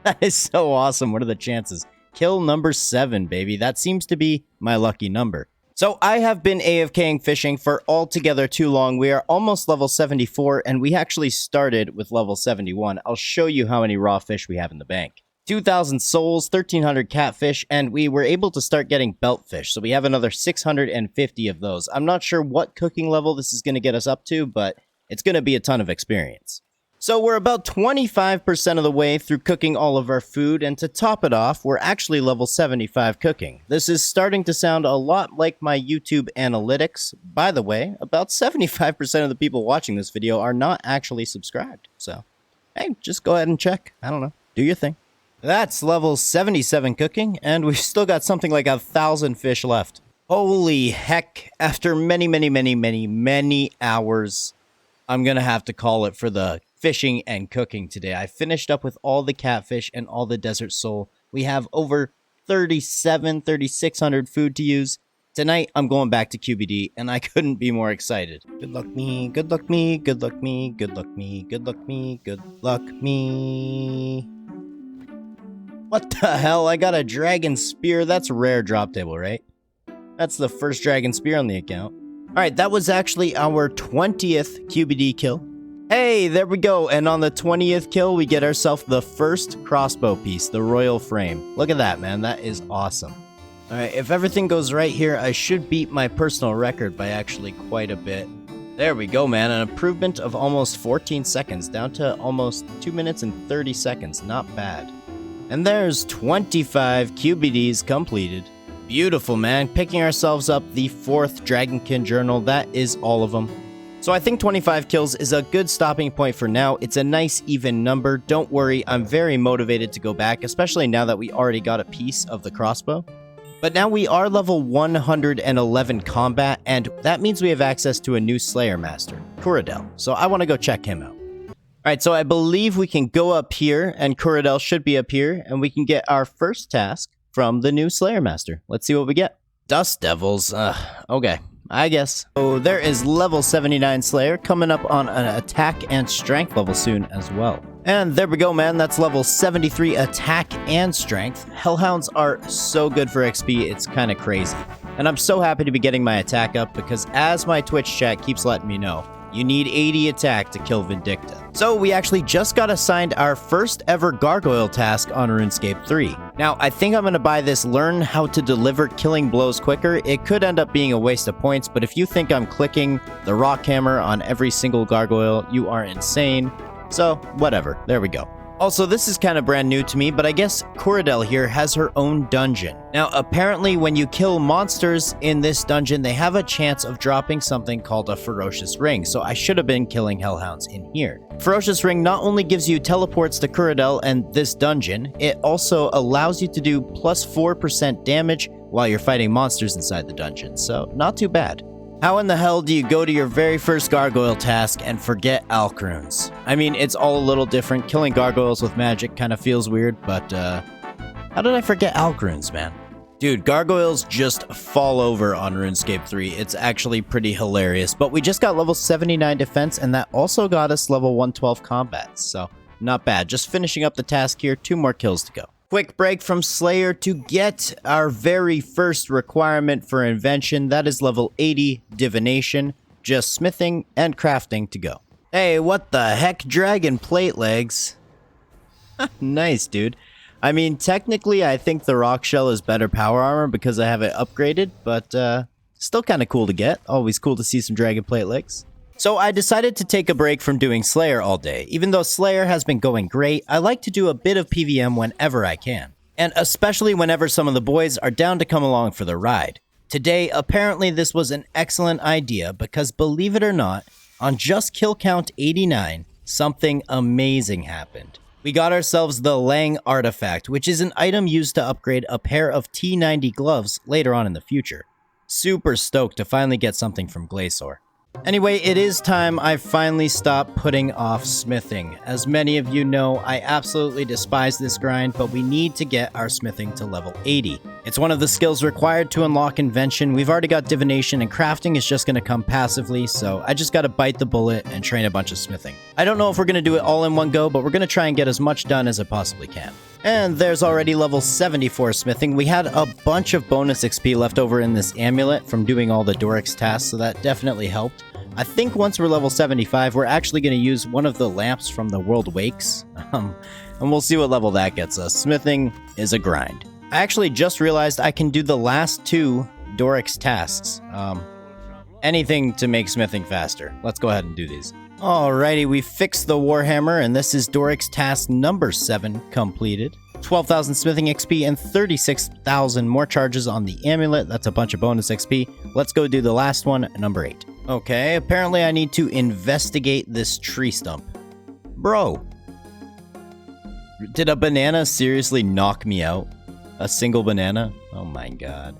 that is so awesome. What are the chances? Kill number 7, baby. That seems to be my lucky number. So I have been AFKing fishing for altogether too long. We are almost level 74, and we actually started with level 71. I'll show you how many raw fish we have in the bank. 2,000 souls, 1,300 catfish, and we were able to start getting beltfish. So we have another 650 of those. I'm not sure what cooking level this is going to get us up to, but it's going to be a ton of experience. So we're about 25% of the way through cooking all of our food, and to top it off, we're actually level 75 cooking. This is starting to sound a lot like my YouTube analytics. By the way, about 75% of the people watching this video are not actually subscribed. So, hey, just go ahead and check. I don't know. Do your thing. That's level 77 cooking, and we've still got something like 1,000 fish left. Holy heck, after many hours, I'm gonna have to call it for the fishing and cooking today. I finished up with all the catfish and all the desert soul. We have over 3,600 food to use. Tonight, I'm going back to QBD, and I couldn't be more excited. Good luck me, good luck me, good luck me, good luck me, good luck me, good luck me. What the hell? I got a dragon spear. That's a rare drop table, right? That's the first dragon spear on the account. Alright, that was actually our 20th QBD kill. Hey, there we go. And on the 20th kill, we get ourselves the first crossbow piece, the Royal Frame. Look at that, man. That is awesome. Alright, if everything goes right here, I should beat my personal record by actually quite a bit. There we go, man. An improvement of almost 14 seconds, down to almost 2 minutes and 30 seconds. Not bad. And there's 25 QBDs completed. Beautiful, man. Picking ourselves up the 4th Dragonkin journal. That is all of them. So I think 25 kills is a good stopping point for now. It's a nice even number. Don't worry, I'm very motivated to go back, especially now that we already got a piece of the crossbow. But now we are level 111 combat, and that means we have access to a new Slayer Master, Citadel. So I want to go check him out. Alright, so I believe we can go up here, and Citadel should be up here, and we can get our first task from the new Slayer Master. Let's see what we get. Dust Devils. Okay, I guess. So there is level 79 Slayer coming up on an attack and strength level soon as well. And there we go, man. That's level 73 attack and strength. Hellhounds are so good for XP, it's kind of crazy. And I'm so happy to be getting my attack up because as my Twitch chat keeps letting me know, you need 80 attack to kill Vindicta. So we actually just got assigned our first ever gargoyle task on RuneScape 3. Now, I think I'm going to buy this Learn How to Deliver Killing Blows Quicker. It could end up being a waste of points, but if you think I'm clicking the rock hammer on every single gargoyle, you are insane. So, whatever. There we go. Also, this is kind of brand new to me, but I guess Citadel here has her own dungeon. Now, apparently when you kill monsters in this dungeon, they have a chance of dropping something called a Ferocious Ring, so I should have been killing Hellhounds in here. Ferocious Ring not only gives you teleports to Citadel and this dungeon, it also allows you to do plus 4% damage while you're fighting monsters inside the dungeon, so not too bad. How in the hell do you go to your very first gargoyle task and forget alch runes? I mean, it's all a little different. Killing gargoyles with magic kind of feels weird, but how did I forget alch runes, man? Dude, gargoyles just fall over on RuneScape 3. It's actually pretty hilarious, but we just got level 79 defense, and that also got us level 112 combat, so not bad. Just finishing up the task here, 2 more kills to go. Quick break from Slayer to get our very first requirement for Invention. That is level 80 Divination. Just smithing and crafting to go. Hey, what the heck? Dragon plate legs. Nice, dude. I mean, technically, I think the rock shell is better power armor because I have it upgraded, but still kind of cool to get. Always cool to see some dragon plate legs. So I decided to take a break from doing Slayer all day. Even though Slayer has been going great, I like to do a bit of PVM whenever I can. And especially whenever some of the boys are down to come along for the ride. Today, apparently this was an excellent idea because believe it or not, on just kill count 89, something amazing happened. We got ourselves the Lang Artifact, which is an item used to upgrade a pair of T90 gloves later on in the future. Super stoked to finally get something from Glacier. Anyway, it is time I finally stopped putting off smithing. As many of you know, I absolutely despise this grind, but we need to get our smithing to level 80. It's one of the skills required to unlock Invention. We've already got Divination, and crafting is just going to come passively, so I just got to bite the bullet and train a bunch of smithing. I don't know if we're going to do it all in one go, but we're going to try and get as much done as I possibly can. And there's already level 74 smithing. We had a bunch of bonus XP left over in this amulet from doing all the Dorix tasks, so that definitely helped. I think once we're level 75, we're actually going to use one of the lamps from the World Wakes, and we'll see what level that gets us. Smithing is a grind. I actually just realized I can do the last 2 Dorix tasks. Anything to make smithing faster. Let's go ahead and do these. Alrighty, we fixed the Warhammer, and this is Dorix task number 7 completed. 12,000 smithing XP and 36,000 more charges on the amulet. That's a bunch of bonus XP. Let's go do the last one, number 8. Okay, apparently I need to investigate this tree stump. Bro. Did a banana seriously knock me out? A single banana? Oh my god.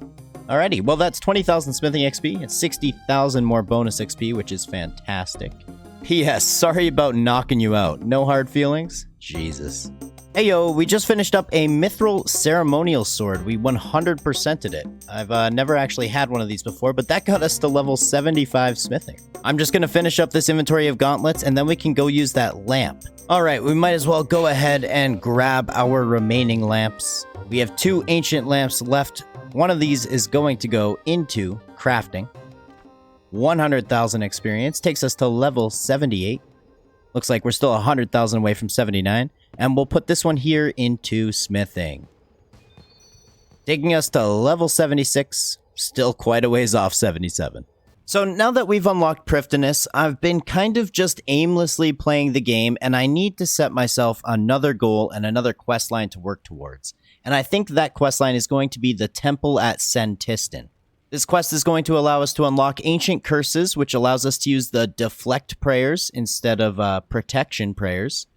Alrighty, well that's 20,000 smithing XP. It's 60,000 more bonus XP, which is fantastic. P.S. Sorry about knocking you out. No hard feelings? Jesus. Hey yo, we just finished up a Mithril Ceremonial Sword. We 100%ed it. I've never actually had one of these before, but that got us to level 75 smithing. I'm just gonna finish up this inventory of gauntlets, and then we can go use that lamp. Alright, we might as well go ahead and grab our remaining lamps. We have 2 ancient lamps left. One of these is going to go into crafting. 100,000 experience takes us to level 78. Looks like we're still 100,000 away from 79. And we'll put this one here into smithing. Taking us to level 76. Still quite a ways off 77. So now that we've unlocked Prifdinus, I've been kind of just aimlessly playing the game, and I need to set myself another goal and another quest line to work towards. And I think that quest line is going to be the Temple at Sentistan. This quest is going to allow us to unlock Ancient Curses, which allows us to use the Deflect prayers instead of Protection prayers.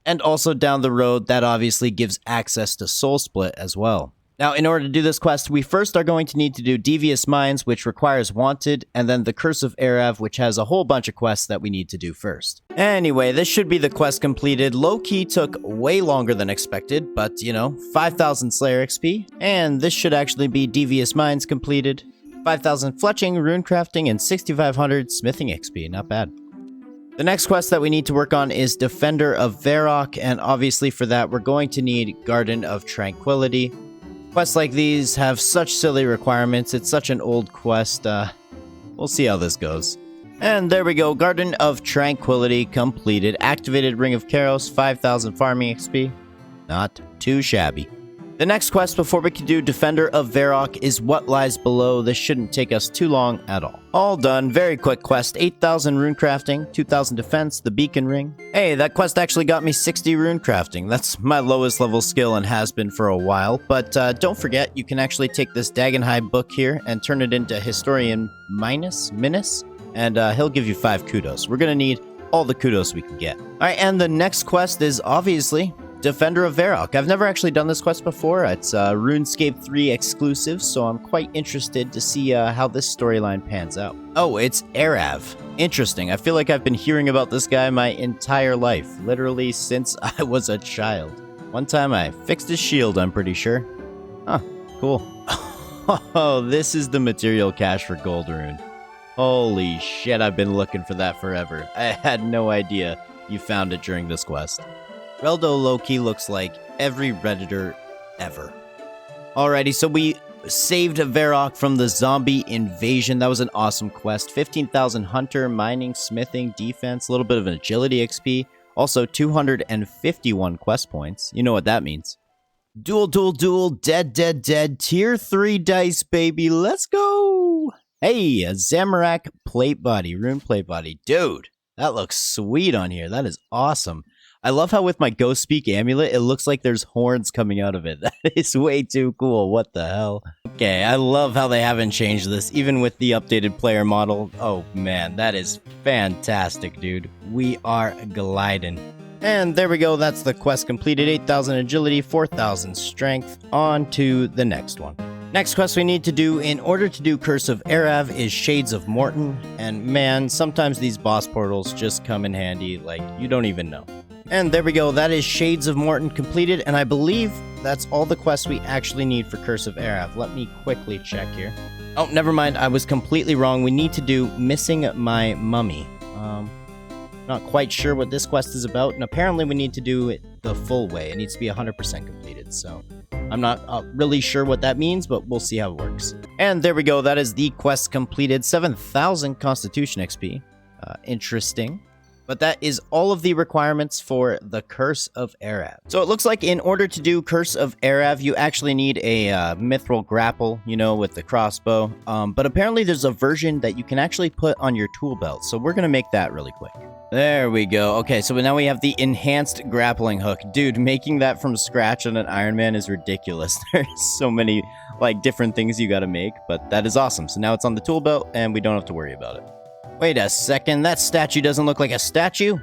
And also down the road, that obviously gives access to Soul Split as well. Now, in order to do this quest, we first are going to need to do Devious Minds, which requires Wanted, and then the Curse of Arav, which has a whole bunch of quests that we need to do first. Anyway, this should be the quest completed. Low-key took way longer than expected, but, you know, 5,000 Slayer XP, and this should actually be Devious Minds completed. 5,000 Fletching, Rune Crafting, and 6,500 Smithing XP, not bad. The next quest that we need to work on is Defender of Varrock, and obviously for that we're going to need Garden of Tranquility. Quests like these have such silly requirements, it's such an old quest, we'll see how this goes. And there we go, Garden of Tranquility completed. Activated Ring of Karos, 5,000 farming XP. Not too shabby. The next quest before we can do Defender of Varrock is What Lies Below. This shouldn't take us too long at all. All done. Very quick quest. 8,000 rune crafting, 2,000 defense, the beacon ring. Hey, that quest actually got me 60 rune crafting. That's my lowest level skill and has been for a while. But don't forget, you can actually take this Dagenhai book here and turn it into Historian Minas, and he'll give you 5 kudos. We're going to need all the kudos we can get. All right, and the next quest is obviously Defender of Varrock. I've never actually done this quest before. It's RuneScape 3 exclusive, so I'm quite interested to see how this storyline pans out. Oh, it's Arav. Interesting. I feel like I've been hearing about this guy my entire life, literally since I was a child. One time I fixed his shield, I'm pretty sure. Huh, cool. Oh, this is the material cache for Gold Rune. Holy shit, I've been looking for that forever. I had no idea you found it during this quest. Reldo low-key looks like every Redditor ever. Alrighty, so we saved Varrock from the zombie invasion. That was an awesome quest. 15,000 hunter, mining, smithing, defense, a little bit of an agility XP. Also 251 quest points. You know what that means. Duel, dead. Tier 3 dice, baby. Let's go! Hey, a Zamorak plate body, rune plate body. Dude, that looks sweet on here. That is awesome. I love how with my Ghost Speak amulet, it looks like there's horns coming out of it. That is way too cool. What the hell? Okay, I love how they haven't changed this, even with the updated player model. Oh man, that is fantastic, dude. We are gliding. And there we go, that's the quest completed. 8,000 agility, 4,000 strength. On to the next one. Next quest we need to do in order to do Curse of Arav is Shades of Morton. And man, sometimes these boss portals just come in handy like you don't even know. And there we go, that is Shades of Morton completed, and I believe that's all the quests we actually need for Curse of Arav. Let me quickly check here. Oh, never mind, I was completely wrong. We need to do Missing My Mummy. Not quite sure what this quest is about, and apparently we need to do it the full way. It needs to be 100% completed, so I'm not really sure what that means, but we'll see how it works. And there we go, that is the quest completed. 7,000 Constitution XP. Interesting. But that is all of the requirements for the Curse of Arav. So it looks like in order to do Curse of Arav, you actually need a mithril grapple, you know, with the crossbow. But apparently there's a version that you can actually put on your tool belt. So we're going to make that really quick. There we go. Okay, so now we have the enhanced grappling hook. Dude, making that from scratch on an Ironman is ridiculous. There's so many like different things you got to make, but that is awesome. So now it's on the tool belt and we don't have to worry about it. Wait a second, that statue doesn't look like a statue.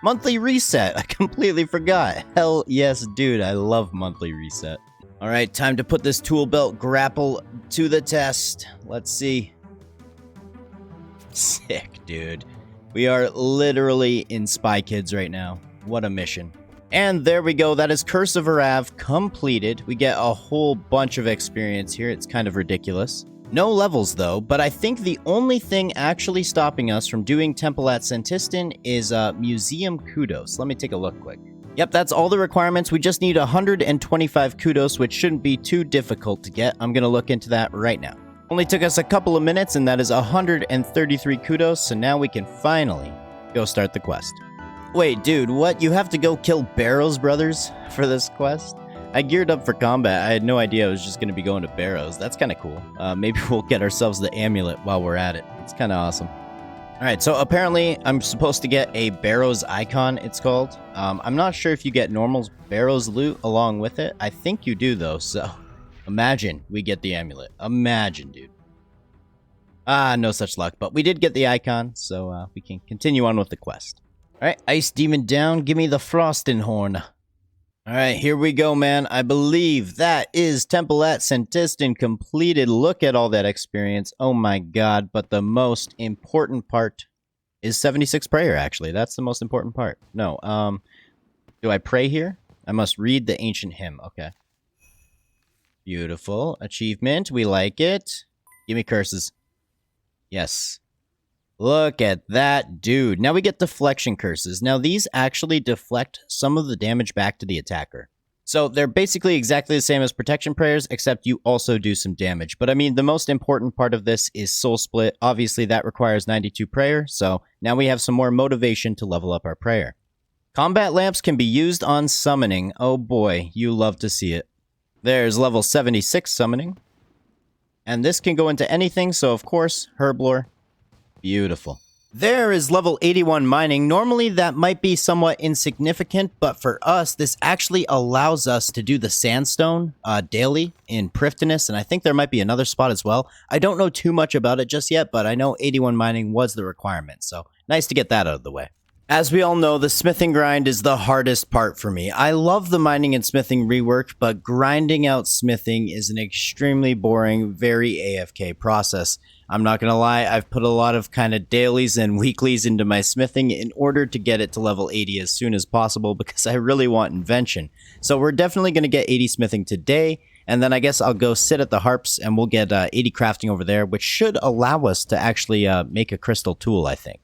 Monthly reset, I completely forgot. Hell yes, dude, I love monthly reset. All right, time to put this tool belt grapple to the test. Let's see. Sick, dude. We are literally in Spy Kids right now. What a mission. And there we go, that is Curse of Arav completed. We get a whole bunch of experience here, it's kind of ridiculous. No levels though, but I think the only thing actually stopping us from doing Temple at Santistan is Museum Kudos. Let me take a look quick. Yep, that's all the requirements. We just need 125 kudos, which shouldn't be too difficult to get. I'm going to look into that right now. Only took us a couple of minutes, and that is 133 kudos, so now we can finally go start the quest. Wait, dude, what? You have to go kill Barrows Brothers for this quest? I geared up for combat. I had no idea I was just going to be going to Barrows. That's kind of cool. Maybe we'll get ourselves the amulet while we're at it. It's kind of awesome. Alright, so apparently I'm supposed to get a Barrows icon, it's called. I'm not sure if you get normal Barrows loot along with it. I think you do, though, so imagine we get the amulet. Imagine, dude. No such luck, but we did get the icon, so we can continue on with the quest. Alright, Ice Demon down. Give me the Frostinghorn. Alright, here we go, man. I believe that is Temple at Santistan completed. Look at all that experience. Oh my god, but the most important part is 76 prayer, actually. That's the most important part. No, do I pray here? I must read the ancient hymn. Okay. Beautiful. Achievement. We like it. Give me curses. Yes. Look at that, dude. Now we get deflection curses. Now these actually deflect some of the damage back to the attacker. So they're basically exactly the same as protection prayers, except you also do some damage. But I mean, the most important part of this is soul split. Obviously that requires 92 prayer, so now we have some more motivation to level up our prayer. Combat lamps can be used on summoning. Oh boy, you love to see it. There's level 76 summoning. And this can go into anything, so of course, herblore. Beautiful. There is level 81 mining. Normally that might be somewhat insignificant, but for us, this actually allows us to do the sandstone daily in Prifddinas, and I think there might be another spot as well. I don't know too much about it just yet, but I know 81 mining was the requirement, so nice to get that out of the way. As we all know, the smithing grind is the hardest part for me. I love the mining and smithing rework, but grinding out smithing is an extremely boring, very AFK process. I'm not gonna lie, I've put a lot of kind of dailies and weeklies into my smithing in order to get it to level 80 as soon as possible because I really want Invention. So we're definitely gonna get 80 smithing today, and then I guess I'll go sit at the harps and we'll get 80 crafting over there, which should allow us to actually make a crystal tool, I think.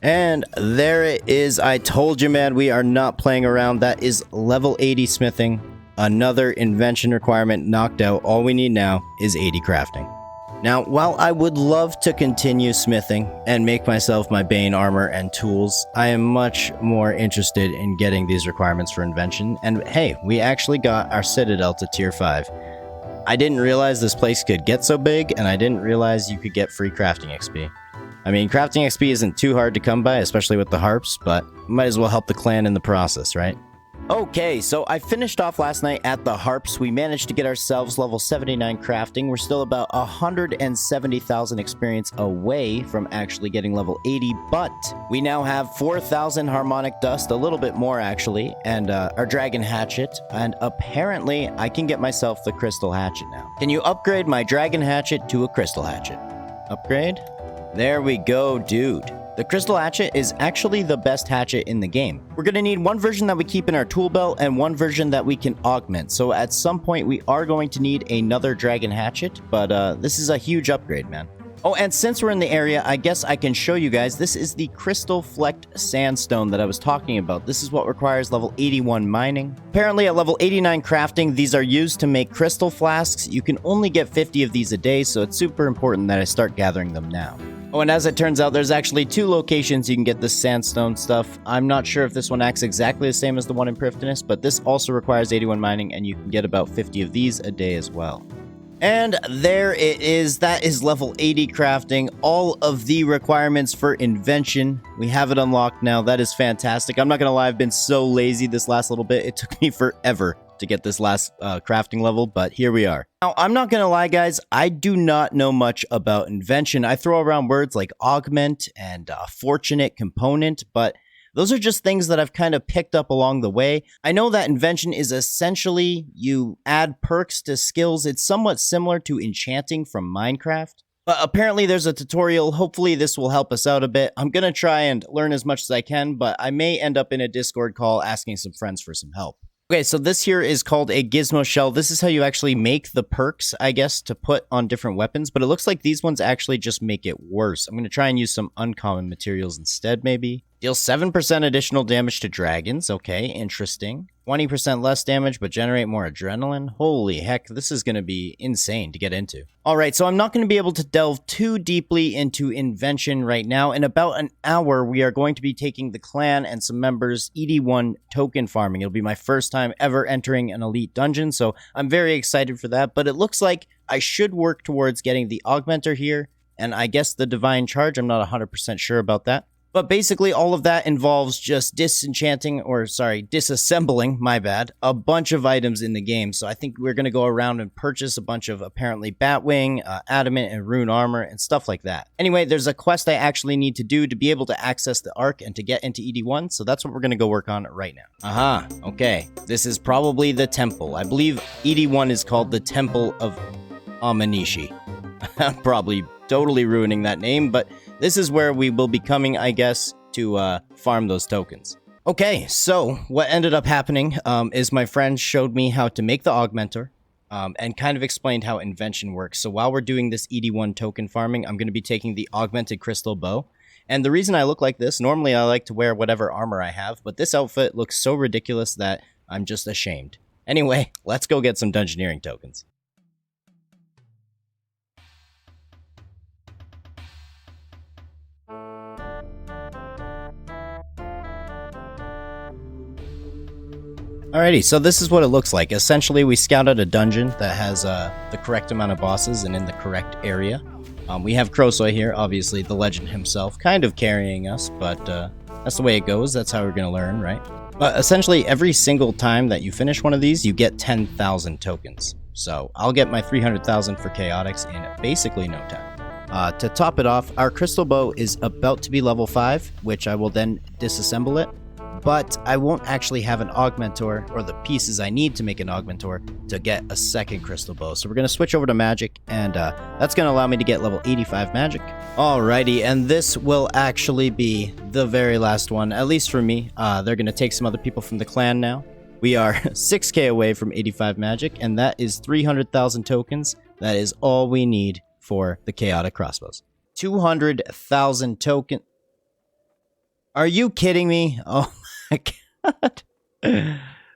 And there it is. I told you, man, we are not playing around. That is level 80 smithing. Another invention requirement knocked out. All we need now is 80 crafting. Now, while I would love to continue smithing and make myself my Bane armor and tools, I am much more interested in getting these requirements for invention. And hey, we actually got our Citadel to tier 5. I didn't realize this place could get so big, and I didn't realize you could get free crafting XP. I mean, crafting XP isn't too hard to come by, especially with the harps, but might as well help the clan in the process, right? Okay, so I finished off last night at the harps. We managed to get ourselves level 79 crafting. We're still about 170,000 experience away from actually getting level 80, but we now have 4,000 harmonic dust, a little bit more actually, and our dragon hatchet, and apparently I can get myself the crystal hatchet now. Can you upgrade my dragon hatchet to a crystal hatchet? Upgrade? There we go, dude. The crystal hatchet is actually the best hatchet in the game. We're going to need one version that we keep in our tool belt and one version that we can augment. So at some point we are going to need another dragon hatchet, but this is a huge upgrade, man. Oh, and since we're in the area, I guess I can show you guys. This is the crystal flecked sandstone that I was talking about. This is what requires level 81 mining. Apparently at level 89 crafting, these are used to make crystal flasks. You can only get 50 of these a day, so it's super important that I start gathering them now. Oh, and as it turns out, there's actually 2 locations you can get this sandstone stuff. I'm not sure if this one acts exactly the same as the one in Prifddinas, but this also requires 81 mining, and you can get about 50 of these a day as well. And there it is. That is level 80 crafting. All of the requirements for Invention. We have it unlocked now. That is fantastic. I'm not going to lie, I've been so lazy this last little bit. It took me forever to get this last crafting level, but here we are. Now, I'm not going to lie, guys. I do not know much about Invention. I throw around words like augment and fortunate component, but those are just things that I've kind of picked up along the way. I know that Invention is essentially you add perks to skills. It's somewhat similar to enchanting from Minecraft. But apparently there's a tutorial. Hopefully this will help us out a bit. I'm going to try and learn as much as I can, but I may end up in a Discord call asking some friends for some help. Okay, so this here is called a gizmo shell. This is how you actually make the perks, I guess, to put on different weapons, but it looks like these ones actually just make it worse. I'm going to try and use some uncommon materials instead, maybe. Deal 7% additional damage to dragons. Okay, interesting. 20% less damage, but generate more adrenaline. Holy heck, this is going to be insane to get into. Alright, so I'm not going to be able to delve too deeply into Invention right now. In about an hour, we are going to be taking the clan and some members ED1 token farming. It'll be my first time ever entering an elite dungeon, so I'm very excited for that. But it looks like I should work towards getting the augmenter here, and I guess the divine charge. I'm not 100% sure about that. But basically, all of that involves just disassembling, my bad, a bunch of items in the game. So I think we're going to go around and purchase a bunch of apparently Batwing, Adamant, and Rune armor, and stuff like that. Anyway, there's a quest I actually need to do to be able to access the Ark and to get into ED1, so that's what we're going to go work on right now. Aha, okay. This is probably the temple. I believe ED1 is called the Temple of Amanishi. I'm probably totally ruining that name, but this is where we will be coming, I guess, to farm those tokens. Okay, so what ended up happening is my friend showed me how to make the augmenter and kind of explained how Invention works. So while we're doing this ED1 token farming, I'm going to be taking the augmented crystal bow. And the reason I look like this, normally I like to wear whatever armor I have, but this outfit looks so ridiculous that I'm just ashamed. Anyway, let's go get some Dungeoneering tokens. Alrighty, so this is what it looks like. Essentially, we scouted a dungeon that has the correct amount of bosses and in the correct area. We have Krosoy here, obviously the legend himself, kind of carrying us, but that's the way it goes. That's how we're going to learn, right? But essentially, every single time that you finish one of these, you get 10,000 tokens. So I'll get my 300,000 for Chaotix in basically no time. To top it off, our crystal bow is about to be level 5, which I will then disassemble it. But I won't actually have an augmentor or the pieces I need to make an augmentor to get a second crystal bow. So we're going to switch over to magic, and that's going to allow me to get level 85 magic. Alrighty, and this will actually be the very last one, at least for me. They're going to take some other people from the clan now. We are 6k away from 85 magic, and that is 300,000 tokens. That is all we need for the chaotic crossbows. 200,000 tokens. Are you kidding me? Oh my god.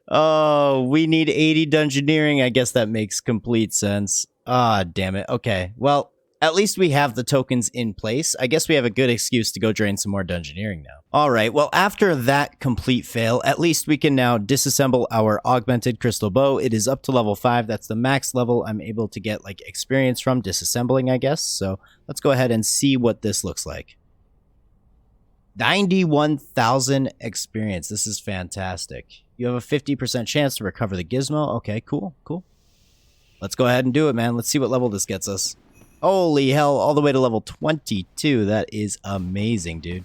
Oh, we need 80 dungeoneering. I guess that makes complete sense. Ah, damn it. Okay, well, at least we have the tokens in place. I guess we have a good excuse to go drain some more dungeoneering now. Alright, well, after that complete fail, at least we can now disassemble our augmented crystal bow. It is up to level 5. That's the max level I'm able to get, like, experience from disassembling, I guess. So let's go ahead and see what this looks like. 91,000 experience. This is fantastic. You have a 50% chance to recover the gizmo. Okay, cool, cool. Let's go ahead and do it, man. Let's see what level this gets us. Holy hell, all the way to level 22. That is amazing, dude.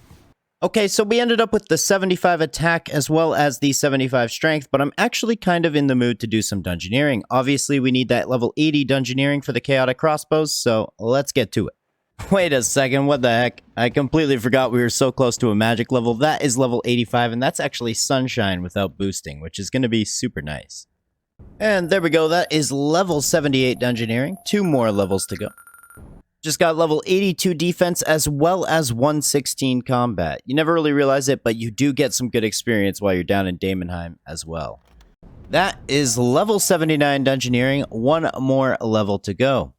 Okay, so we ended up with the 75 attack as well as the 75 strength, but I'm actually kind of in the mood to do some dungeoneering. Obviously, we need that level 80 dungeoneering for the chaotic crossbows, so let's get to it. Wait a second, what the heck? I completely forgot we were so close to a magic level. That is level 85, and that's actually sunshine without boosting, which is going to be super nice. And there we go, that is level 78 dungeoneering. 2 more levels to go. Just got level 82 defense as well as 116 combat. You never really realize it, but you do get some good experience while you're down in Daemonheim as well. That is level 79 dungeoneering. 1 more level to go.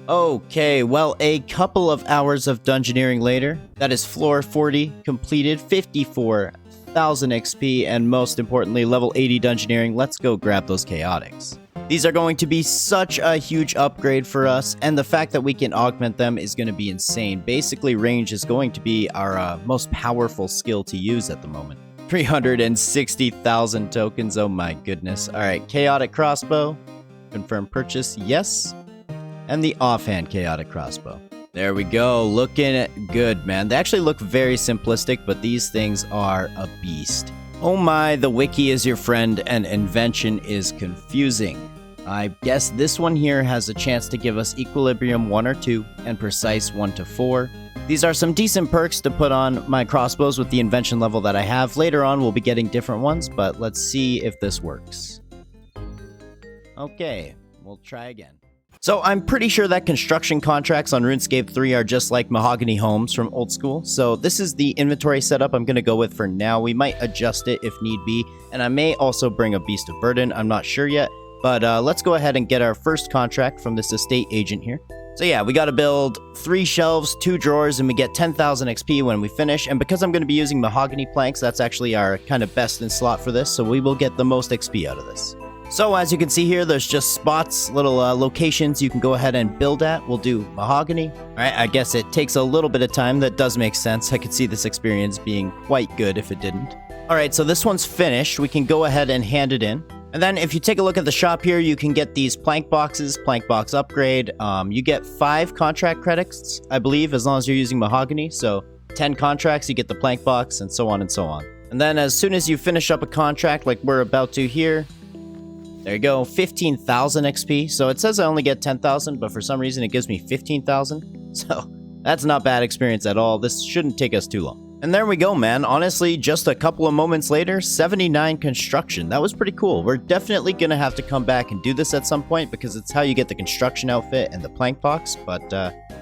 Okay, well, a couple of hours of dungeoneering later, that is floor 40 completed, 54,000 XP, and most importantly, level 80 dungeoneering. Let's go grab those chaotics. These are going to be such a huge upgrade for us, and the fact that we can augment them is going to be insane. Basically, range is going to be our most powerful skill to use at the moment. 360,000 tokens, oh my goodness. Alright, chaotic crossbow, confirm purchase, yes. And the offhand chaotic crossbow. There we go, looking good, man. They actually look very simplistic, but these things are a beast. Oh my, the wiki is your friend, and Invention is confusing. I guess this one here has a chance to give us Equilibrium 1 or 2, and Precise 1 to 4. These are some decent perks to put on my crossbows with the Invention level that I have. Later on, we'll be getting different ones, but let's see if this works. Okay, we'll try again. So I'm pretty sure that construction contracts on RuneScape 3 are just like mahogany homes from old school. So this is the inventory setup I'm going to go with for now. We might adjust it if need be. And I may also bring a Beast of Burden. I'm not sure yet. But let's go ahead and get our first contract from this estate agent here. So yeah, we got to build 3 shelves, 2 drawers, and we get 10,000 XP when we finish. And because I'm going to be using mahogany planks, that's actually our kind of best in slot for this. So we will get the most XP out of this. So as you can see here, there's just spots, little locations you can go ahead and build at. We'll do mahogany. All right, I guess it takes a little bit of time. That does make sense. I could see this experience being quite good if it didn't. All right, so this one's finished. We can go ahead and hand it in. And then if you take a look at the shop here, you can get these plank boxes, plank box upgrade. You get 5 contract credits, I believe, as long as you're using mahogany. So 10 contracts, you get the plank box, and so on and so on. And then as soon as you finish up a contract like we're about to here, there you go, 15,000 XP. So it says I only get 10,000, but for some reason it gives me 15,000. So that's not bad experience at all. This shouldn't take us too long. And there we go, man. Honestly, just a couple of moments later, 79 construction. That was pretty cool. We're definitely going to have to come back and do this at some point because it's how you get the construction outfit and the plank box. But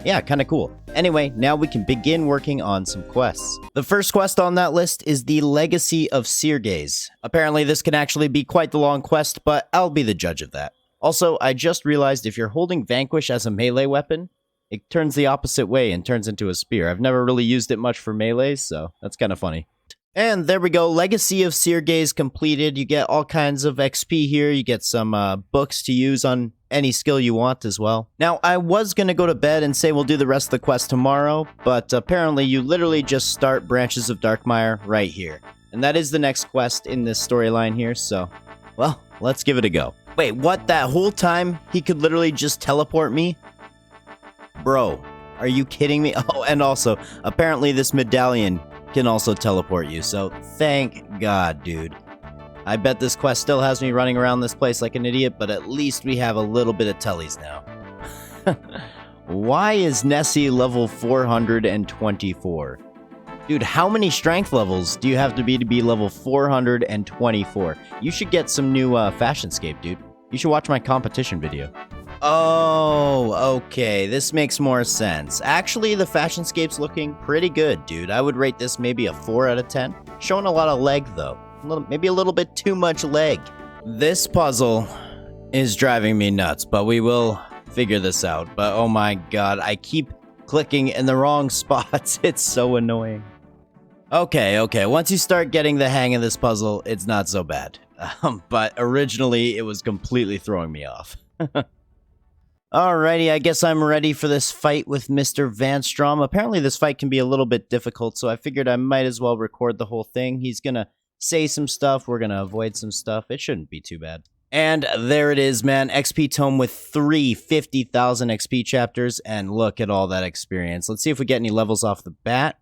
yeah, kind of cool. Anyway, now we can begin working on some quests. The first quest on that list is the Legacy of Seergaze. Apparently this can actually be quite the long quest, but I'll be the judge of that. Also, I just realized if you're holding Vanquish as a melee weapon, it turns the opposite way and turns into a spear. I've never really used it much for melees, so that's kind of funny. And there we go, Legacy of Seergaze completed. You get all kinds of XP here. You get some books to use on any skill you want as well. Now, I was going to go to bed and say we'll do the rest of the quest tomorrow, but apparently you literally just start Branches of Darkmire right here. And that is the next quest in this storyline here, so, well, let's give it a go. Wait, what? That whole time he could literally just teleport me? Bro, are you kidding me? Oh, and also, apparently this medallion can also teleport you, so thank God, dude. I bet this quest still has me running around this place like an idiot, but at least we have a little bit of tellies now. Why is Nessie level 424? Dude, how many strength levels do you have to be level 424? You should get some new fashionscape, dude. You should watch my competition video. Oh, okay. This makes more sense. Actually, the fashionscape's looking pretty good, dude. I would rate this maybe a 4 out of 10. Showing a lot of leg, though. Maybe a little bit too much leg. This puzzle is driving me nuts, but we will figure this out. But oh my god, I keep clicking in the wrong spots. It's so annoying. Okay. Once you start getting the hang of this puzzle, it's not so bad. But originally, it was completely throwing me off. Alrighty, I guess I'm ready for this fight with Mr. Vanstrom. Apparently this fight can be a little bit difficult, so I figured I might as well record the whole thing. He's gonna say some stuff, we're gonna avoid some stuff. It shouldn't be too bad. And there it is, man. XP tome with 3 50,000 XP chapters, and look at all that experience. Let's see if we get any levels off the bat.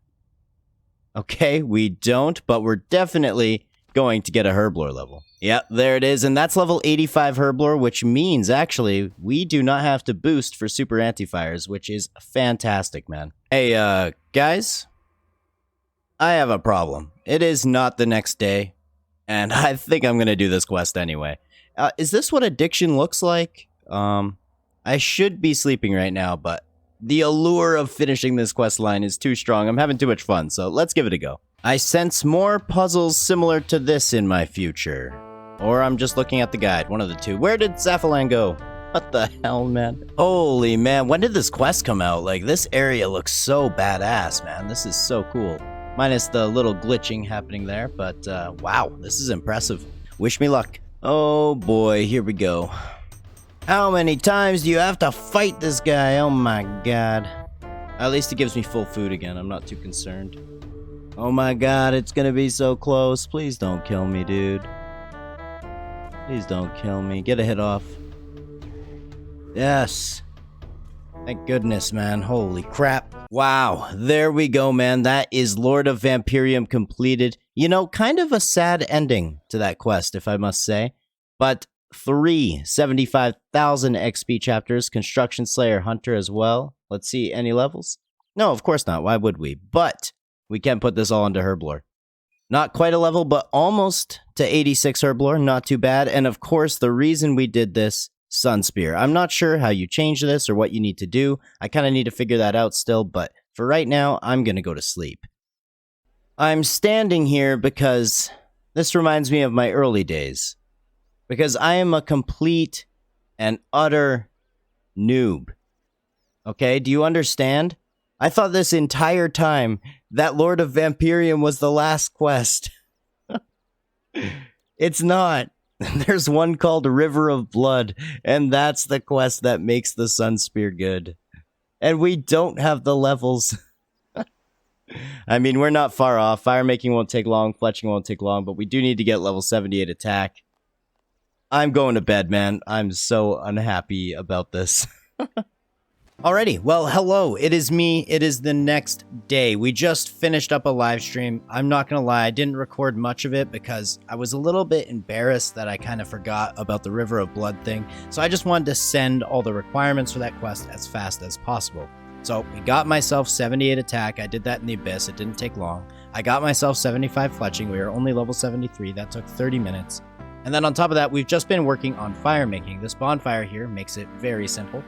Okay, we don't, but we're definitely going to get a Herblore level. Yep, there it is, and that's level 85 Herblore, which means, actually, we do not have to boost for super anti-fires, which is fantastic, man. Hey, guys? I have a problem. It is not the next day, and I think I'm gonna do this quest anyway. Is this what addiction looks like? I should be sleeping right now, but the allure of finishing this quest line is too strong. I'm having too much fun, so let's give it a go. I sense more puzzles similar to this in my future. Or I'm just looking at the guide, one of the two. Where did Zaphalan go? What the hell, man? Holy man, when did this quest come out? Like, this area looks so badass, man. This is so cool. Minus the little glitching happening there, but wow, this is impressive. Wish me luck. Oh boy, here we go. How many times do you have to fight this guy? Oh my god. At least it gives me full food again. I'm not too concerned. Oh my god, it's gonna be so close. Please don't kill me, dude. Please don't kill me. Get a hit off. Yes. Thank goodness, man. Holy crap. Wow. There we go, man. That is Lord of Vampirium completed. You know, kind of a sad ending to that quest, if I must say. But 3 75,000 XP chapters. Construction Slayer Hunter as well. Let's see, any levels? No, of course not. Why would we? But we can put this all into Herblore. Not quite a level, but almost to 86 Herblore. Not too bad. And of course, the reason we did this, Sunspear. I'm not sure how you change this or what you need to do. I kind of need to figure that out still, but for right now, I'm going to go to sleep. I'm standing here because this reminds me of my early days. Because I am a complete and utter noob. Okay, do you understand? I thought this entire time that Lord of Vampirium was the last quest. It's not. There's one called River of Blood, and that's the quest that makes the Sunspear good. And we don't have the levels. I mean, we're not far off. Firemaking won't take long, fletching won't take long, but we do need to get level 78 attack. I'm going to bed, man. I'm so unhappy about this. Alrighty, well, hello, it is me, it is the next day. We just finished up a live stream. I'm not gonna lie, I didn't record much of it because I was a little bit embarrassed that I kind of forgot about the River of Blood thing, so I just wanted to send all the requirements for that quest as fast as possible. So, we got myself 78 attack, I did that in the Abyss, it didn't take long. I got myself 75 fletching, we were only level 73, that took 30 minutes. And then on top of that, we've just been working on firemaking. This bonfire here makes it very simple.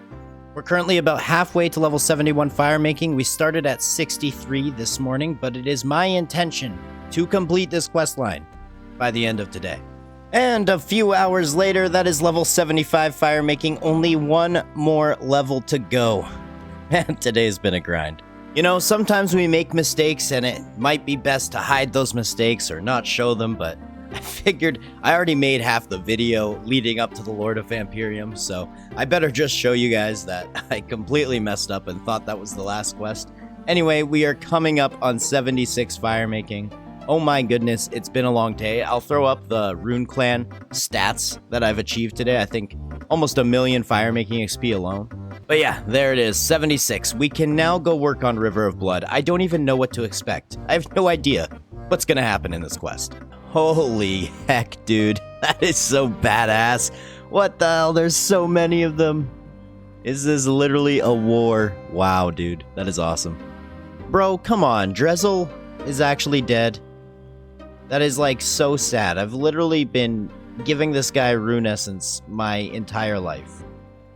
We're currently about halfway to level 71 firemaking. We started at 63 this morning, but it is my intention to complete this quest line by the end of today. And a few hours later, that is level 75 firemaking, only one more level to go. Man, today's been a grind. You know, sometimes we make mistakes and it might be best to hide those mistakes or not show them, but I figured I already made half the video leading up to the Lord of Vampirium, so I better just show you guys that I completely messed up and thought that was the last quest. Anyway, we are coming up on 76 Firemaking. Oh my goodness, it's been a long day. I'll throw up the Rune Clan stats that I've achieved today. I think almost 1 million Firemaking XP alone. But yeah, there it is, 76. We can now go work on River of Blood. I don't even know what to expect. I have no idea what's gonna happen in this quest. Holy heck, dude. That is so badass. What the hell? There's so many of them. Is this literally a war? Wow, dude. That is awesome. Bro, come on. Drezel is actually dead. That is, like, so sad. I've literally been giving this guy rune essence my entire life.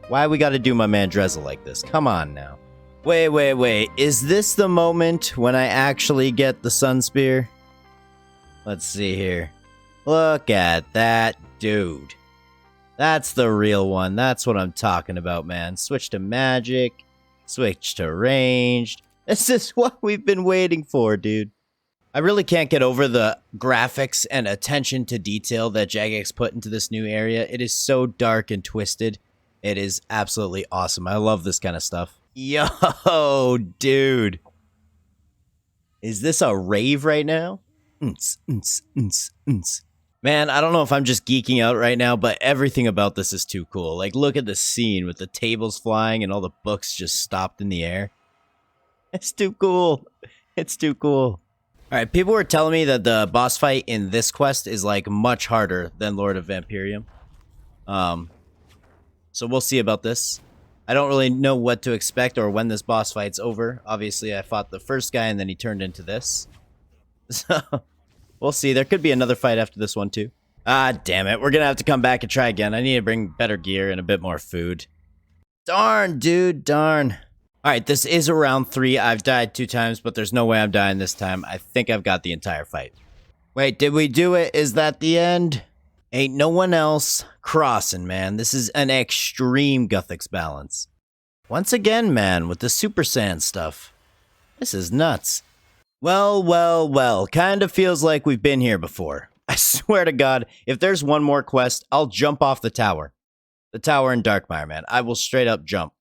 Why we gotta do my man Drezel like this? Come on now. Wait. Is this the moment when I actually get the Sun Spear? Let's see here. Look at that dude. That's the real one. That's what I'm talking about, man. Switch to magic. Switch to ranged. This is what we've been waiting for, dude. I really can't get over the graphics and attention to detail that Jagex put into this new area. It is so dark and twisted. It is absolutely awesome. I love this kind of stuff. Yo, dude. Is this a rave right now? Man, I don't know if I'm just geeking out right now, but everything about this is too cool. Like, look at the scene with the tables flying and all the books just stopped in the air. It's too cool. It's too cool. Alright, people were telling me that the boss fight in this quest is, like, much harder than Lord of Vampirium. So we'll see about this. I don't really know what to expect or when this boss fight's over. Obviously, I fought the first guy and then he turned into this. So, we'll see. There could be another fight after this one, too. Ah, damn it. We're gonna have to come back and try again. I need to bring better gear and a bit more food. Darn, dude, darn. Alright, this is a round 3. I've died 2 times, but there's no way I'm dying this time. I think I've got the entire fight. Wait, did we do it? Is that the end? Ain't no one else crossing, man. This is an extreme Guthix balance. Once again, man, with the Super Saiyan stuff. This is nuts. Well. Kinda feels like we've been here before. I swear to God, if there's one more quest, I'll jump off the tower. The tower in Darkmire, man. I will straight up jump.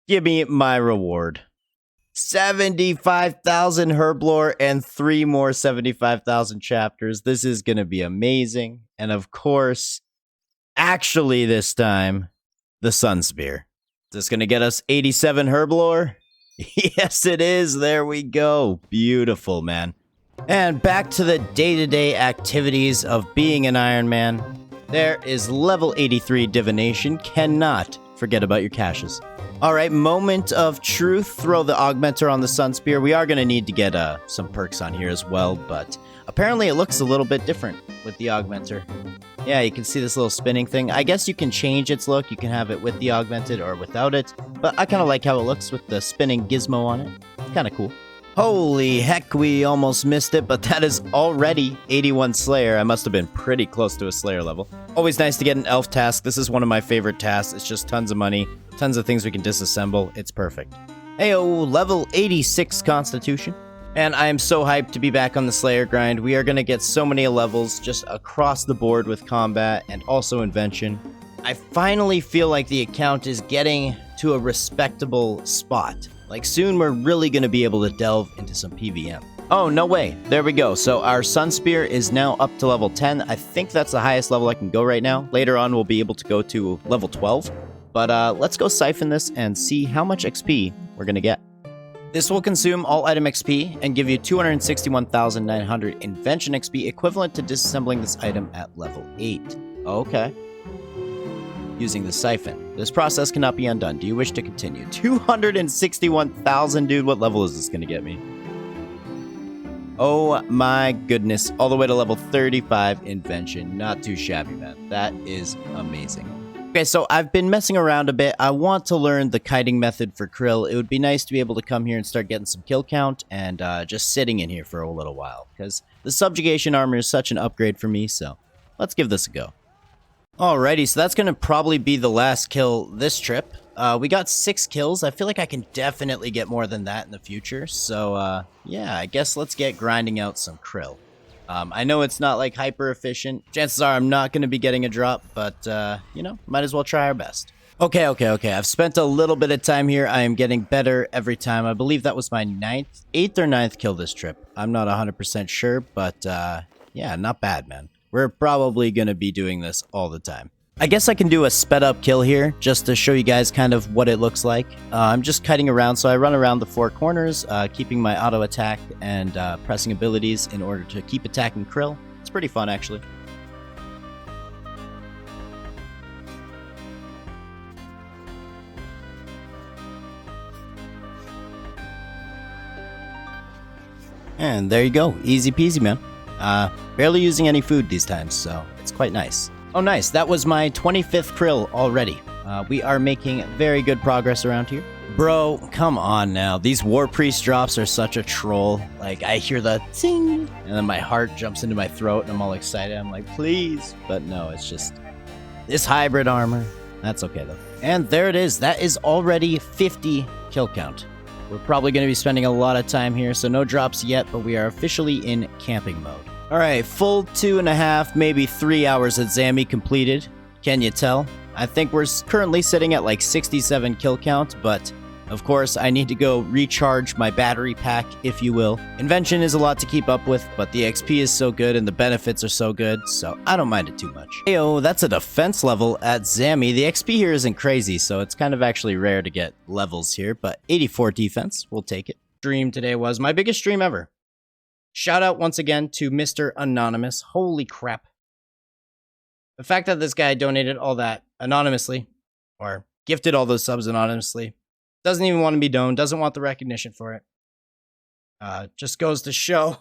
Give me my reward. 75,000 herblore and 3 more 75,000 chapters. This is going to be amazing. And of course, actually this time, the Sun Spear. Is this going to get us 87 herblore? Yes, it is. There we go. Beautiful, man. And back to the day-to-day activities of being an Iron Man. There is level 83 Divination. Cannot forget about your caches. Alright, moment of truth. Throw the augmenter on the Sun Spear. We are going to need to get some perks on here as well, but apparently it looks a little bit different with the augmenter. Yeah, you can see this little spinning thing. I guess you can change its look. You can have it with the augmented or without it, but I kind of like how it looks with the spinning gizmo on it. Kind of cool. Holy heck, we almost missed it, but that is already 81 Slayer. I must have been pretty close to a Slayer level. Always nice to get an elf task. This is one of my favorite tasks. It's just tons of money, tons of things we can disassemble. It's perfect. Heyo, level 86 Constitution. And I am so hyped to be back on the Slayer grind. We are going to get so many levels just across the board with combat and also Invention. I finally feel like the account is getting to a respectable spot. Like, soon we're really going to be able to delve into some PvM. Oh, no way. There we go. So our Sun Spear is now up to level 10. I think that's the highest level I can go right now. Later on, we'll be able to go to level 12. But let's go siphon this and see how much XP we're going to get. This will consume all item XP and give you 261,900 Invention XP, equivalent to disassembling this item at level 8. Okay. Using the siphon. This process cannot be undone. Do you wish to continue? 261,000, dude. What level is this going to get me? Oh my goodness. All the way to level 35 Invention. Not too shabby, man. That is amazing. Okay, so I've been messing around a bit. I want to learn the kiting method for Krill. It would be nice to be able to come here and start getting some kill count and just sitting in here for a little while, because the subjugation armor is such an upgrade for me, so let's give this a go. Alrighty, so that's going to probably be the last kill this trip. We got 6 kills. I feel like I can definitely get more than that in the future. So, yeah, I guess let's get grinding out some krill. I know it's not like hyper efficient. Chances are I'm not going to be getting a drop, but, you know, might as well try our best. Okay. I've spent a little bit of time here. I am getting better every time. I believe that was my 8th or 9th kill this trip. I'm not 100% sure, but, yeah, not bad, man. We're probably going to be doing this all the time. I guess I can do a sped up kill here just to show you guys kind of what it looks like. I'm just kiting around, so I run around the 4 corners, keeping my auto attack and pressing abilities in order to keep attacking krill. It's pretty fun, actually. And there you go, easy peasy, man. Barely using any food these times, so it's quite nice. Oh, nice. That was my 25th krill already. We are making very good progress around here. Bro, come on now. These War Priest drops are such a troll. Like, I hear the ting, and then my heart jumps into my throat, and I'm all excited. I'm like, please. But no, it's just this hybrid armor. That's okay, though. And there it is. That is already 50 kill count. We're probably going to be spending a lot of time here, so no drops yet, but we are officially in camping mode. Alright, full 2.5, maybe 3 hours at Zammy completed. Can you tell? I think we're currently sitting at like 67 kill count, but of course I need to go recharge my battery pack, if you will. Invention is a lot to keep up with, but the XP is so good and the benefits are so good, so I don't mind it too much. Heyo, that's a defense level at Zammy. The XP here isn't crazy, so it's kind of actually rare to get levels here, but 84 defense, we'll take it. Stream today was my biggest stream ever. Shout out once again to Mr. Anonymous. Holy crap. The fact that this guy donated all that anonymously, or gifted all those subs anonymously, doesn't even want to be known, doesn't want the recognition for it. Just goes to show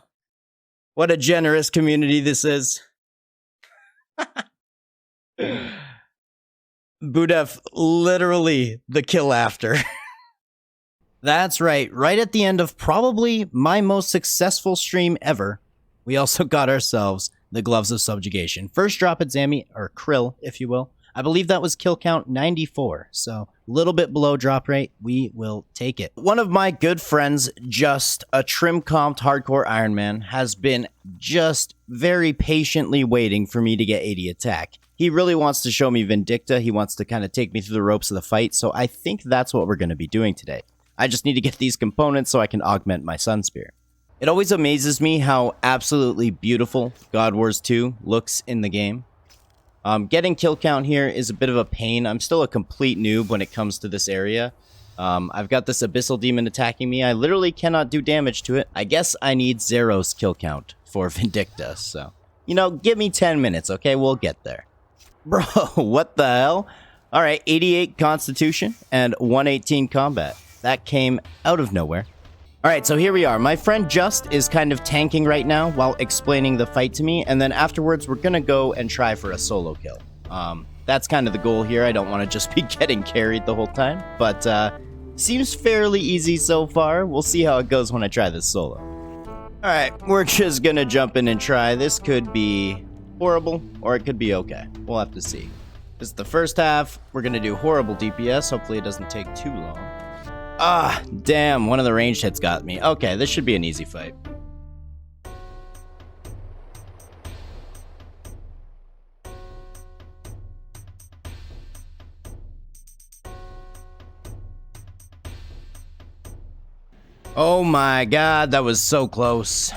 what a generous community this is. Budef, literally the kill after. That's right at the end of probably my most successful stream ever, we also got ourselves the Gloves of Subjugation. First drop at Zammy, or krill, if you will. I believe that was kill count 94, so a little bit below drop rate. We will take it. One of my good friends, just a trim-comped hardcore Ironman, has been just very patiently waiting for me to get 80 attack. He really wants to show me Vindicta. He wants to kind of take me through the ropes of the fight, so I think that's what we're going to be doing today. I just need to get these components so I can augment my Sun Spear. It always amazes me how absolutely beautiful God Wars 2 looks in the game. Getting kill count here is a bit of a pain. I'm still a complete noob when it comes to this area. I've got this Abyssal Demon attacking me. I literally cannot do damage to it. I guess I need Zero's kill count for Vindicta, so... You know, give me 10 minutes, okay? We'll get there. Bro, what the hell? Alright, 88 Constitution and 118 Combat. That came out of nowhere. Alright, so here we are. My friend Just is kind of tanking right now while explaining the fight to me, and then afterwards we're gonna go and try for a solo kill. That's kind of the goal here. I don't want to just be getting carried the whole time, but seems fairly easy so far. We'll see how it goes when I try this solo. Alright, we're just gonna jump in and try. This could be horrible, or it could be okay. We'll have to see. This is the first half. We're gonna do horrible DPS. Hopefully it doesn't take too long. Ah, damn, one of the ranged hits got me. Okay, this should be an easy fight. Oh my god, that was so close.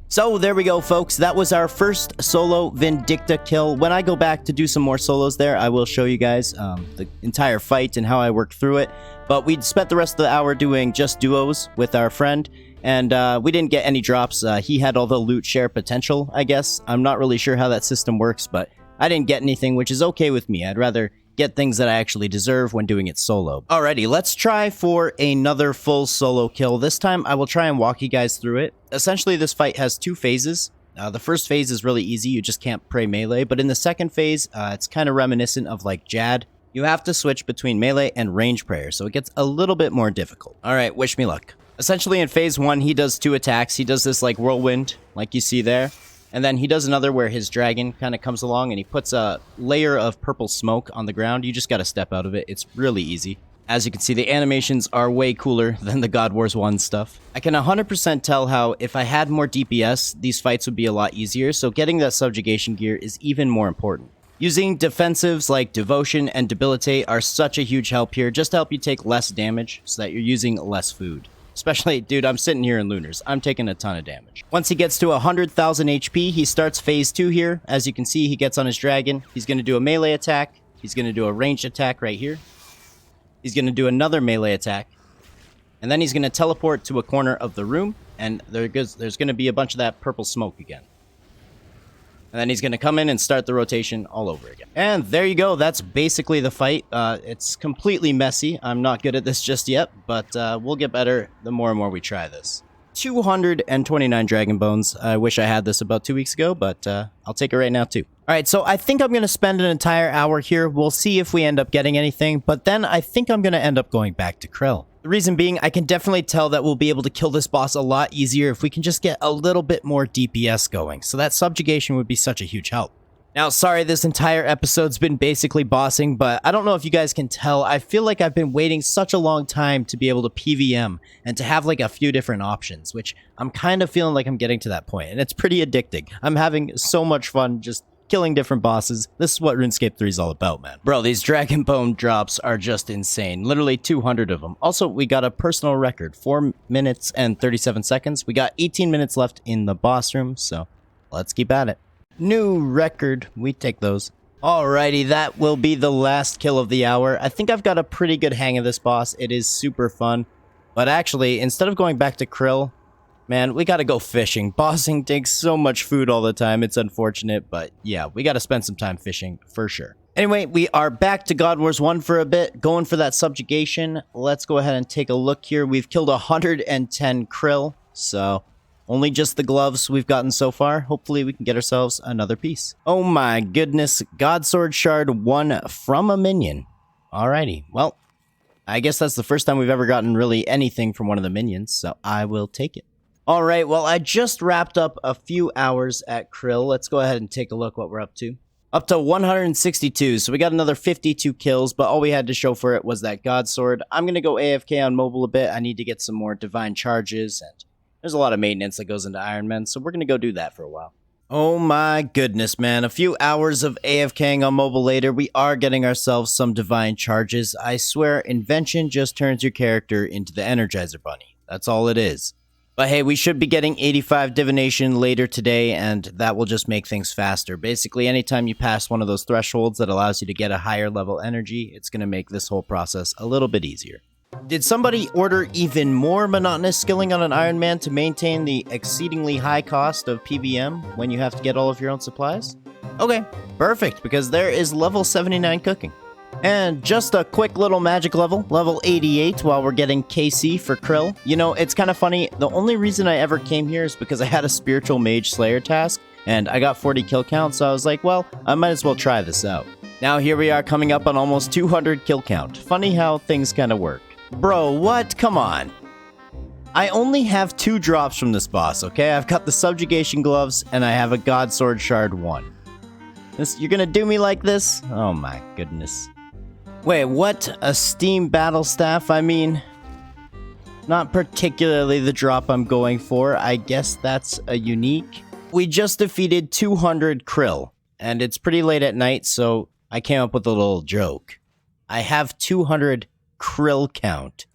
So there we go, folks. That was our first solo Vindicta kill. When I go back to do some more solos there, I will show you guys the entire fight and how I worked through it. But we spent the rest of the hour doing just duos with our friend, and we didn't get any drops. He had all the loot share potential, I guess. I'm not really sure how that system works, but I didn't get anything, which is okay with me. I'd rather get things that I actually deserve when doing it solo. Alrighty, let's try for another full solo kill. This time, I will try and walk you guys through it. Essentially, this fight has 2 phases. The first phase is really easy, you just can't pray melee, but in the second phase, it's kind of reminiscent of like Jad. You have to switch between melee and range prayer, so it gets a little bit more difficult. Alright, wish me luck. Essentially, in phase 1, he does 2 attacks. He does this like whirlwind, like you see there. And then he does another where his dragon kind of comes along and he puts a layer of purple smoke on the ground. You just got to step out of it. It's really easy. As you can see, the animations are way cooler than the God Wars 1 stuff. I can 100% tell how if I had more DPS, these fights would be a lot easier, so getting that subjugation gear is even more important. Using defensives like Devotion and Debilitate are such a huge help here, just to help you take less damage so that you're using less food. Especially, dude, I'm sitting here in Lunars. I'm taking a ton of damage. Once he gets to 100,000 HP, he starts phase 2 here. As you can see, he gets on his dragon. He's going to do a melee attack. He's going to do a ranged attack right here. He's going to do another melee attack. And then he's going to teleport to a corner of the room. And there's going to be a bunch of that purple smoke again. And then he's going to come in and start the rotation all over again. And there you go. That's basically the fight. It's completely messy. I'm not good at this just yet. But we'll get better the more and more we try this. 229 Dragon Bones. I wish I had this about 2 weeks ago, but I'll take it right now too. Alright, so I think I'm going to spend an entire hour here. We'll see if we end up getting anything, but then I think I'm going to end up going back to Krill. The reason being, I can definitely tell that we'll be able to kill this boss a lot easier if we can just get a little bit more DPS going, so that subjugation would be such a huge help. Now, sorry, this entire episode's been basically bossing, but I don't know if you guys can tell, I feel like I've been waiting such a long time to be able to PVM and to have like a few different options, which I'm kind of feeling like I'm getting to that point, and it's pretty addicting. I'm having so much fun just killing different bosses. This is what RuneScape 3 is all about, man. Bro, these Dragon Bone drops are just insane. Literally 200 of them. Also, we got a personal record, 4 minutes and 37 seconds. We got 18 minutes left in the boss room, so let's keep at it. New record. We take those. Alrighty, that will be the last kill of the hour. I think I've got a pretty good hang of this boss. It is super fun. But actually, instead of going back to Krill, man, we gotta go fishing. Bossing takes so much food all the time. It's unfortunate, but yeah, we gotta spend some time fishing for sure. Anyway, we are back to God Wars 1 for a bit, going for that subjugation. Let's go ahead and take a look here. We've killed 110 krill, so only just the gloves we've gotten so far. Hopefully we can get ourselves another piece. Oh my goodness, God Sword Shard 1 from a minion. Alrighty, well, I guess that's the first time we've ever gotten really anything from one of the minions, so I will take it. Alright, well, I just wrapped up a few hours at Krill. Let's go ahead and take a look what we're up to. Up to 162, so we got another 52 kills, but all we had to show for it was that God Sword. I'm going to go AFK on mobile a bit. I need to get some more divine charges, and there's a lot of maintenance that goes into Ironman, so we're going to go do that for a while. Oh my goodness, man. A few hours of AFKing on mobile later, we are getting ourselves some divine charges. I swear, Invention just turns your character into the Energizer Bunny. That's all it is. But hey, we should be getting 85 Divination later today, and that will just make things faster. Basically, anytime you pass one of those thresholds that allows you to get a higher level energy, it's going to make this whole process a little bit easier. Did somebody order even more monotonous skilling on an Iron Man to maintain the exceedingly high cost of PVM when you have to get all of your own supplies? Okay, perfect, because there is level 79 cooking. And just a quick little magic level, level 88, while we're getting KC for Krill. You know, it's kind of funny, the only reason I ever came here is because I had a Spiritual Mage Slayer task, and I got 40 kill count, so I was like, well, I might as well try this out. Now here we are coming up on almost 200 kill count. Funny how things kind of work. Bro, what? Come on. I only have 2 drops from this boss, okay? I've got the Subjugation Gloves, and I have a God Sword Shard 1. You're gonna do me like this? Oh my goodness. Wait, what? A Steam Battle Staff? I mean, not particularly the drop I'm going for. I guess that's a unique. We just defeated 200 krill, and it's pretty late at night, so I came up with a little joke. I have 200 krill count.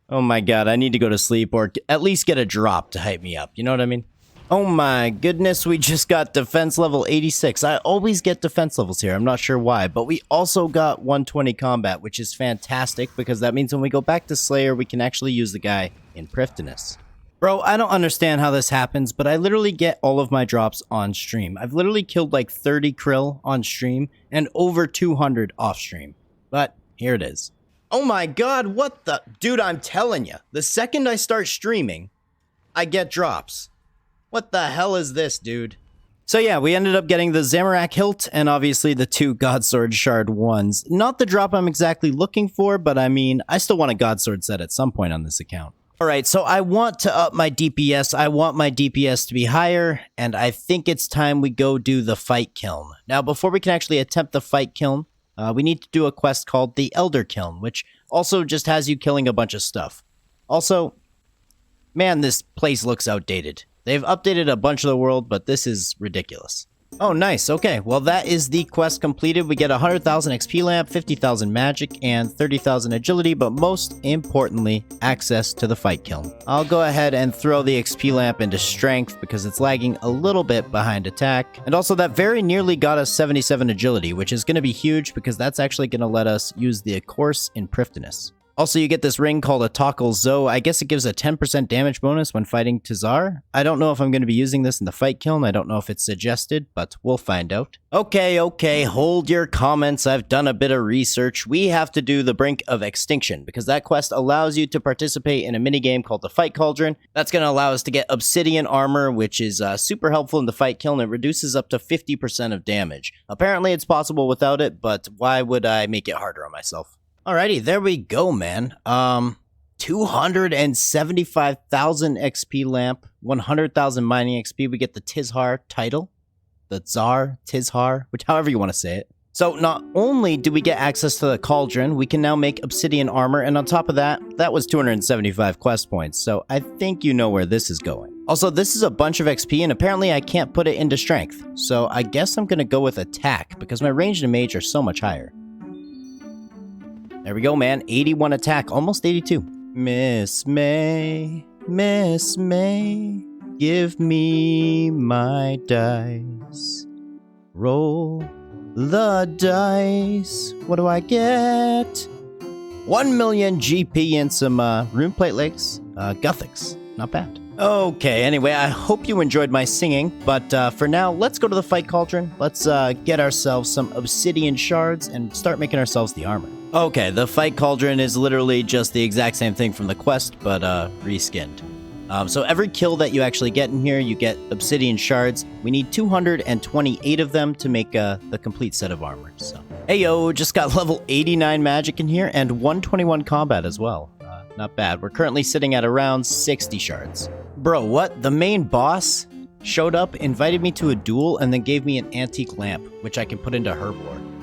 Oh my god, I need to go to sleep or at least get a drop to hype me up. You know what I mean? Oh my goodness, we just got defense level 86. I always get defense levels here. I'm not sure why, but we also got 120 combat, which is fantastic because that means when we go back to Slayer, we can actually use the guy in Prifddinas. Bro, I don't understand how this happens, but I literally get all of my drops on stream. I've literally killed like 30 krill on stream and over 200 off stream. But here it is. Oh my god, what the... Dude, I'm telling you, the second I start streaming, I get drops. What the hell is this, dude? So yeah, we ended up getting the Zamorak Hilt and obviously the 2 Godsword Shard 1s. Not the drop I'm exactly looking for, but I mean, I still want a Godsword set at some point on this account. Alright, so I want to up my DPS. I want my DPS to be higher, and I think it's time we go do the fight kiln. Now, before we can actually attempt the fight kiln, we need to do a quest called the Elder Kiln, which also just has you killing a bunch of stuff. Also, man, this place looks outdated. They've updated a bunch of the world, but this is ridiculous. Oh, nice. Okay, well, that is the quest completed. We get 100,000 XP lamp, 50,000 magic, and 30,000 agility, but most importantly, access to the fight kiln. I'll go ahead and throw the XP lamp into strength because it's lagging a little bit behind attack. And also, that very nearly got us 77 agility, which is going to be huge because that's actually going to let us use the course in Prifdinus. Also, you get this ring called a Toggle Zo. I guess it gives a 10% damage bonus when fighting Tazar. I don't know if I'm going to be using this in the fight kiln. I don't know if it's suggested, but we'll find out. Okay, hold your comments. I've done a bit of research. We have to do the Brink of Extinction because that quest allows you to participate in a minigame called the Fight Cauldron. That's going to allow us to get obsidian armor, which is super helpful in the fight kiln. It reduces up to 50% of damage. Apparently, it's possible without it, but why would I make it harder on myself? Alrighty, there we go, man. 275,000 XP lamp, 100,000 mining XP. We get the Tizhar title, the Tsar Tizhar, which however you want to say it. So not only do we get access to the cauldron, we can now make obsidian armor, and on top of that, that was 275 quest points. So I think you know where this is going. Also, this is a bunch of XP, and apparently I can't put it into strength. So I guess I'm gonna go with attack because my range and mage are so much higher. There we go, man. 81 attack, almost 82. Miss May, give me my dice. Roll the dice. What do I get? 1 million GP and some rune plate legs. Gothics. Not bad. Okay, anyway, I hope you enjoyed my singing, but for now, let's go to the fight cauldron. Let's get ourselves some obsidian shards and start making ourselves the armor. Okay, the fight cauldron is literally just the exact same thing from the quest, but reskinned. So every kill that you actually get in here, you get obsidian shards. We need 228 of them to make the complete set of armor. So, hey yo, just got level 89 magic in here and 121 combat as well. Not bad. We're currently sitting at around 60 shards. Bro, what? The main boss showed up, invited me to a duel, and then gave me an antique lamp, which I can put into Herbor.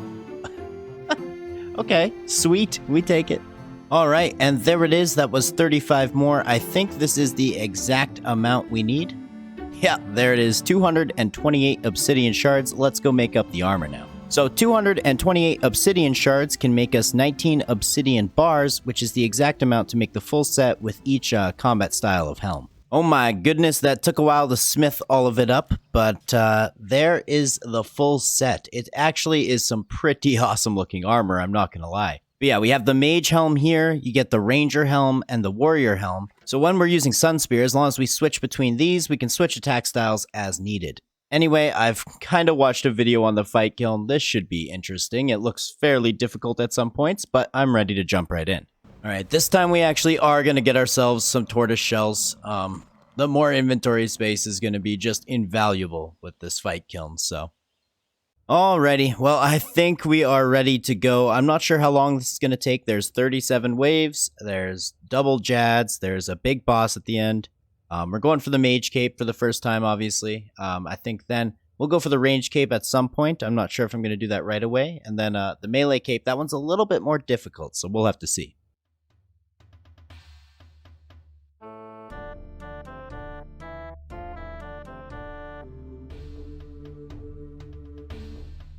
Okay, sweet. We take it. All right, and there it is. That was 35 more. I think this is the exact amount we need. Yeah, there it is. 228 obsidian shards. Let's go make up the armor now. So 228 obsidian shards can make us 19 obsidian bars, which is the exact amount to make the full set with each combat style of helm. Oh my goodness, that took a while to smith all of it up, but there is the full set. It actually is some pretty awesome looking armor, I'm not gonna lie. But yeah, we have the mage helm here, you get the ranger helm and the warrior helm. So when we're using sun spear, as long as we switch between these, we can switch attack styles as needed. Anyway, I've kind of watched a video on the fight kiln. This should be interesting. It looks fairly difficult at some points, but I'm ready to jump right in. Alright, this time we actually are going to get ourselves some tortoise shells. The more inventory space is going to be just invaluable with this fight kiln, so. Alrighty, well, I think we are ready to go. I'm not sure how long this is going to take. There's 37 waves, there's double jads, there's a big boss at the end. We're going for the mage cape for the first time, obviously. I think then we'll go for the range cape at some point. I'm not sure if I'm going to do that right away. And then the melee cape, that one's a little bit more difficult, so we'll have to see.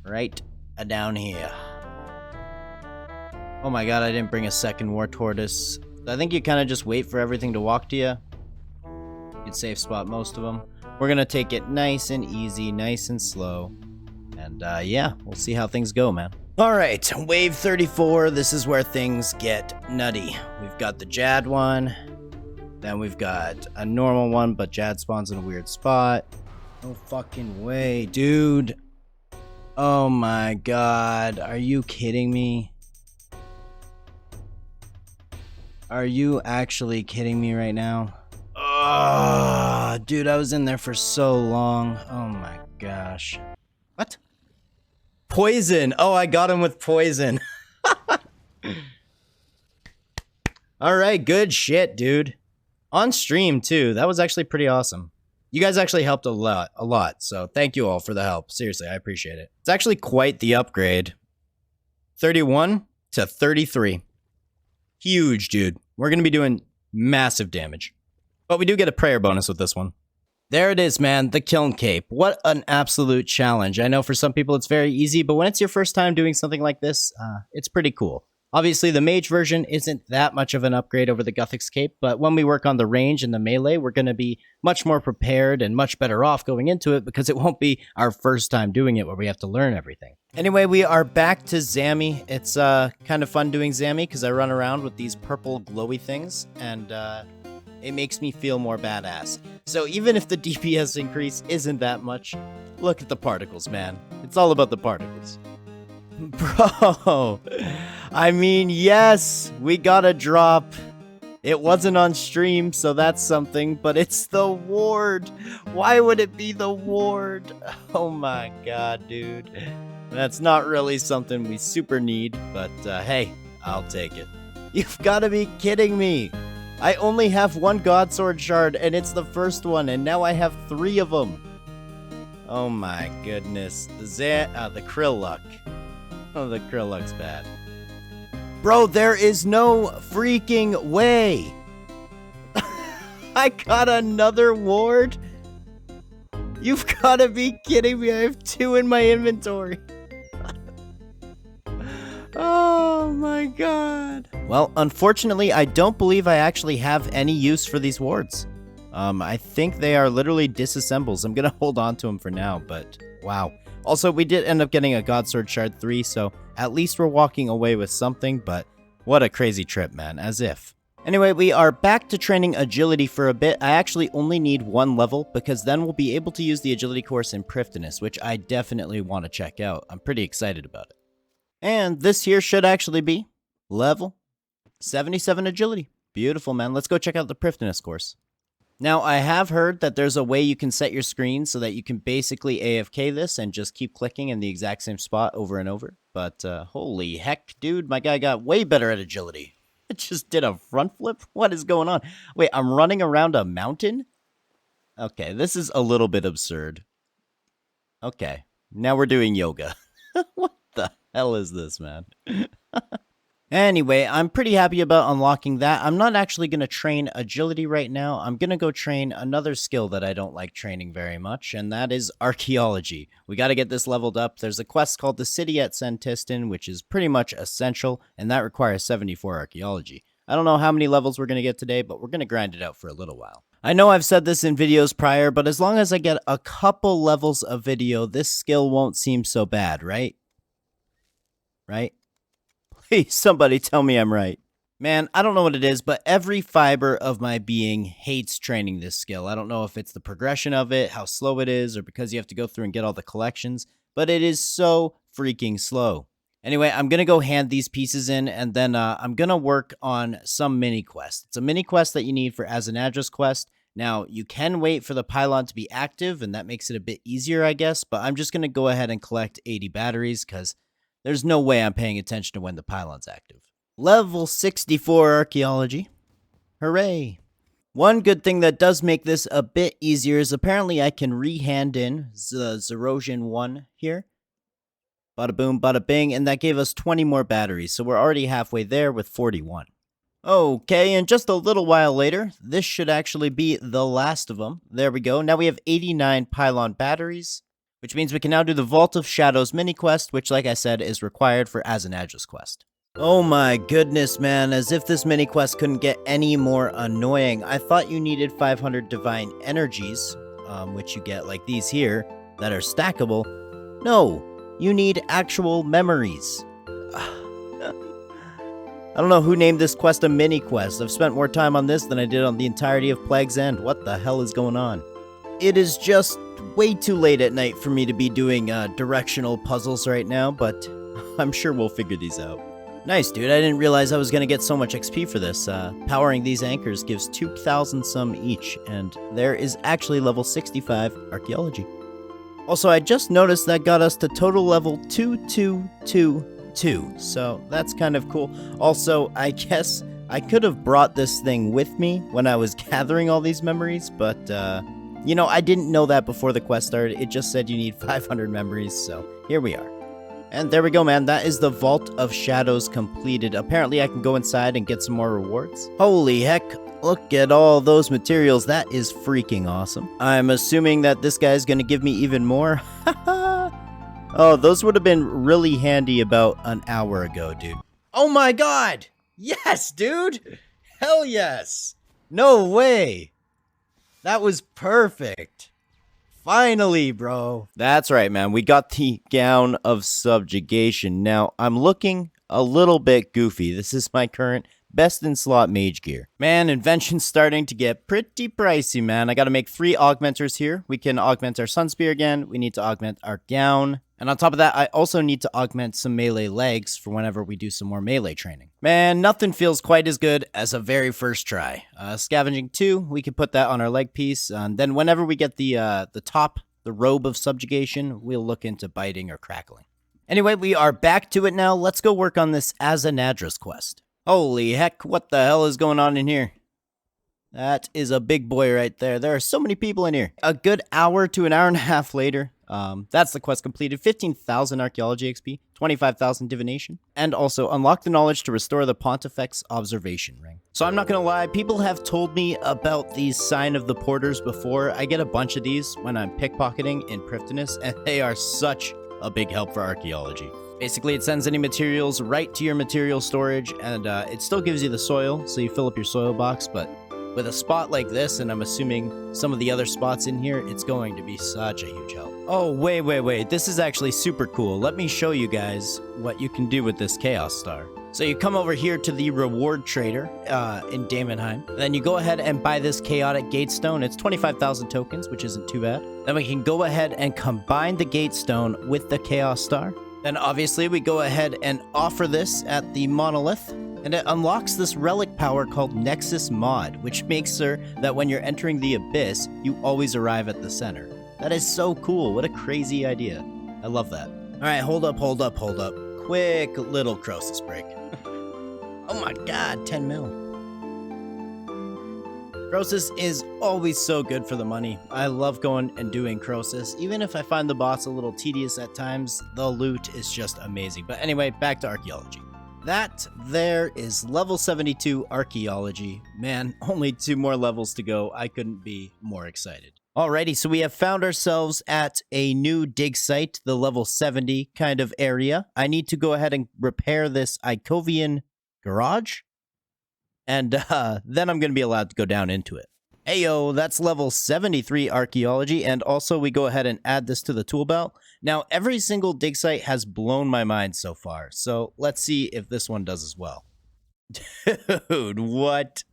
Right down here. Oh my god, I didn't bring a second war tortoise. I think you kind of just wait for everything to walk to you. You'd safe spot most of them. We're gonna take it nice and easy, nice and slow. And yeah, we'll see how things go, man. Alright, wave 34, this is where things get nutty. We've got the Jad one. Then we've got a normal one, but Jad spawns in a weird spot. No fucking way, dude. Oh my god, are you kidding me? Are you actually kidding me right now? Oh, dude, I was in there for so long. Oh my gosh. What? Poison! Oh, I got him with poison. Alright, good shit, dude. On stream, too. That was actually pretty awesome. You guys actually helped a lot, so thank you all for the help. Seriously, I appreciate it. It's actually quite the upgrade. 31 to 33. Huge, dude. We're going to be doing massive damage. But we do get a prayer bonus with this one. There it is, man. The Kiln Cape. What an absolute challenge. I know for some people it's very easy, but when it's your first time doing something like this, it's pretty cool. Obviously, the mage version isn't that much of an upgrade over the Guthix Cape, but when we work on the range and the melee, we're going to be much more prepared and much better off going into it because it won't be our first time doing it where we have to learn everything. Anyway, we are back to Zammy. It's kind of fun doing Zammy because I run around with these purple glowy things, and it makes me feel more badass. So even if the DPS increase isn't that much, look at the particles, man. It's all about the particles. Bro, I mean, yes, we got a drop. It wasn't on stream, so that's something, but it's the ward. Why would it be the ward? Oh my god, dude. That's not really something we super need, but hey, I'll take it. You've got to be kidding me. I only have one Godsword shard, and it's the first one, and now I have 3 of them. Oh my goodness. The Krill luck. Oh, the Krill luck's bad. Bro, there is no freaking way. I got another ward? You've got to be kidding me. I have 2 in my inventory. Oh my god. Well, unfortunately, I don't believe I actually have any use for these wards. I think they are literally disassembles. I'm gonna hold on to them for now, but wow. Also, we did end up getting a Godsword Shard 3, so at least we're walking away with something, but what a crazy trip, man, as if. Anyway, we are back to training agility for a bit. I actually only need 1 level, because then we'll be able to use the agility course in Prifddinas, which I definitely want to check out. I'm pretty excited about it. And this here should actually be level 77 agility. Beautiful, man. Let's go check out the Prifddinas course. Now, I have heard that there's a way you can set your screen so that you can basically AFK this and just keep clicking in the exact same spot over and over. But holy heck, dude, my guy got way better at agility. It just did a front flip? What is going on? Wait, I'm running around a mountain? Okay, this is a little bit absurd. Okay, now we're doing yoga. What the hell is this, man? Anyway, I'm pretty happy about unlocking that. I'm not actually going to train agility right now. I'm going to go train another skill that I don't like training very much, and that is archaeology. We got to get this leveled up. There's a quest called the City at Sentistan, which is pretty much essential, and that requires 74 archaeology. I don't know how many levels we're going to get today, but we're going to grind it out for a little while. I know I've said this in videos prior, but as long as I get a couple levels of video, this skill won't seem so bad, right? Right? Please, somebody tell me I'm right. Man, I don't know what it is, but every fiber of my being hates training this skill. I don't know if it's the progression of it, how slow it is, or because you have to go through and get all the collections, but it is so freaking slow. Anyway, I'm going to go hand these pieces in, and then I'm going to work on some mini quest. It's a mini quest that you need for Azanadra's quest. Now, you can wait for the pylon to be active, and that makes it a bit easier, I guess, but I'm just going to go ahead and collect 80 batteries, because there's no way I'm paying attention to when the pylon's active. Level 64 archaeology. Hooray. One good thing that does make this a bit easier is apparently I can re-hand in the Zerosian 1 here. Bada boom, bada bing, and that gave us 20 more batteries, so we're already halfway there with 41. Okay, and just a little while later, this should actually be the last of them. There we go. Now we have 89 pylon batteries, which means we can now do the Vault of Shadows mini quest, which, like I said, is required for Azanadra's quest. Oh my goodness, man, as if this mini quest couldn't get any more annoying. I thought you needed 500 divine energies, which you get like these here, that are stackable. No, you need actual memories. I don't know who named this quest a mini quest. I've spent more time on this than I did on the entirety of Plague's End. What the hell is going on? It is just way too late at night for me to be doing directional puzzles right now, but I'm sure we'll figure these out. Nice, dude. I didn't realize I was going to get so much XP for this. Powering these anchors gives 2,000 some each, and there is actually level 65 archaeology. Also, I just noticed that got us to total level 2222, so that's kind of cool. Also, I guess I could have brought this thing with me when I was gathering all these memories, but, you know, I didn't know that before the quest started. It just said you need 500 memories, so here we are. And there we go, man. That is the Vault of Shadows completed. Apparently, I can go inside and get some more rewards. Holy heck, look at all those materials. That is freaking awesome. I'm assuming that this guy's gonna give me even more. Oh, those would have been really handy about an hour ago, dude. Oh my god! Yes, dude! Hell yes! No way! That was perfect. Finally, bro. That's right, man. We got the Gown of Subjugation. Now, I'm looking a little bit goofy. This is my current best in slot mage gear. Man, Invention's starting to get pretty pricey, man. I gotta make 3 augmenters here. We can augment our Sun Spear again. We need to augment our gown. And on top of that, I also need to augment some melee legs for whenever we do some more melee training. Man, nothing feels quite as good as a very first try. Scavenging 2, we can put that on our leg piece. And then whenever we get the top, the robe of subjugation, we'll look into biting or crackling. Anyway, we are back to it now. Let's go work on this Azanadras quest. Holy heck, what the hell is going on in here? That is a big boy right there. There are so many people in here. A good hour to an hour and a half later, that's the quest completed. 15,000 Archaeology XP, 25,000 Divination, and also unlock the knowledge to restore the Pontifex Observation Ring. So I'm not gonna lie, people have told me about these Sign of the Porters before. I get a bunch of these when I'm pickpocketing in Prifddinas, and they are such a big help for Archaeology. Basically, it sends any materials right to your material storage, and it still gives you the soil, so you fill up your soil box, but with a spot like this, and I'm assuming some of the other spots in here, it's going to be such a huge help. Oh, wait. This is actually super cool. Let me show you guys what you can do with this Chaos Star. So you come over here to the Reward Trader in Daemonheim. Then you go ahead and buy this Chaotic Gatestone. It's 25,000 tokens, which isn't too bad. Then we can go ahead and combine the Gatestone with the Chaos Star. Then obviously we go ahead and offer this at the Monolith. And it unlocks this relic power called Nexus Mod, which makes sure that when you're entering the Abyss, you always arrive at the center. That is so cool. What a crazy idea. I love that. All right, hold up. Quick little Croesus break. Oh my god, 10 mil. Croesus is always so good for the money. I love going and doing Croesus. Even if I find the boss a little tedious at times, the loot is just amazing. But anyway, back to Archaeology. That there is level 72 Archaeology. Man, only 2 more levels to go. I couldn't be more excited. Alrighty, so we have found ourselves at a new dig site, the level 70 kind of area. I need to go ahead and repair this Ikovian garage. And then I'm going to be allowed to go down into it. Heyo, that's level 73 Archaeology, and also we go ahead and add this to the tool belt. Now, every single dig site has blown my mind so far, so let's see if this one does as well. Dude, what?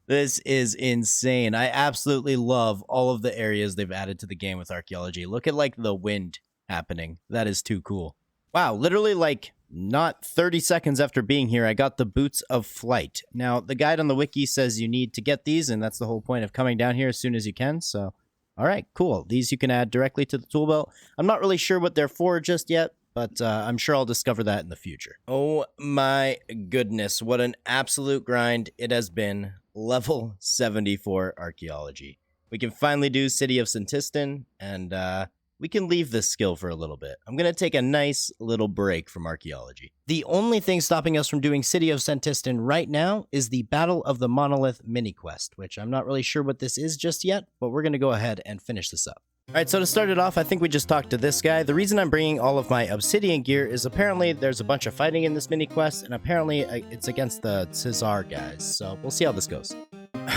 This is insane. I absolutely love all of the areas they've added to the game with Archaeology. Look at, like, the wind happening. That is too cool. Wow, literally, like, not 30 seconds after being here, I got the Boots of Flight. Now, the guide on the wiki says you need to get these, and that's the whole point of coming down here as soon as you can, so... Alright, cool. These you can add directly to the tool belt. I'm not really sure what they're for just yet, but I'm sure I'll discover that in the future. Oh my goodness, what an absolute grind it has been. Level 74 Archaeology. We can finally do City of Santistan, and we can leave this skill for a little bit. I'm going to take a nice little break from Archaeology. The only thing stopping us from doing City of Santistan right now is the Battle of the Monolith mini-quest, which I'm not really sure what this is just yet, but we're going to go ahead and finish this up. Alright, so to start it off, I think we just talked to this guy. The reason I'm bringing all of my obsidian gear is apparently there's a bunch of fighting in this mini-quest, and apparently it's against the Caesar guys, so we'll see how this goes.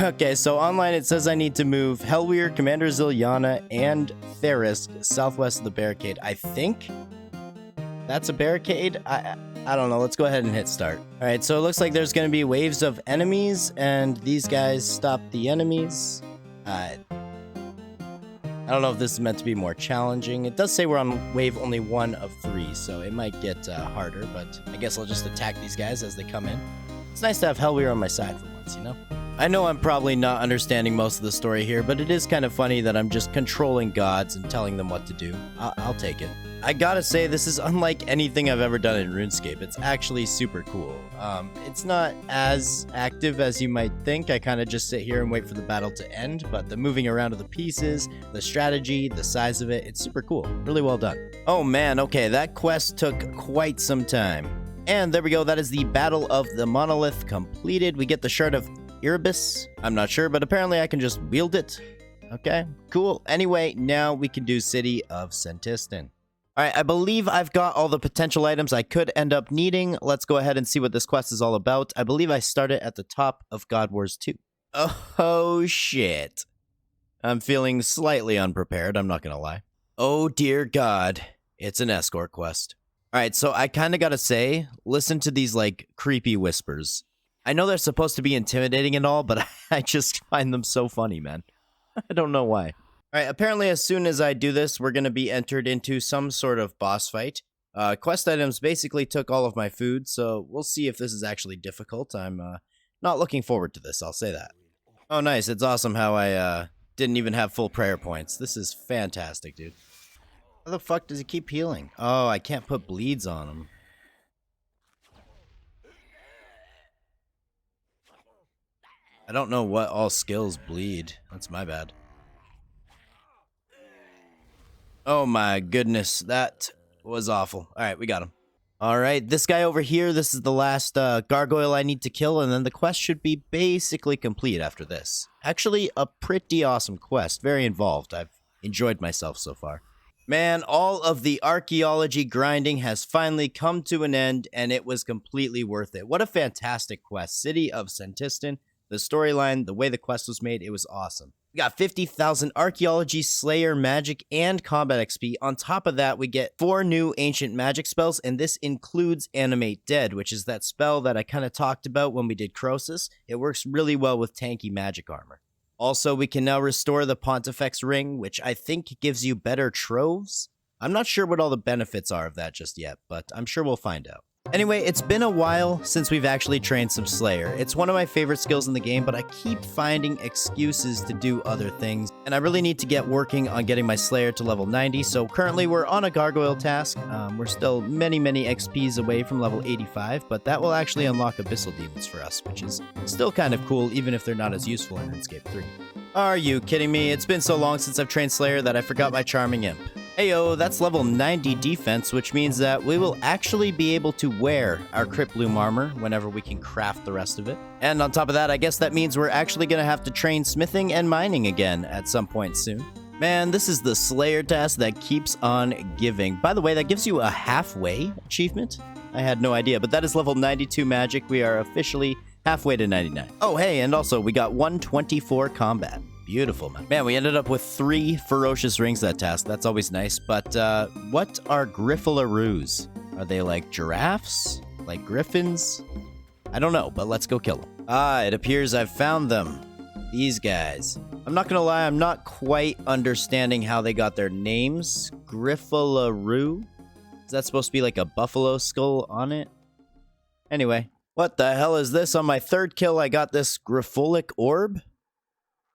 Okay, so online it says I need to move Helweir, Commander Ziliana, and Therisk southwest of the barricade. I think that's a barricade? I don't know. Let's go ahead and hit start. Alright, so it looks like there's going to be waves of enemies, and these guys stop the enemies. I don't know if this is meant to be more challenging. It does say we're on wave only 1 of 3, so it might get harder, but I guess I'll just attack these guys as they come in. It's nice to have Helweir on my side for once, you know? I know I'm probably not understanding most of the story here, but it is kind of funny that I'm just controlling gods and telling them what to do. I'll take it. I gotta say, this is unlike anything I've ever done in RuneScape. It's actually super cool. It's not as active as you might think. I kind of just sit here and wait for the battle to end, but the moving around of the pieces, the strategy, the size of it, it's super cool. Really well done. Oh man, okay, that quest took quite some time. And there we go, that is the Battle of the Monolith completed. We get the Shard of Erebus. I'm not sure, but apparently I can just wield it. Okay, cool. Anyway, now we can do City of Sentistan. Alright, I believe I've got all the potential items I could end up needing. Let's go ahead and see what this quest is all about. I believe I started at the top of God Wars 2. Oh, shit. I'm feeling slightly unprepared, I'm not gonna lie. Oh, dear God. It's an escort quest. Alright, so I kinda gotta say, listen to these, like, creepy whispers. I know they're supposed to be intimidating and all, but I just find them so funny, man. I don't know why. Alright, apparently as soon as I do this, we're going to be entered into some sort of boss fight. Quest items basically took all of my food, so we'll see if this is actually difficult. I'm not looking forward to this, I'll say that. Oh nice, it's awesome how I didn't even have full prayer points. This is fantastic, dude. How the fuck does he keep healing? Oh, I can't put bleeds on him. I don't know what all skills bleed. That's my bad. Oh my goodness, that was awful. Alright, we got him. Alright, this guy over here, this is the last gargoyle I need to kill, and then the quest should be basically complete after this. Actually, a pretty awesome quest. Very involved. I've enjoyed myself so far. Man, all of the archaeology grinding has finally come to an end, and it was completely worth it. What a fantastic quest. City of Sentistan. The storyline, the way the quest was made, it was awesome. We got 50,000 Archaeology, Slayer, Magic, and Combat XP. On top of that, we get 4 new Ancient Magic spells, and this includes Animate Dead, which is that spell that I kind of talked about when we did Croesus. It works really well with tanky magic armor. Also, we can now restore the Pontifex Ring, which I think gives you better troves. I'm not sure what all the benefits are of that just yet, but I'm sure we'll find out. Anyway, it's been a while since we've actually trained some Slayer. It's one of my favorite skills in the game, but I keep finding excuses to do other things, and I really need to get working on getting my Slayer to level 90, so currently we're on a Gargoyle task. We're still many XPs away from level 85, but that will actually unlock Abyssal Demons for us, which is still kind of cool, even if they're not as useful in RuneScape 3. Are you kidding me? It's been so long since I've trained Slayer that I forgot my Charming Imp. Heyo, that's level 90 defense, which means that we will actually be able to wear our Crypt Bloom armor whenever we can craft the rest of it. And on top of that, I guess that means we're actually going to have to train smithing and mining again at some point soon. Man, this is the Slayer task that keeps on giving. By the way, that gives you a halfway achievement. I had no idea, but that is level 92 magic. We are officially halfway to 99. Oh, hey, and also we got 124 combat. Beautiful, man. Man, we ended up with 3 ferocious rings that task. That's always nice. But what are Griffalaroos? Are they like giraffes? Like griffins? I don't know, but let's go kill them. Ah, it appears I've found them. These guys. I'm not gonna lie, I'm not quite understanding how they got their names. Griffalaroo? Is that supposed to be like a buffalo skull on it? Anyway, what the hell is this? On my 3rd kill, I got this Griffolic Orb?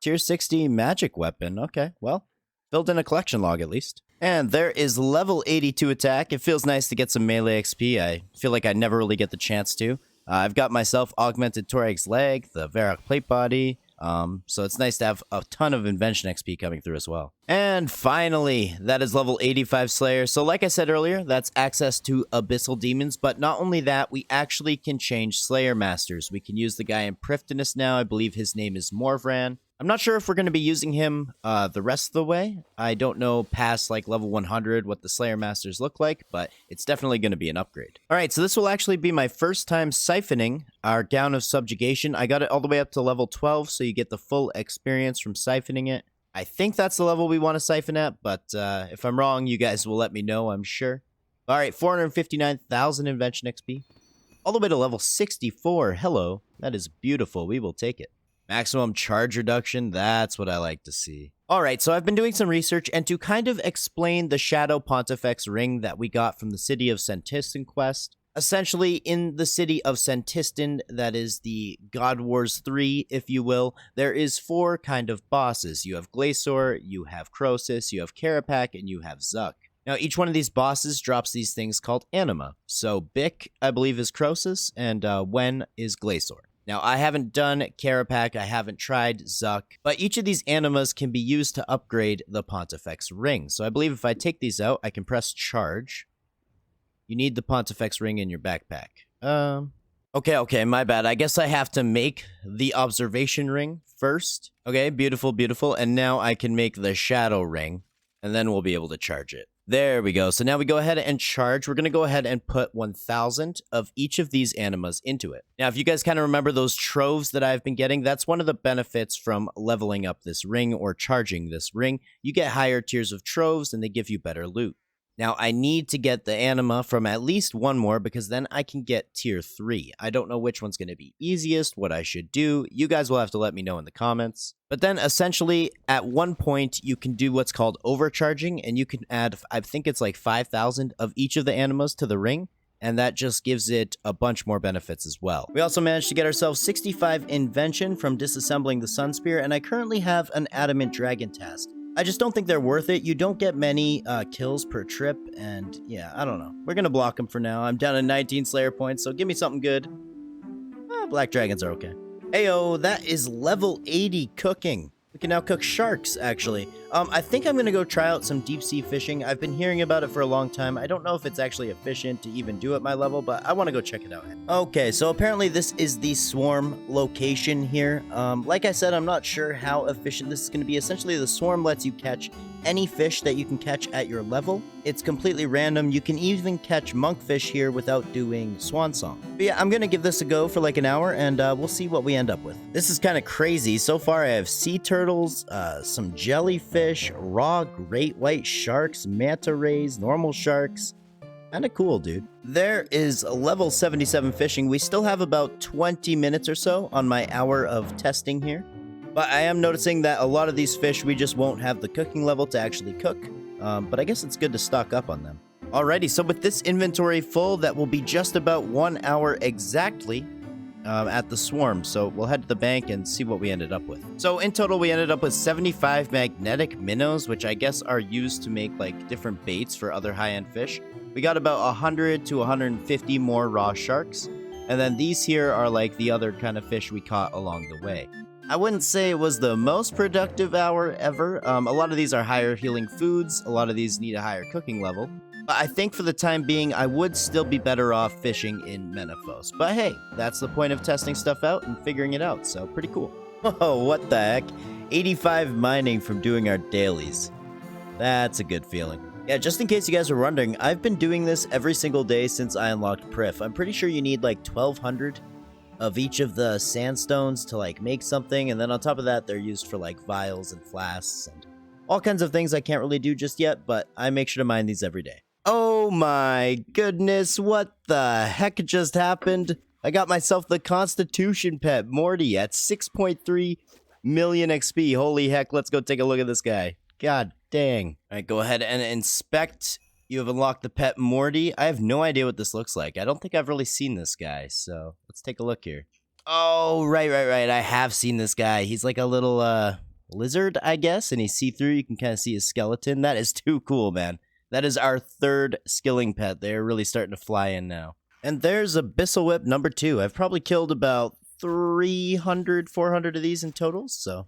Tier 60 magic weapon. Okay, well, filled in a collection log at least. And there is level 82 attack. It feels nice to get some melee XP. I feel like I never really get the chance to. I've got myself augmented Torag's leg, the Varrock plate body. So it's nice to have a ton of Invention XP coming through as well. And finally, that is level 85 Slayer. So like I said earlier, that's access to Abyssal Demons. But not only that, we actually can change Slayer Masters. We can use the guy in Prifddinas now. I believe his name is Morvran. I'm not sure if we're going to be using him the rest of the way. I don't know past like level 100 what the Slayer Masters look like, but it's definitely going to be an upgrade. Alright, so this will actually be my first time siphoning our Gown of Subjugation. I got it all the way up to level 12, so you get the full experience from siphoning it. I think that's the level we want to siphon at, but if I'm wrong, you guys will let me know, I'm sure. Alright, 459,000 Invention XP. All the way to level 64. Hello. That is beautiful. We will take it. Maximum charge reduction, that's what I like to see. Alright, so I've been doing some research, and to kind of explain the Shadow Pontifex ring that we got from the City of Sentistan quest, essentially in the City of Sentistan, that is the God Wars 3, if you will, there is 4 kind of bosses. You have Glacior, you have Croesus, you have Karapak, and you have Zuck. Now, each one of these bosses drops these things called anima. So Bick, I believe, is Croesus, and Wen is Glacior. Now, I haven't done Carapac, I haven't tried Zuck, but each of these animas can be used to upgrade the Pontifex ring. So I believe if I take these out, I can press charge. You need the Pontifex ring in your backpack. Okay, my bad. I guess I have to make the observation ring first. Okay, beautiful, beautiful. And now I can make the shadow ring, and then we'll be able to charge it. There we go. So now we go ahead and charge. We're going to go ahead and put 1,000 of each of these animas into it. Now, if you guys kind of remember those troves that I've been getting, that's one of the benefits from leveling up this ring or charging this ring. You get higher tiers of troves and they give you better loot. Now, I need to get the anima from at least one more because then I can get tier 3. I don't know which one's going to be easiest, what I should do. You guys will have to let me know in the comments. But then, essentially, at one point, you can do what's called overcharging, and you can add, I think it's like 5,000 of each of the animas to the ring, and that just gives it a bunch more benefits as well. We also managed to get ourselves 65 Invention from disassembling the Sun Spear, and I currently have an Adamant Dragon task. I just don't think they're worth it. You don't get many kills per trip, and yeah, I don't know. We're gonna block them for now. I'm down to 19 Slayer points, so give me something good. Black dragons are okay. Ayo, that is level 80 cooking. We can now cook sharks, actually. I think I'm gonna go try out some deep sea fishing. I've been hearing about it for a long time. I don't know if it's actually efficient to even do at my level, but I want to go check it out. Okay, so apparently this is the swarm location here. Like I said, I'm not sure how efficient this is gonna be. Essentially, the swarm lets you catch any fish that you can catch at your level. It's completely random. You can even catch monkfish here without doing swan song. But yeah, I'm gonna give this a go for like an hour, and we'll see what we end up with. This is kind of crazy. So far, I have sea turtles, some jellyfish, raw great white sharks, manta rays, normal sharks. Kinda cool, dude. There is level 77 fishing. We still have about 20 minutes or so on my hour of testing here. But I am noticing that a lot of these fish, we just won't have the cooking level to actually cook. But I guess it's good to stock up on them. Alrighty, so with this inventory full, that will be just about 1 hour exactly at the swarm. So we'll head to the bank and see what we ended up with. So in total, we ended up with 75 magnetic minnows, which I guess are used to make like different baits for other high-end fish. We got about 100 to 150 more raw sharks. And then these here are like the other kind of fish we caught along the way. I wouldn't say it was the most productive hour ever. A lot of these are higher healing foods. A lot of these need a higher cooking level. But I think for the time being, I would still be better off fishing in Menaphos. But hey, that's the point of testing stuff out and figuring it out, so pretty cool. Oh, what the heck? 85 mining from doing our dailies. That's a good feeling. Yeah, just in case you guys are wondering, I've been doing this every single day since I unlocked Prif. I'm pretty sure you need like 1,200 of each of the sandstones to like make something, and then on top of that they're used for like vials and flasks and all kinds of things I can't really do just yet, but I make sure to mine these every day. Oh my goodness, what the heck just happened? I got myself the Constitution pet Morty at 6.3 million XP. Holy heck, let's go take a look at this guy. God dang. Alright, go ahead and inspect. You have unlocked the pet Morty. I have no idea what this looks like. I don't think I've really seen this guy, so let's take a look here. Oh, right. I have seen this guy. He's like a little lizard, I guess, and he's see-through. You can kind of see his skeleton. That is too cool, man. That is our third skilling pet. They're really starting to fly in now. And there's Abyssal Whip number 2. I've probably killed about 300, 400 of these in total, so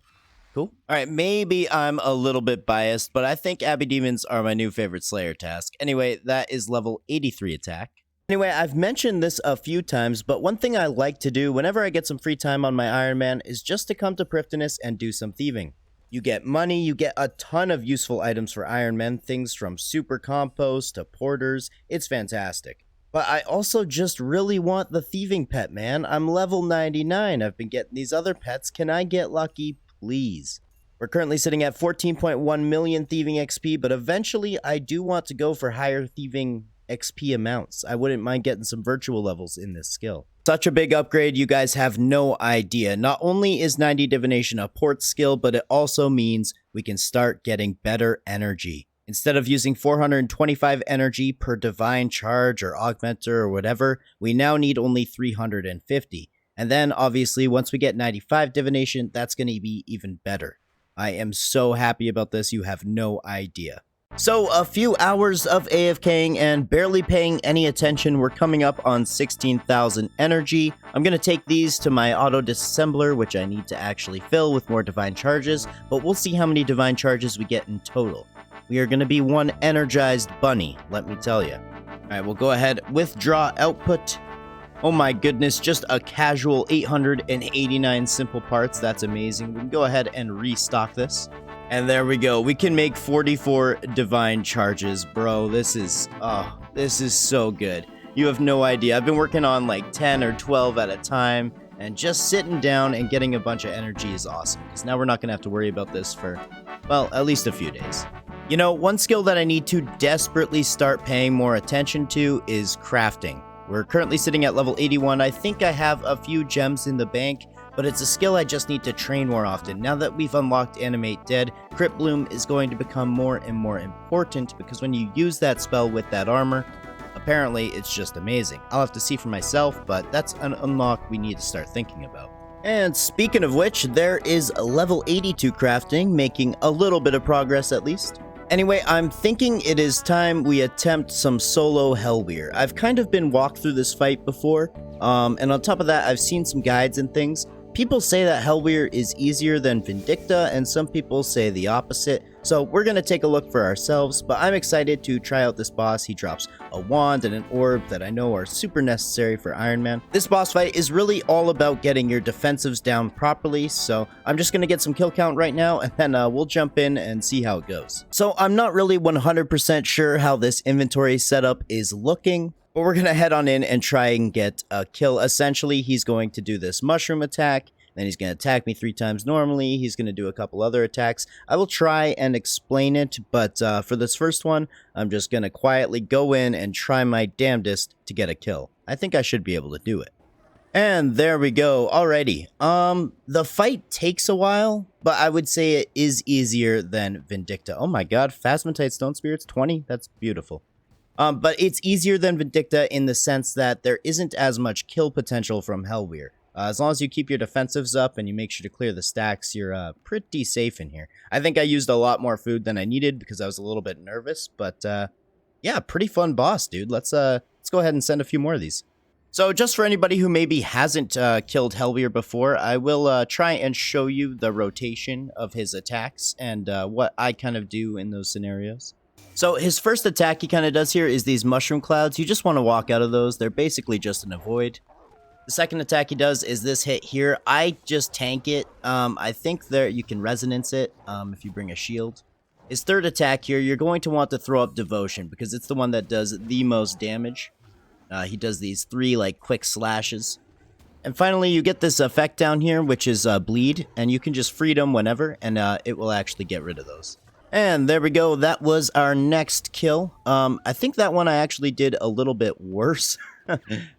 cool. Alright, maybe I'm a little bit biased, but I think Abbey Demons are my new favorite Slayer task. Anyway, that is level 83 attack. Anyway, I've mentioned this a few times, but one thing I like to do whenever I get some free time on my Ironman is just to come to Prifddinas and do some thieving. You get money, you get a ton of useful items for Ironman, things from super compost to porters. It's fantastic. But I also just really want the thieving pet, man. I'm level 99. I've been getting these other pets. Can I get lucky? Please. We're currently sitting at 14.1 million thieving XP, but eventually I do want to go for higher thieving XP amounts. I wouldn't mind getting some virtual levels in this skill. Such a big upgrade, you guys have no idea. Not only is 90 Divination a port skill, but it also means we can start getting better energy. Instead of using 425 energy per divine charge or augmenter or whatever, we now need only 350. And then, obviously, once we get 95 Divination, that's going to be even better. I am so happy about this, you have no idea. So a few hours of AFKing and barely paying any attention. We're coming up on 16,000 energy. I'm going to take these to my auto disassembler, which I need to actually fill with more divine charges, but we'll see how many divine charges we get in total. We are going to be one energized bunny, let me tell you. All right, we'll go ahead, withdraw output. Oh my goodness, just a casual 889 simple parts. That's amazing. We can go ahead and restock this. And there we go. We can make 44 divine charges, bro. This is so good. You have no idea. I've been working on like 10 or 12 at a time, and just sitting down and getting a bunch of energy is awesome, because now we're not going to have to worry about this for, well, at least a few days. You know, one skill that I need to desperately start paying more attention to is crafting. We're currently sitting at level 81. I think I have a few gems in the bank, but it's a skill I just need to train more often. Now that we've unlocked Animate Dead, Crypt Bloom is going to become more and more important, because when you use that spell with that armor, apparently it's just amazing. I'll have to see for myself, but that's an unlock we need to start thinking about. And speaking of which, there is level 82 crafting, making a little bit of progress at least. Anyway, I'm thinking it is time we attempt some solo Hellweir. I've kind of been walked through this fight before, and on top of that, I've seen some guides and things. People say that Hellweir is easier than Vindicta, and some people say the opposite, so we're going to take a look for ourselves, but I'm excited to try out this boss. He drops a wand and an orb that I know are super necessary for Ironman. This boss fight is really all about getting your defensives down properly, so I'm just going to get some kill count right now, and then we'll jump in and see how it goes. So I'm not really 100% sure how this inventory setup is looking, but we're going to head on in and try and get a kill. Essentially, he's going to do this mushroom attack, then he's going to attack me 3 times normally. He's going to do a couple other attacks. I will try and explain it, but for this first one, I'm just going to quietly go in and try my damnedest to get a kill. I think I should be able to do it. And there we go. Alrighty. The fight takes a while, but I would say it is easier than Vindicta. Oh my god, Phasmatite Stone Spirits 20? That's beautiful. But it's easier than Vindicta in the sense that there isn't as much kill potential from Hellweir. As long as you keep your defensives up and you make sure to clear the stacks, you're pretty safe in here. I think I used a lot more food than I needed because I was a little bit nervous, but yeah, pretty fun boss, dude. Let's go ahead and send a few more of these. So just for anybody who maybe hasn't killed Hellweir before, I will try and show you the rotation of his attacks and what I kind of do in those scenarios. So his first attack he kind of does here is these mushroom clouds. You just want to walk out of those. They're basically just an avoid. The second attack he does is this hit here. I just tank it. I think there you can resonance it if you bring a shield. His third attack here, you're going to want to throw up Devotion because it's the one that does the most damage. He does these 3 like quick slashes. And finally, you get this effect down here, which is Bleed, and you can just freedom whenever, and it will actually get rid of those. And there we go. That was our next kill. I think that one I actually did a little bit worse.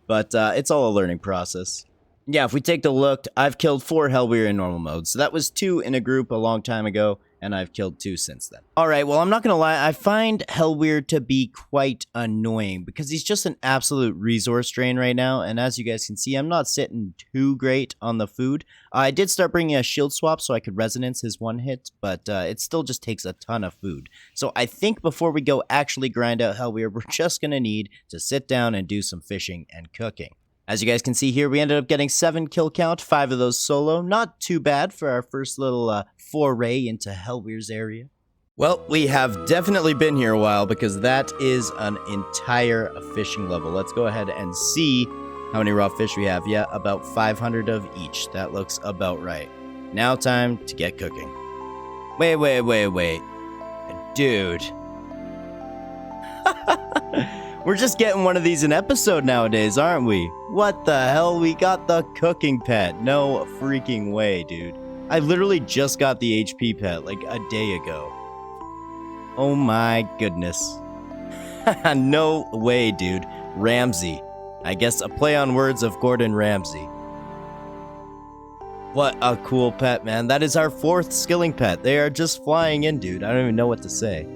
But it's all a learning process. Yeah, if we take a look, I've killed 4 Hellweir in normal mode. So that was 2 in a group a long time ago, and I've killed 2 since then. Alright, well, I'm not going to lie. I find Hellweir to be quite annoying because he's just an absolute resource drain right now. And as you guys can see, I'm not sitting too great on the food. I did start bringing a shield swap so I could resonance his one hit, but it still just takes a ton of food. So I think before we go actually grind out Hellweir, we're just going to need to sit down and do some fishing and cooking. As you guys can see here, we ended up getting 7 kill count, 5 of those solo. Not too bad for our first little foray into Hellweir's area. Well, we have definitely been here a while because that is an entire fishing level. Let's go ahead and see how many raw fish we have. Yeah, about 500 of each. That looks about right. Now time to get cooking. Wait. Dude. We're just getting one of these an episode nowadays, aren't we? What the hell? We got the cooking pet. No freaking way, dude. I literally just got the HP pet like a day ago. Oh my goodness. No way, dude. Ramsey. I guess a play on words of Gordon Ramsay. What a cool pet, man. That is our 4th skilling pet. They are just flying in, dude. I don't even know what to say.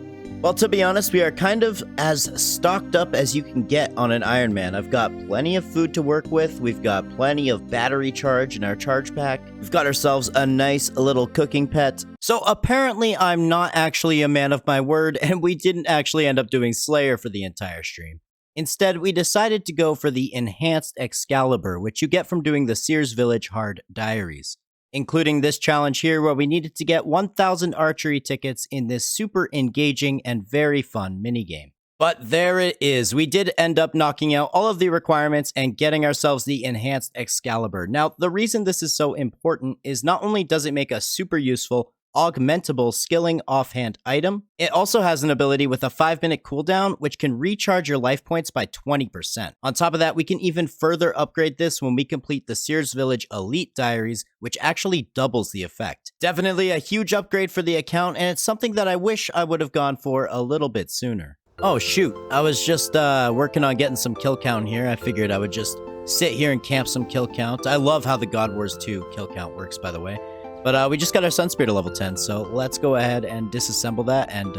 Well, to be honest, we are kind of as stocked up as you can get on an Ironman. I've got plenty of food to work with. We've got plenty of battery charge in our charge pack. We've got ourselves a nice little cooking pet. So apparently I'm not actually a man of my word, and we didn't actually end up doing Slayer for the entire stream. Instead, we decided to go for the Enhanced Excalibur, which you get from doing the Sears Village Hard Diaries, including this challenge here where we needed to get 1,000 archery tickets in this super engaging and very fun minigame. But there it is. We did end up knocking out all of the requirements and getting ourselves the Enhanced Excalibur. Now, the reason this is so important is not only does it make a super useful, augmentable skilling offhand item, it also has an ability with a 5-minute cooldown which can recharge your life points by 20%. On top of that, we can even further upgrade this when we complete the Sears Village Elite Diaries, which actually doubles the effect. Definitely a huge upgrade for the account, and it's something that I wish I would have gone for a little bit sooner. Oh shoot, I was just working on getting some kill count here. I figured I would just sit here and camp some kill count. I love how the God Wars 2 kill count works, by the way. But we just got our Sun Spirit to level 10, so let's go ahead and disassemble that and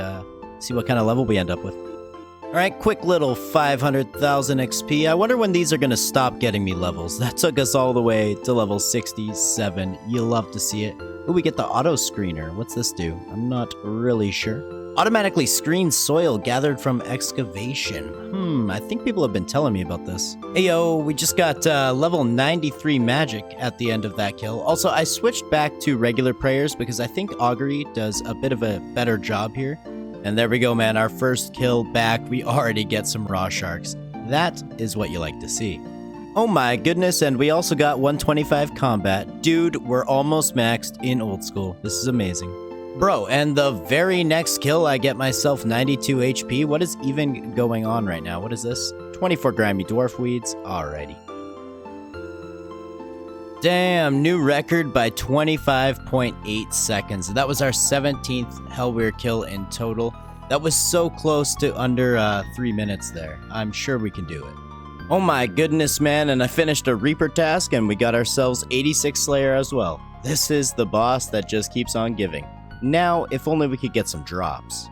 see what kind of level we end up with. Alright, quick little 500,000 XP. I wonder when these are going to stop getting me levels. That took us all the way to level 67. You love to see it. Ooh, we get the auto screener. What's this do? I'm not really sure. Automatically screens soil gathered from excavation. I think people have been telling me about this. Hey yo, we just got level 93 magic at the end of that kill. Also, I switched back to regular prayers because I think Augury does a bit of a better job here. And there we go, man. Our first kill back. We already get some raw sharks. That is what you like to see. Oh my goodness, and we also got 125 combat. Dude, we're almost maxed in old school. This is amazing. Bro, and the very next kill, I get myself 92 HP. What is even going on right now? What is this? 24 grimy dwarf weeds. Alrighty. Damn, new record by 25.8 seconds. That was our 17th Hellweir kill in total. That was so close to under 3 minutes there. I'm sure we can do it. Oh my goodness, man, and I finished a Reaper task and we got ourselves 86 Slayer as well. This is the boss that just keeps on giving. Now, if only we could get some drops.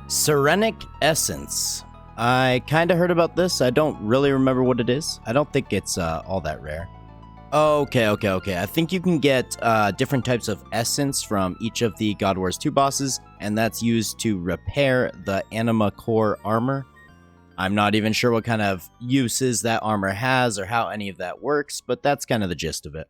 Serenic Essence. I kind of heard about this. I don't really remember what it is. I don't think it's all that rare. Okay. I think you can get different types of essence from each of the God Wars 2 bosses, and that's used to repair the Anima Core armor. I'm not even sure what kind of uses that armor has or how any of that works, but that's kind of the gist of it.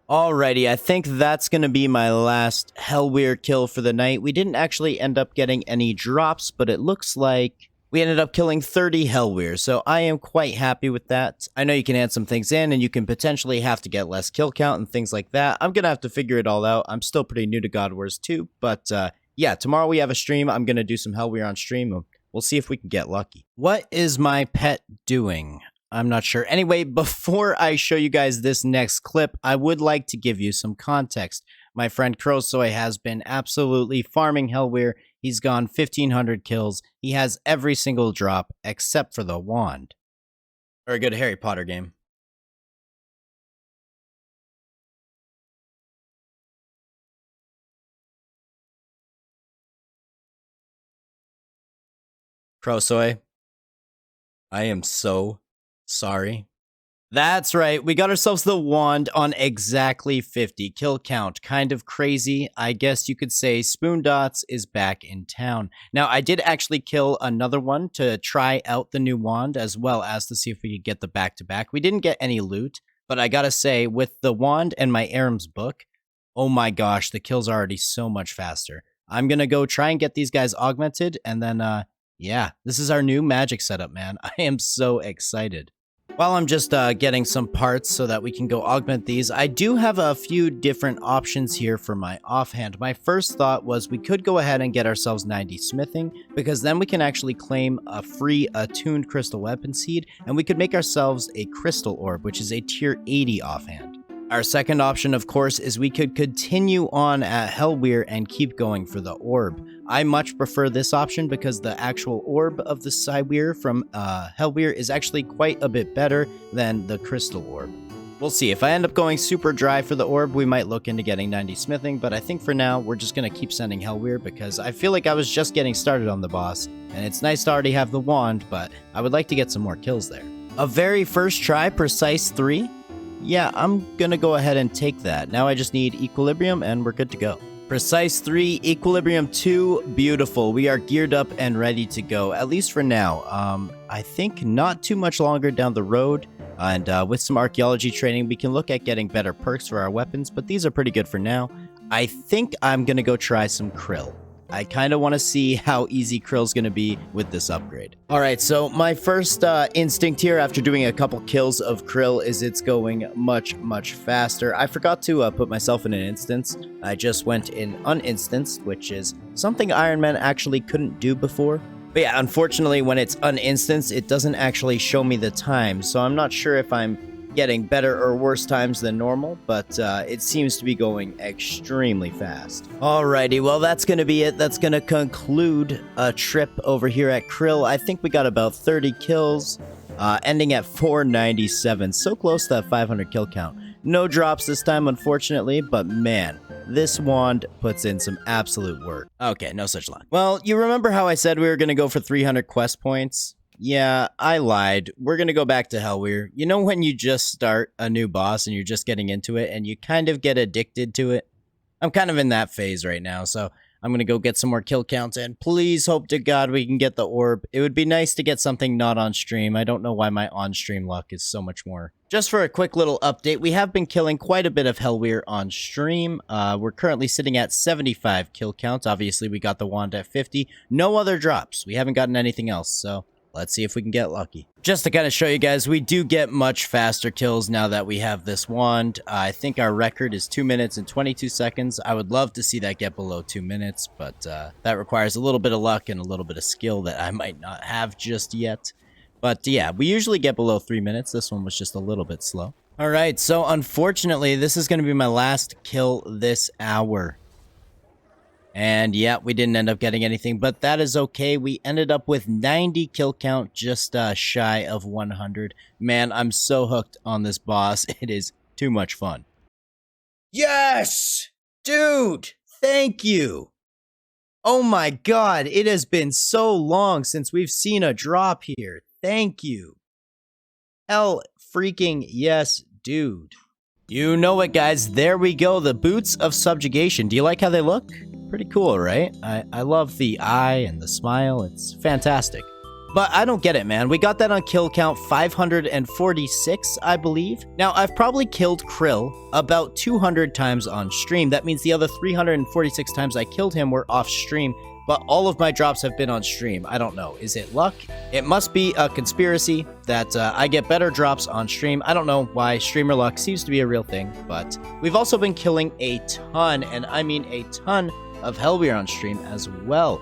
Alrighty, I think that's going to be my last Hellweir kill for the night. We didn't actually end up getting any drops, but it looks like we ended up killing 30 Hellweir, so I am quite happy with that. I know you can add some things in, and you can potentially have to get less kill count and things like that. I'm going to have to figure it all out. I'm still pretty new to God Wars 2, but yeah, tomorrow we have a stream. I'm going to do some Hellweir on stream. We'll see if we can get lucky. What is my pet doing? I'm not sure. Anyway, before I show you guys this next clip, I would like to give you some context. My friend Krosoy has been absolutely farming Hellweir. He's gone 1,500 kills. He has every single drop except for the wand. Or a good Harry Potter game. Krosoy, I am so sorry. That's right, we got ourselves the wand on exactly 50 kill count. Kind of crazy. I guess you could say Spoon Dots is back in town. Now, I did actually kill another one to try out the new wand, as well as to see if we could get the back-to-back. We didn't get any loot, but I gotta say, with the wand and my Aram's book, oh my gosh, the kills are already so much faster. I'm gonna go try and get these guys augmented, and then, yeah, this is our new magic setup, man. I am so excited. While I'm just getting some parts so that we can go augment these, I do have a few different options here for my offhand. My first thought was we could go ahead and get ourselves 90 smithing, because then we can actually claim a free attuned crystal weapon seed, and we could make ourselves a crystal orb, which is a tier 80 offhand. Our second option, of course, is we could continue on at Hellweir and keep going for the orb. I much prefer this option because the actual orb of the Cyweir from Hellweir is actually quite a bit better than the crystal orb. We'll see. If I end up going super dry for the orb, we might look into getting 90 smithing, but I think for now, we're just going to keep sending Hellweir because I feel like I was just getting started on the boss, and it's nice to already have the wand, but I would like to get some more kills there. A very first try, precise 3? Yeah, I'm going to go ahead and take that. Now I just need equilibrium, and we're good to go. Precise 3, equilibrium 2, beautiful. We are geared up and ready to go, at least for now. I think not too much longer down the road, and with some archaeology training, we can look at getting better perks for our weapons, but these are pretty good for now. I think I'm going to go try some krill. I kind of want to see how easy krill's going to be with this upgrade. All right, so my first instinct here after doing a couple kills of krill is it's going much, much faster. I forgot to put myself in an instance. I just went in uninstanced, which is something Ironman actually couldn't do before. But yeah, unfortunately, when it's uninstanced, it doesn't actually show me the time, so I'm not sure if I'm getting better or worse times than normal, but it seems to be going extremely fast. Alrighty, well that's gonna be it. That's gonna conclude a trip over here at Krill. I think we got about 30 kills, ending at 497. So close to that 500 kill count. No drops this time, unfortunately, but man, this wand puts in some absolute work. Okay, no such luck. Well, you remember how I said we were gonna go for 300 quest points? Yeah, I lied. We're gonna go back to Hellweir. You know when you just start a new boss and you're just getting into it and you kind of get addicted to it? I'm kind of in that phase right now, so I'm gonna go get some more kill counts and please hope to God we can get the orb. It would be nice to get something not on stream. I don't know why my on-stream luck is so much more. Just for a quick little update, we have been killing quite a bit of Hellweir on stream. We're currently sitting at 75 kill counts. Obviously, we got the wand at 50. No other drops. We haven't gotten anything else, so let's see if we can get lucky. Just to kind of show you guys, we do get much faster kills now that we have this wand. I think our record is 2 minutes and 22 seconds. I would love to see that get below 2 minutes, but that requires a little bit of luck and a little bit of skill that I might not have just yet. But yeah, we usually get below 3 minutes. This one was just a little bit slow. All right, so unfortunately, this is going to be my last kill this hour. And yeah, we didn't end up getting anything, but that is okay. We ended up with 90 kill count, just shy of 100. Man, I'm so hooked on this boss. It is too much fun. Yes! Dude, thank you. Oh my God, it has been so long since we've seen a drop here. Thank you. Hell freaking yes, dude. You know it, guys. There we go. The Boots of Subjugation. Do you like how they look? Pretty cool, right? I love the eye and the smile. It's fantastic. But I don't get it, man. We got that on kill count 546, I believe. Now, I've probably killed Krill about 200 times on stream. That means the other 346 times I killed him were off stream, but all of my drops have been on stream. I don't know. Is it luck? It must be a conspiracy that I get better drops on stream. I don't know why streamer luck seems to be a real thing, but we've also been killing a ton, and I mean a ton, of Hellweir on stream as well.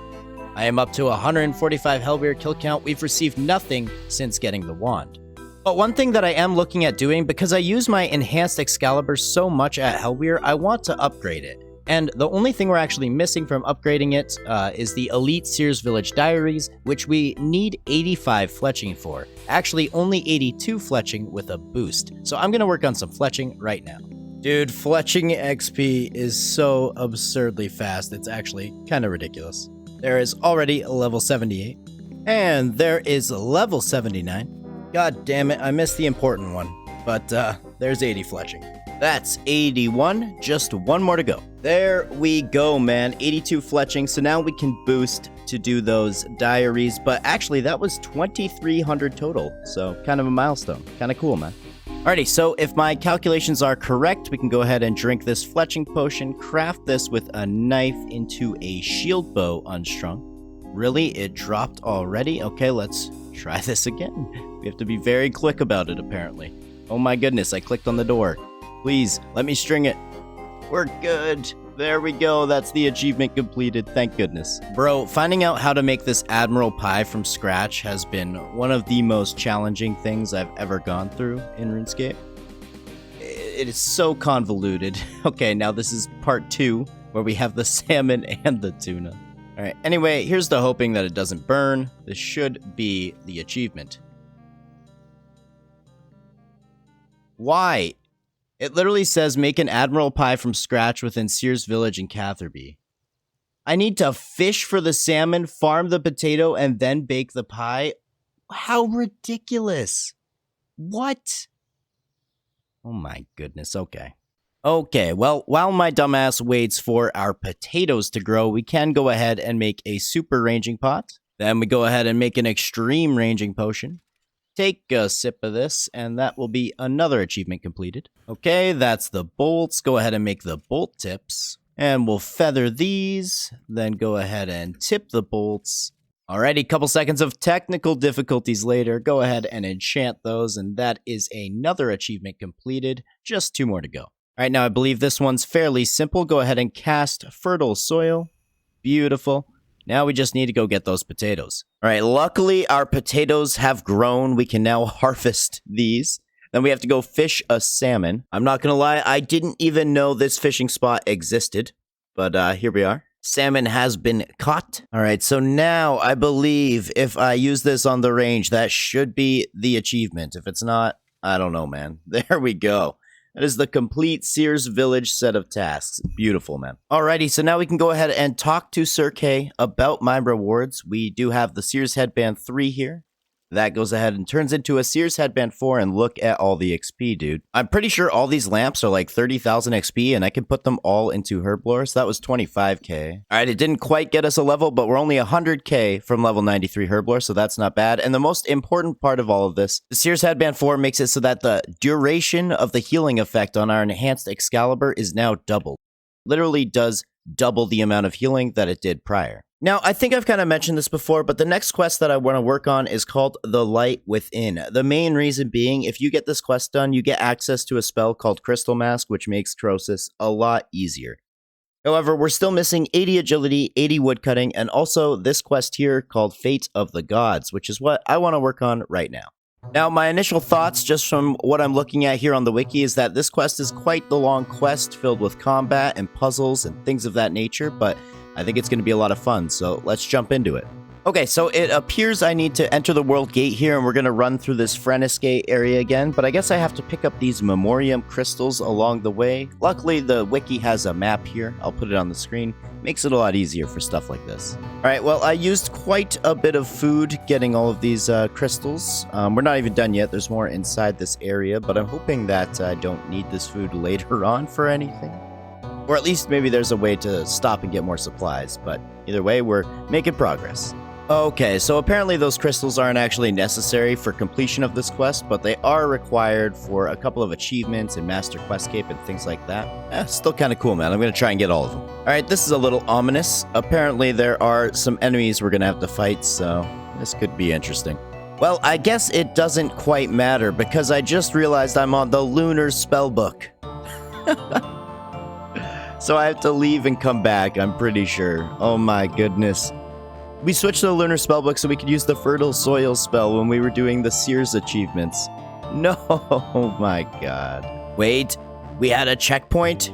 I am up to 145 Hellweir kill count. We've received nothing since getting the wand. But one thing that I am looking at doing, because I use my enhanced Excalibur so much at Hellweir, I want to upgrade it. And the only thing we're actually missing from upgrading it is the Elite Sears Village Diaries, which we need 85 fletching for. Actually, only 82 fletching with a boost. So I'm going to work on some fletching right now. Dude, fletching XP is so absurdly fast, it's actually kind of ridiculous. There is already a level 78, and there is a level 79. God damn it, I missed the important one, but there's 80 fletching. That's 81, just one more to go. There we go, man, 82 fletching, so now we can boost to do those diaries, but actually that was 2,300 total, so kind of a milestone. Kind of cool, man. Alrighty, so if my calculations are correct, we can go ahead and drink this fletching potion, craft this with a knife into a shield bow unstrung. Really? It dropped already? Okay, let's try this again. We have to be very quick about it, apparently. Oh my goodness, I clicked on the door. Please, let me string it. We're good. There we go. That's the achievement completed. Thank goodness. Bro, finding out how to make this Admiral Pie from scratch has been one of the most challenging things I've ever gone through in RuneScape. It is so convoluted. Okay, now this is part 2, where we have the salmon and the tuna. Alright, anyway, here's to hoping that it doesn't burn. This should be the achievement. Why? It literally says make an admiral pie from scratch within Sears Village in Catherby. I need to fish for the salmon, farm the potato, and then bake the pie? How ridiculous. What? Oh my goodness, okay. Okay, well, while my dumbass waits for our potatoes to grow, we can go ahead and make a super ranging pot. Then we go ahead and make an extreme ranging potion. Take a sip of this, and that will be another achievement completed. Okay, that's the bolts. Go ahead and make the bolt tips. And we'll feather these, then go ahead and tip the bolts. Alrighty, couple seconds of technical difficulties later. Go ahead and enchant those, and that is another achievement completed. Just 2 more to go. Alright, now I believe this one's fairly simple. Go ahead and cast fertile soil. Beautiful. Now we just need to go get those potatoes. Alright, luckily our potatoes have grown. We can now harvest these. Then we have to go fish a salmon. I'm not gonna lie, I didn't even know this fishing spot existed. But here we are. Salmon has been caught. Alright, so now I believe if I use this on the range, that should be the achievement. If it's not, I don't know, man. There we go. That is the complete Sears Village set of tasks. Beautiful, man. Alrighty, so now we can go ahead and talk to Circus about my rewards. We do have the Sears Headband 3 here. That goes ahead and turns into a Sears Headband 4, and look at all the XP, dude. I'm pretty sure all these lamps are like 30,000 XP, and I can put them all into Herblore, so that was 25k. Alright, it didn't quite get us a level, but we're only 100k from level 93 Herblore, so that's not bad. And the most important part of all of this, the Sears Headband 4 makes it so that the duration of the healing effect on our enhanced Excalibur is now doubled. Literally does double the amount of healing that it did prior. Now, I think I've kind of mentioned this before, but the next quest that I want to work on is called The Light Within. The main reason being, if you get this quest done, you get access to a spell called Crystal Mask, which makes Crosis a lot easier. However, we're still missing 80 agility, 80 woodcutting, and also this quest here called Fate of the Gods, which is what I want to work on right now. Now, my initial thoughts, just from what I'm looking at here on the wiki, is that this quest is quite the long quest filled with combat and puzzles and things of that nature, but I think it's going to be a lot of fun, so let's jump into it. Okay, so it appears I need to enter the world gate here, and we're going to run through this Frenescape area again, but I guess I have to pick up these Memoriam crystals along the way. Luckily, the wiki has a map here. I'll put it on the screen. Makes it a lot easier for stuff like this. Alright, well, I used quite a bit of food getting all of these crystals. We're not even done yet. There's more inside this area, but I'm hoping that I don't need this food later on for anything. Or at least maybe there's a way to stop and get more supplies, but either way, we're making progress. Okay, so apparently those crystals aren't actually necessary for completion of this quest, but they are required for a couple of achievements in Master Questscape and things like that. Still kind of cool, man. I'm going to try and get all of them. Alright, this is a little ominous. Apparently there are some enemies we're going to have to fight, so this could be interesting. Well, I guess it doesn't quite matter, because I just realized I'm on the Lunar Spellbook. So I have to leave and come back, I'm pretty sure. Oh my goodness. We switched to the Lunar Spellbook so we could use the Fertile Soil spell when we were doing the Sears achievements. No, oh my god. Wait, we had a checkpoint?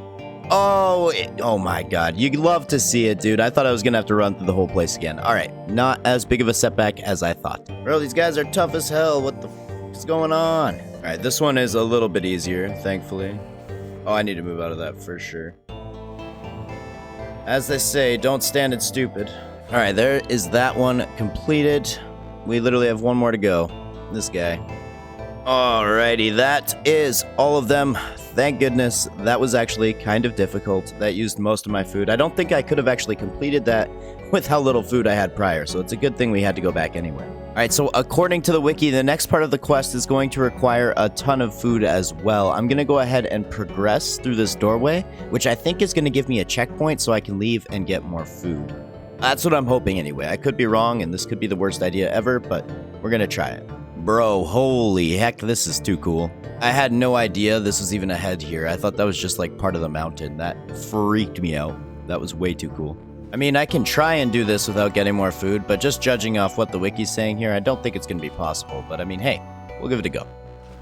Oh my god. You'd love to see it, dude. I thought I was gonna have to run through the whole place again. Alright, not as big of a setback as I thought. Bro, these guys are tough as hell. What the f is going on? Alright, this one is a little bit easier, thankfully. Oh, I need to move out of that for sure. As they say, don't stand it stupid. Alright, there is that one completed. We literally have one more to go. This guy. Alrighty, that is all of them. Thank goodness. That was actually kind of difficult. That used most of my food. I don't think I could have actually completed that with how little food I had prior, so it's a good thing we had to go back anyway. Alright, so according to the wiki, the next part of the quest is going to require a ton of food as well. I'm going to go ahead and progress through this doorway, which I think is going to give me a checkpoint so I can leave and get more food. That's what I'm hoping anyway. I could be wrong, and this could be the worst idea ever, but we're going to try it. Bro, holy heck, this is too cool. I had no idea this was even a head here. I thought that was just like part of the mountain. That freaked me out. That was way too cool. I mean, I can try and do this without getting more food, but just judging off what the wiki's saying here, I don't think it's going to be possible. But I mean, hey, we'll give it a go.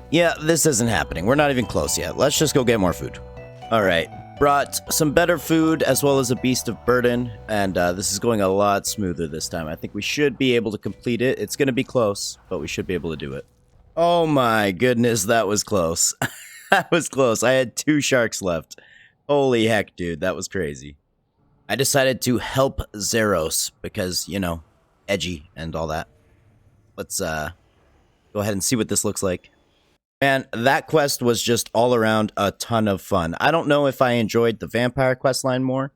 Yeah, this isn't happening. We're not even close yet. Let's just go get more food. All right. Brought some better food as well as a beast of burden, and this is going a lot smoother this time. I think we should be able to complete it. It's going to be close, but we should be able to do it. Oh my goodness, that was close. That was close. I had 2 sharks left. Holy heck, dude. That was crazy. I decided to help Zeros because, you know, edgy and all that. Let's go ahead and see what this looks like. Man, that quest was just all around a ton of fun. I don't know if I enjoyed the vampire quest line more.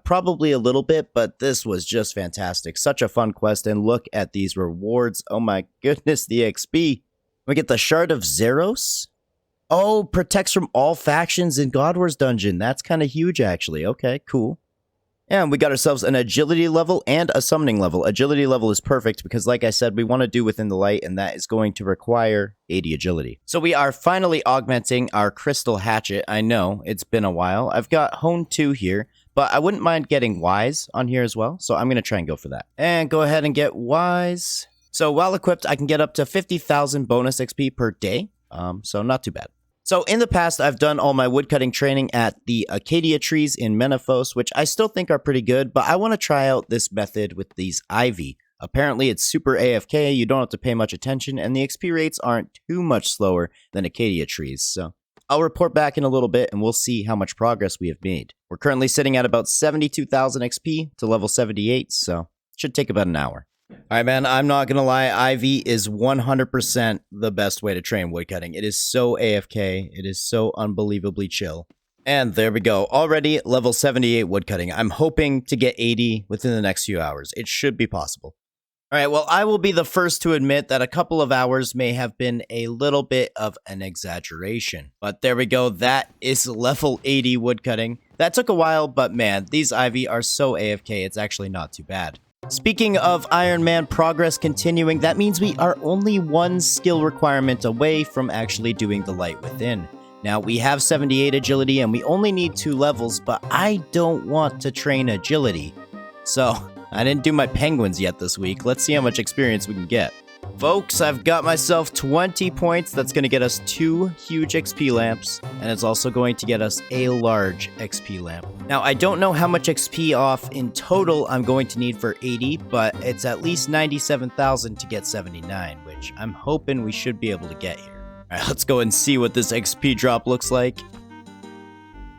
Probably a little bit, but this was just fantastic. Such a fun quest, and look at these rewards. Oh my goodness, the XP. We get the Shard of Zeros. Oh, protects from all factions in God Wars Dungeon. That's kind of huge, actually. Okay, cool. And we got ourselves an agility level and a summoning level. Agility level is perfect because, like I said, we want to do within the light, and that is going to require 80 agility. So we are finally augmenting our crystal hatchet. I know, it's been a while. I've got Hone 2 here, but I wouldn't mind getting Wise on here as well, so I'm going to try and go for that. And go ahead and get Wise. So while equipped, I can get up to 50,000 bonus XP per day, so not too bad. So in the past, I've done all my woodcutting training at the Acacia trees in Menaphos, which I still think are pretty good, but I want to try out this method with these ivy. Apparently, it's super AFK, you don't have to pay much attention, and the XP rates aren't too much slower than Acacia trees, so I'll report back in a little bit and we'll see how much progress we have made. We're currently sitting at about 72,000 XP to level 78, so it should take about an hour. Alright, man, I'm not gonna lie, Ivy is 100% the best way to train woodcutting. It is so AFK, it is so unbelievably chill. And there we go, already level 78 woodcutting. I'm hoping to get 80 within the next few hours. It should be possible. Alright, well, I will be the first to admit that a couple of hours may have been a little bit of an exaggeration. But there we go, that is level 80 woodcutting. That took a while, but man, these Ivy are so AFK, it's actually not too bad. Speaking of Iron Man progress continuing, that means we are only 1 skill requirement away from actually doing the Light Within. Now, we have 78 agility and we only need 2 levels, but I don't want to train agility. So, I didn't do my penguins yet this week. Let's see how much experience we can get. Folks, I've got myself 20 points. That's going to get us 2 huge XP lamps, and it's also going to get us a large XP lamp. Now, I don't know how much XP off in total I'm going to need for 80, but it's at least 97,000 to get 79, which I'm hoping we should be able to get here. All right, let's go and see what this XP drop looks like.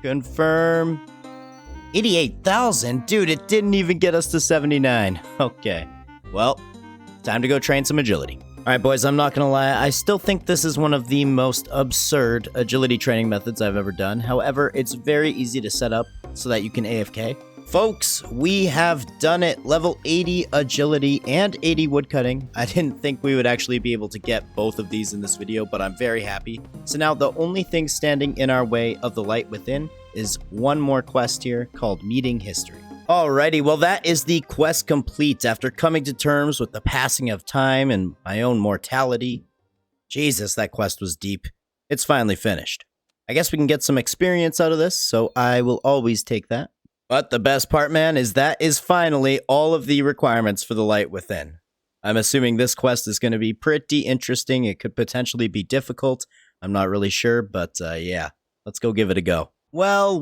Confirm. 88,000? Dude, it didn't even get us to 79. Okay, well, time to go train some agility. Alright boys, I'm not gonna lie, I still think this is one of the most absurd agility training methods I've ever done. However, it's very easy to set up so that you can AFK. Folks, we have done it. Level 80 agility and 80 woodcutting. I didn't think we would actually be able to get both of these in this video, but I'm very happy. So now the only thing standing in our way of the Light Within is one more quest here called Meeting History. Alrighty, well that is the quest complete after coming to terms with the passing of time and my own mortality. Jesus, that quest was deep. It's finally finished. I guess we can get some experience out of this, so I will always take that. But the best part, man, is that is finally all of the requirements for the Light Within. I'm assuming this quest is going to be pretty interesting. It could potentially be difficult. I'm not really sure, but yeah, let's go give it a go. Well.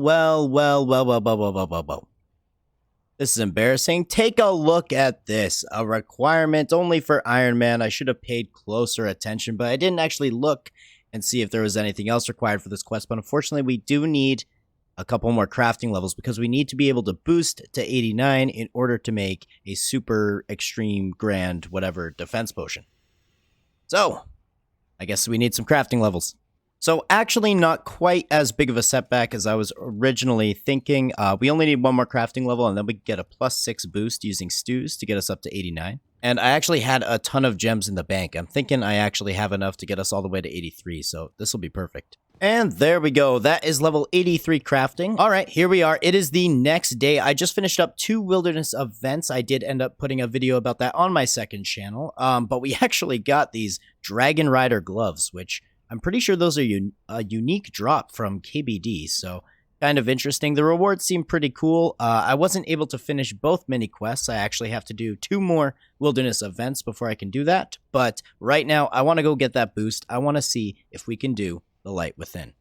This is embarrassing. Take a look at this. A requirement only for Iron Man. I should have paid closer attention, but I didn't actually look and see if there was anything else required for this quest. But unfortunately, we do need a couple more crafting levels because we need to be able to boost to 89 in order to make a super extreme grand whatever defense potion. So, I guess we need some crafting levels. So actually not quite as big of a setback as I was originally thinking. We only need one more crafting level and then we get a +6 boost using stews to get us up to 89. And I actually had a ton of gems in the bank. I'm thinking I actually have enough to get us all the way to 83, so this will be perfect. And there we go. That is level 83 crafting. All right, here we are. It is the next day. I just finished up 2 wilderness events. I did end up putting a video about that on my second channel. But we actually got these Dragon Rider gloves, which I'm pretty sure those are a unique drop from KBD, so kind of interesting. The rewards seem pretty cool. I wasn't able to finish both mini quests. I actually have to do 2 more wilderness events before I can do that. But right now, I want to go get that boost. I want to see if we can do the Light Within.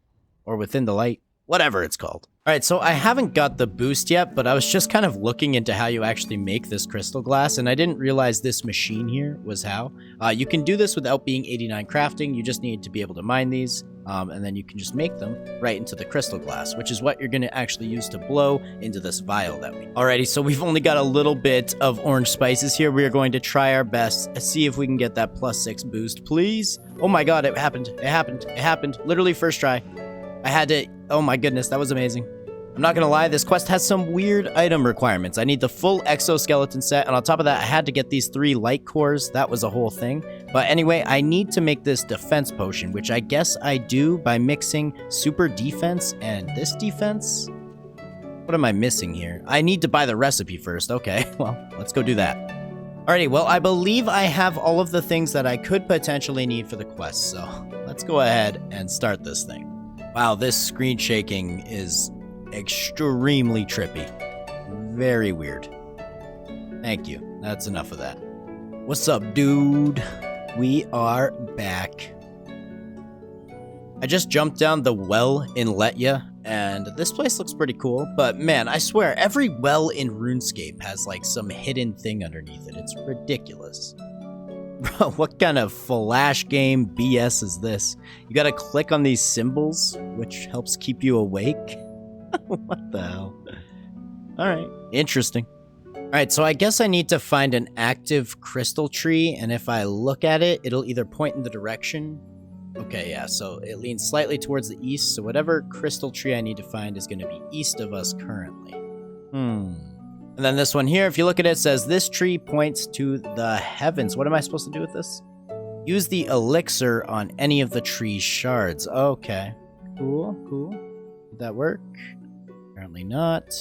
Or Within the Light. Whatever it's called. Alright, so I haven't got the boost yet, but I was just kind of looking into how you actually make this crystal glass, and I didn't realize this machine here was how. You can do this without being 89 crafting, you just need to be able to mine these, and then you can just make them right into the crystal glass, which is what you're going to actually use to blow into this vial that we... Alrighty, so we've only got a little bit of orange spices here. We are going to try our best to see if we can get that +6 boost, please. Oh my god, it happened. It happened. It happened. Literally first try. I had to... Oh my goodness, that was amazing. I'm not gonna lie, this quest has some weird item requirements. I need the full exoskeleton set, and on top of that, I had to get these 3 light cores. That was a whole thing. But anyway, I need to make this defense potion, which I guess I do by mixing super defense and this defense. What am I missing here? I need to buy the recipe first. Okay, well, let's go do that. Alrighty, well, I believe I have all of the things that I could potentially need for the quest, so let's go ahead and start this thing. Wow, this screen shaking is extremely trippy. Very weird. Thank you. That's enough of that. What's up, dude? We are back. I just jumped down the well in Letya, and this place looks pretty cool, but man, I swear, every well in RuneScape has like some hidden thing underneath it. It's ridiculous. Bro, what kind of flash game BS is this? You gotta click on these symbols, which helps keep you awake? What the hell? Alright, interesting. Alright, so I guess I need to find an active crystal tree, and if I look at it, it'll either point in the direction. Okay, yeah, so it leans slightly towards the east, so whatever crystal tree I need to find is going to be east of us currently. And then this one here, if you look at it, says this tree points to the heavens. What am I supposed to do with this? Use the elixir on any of the tree shards. Okay. Cool, cool. Did that work? Apparently not.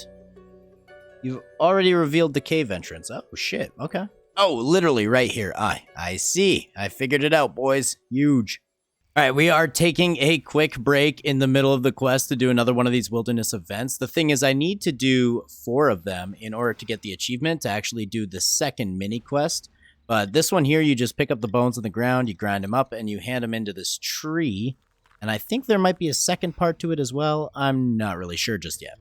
You've already revealed the cave entrance. Oh, shit. Okay. Oh, literally right here. I see. I figured it out, boys. Huge. All right, we are taking a quick break in the middle of the quest to do another one of these wilderness events. The thing is, I need to do 4 of them in order to get the achievement to actually do the second mini quest. But this one here, you just pick up the bones on the ground, you grind them up, and you hand them into this tree. And I think there might be a second part to it as well. I'm not really sure just yet.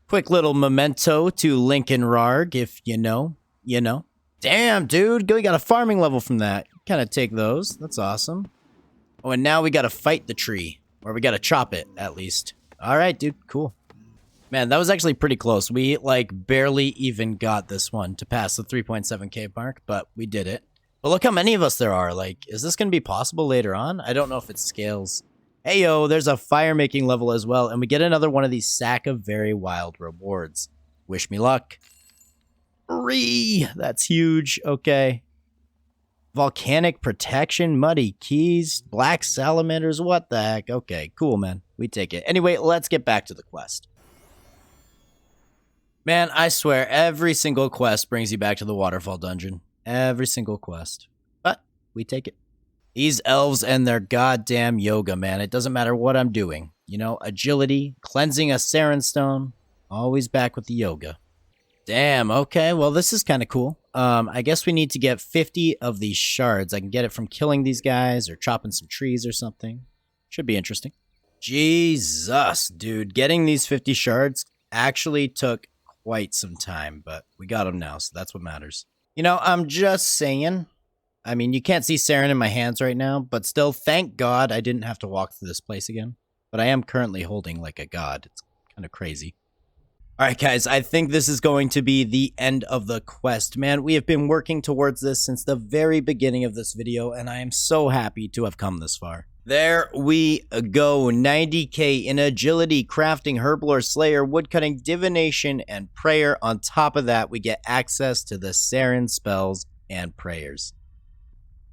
Quick little memento to Lincoln Rarg, if you know, you know. Damn, dude, we got a farming level from that. Kind of take those. That's awesome. Oh, and now we gotta fight the tree. Or we gotta chop it, at least. Alright, dude, cool. Man, that was actually pretty close. We, like, barely even got this one to pass the 3.7k mark, but we did it. But look how many of us there are. Like, is this gonna be possible later on? I don't know if it scales. Hey, yo, there's a firemaking level as well, and we get another one of these sack of very wild rewards. Wish me luck. 3! That's huge. Okay. Volcanic protection, muddy keys, black salamanders, what the heck? Okay, cool, man. We take it. Anyway, let's get back to the quest. Man, I swear, every single quest brings you back to the Waterfall dungeon. Every single quest. But, we take it. These elves and their goddamn yoga, man. It doesn't matter what I'm doing. You know, agility, cleansing a Saren stone, always back with the yoga. Damn, okay, well, this is kind of cool. I guess we need to get 50 of these shards. I can get it from killing these guys or chopping some trees or something. Should be interesting. Jesus, dude. Getting these 50 shards actually took quite some time, but we got them now, so that's what matters. You know, I'm just saying. I mean, you can't see Saren in my hands right now, but still, thank God I didn't have to walk through this place again. But I am currently holding like a god. It's kind of crazy. Alright guys, I think this is going to be the end of the quest. Man, we have been working towards this since the very beginning of this video, and I am so happy to have come this far. There we go, 90k in agility, crafting, herblore, slayer, woodcutting, divination, and prayer. On top of that, we get access to the Saren spells and prayers.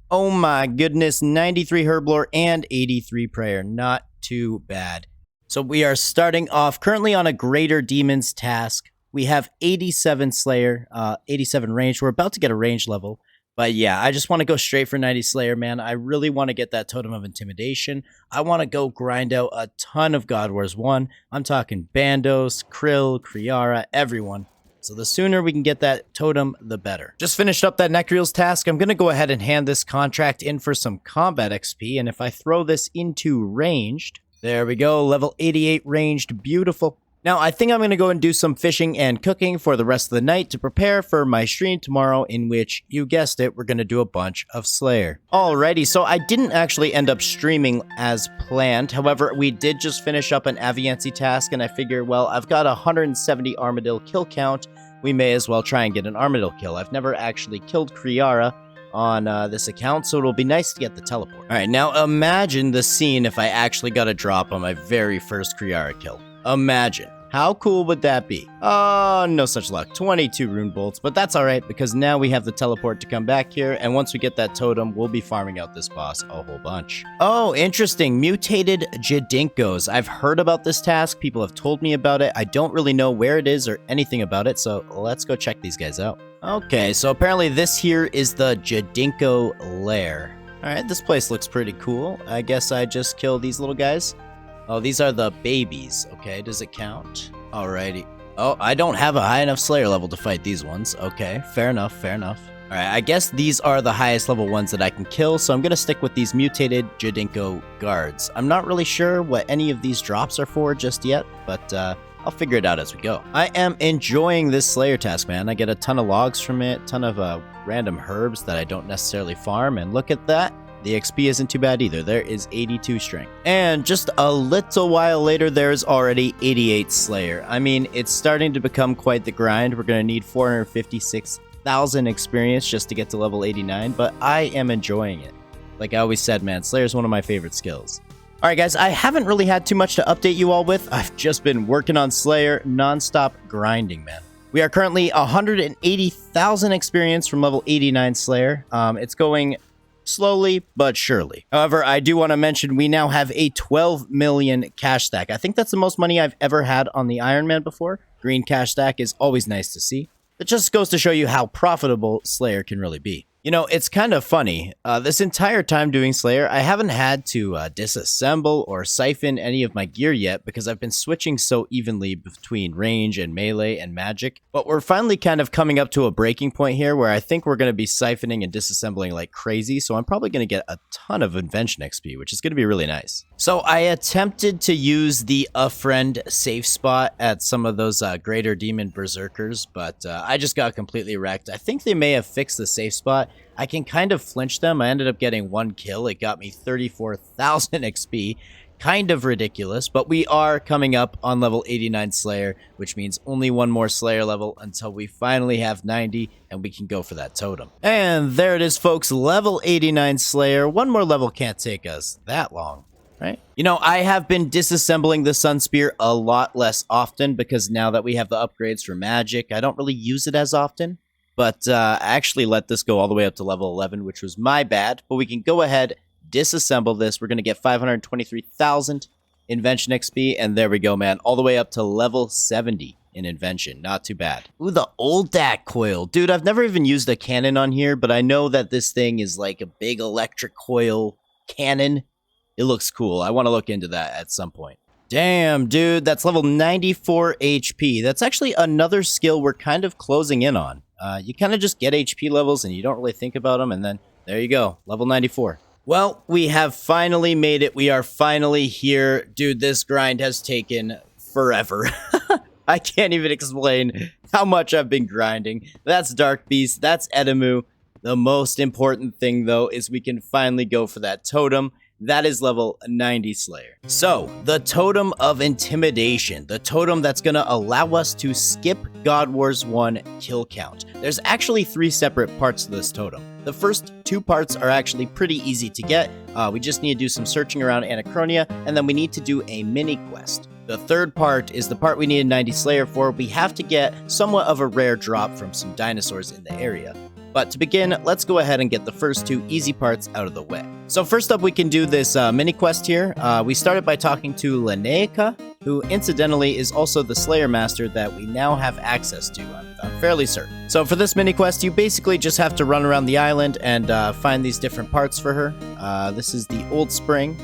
Oh my goodness, 93 herblore and 83 prayer, not too bad. So we are starting off currently on a Greater Demons task. We have 87 Slayer, 87 range. We're about to get a range level. But yeah, I just want to go straight for 90 Slayer, man. I really want to get that Totem of Intimidation. I want to go grind out a ton of God Wars 1. I'm talking Bandos, Krill, Kriara, everyone. So the sooner we can get that totem, the better. Just finished up that Necreal's task. I'm going to go ahead and hand this contract in for some combat XP. And if I throw this into ranged... There we go, level 88 ranged, beautiful. Now, I think I'm going to go and do some fishing and cooking for the rest of the night to prepare for my stream tomorrow, in which, you guessed it, we're going to do a bunch of Slayer. Alrighty, so I didn't actually end up streaming as planned. However, we did just finish up an Aviancy task, and I figure, well, I've got a 170 Armadillo kill count. We may as well try and get an Armadillo kill. I've never actually killed Kriara on this account, so it'll be nice to get the teleport. Alright, now imagine the scene if I actually got a drop on my very first Kriara kill. Imagine. How cool would that be? Oh, no such luck. 22 rune bolts, but that's alright because now we have the teleport to come back here, and once we get that totem, we'll be farming out this boss a whole bunch. Oh, interesting. Mutated Jadinkos. I've heard about this task. People have told me about it. I don't really know where it is or anything about it, so let's go check these guys out. Okay, so apparently this here is the Jadinko lair. Alright, this place looks pretty cool. I guess I just kill these little guys. Oh, these are the babies. Okay, does it count? Alrighty. Oh, I don't have a high enough Slayer level to fight these ones. Okay, fair enough, fair enough. Alright, I guess these are the highest level ones that I can kill, so I'm gonna stick with these mutated Jadinko guards. I'm not really sure what any of these drops are for just yet, but I'll figure it out as we go. I am enjoying this Slayer task, man. I get a ton of logs from it, ton of random herbs that I don't necessarily farm, and look at that. The XP isn't too bad either. There is 82 strength. And just a little while later, there's already 88 Slayer. I mean, it's starting to become quite the grind. We're going to need 456,000 experience just to get to level 89, but I am enjoying it. Like I always said, man, Slayer is one of my favorite skills. Alright guys, I haven't really had too much to update you all with. I've just been working on Slayer, non-stop grinding, man. We are currently 180,000 experience from level 89 Slayer. It's going slowly but surely. However, I do want to mention we now have a 12 million cash stack. I think that's the most money I've ever had on the Ironman before. Green cash stack is always nice to see. It just goes to show you how profitable Slayer can really be. You know, it's kind of funny. This entire time doing Slayer, I haven't had to disassemble or siphon any of my gear yet because I've been switching so evenly between range and melee and magic. But we're finally kind of coming up to a breaking point here where I think we're going to be siphoning and disassembling like crazy. So I'm probably going to get a ton of Invention XP, which is going to be really nice. So I attempted to use the A Friend safe spot at some of those Greater Demon Berserkers, but I just got completely wrecked. I think they may have fixed the safe spot. I can kind of flinch them. I ended up getting one kill. It got me 34,000 XP. Kind of ridiculous, but we are coming up on level 89 Slayer, which means only one more Slayer level until we finally have 90 and we can go for that totem. And there it is, folks, level 89 Slayer. One more level can't take us that long, right? You know, I have been disassembling the Sun Spear a lot less often because now that we have the upgrades for magic, I don't really use it as often. But I actually let this go all the way up to level 11, which was my bad. But we can go ahead, disassemble this. We're going to get 523,000 Invention XP. And there we go, man. All the way up to level 70 in Invention. Not too bad. Ooh, the old DAC coil. Dude, I've never even used a cannon on here, but I know that this thing is like a big electric coil cannon. It looks cool. I want to look into that at some point. Damn, dude. That's level 94 HP. That's actually another skill we're kind of closing in on. You kind of just get HP levels and you don't really think about them, and then there you go, level 94. Well, we have finally made it. We are finally here. Dude, this grind has taken forever. I can't even explain how much I've been grinding. That's Dark Beast, that's Edemu. The most important thing, though, is we can finally go for that totem. That is level 90 Slayer. So, the Totem of Intimidation. The totem that's going to allow us to skip God Wars 1 kill count. There's actually 3 separate parts to this totem. The first 2 parts are actually pretty easy to get. We just need to do some searching around Anachronia, and then we need to do a mini quest. The third part is the part we need a 90 Slayer for. We have to get somewhat of a rare drop from some dinosaurs in the area. But to begin, let's go ahead and get the first 2 easy parts out of the way. So first up, we can do this mini quest here. We started by talking to Linnea, who incidentally is also the Slayer Master that we now have access to, I'm fairly certain. So for this mini quest, you basically just have to run around the island and find these different parts for her. This is the Old Spring.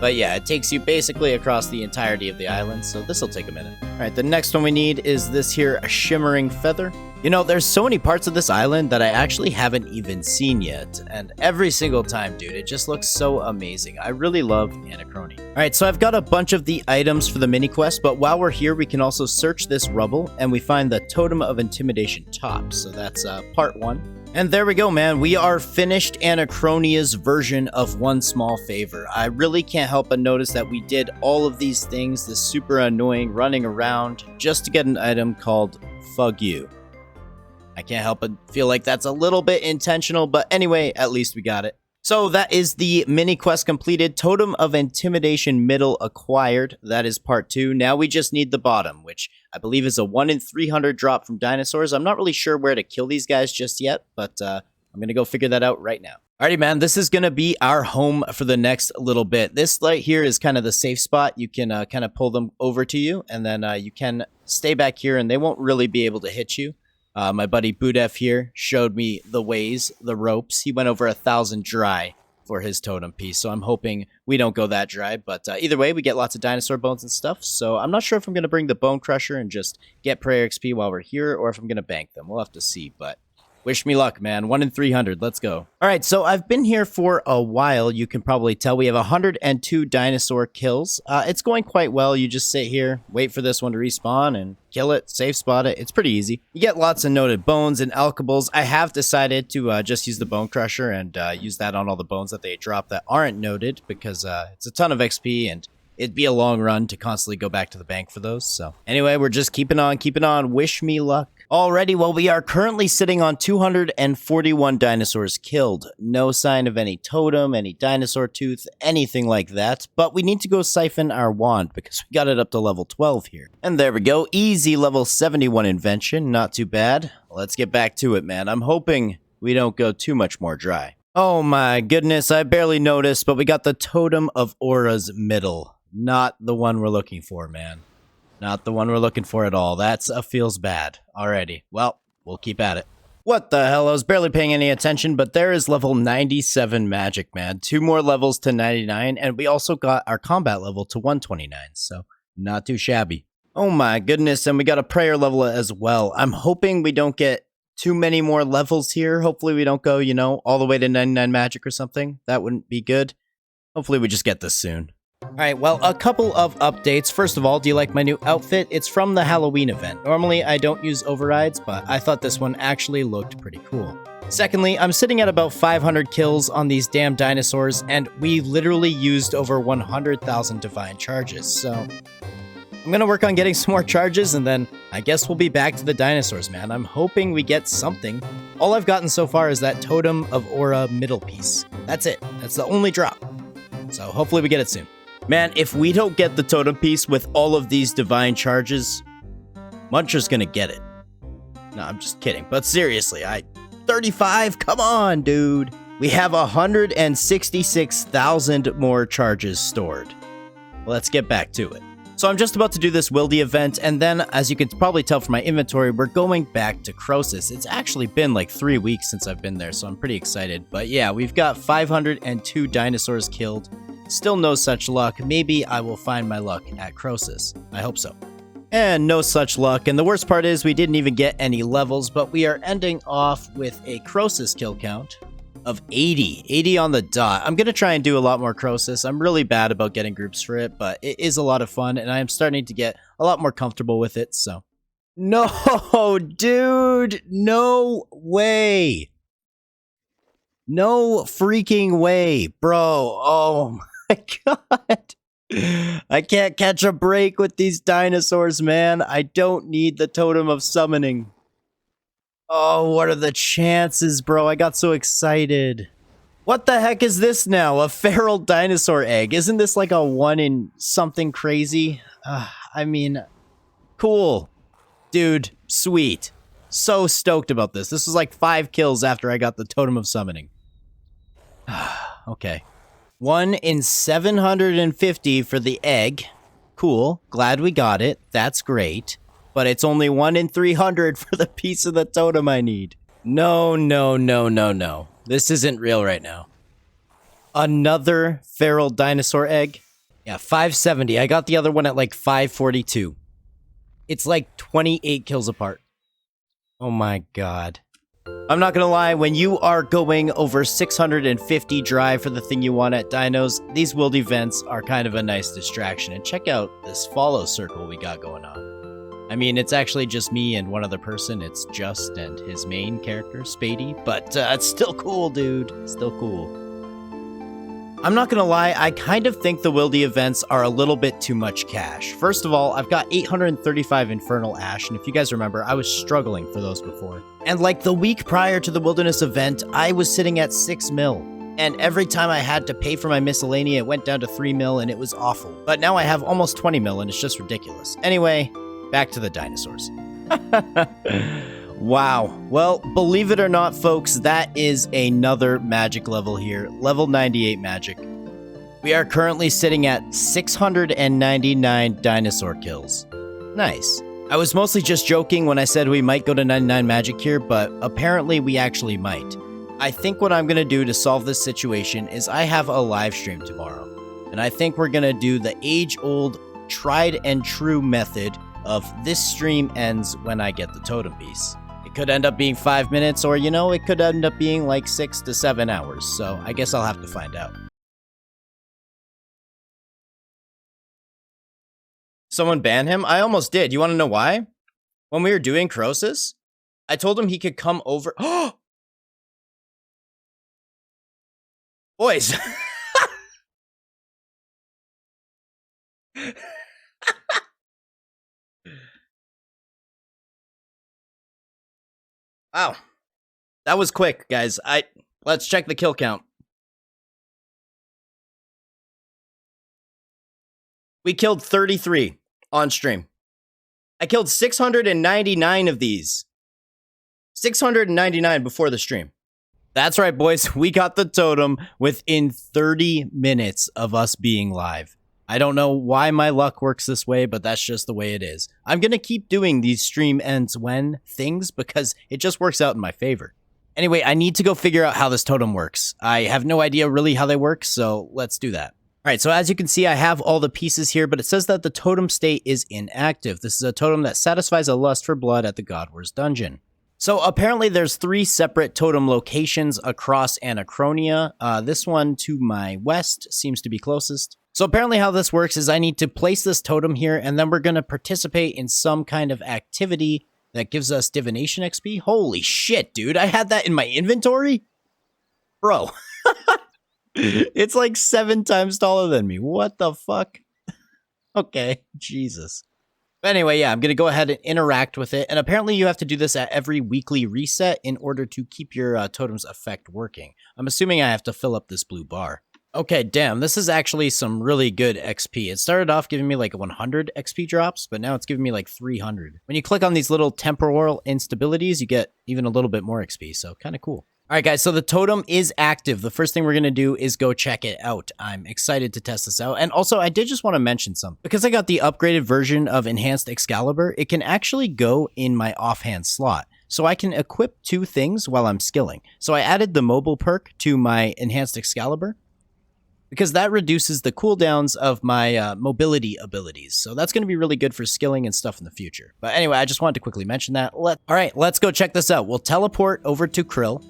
But yeah, it takes you basically across the entirety of the island, so this will take a minute. Alright, the next one we need is this here, a shimmering feather. You know, there's so many parts of this island that I actually haven't even seen yet, and every single time, dude, it just looks so amazing. I really love Anachronia. Alright, so I've got a bunch of the items for the mini quest, but while we're here, we can also search this rubble, and we find the Totem of Intimidation top, so that's part 1. And there we go, man. We are finished Anachronia's version of One Small Favor. I really can't help but notice that we did all of these things, this super annoying running around, just to get an item called Fug You. I can't help but feel like that's a little bit intentional, but anyway, at least we got it. So that is the mini quest completed. Totem of Intimidation middle acquired. That is part 2. Now we just need the bottom, which I believe is a 1 in 300 drop from dinosaurs. I'm not really sure where to kill these guys just yet, but I'm going to go figure that out right now. Alrighty, man, this is going to be our home for the next little bit. This right here is kind of the safe spot. You can kind of pull them over to you, and then you can stay back here, and they won't really be able to hit you. My buddy Budef here showed me the ways, the ropes. He went over 1,000 dry for his totem piece, so I'm hoping we don't go that dry. But either way, we get lots of dinosaur bones and stuff, so I'm not sure if I'm going to bring the Bone Crusher and just get prayer XP while we're here, or if I'm going to bank them. We'll have to see, but wish me luck, man. 1 in 300. Let's go. All right, so I've been here for a while. You can probably tell we have 102 dinosaur kills. It's going quite well. You just sit here, wait for this one to respawn, and kill it, safe spot it. It's pretty easy. You get lots of noted bones and alkables. I have decided to just use the Bone Crusher and use that on all the bones that they drop that aren't noted, because it's a ton of XP, and it'd be a long run to constantly go back to the bank for those. So anyway, we're just keeping on. Wish me luck. Alrighty, well, we are currently sitting on 241 dinosaurs killed. No sign of any totem, any dinosaur tooth, anything like that. But we need to go siphon our wand because we got it up to level 12 here. And there we go. Easy level 71 invention. Not too bad. Let's get back to it, man. I'm hoping we don't go too much more dry. Oh my goodness, I barely noticed, but we got the Totem of Aura's middle. Not the one we're looking for, man. Not the one we're looking for at all. That's feels bad. Alrighty. Well, we'll keep at it. What the hell? I was barely paying any attention, but there is level 97 magic, man. 2 more levels to 99, and we also got our combat level to 129, so not too shabby. Oh my goodness, and we got a prayer level as well. I'm hoping we don't get too many more levels here. Hopefully we don't go, you know, all the way to 99 magic or something. That wouldn't be good. Hopefully we just get this soon. Alright, well, a couple of updates. First of all, do you like my new outfit? It's from the Halloween event. Normally, I don't use overrides, but I thought this one actually looked pretty cool. Secondly, I'm sitting at about 500 kills on these damn dinosaurs, and we literally used over 100,000 divine charges, so I'm gonna work on getting some more charges, and then I guess we'll be back to the dinosaurs, man. I'm hoping we get something. All I've gotten so far is that Totem of Aura middle piece. That's it. That's the only drop. So hopefully we get it soon. Man, if we don't get the totem piece with all of these divine charges, Muncher's gonna get it. No, I'm just kidding. But seriously, 35? Come on, dude. We have 166,000 more charges stored. Let's get back to it. So I'm just about to do this Wildy event, and then, as you can probably tell from my inventory, we're going back to Croesus. It's actually been like 3 weeks since I've been there, so I'm pretty excited. But yeah, we've got 502 dinosaurs killed. Still no such luck. Maybe I will find my luck at Croesus. I hope so. And no such luck. And the worst part is we didn't even get any levels, but we are ending off with a Croesus kill count of 80. 80 on the dot. I'm going to try and do a lot more Croesus. I'm really bad about getting groups for it, but it is a lot of fun, and I am starting to get a lot more comfortable with it, so. No, dude. No way. No freaking way, bro. Oh my god. I can't catch a break with these dinosaurs, man. I don't need the Totem of Summoning. Oh, what are the chances, bro? I got so excited. What the heck is this now? A feral dinosaur egg. Isn't this like a 1 in something crazy? I mean, cool. Dude, sweet. So stoked about this. This was like 5 kills after I got the Totem of Summoning. Okay. 1 in 750 for the egg. Cool. Glad we got it. That's great. But it's only 1 in 300 for the piece of the totem I need. No. This isn't real right now. Another feral dinosaur egg? Yeah, 570. I got the other one at like 542. It's like 28 kills apart. Oh my god. I'm not gonna lie, when you are going over 650 drive for the thing you want at Dinos, these Wild events are kind of a nice distraction. And check out this follow circle we got going on. I mean, it's actually just me and one other person. It's Just and his main character, Spady. But it's still cool, dude. Still cool. I'm not gonna lie, I kind of think the Wildy events are a little bit too much cash. First of all, I've got 835 Infernal Ash, and if you guys remember, I was struggling for those before. And like the week prior to the Wilderness event, I was sitting at 6 mil. And every time I had to pay for my miscellany, it went down to 3 mil, and it was awful. But now I have almost 20 mil, and it's just ridiculous. Anyway, back to the dinosaurs. Wow. Well, believe it or not, folks, that is another magic level here. Level 98 magic. We are currently sitting at 699 dinosaur kills. Nice. I was mostly just joking when I said we might go to 99 magic here, but apparently we actually might. I think what I'm going to do to solve this situation is I have a live stream tomorrow. And I think we're going to do the age-old, tried-and-true method of this stream ends when I get the totem piece. It could end up being 5 minutes, or, you know, it could end up being like 6 to 7 hours, so I guess I'll have to find out. Someone ban him? I almost did. You want to know why? When we were doing Croesus, I told him he could come over. Boys! Wow. That was quick, guys. Let's check the kill count. We killed 33 on stream. I killed 699 of these. 699 before the stream. That's right, boys. We got the totem within 30 minutes of us being live. I don't know why my luck works this way, but that's just the way it is. I'm going to keep doing these stream ends when things because it just works out in my favor. Anyway, I need to go figure out how this totem works. I have no idea really how they work, so let's do that. All right, so as you can see, I have all the pieces here, but it says that the totem state is inactive. This is a totem that satisfies a lust for blood at the God Wars dungeon. So apparently there's 3 separate totem locations across Anachronia. This one to my west seems to be closest. So apparently how this works is I need to place this totem here, and then we're going to participate in some kind of activity that gives us Divination XP. Holy shit, dude. I had that in my inventory? Bro. It's like 7 times taller than me. What the fuck? Okay, Jesus. But anyway, yeah, I'm going to go ahead and interact with it. And apparently you have to do this at every weekly reset in order to keep your totem's effect working. I'm assuming I have to fill up this blue bar. Okay, damn, this is actually some really good XP. It started off giving me like 100 XP drops, but now it's giving me like 300. When you click on these little temporal instabilities, you get even a little bit more XP, so kind of cool. All right, guys, so the totem is active. The first thing we're going to do is go check it out. I'm excited to test this out. And also, I did just want to mention something. Because I got the upgraded version of Enhanced Excalibur, it can actually go in my offhand slot. So I can equip 2 things while I'm skilling. So I added the mobile perk to my Enhanced Excalibur, because that reduces the cooldowns of my mobility abilities. So that's going to be really good for skilling and stuff in the future. But anyway, I just wanted to quickly mention that. All right, let's go check this out. We'll teleport over to Krill,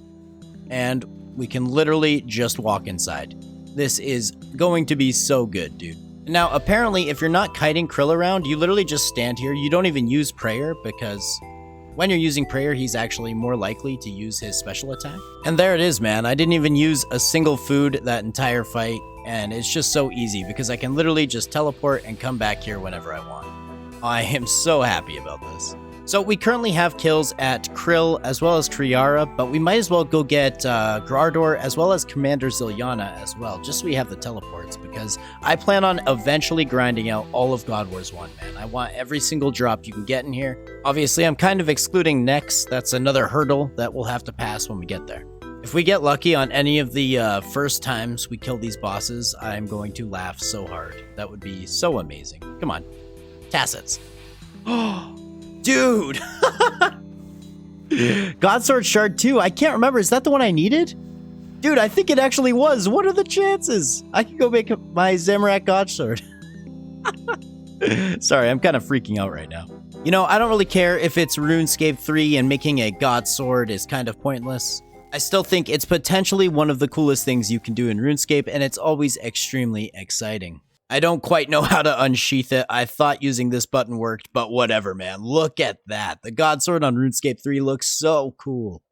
and we can literally just walk inside. This is going to be so good, dude. Now, apparently, if you're not kiting Krill around, you literally just stand here. You don't even use prayer, because when you're using prayer, he's actually more likely to use his special attack. And there it is, man. I didn't even use a single food that entire fight, and it's just so easy because I can literally just teleport and come back here whenever I want. I am so happy about this. So we currently have kills at Krill as well as Triara, but we might as well go get Grardor as well as Commander Zilyana as well, just so we have the teleports, because I plan on eventually grinding out all of God Wars 1, man. I want every single drop you can get in here. Obviously, I'm kind of excluding Nex. That's another hurdle that we'll have to pass when we get there. If we get lucky on any of the first times we kill these bosses, I'm going to laugh so hard. That would be so amazing. Come on. Tacits. Oh, dude! Godsword Shard 2. I can't remember. Is that the one I needed? Dude, I think it actually was. What are the chances? I can go make my Zamorak God Sword. Sorry, I'm kind of freaking out right now. You know, I don't really care if it's RuneScape 3 and making a God Sword is kind of pointless. I still think it's potentially one of the coolest things you can do in RuneScape, and it's always extremely exciting. I don't quite know how to unsheath it. I thought using this button worked, but whatever, man. Look at that. The God Sword on RuneScape 3 looks so cool.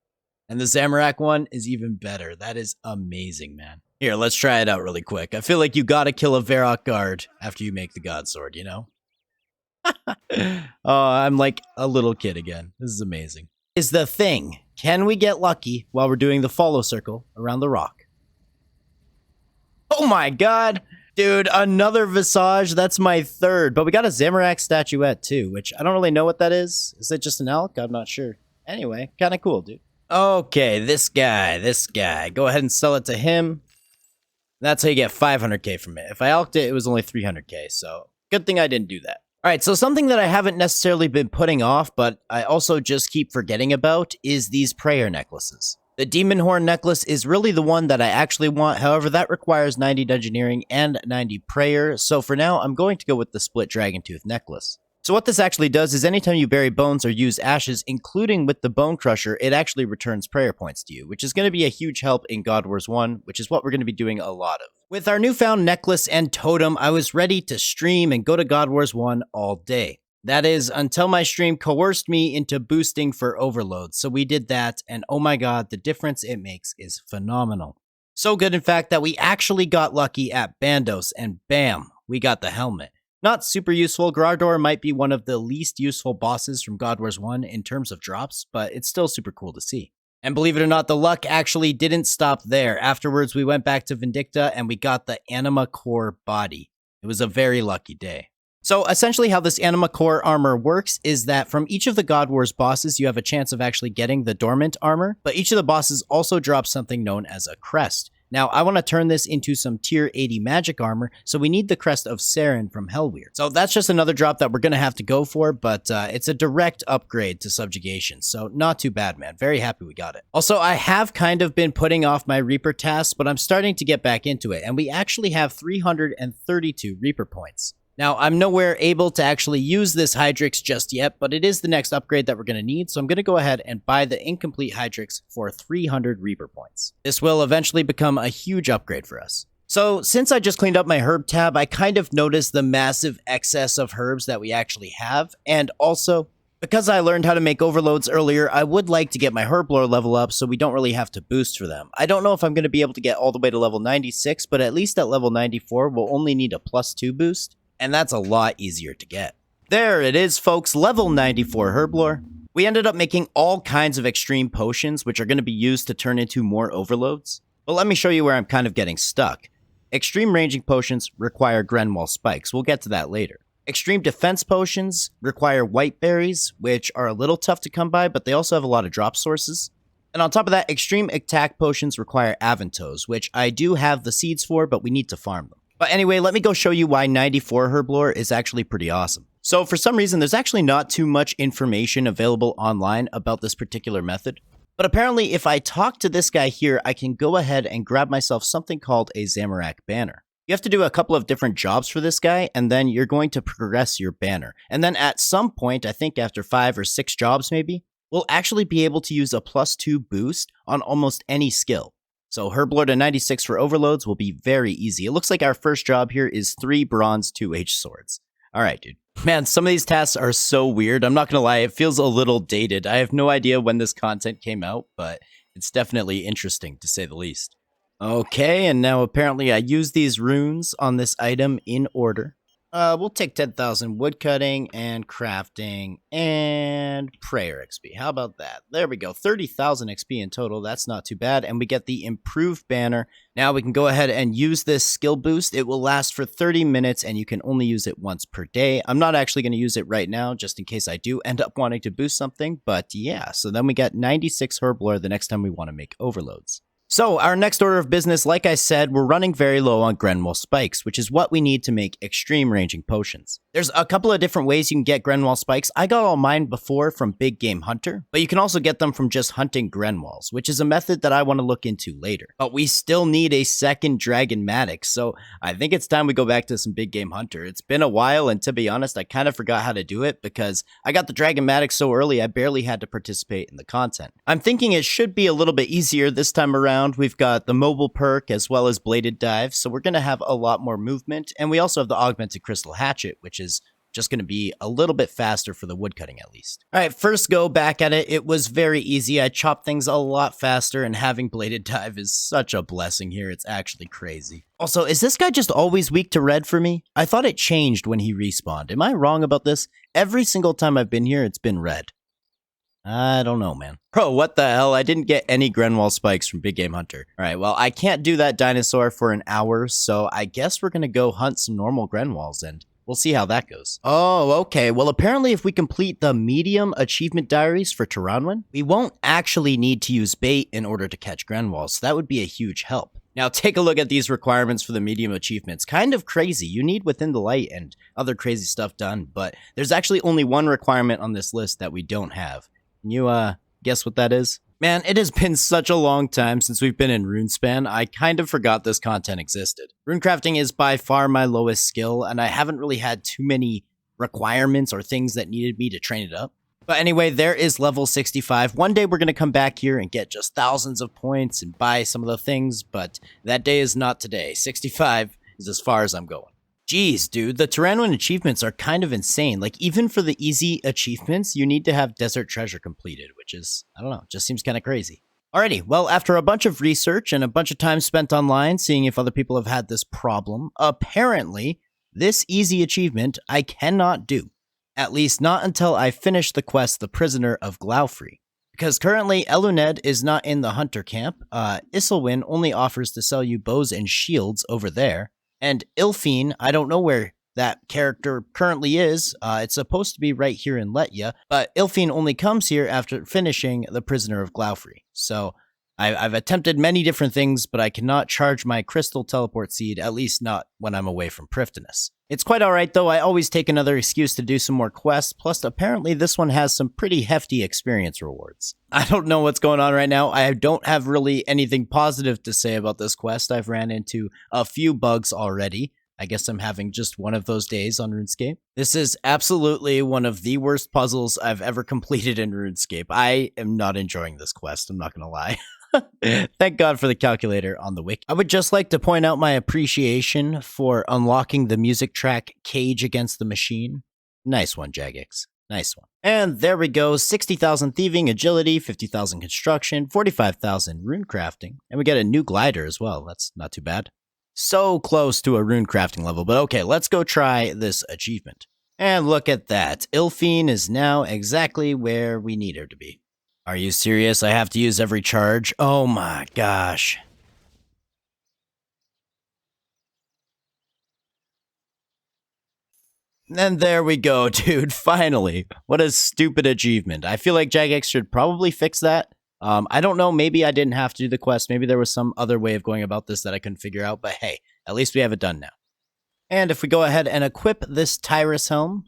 And the Zamorak one is even better. That is amazing, man. Here, let's try it out really quick. I feel like you gotta kill a Varrock guard after you make the God Sword, you know? Oh, I'm like a little kid again. This is amazing. Is the thing, can we get lucky while we're doing the follow circle around the rock? Oh my god! Dude, another Visage. That's my third. But we got a Zamorak statuette too, which I don't really know what that is. Is it just an elk? I'm not sure. Anyway, kind of cool, dude. Okay, this guy. Go ahead and sell it to him. That's how you get 500k from it. If I elked it, it was only 300k, so good thing I didn't do that. Alright, so something that I haven't necessarily been putting off, but I also just keep forgetting about, is these prayer necklaces. The Demon Horn necklace is really the one that I actually want, however that requires 90 Dungeoneering and 90 prayer, so for now I'm going to go with the Split Dragon Tooth necklace. So what this actually does is anytime you bury bones or use ashes, including with the Bone Crusher, it actually returns prayer points to you, which is going to be a huge help in God Wars 1, which is what we're going to be doing a lot of. With our newfound necklace and totem, I was ready to stream and go to God Wars 1 all day. That is, until my stream coerced me into boosting for overload, so we did that, and oh my god, the difference it makes is phenomenal. So good in fact that we actually got lucky at Bandos, and bam, we got the helmet. Not super useful. Grardor might be one of the least useful bosses from God Wars 1 in terms of drops, but it's still super cool to see. And believe it or not, the luck actually didn't stop there. Afterwards, we went back to Vindicta and we got the Anima Core body. It was a very lucky day. So essentially how this Anima Core armor works is that from each of the God Wars bosses, you have a chance of actually getting the dormant armor, but each of the bosses also drops something known as a crest. Now, I want to turn this into some tier 80 magic armor, so we need the crest of Saren from Hellweird. So that's just another drop that we're going to have to go for, but it's a direct upgrade to subjugation, so not too bad, man. Very happy we got it. Also, I have kind of been putting off my Reaper tasks, but I'm starting to get back into it, and we actually have 332 Reaper points. Now, I'm nowhere able to actually use this Hydrix just yet, but it is the next upgrade that we're going to need, so I'm going to go ahead and buy the incomplete Hydrix for 300 Reaper points. This will eventually become a huge upgrade for us. So, since I just cleaned up my herb tab, I kind of noticed the massive excess of herbs that we actually have, and also, because I learned how to make overloads earlier, I would like to get my herb lore level up so we don't really have to boost for them. I don't know if I'm going to be able to get all the way to level 96, but at least at level 94, we'll only need a +2 boost. And that's a lot easier to get. There it is, folks, level 94 Herblore. We ended up making all kinds of extreme potions, which are going to be used to turn into more overloads. But let me show you where I'm kind of getting stuck. Extreme ranging potions require Grenwall spikes. We'll get to that later. Extreme defense potions require white berries, which are a little tough to come by, but they also have a lot of drop sources. And on top of that, extreme attack potions require Aventos, which I do have the seeds for, but we need to farm them. But anyway, let me go show you why 94 Herblore is actually pretty awesome. So for some reason, there's actually not too much information available online about this particular method. But apparently, if I talk to this guy here, I can go ahead and grab myself something called a Zamorak banner. You have to do a couple of different jobs for this guy, and then you're going to progress your banner. And then at some point, I think after 5 or 6 jobs maybe, we'll actually be able to use a +2 boost on almost any skill. So Herblore to 96 for overloads will be very easy. It looks like our first job here is 3 bronze 2H swords. Alright, dude. Man, some of these tasks are so weird. I'm not gonna lie, it feels a little dated. I have no idea when this content came out, but it's definitely interesting, to say the least. Okay, and now apparently I use these runes on this item in order. We'll take 10,000 woodcutting and crafting and prayer XP. How about that? There we go. 30,000 XP in total. That's not too bad. And we get the improved banner. Now we can go ahead and use this skill boost. It will last for 30 minutes and you can only use it once per day. I'm not actually going to use it right now just in case I do end up wanting to boost something. But yeah, so then we get 96 Herblore the next time we want to make overloads. So, our next order of business, like I said, we're running very low on Grenwall spikes, which is what we need to make extreme ranging potions. There's a couple of different ways you can get Grenwall spikes. I got all mine before from Big Game Hunter, but you can also get them from just hunting Grenwalls, which is a method that I want to look into later. But we still need a second Dragonmatic, so I think it's time we go back to some Big Game Hunter. It's been a while, and to be honest, I kind of forgot how to do it because I got the Dragonmatic so early I barely had to participate in the content. I'm thinking it should be a little bit easier this time around. We've got the mobile perk as well as bladed dive, so we're going to have a lot more movement, and we also have the augmented crystal hatchet, which is just going to be a little bit faster for the woodcutting at least. All right, first go back at it. It was very easy. I chopped things a lot faster, and having bladed dive is such a blessing here. It's actually crazy. Also, is this guy just always weak to red for me? I thought it changed when he respawned. Am I wrong about this? Every single time I've been here, it's been red. I don't know, man. Bro, what the hell? I didn't get any Grenwall spikes from Big Game Hunter. All right, well, I can't do that dinosaur for an hour, so I guess we're going to go hunt some normal Grenwalls, and we'll see how that goes. Oh, okay. Well, apparently if we complete the medium achievement diaries for Taranwin, we won't actually need to use bait in order to catch Grenwalls, so that would be a huge help. Now, take a look at these requirements for the medium achievements. Kind of crazy. You need Within the Light and other crazy stuff done, but there's actually only one requirement on this list that we don't have. Can you, guess what that is? Man, it has been such a long time since we've been in RuneSpan, I kind of forgot this content existed. Runecrafting is by far my lowest skill, and I haven't really had too many requirements or things that needed me to train it up. But anyway, there is level 65. One day we're going to come back here and get just thousands of points and buy some of the things, but that day is not today. 65 is as far as I'm going. Jeez, dude, the Taranwin achievements are kind of insane. Like, even for the easy achievements, you need to have Desert Treasure completed, which is, I don't know, just seems kind of crazy. Alrighty, well, after a bunch of research and a bunch of time spent online seeing if other people have had this problem, apparently, this easy achievement I cannot do. At least not until I finish the quest, The Prisoner of Glaufrey. Because currently, Eluned is not in the Hunter camp, Isilwyn only offers to sell you bows and shields over there, and Ilfine, I don't know where that character currently is. It's supposed to be right here in Letya, but Ilfine only comes here after finishing The Prisoner of Glaufrey. So I've attempted many different things, but I cannot charge my crystal teleport seed, at least not when I'm away from Prifddinas. It's quite alright though. I always take another excuse to do some more quests, plus apparently this one has some pretty hefty experience rewards. I don't know what's going on right now. I don't have really anything positive to say about this quest. I've ran into a few bugs already. I guess I'm having just one of those days on RuneScape. This is absolutely one of the worst puzzles I've ever completed in RuneScape. I am not enjoying this quest, I'm not gonna lie. Thank God for the calculator on the wiki. I would just like to point out my appreciation for unlocking the music track Cage Against the Machine. Nice one, Jagex. Nice one. And there we go. 60,000 thieving, agility, 50,000 construction, 45,000 rune crafting. And we get a new glider as well. That's not too bad. So close to a rune crafting level. But okay, let's go try this achievement. And look at that. Ilfine is now exactly where we need her to be. Are you serious? I have to use every charge? Oh my gosh. And there we go, dude. Finally. What a stupid achievement. I feel like Jagex should probably fix that. I don't know. Maybe I didn't have to do the quest. Maybe there was some other way of going about this that I couldn't figure out. But hey, at least we have it done now. And if we go ahead and equip this Tyrus helm,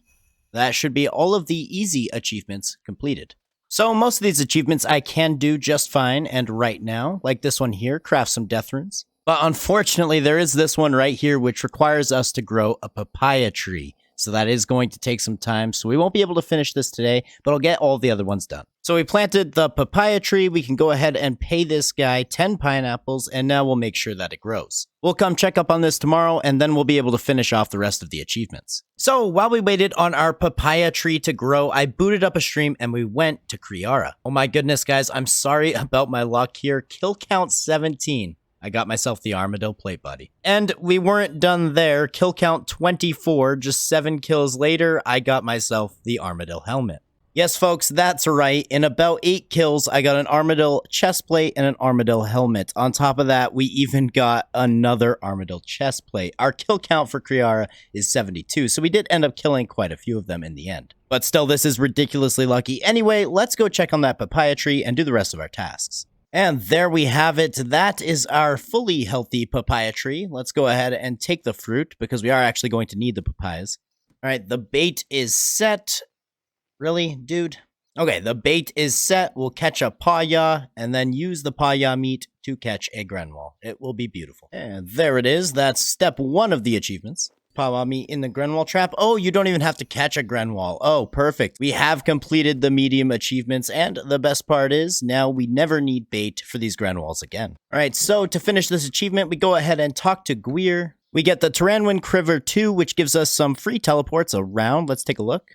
that should be all of the easy achievements completed. So most of these achievements I can do just fine, and right now, like this one here, craft some death runes. But unfortunately, there is this one right here which requires us to grow a papaya tree. So that is going to take some time, so we won't be able to finish this today, but I'll get all the other ones done. So we planted the papaya tree, we can go ahead and pay this guy 10 pineapples, and now we'll make sure that it grows. We'll come check up on this tomorrow, and then we'll be able to finish off the rest of the achievements. So while we waited on our papaya tree to grow, I booted up a stream and we went to Kriara. Oh my goodness, guys, I'm sorry about my luck here. Kill count 17. I got myself the Armadillo plate body. And we weren't done there. Kill count 24, just 7 kills later, I got myself the Armadillo helmet. Yes, folks, that's right. In about 8 kills, I got an Armadillo chestplate and an Armadillo helmet. On top of that, we even got another Armadillo chestplate. Our kill count for Kriara is 72, so we did end up killing quite a few of them in the end. But still, this is ridiculously lucky. Anyway, let's go check on that papaya tree and do the rest of our tasks. And there we have it. That is our fully healthy papaya tree. Let's go ahead and take the fruit because we are actually going to need the papayas. All right, the bait is set. Really, dude? Okay, the bait is set. We'll catch a paya and then use the paya meat to catch a grenwall. It will be beautiful. And there it is. That's step 1 of the achievements. Paya meat in the grenwall trap. Oh, you don't even have to catch a grenwall. Oh, perfect. We have completed the medium achievements, and the best part is now we never need bait for these grenwalls again. All right, so to finish this achievement, we go ahead and talk to Gwir. We get the Taranwin Criver 2, which gives us some free teleports around. Let's take a look.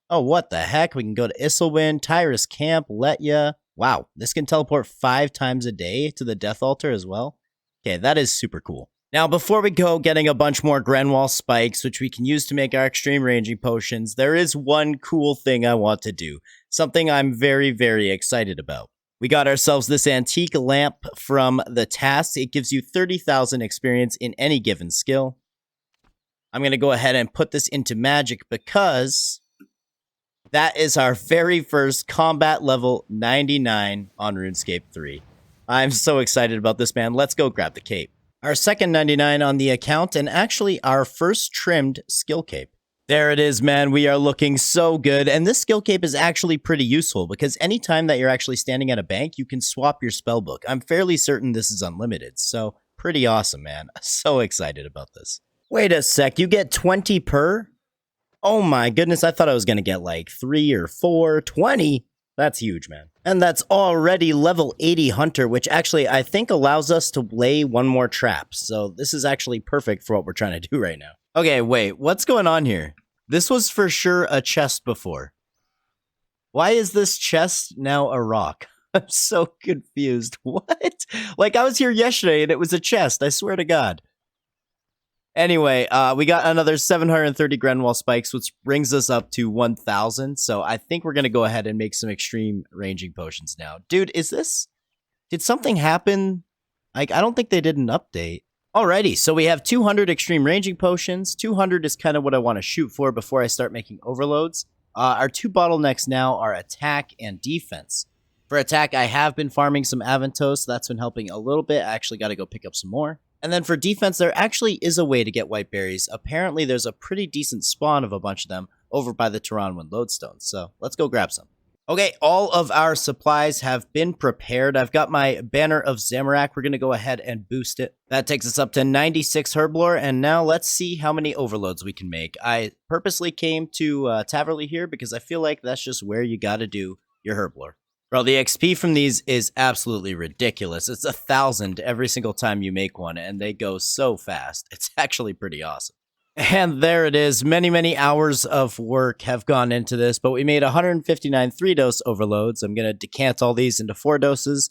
Oh, what the heck? We can go to Isilwin, Tyrus Camp, Letya. Wow, this can teleport 5 times a day to the Death Altar as well. Okay, that is super cool. Now, before we go getting a bunch more Grenwall spikes, which we can use to make our extreme ranging potions, there is one cool thing I want to do. Something I'm very, very excited about. We got ourselves this antique lamp from the task. It gives you 30,000 experience in any given skill. I'm going to go ahead and put this into magic because that is our very first combat level 99 on RuneScape 3. I'm so excited about this, man. Let's go grab the cape. Our second 99 on the account, and actually our first trimmed skill cape. There it is, man. We are looking so good, and this skill cape is actually pretty useful because anytime that you're actually standing at a bank, you can swap your spellbook. I'm fairly certain this is unlimited, so pretty awesome, man. So excited about this. Wait a sec, you get 20 per? Oh my goodness, I thought I was going to get like 3 or 4, 20. That's huge, man. And that's already level 80 Hunter, which actually I think allows us to lay one more trap. So this is actually perfect for what we're trying to do right now. Okay, wait, what's going on here? This was for sure a chest before. Why is this chest now a rock? I'm so confused. What? Like I was here yesterday and it was a chest, I swear to God. Anyway, we got another 730 Grenwall spikes, which brings us up to 1,000. So I think we're going to go ahead and make some extreme ranging potions now. Dude, did something happen? Like, I don't think they did an update. Alrighty, so we have 200 extreme ranging potions. 200 is kind of what I want to shoot for before I start making overloads. Our 2 bottlenecks now are attack and defense. For attack, I have been farming some Aventos. That's been helping a little bit. I actually got to go pick up some more. And then for defense, there actually is a way to get white berries. Apparently, there's a pretty decent spawn of a bunch of them over by the Taranwin lodestones. So let's go grab some. Okay, all of our supplies have been prepared. I've got my Banner of Zamorak. We're going to go ahead and boost it. That takes us up to 96 herblore. And now let's see how many overloads we can make. I purposely came to Taverley here because I feel like that's just where you got to do your herblore. Bro, the XP from these is absolutely ridiculous. It's 1,000 every single time you make one, and they go so fast. It's actually pretty awesome. And there it is. Many, many hours of work have gone into this, but we made 159 3-dose overloads. I'm going to decant all these into 4 doses.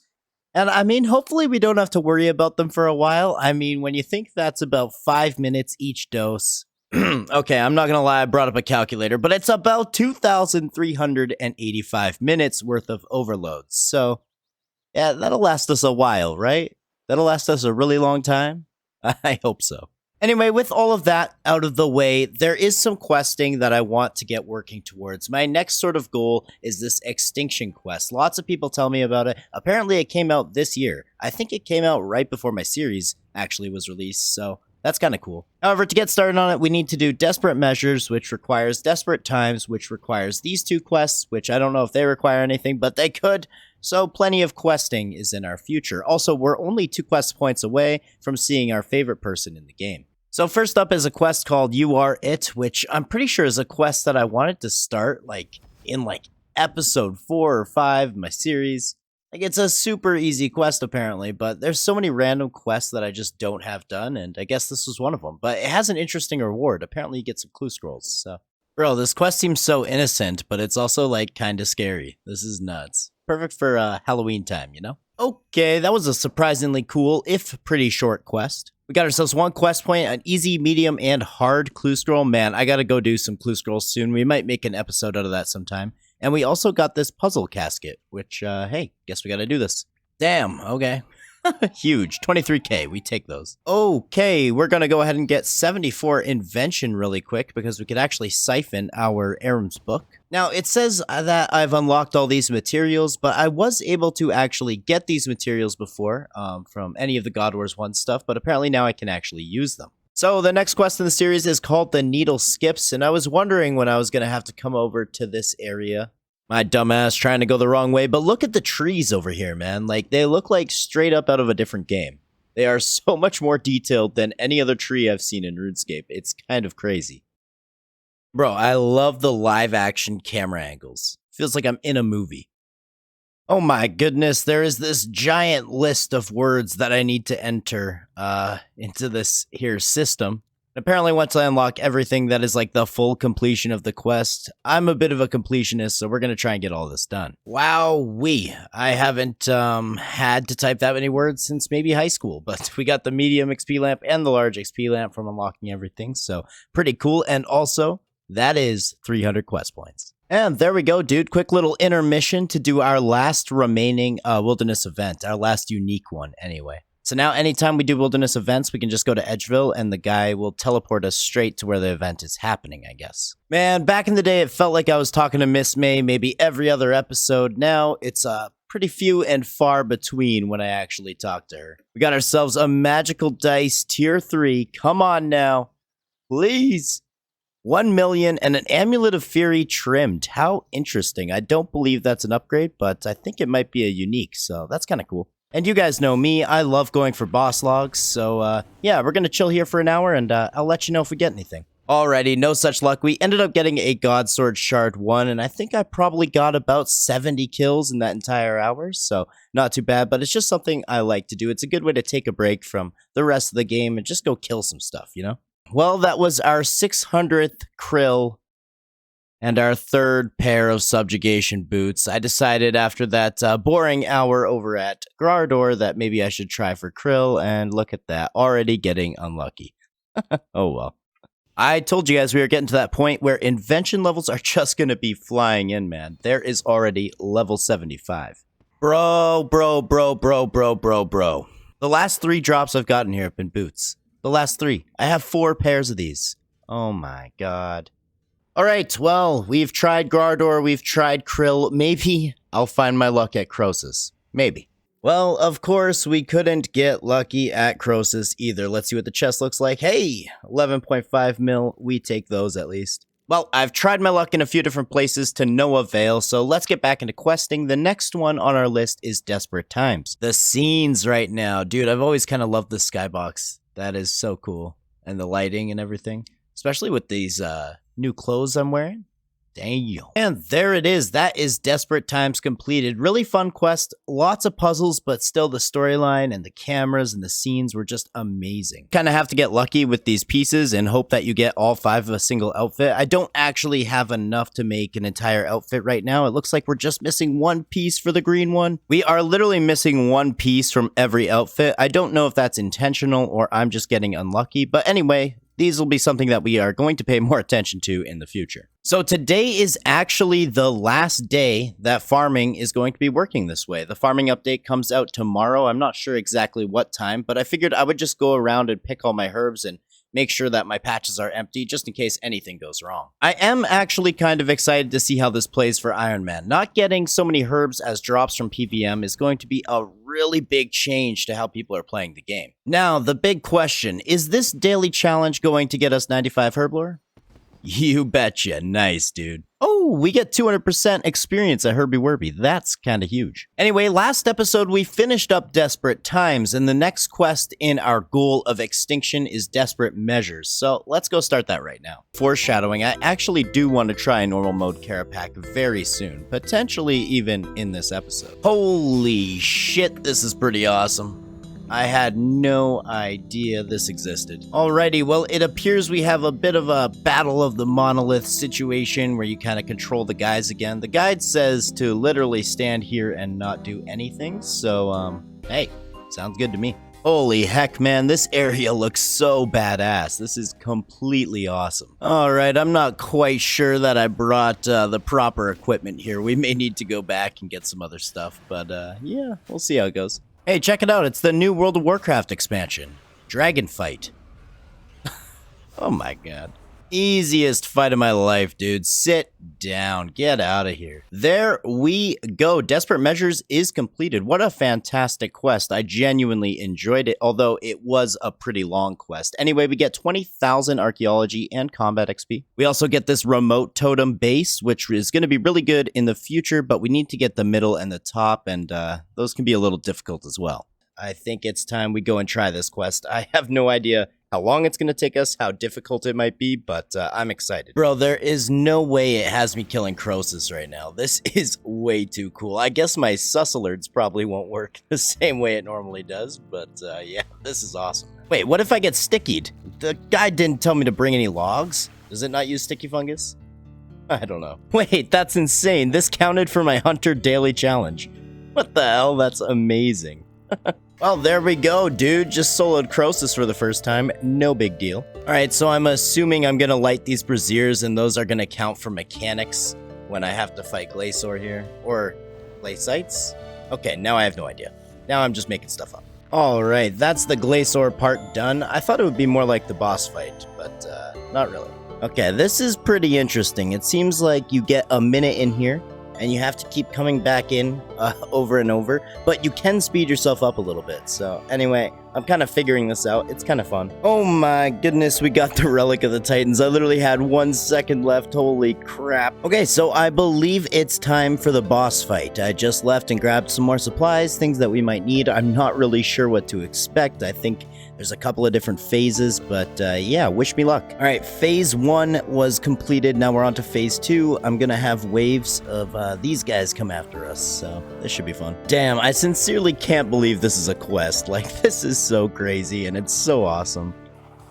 And I mean, hopefully we don't have to worry about them for a while. I mean, when you think that's about 5 minutes each dose. Okay, I'm not going to lie, I brought up a calculator, but it's about 2,385 minutes worth of overloads. So, yeah, that'll last us a while, right? That'll last us a really long time. I hope so. Anyway, with all of that out of the way, there is some questing that I want to get working towards. My next sort of goal is this extinction quest. Lots of people tell me about it. Apparently, it came out this year. I think it came out right before my series actually was released, so that's kind of cool. However, to get started on it, we need to do Desperate Measures, which requires Desperate Times, which requires these 2 quests, which I don't know if they require anything, but they could. So plenty of questing is in our future. Also, we're only 2 quest points away from seeing our favorite person in the game. So first up is a quest called You Are It, which I'm pretty sure is a quest that I wanted to start in episode 4 or 5 of my series. It's a super easy quest apparently, but there's so many random quests that I just don't have done, and I guess this was one of them. But it has an interesting reward. Apparently you get some clue scrolls, so. Bro, this quest seems so innocent, but it's also kind of scary. This is nuts. Perfect for Halloween time, you know? Okay, that was a surprisingly cool, if pretty short quest. We got ourselves 1 quest point, an easy, medium, and hard clue scroll. Man, I gotta go do some clue scrolls soon. We might make an episode out of that sometime. And we also got this puzzle casket, which, hey, guess we gotta do this. Damn, okay. Huge. 23k. We take those. Okay, we're going to go ahead and get 74 Invention really quick because we could actually siphon our Aram's book. Now, it says that I've unlocked all these materials, but I was able to actually get these materials before from any of the God Wars 1 stuff, but apparently now I can actually use them. So the next quest in the series is called the Needle Skips, and I was wondering when I was going to have to come over to this area. My dumbass trying to go the wrong way, but look at the trees over here, man. Like, they look like straight up out of a different game. They are so much more detailed than any other tree I've seen in RuneScape. It's kind of crazy. Bro, I love the live action camera angles. Feels like I'm in a movie. Oh my goodness, there is this giant list of words that I need to enter into this here system. Apparently, once I unlock everything that is like the full completion of the quest, I'm a bit of a completionist, so we're going to try and get all this done. Wowee. I haven't had to type that many words since maybe high school, but we got the medium XP lamp and the large XP lamp from unlocking everything, so pretty cool. And also, that is 300 quest points. And there we go, dude. Quick little intermission to do our last remaining wilderness event, our last unique one anyway. So now anytime we do wilderness events, we can just go to Edgeville and the guy will teleport us straight to where the event is happening, I guess. Man, back in the day, it felt like I was talking to Miss May maybe every other episode. Now it's pretty few and far between when I actually talk to her. We got ourselves a magical dice tier 3. Come on now. Please. 1 million and an Amulet of Fury trimmed. How interesting. I don't believe that's an upgrade, but I think it might be a unique, so that's kind of cool. And you guys know me, I love going for boss logs, so yeah, we're gonna chill here for an hour and I'll let you know if we get anything. Alrighty, no such luck. We ended up getting a God Sword Shard 1, and I think I probably got about 70 kills in that entire hour, so not too bad, but it's just something I like to do. It's a good way to take a break from the rest of the game and just go kill some stuff, you know? Well, that was our 600th krill and our third pair of subjugation boots. I decided after that boring hour over at Grardor that maybe I should try for krill, and look at that, already getting unlucky. Oh well. I told you guys we were getting to that point where invention levels are just going to be flying in, man. There is already level 75. Bro. The last 3 drops I've gotten here have been boots. The last 3. I have 4 pairs of these. Oh my god. Alright, well, we've tried Grardor, we've tried krill. Maybe I'll find my luck at Croesus. Maybe. Well, of course, we couldn't get lucky at Croesus either. Let's see what the chest looks like. Hey, 11.5 mil. We take those at least. Well, I've tried my luck in a few different places to no avail, so let's get back into questing. The next one on our list is Desperate Times. The scenes right now. Dude, I've always kind of loved the skybox. That is so cool. And the lighting and everything. Especially with these new clothes I'm wearing. Damn. And there it is. That is Desperate Times completed. Really fun quest. Lots of puzzles, but still the storyline and the cameras and the scenes were just amazing. Kind of have to get lucky with these pieces and hope that you get all 5 of a single outfit. I don't actually have enough to make an entire outfit right now. It looks like we're just missing 1 piece for the green one. We are literally missing 1 piece from every outfit. I don't know if that's intentional or I'm just getting unlucky, but anyway, these will be something that we are going to pay more attention to in the future. So today is actually the last day that farming is going to be working this way. The farming update comes out tomorrow. I'm not sure exactly what time, but I figured I would just go around and pick all my herbs and make sure that my patches are empty just in case anything goes wrong. I am actually kind of excited to see how this plays for Ironman. Not getting so many herbs as drops from PVM is going to be a really big change to how people are playing the game. Now, the big question, is this daily challenge going to get us 95 herb lore? You betcha. Nice, dude. Oh, we get 200% experience at Herbie Werby. That's kind of huge. Anyway, last episode we finished up Desperate Times, and the next quest in our goal of extinction is Desperate Measures. So let's go start that right now. Foreshadowing, I actually do want to try normal mode Carapac very soon, potentially even in this episode. Holy shit, this is pretty awesome. I had no idea this existed. Alrighty, well, it appears we have a bit of a Battle of the Monolith situation where you kind of control the guys again. The guide says to literally stand here and not do anything, so, hey, sounds good to me. Holy heck, man, this area looks so badass. This is completely awesome. Alright, I'm not quite sure that I brought the proper equipment here. We may need to go back and get some other stuff, but yeah, we'll see how it goes. Hey, check it out. It's the new World of Warcraft expansion. Dragon Fight. Oh my god. Easiest fight of my life, dude. Sit down. Get out of here. There we go. Desperate Measures is completed. What a fantastic quest. I genuinely enjoyed it, although it was a pretty long quest. Anyway, we get 20,000 archaeology and combat XP. We also get this remote totem base, which is going to be really good in the future, but we need to get the middle and the top, and those can be a little difficult as well. I think it's time we go and try this quest. I have no idea how long it's going to take us, how difficult it might be, but I'm excited. Bro, there is no way it has me killing Croesus right now. This is way too cool. I guess my Susselards probably won't work the same way it normally does, but yeah, this is awesome. Wait, what if I get stickied? The guy didn't tell me to bring any logs. Does it not use sticky fungus? I don't know. Wait, that's insane. This counted for my Hunter Daily Challenge. What the hell? That's amazing. Well, there we go, dude. Just soloed Croesus for the first time. No big deal. Alright, so I'm assuming I'm gonna light these braziers, and those are gonna count for mechanics when I have to fight Glacier here. Or Glacites? Okay, now I have no idea. Now I'm just making stuff up. Alright, that's the Glacier part done. I thought it would be more like the boss fight, but not really. Okay, this is pretty interesting. It seems like you get a minute in here, and you have to keep coming back in over and over, but you can speed yourself up a little bit. So anyway, I'm kind of figuring this out. It's kind of fun. Oh my goodness, we got the Relic of the Titans. I literally had 1 second left. Holy crap. Okay, so I believe it's time for the boss fight. I just left and grabbed some more supplies, things that we might need. I'm not really sure what to expect. I think there's a couple of different phases, but yeah, wish me luck. All right, phase 1 was completed. Now we're on to phase 2. I'm gonna have waves of these guys come after us, so this should be fun. Damn, I sincerely can't believe this is a quest. Like, this is so crazy, and it's so awesome.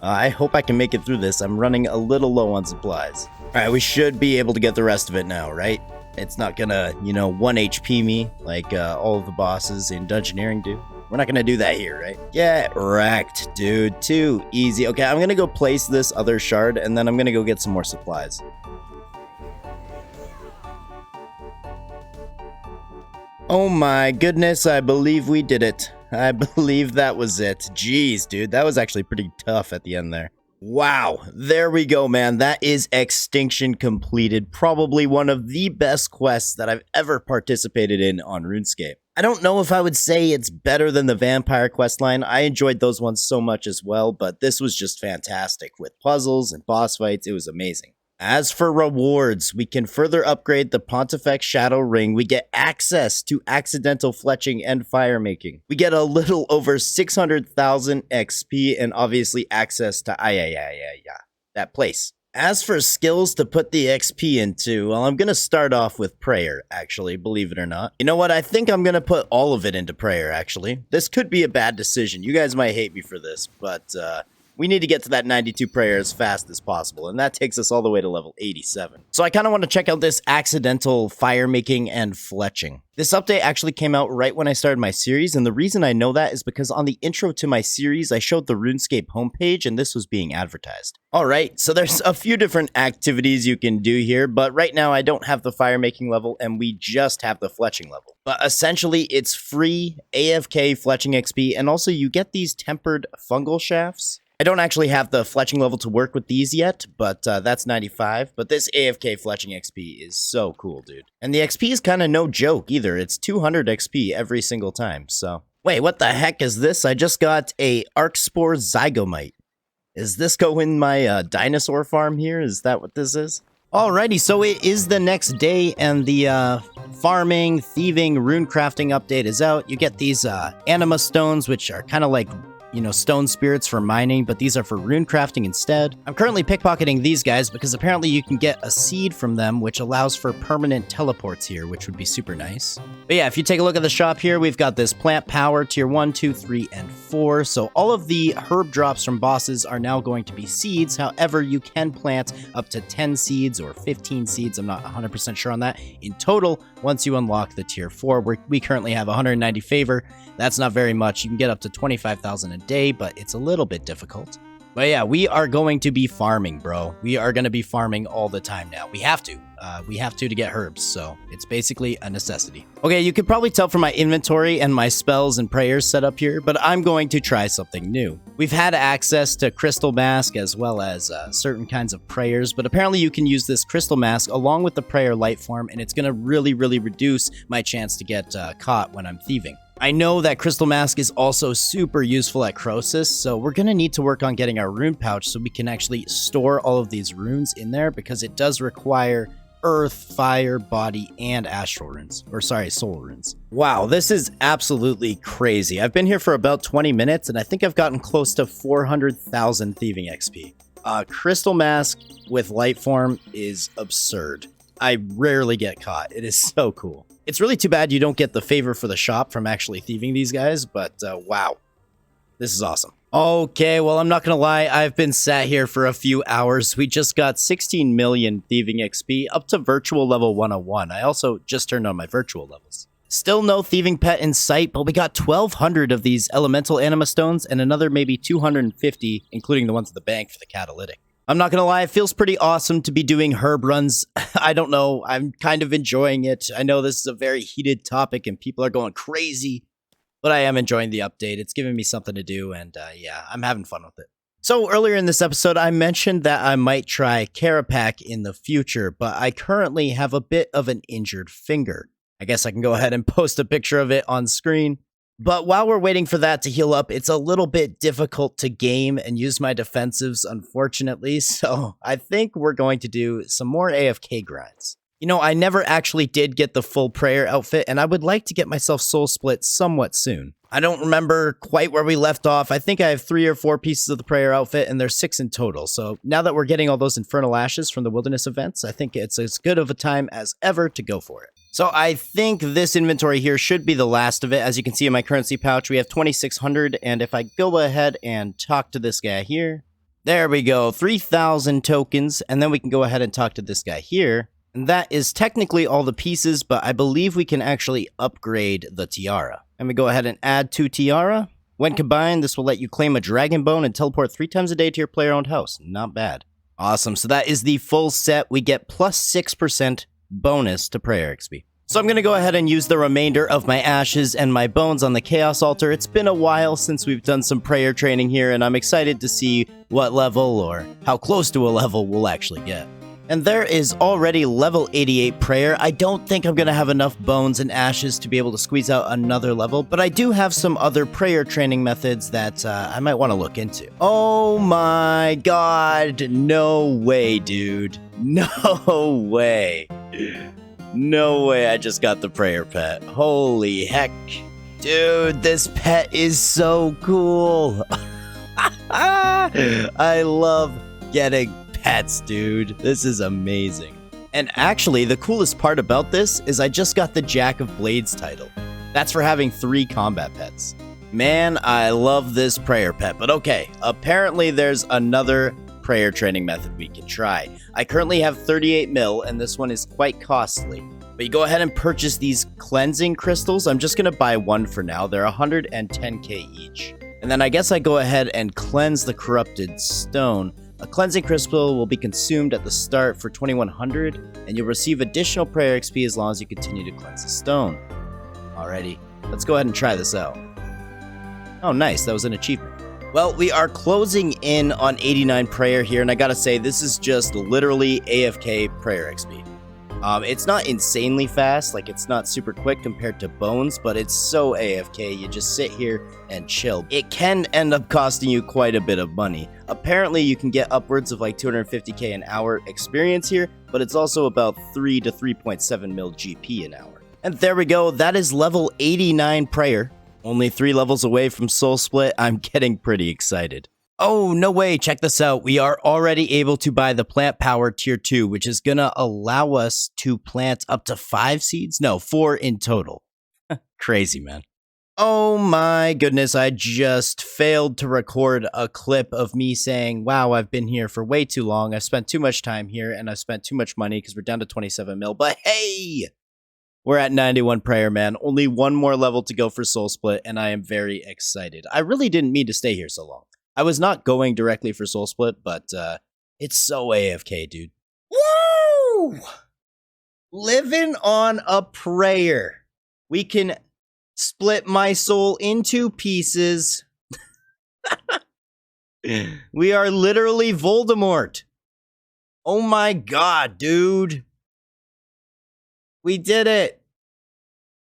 I hope I can make it through this. I'm running a little low on supplies. All right, we should be able to get the rest of it now, right? It's not gonna, 1 HP me like all of the bosses in Dungeoneering do. We're not gonna do that here, right? Get wrecked, dude. Too easy. Okay, I'm gonna go place this other shard, and then I'm gonna go get some more supplies. Oh my goodness, I believe we did it. I believe that was it. Jeez, dude, that was actually pretty tough at the end there. Wow, there we go, man. That is Extinction completed. Probably one of the best quests that I've ever participated in on RuneScape. I don't know if I would say it's better than the Vampire questline. I enjoyed those ones so much as well, but this was just fantastic. With puzzles and boss fights, it was amazing. As for rewards, we can further upgrade the Pontifex Shadow Ring. We get access to accidental fletching and firemaking. We get a little over 600,000 XP and obviously access to that place. As for skills to put the XP into, well, I'm going to start off with prayer, actually, believe it or not. You know what? I think I'm going to put all of it into prayer, actually. This could be a bad decision. You guys might hate me for this, but we need to get to that 92 prayer as fast as possible, and that takes us all the way to level 87. So I kind of want to check out this accidental firemaking and fletching. This update actually came out right when I started my series, and the reason I know that is because on the intro to my series, I showed the RuneScape homepage, and this was being advertised. Alright, so there's a few different activities you can do here, but right now I don't have the firemaking level, and we just have the fletching level. But essentially, it's free AFK fletching XP, and also you get these tempered fungal shafts. I don't actually have the fletching level to work with these yet, but that's 95. But this AFK fletching XP is so cool, dude. And the XP is kind of no joke either. It's 200 XP every single time, so. Wait, what the heck is this? I just got a Arcspore Zygomite. Is this go in my dinosaur farm here? Is that what this is? Alrighty, so it is the next day, and the farming, thieving, rune crafting update is out. You get these anima stones, which are kind of like stone spirits for mining, but these are for rune crafting instead. I'm currently pickpocketing these guys because apparently you can get a seed from them, which allows for permanent teleports here, which would be super nice. But yeah, if you take a look at the shop here, we've got this plant power tier 1, 2, 3, and 4. So all of the herb drops from bosses are now going to be seeds. However, you can plant up to 10 seeds or 15 seeds. I'm not 100% sure on that. In total, once you unlock the tier 4, we currently have 190 favor. That's not very much. You can get up to 25,000 a day, but it's a little bit difficult. But yeah, we are going to be farming, bro. We are going to be farming all the time now. We have to. We have to get herbs, so it's basically a necessity. Okay, you can probably tell from my inventory and my spells and prayers set up here, but I'm going to try something new. We've had access to Crystal Mask as well as certain kinds of prayers, but apparently you can use this Crystal Mask along with the prayer light form, and it's going to really reduce my chance to get caught when I'm thieving. I know that Crystal Mask is also super useful at Croesus, so we're going to need to work on getting our rune pouch so we can actually store all of these runes in there, because it does require earth, fire, body, and astral runes. Or sorry, soul runes. Wow, this is absolutely crazy. I've been here for about 20 minutes, and I think I've gotten close to 400,000 thieving XP. Crystal Mask with light form is absurd. I rarely get caught. It is so cool. It's really too bad you don't get the favor for the shop from actually thieving these guys, but wow. This is awesome. Okay, well, I'm not gonna lie, I've been sat here for a few hours. We just got 16 million thieving XP up to virtual level 101. I also just turned on my virtual levels. Still no thieving pet in sight, but we got 1,200 of these elemental anima stones and another maybe 250, including the ones at the bank for the catalytic. I'm not gonna lie, it feels pretty awesome to be doing herb runs. I don't know, I'm kind of enjoying it. I know this is a very heated topic and people are going crazy, but I am enjoying the update. It's giving me something to do, and yeah, I'm having fun with it. So earlier in this episode, I mentioned that I might try Carapac in the future, but I currently have a bit of an injured finger. I guess I can go ahead and post a picture of it on screen. But while we're waiting for that to heal up, it's a little bit difficult to game and use my defensives, unfortunately, so I think we're going to do some more AFK grinds. You know, I never actually did get the full prayer outfit, and I would like to get myself soul split somewhat soon. I don't remember quite where we left off. I think I have 3 or 4 pieces of the prayer outfit, and there's 6 in total. So now that we're getting all those infernal ashes from the wilderness events, I think it's as good of a time as ever to go for it. So I think this inventory here should be the last of it. As you can see in my currency pouch, we have 2,600, and if I go ahead and talk to this guy here, there we go, 3,000 tokens, and then we can go ahead and talk to this guy here. And that is technically all the pieces, but I believe we can actually upgrade the tiara. And we go ahead and add to tiara. When combined, this will let you claim a dragon bone and teleport 3 times a day to your player-owned house. Not bad. Awesome, so that is the full set. We get plus 6% bonus to prayer XP. So I'm going to go ahead and use the remainder of my ashes and my bones on the Chaos Altar. It's been a while since we've done some prayer training here, and I'm excited to see what level or how close to a level we'll actually get. And there is already level 88 prayer. I don't think I'm going to have enough bones and ashes to be able to squeeze out another level, but I do have some other prayer training methods that I might want to look into. Oh my god, no way, dude. No way. No way I just got the prayer pet. Holy heck. Dude, this pet is so cool. I love getting pets, dude. This is amazing. And actually, the coolest part about this is I just got the Jack of Blades title. That's for having 3 combat pets. Man, I love this prayer pet, but okay, apparently there's another prayer training method we can try. I currently have 38 mil, and this one is quite costly. But you go ahead and purchase these cleansing crystals. I'm just gonna buy 1 for now. They're 110k each. And then I guess I go ahead and cleanse the corrupted stone. A cleansing crystal will be consumed at the start for 2100, and you'll receive additional prayer XP as long as you continue to cleanse the stone. Alrighty, let's go ahead and try this out. Oh nice, that was an achievement. Well, we are closing in on 89 prayer here, and I gotta say, this is just literally AFK prayer XP. It's not insanely fast, like it's not super quick compared to bones, but it's so AFK, you just sit here and chill. It can end up costing you quite a bit of money. Apparently you can get upwards of like 250k an hour experience here, but it's also about 3 to 3.7 mil GP an hour. And there we go, that is level 89 prayer. Only 3 levels away from Soul Split. I'm getting pretty excited. Oh, no way. Check this out. We are already able to buy the plant power tier 2, which is going to allow us to plant up to 5 seeds. No, 4 in total. Crazy, man. Oh my goodness. I just failed to record a clip of me saying, wow, I've been here for way too long. I've spent too much time here and I've spent too much money because we're down to 27 mil. But hey, we're at 91 prayer, man. Only 1 more level to go for Soul Split, and I am very excited. I really didn't mean to stay here so long. I was not going directly for Soul Split, but it's so AFK, dude. Woo! Living on a prayer. We can split my soul into pieces. We are literally Voldemort. Oh my god, dude. We did it.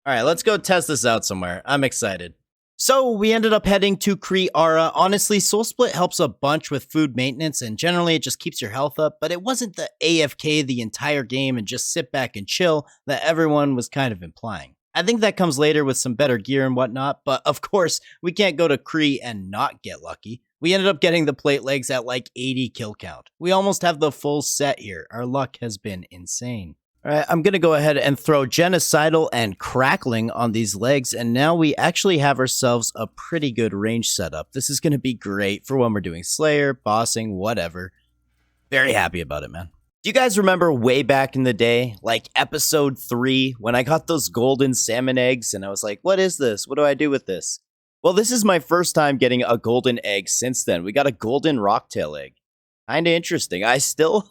Alright, let's go test this out somewhere. I'm excited. So, we ended up heading to Kriara. Honestly, Soul Split helps a bunch with food maintenance, and generally it just keeps your health up, but it wasn't the AFK the entire game and just sit back and chill that everyone was kind of implying. I think that comes later with some better gear and whatnot, but of course, we can't go to Kree and not get lucky. We ended up getting the plate legs at like 80 kill count. We almost have the full set here. Our luck has been insane. Alright, I'm gonna go ahead and throw Genocidal and Crackling on these legs, and now we actually have ourselves a pretty good range setup. This is gonna be great for when we're doing Slayer, bossing, whatever. Very happy about it, man. Do you guys remember way back in the day, like episode 3, when I got those golden salmon eggs, and I was like, what is this? What do I do with this? Well, this is my first time getting a golden egg since then. We got a golden rocktail egg. Kinda interesting. I still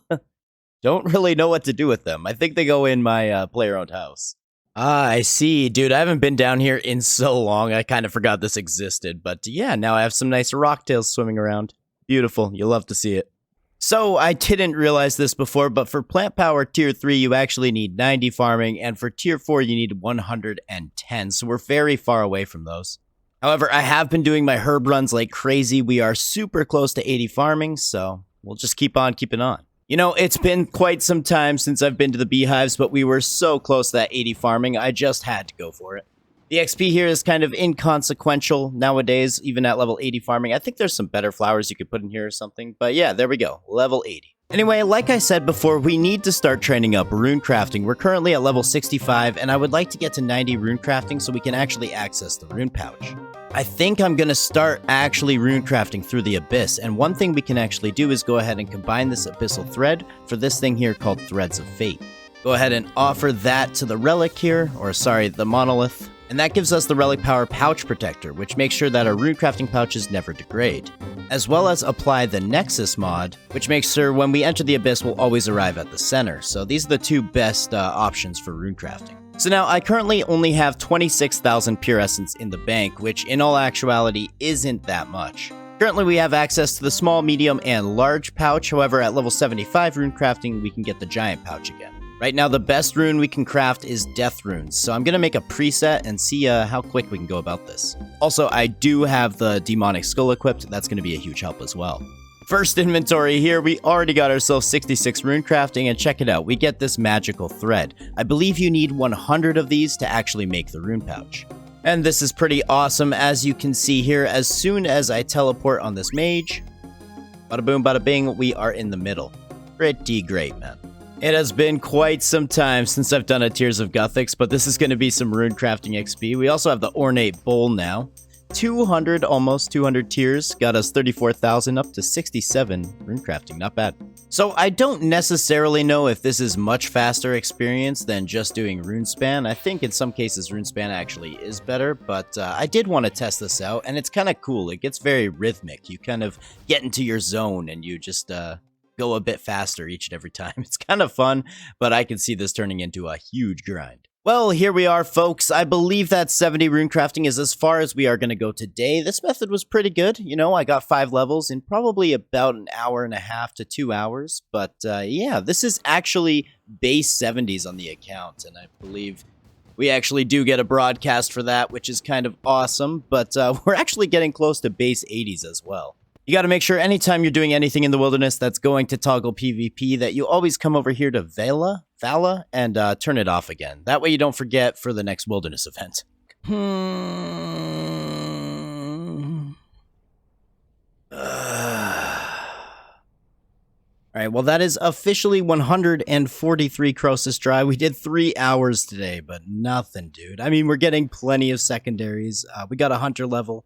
don't really know what to do with them. I think they go in my player-owned house. Ah, I see. Dude, I haven't been down here in so long. I kind of forgot this existed. But yeah, now I have some nice rocktails swimming around. Beautiful. You'll love to see it. So, I didn't realize this before, but for plant power tier 3, you actually need 90 farming, and for tier 4, you need 110. So we're very far away from those. However, I have been doing my herb runs like crazy. We are super close to 80 farming, so we'll just keep on keeping on. You know, it's been quite some time since I've been to the Beehives, but we were so close to that 80 farming, I just had to go for it. The XP here is kind of inconsequential nowadays, even at level 80 farming. I think there's some better flowers you could put in here or something, but yeah, there we go, level 80. Anyway, like I said before, we need to start training up rune crafting. We're currently at level 65, and I would like to get to 90 rune crafting so we can actually access the rune pouch. I think I'm going to start actually rune crafting through the Abyss, and one thing we can actually do is go ahead and combine this abyssal thread for this thing here called Threads of Fate. Go ahead and offer that to the relic here, or sorry, the monolith, and that gives us the relic power pouch protector, which makes sure that our rune crafting pouches never degrade. As well as apply the Nexus mod, which makes sure when we enter the Abyss we'll always arrive at the center. So these are the two best options for rune crafting. So now, I currently only have 26,000 pure essence in the bank, which in all actuality isn't that much. Currently we have access to the small, medium, and large pouch, however at level 75 rune crafting we can get the giant pouch again. Right now the best rune we can craft is death runes, so I'm going to make a preset and see how quick we can go about this. Also, I do have the demonic skull equipped, that's going to be a huge help as well. First inventory here, we already got ourselves 66 rune crafting, and check it out, we get this magical thread. I believe you need 100 of these to actually make the rune pouch. And this is pretty awesome, as you can see here, as soon as I teleport on this mage, bada boom bada bing, we are in the middle. Pretty great, man. It has been quite some time since I've done a Tears of Guthix, but this is going to be some rune crafting XP. We also have the Ornate Bowl now. 200, almost 200 tiers, got us 34,000 up to 67 rune crafting, not bad. So I don't necessarily know if this is much faster experience than just doing RuneSpan. I think in some cases RuneSpan actually is better, but I did want to test this out, and it's kind of cool. It gets very rhythmic. You kind of get into your zone, and you just go a bit faster each and every time. It's kind of fun, but I can see this turning into a huge grind. Well, here we are, folks. I believe that 70 rune crafting is as far as we are going to go today. This method was pretty good. You know, I got 5 levels in probably about an hour and a half to 2 hours. But yeah, this is actually base 70s on the account, and I believe we actually do get a broadcast for that, which is kind of awesome. But we're actually getting close to base 80s as well. You got to make sure anytime you're doing anything in the wilderness that's going to toggle PvP that you always come over here to Vala, and turn it off again. That way you don't forget for the next wilderness event. Alright, well that is officially 143 Croesus Dry. We did 3 hours today, but nothing, dude. I mean, we're getting plenty of secondaries. We got a hunter level.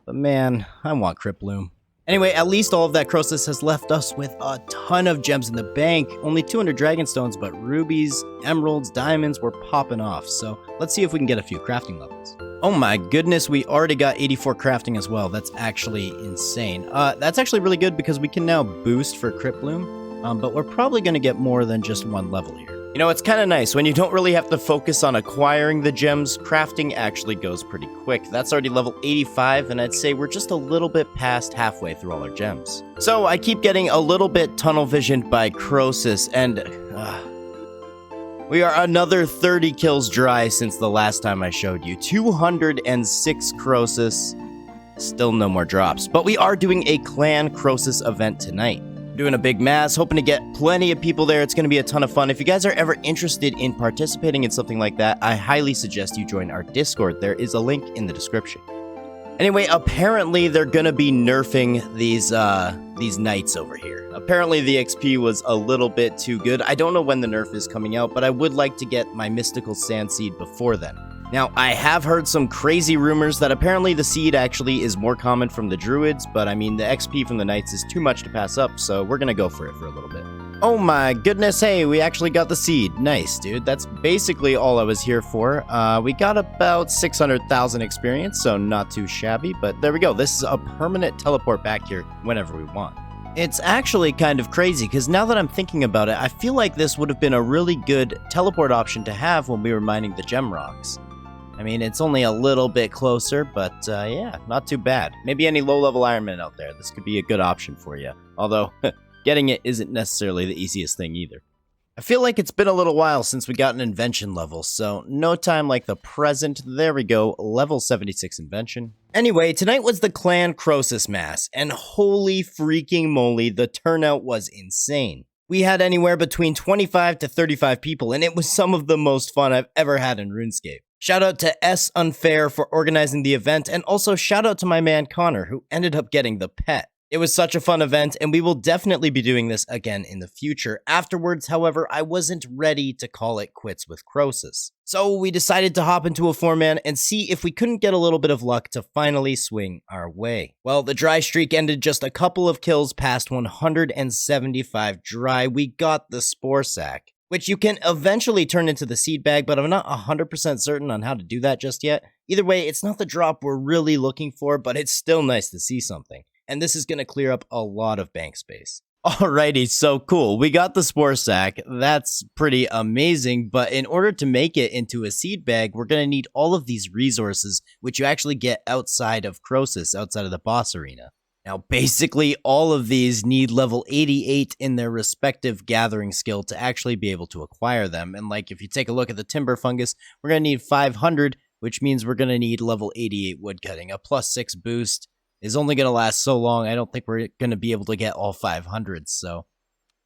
But man, I want Criploom. Anyway, at least all of that Croesus has left us with a ton of gems in the bank. Only 200 Dragonstones, but rubies, emeralds, diamonds were popping off. So let's see if we can get a few crafting levels. Oh my goodness, we already got 84 crafting as well. That's actually insane. That's actually really good because we can now boost for Crypt Bloom, but we're probably going to get more than just one level here. You know, it's kind of nice. When you don't really have to focus on acquiring the gems, crafting actually goes pretty quick. That's already level 85, and I'd say we're just a little bit past halfway through all our gems. So I keep getting a little bit tunnel visioned by Croesus, and we are another 30 kills dry since the last time I showed you. 206 Croesus, still no more drops. But we are doing a Clan Croesus event tonight. Doing a big mass, hoping to get plenty of people there. It's going to be a ton of fun. If you guys are ever interested in participating in something like that, I highly suggest you join our Discord. There is a link in the description. Anyway, apparently they're going to be nerfing these knights over here. Apparently the XP was a little bit too good. I don't know when the nerf is coming out, but I would like to get my mystical sand seed before then. Now, I have heard some crazy rumors that apparently the seed actually is more common from the druids, but I mean, the XP from the knights is too much to pass up, so we're gonna go for it for a little bit. Oh my goodness, hey, we actually got the seed. Nice, dude. That's basically all I was here for. We got about 600,000 experience, so not too shabby, but there we go. This is a permanent teleport back here whenever we want. It's actually kind of crazy, because now that I'm thinking about it, I feel like this would have been a really good teleport option to have when we were mining the gem rocks. I mean, it's only a little bit closer, but yeah, not too bad. Maybe any low-level Ironman out there, this could be a good option for you. Although, getting it isn't necessarily the easiest thing either. I feel like it's been a little while since we got an Invention level, so no time like the present. There we go, level 76 Invention. Anyway, tonight was the Clan Croesus Mass, and holy freaking moly, the turnout was insane. We had anywhere between 25 to 35 people, and it was some of the most fun I've ever had in RuneScape. Shout out to S Unfair for organizing the event, and also shout out to my man Connor, who ended up getting the pet. It was such a fun event, and we will definitely be doing this again in the future. Afterwards, however, I wasn't ready to call it quits with Croesus. So we decided to hop into a 4-man and see if we couldn't get a little bit of luck to finally swing our way. Well, the dry streak ended just a couple of kills past 175 dry. We got the Spore Sack, which you can eventually turn into the seed bag, but I'm not 100% certain on how to do that just yet. Either way, it's not the drop we're really looking for, but it's still nice to see something. And this is going to clear up a lot of bank space. Alrighty, so cool. We got the Spore Sack. That's pretty amazing, but in order to make it into a seed bag, we're going to need all of these resources, which you actually get outside of Croesus, outside of the boss arena. Now, basically, all of these need level 88 in their respective gathering skill to actually be able to acquire them. And like, if you take a look at the timber fungus, we're going to need 500, which means we're going to need level 88 woodcutting. A +6 boost is only going to last so long. I don't think we're going to be able to get all 500s. So,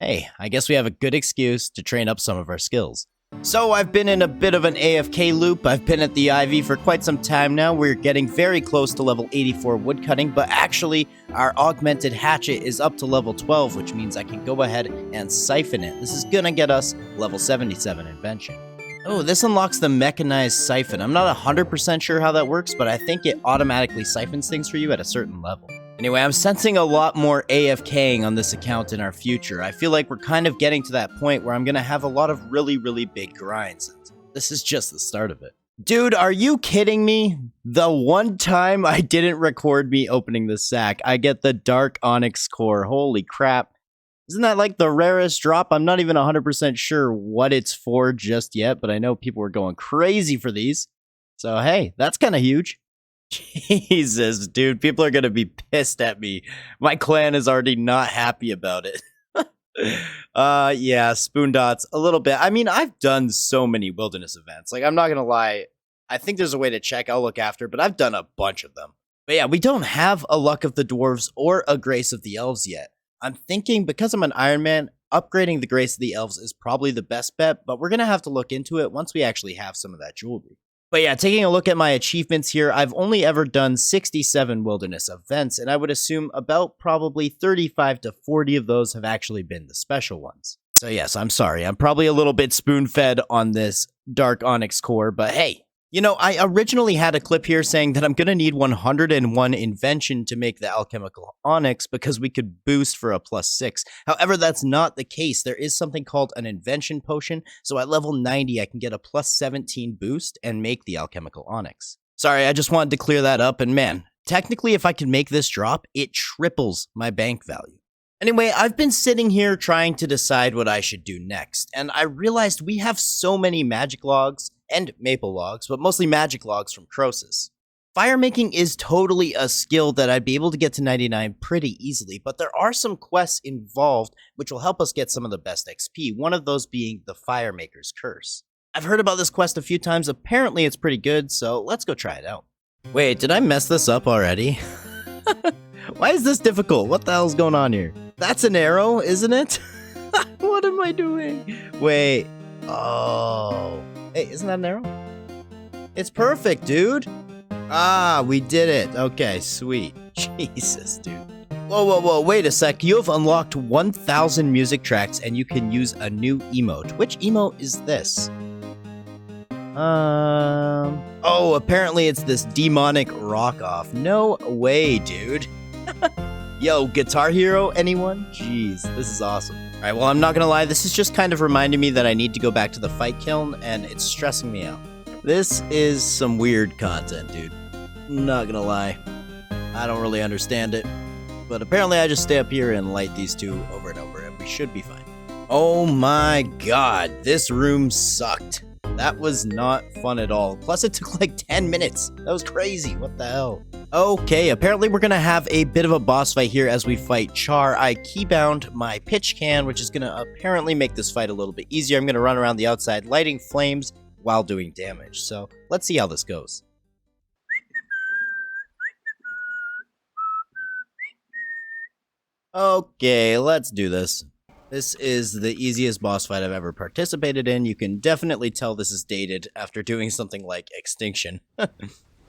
hey, I guess we have a good excuse to train up some of our skills. So I've been in a bit of an AFK loop. I've been at the Ivy for quite some time now. We're getting very close to level 84 woodcutting, but actually our augmented hatchet is up to level 12, which means I can go ahead and siphon it. This is gonna get us level 77 Invention. Oh, this unlocks the mechanized siphon. I'm not 100% sure how that works, but I think it automatically siphons things for you at a certain level. Anyway, I'm sensing a lot more AFKing on this account in our future. I feel like we're kind of getting to that point where I'm going to have a lot of really, really big grinds. This is just the start of it. Dude, are you kidding me? The one time I didn't record me opening the sack, I get the Dark Onyx Core. Holy crap. Isn't that like the rarest drop? I'm not even 100% sure what it's for just yet, but I know people were going crazy for these. So hey, that's kind of huge. Jesus, dude, people are going to be pissed at me. My clan is already not happy about it. Yeah, spoon dots, a little bit. I mean, I've done so many wilderness events. Like, I'm not going to lie. I think there's a way to check. I'll look after, but I've done a bunch of them. But yeah, we don't have a Luck of the Dwarves or a Grace of the Elves yet. I'm thinking because I'm an Ironman, upgrading the Grace of the Elves is probably the best bet, but we're going to have to look into it once we actually have some of that jewelry. But yeah, taking a look at my achievements here, I've only ever done 67 wilderness events, and I would assume about probably 35 to 40 of those have actually been the special ones. So yes, I'm sorry, I'm probably a little bit spoon-fed on this Dark Onyx Core, but hey. You know, I originally had a clip here saying that I'm going to need 101 Invention to make the Alchemical Onyx because we could boost for a +6. However, that's not the case. There is something called an Invention Potion, so at level 90 I can get a +17 boost and make the Alchemical Onyx. Sorry, I just wanted to clear that up, and man, technically if I can make this drop, it triples my bank value. Anyway, I've been sitting here trying to decide what I should do next, and I realized we have so many magic logs and maple logs, but mostly magic logs from Croesus. Firemaking is totally a skill that I'd be able to get to 99 pretty easily, but there are some quests involved which will help us get some of the best XP, one of those being the Firemaker's Curse. I've heard about this quest a few times, apparently it's pretty good, so let's go try it out. Wait, did I mess this up already? Why is this difficult? What the hell's going on here? That's an arrow, isn't it? What am I doing? Wait. Oh. Hey, isn't that an arrow? It's perfect, dude. Ah, we did it. Okay, sweet. Jesus, dude. Whoa, wait a sec. You have unlocked 1,000 music tracks and you can use a new emote. Which emote is this? Oh, apparently it's this demonic rock-off. No way, dude. Yo, Guitar Hero, anyone? Jeez, this is awesome. Alright, well, I'm not gonna lie, this is just kind of reminding me that I need to go back to the fight kiln, and it's stressing me out. This is some weird content, dude. Not gonna lie. I don't really understand it. But apparently I just stay up here and light these two over and over, and we should be fine. Oh my god, this room sucked. That was not fun at all. Plus it took like 10 minutes. That was crazy. What the hell? Okay, apparently we're gonna have a bit of a boss fight here as we fight Char. I keybound my pitch can, which is gonna apparently make this fight a little bit easier. I'm gonna run around the outside lighting flames while doing damage. So let's see how this goes. Okay, let's do this. This is the easiest boss fight I've ever participated in. You can definitely tell this is dated after doing something like Extinction.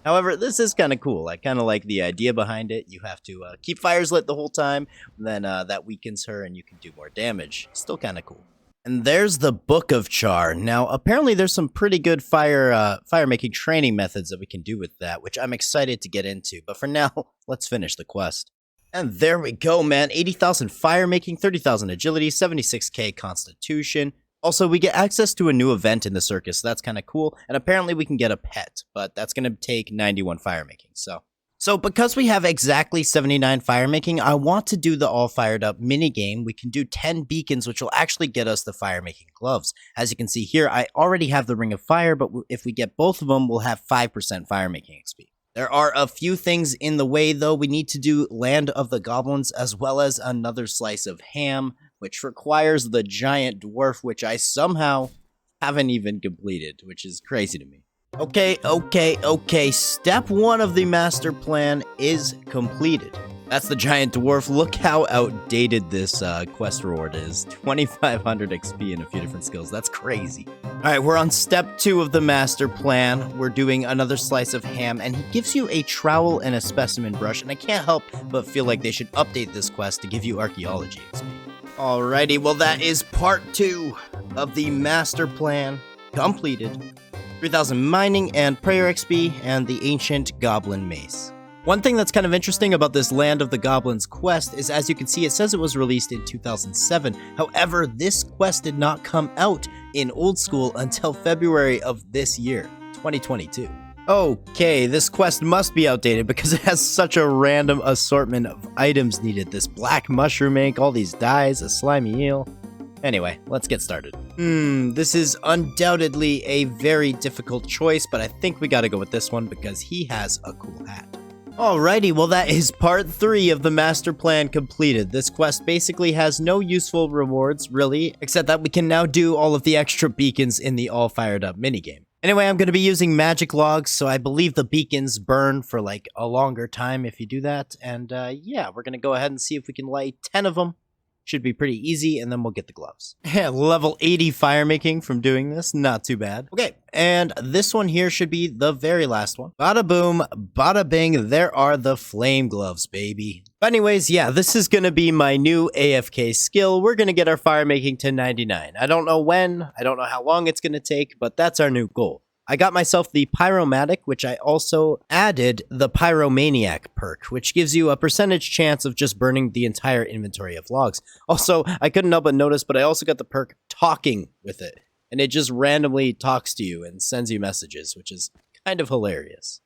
However, this is kind of cool. I kind of like the idea behind it. You have to keep fires lit the whole time, then that weakens her and you can do more damage. Still kind of cool. And there's the Book of Char. Now, apparently there's some pretty good fire-making training methods that we can do with that, which I'm excited to get into. But for now, let's finish the quest. And there we go, man. 80,000 firemaking, 30,000 agility, 76k constitution. Also, we get access to a new event in the Circus, so that's kind of cool. And apparently we can get a pet, but that's going to take 91 firemaking. So because we have exactly 79 firemaking, I want to do the all fired up minigame. We can do 10 beacons, which will actually get us the firemaking gloves. As you can see here, I already have the Ring of Fire, but if we get both of them, we'll have 5% firemaking XP. There are a few things in the way, though. We need to do Land of the Goblins, as well as another slice of ham, which requires the giant dwarf, which I somehow haven't even completed, which is crazy to me. Okay. Step 1 of the master plan is completed. That's the giant dwarf. Look how outdated this quest reward is. 2,500 XP in a few different skills. That's crazy. Alright, we're on step 2 of the master plan. We're doing another slice of ham, and he gives you a trowel and a specimen brush, and I can't help but feel like they should update this quest to give you Archaeology XP. Alrighty, well that is part 2 of the master plan completed. 3,000 mining and prayer XP, and the ancient goblin mace. One thing that's kind of interesting about this Land of the Goblins quest is, as you can see, it says it was released in 2007. However, this quest did not come out in Old School until February of this year, 2022. Okay, this quest must be outdated because it has such a random assortment of items needed. This black mushroom ink, all these dyes, a slimy eel. Anyway, let's get started. This is undoubtedly a very difficult choice, but I think we gotta go with this one because he has a cool hat. Alrighty, well that is part 3 of the master plan completed. This quest basically has no useful rewards, really, except that we can now do all of the extra beacons in the all fired up minigame. Anyway, I'm going to be using magic logs, so I believe the beacons burn for like a longer time if you do that. And yeah, we're going to go ahead and see if we can light 10 of them. Should be pretty easy, and then we'll get the gloves. Yeah, level 80 firemaking from doing this. Not too bad. Okay, and this one here should be the very last one. Bada boom, bada bing, there are the flame gloves, baby. But anyways, yeah, this is going to be my new AFK skill. We're going to get our firemaking to 99. I don't know when, I don't know how long it's going to take, but that's our new goal. I got myself the Pyromatic, which I also added the Pyromaniac perk, which gives you a percentage chance of just burning the entire inventory of logs. Also, I couldn't help but notice, but I also got the perk Talking with it, and it just randomly talks to you and sends you messages, which is kind of hilarious.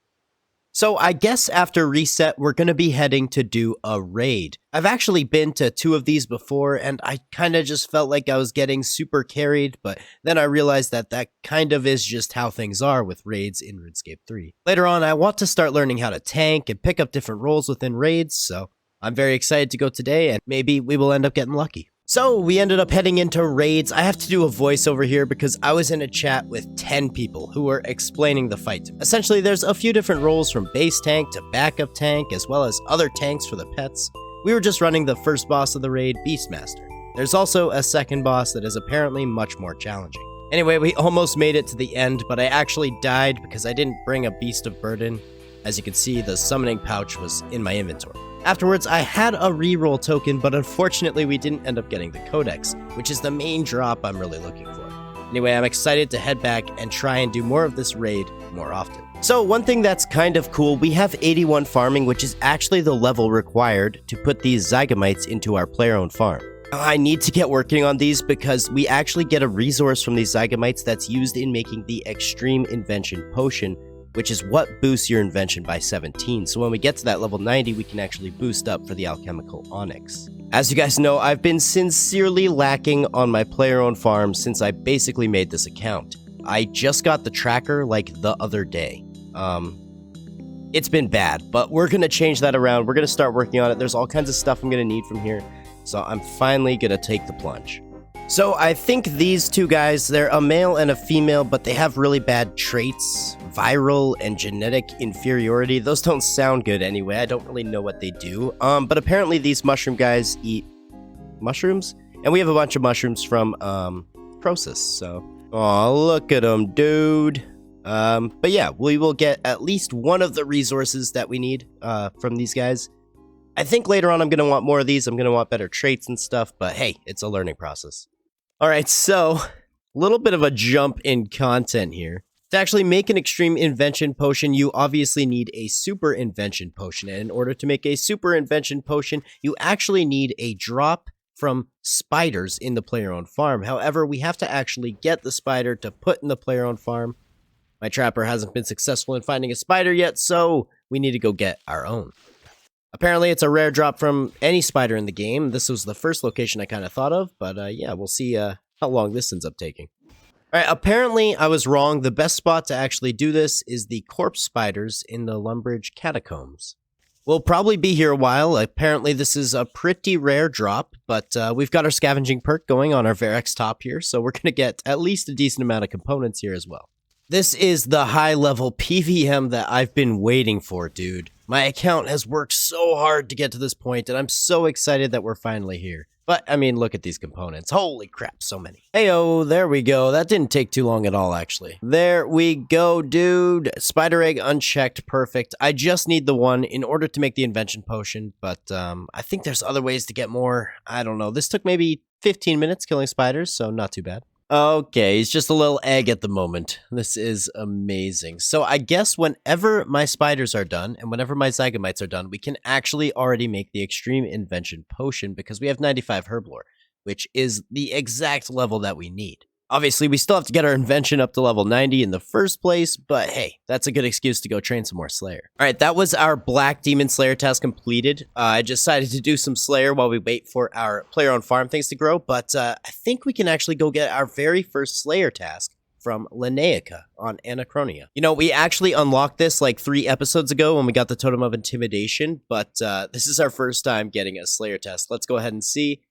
So I guess after reset, we're going to be heading to do a raid. I've actually been to 2 of these before, and I kind of just felt like I was getting super carried, but then I realized that that kind of is just how things are with raids in RuneScape 3. Later on, I want to start learning how to tank and pick up different roles within raids, so I'm very excited to go today, and maybe we will end up getting lucky. So we ended up heading into raids. I have to do a voiceover here because I was in a chat with 10 people who were explaining the fight. Essentially, there's a few different roles from base tank to backup tank, as well as other tanks for the pets. We were just running the first boss of the raid, Beastmaster. There's also a second boss that is apparently much more challenging. Anyway, we almost made it to the end, but I actually died because I didn't bring a Beast of Burden. As you can see, the summoning pouch was in my inventory. Afterwards, I had a reroll token, but unfortunately we didn't end up getting the Codex, which is the main drop I'm really looking for. Anyway, I'm excited to head back and try and do more of this raid more often. So one thing that's kind of cool, we have 81 farming, which is actually the level required to put these Zygomites into our player-owned farm. I need to get working on these because we actually get a resource from these Zygomites that's used in making the Extreme Invention Potion, which is what boosts your invention by 17. So when we get to that level 90, we can actually boost up for the alchemical onyx. As you guys know, I've been sincerely lacking on my player-owned farm since I basically made this account. I just got the tracker like the other day. It's been bad, but we're gonna change that around. We're gonna start working on it. There's all kinds of stuff I'm gonna need from here, so I'm finally gonna take the plunge. So I think these 2 guys, they're a male and a female, but they have really bad traits, viral and genetic inferiority. Those don't sound good anyway. I don't really know what they do. But apparently these mushroom guys eat mushrooms, and we have a bunch of mushrooms from Croesus. So, aw, look at them, dude. But yeah, we will get at least one of the resources that we need from these guys. I think later on I'm going to want more of these. I'm going to want better traits and stuff, but hey, it's a learning process. Alright, so, a little bit of a jump in content here. To actually make an Extreme Invention Potion, you obviously need a Super Invention Potion, and in order to make a Super Invention Potion, you actually need a drop from spiders in the player-owned farm. However, we have to actually get the spider to put in the player-owned farm. My trapper hasn't been successful in finding a spider yet, so we need to go get our own. Apparently, it's a rare drop from any spider in the game. This was the first location I kind of thought of, but yeah, we'll see how long this ends up taking. Alright, apparently I was wrong. The best spot to actually do this is the corpse spiders in the Lumbridge Catacombs. We'll probably be here a while. Apparently this is a pretty rare drop, but we've got our scavenging perk going on our Verex top here, so we're going to get at least a decent amount of components here as well. This is the high-level PVM that I've been waiting for, dude. My account has worked so hard to get to this point, and I'm so excited that we're finally here. But, I mean, look at these components. Holy crap, so many. Heyo, there we go. That didn't take too long at all, actually. There we go, dude. Spider egg unchecked, perfect. I just need the one in order to make the invention potion, but I think there's other ways to get more. I don't know. This took maybe 15 minutes killing spiders, so not too bad. Okay, he's just a little egg at the moment. This is amazing. So I guess whenever my spiders are done, and whenever my Zygomites are done, we can actually already make the Extreme Invention Potion, because we have 95 Herblore, which is the exact level that we need. Obviously, we still have to get our invention up to level 90 in the first place, but hey, that's a good excuse to go train some more Slayer. Alright, that was our Black Demon Slayer task completed. I decided to do some Slayer while we wait for our player-owned farm things to grow, but I think we can actually go get our very first Slayer task from Linnaica on Anachronia. You know, we actually unlocked this like 3 episodes ago when we got the Totem of Intimidation, but this is our first time getting a Slayer task. Let's go ahead and see.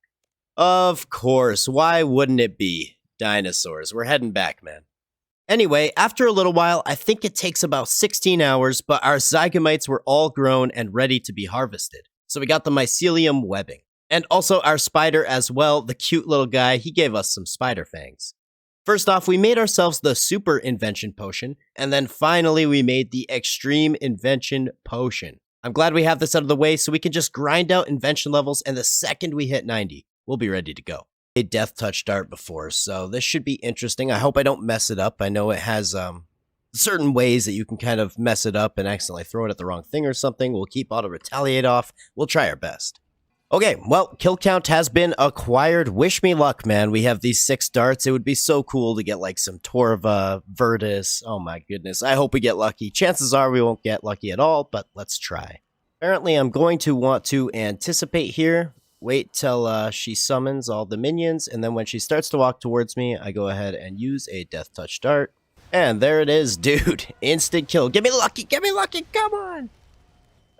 Of course, why wouldn't it be? Dinosaurs. We're heading back, man. Anyway, after a little while, I think it takes about 16 hours, but our Zygomites were all grown and ready to be harvested. So we got the mycelium webbing. And also our spider as well, the cute little guy, he gave us some spider fangs. First off, we made ourselves the Super Invention Potion, and then finally we made the Extreme Invention Potion. I'm glad we have this out of the way so we can just grind out invention levels, and the second we hit 90, we'll be ready to go. A death touch dart before, so this should be interesting. I hope I don't mess it up. I know it has certain ways that you can kind of mess it up and accidentally throw it at the wrong thing or something. We'll keep auto retaliate off. We'll try our best. Okay, well, kill count has been acquired. Wish me luck, man. We have these 6 darts. It would be so cool to get like some Torva, Virtus. Oh my goodness. I hope we get lucky. Chances are we won't get lucky at all, but let's try. Apparently, I'm going to want to anticipate here. Wait till she summons all the minions, and then when she starts to walk towards me, I go ahead and use a Death Touch dart. And there it is, dude. Instant kill. Give me lucky, come on.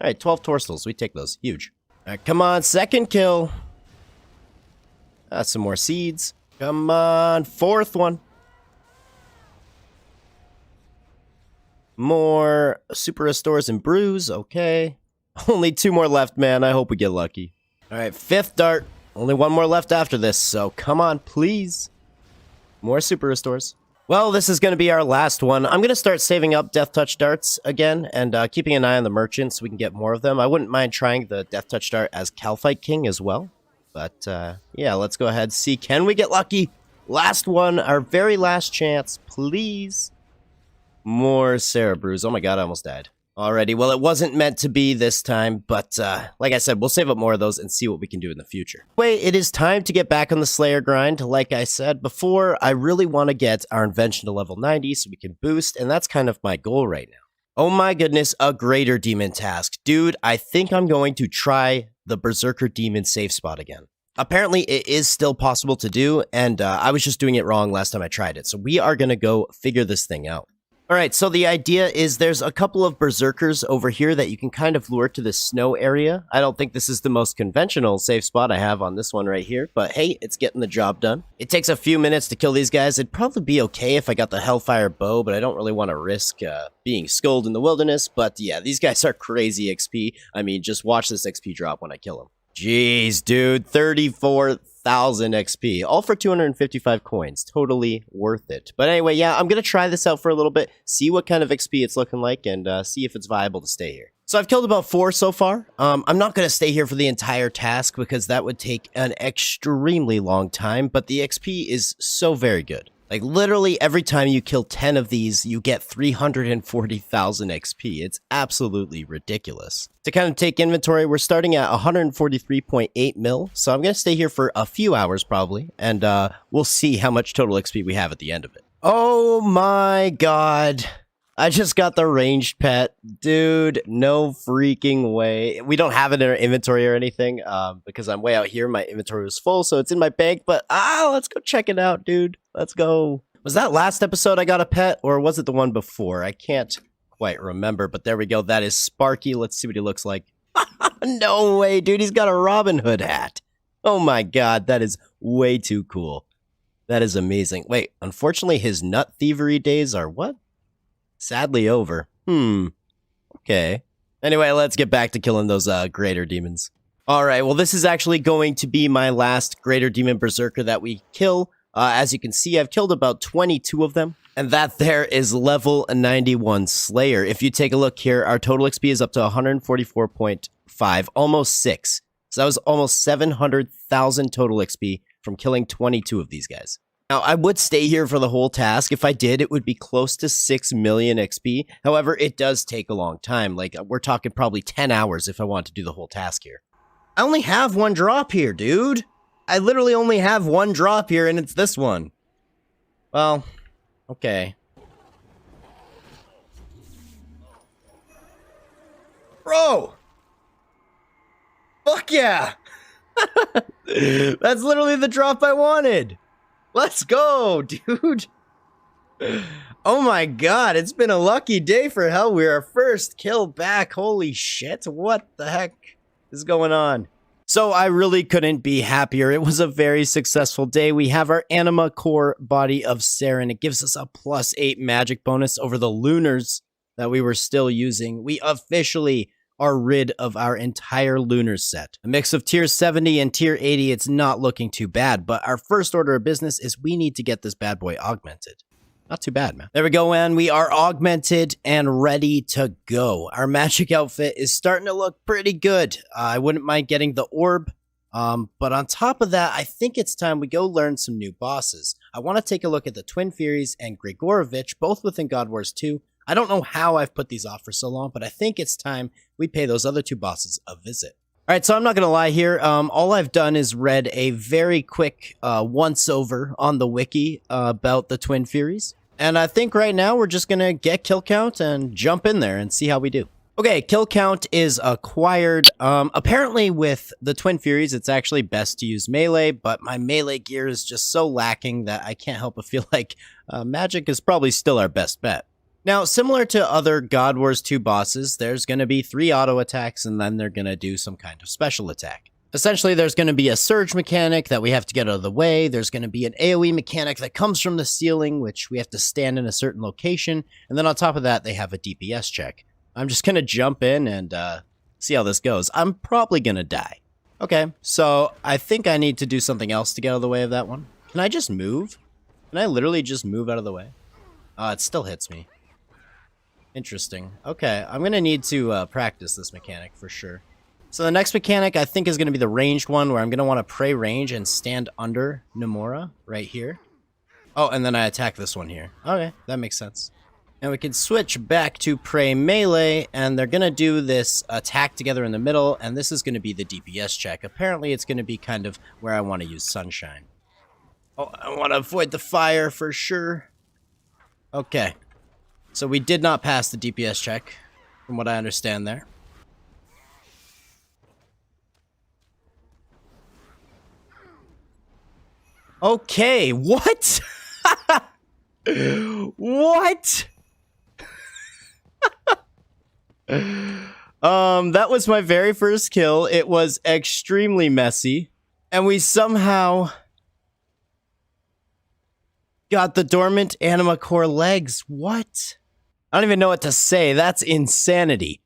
Alright, 12 torstals. We take those. Huge. Alright, come on, second kill. Some more seeds. Come on, 4th one. More super restores and brews. Okay. Only 2 more left, man. I hope we get lucky. Alright, 5th dart. Only 1 more left after this, so come on, please. More super restores. Well, this is going to be our last one. I'm going to start saving up Death Touch darts again and keeping an eye on the merchants so we can get more of them. I wouldn't mind trying the Death Touch dart as Kalphite King as well. But yeah, let's go ahead and see. Can we get lucky? Last one, our very last chance, please. More Cerebrews. Oh my god, I almost died. Alrighty, well, it wasn't meant to be this time, but like I said, we'll save up more of those and see what we can do in the future. Wait, it is time to get back on the Slayer grind. Like I said before, I really want to get our Invention to level 90 so we can boost, and that's kind of my goal right now. Oh my goodness, a Greater Demon task. Dude, I think I'm going to try the Berserker Demon safe spot again. Apparently, it is still possible to do, and I was just doing it wrong last time I tried it, so we are going to go figure this thing out. Alright, so the idea is there's a couple of berserkers over here that you can kind of lure to the snow area. I don't think this is the most conventional safe spot I have on this one right here, but hey, it's getting the job done. It takes a few minutes to kill these guys. It'd probably be okay if I got the Hellfire Bow, but I don't really want to risk being skulled in the wilderness. But yeah, these guys are crazy XP. I mean, just watch this XP drop when I kill them. Jeez, dude, 34,000 XP, all for 255 coins. Totally worth it. But anyway, yeah, I'm going to try this out for a little bit, see what kind of XP it's looking like, and see if it's viable to stay here. So I've killed about 4 so far. I'm not going to stay here for the entire task because that would take an extremely long time, but the XP is so very good. Like, literally every time you kill 10 of these, you get 340,000 XP. It's absolutely ridiculous. To kind of take inventory, we're starting at 143.8 mil, so I'm going to stay here for a few hours probably, and we'll see how much total XP we have at the end of it. Oh my god. I just got the ranged pet. Dude, no freaking way. We don't have it in our inventory or anything, because I'm way out here. My inventory was full, so it's in my bank, but let's go check it out, dude. Let's go. Was that last episode I got a pet, or was it the one before? I can't quite remember, but there we go. That is Sparky. Let's see what he looks like. No way, dude. He's got a Robin Hood hat. Oh my god, that is way too cool. That is amazing. Wait, unfortunately, his nut thievery days are what? Sadly over. Okay. Anyway, let's get back to killing those Greater Demons. Alright, well, this is actually going to be my last Greater Demon Berserker that we kill. As you can see, I've killed about 22 of them. And that there is level 91 Slayer. If you take a look here, our total XP is up to 144.5, almost 6. So that was almost 700,000 total XP from killing 22 of these guys. Now, I would stay here for the whole task. If I did, it would be close to 6 million XP. However, it does take a long time. Like, we're talking probably 10 hours if I want to do the whole task here. I only have 1 drop here, dude. I literally only have 1 drop here, and it's this one. Well, okay. Bro! Fuck yeah! That's literally the drop I wanted! Let's go, dude! Oh my god, it's been a lucky day for Hell. We're our first kill back. Holy shit, what the heck is going on? So I really couldn't be happier. It was a very successful day. We have our Anima Core Body of Saren. It gives us a +8 magic bonus over the Lunars that we were still using. We officially are rid of our entire Lunar set. A mix of tier 70 and tier 80, it's not looking too bad, but our first order of business is we need to get this bad boy augmented. Not too bad, man. There we go, man. We are augmented and ready to go. Our magic outfit is starting to look pretty good. I wouldn't mind getting the orb, but on top of that, I think it's time we go learn some new bosses. I want to take a look at the Twin Furies and Grigorovich, both within God Wars 2. I don't know how I've put these off for so long, but I think it's time we pay those other 2 bosses a visit. Alright, so I'm not gonna lie here. All I've done is read a very quick once-over on the wiki about the Twin Furies. And I think right now we're just gonna get kill count and jump in there and see how we do. Okay, kill count is acquired. Apparently with the Twin Furies, it's actually best to use melee, but my melee gear is just so lacking that I can't help but feel like magic is probably still our best bet. Now, similar to other God Wars 2 bosses, there's going to be 3 auto attacks and then they're going to do some kind of special attack. Essentially, there's going to be a surge mechanic that we have to get out of the way. There's going to be an AoE mechanic that comes from the ceiling, which we have to stand in a certain location. And then on top of that, they have a DPS check. I'm just going to jump in and see how this goes. I'm probably going to die. Okay, so I think I need to do something else to get out of the way of that one. Can I just move? Can I literally just move out of the way? It still hits me. Interesting. Okay, I'm going to need to practice this mechanic for sure. So the next mechanic I think is going to be the ranged one where I'm going to want to pray range and stand under Nomura right here. Oh, and then I attack this one here. Okay, that makes sense. And we can switch back to pray melee and they're going to do this attack together in the middle and this is going to be the DPS check. Apparently it's going to be kind of where I want to use sunshine. Oh, I want to avoid the fire for sure. Okay. So we did not pass the DPS check, from what I understand there. Okay, what? What? That was my very first kill. It was extremely messy. And we somehow got the dormant anima core legs. What? I don't even know what to say. That's insanity.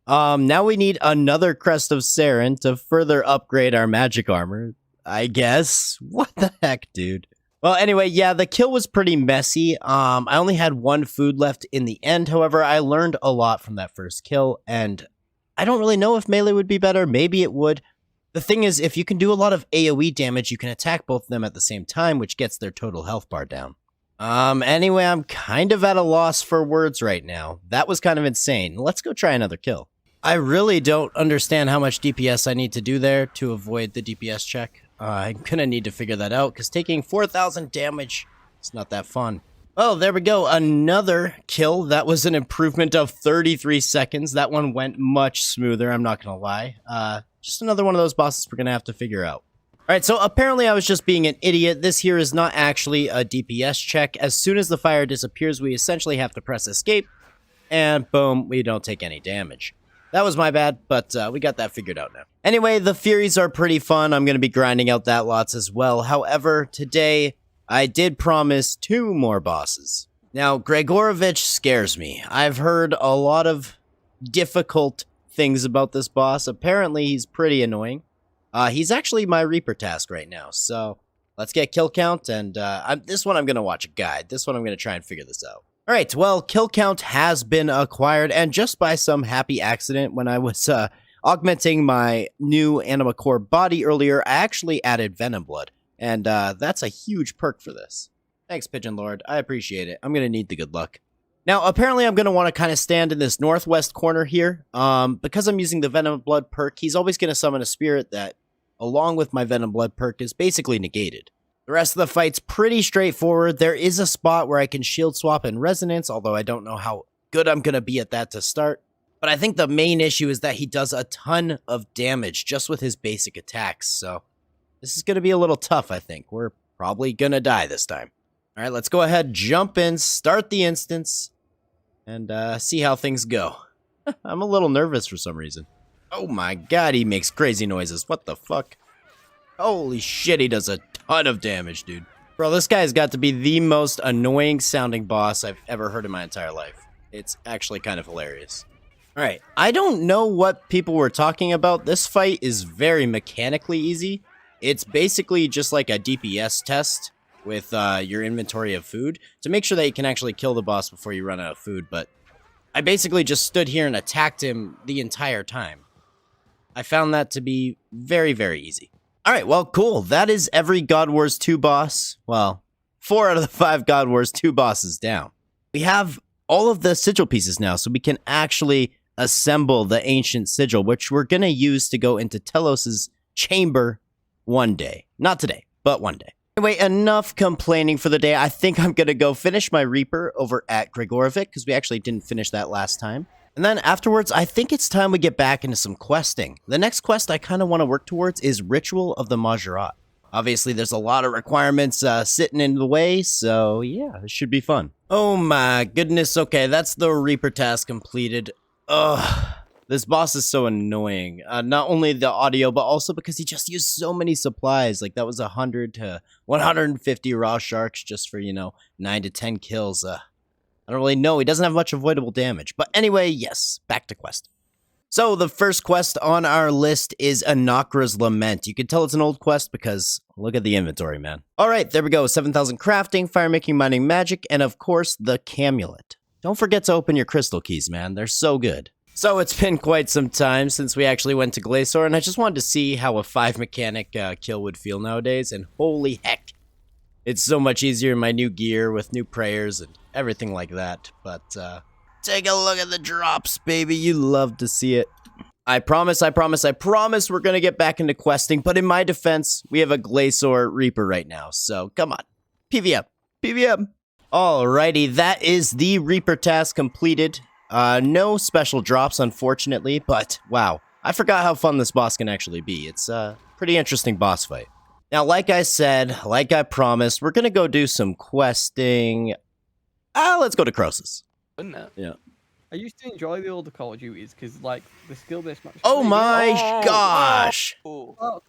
Now we need another Crest of Saren to further upgrade our magic armor, I guess. What the heck, dude? Well, anyway, yeah, the kill was pretty messy. I only had 1 food left in the end. However, I learned a lot from that first kill, and I don't really know if melee would be better. Maybe it would. The thing is, if you can do a lot of AoE damage, you can attack both of them at the same time, which gets their total health bar down. Anyway, I'm kind of at a loss for words right now. That was kind of insane. Let's go try another kill. I really don't understand how much DPS I need to do there to avoid the DPS check. I'm gonna need to figure that out, because taking 4,000 damage is not that fun. Oh, there we go. Another kill. That was an improvement of 33 seconds. That one went much smoother, I'm not gonna lie. Just another one of those bosses we're gonna have to figure out. Alright, so apparently I was just being an idiot. This here is not actually a DPS check. As soon as the fire disappears, we essentially have to press escape, and boom, we don't take any damage. That was my bad, but we got that figured out now. Anyway, the Furies are pretty fun. I'm going to be grinding out that lots as well. However, today, I did promise 2 more bosses. Now, Gregorovich scares me. I've heard a lot of difficult things about this boss. Apparently, he's pretty annoying. He's actually my Reaper task right now, so let's get kill count, and this one I'm going to watch a guide. This one I'm going to try and figure this out. Alright, well, kill count has been acquired, and just by some happy accident, when I was augmenting my new Anima Core body earlier, I actually added Venom Blood, and that's a huge perk for this. Thanks, Pigeon Lord. I appreciate it. I'm going to need the good luck. Now, apparently I'm going to want to kind of stand in this northwest corner here. Because I'm using the Venom Blood perk, he's always going to summon a spirit that, along with my Venom Blood perk, is basically negated. The rest of the fight's pretty straightforward. There is a spot where I can shield swap and resonance, although I don't know how good I'm going to be at that to start. But I think the main issue is that he does a ton of damage just with his basic attacks, so this is going to be a little tough, I think. We're probably going to die this time. Alright, let's go ahead, jump in, start the instance, and see how things go. I'm a little nervous for some reason. Oh my god, he makes crazy noises. What the fuck? Holy shit, he does a ton of damage, dude. Bro, this guy's got to be the most annoying sounding boss I've ever heard in my entire life. It's actually kind of hilarious. Alright, I don't know what people were talking about. This fight is very mechanically easy. It's basically just like a DPS test with your inventory of food to make sure that you can actually kill the boss before you run out of food, but I basically just stood here and attacked him the entire time. I found that to be very, very easy. Alright, well, cool. That is every God Wars 2 boss. Well, 4 out of the 5 God Wars 2 bosses down. We have all of the sigil pieces now, so we can actually assemble the ancient sigil, which we're going to use to go into Telos's chamber one day. Not today, but one day. Anyway, enough complaining for the day. I think I'm going to go finish my Reaper over at Grigorovic, because we actually didn't finish that last time. And then afterwards, I think it's time we get back into some questing. The next quest I kind of want to work towards is Ritual of the Majorat. Obviously, there's a lot of requirements sitting in the way, so yeah, it should be fun. Oh my goodness, okay, that's the Reaper task completed. Ugh. This boss is so annoying. Not only the audio, but also because he just used so many supplies. Like, that was 100 to 150 raw sharks just for, 9 to 10 kills. I don't really know. He doesn't have much avoidable damage. But anyway, yes, back to quest. So, the first quest on our list is Anakra's Lament. You can tell it's an old quest because look at the inventory, man. Alright, there we go. 7,000 crafting, firemaking, mining, magic, and of course, the Camulet. Don't forget to open your crystal keys, man. They're so good. So it's been quite some time since we actually went to Glacier, and I just wanted to see how a 5-mechanic kill would feel nowadays, and holy heck, it's so much easier in my new gear with new prayers and everything like that. But take a look at the drops, baby. You love to see it. I promise we're gonna get back into questing, but in my defense, we have a Glacier Reaper right now, so come on. PvM. Alrighty, that is the Reaper task completed. No special drops, unfortunately, but wow, I forgot how fun this boss can actually be. It's a pretty interesting boss fight. Now, like I said, like I promised, we're gonna go do some questing. Let's go to Croesus. Wouldn't it? Yeah. I used to enjoy the older Call of Duties because, like, the skill-based match. Oh my gosh!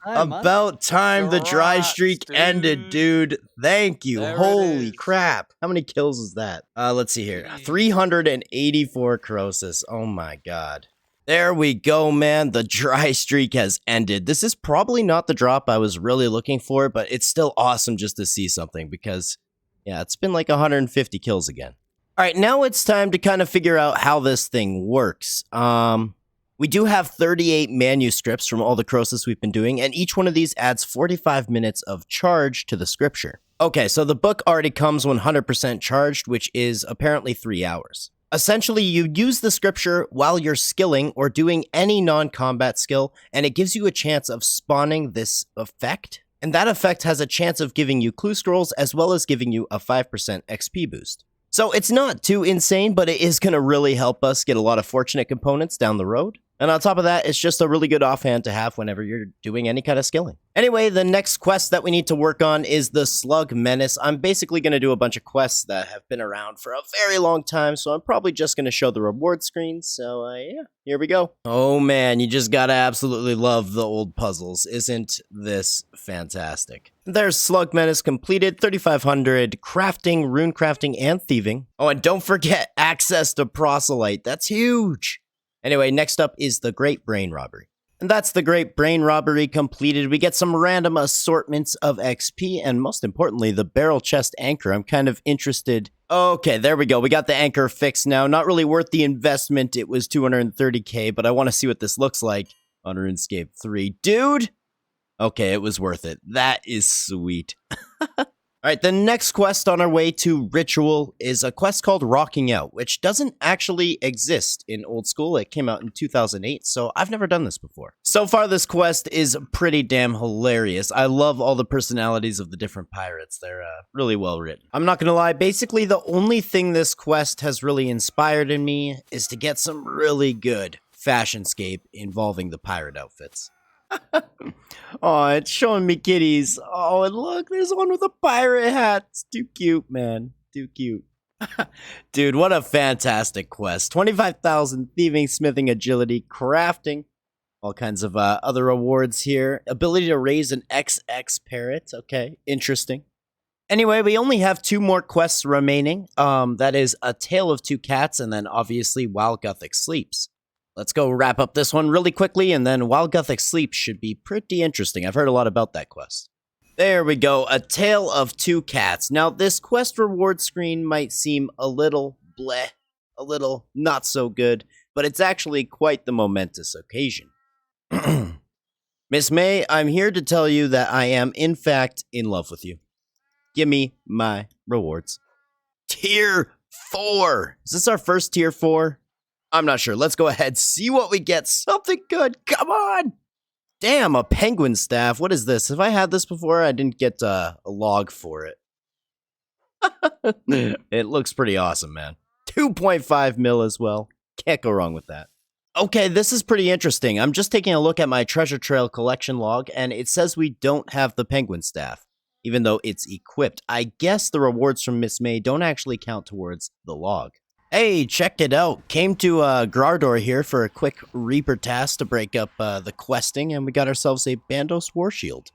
About time the dry streak ended, dude. Thank you. Holy crap. How many kills is that? Let's see here. 384 Croesus. Oh my god. There we go, man. The dry streak has ended. This is probably not the drop I was really looking for, but it's still awesome just to see something because, yeah, it's been like 150 kills again. All right, now it's time to kind of figure out how this thing works. We do have 38 manuscripts from all the Croesus we've been doing, and each one of these adds 45 minutes of charge to the scripture. Okay, so the book already comes 100% charged, which is apparently 3 hours. Essentially, you use the scripture while you're skilling or doing any non-combat skill, and it gives you a chance of spawning this effect. And that effect has a chance of giving you clue scrolls as well as giving you a 5% XP boost. So it's not too insane, but it is going to really help us get a lot of fortunate components down the road. And on top of that, it's just a really good offhand to have whenever you're doing any kind of skilling. Anyway, the next quest that we need to work on is the Slug Menace. I'm basically going to do a bunch of quests that have been around for a very long time, so I'm probably just going to show the reward screen. So, yeah, here we go. Oh man, you just gotta absolutely love the old puzzles. Isn't this fantastic? There's Slug Menace completed, 3,500 crafting, rune crafting, and thieving. Oh, and don't forget access to proselyte. That's huge. Anyway, next up is the Great Brain Robbery. And that's the Great Brain Robbery completed. We get some random assortments of XP, and most importantly, the Barrel Chest Anchor. I'm kind of interested. Okay, there we go. We got the anchor fixed now. Not really worth the investment. It was 230k, but I want to see what this looks like on RuneScape 3. Dude! Okay, it was worth it. That is sweet. Alright, the next quest on our way to Ritual is a quest called Rocking Out, which doesn't actually exist in Old School. It came out in 2008, so I've never done this before. So far, this quest is pretty damn hilarious. I love all the personalities of the different pirates. They're really well written. I'm not gonna lie, basically the only thing this quest has really inspired in me is to get some really good fashionscape involving the pirate outfits. Oh, it's showing me kitties. Oh, and look, there's one with a pirate hat. It's too cute, man. Too cute. Dude, what a fantastic quest. 25,000 thieving, smithing, agility, crafting. All kinds of other rewards here. Ability to raise an XX parrot. Okay, interesting. Anyway, we only have 2 more quests remaining. That is A Tale of Two Cats and then obviously While Gothic Sleeps. Let's go wrap up this one really quickly, and then While Gothic Sleeps should be pretty interesting. I've heard a lot about that quest. There we go, A Tale of Two Cats. Now, this quest reward screen might seem a little bleh, a little not so good, but it's actually quite the momentous occasion. Miss May, I'm here to tell you that I am, in fact, in love with you. Give me my rewards. Tier 4! Is this our first Tier 4? I'm not sure. Let's go ahead, see what we get. Something good. Come on. Damn, a penguin staff. What is this? Have I had this before? I didn't get a log for it. It looks pretty awesome, man. 2.5 mil as well. Can't go wrong with that. Okay, this is pretty interesting. I'm just taking a look at my treasure trail collection log, and it says we don't have the penguin staff, even though it's equipped. I guess the rewards from Miss May don't actually count towards the log. Hey, check it out. Came to Grardor here for a quick Reaper task to break up the questing, and we got ourselves a Bandos War Shield.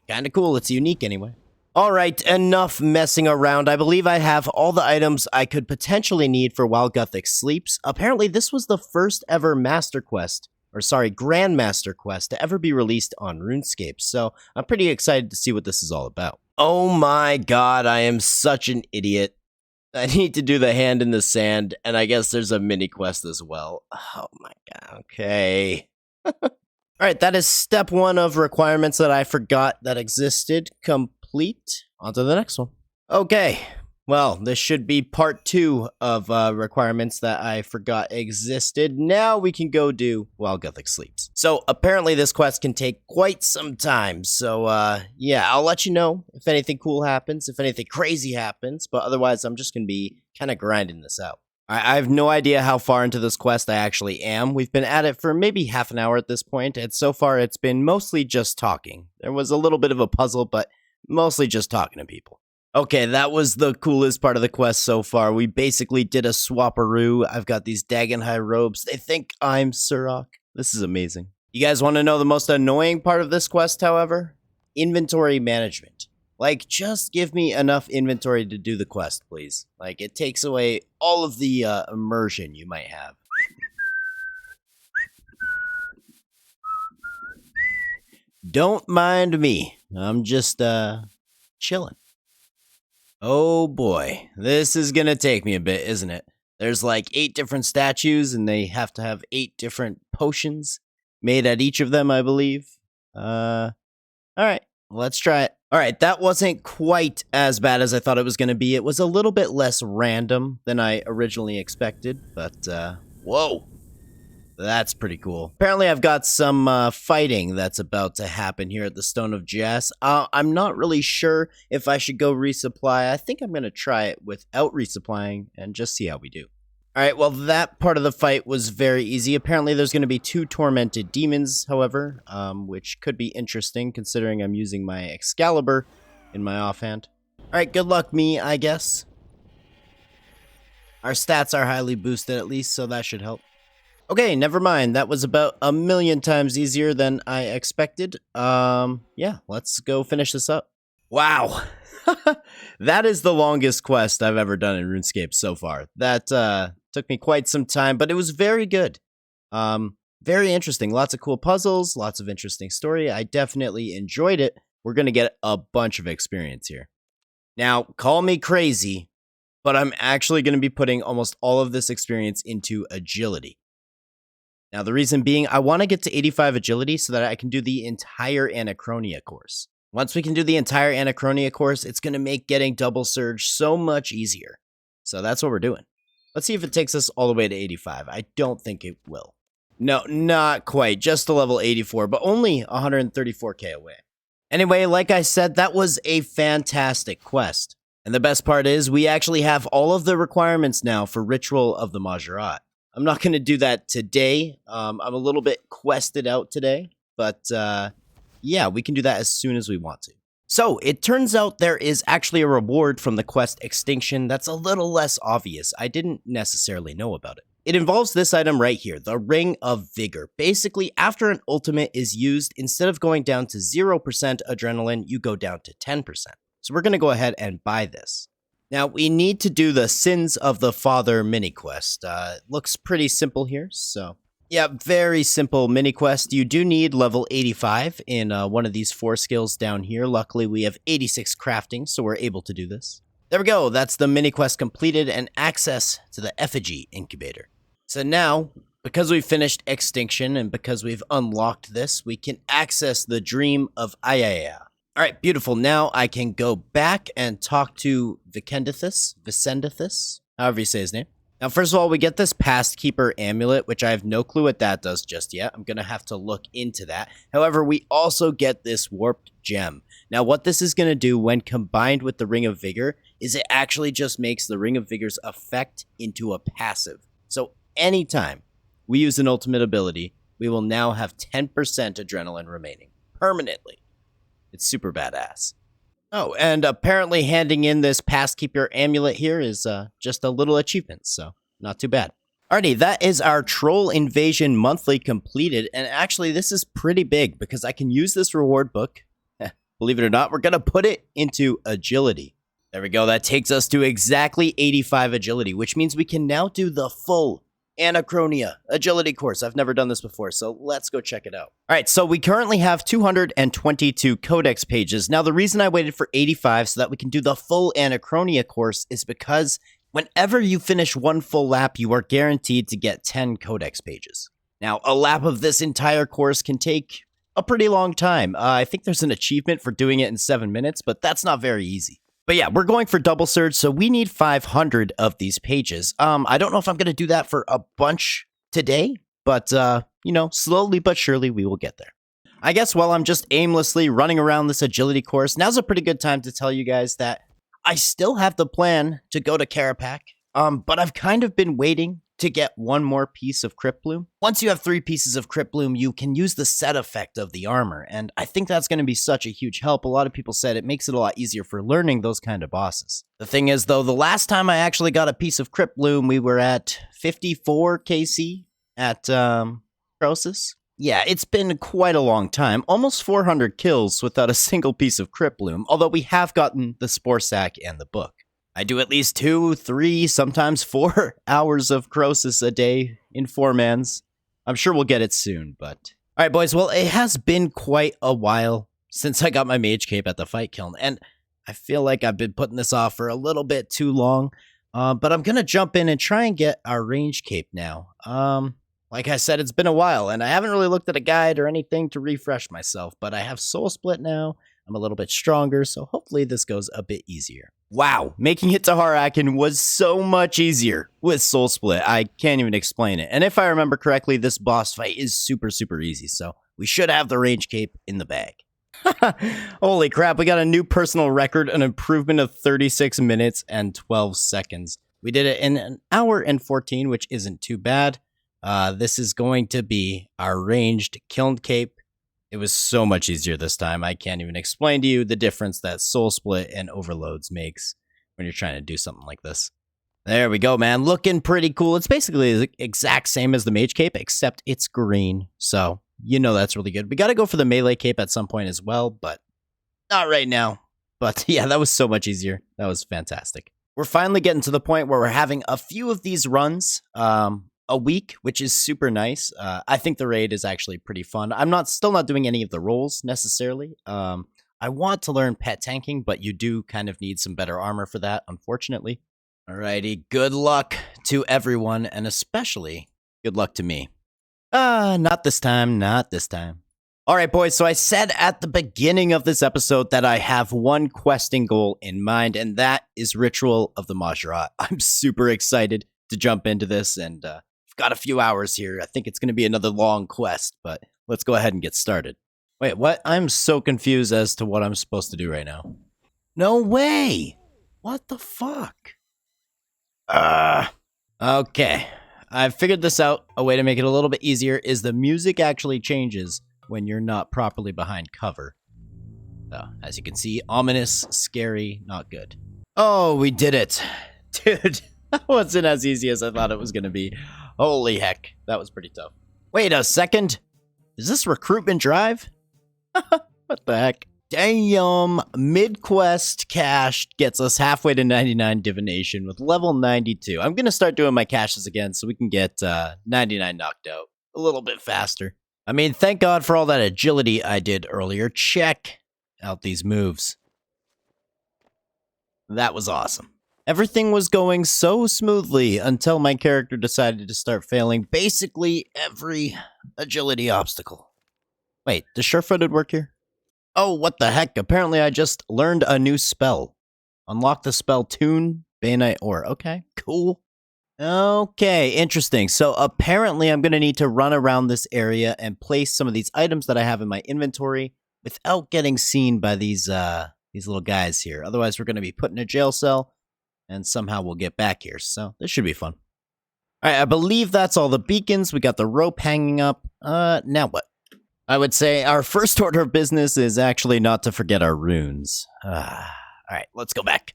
Kinda cool, it's unique anyway. Alright, enough messing around. I believe I have all the items I could potentially need for while Gothic sleeps. Apparently, this was the first ever Grandmaster quest to ever be released on RuneScape, so I'm pretty excited to see what this is all about. Oh my god, I am such an idiot. I need to do the hand in the sand, and I guess there's a mini quest as well. Oh my god, okay. Alright, that is step 1 of requirements that I forgot that existed. Complete. On to the next one. Okay, well, this should be part 2 of requirements that I forgot existed. Now we can go do while Gothic sleeps. So apparently this quest can take quite some time. So yeah, I'll let you know if anything cool happens, if anything crazy happens, but otherwise I'm just going to be kind of grinding this out. I have no idea how far into this quest I actually am. We've been at it for maybe half an hour at this point, and so far it's been mostly just talking. There was a little bit of a puzzle, but mostly just talking to people. Okay, that was the coolest part of the quest so far. We basically did a swapperoo. I've got these Dagenhai robes. They think I'm Surok. This is amazing. You guys want to know the most annoying part of this quest, however? Inventory management. Like, just give me enough inventory to do the quest, please. Like, it takes away all of the immersion you might have. Don't mind me. I'm just, chilling. Oh boy, this is gonna take me a bit, isn't it? There's like 8 different statues, and they have to have 8 different potions made at each of them, I believe. Alright, let's try it. Alright, that wasn't quite as bad as I thought it was gonna be. It was a little bit less random than I originally expected, but, whoa. That's pretty cool. Apparently I've got some fighting that's about to happen here at the Stone of Jas. I'm not really sure if I should go resupply. I think I'm going to try it without resupplying and just see how we do. Alright, well that part of the fight was very easy. Apparently there's going to be 2 tormented demons, however, which could be interesting considering I'm using my Excalibur in my offhand. Alright, good luck me, I guess. Our stats are highly boosted at least, so that should help. Okay, never mind. That was about 1,000,000 times easier than I expected. Yeah, let's go finish this up. Wow. That is the longest quest I've ever done in RuneScape so far. That took me quite some time, but it was very good. Very interesting. Lots of cool puzzles, lots of interesting story. I definitely enjoyed it. We're going to get a bunch of experience here. Now, call me crazy, but I'm actually going to be putting almost all of this experience into agility. Now, the reason being, I want to get to 85 agility so that I can do the entire Anachronia course. Once we can do the entire Anachronia course, it's going to make getting Double Surge so much easier. So that's what we're doing. Let's see if it takes us all the way to 85. I don't think it will. No, not quite. Just to level 84, but only 134k away. Anyway, like I said, that was a fantastic quest. And the best part is, we actually have all of the requirements now for Ritual of the Majorat. I'm not going to do that today. I'm a little bit quested out today, but yeah, we can do that as soon as we want to. So, it turns out there is actually a reward from the quest Extinction that's a little less obvious. I didn't necessarily know about it. It involves this item right here, the Ring of Vigor. Basically, after an ultimate is used, instead of going down to 0% adrenaline, you go down to 10%. So we're going to go ahead and buy this. Now, we need to do the Sins of the Father mini-quest. Looks pretty simple here, so... yeah, very simple mini-quest. You do need level 85 in one of these 4 skills down here. Luckily, we have 86 crafting, so we're able to do this. There we go, that's the mini-quest completed and access to the Effigy Incubator. So now, because we've finished Extinction and because we've unlocked this, we can access the Dream of Ayaya. Alright, beautiful. Now I can go back and talk to Vicendithus, however you say his name. Now, first of all, we get this Past Keeper amulet, which I have no clue what that does just yet. I'm going to have to look into that. However, we also get this Warped Gem. Now, what this is going to do when combined with the Ring of Vigor is it actually just makes the Ring of Vigor's effect into a passive. So anytime we use an ultimate ability, we will now have 10% adrenaline remaining permanently. It's super badass. Oh, and apparently handing in this Past Keeper amulet here is just a little achievement, so not too bad. Alrighty, that is our Troll Invasion monthly completed, and actually this is pretty big because I can use this reward book. Believe it or not, we're going to put it into agility. There we go, that takes us to exactly 85 agility, which means we can now do the full Anachronia agility course. I've never done this before, so let's go check it out. All right, so we currently have 222 codex pages. Now, the reason I waited for 85 so that we can do the full Anachronia course is because whenever you finish one full lap, you are guaranteed to get 10 codex pages. Now, a lap of this entire course can take a pretty long time. I think there's an achievement for doing it in 7 minutes, but that's not very easy. But yeah, we're going for double surge, so we need 500 of these pages. I don't know if I'm going to do that for a bunch today, but, slowly but surely we will get there. I guess while I'm just aimlessly running around this agility course, now's a pretty good time to tell you guys that I still have the plan to go to Karapak, but I've kind of been waiting to get one more piece of Crypt Bloom. Once you have 3 pieces of Crypt Bloom, you can use the set effect of the armor, and I think that's going to be such a huge help. A lot of people said it makes it a lot easier for learning those kind of bosses. The thing is, though, the last time I actually got a piece of Crypt Bloom, we were at 54 KC at Croesus. Yeah, it's been quite a long time, almost 400 kills without a single piece of Crypt Bloom, although we have gotten the Spore Sack and the book. I do at least 2, 3, sometimes 4 hours of Croesus a day in 4-mans. I'm sure we'll get it soon, but... Alright, boys, well, it has been quite a while since I got my mage cape at the fight kiln, and I feel like I've been putting this off for a little bit too long, but I'm gonna jump in and try and get our range cape now. Like I said, it's been a while, and I haven't really looked at a guide or anything to refresh myself, but I have Soul Split now. I'm a little bit stronger, so hopefully this goes a bit easier. Wow, making it to Harakin was so much easier with Soul Split. I can't even explain it. And if I remember correctly, this boss fight is super, super easy, so we should have the range cape in the bag. Holy crap, we got a new personal record, an improvement of 36 minutes and 12 seconds. We did it in an hour and 14, which isn't too bad. This is going to be our ranged kiln cape. It was so much easier this time. I can't even explain to you the difference that Soul Split and Overloads makes when you're trying to do something like this. There we go, man. Looking pretty cool. It's basically the exact same as the Mage Cape, except it's green. So, that's really good. We got to go for the Melee Cape at some point as well, but not right now. But yeah, that was so much easier. That was fantastic. We're finally getting to the point where we're having a few of these runs a week, which is super nice. I think the raid is actually pretty fun. I'm still not doing any of the roles necessarily. I want to learn pet tanking, but you do kind of need some better armor for that, unfortunately. Alrighty, good luck to everyone, and especially good luck to me. Not this time, not this time. Alright, boys, so I said at the beginning of this episode that I have one questing goal in mind, and that is Ritual of the Majorat. I'm super excited to jump into this, and got a few hours here. I think it's going to be another long quest, but let's go ahead and get started. Wait, what? I'm so confused as to what I'm supposed to do right now. No way! What the fuck? Okay. I've figured this out. A way to make it a little bit easier is the music actually changes when you're not properly behind cover. So, as you can see, ominous, scary, not good. Oh, we did it. Dude, that wasn't as easy as I thought it was going to be. Holy heck, that was pretty tough. Wait a second. Is this recruitment drive? What the heck? Damn, mid-quest cache gets us halfway to 99 divination with level 92. I'm going to start doing my caches again so we can get 99 knocked out a little bit faster. I mean, thank God for all that agility I did earlier. Check out these moves. That was awesome. Everything was going so smoothly until my character decided to start failing basically every agility obstacle. Wait, does Sure-Footed work here? Oh, what the heck? Apparently I just learned a new spell. Unlock the spell Tune Bayonet Ore. Okay, cool. Okay, interesting. So apparently I'm going to need to run around this area and place some of these items that I have in my inventory without getting seen by these little guys here. Otherwise, we're going to be put in a jail cell, and somehow we'll get back here. So this should be fun. All right, I believe that's all the beacons. We got the rope hanging up. Now what? I would say our first order of business is actually not to forget our runes. All right, let's go back.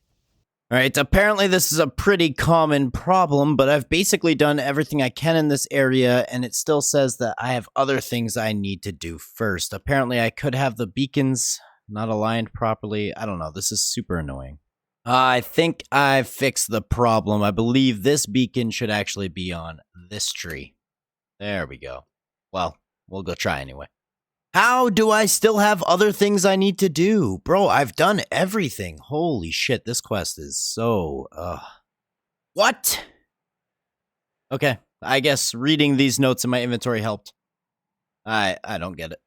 All right, apparently this is a pretty common problem, but I've basically done everything I can in this area, and it still says that I have other things I need to do first. Apparently I could have the beacons not aligned properly. I don't know, this is super annoying. I think I've fixed the problem. I believe this beacon should actually be on this tree. There we go. Well, we'll go try anyway. How do I still have other things I need to do? Bro, I've done everything. Holy shit, this quest is so, What? Okay, I guess reading these notes in my inventory helped. I don't get it.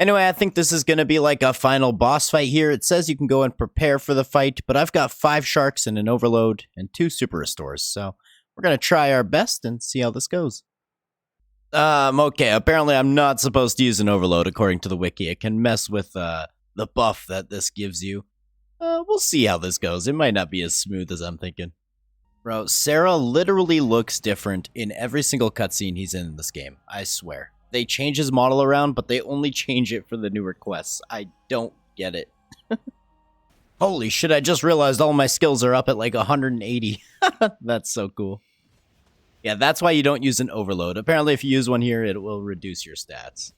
Anyway, I think this is going to be like a final boss fight here. It says you can go and prepare for the fight, but I've got 5 sharks and an overload and 2 super restores, so we're going to try our best and see how this goes. Okay, apparently I'm not supposed to use an overload according to the wiki. It can mess with, the buff that this gives you. We'll see how this goes. It might not be as smooth as I'm thinking. Bro, Sarah literally looks different in every single cutscene he's in this game. I swear. They change his model around, but they only change it for the newer quests. I don't get it. Holy shit, I just realized all my skills are up at like 180. That's so cool. Yeah, that's why you don't use an overload. Apparently, if you use one here, it will reduce your stats.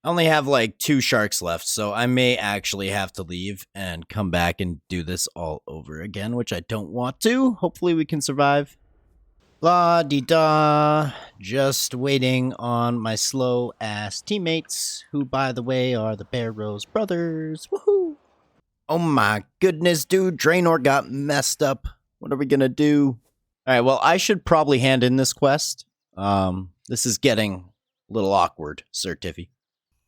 I only have like 2 sharks left, so I may actually have to leave and come back and do this all over again, which I don't want to. Hopefully we can survive. La-di-da. Just waiting on my slow-ass teammates, who, by the way, are the Barrows brothers. Woohoo! Oh my goodness, dude. Draenor got messed up. What are we gonna do? Alright, well, I should probably hand in this quest. This is getting a little awkward, Sir Tiffy.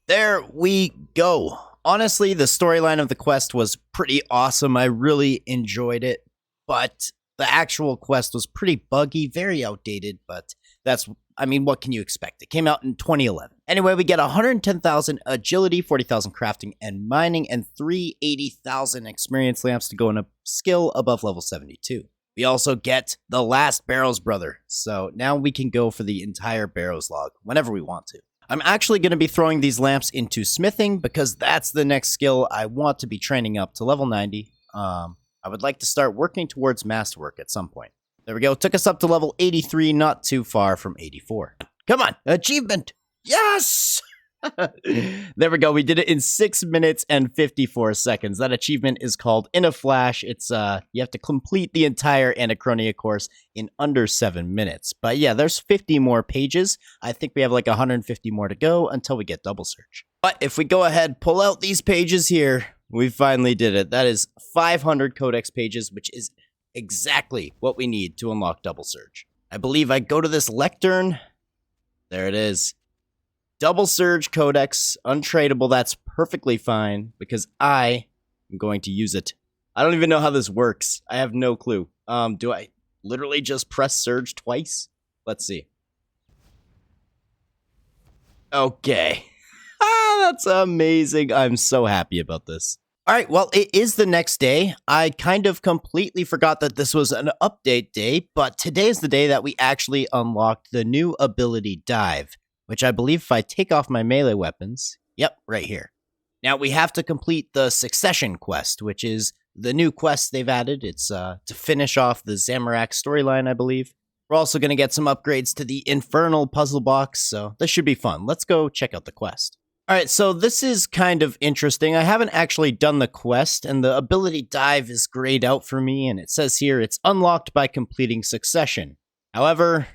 There we go. Honestly, the storyline of the quest was pretty awesome. I really enjoyed it, but the actual quest was pretty buggy, very outdated, but what can you expect? It came out in 2011. Anyway, we get 110,000 agility, 40,000 crafting and mining, and 380,000 experience lamps to go in a skill above level 72. We also get the last Barrows brother, so now we can go for the entire Barrows log whenever we want to. I'm actually going to be throwing these lamps into smithing because that's the next skill I want to be training up to level 90. I would like to start working towards masterwork at some point. There we go, took us up to level 83, not too far from 84. Come on, achievement! Yes! There we go, we did it in 6 minutes and 54 seconds. That achievement is called In a Flash. It's, you have to complete the entire Anachronia course in under 7 minutes. But yeah, there's 50 more pages. I think we have like 150 more to go until we get double search. But if we go ahead, pull out these pages here, we finally did it. That is 500 codex pages, which is exactly what we need to unlock double search. I believe I go to this lectern. There it is. Double Surge Codex, untradeable, that's perfectly fine, because I am going to use it. I don't even know how this works. I have no clue. Do I literally just press Surge twice? Let's see. Okay. That's amazing. I'm so happy about this. Alright, well, it is the next day. I kind of completely forgot that this was an update day, but today is the day that we actually unlocked the new ability Dive, which I believe if I take off my melee weapons, yep, right here. Now, we have to complete the Succession quest, which is the new quest they've added. It's to finish off the Zamorak storyline, I believe. We're also going to get some upgrades to the Infernal puzzle box, so this should be fun. Let's go check out the quest. Alright, so this is kind of interesting. I haven't actually done the quest, and the ability Dive is grayed out for me, and it says here it's unlocked by completing Succession. However,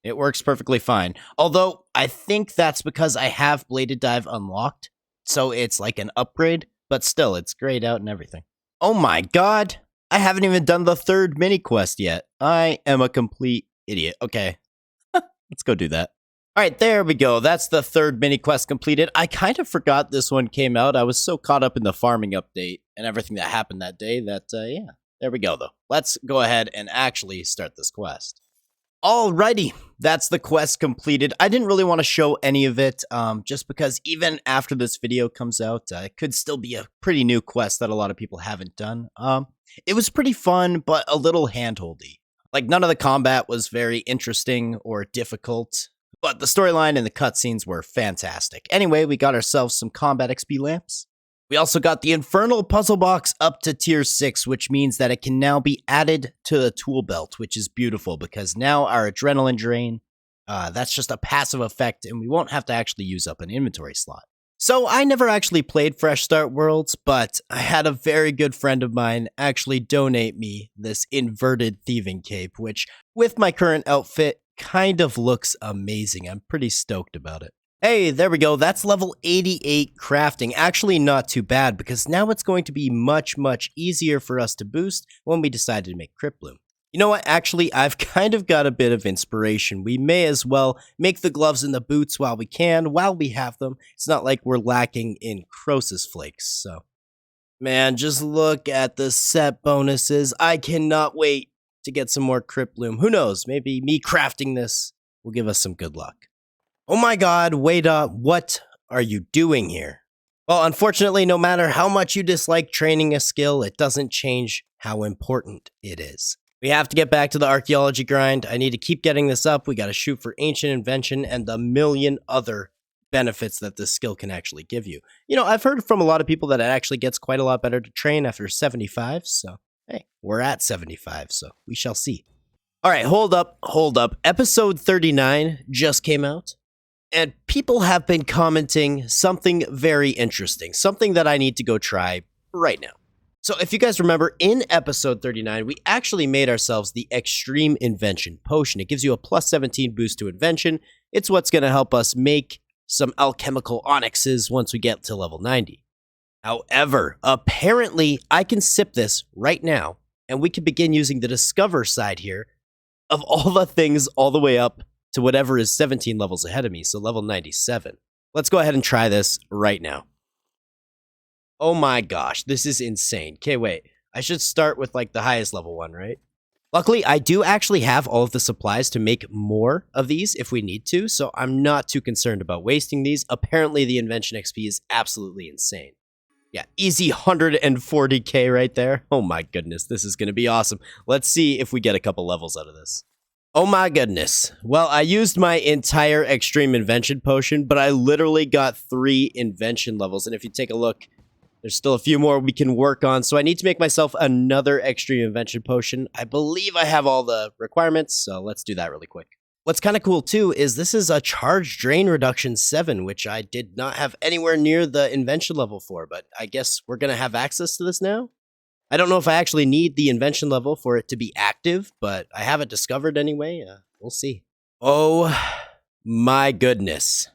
it works perfectly fine. Although, I think that's because I have Bladed Dive unlocked, so it's like an upgrade, but still, it's grayed out and everything. Oh my god! I haven't even done the 3rd mini-quest yet. I am a complete idiot. Okay, let's go do that. Alright, there we go. That's the 3rd mini-quest completed. I kind of forgot this one came out. I was so caught up in the farming update and everything that happened that day that, yeah. There we go, though. Let's go ahead and actually start this quest. Alrighty, that's the quest completed. I didn't really want to show any of it, just because even after this video comes out, it could still be a pretty new quest that a lot of people haven't done. It was pretty fun, but a little handholdy. Like, none of the combat was very interesting or difficult, but the storyline and the cutscenes were fantastic. Anyway, we got ourselves some combat XP lamps. We also got the Infernal Puzzle Box up to tier 6, which means that it can now be added to the tool belt, which is beautiful because now our adrenaline drain, that's just a passive effect and we won't have to actually use up an inventory slot. So I never actually played Fresh Start Worlds, but I had a very good friend of mine actually donate me this inverted thieving cape, which with my current outfit kind of looks amazing. I'm pretty stoked about it. Hey, there we go. That's level 88 crafting. Actually, not too bad, because now it's going to be much, much easier for us to boost when we decide to make Crypt Bloom. You know what? Actually, I've kind of got a bit of inspiration. We may as well make the gloves and the boots while we can, while we have them. It's not like we're lacking in Croesus flakes, so. Man, just look at the set bonuses. I cannot wait to get some more Crypt Bloom. Who knows? Maybe me crafting this will give us some good luck. Oh my god, Waydot, what are you doing here? Well, unfortunately, no matter how much you dislike training a skill, it doesn't change how important it is. We have to get back to the archaeology grind. I need to keep getting this up. We got to shoot for ancient invention and the million other benefits that this skill can actually give you. You know, I've heard from a lot of people that it actually gets quite a lot better to train after 75, so hey, we're at 75, so we shall see. All right, hold up. Episode 39 just came out. And people have been commenting something very interesting, something that I need to go try right now. So if you guys remember, in episode 39, we actually made ourselves the Extreme Invention Potion. It gives you a plus 17 boost to Invention. It's what's going to help us make some alchemical onyxes once we get to level 90. However, apparently I can sip this right now, and we can begin using the Discover side here of all the things all the way up to whatever is 17 levels ahead of me, so level 97. Let's go ahead and try this right now. Oh my gosh, this is insane. Okay, wait. I should start with like the highest level one, right? Luckily, I do actually have all of the supplies to make more of these if we need to, so I'm not too concerned about wasting these. Apparently, the Invention XP is absolutely insane. Yeah, easy 140k right there. Oh my goodness, this is going to be awesome. Let's see if we get a couple levels out of this. Oh my goodness. Well, I used my entire Extreme Invention Potion, but I literally got 3 Invention levels. And if you take a look, there's still a few more we can work on. So I need to make myself another Extreme Invention Potion. I believe I have all the requirements, so let's do that really quick. What's kind of cool too is this is a Charge Drain Reduction 7, which I did not have anywhere near the Invention level for, but I guess we're going to have access to this now? I don't know if I actually need the Invention level for it to be active, but I have it discovered anyway. We'll see. Oh my goodness.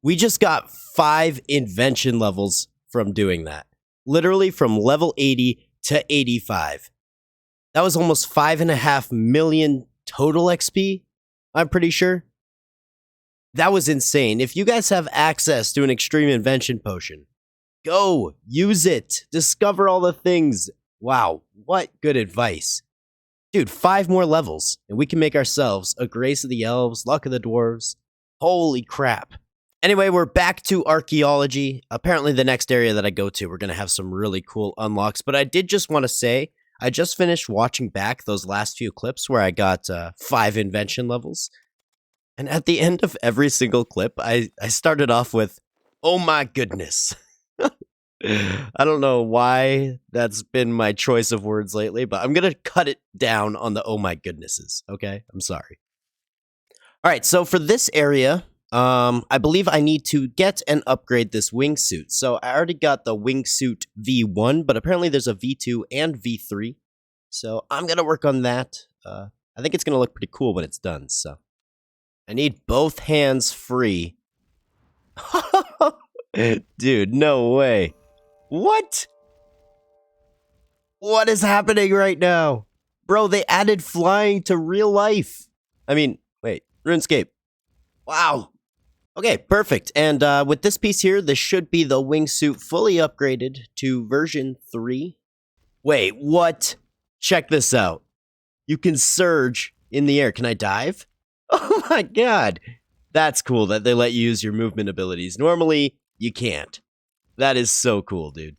We just got 5 Invention levels from doing that. Literally from level 80 to 85. That was almost 5.5 million total XP, I'm pretty sure. That was insane. If you guys have access to an Extreme Invention Potion, go, use it, discover all the things. Wow, what good advice. Dude, 5 more levels, and we can make ourselves a Grace of the Elves, Luck of the Dwarves. Holy crap. Anyway, we're back to Archaeology. Apparently the next area that I go to, we're going to have some really cool unlocks, but I did just want to say, I just finished watching back those last few clips where I got 5 Invention levels, and at the end of every single clip, I started off with, oh my goodness. I don't know why that's been my choice of words lately, but I'm going to cut it down on the oh my goodnesses, okay? I'm sorry. All right, so for this area, I believe I need to get and upgrade this wingsuit. So I already got the wingsuit V1, but apparently there's a V2 and V3. So I'm going to work on that. I think it's going to look pretty cool when it's done, so. I need both hands free. Dude, no way. What? What is happening right now? Bro, they added flying to real life. I mean, wait, RuneScape. Wow. Okay, perfect. And with this piece here, this should be the wingsuit fully upgraded to version 3. Wait, what? Check this out. You can surge in the air. Can I dive? Oh my god. That's cool that they let you use your movement abilities. Normally, you can't. That is so cool, dude.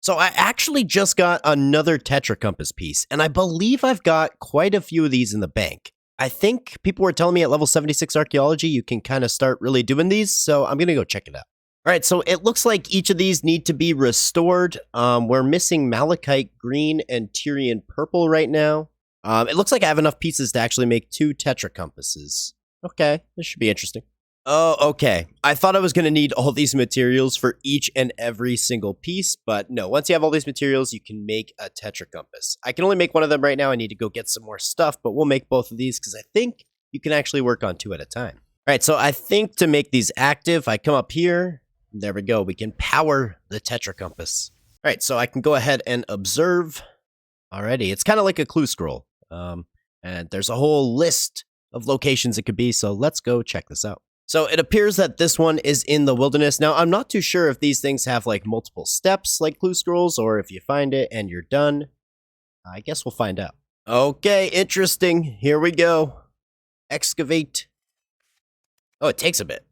So I actually just got another Tetra Compass piece, and I believe I've got quite a few of these in the bank. I think people were telling me at level 76 Archaeology you can kind of start really doing these, so I'm going to go check it out. All right, so it looks like each of these need to be restored. We're missing Malachite Green and Tyrian Purple right now. It looks like I have enough pieces to actually make 2 Tetra Compasses. Okay, this should be interesting. Oh, okay. I thought I was going to need all these materials for each and every single piece, but no. Once you have all these materials, you can make a Tetra Compass. I can only make one of them right now. I need to go get some more stuff, but we'll make both of these because I think you can actually work on 2 at a time. All right, so I think to make these active, I come up here. There we go. We can power the Tetra Compass. All right, so I can go ahead and observe. Alrighty, it's kind of like a clue scroll. And there's a whole list of locations it could be, so let's go check this out. So it appears that this one is in the wilderness. Now, I'm not too sure if these things have like multiple steps like clue scrolls or if you find it and you're done. I guess we'll find out. Okay, interesting. Here we go. Excavate. Oh, it takes a bit.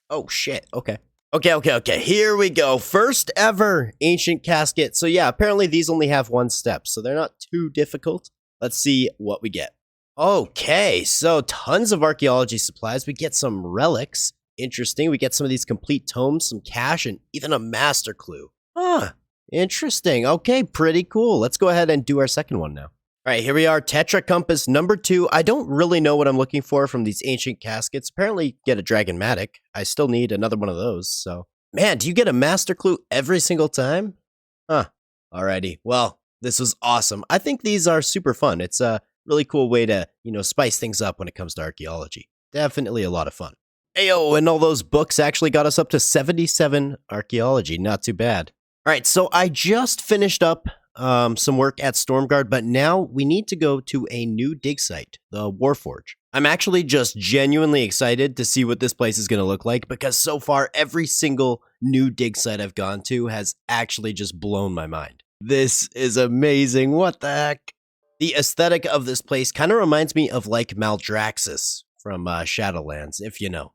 Oh, shit. Okay. Okay. Here we go. First ever ancient casket. So yeah, apparently these only have 1 step, so they're not too difficult. Let's see what we get. Okay, so tons of archaeology supplies. We get some relics. Interesting. We get some of these complete tomes, some cash, and even a master clue. Huh. Interesting. Okay, pretty cool. Let's go ahead and do our second one now. All right, here we are. Tetra Compass number 2. I don't really know what I'm looking for from these ancient caskets. Apparently, get a Dragonmatic. I still need another one of those, so. Man, do you get a master clue every single time? Huh. Alrighty. Well, this was awesome. I think these are super fun. It's a really cool way to, spice things up when it comes to archaeology. Definitely a lot of fun. Ayo, and all those books actually got us up to 77 archaeology. Not too bad. All right, so I just finished up some work at Stormguard, but now we need to go to a new dig site, the Warforge. I'm actually just genuinely excited to see what this place is going to look like because so far every single new dig site I've gone to has actually just blown my mind. This is amazing. What the heck? The aesthetic of this place kind of reminds me of like Maldraxxus from Shadowlands, if you know.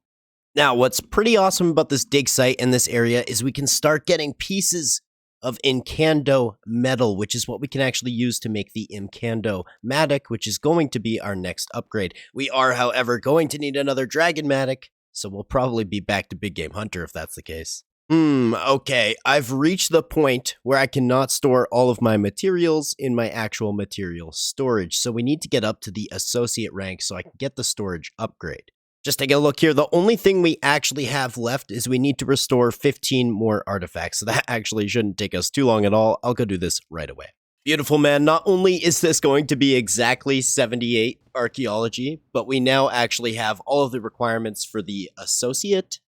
Now, what's pretty awesome about this dig site in this area is we can start getting pieces of Incando metal, which is what we can actually use to make the Incando-matic, which is going to be our next upgrade. We are, however, going to need another Dragonmatic, so we'll probably be back to Big Game Hunter if that's the case. Okay, I've reached the point where I cannot store all of my materials in my actual material storage, so we need to get up to the associate rank so I can get the storage upgrade. Just take a look here, the only thing we actually have left is we need to restore 15 more artifacts, so that actually shouldn't take us too long at all. I'll go do this right away. Beautiful, man. Not only is this going to be exactly 78 archaeology, but we now actually have all of the requirements for the associate,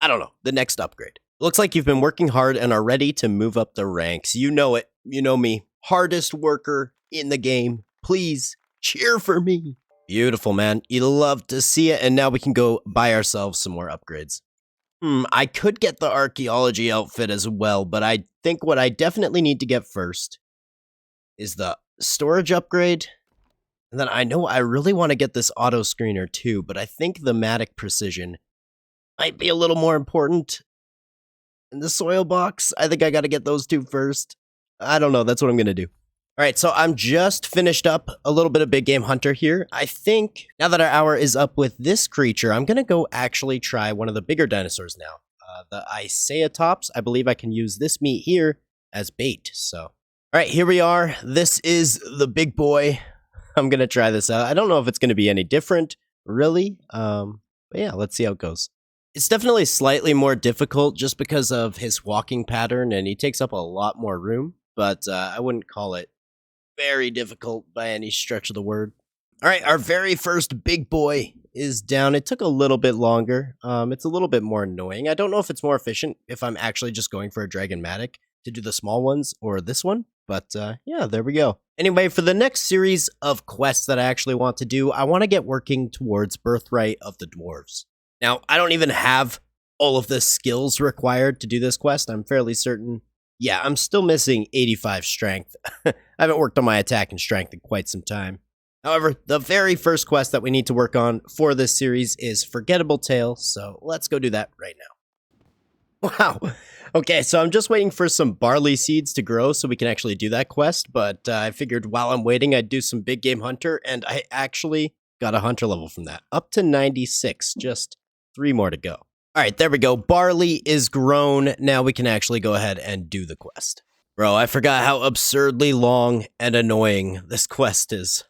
the next upgrade. Looks like you've been working hard and are ready to move up the ranks. You know it. You know me. Hardest worker in the game. Please cheer for me. Beautiful, man. You love to see it. And now we can go buy ourselves some more upgrades. I could get the archaeology outfit as well, but I think what I definitely need to get first is the storage upgrade. And then I know I really want to get this auto screener too, but I think the Matic Precision might be a little more important. And the soil box, I think I got to get those 2 first. I don't know. That's what I'm going to do. All right, so I'm just finished up a little bit of Big Game Hunter here. I think now that our hour is up with this creature, I'm going to go actually try one of the bigger dinosaurs now. The Iceatops. I believe I can use this meat here as bait. So, all right, here we are. This is the big boy. I'm going to try this out. I don't know if it's going to be any different, really. But yeah, let's see how it goes. It's definitely slightly more difficult just because of his walking pattern, and he takes up a lot more room, but I wouldn't call it very difficult by any stretch of the word. All right, our very first big boy is down. It took a little bit longer. It's a little bit more annoying. I don't know if it's more efficient if I'm actually just going for a Dragonmatic to do the small ones or this one, but yeah, there we go. Anyway, for the next series of quests that I actually want to do, I want to get working towards Birthright of the Dwarves. Now, I don't even have all of the skills required to do this quest. I'm fairly certain. Yeah, I'm still missing 85 strength. I haven't worked on my attack and strength in quite some time. However, the very first quest that we need to work on for this series is Forgettable Tale, so let's go do that right now. Wow. Okay, so I'm just waiting for some barley seeds to grow so we can actually do that quest, but I figured while I'm waiting, I'd do some big game hunter, and I actually got a hunter level from that. Up to 96, just 3 more to go. All right, there we go. Barley is grown. Now we can actually go ahead and do the quest. Bro, I forgot how absurdly long and annoying this quest is.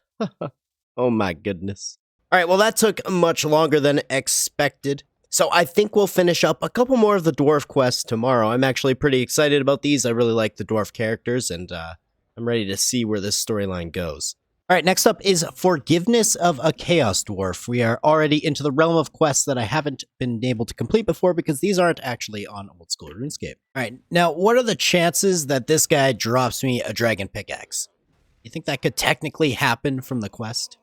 Oh my goodness. All right, well, that took much longer than expected. So I think we'll finish up a couple more of the dwarf quests tomorrow. I'm actually pretty excited about these. I really like the dwarf characters, and I'm ready to see where this storyline goes. All right, next up is Forgiveness of a Chaos Dwarf. We are already into the realm of quests that I haven't been able to complete before because these aren't actually on old school RuneScape. All right, now what are the chances that this guy drops me a dragon pickaxe? You think that could technically happen from the quest?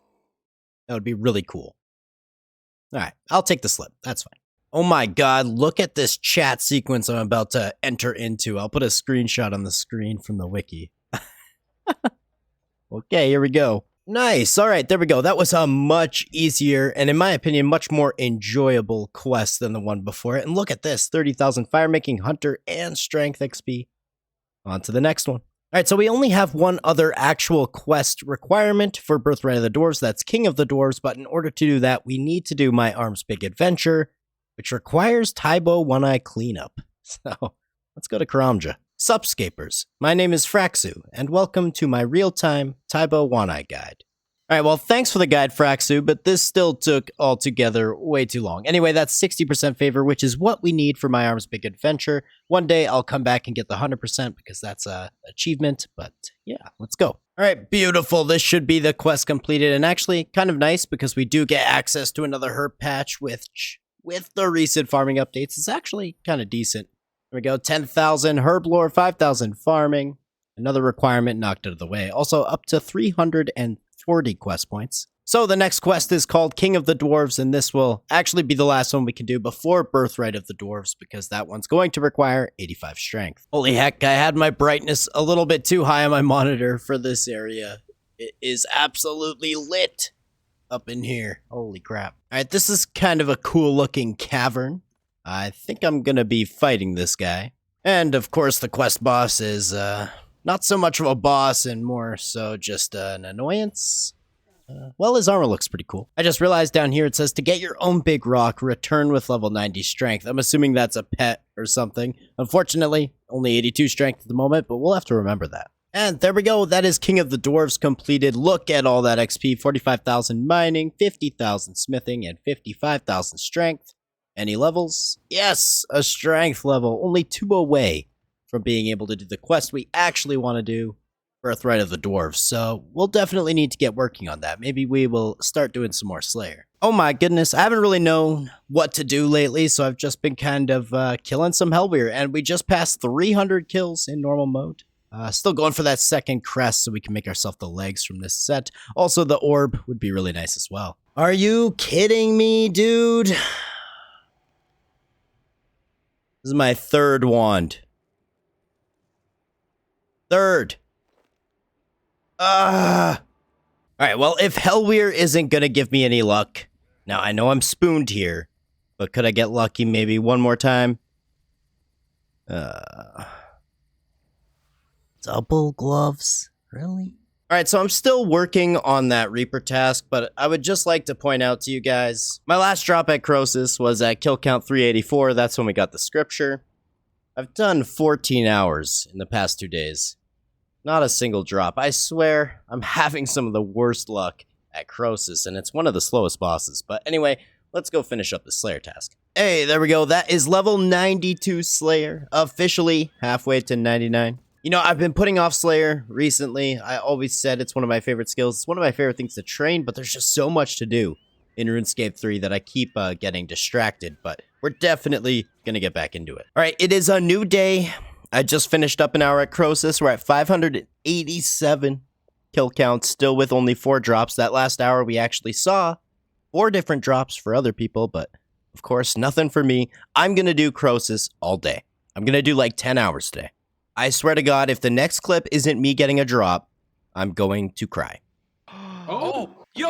That would be really cool. All right, I'll take the slip. That's fine. Oh my god, look at this chat sequence I'm about to enter into. I'll put a screenshot on the screen from the wiki. Okay, here we go. Nice. All right, there we go. That was a much easier and, in my opinion, much more enjoyable quest than the one before it. And look at this, 30,000 Firemaking, Hunter, and Strength XP. On to the next one. All right, so we only have one other actual quest requirement for Birthright of the Dwarves. That's King of the Dwarves, but in order to do that, we need to do My Arms Big Adventure, which requires Tybo One-Eye Cleanup. So, let's go to Karamja. Supscapers, my name is Fraxu, and welcome to my real-time Tybo One-Eye guide. Alright, well, thanks for the guide, Fraxu, but this still took altogether way too long. Anyway, that's 60% favor, which is what we need for My Arms Big Adventure. One day, I'll come back and get the 100% because that's an achievement, but yeah, let's go. Alright, beautiful. This should be the quest completed, and actually kind of nice because we do get access to another herb patch, which, with the recent farming updates, is actually kind of decent. There we go, 10,000 herb lore, 5,000 farming. Another requirement knocked out of the way. Also, up to 340 quest points. So the next quest is called King of the Dwarves, and this will actually be the last one we can do before Birthright of the Dwarves, because that one's going to require 85 strength. Holy heck, I had my brightness a little bit too high on my monitor for this area. It is absolutely lit up in here. Holy crap. Alright, this is kind of a cool looking cavern. I think I'm gonna be fighting this guy. And of course the quest boss is not so much of a boss and more so just an annoyance. Well, his armor looks pretty cool. I just realized down here it says to get your own big rock, return with level 90 strength. I'm assuming that's a pet or something. Unfortunately, only 82 strength at the moment, but we'll have to remember that. And there we go, that is King of the Dwarves completed. Look at all that XP, 45,000 mining, 50,000 smithing, and 55,000 strength. Any levels? Yes, a strength level, only 2 away from being able to do the quest we actually want to do, Birthright of the Dwarves. So we'll definitely need to get working on that. Maybe we will start doing some more Slayer. Oh my goodness, I haven't really known what to do lately, so I've just been kind of killing some Hellweir, and we just passed 300 kills in normal mode. Still going for that second crest so we can make ourselves the legs from this set. Also, the orb would be really nice as well. Are you kidding me, dude? This is my 3rd wand. 3rd. Alright, well, if Hellweir isn't gonna give me any luck, now I know I'm spooned here, but could I get lucky maybe one more time? Double gloves? Really? Alright, so I'm still working on that Reaper task, but I would just like to point out to you guys, my last drop at Croesus was at kill count 384, that's when we got the scripture. I've done 14 hours in the past 2 days. Not a single drop. I swear, I'm having some of the worst luck at Croesus, and it's one of the slowest bosses. But anyway, let's go finish up the Slayer task. Hey, there we go. That is level 92 Slayer, officially halfway to 99. You know, I've been putting off Slayer recently. I always said it's one of my favorite skills. It's one of my favorite things to train, but there's just so much to do in RuneScape 3 that I keep getting distracted, but we're definitely going to get back into it. All right, it is a new day. I just finished up an hour at Croesus. We're at 587 kill count, still with only 4 drops. That last hour we actually saw 4 different drops for other people, but of course, nothing for me. I'm going to do Croesus all day. I'm going to do like 10 hours today. I swear to God, if the next clip isn't me getting a drop, I'm going to cry. Oh! Yo!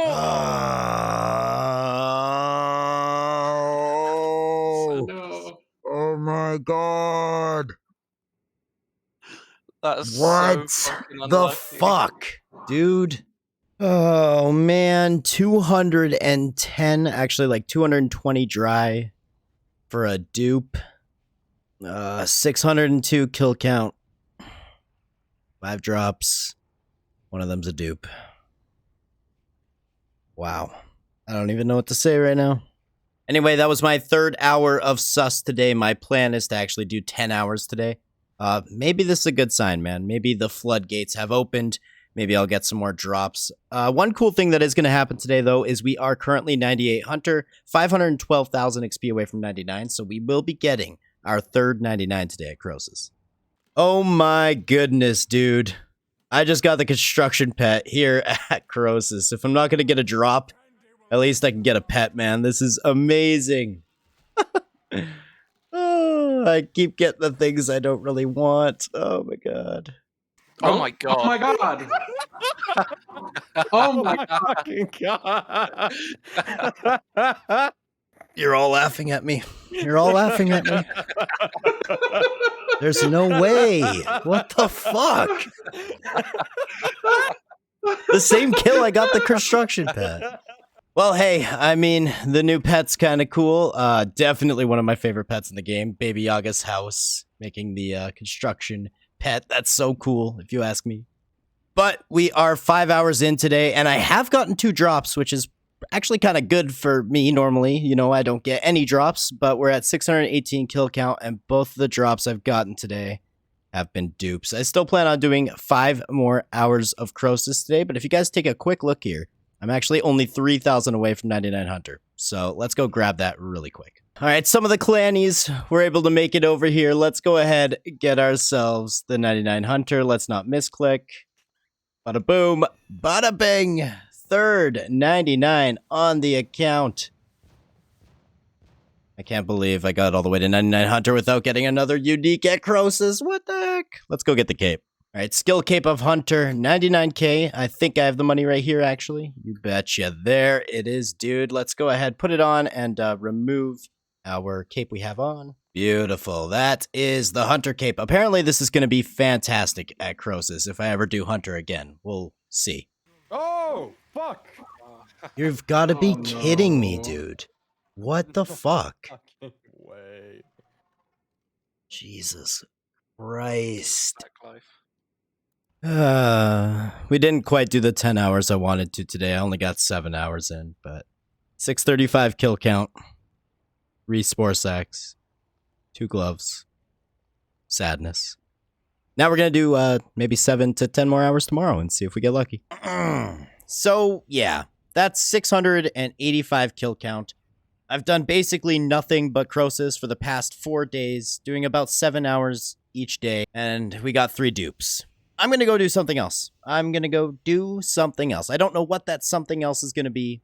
No. Oh my god. That's What so fucking the unlucky. fuck, dude? Oh man, 210, actually like 220 dry for a dupe. 602 kill count. 5 drops. One of them's a dupe. Wow. I don't even know what to say right now. Anyway, that was my 3rd hour of sus today. My plan is to actually do 10 hours today. Maybe this is a good sign, man. Maybe the floodgates have opened. Maybe I'll get some more drops. One cool thing that is going to happen today, though, is we are currently 98 Hunter, 512,000 XP away from 99, so we will be getting our 3rd 99 today at Croesus. Oh my goodness, dude. I just got the construction pet here at Croesus. If I'm not going to get a drop, at least I can get a pet, man. This is amazing. Oh, I keep getting the things I don't really want. Oh my god. Oh my god. Oh my god. Oh my fucking god. You're all laughing at me. You're all laughing at me. There's no way. What the fuck? The same kill I got the construction pet. Well, hey, I mean, the new pet's kind of cool. Definitely one of my favorite pets in the game. Baby Yaga's house, making the construction pet. That's so cool, if you ask me. But we are 5 hours in today, and I have gotten 2 drops, which is actually kind of good for me normally. You know, I don't get any drops, but we're at 618 kill count, and both the drops I've gotten today have been dupes. I still plan on doing 5 more hours of Croesus today, but if you guys take a quick look here, I'm actually only 3,000 away from 99 Hunter. So let's go grab that really quick. All right, some of the clannies were able to make it over here. Let's go ahead, get ourselves the 99 Hunter. Let's not misclick. Bada boom, bada bing. 3rd 99 on the account. I can't believe I got all the way to 99 Hunter without getting another unique at Croesus. What the heck? Let's go get the cape. All right, skill cape of Hunter, 99k. I think I have the money right here, actually. You betcha. There it is, dude. Let's go ahead, put it on, and remove our cape we have on. Beautiful. That is the Hunter cape. Apparently, this is going to be fantastic at Croesus if I ever do Hunter again. We'll see. Oh, fuck. You've got to be Oh, kidding me, no. dude. What the fuck? Fucking way. Jesus Christ. Back life. We didn't quite do the 10 hours I wanted to today. I only got 7 hours in, but 635 kill count. 3 spore sacks. 2 gloves. Sadness. Now we're going to do maybe 7 to 10 more hours tomorrow and see if we get lucky. So, yeah, that's 685 kill count. I've done basically nothing but Croesus for the past 4 days, doing about 7 hours each day, and we got 3 dupes. I'm going to go do something else. I don't know what that something else is going to be,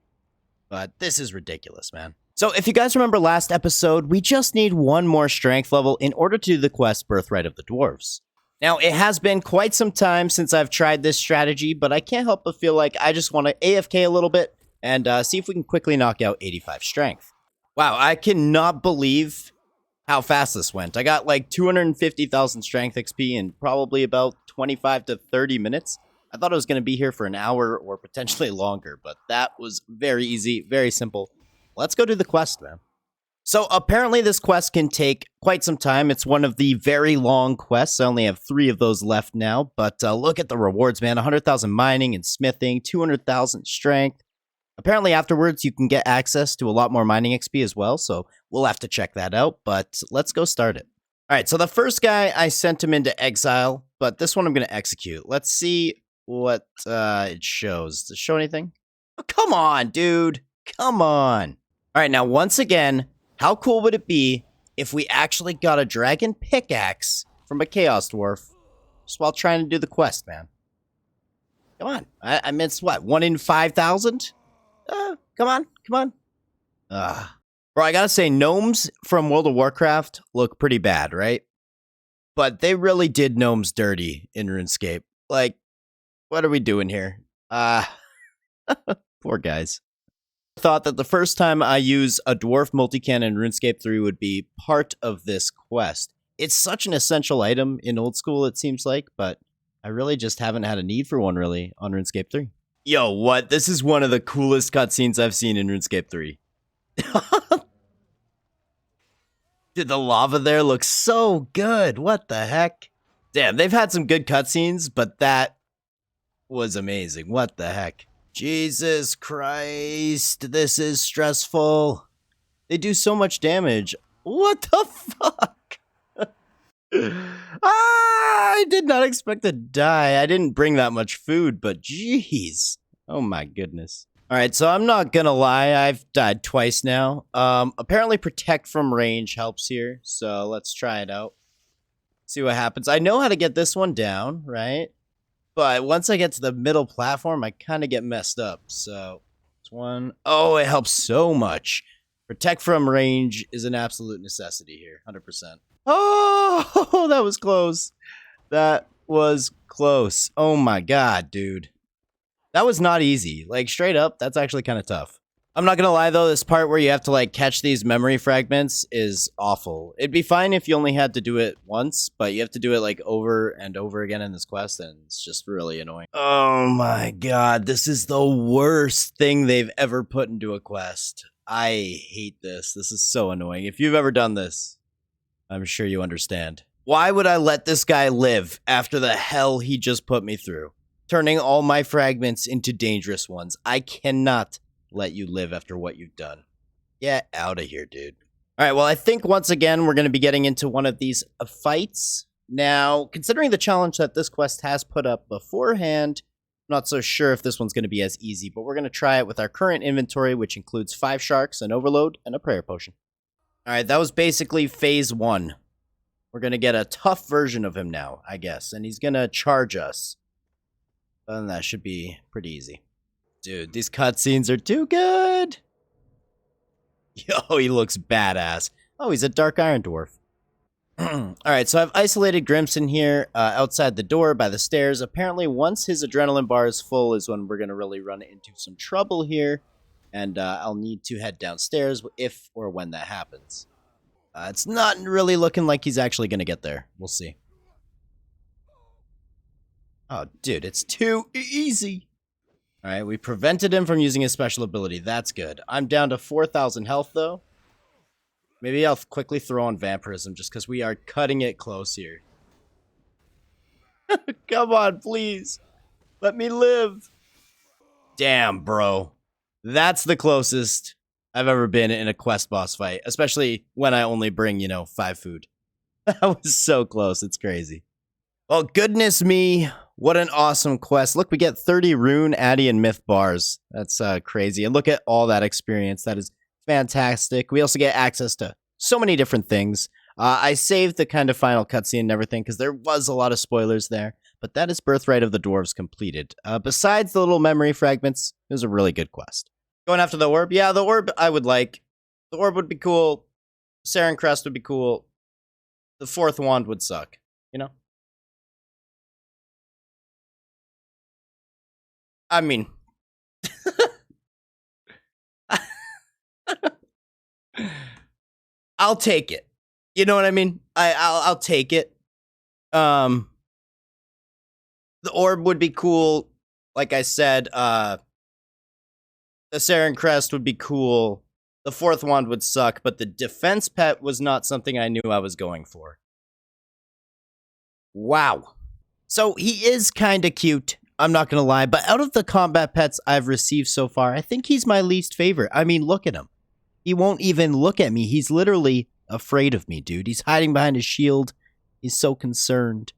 but this is ridiculous, man. So if you guys remember last episode, we just need 1 more strength level in order to do the quest Birthright of the Dwarves. Now, it has been quite some time since I've tried this strategy, but I can't help but feel like I just want to AFK a little bit and see if we can quickly knock out 85 strength. Wow, I cannot believe how fast this went. I got like 250,000 strength XP in probably about 25 to 30 minutes. I thought I was going to be here for an hour or potentially longer, but that was very easy, very simple. Let's go do the quest, man. So apparently this quest can take quite some time. It's one of the very long quests. I only have 3 of those left now, but look at the rewards, man. 100,000 mining and smithing, 200,000 strength. Apparently afterwards you can get access to a lot more mining XP as well, so we'll have to check that out, but let's go start it. All right, so the first guy, I sent him into exile, but this one I'm going to execute. Let's see what it shows. Does it show anything? Oh, come on, dude. Come on. All right, now once again, how cool would it be if we actually got a dragon pickaxe from a Chaos Dwarf just while trying to do the quest, man? Come on. I mean, it's what, 1 in 5,000? Come on. Bro, I gotta say, gnomes from World of Warcraft look pretty bad, right? But they really did gnomes dirty in RuneScape. Like, what are we doing here? Poor guys. Thought that the first time I use a dwarf multicannon in RuneScape 3 would be part of this quest. It's such an essential item in old school, it seems like, but I really just haven't had a need for one really on RuneScape 3. Yo, what? This is one of the coolest cutscenes I've seen in RuneScape 3. Dude, the lava there looks so good. What the heck? Damn, they've had some good cutscenes, but that was amazing. What the heck? Jesus Christ, this is stressful. They do so much damage. What the fuck? I did not expect to die. I didn't bring that much food, but jeez. Oh my goodness. All right, so I'm not gonna lie, I've died twice now. Apparently protect from range helps here, so let's try it out. See what happens. I know how to get this one down, right? But once I get to the middle platform, I kind of get messed up. So, it's one. Oh, it helps so much. Protect from range is an absolute necessity here, 100%. Oh, that was close. That was close. Oh my god, dude. That was not easy. Like, straight up, that's actually kind of tough. I'm not gonna lie, though, this part where you have to, like, catch these memory fragments is awful. It'd be fine if you only had to do it once, but you have to do it, like, over and over again in this quest, and it's just really annoying. Oh my god, this is the worst thing they've ever put into a quest. I hate this. This is so annoying. If you've ever done this, I'm sure you understand. Why would I let this guy live after the hell he just put me through? Turning all my fragments into dangerous ones. I cannot let you live after what you've done. Get out of here, dude. All right, well, I think once again we're going to be getting into one of these fights. Now, considering the challenge that this quest has put up beforehand, I'm not so sure if this one's going to be as easy, but we're going to try it with our current inventory, which includes 5 sharks, an overload, and a prayer potion. All right, that was basically phase 1. We're going to get a tough version of him now, I guess, and he's going to charge us. Then that should be pretty easy. Dude, these cutscenes are too good. Yo, he looks badass. Oh, he's a dark iron dwarf. Alright, so I've isolated Grimson here outside the door by the stairs. Apparently, once his adrenaline bar is full is when we're going to really run into some trouble here. And I'll need to head downstairs if or when that happens. It's not really looking like he's actually going to get there. We'll see. Oh, dude, it's too easy. All right, we prevented him from using his special ability. That's good. I'm down to 4,000 health, though. Maybe I'll quickly throw on Vampirism just because we are cutting it close here. Come on, please. Let me live. Damn, bro. That's the closest I've ever been in a quest boss fight, especially when I only bring, 5 food. That was so close. It's crazy. Well, goodness me. What an awesome quest. Look, we get 30 rune, addy, and myth bars. That's crazy. And look at all that experience. That is fantastic. We also get access to so many different things. I saved the kind of final cutscene and everything because there was a lot of spoilers there. But that is Birthright of the Dwarves completed. Besides the little memory fragments, it was a really good quest. Going after the orb? Yeah, the orb I would like. The orb would be cool. Saren Crest would be cool. The 4th wand would suck, I mean, I'll take it. You know what I mean? I'll take it. The orb would be cool. Like I said, the Saren Crest would be cool. The 4th wand would suck, but the defense pet was not something I knew I was going for. Wow. So he is kind of cute. I'm not going to lie, but out of the combat pets I've received so far, I think he's my least favorite. I mean, look at him. He won't even look at me. He's literally afraid of me, dude. He's hiding behind his shield. He's so concerned.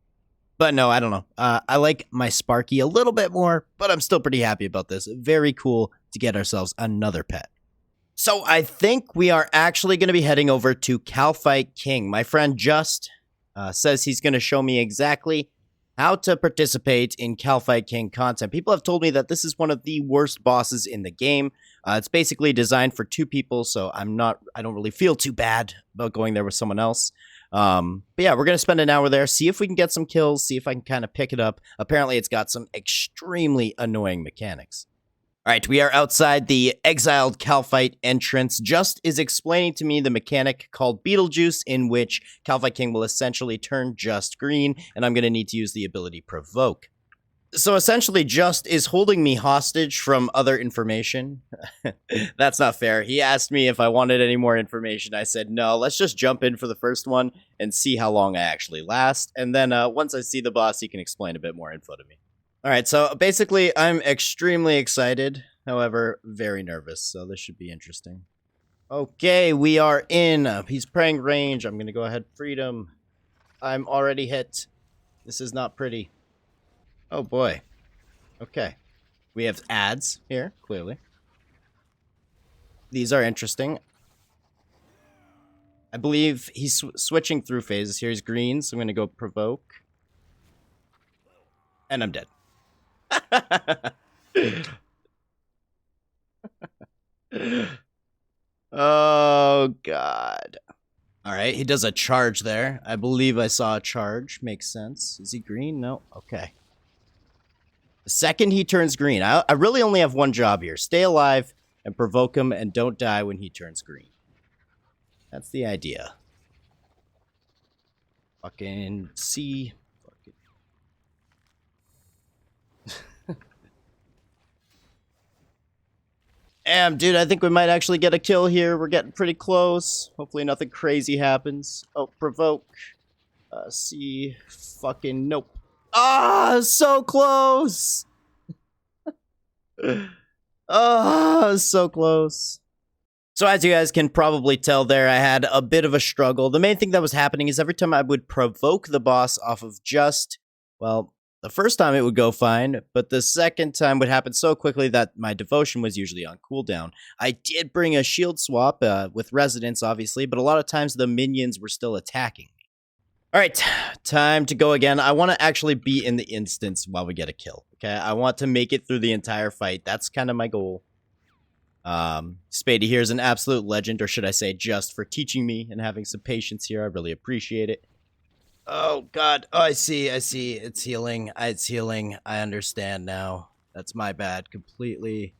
But no, I don't know. I like my Sparky a little bit more, but I'm still pretty happy about this. Very cool to get ourselves another pet. So I think we are actually going to be heading over to Kalphite King. My friend Just says he's going to show me exactly how to participate in Kalphite King content. People have told me that this is one of the worst bosses in the game. It's basically designed for 2 people, so I don't really feel too bad about going there with someone else. But yeah, we're going to spend an hour there, see if we can get some kills, see if I can kind of pick it up. Apparently, it's got some extremely annoying mechanics. All right, we are outside the exiled Kalphite entrance. Just is explaining to me the mechanic called Beetlejuice, in which Kalphite King will essentially turn Just green, and I'm going to need to use the ability Provoke. So essentially, Just is holding me hostage from other information. That's not fair. He asked me if I wanted any more information. I said, no, let's just jump in for the first one and see how long I actually last. And then once I see the boss, he can explain a bit more info to me. All right, so basically, I'm extremely excited, however, very nervous, so this should be interesting. Okay, we are in. He's praying range. I'm going to go ahead, freedom. I'm already hit. This is not pretty. Oh, boy. Okay. We have ads here, clearly. These are interesting. I believe he's switching through phases. Here's green, so I'm going to go provoke. And I'm dead. Oh, God. All right, he does a charge there. I believe I saw a charge. Makes sense. Is he green? No? Okay. The second he turns green, I really only have one job here. Stay alive and provoke him and don't die when he turns green. That's the idea. Fucking C. Damn, dude, I think we might actually get a kill here. We're getting pretty close. Hopefully nothing crazy happens. Oh, provoke. C. Fucking nope. Ah, so close. Ah, so close. So as you guys can probably tell there, I had a bit of a struggle. The main thing that was happening is every time I would provoke the boss off of Just, well, the first time it would go fine, but the second time would happen so quickly that my devotion was usually on cooldown. I did bring a shield swap with Residence, obviously, but a lot of times the minions were still attacking me. All right, time to go again. I want to actually be in the instance while we get a kill, okay? I want to make it through the entire fight. That's kind of my goal. Spady here is an absolute legend, or should I say just for teaching me and having some patience here. I really appreciate it. Oh, God. Oh, I see. It's healing. It's healing. I understand now. That's my bad completely.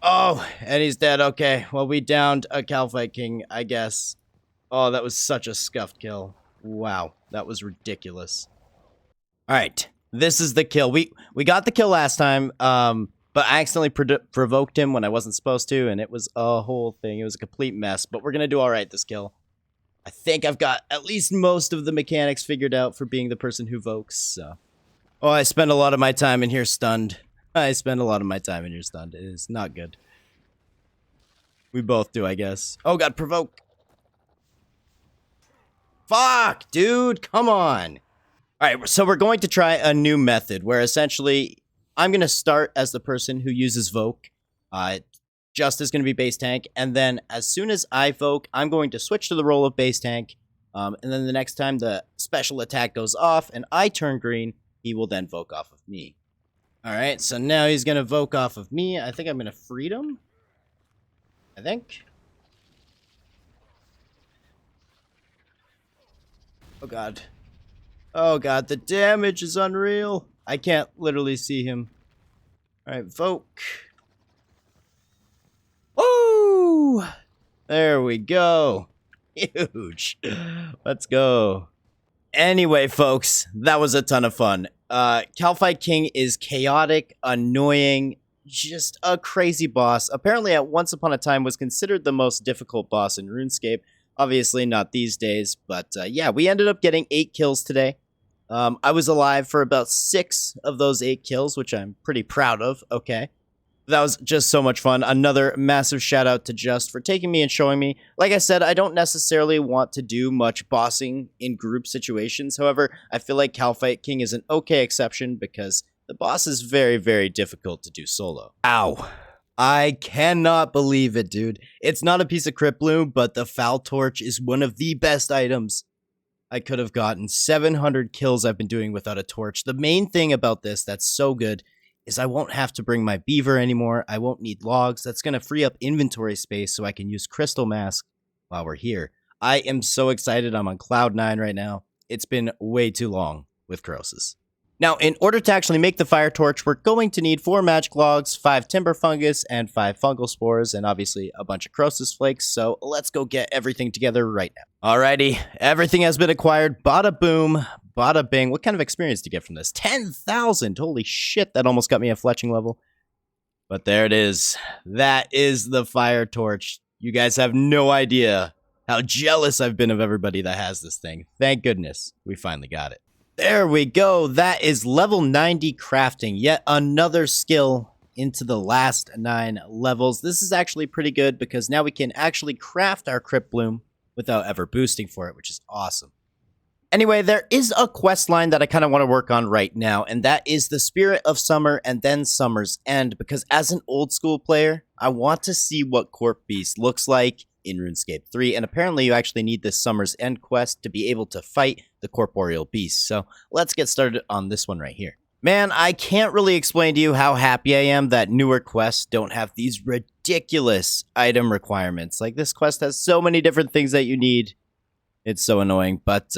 Oh, and he's dead. Okay. Well, we downed a Kalphite King, I guess. Oh, that was such a scuffed kill. Wow. That was ridiculous. All right. This is the kill. We got the kill last time, but I accidentally provoked him when I wasn't supposed to, and it was a whole thing. It was a complete mess, but we're going to do all right this kill. I think I've got at least most of the mechanics figured out for being the person who vokes, so. Oh, I spend a lot of my time in here stunned. It is not good. We both do, I guess. Oh, God, provoke. Fuck, dude, come on. All right, so we're going to try a new method where essentially I'm going to start as the person who uses Voke. Just is going to be base tank, and then as soon as I Voke, I'm going to switch to the role of base tank, and then the next time the special attack goes off and I turn green, he will then Voke off of me. Alright, so now he's going to Voke off of me. I think I'm going to freedom. I think. Oh, God. Oh, God, the damage is unreal. I can't literally see him. Alright, Voke. Woo! There we go. Huge. Let's go. Anyway, folks, that was a ton of fun. Kalphite King is chaotic, annoying, just a crazy boss. Apparently, at once upon a time, was considered the most difficult boss in RuneScape. Obviously, not these days, but yeah, we ended up getting 8 kills today. I was alive for about 6 of those 8 kills, which I'm pretty proud of, okay? That was just so much fun. Another massive shout out to Just for taking me and showing me. Like I said, I don't necessarily want to do much bossing in group situations. However, I feel like Kalphite King is an okay exception because the boss is very, very difficult to do solo. Ow. I cannot believe it, dude. It's not a piece of Crypt Bloom, but the Foul Torch is one of the best items I could have gotten. 700 kills I've been doing without a torch. The main thing about this that's so good is I won't have to bring my beaver anymore. I won't need logs. That's going to free up inventory space so I can use Crystal Mask while we're here. I am so excited. I'm on Cloud 9 right now. It's been way too long with Crosis. Now, in order to actually make the fire torch, we're going to need 4 magic logs, 5 timber fungus, and 5 fungal spores, and obviously a bunch of crosis flakes, so let's go get everything together right now. Alrighty, everything has been acquired. Bada boom, bada bing. What kind of experience do you get from this? 10,000! Holy shit, that almost got me a fletching level. But there it is. That is the fire torch. You guys have no idea how jealous I've been of everybody that has this thing. Thank goodness we finally got it. There we go. That is level 90 crafting. Yet another skill into the last 9 levels. This is actually pretty good because now we can actually craft our Crypt Bloom without ever boosting for it, which is awesome. Anyway, there is a quest line that I kind of want to work on right now, and that is the Spirit of Summer and then Summer's End, because as an old school player, I want to see what Corp Beast looks like in RuneScape 3, and apparently you actually need this Summer's End quest to be able to fight the Corporeal Beast, so let's get started on this one right here. Man, I can't really explain to you how happy I am that newer quests don't have these ridiculous item requirements. Like, this quest has so many different things that you need. It's so annoying, but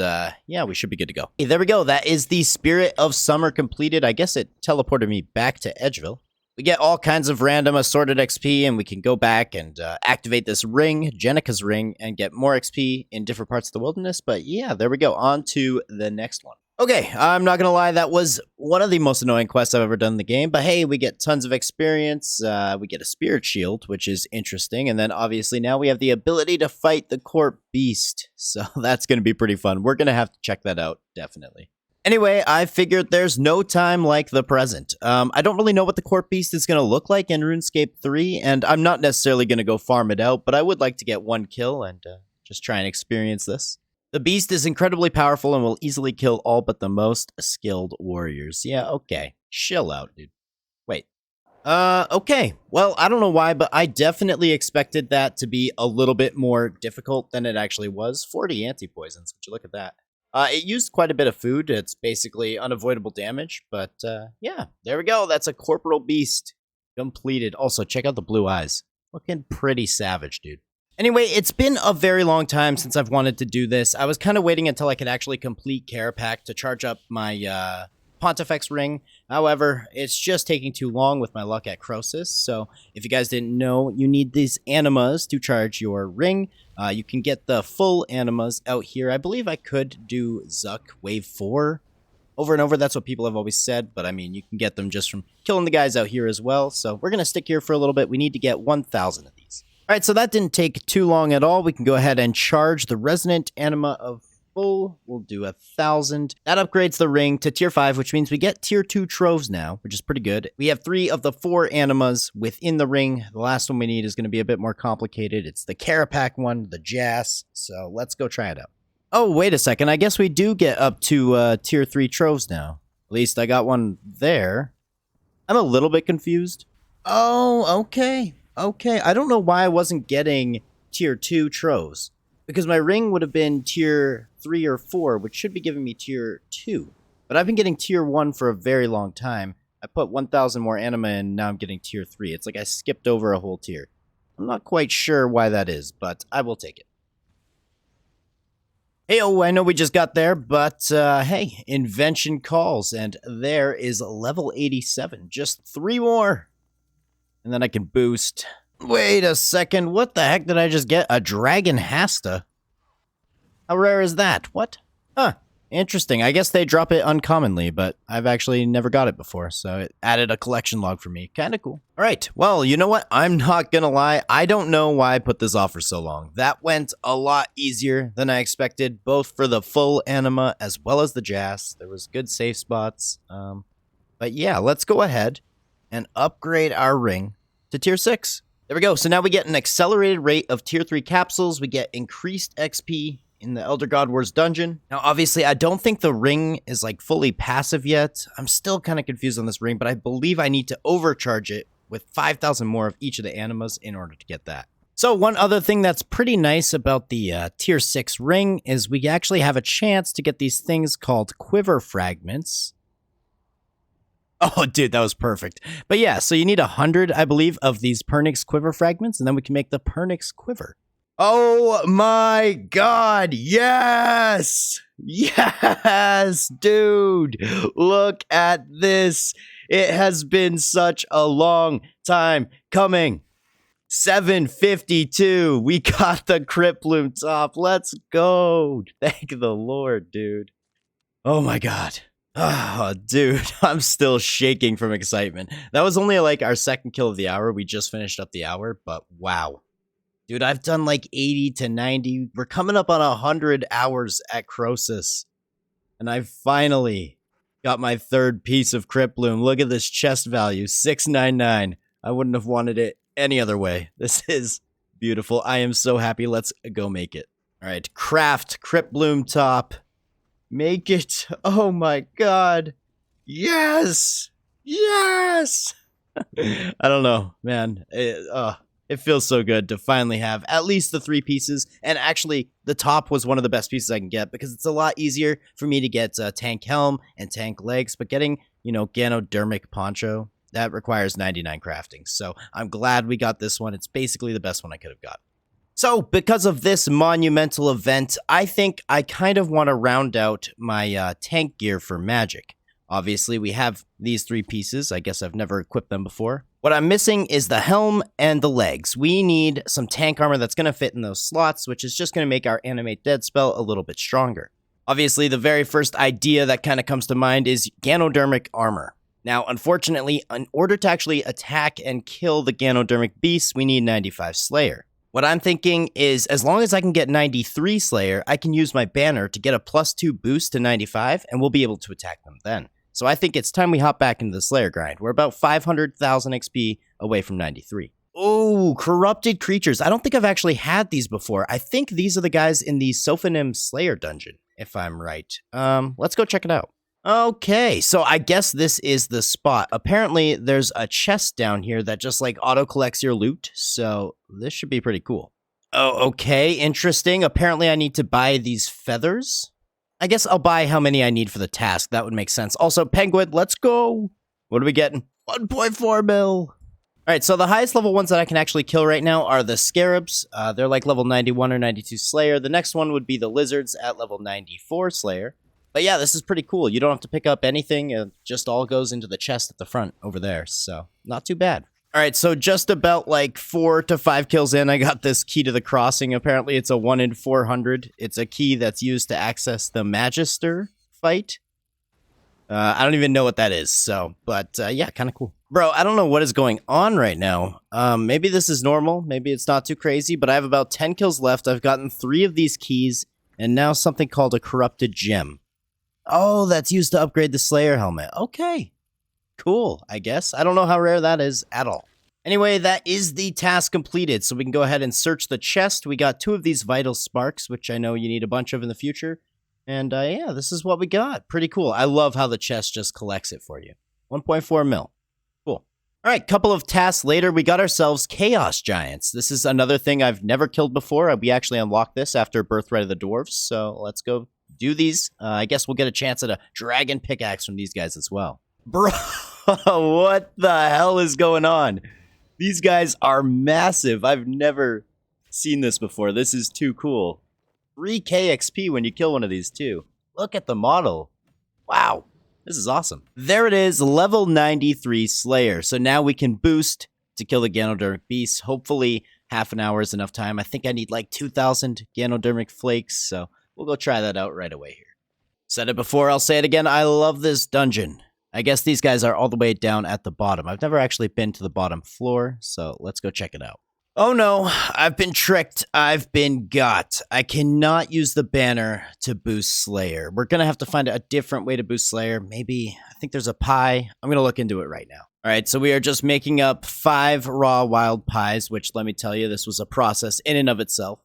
yeah, we should be good to go. Hey, there we go. That is the Spirit of Summer completed. I guess it teleported me back to Edgeville. We get all kinds of random assorted XP, and we can go back and activate this ring, Jenica's ring, and get more XP in different parts of the wilderness. But yeah, there we go. On to the next one. Okay, I'm not gonna lie, that was one of the most annoying quests I've ever done in the game, but hey, we get tons of experience, we get a spirit shield, which is interesting, and then obviously now we have the ability to fight the Corp Beast, so that's gonna be pretty fun. We're gonna have to check that out, definitely. Anyway, I figured there's no time like the present. I don't really know what the Corp Beast is gonna look like in RuneScape 3, and I'm not necessarily gonna go farm it out, but I would like to get 1 kill and just try and experience this. The beast is incredibly powerful and will easily kill all but the most skilled warriors. Yeah, okay. Chill out, dude. Wait. Okay. Well, I don't know why, but I definitely expected that to be a little bit more difficult than it actually was. 40 anti-poisons. Would you look at that? It used quite a bit of food. It's basically unavoidable damage, but yeah, there we go. That's a corporal beast completed. Also, check out the blue eyes. Looking pretty savage, dude. Anyway, it's been a very long time since I've wanted to do this. I was kind of waiting until I could actually complete Carapac to charge up my Pontifex ring. However, it's just taking too long with my luck at Crosis. So if you guys didn't know, you need these animas to charge your ring. You can get the full animas out here. I believe I could do Zuck Wave 4 over and over. That's what people have always said. But I mean, you can get them just from killing the guys out here as well. So we're going to stick here for a little bit. We need to get 1,000 of these. All right, so that didn't take too long at all. We can go ahead and charge the Resonant Anima of full. We'll do 1,000. That upgrades the ring to tier 5, which means we get tier 2 troves now, which is pretty good. We have 3 of the 4 animas within the ring. The last one we need is going to be a bit more complicated. It's the Carapac one, the Jas. So let's go try it out. Oh, wait a second. I guess we do get up to tier 3 troves now. At least I got one there. I'm a little bit confused. Oh, okay. Okay, I don't know why I wasn't getting tier 2 troves, because my ring would have been tier 3 or 4, which should be giving me tier 2. But I've been getting tier 1 for a very long time. I put 1,000 more anima in, now I'm getting tier 3. It's like I skipped over a whole tier. I'm not quite sure why that is, but I will take it. Hey, oh, I know we just got there, but hey, Invention calls, and there is level 87. Just 3 more. And then I can boost. Wait a second. What the heck did I just get? A Dragon Hasta? How rare is that? What? Huh. Interesting. I guess they drop it uncommonly, but I've actually never got it before, so it added a collection log for me. Kinda cool. Alright, well, you know what? I'm not gonna lie. I don't know why I put this off for so long. That went a lot easier than I expected, both for the full anima as well as the Jas. There was good safe spots. But yeah, let's go ahead and upgrade our ring to tier 6. There we go. So now we get an accelerated rate of tier 3 capsules. We get increased XP in the Elder God Wars dungeon. Now, obviously, I don't think the ring is like fully passive yet. I'm still kind of confused on this ring, but I believe I need to overcharge it with 5,000 more of each of the animas in order to get that. So one other thing that's pretty nice about the tier 6 ring is we actually have a chance to get these things called quiver fragments. Oh, dude, that was perfect. But yeah, so you need 100, I believe, of these Pernix quiver fragments, and then we can make the Pernix quiver. Oh my god, yes! Yes, dude. Look at this. It has been such a long time coming. 752. We got the Crypt Bloom top. Let's go. Thank the Lord, dude. Oh my god. Oh, dude, I'm still shaking from excitement. That was only like our second kill of the hour. We just finished up the hour, but wow. Dude, I've done like 80 to 90. We're coming up on 100 hours at Croesus. And I finally got my third piece of Crypt Bloom. Look at this chest value, 699. I wouldn't have wanted it any other way. This is beautiful. I am so happy. Let's go make it. All right, craft Crypt Bloom top. Make it. Oh my god. Yes. Yes. I don't know, man. It feels so good to finally have at least the 3 pieces. And actually, the top was one of the best pieces I can get because it's a lot easier for me to get tank helm and tank legs. But getting, Ganodermic poncho, that requires 99 crafting. So I'm glad we got this one. It's basically the best one I could have got. So because of this monumental event, I think I kind of want to round out my tank gear for magic. Obviously, we have these 3 pieces. I guess I've never equipped them before. What I'm missing is the helm and the legs. We need some tank armor that's going to fit in those slots, which is just going to make our Animate Dead spell a little bit stronger. Obviously, the very first idea that kind of comes to mind is Ganodermic armor. Now, unfortunately, in order to actually attack and kill the Ganodermic beasts, we need 95 Slayer. What I'm thinking is, as long as I can get 93 Slayer, I can use my banner to get a +2 boost to 95, and we'll be able to attack them then. So I think it's time we hop back into the Slayer grind. We're about 500,000 XP away from 93. Oh, corrupted creatures. I don't think I've actually had these before. I think these are the guys in the Sophonim Slayer dungeon, if I'm right. Let's go check it out. Okay, so I guess this is the spot. Apparently, there's a chest down here that just like auto-collects your loot, so this should be pretty cool. Oh, okay, interesting. Apparently, I need to buy these feathers. I guess I'll buy how many I need for the task. That would make sense. Also, Penguin, let's go. What are we getting? 1.4 mil. All right, so the highest level ones that I can actually kill right now are the Scarabs. They're like level 91 or 92 Slayer. The next one would be the Lizards at level 94 Slayer. But yeah, this is pretty cool. You don't have to pick up anything. It just all goes into the chest at the front over there. So not too bad. All right, so just about like 4 to 5 kills in, I got this key to the crossing. Apparently, it's a 1 in 400. It's a key that's used to access the Magister fight. I don't even know what that is, but yeah, kind of cool. Bro, I don't know what is going on right now. Maybe this is normal. Maybe it's not too crazy, but I have about 10 kills left. I've gotten 3 of these keys, and now something called a Corrupted Gem. Oh, that's used to upgrade the Slayer helmet. Okay. Cool, I guess. I don't know how rare that is at all. Anyway, that is the task completed, so we can go ahead and search the chest. We got 2 of these Vital Sparks, which I know you need a bunch of in the future. And yeah, this is what we got. Pretty cool. I love how the chest just collects it for you. 1.4 mil. Cool. All right, couple of tasks later, we got ourselves Chaos Giants. This is another thing I've never killed before. We actually unlocked this after Birthright of the Dwarves, so let's go do these. I guess we'll get a chance at a Dragon Pickaxe from these guys as well. Bro, what the hell is going on? These guys are massive. I've never seen this before. This is too cool. 3k XP when you kill one of these too. Look at the model. Wow, this is awesome. There it is, level 93 Slayer. So now we can boost to kill the Ganodermic beasts. Hopefully half an hour is enough time. I think I need like 2,000 Ganodermic flakes, so we'll go try that out right away here. Said it before, I'll say it again. I love this dungeon. I guess these guys are all the way down at the bottom. I've never actually been to the bottom floor, so let's go check it out. Oh no, I've been tricked. I've been got. I cannot use the banner to boost Slayer. We're going to have to find a different way to boost Slayer. Maybe, I think there's a pie. I'm going to look into it right now. All right, so we are just making up 5 raw wild pies, which let me tell you, this was a process in and of itself.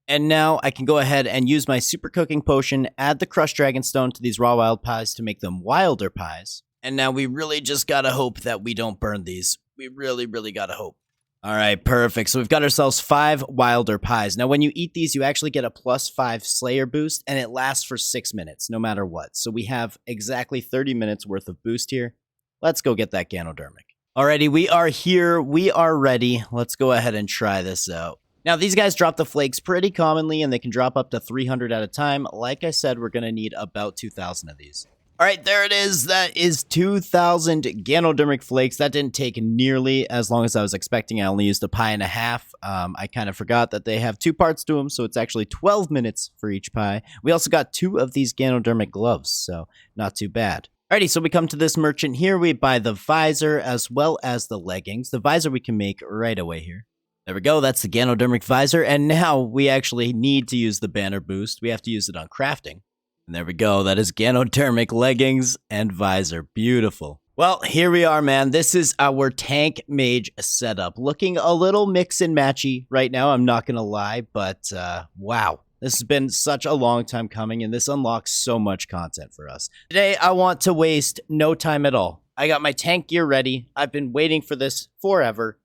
And now I can go ahead and use my super cooking potion, add the crushed dragonstone to these raw wild pies to make them wilder pies. And now we really just gotta hope that we don't burn these. We really, really gotta hope. All right, perfect. So we've got ourselves 5 wilder pies. Now, when you eat these, you actually get a +5 Slayer boost, and it lasts for 6 minutes, no matter what. So we have exactly 30 minutes worth of boost here. Let's go get that Ganodermic. Alrighty, we are here. We are ready. Let's go ahead and try this out. Now, these guys drop the flakes pretty commonly, and they can drop up to 300 at a time. Like I said, we're going to need about 2,000 of these. All right, there it is. That is 2,000 Ganodermic flakes. That didn't take nearly as long as I was expecting. I only used a pie and a half. I kind of forgot that they have 2 parts to them, so it's actually 12 minutes for each pie. We also got 2 of these Ganodermic gloves, so not too bad. Alrighty, so we come to this merchant here. We buy the visor as well as the leggings. The visor we can make right away here. There we go, that's the Ganodermic visor, and now we actually need to use the banner boost. We have to use it on crafting. And there we go, that is Ganodermic leggings and visor. Beautiful. Well, here we are, man. This is our tank mage setup. Looking a little mix and matchy right now, I'm not gonna lie, but wow. This has been such a long time coming, and this unlocks so much content for us. Today, I want to waste no time at all. I got my tank gear ready. I've been waiting for this forever.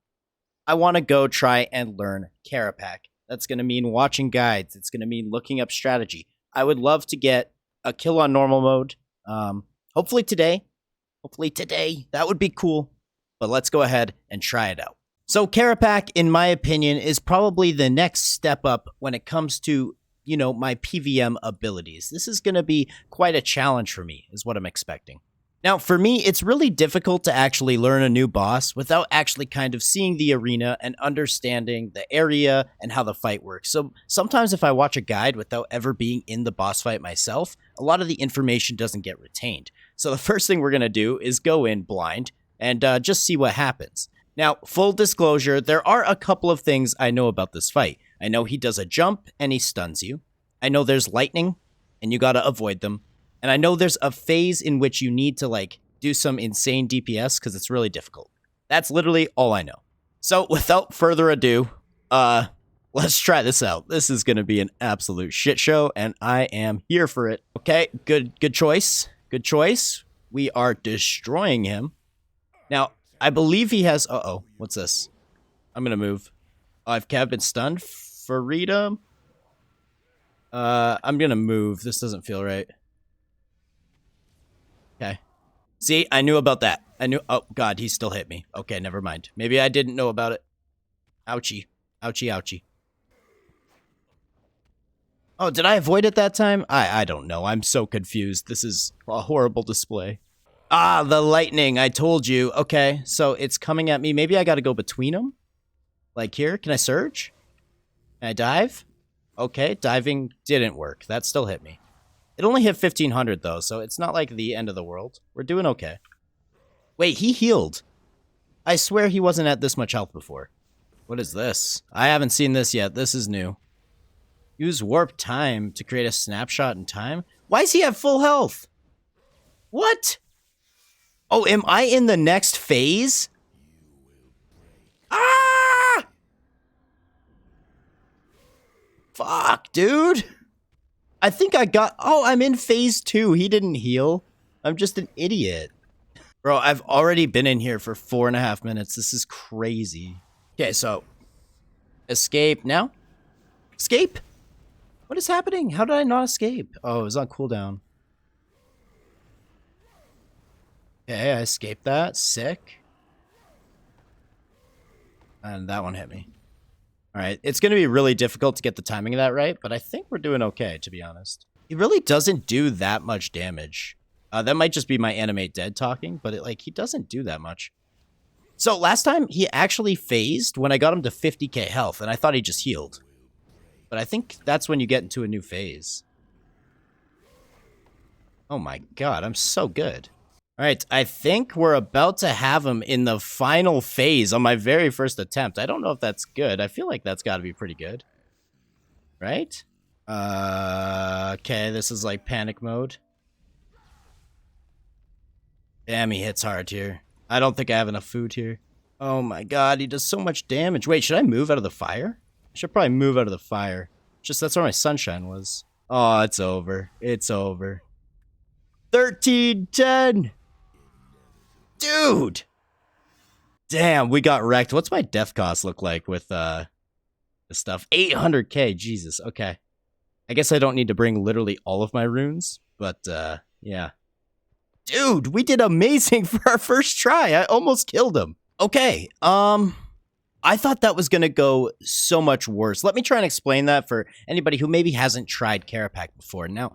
I want to go try and learn Carapac. That's going to mean watching guides. It's going to mean looking up strategy. I would love to get a kill on normal mode. Hopefully today. That would be cool. But let's go ahead and try it out. So Carapac, in my opinion, is probably the next step up when it comes to, you know, my PVM abilities. This is going to be quite a challenge for me, is what I'm expecting. Now, for me, it's really difficult to actually learn a new boss without actually kind of seeing the arena and understanding the area and how the fight works. So sometimes if I watch a guide without ever being in the boss fight myself, a lot of the information doesn't get retained. So the first thing we're going to do is go in blind and just see what happens. Now, full disclosure, there are a couple of things I know about this fight. I know he does a jump and he stuns you. I know there's lightning and you got to avoid them. And I know there's a phase in which you need to, like, do some insane DPS because it's really difficult. That's literally all I know. So, without further ado, let's try this out. This is going to be an absolute shit show, and I am here for it. Okay, good choice. Good choice. We are destroying him. Now, I believe he has... Uh-oh, what's this? I'm going to move. Oh, I've been stunned. Freedom. I'm going to move. This doesn't feel right. Okay. See, I knew about that. I knew... Oh, God, he still hit me. Okay, never mind. Maybe I didn't know about it. Ouchie. Ouchie, ouchie. Oh, did I avoid it that time? I don't know. I'm so confused. This is a horrible display. Ah, the lightning. I told you. Okay, so it's coming at me. Maybe I gotta go between them? Like here? Can I surge? Can I dive? Okay, diving didn't work. That still hit me. It only hit 1,500, though, so it's not like the end of the world. We're doing okay. Wait, he healed. I swear he wasn't at this much health before. What is this? I haven't seen this yet. This is new. Use warp time to create a snapshot in time? Why does he have full health? What? Oh, am I in the next phase? Ah! Fuck, dude. I think I got... Oh, I'm in phase 2. He didn't heal. I'm just an idiot. Bro, I've already been in here for 4.5 minutes. This is crazy. Okay, so... Escape now? Escape? What is happening? How did I not escape? Oh, it was on cooldown. Okay, I escaped that. Sick. And that one hit me. Alright, it's going to be really difficult to get the timing of that right, but I think we're doing okay, to be honest. He really doesn't do that much damage. That might just be my animate dead talking, but he doesn't do that much. So last time, he actually phased when I got him to 50k health, and I thought he just healed. But I think that's when you get into a new phase. Oh my god, I'm so good. Alright, I think we're about to have him in the final phase on my very first attempt. I don't know if that's good. I feel like that's got to be pretty good. Right? Okay, this is like panic mode. Damn, he hits hard here. I don't think I have enough food here. Oh my god, he does so much damage. Wait, should I move out of the fire? I should probably move out of the fire. Just that's where my sunshine was. Oh, it's over. It's over. 1310! Dude! Damn, we got wrecked. What's my death cost look like with this stuff? 800k, Jesus. Okay. I guess I don't need to bring literally all of my runes, but yeah. Dude, we did amazing for our first try. I almost killed him. Okay, I thought that was going to go so much worse. Let me try and explain that for anybody who maybe hasn't tried Carapac before. Now,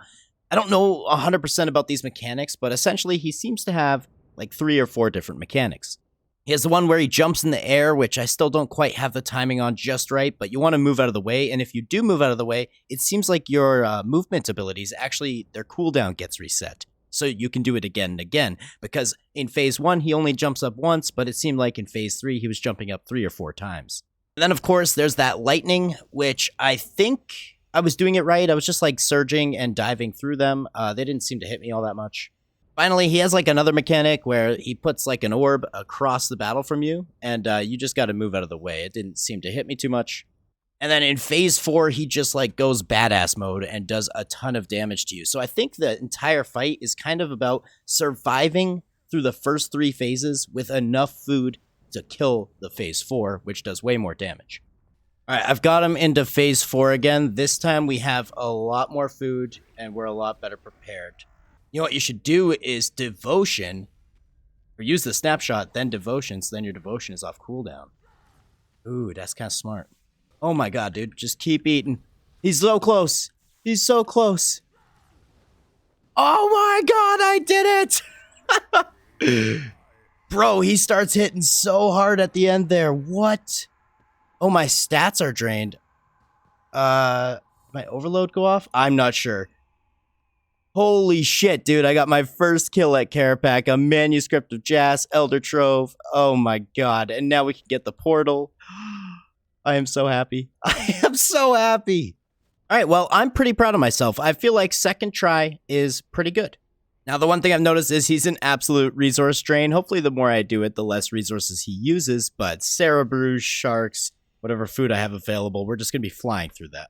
I don't know 100% about these mechanics, but essentially he seems to have like 3 or 4 different mechanics. He has the one where he jumps in the air, which I still don't quite have the timing on just right, but you want to move out of the way, and if you do move out of the way, it seems like your movement abilities, actually, their cooldown gets reset. So you can do it again and again, because in Phase 1, he only jumps up once, but it seemed like in Phase 3, he was jumping up 3 or 4 times. And then, of course, there's that lightning, which I think I was doing it right. I was just, like, surging and diving through them. They didn't seem to hit me all that much. Finally, he has like another mechanic where he puts like an orb across the battle from you, and you just got to move out of the way. It didn't seem to hit me too much. And then in Phase 4, he just like goes badass mode and does a ton of damage to you. So I think the entire fight is kind of about surviving through the first 3 phases with enough food to kill the Phase 4, which does way more damage. All right, I've got him into Phase 4 again. This time we have a lot more food, and we're a lot better prepared. You know what you should do is Devotion, or use the snapshot, then Devotion, so then your Devotion is off cooldown. Ooh, that's kind of smart. Oh my god, dude, just keep eating. He's so close. He's so close. Oh my god, I did it! Bro, he starts hitting so hard at the end there. What? Oh, my stats are drained. My overload go off? I'm not sure. Holy shit, dude. I got my first kill at Carapac, a manuscript of Jas, Elder Trove. Oh my god. And now we can get the portal. I am so happy. I am so happy. All right, well, I'm pretty proud of myself. I feel like second try is pretty good. Now, the one thing I've noticed is he's an absolute resource drain. Hopefully, the more I do it, the less resources he uses. But Cerebrews, sharks, whatever food I have available, we're just going to be flying through that.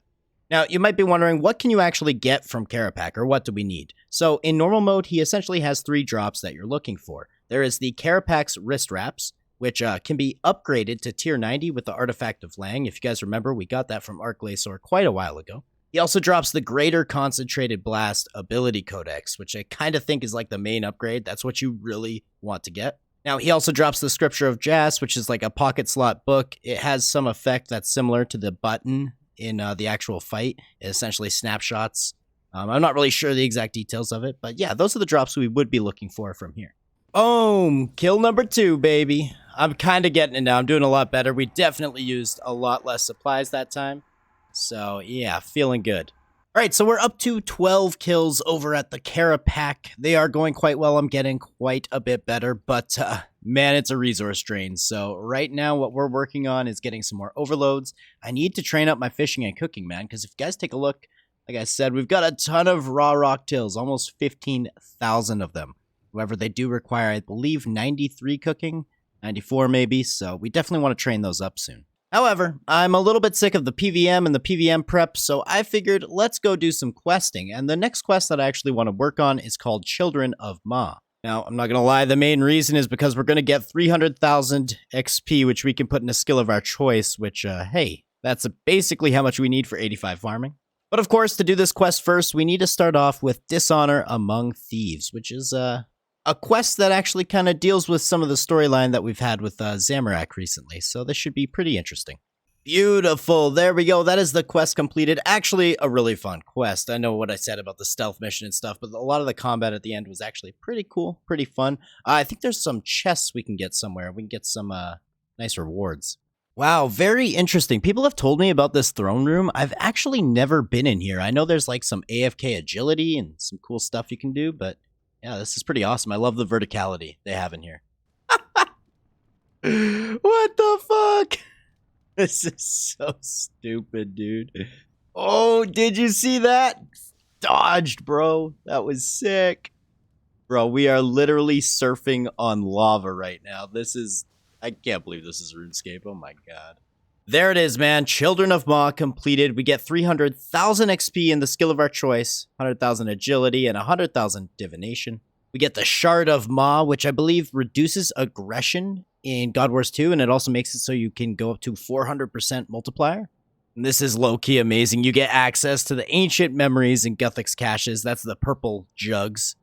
Now, you might be wondering, what can you actually get from Carapac, or what do we need? So, in normal mode, he essentially has 3 drops that you're looking for. There is the Carapac's wrist wraps, which can be upgraded to tier 90 with the Artifact of Lang. If you guys remember, we got that from Arcglacior quite a while ago. He also drops the Greater Concentrated Blast Ability Codex, which I kind of think is like the main upgrade. That's what you really want to get. Now, he also drops the Scripture of Jas, which is like a pocket slot book. It has some effect that's similar to the button in the actual fight. It essentially snapshots. I'm not really sure the exact details of it, but yeah, those are the drops we would be looking for from here. Boom! Kill number 2, baby. I'm kind of getting it now. I'm doing a lot better. We definitely used a lot less supplies that time. So, yeah, feeling good. All right, so we're up to 12 kills over at the Carapac. They are going quite well. I'm getting quite a bit better, but man, it's a resource drain. So right now, what we're working on is getting some more overloads. I need to train up my fishing and cooking, man, because if you guys take a look, like I said, we've got a ton of raw rock tills, almost 15,000 of them. However, they do require, I believe, 93 cooking, 94 maybe, so we definitely want to train those up soon. However, I'm a little bit sick of the PVM and the PVM prep, so I figured let's go do some questing, and the next quest that I actually want to work on is called Children of Ma. Now, I'm not going to lie, the main reason is because we're going to get 300,000 XP, which we can put in a skill of our choice, which, hey, that's basically how much we need for 85 farming. But of course, to do this quest first, we need to start off with Dishonor Among Thieves, which is a quest that actually kind of deals with some of the storyline that we've had with Zamorak recently, so this should be pretty interesting. Beautiful, there we go, that is the quest completed. Actually, a really fun quest. I know what I said about the stealth mission and stuff, but a lot of the combat at the end was actually pretty cool, pretty fun. I think there's some chests we can get somewhere. We can get some nice rewards. Wow, very interesting. People have told me about this throne room. I've actually never been in here. I know there's like some AFK agility and some cool stuff you can do, but yeah, this is pretty awesome. I love the verticality they have in here. What the fuck? This is so stupid, dude. Oh, did you see that? Dodged, bro. That was sick. Bro, we are literally surfing on lava right now. I can't believe this is RuneScape. Oh my god. There it is, man. Children of Ma completed. We get 300,000 XP in the skill of our choice, 100,000 agility, and 100,000 divination. We get the Shard of Ma, which I believe reduces aggression in God Wars 2, and it also makes it so you can go up to 400% multiplier. And this is low-key amazing. You get access to the ancient memories in Guthix caches. That's the purple jugs.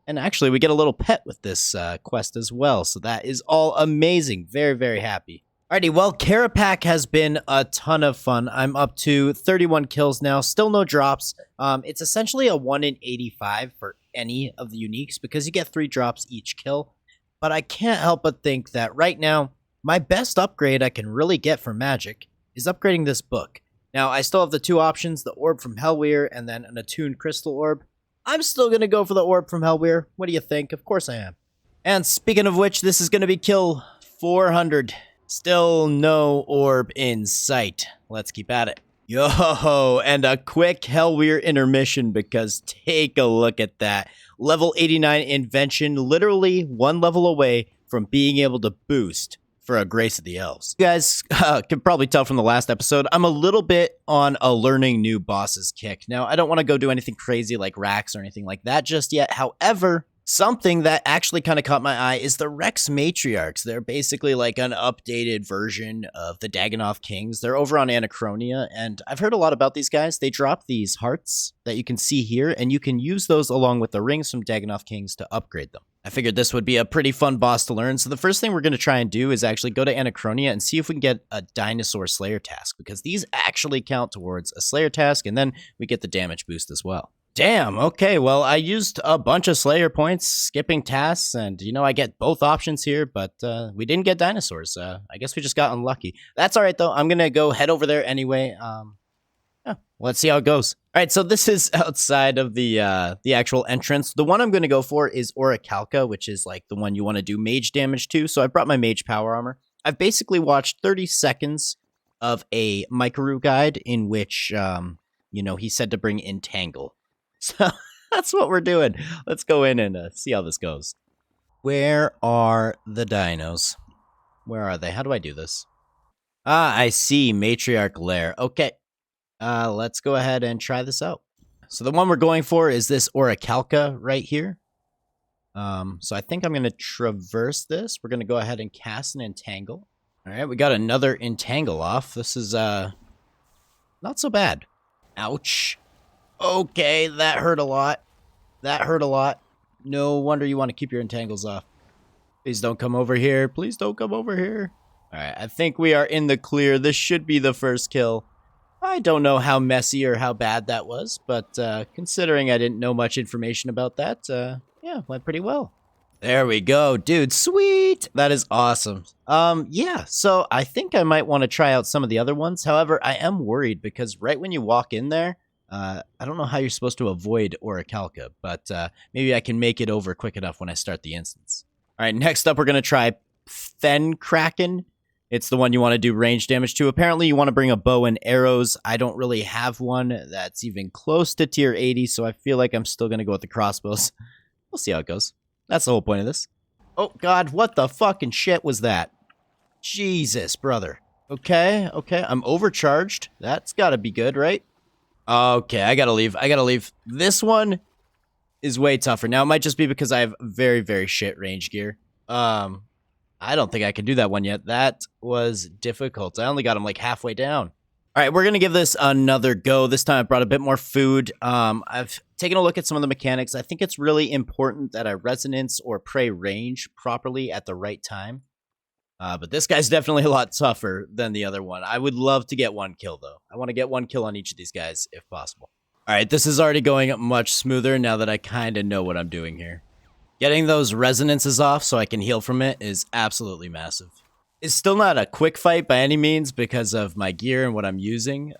And actually, we get a little pet with this quest as well, so that is all amazing. Very, very happy. Alrighty, well, Carapac has been a ton of fun. I'm up to 31 kills now, still no drops. It's essentially a 1 in 85 for any of the uniques because you get 3 drops each kill. But I can't help but think that right now, my best upgrade I can really get for magic is upgrading this book. Now, I still have the 2 options, the Orb from Hellweir and then an Attuned Crystal Orb. I'm still going to go for the Orb from Hellweir. What do you think? Of course I am. And speaking of which, this is going to be kill 400. Still no orb in sight. Let's keep at it. Yo, and a quick Hellweir intermission because take a look at that. Level 89 Invention, literally 1 level away from being able to boost for a Grace of the Elves. You guys can probably tell from the last episode, I'm a little bit on a learning new bosses kick. Now, I don't want to go do anything crazy like Rax or anything like that just yet. However, something that actually kind of caught my eye is the Rex Matriarchs. They're basically like an updated version of the Dagannoth Kings. They're over on Anachronia, and I've heard a lot about these guys. They drop these hearts that you can see here, and you can use those along with the rings from Dagannoth Kings to upgrade them. I figured this would be a pretty fun boss to learn, so the first thing we're going to try and do is actually go to Anachronia and see if we can get a Dinosaur Slayer task, because these actually count towards a Slayer task, and then we get the damage boost as well. Damn, okay, well, I used a bunch of Slayer points, skipping tasks, and, you know, I get both options here, but we didn't get dinosaurs. I guess we just got unlucky. That's all right, though. I'm going to go head over there anyway. Yeah, let's see how it goes. All right, so this is outside of the actual entrance. The one I'm going to go for is Orichalca, which is, like, the one you want to do mage damage to, so I brought my mage power armor. I've basically watched 30 seconds of a Microroo guide in which, you know, he said to bring Entangle. So that's what we're doing. Let's go in and see how this goes. Where are the dinos? Where are they? How do I do this? Ah, I see. Matriarch Lair. Okay. Let's go ahead and try this out. So the one we're going for is this Orichalca right here. So I think I'm going to traverse this. We're going to go ahead and cast an Entangle. All right, we got another Entangle off. This is not so bad. Ouch. Okay, that hurt a lot. That hurt a lot. No wonder you want to keep your entangles off. Please don't come over here. Please don't come over here. All right, I think we are in the clear. This should be the first kill. I don't know how messy or how bad that was, but considering I didn't know much information about that, yeah, went pretty well. There we go, dude. Sweet. That is awesome. Yeah, so I think I might want to try out some of the other ones. However, I am worried because right when you walk in there, I don't know how you're supposed to avoid Orichalca, but maybe I can make it over quick enough when I start the instance. All right, next up, we're going to try Fenkraken. It's the one you want to do range damage to. Apparently, you want to bring a bow and arrows. I don't really have one that's even close to tier 80, so I feel like I'm still going to go with the crossbows. We'll see how it goes. That's the whole point of this. Oh, God, what the fucking shit was that? Jesus, brother. Okay, I'm overcharged. That's got to be good, right? Okay, I gotta leave. This one is way tougher. Now, it might just be because I have very, very shit range gear. I don't think I can do that one yet. That was difficult. I only got him like halfway down. All right, we're gonna give this another go. This time I brought a bit more food. I've taken a look at some of the mechanics. I think it's really important that I resonance or pray range properly at the right time. But this guy's definitely a lot tougher than the other one. I would love to get 1 kill, though. I want to get 1 kill on each of these guys, if possible. All right, this is already going much smoother now that I kind of know what I'm doing here. Getting those resonances off so I can heal from it is absolutely massive. It's still not a quick fight by any means because of my gear and what I'm using.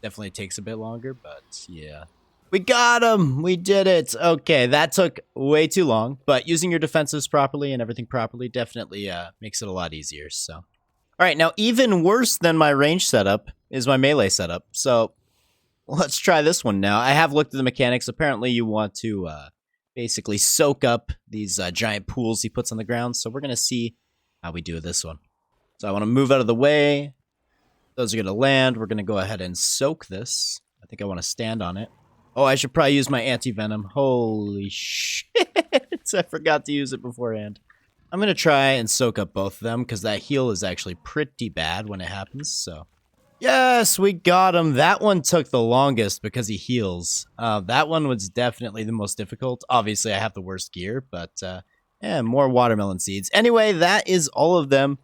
Definitely takes a bit longer, but yeah. We got him! We did it! Okay, that took way too long, but using your defensives properly and everything properly definitely makes it a lot easier, so. Alright, now even worse than my range setup is my melee setup, so let's try this one now. I have looked at the mechanics. Apparently you want to basically soak up these giant pools he puts on the ground, so we're going to see how we do this one. So I want to move out of the way. Those are going to land. We're going to go ahead and soak this. I think I want to stand on it. Oh, I should probably use my anti-venom. Holy shit. I forgot to use it beforehand. I'm going to try and soak up both of them because that heal is actually pretty bad when it happens, so. Yes, we got him. That one took the longest because he heals. That one was definitely the most difficult. Obviously, I have the worst gear, but yeah, more watermelon seeds. Anyway, that is all of them.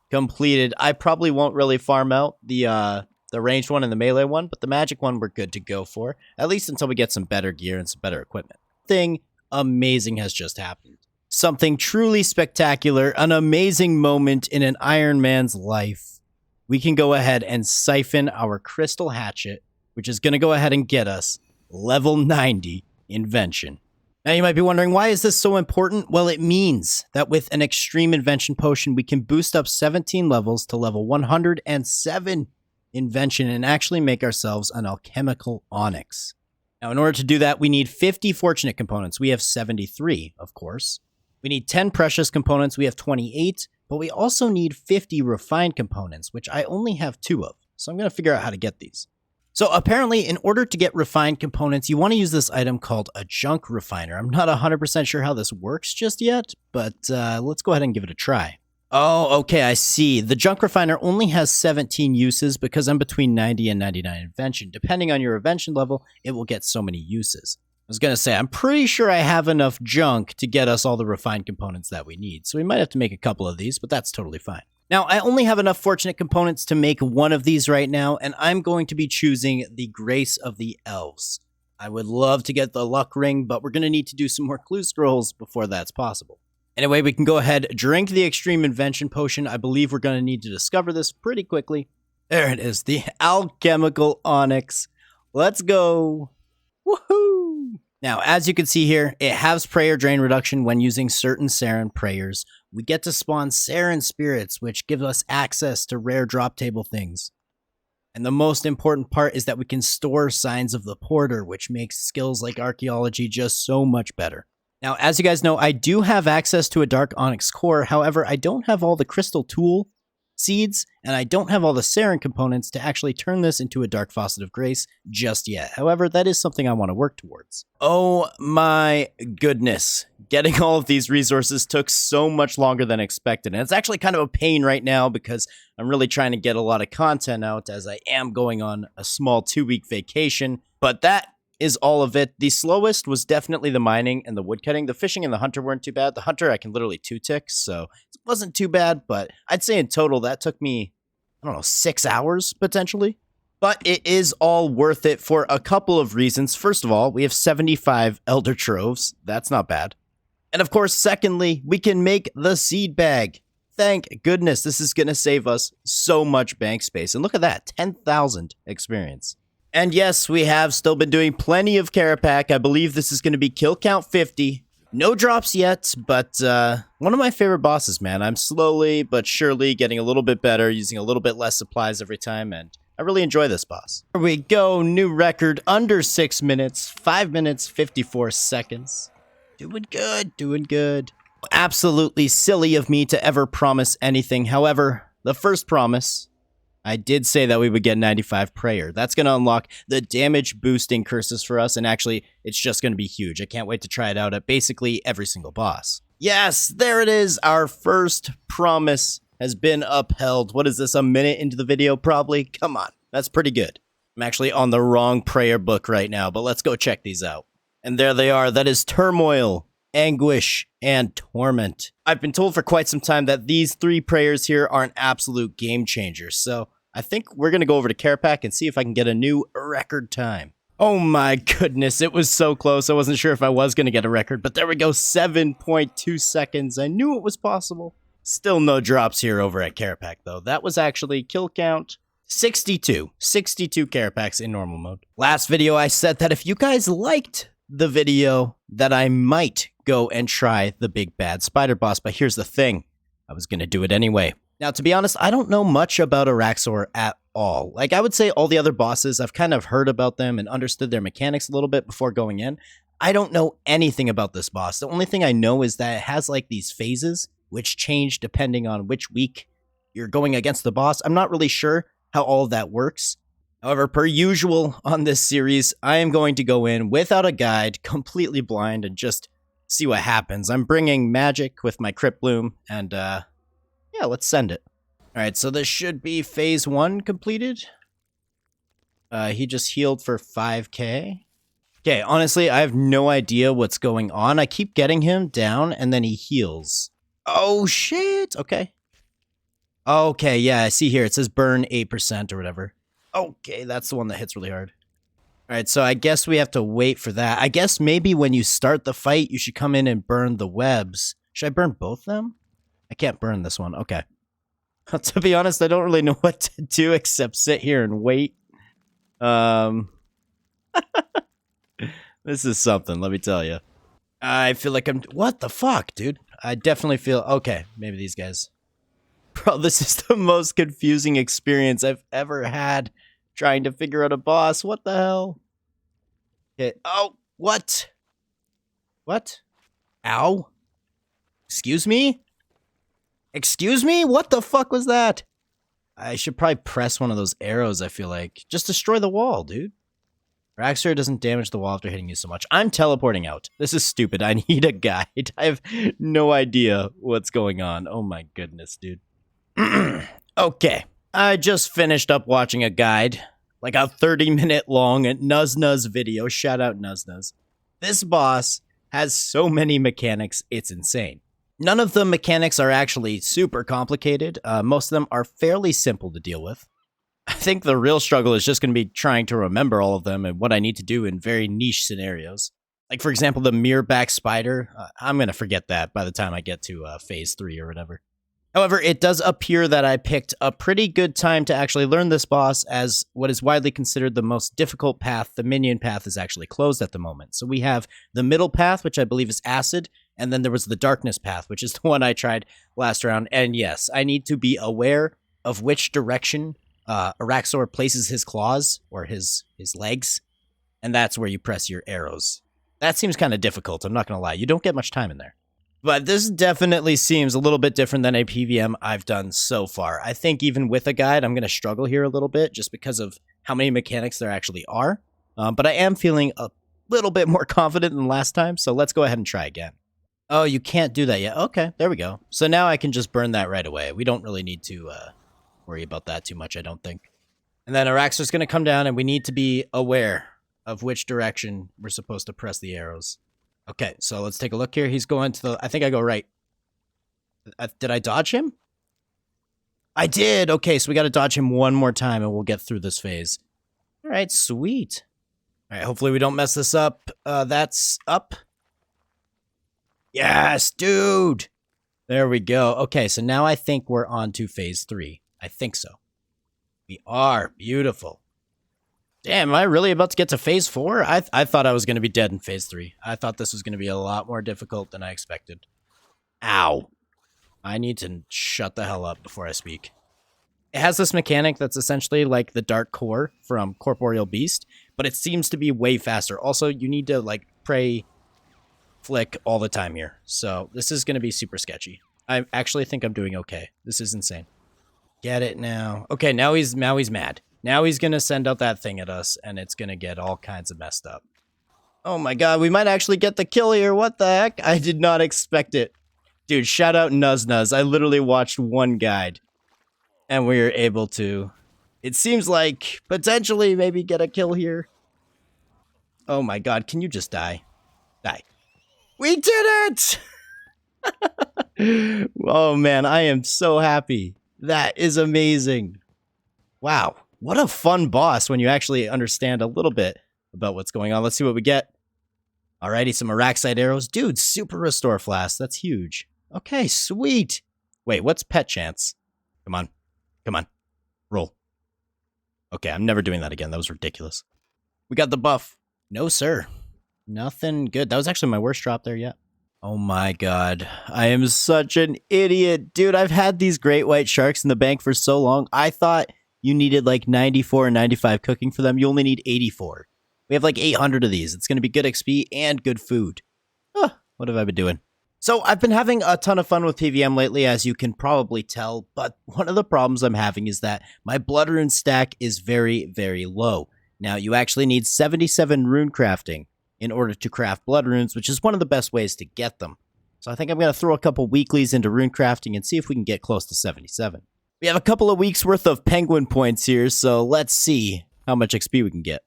completed. I probably won't really farm out the ranged one and the melee one, but the magic one we're good to go for, at least until we get some better gear and some better equipment. Thing amazing has just happened. Something truly spectacular, an amazing moment in an Iron Man's life. We can go ahead and siphon our crystal hatchet, which is going to go ahead and get us level 90 Invention. Now you might be wondering, why is this so important? Well, it means that with an extreme Invention potion, we can boost up 17 levels to level 107 Invention and actually make ourselves an alchemical onyx. Now, in order to do that, we need 50 fortunate components. We have 73, of course. We need 10 precious components. We have 28, but we also need 50 refined components, which I only have 2 of. So I'm going to figure out how to get these. So apparently, in order to get refined components, you want to use this item called a junk refiner. I'm not 100% sure how this works just yet, but let's go ahead and give it a try. Oh, okay, I see. The junk refiner only has 17 uses because I'm between 90 and 99 invention. Depending on your invention level, it will get so many uses. I was going to say, I'm pretty sure I have enough junk to get us all the refined components that we need, so we might have to make a couple of these, but that's totally fine. Now, I only have enough fortunate components to make one of these right now, and I'm going to be choosing the Grace of the Elves. I would love to get the luck ring, but we're going to need to do some more clue scrolls before that's possible. Anyway, we can go ahead, drink the Extreme Invention Potion. I believe we're going to need to discover this pretty quickly. There it is, the Alchemical Onyx. Let's go. Woohoo! Now, as you can see here, it has prayer drain reduction when using certain Saren prayers. We get to spawn Saren spirits, which give us access to rare drop table things. And the most important part is that we can store Signs of the Porter, which makes skills like Archaeology just so much better. Now, as you guys know, I do have access to a Dark Onyx core. However, I don't have all the Crystal Tool seeds, and I don't have all the Saren components to actually turn this into a Dark Faucet of Grace just yet. However, that is something I want to work towards. Oh my goodness. Getting all of these resources took so much longer than expected, and it's actually kind of a pain right now because I'm really trying to get a lot of content out as I am going on a small 2-week vacation, but that is all of it. The slowest was definitely the mining and the woodcutting. The fishing and the hunter weren't too bad. The hunter I can literally 2-tick, so it wasn't too bad, but I'd say in total that took me, 6 hours potentially. But it is all worth it for a couple of reasons. First of all, we have 75 Elder Troves. That's not bad. And of course, secondly, we can make the seed bag. Thank goodness, this is going to save us so much bank space. And look at that, 10,000 experience. And yes, we have still been doing plenty of Carapac. I believe this is going to be kill count 50. No drops yet, but one of my favorite bosses, man. I'm slowly but surely getting a little bit better, using a little bit less supplies every time, and I really enjoy this boss. Here we go, new record, under 6 minutes, 5 minutes, 54 seconds. Doing good, doing good. Absolutely silly of me to ever promise anything. However, the first promise, I did say that we would get 95 prayer. That's going to unlock the damage boosting curses for us, and actually, it's just going to be huge. I can't wait to try it out at basically every single boss. Yes, there it is. Our first promise has been upheld. What is this, a minute into the video probably? Come on, that's pretty good. I'm actually on the wrong prayer book right now, but let's go check these out. And there they are. That is Turmoil, Anguish, and Torment. I've been told for quite some time that these 3 prayers here are an absolute game changer, so I think we're going to go over to Carapac and see if I can get a new record time. Oh my goodness, it was so close. I wasn't sure if I was going to get a record, but there we go, 7.2 seconds. I knew it was possible. Still no drops here over at Carapac, though. That was actually kill count 62. 62 Carapacs in normal mode. Last video, I said that if you guys liked the video, that I might go and try the big bad spider boss, but here's the thing. I was going to do it anyway. Now, to be honest, I don't know much about Araxor at all. Like, I would say all the other bosses, I've kind of heard about them and understood their mechanics a little bit before going in. I don't know anything about this boss. The only thing I know is that it has, like, these phases, which change depending on which week you're going against the boss. I'm not really sure how all of that works. However, per usual on this series, I am going to go in without a guide, completely blind, and just see what happens. I'm bringing magic with my Crypt Bloom, and, yeah, let's send it. Alright, so this should be phase 1 completed. He just healed for 5k. Okay, honestly, I have no idea what's going on. I keep getting him down, and then he heals. Oh, shit! Okay. Okay, yeah, I see here. It says burn 8% or whatever. Okay, that's the one that hits really hard. All right, so I guess we have to wait for that. I guess maybe when you start the fight, you should come in and burn the webs. Should I burn both of them? I can't burn this one. Okay. To be honest, I don't really know what to do except sit here and wait. This is something, let me tell you. I feel like I'm... What the fuck, dude? I definitely feel... Okay, maybe these guys. Bro, this is the most confusing experience I've ever had trying to figure out a boss. What the hell? Okay. Oh, what? What? Ow? Excuse me? Excuse me? What the fuck was that? I should probably press one of those arrows, I feel like. Just destroy the wall, dude. Raxor doesn't damage the wall after hitting you so much. I'm teleporting out. This is stupid. I need a guide. I have no idea what's going on. Oh my goodness, dude. Okay. I just finished up watching a guide. Like a 30-minute long Nuz video. Shout out Nuz. This boss has so many mechanics, it's insane. None of the mechanics are actually super complicated. Most of them are fairly simple to deal with. I think the real struggle is just going to be trying to remember all of them and what I need to do in very niche scenarios. Like, for example, the mirror back spider. I'm going to forget that by the time I get to phase 3 or whatever. However, it does appear that I picked a pretty good time to actually learn this boss, as what is widely considered the most difficult path, the minion path, is actually closed at the moment. So we have the middle path, which I believe is acid, and then there was the darkness path, which is the one I tried last round. And yes, I need to be aware of which direction Araxor places his claws, or his legs, and that's where you press your arrows. That seems kind of difficult, I'm not going to lie. You don't get much time in there. But this definitely seems a little bit different than a PVM I've done so far. I think even with a guide, I'm going to struggle here a little bit just because of how many mechanics there actually are. But I am feeling a little bit more confident than last time, so let's go ahead and try again. Oh, you can't do that yet. Okay, there we go. So now I can just burn that right away. We don't really need to worry about that too much, I don't think. And then Araxor's going to come down, and we need to be aware of which direction we're supposed to press the arrows. Okay, so let's take a look here. He's going to the... I think I go right. Did I dodge him? I did! Okay, so we got to dodge him one more time, and we'll get through this phase. All right, sweet. All right, hopefully we don't mess this up. That's up. Yes, dude! There we go. Okay, so now I think we're on to phase 3. I think so. We are. Beautiful. Damn, am I really about to get to phase 4? I thought I was going to be dead in phase 3. I thought this was going to be a lot more difficult than I expected. Ow. I need to shut the hell up before I speak. It has this mechanic that's essentially like the Dark Core from Corporeal Beast, but it seems to be way faster. Also, you need to like pray flick all the time here. So this is going to be super sketchy. I actually think I'm doing okay. This is insane. Get it now. Okay, now he's mad. Now he's going to send out that thing at us, and it's going to get all kinds of messed up. Oh my god, we might actually get the kill here. What the heck? I did not expect it. Dude, shout out Nuz. I literally watched one guide, and we were able to, it seems like, potentially maybe get a kill here. Oh my god, can you just die? Die. We did it! Oh man, I am so happy. That is amazing. Wow. What a fun boss when you actually understand a little bit about what's going on. Let's see what we get. Alrighty, some Araxite arrows. Dude, super restore flask. That's huge. Okay, sweet. Wait, what's pet chance? Come on. Come on. Roll. Okay, I'm never doing that again. That was ridiculous. We got the buff. No, sir. Nothing good. That was actually my worst drop there yet. Oh my god. I am such an idiot. Dude, I've had these great white sharks in the bank for so long. I thought you needed like 94 or 95 cooking for them. You only need 84. We have like 800 of these. It's going to be good XP and good food. What have I been doing? So I've been having a ton of fun with PVM lately, as you can probably tell. But one of the problems I'm having is that my blood rune stack is very, very low. Now, you actually need 77 rune crafting in order to craft blood runes, which is one of the best ways to get them. So I think I'm going to throw a couple weeklies into rune crafting and see if we can get close to 77. We have a couple of weeks worth of penguin points here, so let's see how much XP we can get.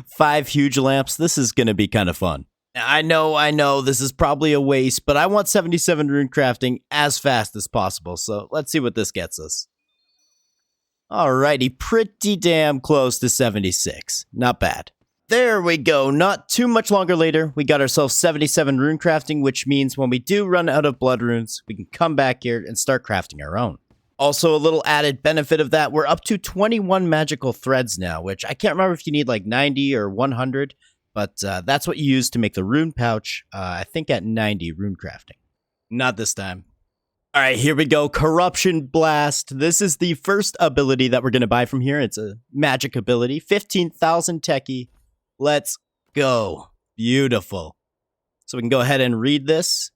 5 huge lamps. This is going to be kind of fun. I know, this is probably a waste, but I want 77 rune crafting as fast as possible, so let's see what this gets us. Alrighty, pretty damn close to 76. Not bad. There we go. Not too much longer later, we got ourselves 77 rune crafting, which means when we do run out of blood runes, we can come back here and start crafting our own. Also, a little added benefit of that, we're up to 21 magical threads now, which I can't remember if you need like 90 or 100, but that's what you use to make the rune pouch, I think at 90 rune crafting. Not this time. All right, here we go. Corruption Blast. This is the first ability that we're going to buy from here. It's a magic ability. 15,000 techie. Let's go. Beautiful. So we can go ahead and read this.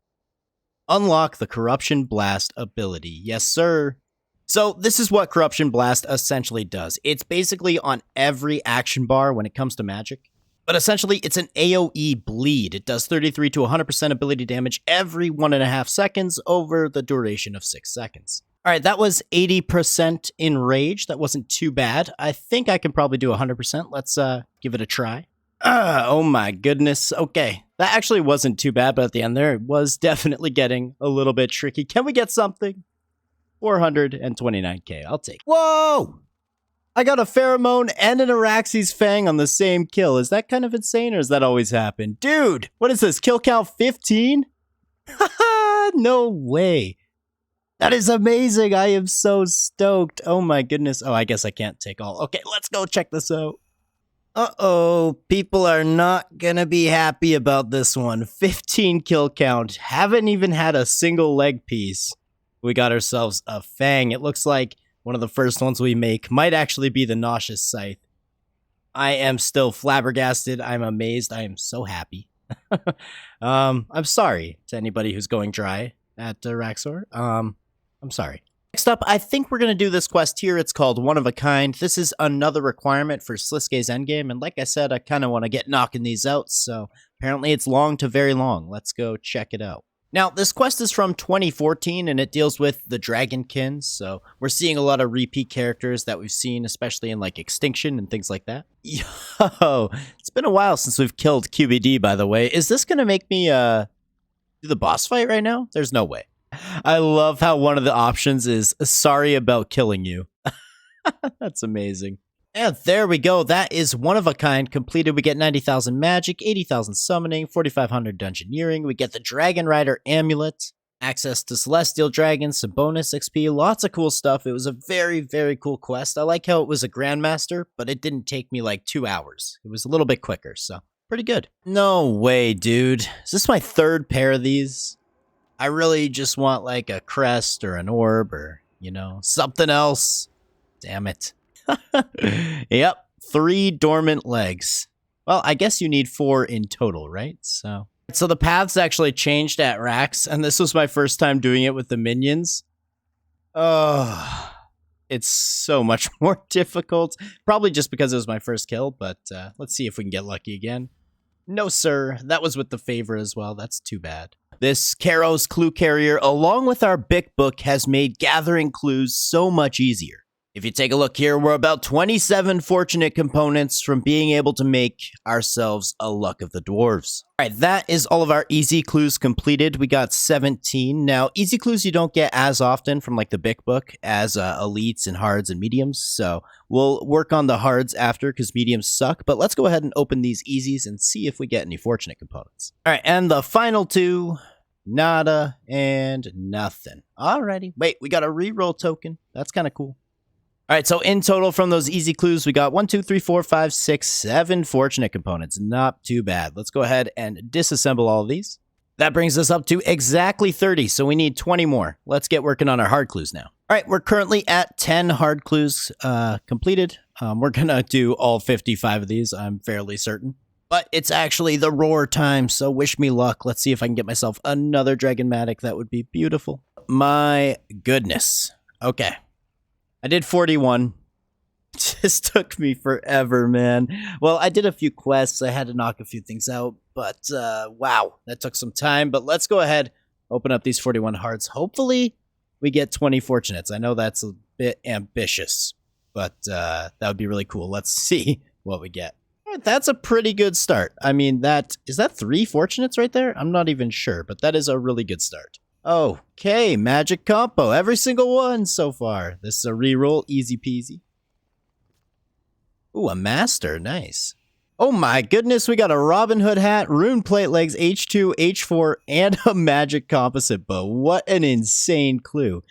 Unlock the Corruption Blast ability. Yes, sir. So this is what Corruption Blast essentially does. It's basically on every action bar when it comes to magic. But essentially, it's an AoE bleed. It does 33 to 100% ability damage every 1.5 seconds over the duration of 6 seconds. All right, that was 80% in rage. That wasn't too bad. I think I can probably do 100%. Let's give it a try. Oh my goodness. Okay, that actually wasn't too bad, but at the end there, it was definitely getting a little bit tricky. Can we get something? 429k. I'll take it. Whoa! I got a pheromone and an Araxes Fang on the same kill. Is that kind of insane, or does that always happen? Dude, what is this? Kill count 15? Haha, no way. That is amazing. I am so stoked. Oh my goodness. Oh, I guess I can't take all. Okay, let's go check this out. Uh-oh, people are not gonna be happy about this one. 15 kill count. Haven't even had a single leg piece. We got ourselves a Fang. It looks like one of the first ones we make might actually be the Nauseous Scythe. I am still flabbergasted. I'm amazed. I am so happy. I'm sorry to anybody who's going dry at Raxor. I'm sorry. Next up, I think we're going to do this quest here. It's called One of a Kind. This is another requirement for Sliske's Endgame, and like I said, I kind of want to get knocking these out, so apparently it's long to very long. Let's go check it out. Now, this quest is from 2014, and it deals with the Dragonkin, so we're seeing a lot of repeat characters that we've seen, especially in, like, Extinction and things like that. Yo, it's been a while since we've killed QBD, by the way. Is this gonna make me, do the boss fight right now? There's no way. I love how one of the options is, sorry about killing you. That's amazing. And there we go. That is One of a Kind completed. We get 90,000 magic, 80,000 summoning, 4,500 dungeoneering. We get the Dragon Rider amulet, access to celestial dragons, some bonus XP, lots of cool stuff. It was a very, very cool quest. I like how it was a Grandmaster, but it didn't take me like 2 hours. It was a little bit quicker, so pretty good. No way, dude. Is this my third pair of these? I really just want like a crest or an orb or, you know, something else. Damn it. Yep, 3 dormant legs. Well, I guess you need 4 in total, right? So the paths actually changed at Rax, and this was my first time doing it with the minions. Oh, it's so much more difficult. Probably just because it was my first kill, but let's see if we can get lucky again. No, sir. That was with the favor as well. That's too bad. This Karos Clue Carrier, along with our Bic Book, has made gathering clues so much easier. If you take a look here, we're about 27 fortunate components from being able to make ourselves a Luck of the Dwarves. All right, that is all of our easy clues completed. We got 17. Now, easy clues you don't get as often from like the Bic Book as elites and hards and mediums. So we'll work on the hards after because mediums suck. But let's go ahead and open these easies and see if we get any fortunate components. All right, and the final 2, nada and nothing. Alrighty. Wait, we got a reroll token. That's kind of cool. All right, so in total from those easy clues, we got 1, 2, 3, 4, 5, 6, 7 fortunate components. Not too bad. Let's go ahead and disassemble all of these. That brings us up to exactly 30, so we need 20 more. Let's get working on our hard clues now. All right, we're currently at 10 hard clues completed. We're going to do all 55 of these, I'm fairly certain. But it's actually the roar time, so wish me luck. Let's see if I can get myself another Dragonmatic. That would be beautiful. My goodness. Okay. I did 41. Just took me forever, man. Well, I did a few quests. I had to knock a few things out. But, wow, that took some time. But let's go ahead, open up these 41 hearts. Hopefully, we get 20 fortunates. I know that's a bit ambitious. But that would be really cool. Let's see what we get. All right, that's a pretty good start. I mean, is that 3 fortunates right there? I'm not even sure, but that is a really good start. Okay, magic compo. Every single one so far. This is a reroll, easy peasy. Ooh, a master. Nice. Oh my goodness, we got a Robin Hood hat, rune plate legs, H2, H4, and a magic composite bow. What an insane clue.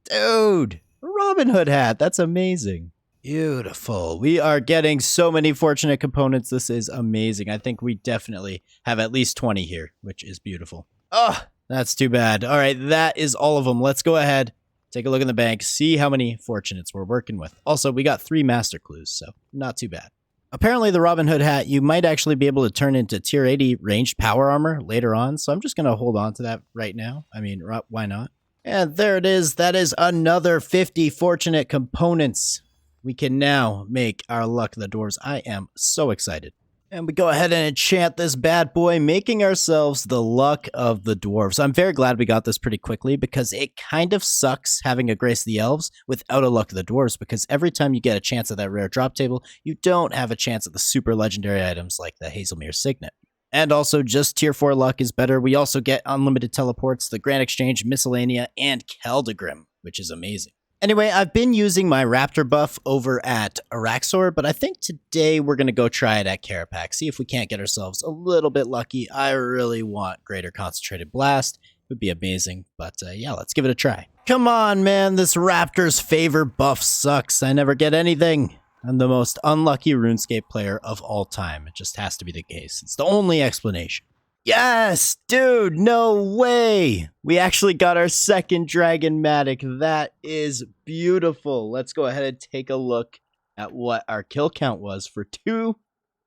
Dude, a Robin Hood hat. That's amazing. Beautiful. We are getting so many fortunate components. This is amazing. I think we definitely have at least 20 here, which is beautiful. Oh, that's too bad. All right, that is all of them. Let's go ahead, take a look in the bank, see how many fortunates we're working with. Also, we got 3 master clues, so not too bad. Apparently, the Robin Hood hat, you might actually be able to turn into tier 80 ranged power armor later on, so I'm just going to hold on to that right now. I mean, why not? And there it is. That is another 50 fortunate components. We can now make our Luck of the Dwarves. I am so excited. And we go ahead and enchant this bad boy, making ourselves the Luck of the Dwarves. I'm very glad we got this pretty quickly because it kind of sucks having a Grace of the Elves without a Luck of the Dwarves, because every time you get a chance at that rare drop table, you don't have a chance at the super legendary items like the Hazelmere Signet. And also, just tier 4 luck is better. We also get unlimited teleports, the Grand Exchange, Miscellanea, and Keldagrim, which is amazing. Anyway, I've been using my Raptor buff over at Araxor, but I think today we're going to go try it at Carapax, see if we can't get ourselves a little bit lucky. I really want Greater Concentrated Blast. It would be amazing, but yeah, let's give it a try. Come on, man, this Raptor's favor buff sucks. I never get anything. I'm the most unlucky RuneScape player of all time. It just has to be the case. It's the only explanation. Yes, dude, no way. We actually got our second Dragonmatic. That is beautiful. Let's go ahead and take a look at what our kill count was for 2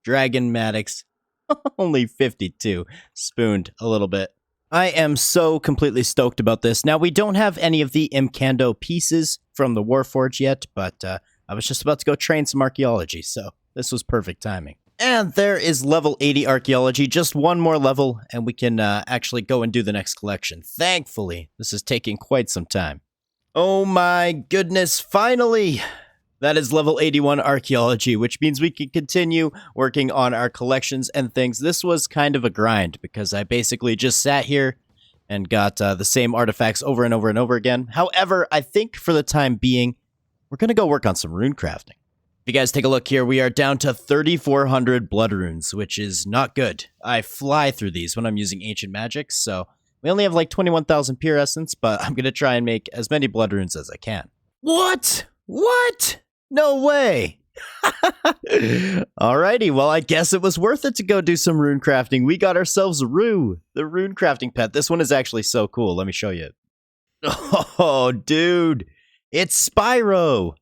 Dragonmatics. Only 52. Spooned a little bit. I am so completely stoked about this. Now, we don't have any of the Imcando pieces from the Warforged yet, but I was just about to go train some archaeology, so this was perfect timing. And there is level 80 archaeology, just one more level, and we can actually go and do the next collection. Thankfully, this is taking quite some time. Oh my goodness, finally! That is level 81 archaeology, which means we can continue working on our collections and things. This was kind of a grind, because I basically just sat here and got the same artifacts over and over and over again. However, I think for the time being, we're going to go work on some rune crafting. If you guys take a look here, we are down to 3,400 blood runes, which is not good. I fly through these when I'm using ancient magic, so we only have like 21,000 pure essence, but I'm going to try and make as many blood runes as I can. What? What? No way. Alrighty, well, I guess it was worth it to go do some rune crafting. We got ourselves Rue, the rune crafting pet. This one is actually so cool. Let me show you. Oh, dude. It's Spyro.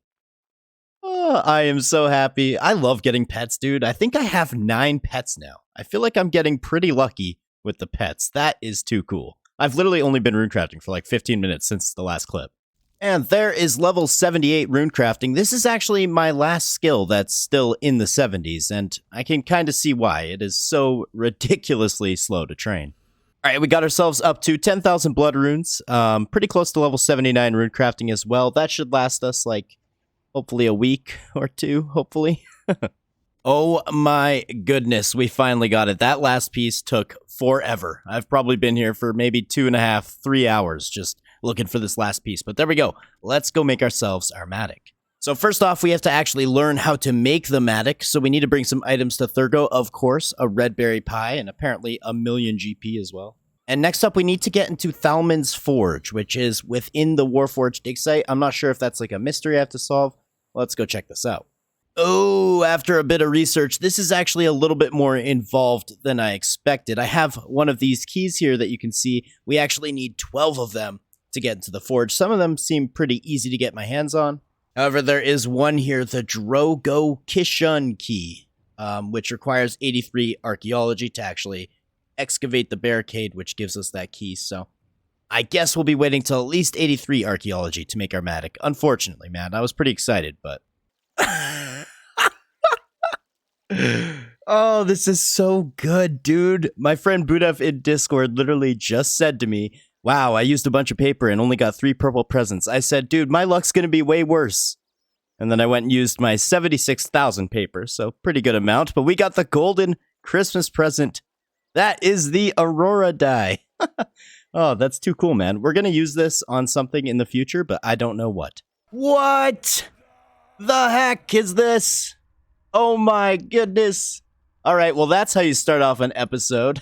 Oh, I am so happy. I love getting pets, dude. I think I have 9 pets now. I feel like I'm getting pretty lucky with the pets. That is too cool. I've literally only been runecrafting for like 15 minutes since the last clip. And there is level 78 runecrafting. This is actually my last skill that's still in the 70s, and I can kind of see why. It is so ridiculously slow to train. All right, we got ourselves up to 10,000 blood runes. Pretty close to level 79 runecrafting as well. That should last us like hopefully a week or 2, hopefully. Oh my goodness, we finally got it. That last piece took forever. I've probably been here for maybe 2.5, 3 hours just looking for this last piece. But there we go. Let's go make ourselves our Matic. So first off, we have to actually learn how to make the Matic. So we need to bring some items to Thurgo, of course, a red berry pie, and apparently a million GP as well. And next up, we need to get into Thalmund's Forge, which is within the Warforged dig site. I'm not sure if that's like a mystery I have to solve. Let's go check this out. Oh, after a bit of research, this is actually a little bit more involved than I expected. I have one of these keys here that you can see. We actually need 12 of them to get into the forge. Some of them seem pretty easy to get my hands on. However, there is one here, the Drogo Kishun key, which requires 83 archaeology to actually excavate the barricade, which gives us that key. So I guess we'll be waiting till at least 83 archaeology to make our Matic. Unfortunately, man, I was pretty excited, but... Oh, this is so good, dude. My friend Budef in Discord literally just said to me, wow, I used a bunch of paper and only got 3 purple presents. I said, dude, my luck's gonna be way worse. And then I went and used my 76,000 paper, so pretty good amount. But we got the golden Christmas present. That is the Aurora die. Oh, that's too cool, man. We're going to use this on something in the future, but I don't know what. What the heck is this? Oh my goodness. All right, well, that's how you start off an episode.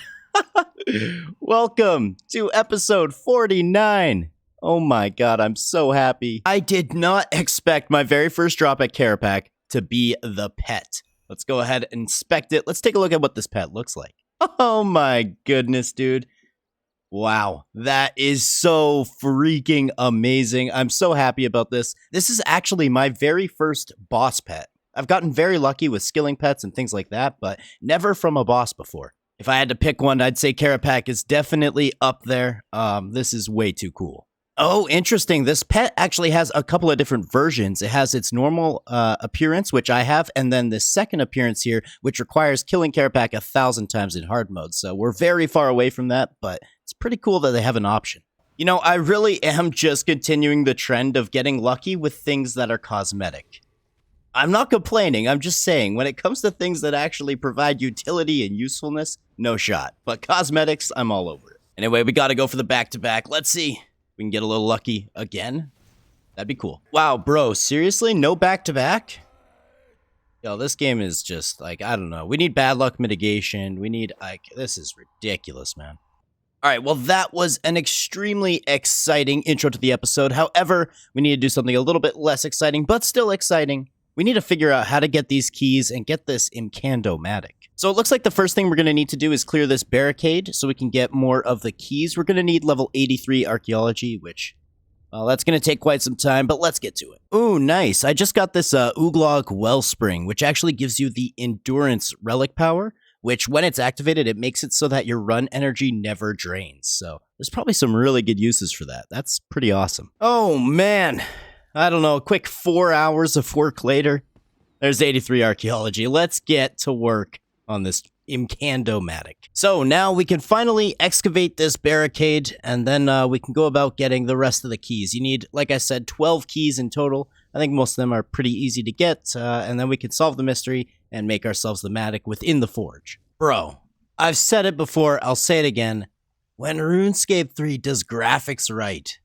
Welcome to episode 49. Oh my god, I'm so happy. I did not expect my very first drop at Carapac to be the pet. Let's go ahead and inspect it. Let's take a look at what this pet looks like. Oh my goodness, dude. Wow, that is so freaking amazing. I'm so happy about this. This is actually my very first boss pet. I've gotten very lucky with skilling pets and things like that, but never from a boss before. If I had to pick one, I'd say Carapac is definitely up there. This is way too cool. Oh, interesting. This pet actually has a couple of different versions. It has its normal appearance, which I have, and then the second appearance here, which requires killing Carapac 1,000 times in hard mode. So we're very far away from that, but it's pretty cool that they have an option. You know, I really am just continuing the trend of getting lucky with things that are cosmetic. I'm not complaining, I'm just saying, when it comes to things that actually provide utility and usefulness, no shot. But cosmetics, I'm all over it. Anyway, we gotta go for the back-to-back. Let's see. We can get a little lucky again. That'd be cool. Wow, bro, seriously? No back-to-back? Yo, this game is just, like, I don't know. We need bad luck mitigation. We need, like, this is ridiculous, man. All right, well, that was an extremely exciting intro to the episode. However, we need to do something a little bit less exciting, but still exciting. We need to figure out how to get these keys and get this Imcando-matic. So it looks like the first thing we're going to need to do is clear this barricade so we can get more of the keys. We're going to need level 83 Archaeology, which, well, that's going to take quite some time, but let's get to it. Ooh, nice. I just got this Uglog Wellspring, which actually gives you the Endurance Relic power, which when it's activated, it makes it so that your run energy never drains. So there's probably some really good uses for that. That's pretty awesome. Oh, man. I don't know, a quick 4 hours of work later. There's 83 Archaeology. Let's get to work on this Imcando-matic. So now we can finally excavate this barricade, and then we can go about getting the rest of the keys. You need, like I said, 12 keys in total. I think most of them are pretty easy to get, and then we can solve the mystery and make ourselves the matic within the forge. Bro, I've said it before, I'll say it again. When RuneScape 3 does graphics right,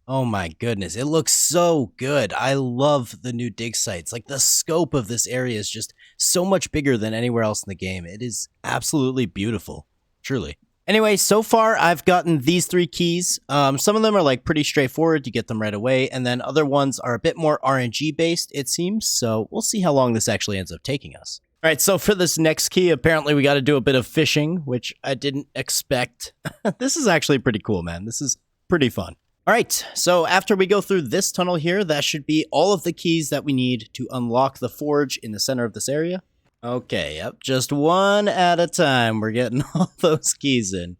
oh my goodness, it looks so good. I love the new dig sites. Like, the scope of this area is just so much bigger than anywhere else in the game. It is absolutely beautiful, truly. Anyway, so far I've gotten these 3 keys. Some of them are like pretty straightforward, you get them right away, and then other ones are a bit more RNG based, it seems, so we'll see how long this actually ends up taking us. All right, so for this next key, apparently we got to do a bit of fishing, which I didn't expect. This is actually pretty cool, man. This is pretty fun. All right, so after we go through this tunnel here, that should be all of the keys that we need to unlock the forge in the center of this area. Okay, yep, just one at a time. We're getting all those keys in.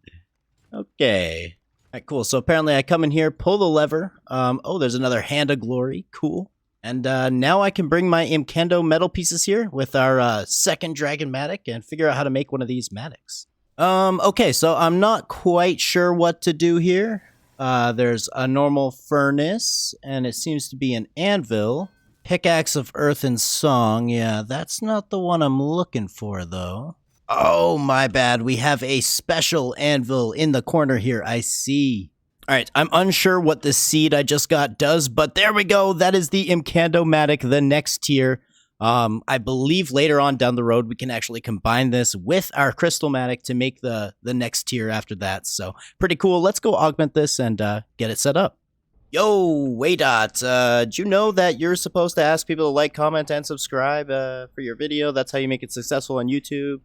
Okay. All right, cool. So apparently I come in here, pull the lever. Oh, there's another Hand of Glory. Cool. And now I can bring my Imcando metal pieces here with our second Dragon Matic and figure out how to make one of these Matics. Okay, so I'm not quite sure what to do here. There's a normal furnace, and it seems to be an anvil. Pickaxe of Earth and Song. Yeah, that's not the one I'm looking for, though. Oh, my bad. We have a special anvil in the corner here. I see. All right, I'm unsure what the seed I just got does, but there we go. That is the Imcando-matic, the next tier. I believe later on down the road, we can actually combine this with our Crystal-matic to make the next tier after that. So pretty cool. Let's go augment this and get it set up. Yo, Waydot, do you know that you're supposed to ask people to like, comment, and subscribe for your video? That's how you make it successful on YouTube.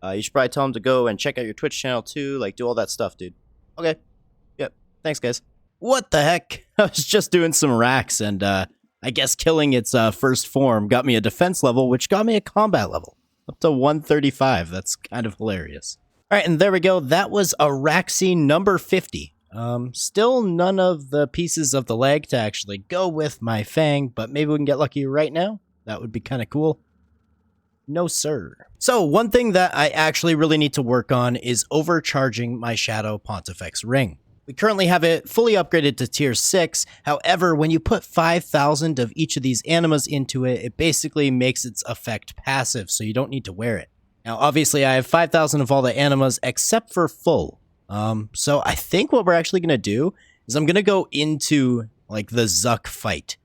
You should probably tell them to go and check out your Twitch channel too. Like, do all that stuff, dude. Okay. Yep. Thanks, guys. What the heck? I was just doing some racks and I guess killing its first form got me a defense level, which got me a combat level. Up to 135. That's kind of hilarious. All right, and there we go. That was a rack scene number 50. Still none of the pieces of the leg to actually go with my fang, but maybe we can get lucky right now. That would be kind of cool. No, sir. So one thing that I actually really need to work on is overcharging my Shadow Pontifex ring. We currently have it fully upgraded to tier 6. However, when you put 5,000 of each of these animas into it, it basically makes its effect passive, so you don't need to wear it. Now, obviously, I have 5,000 of all the animas except for full. So I think what we're actually going to do is I'm going to go into, like, the Zuck fight.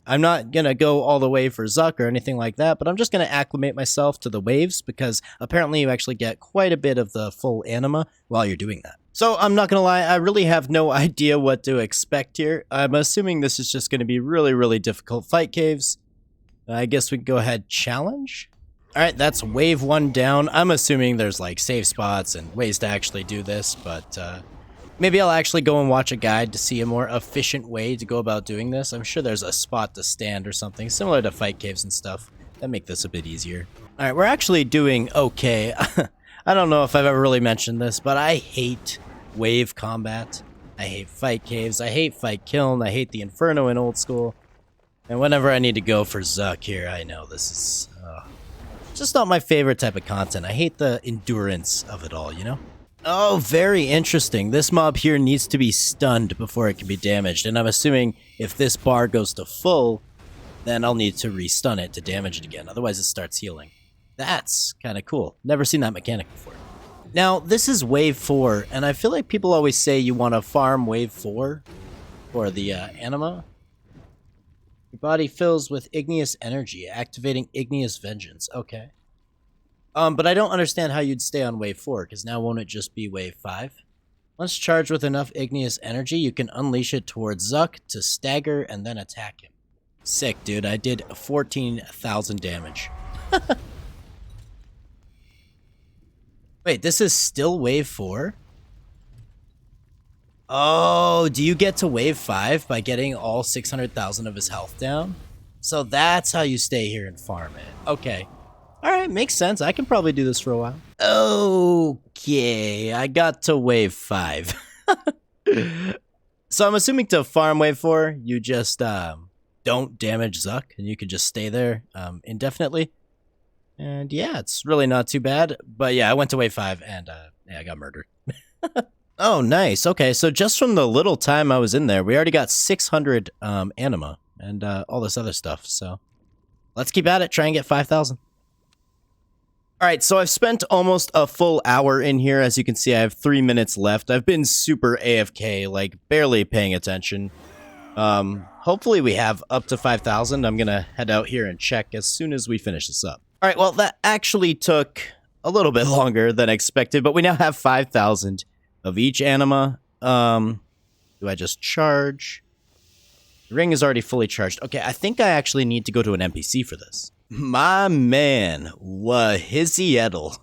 I'm not going to go all the way for Zuck or anything like that, but I'm just going to acclimate myself to the waves because apparently you actually get quite a bit of the full anima while you're doing that. So I'm not going to lie, I really have no idea what to expect here. I'm assuming this is just going to be really, really difficult fight caves. I guess we can go ahead challenge. All right, that's wave 1 down. I'm assuming there's like save spots and ways to actually do this, but maybe I'll actually go and watch a guide to see a more efficient way to go about doing this. I'm sure there's a spot to stand or something similar to fight caves and stuff that make this a bit easier. All right, we're actually doing okay. I don't know if I've ever really mentioned this, but I hate wave combat. I hate fight caves. I hate fight kiln. I hate the Inferno in old school. And whenever I need to go for Zuck here, I know this is just not my favorite type of content. I hate the endurance of it all, you know? Oh, very interesting. This mob here needs to be stunned before it can be damaged. And I'm assuming if this bar goes to full, then I'll need to re-stun it to damage it again. Otherwise, it starts healing. That's kind of cool. Never seen that mechanic before. Now, this is wave 4, and I feel like people always say you want to farm wave 4 for the anima. Your body fills with igneous energy, activating igneous vengeance. Okay. But I don't understand how you'd stay on wave 4, because now won't it just be wave 5? Once charged with enough igneous energy, you can unleash it towards Zuck to stagger and then attack him. Sick, dude. I did 14,000 damage. Wait, this is still wave 4? Oh, do you get to wave 5 by getting all 600,000 of his health down? So that's how you stay here and farm it. Okay. Alright, makes sense. I can probably do this for a while. Okay, I got to wave 5. So I'm assuming to farm wave 4, you just don't damage Zuck, and you can just stay there indefinitely. And yeah, it's really not too bad. But yeah, I went to wave 5, and yeah, I got murdered. Oh, nice. Okay, so just from the little time I was in there, we already got 600 anima and all this other stuff. So let's keep at it, try and get 5,000. All right, so I've spent almost a full hour in here. As you can see, I have 3 minutes left. I've been super AFK, like barely paying attention. Hopefully we have up to 5,000. I'm going to head out here and check as soon as we finish this up. All right, well, that actually took a little bit longer than expected, but we now have 5,000 of each anima. Do I just charge? The ring is already fully charged. Okay, I think I actually need to go to an NPC for this. My man, Wahiziedel.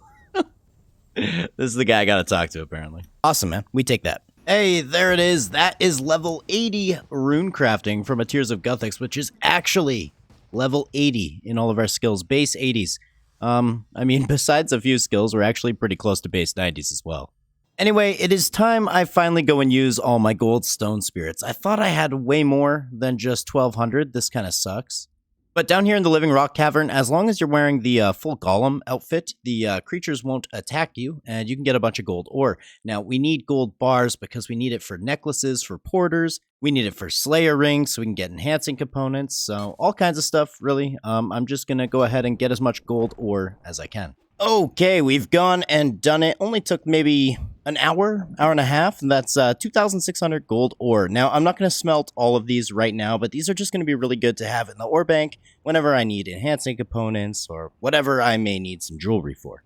This is the guy I gotta talk to, apparently. Awesome, man. We take that. Hey, there it is. That is level 80 rune crafting from a Tears of Guthix, which is actually level 80 in all of our skills. Base 80s. I mean, besides a few skills, we're actually pretty close to base 90s as well. Anyway, it is time I finally go and use all my gold stone spirits. I thought I had way more than just 1,200. This kind of sucks. But down here in the Living Rock Cavern, as long as you're wearing the full Golem outfit, the creatures won't attack you, and you can get a bunch of gold ore. Now, we need gold bars because we need it for necklaces, for porters. We need it for Slayer rings so we can get enhancing components. So all kinds of stuff, really. I'm just going to go ahead and get as much gold ore as I can. Okay, we've gone and done it. Only took maybe an hour and a half, and that's 2,600 gold ore. Now, I'm not going to smelt all of these right now, but these are just going to be really good to have in the ore bank whenever I need enhancing components or whatever I may need some jewelry for.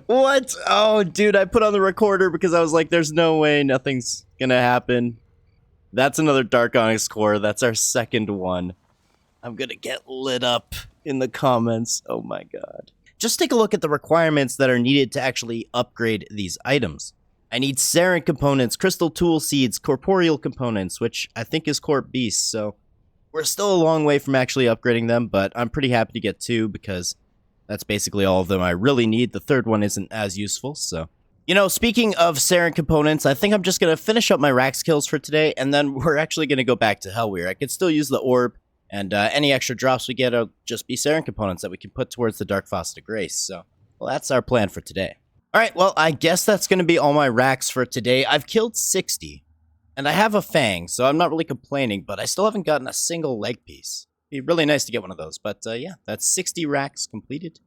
What? Oh, dude, I put on the recorder because I was like, there's no way nothing's going to happen. That's another Dark Onyx core. That's our second one. I'm gonna get lit up in the comments. Oh my god. Just take a look at the requirements that are needed to actually upgrade these items. I need Sarin components, crystal tool seeds, corporeal components, which I think is corp beasts, so we're still a long way from actually upgrading them, but I'm pretty happy to get 2 because that's basically all of them I really need. The third one isn't as useful, so. You know, speaking of Sarin components, I think I'm just gonna finish up my Rax kills for today, and then we're actually gonna go back to Hellweir. I could still use the orb, and any extra drops we get will just be Sarin components that we can put towards the Dark Faucet of Grace. So, well, that's our plan for today. Alright, well, I guess that's going to be all my racks for today. I've killed 60, and I have a fang, so I'm not really complaining, but I still haven't gotten a single leg piece. It'd be really nice to get one of those, but yeah, that's 60 racks completed.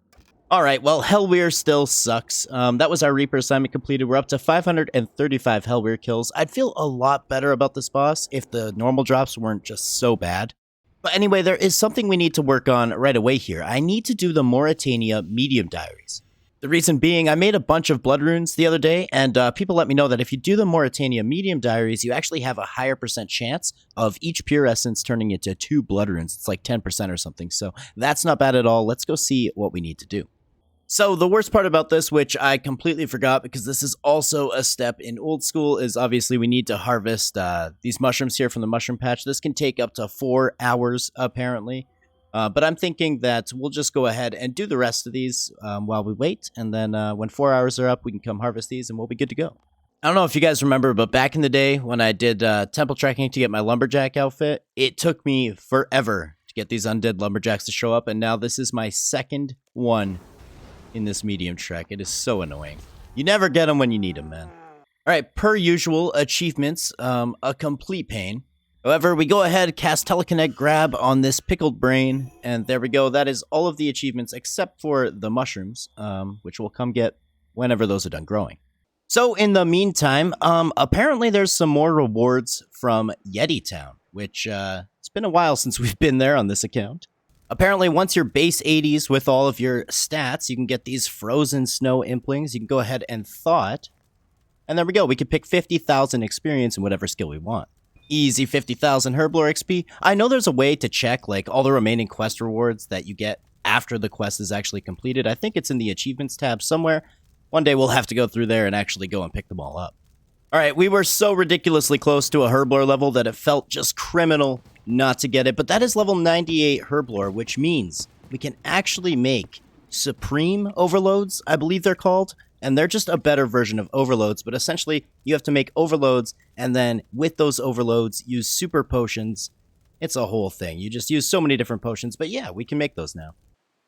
Alright, well, Hellweir still sucks. That was our Reaper assignment completed. We're up to 535 Hellweir kills. I'd feel a lot better about this boss if the normal drops weren't just so bad. But anyway, there is something we need to work on right away here. I need to do the Mauritania medium diaries. The reason being, I made a bunch of blood runes the other day, and people let me know that if you do the Mauritania medium diaries, you actually have a higher percent chance of each pure essence turning into 2 blood runes. It's like 10% or something, so that's not bad at all. Let's go see what we need to do. So the worst part about this, which I completely forgot because this is also a step in old school, is obviously we need to harvest these mushrooms here from the mushroom patch. This can take up to 4 hours, apparently. But I'm thinking that we'll just go ahead and do the rest of these while we wait. And then when 4 hours are up, we can come harvest these and we'll be good to go. I don't know if you guys remember, but back in the day when I did temple trekking to get my lumberjack outfit, it took me forever to get these undead lumberjacks to show up. And now this is my second one in this medium trek. It is so annoying. You never get them when you need them, man. All right, per usual, achievements, a complete pain. However, we go ahead, cast Telekinetic Grab on this pickled brain, and there we go. That is all of the achievements except for the mushrooms, which we'll come get whenever those are done growing. So in the meantime, apparently there's some more rewards from Yeti Town, which it's been a while since we've been there on this account. Apparently, once you're base 80s with all of your stats, you can get these frozen snow implings. You can go ahead and thaw it. And there we go. We can pick 50,000 experience in whatever skill we want. Easy 50,000 Herblore XP. I know there's a way to check like all the remaining quest rewards that you get after the quest is actually completed. I think it's in the achievements tab somewhere. One day we'll have to go through there and actually go and pick them all up. All right, we were so ridiculously close to a Herblore level that it felt just criminal not to get it, but that is level 98 Herblore, which means we can actually make Supreme Overloads, I believe they're called, and they're just a better version of Overloads, but essentially you have to make Overloads, and then with those Overloads, use Super Potions. It's a whole thing. You just use so many different potions, but yeah, we can make those now.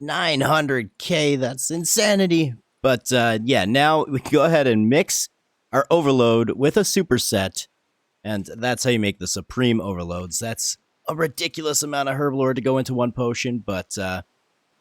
900k, that's insanity. But yeah, now we can go ahead and mix our Overload with a superset, and that's how you make the Supreme Overloads. That's a ridiculous amount of Herblore to go into one potion, but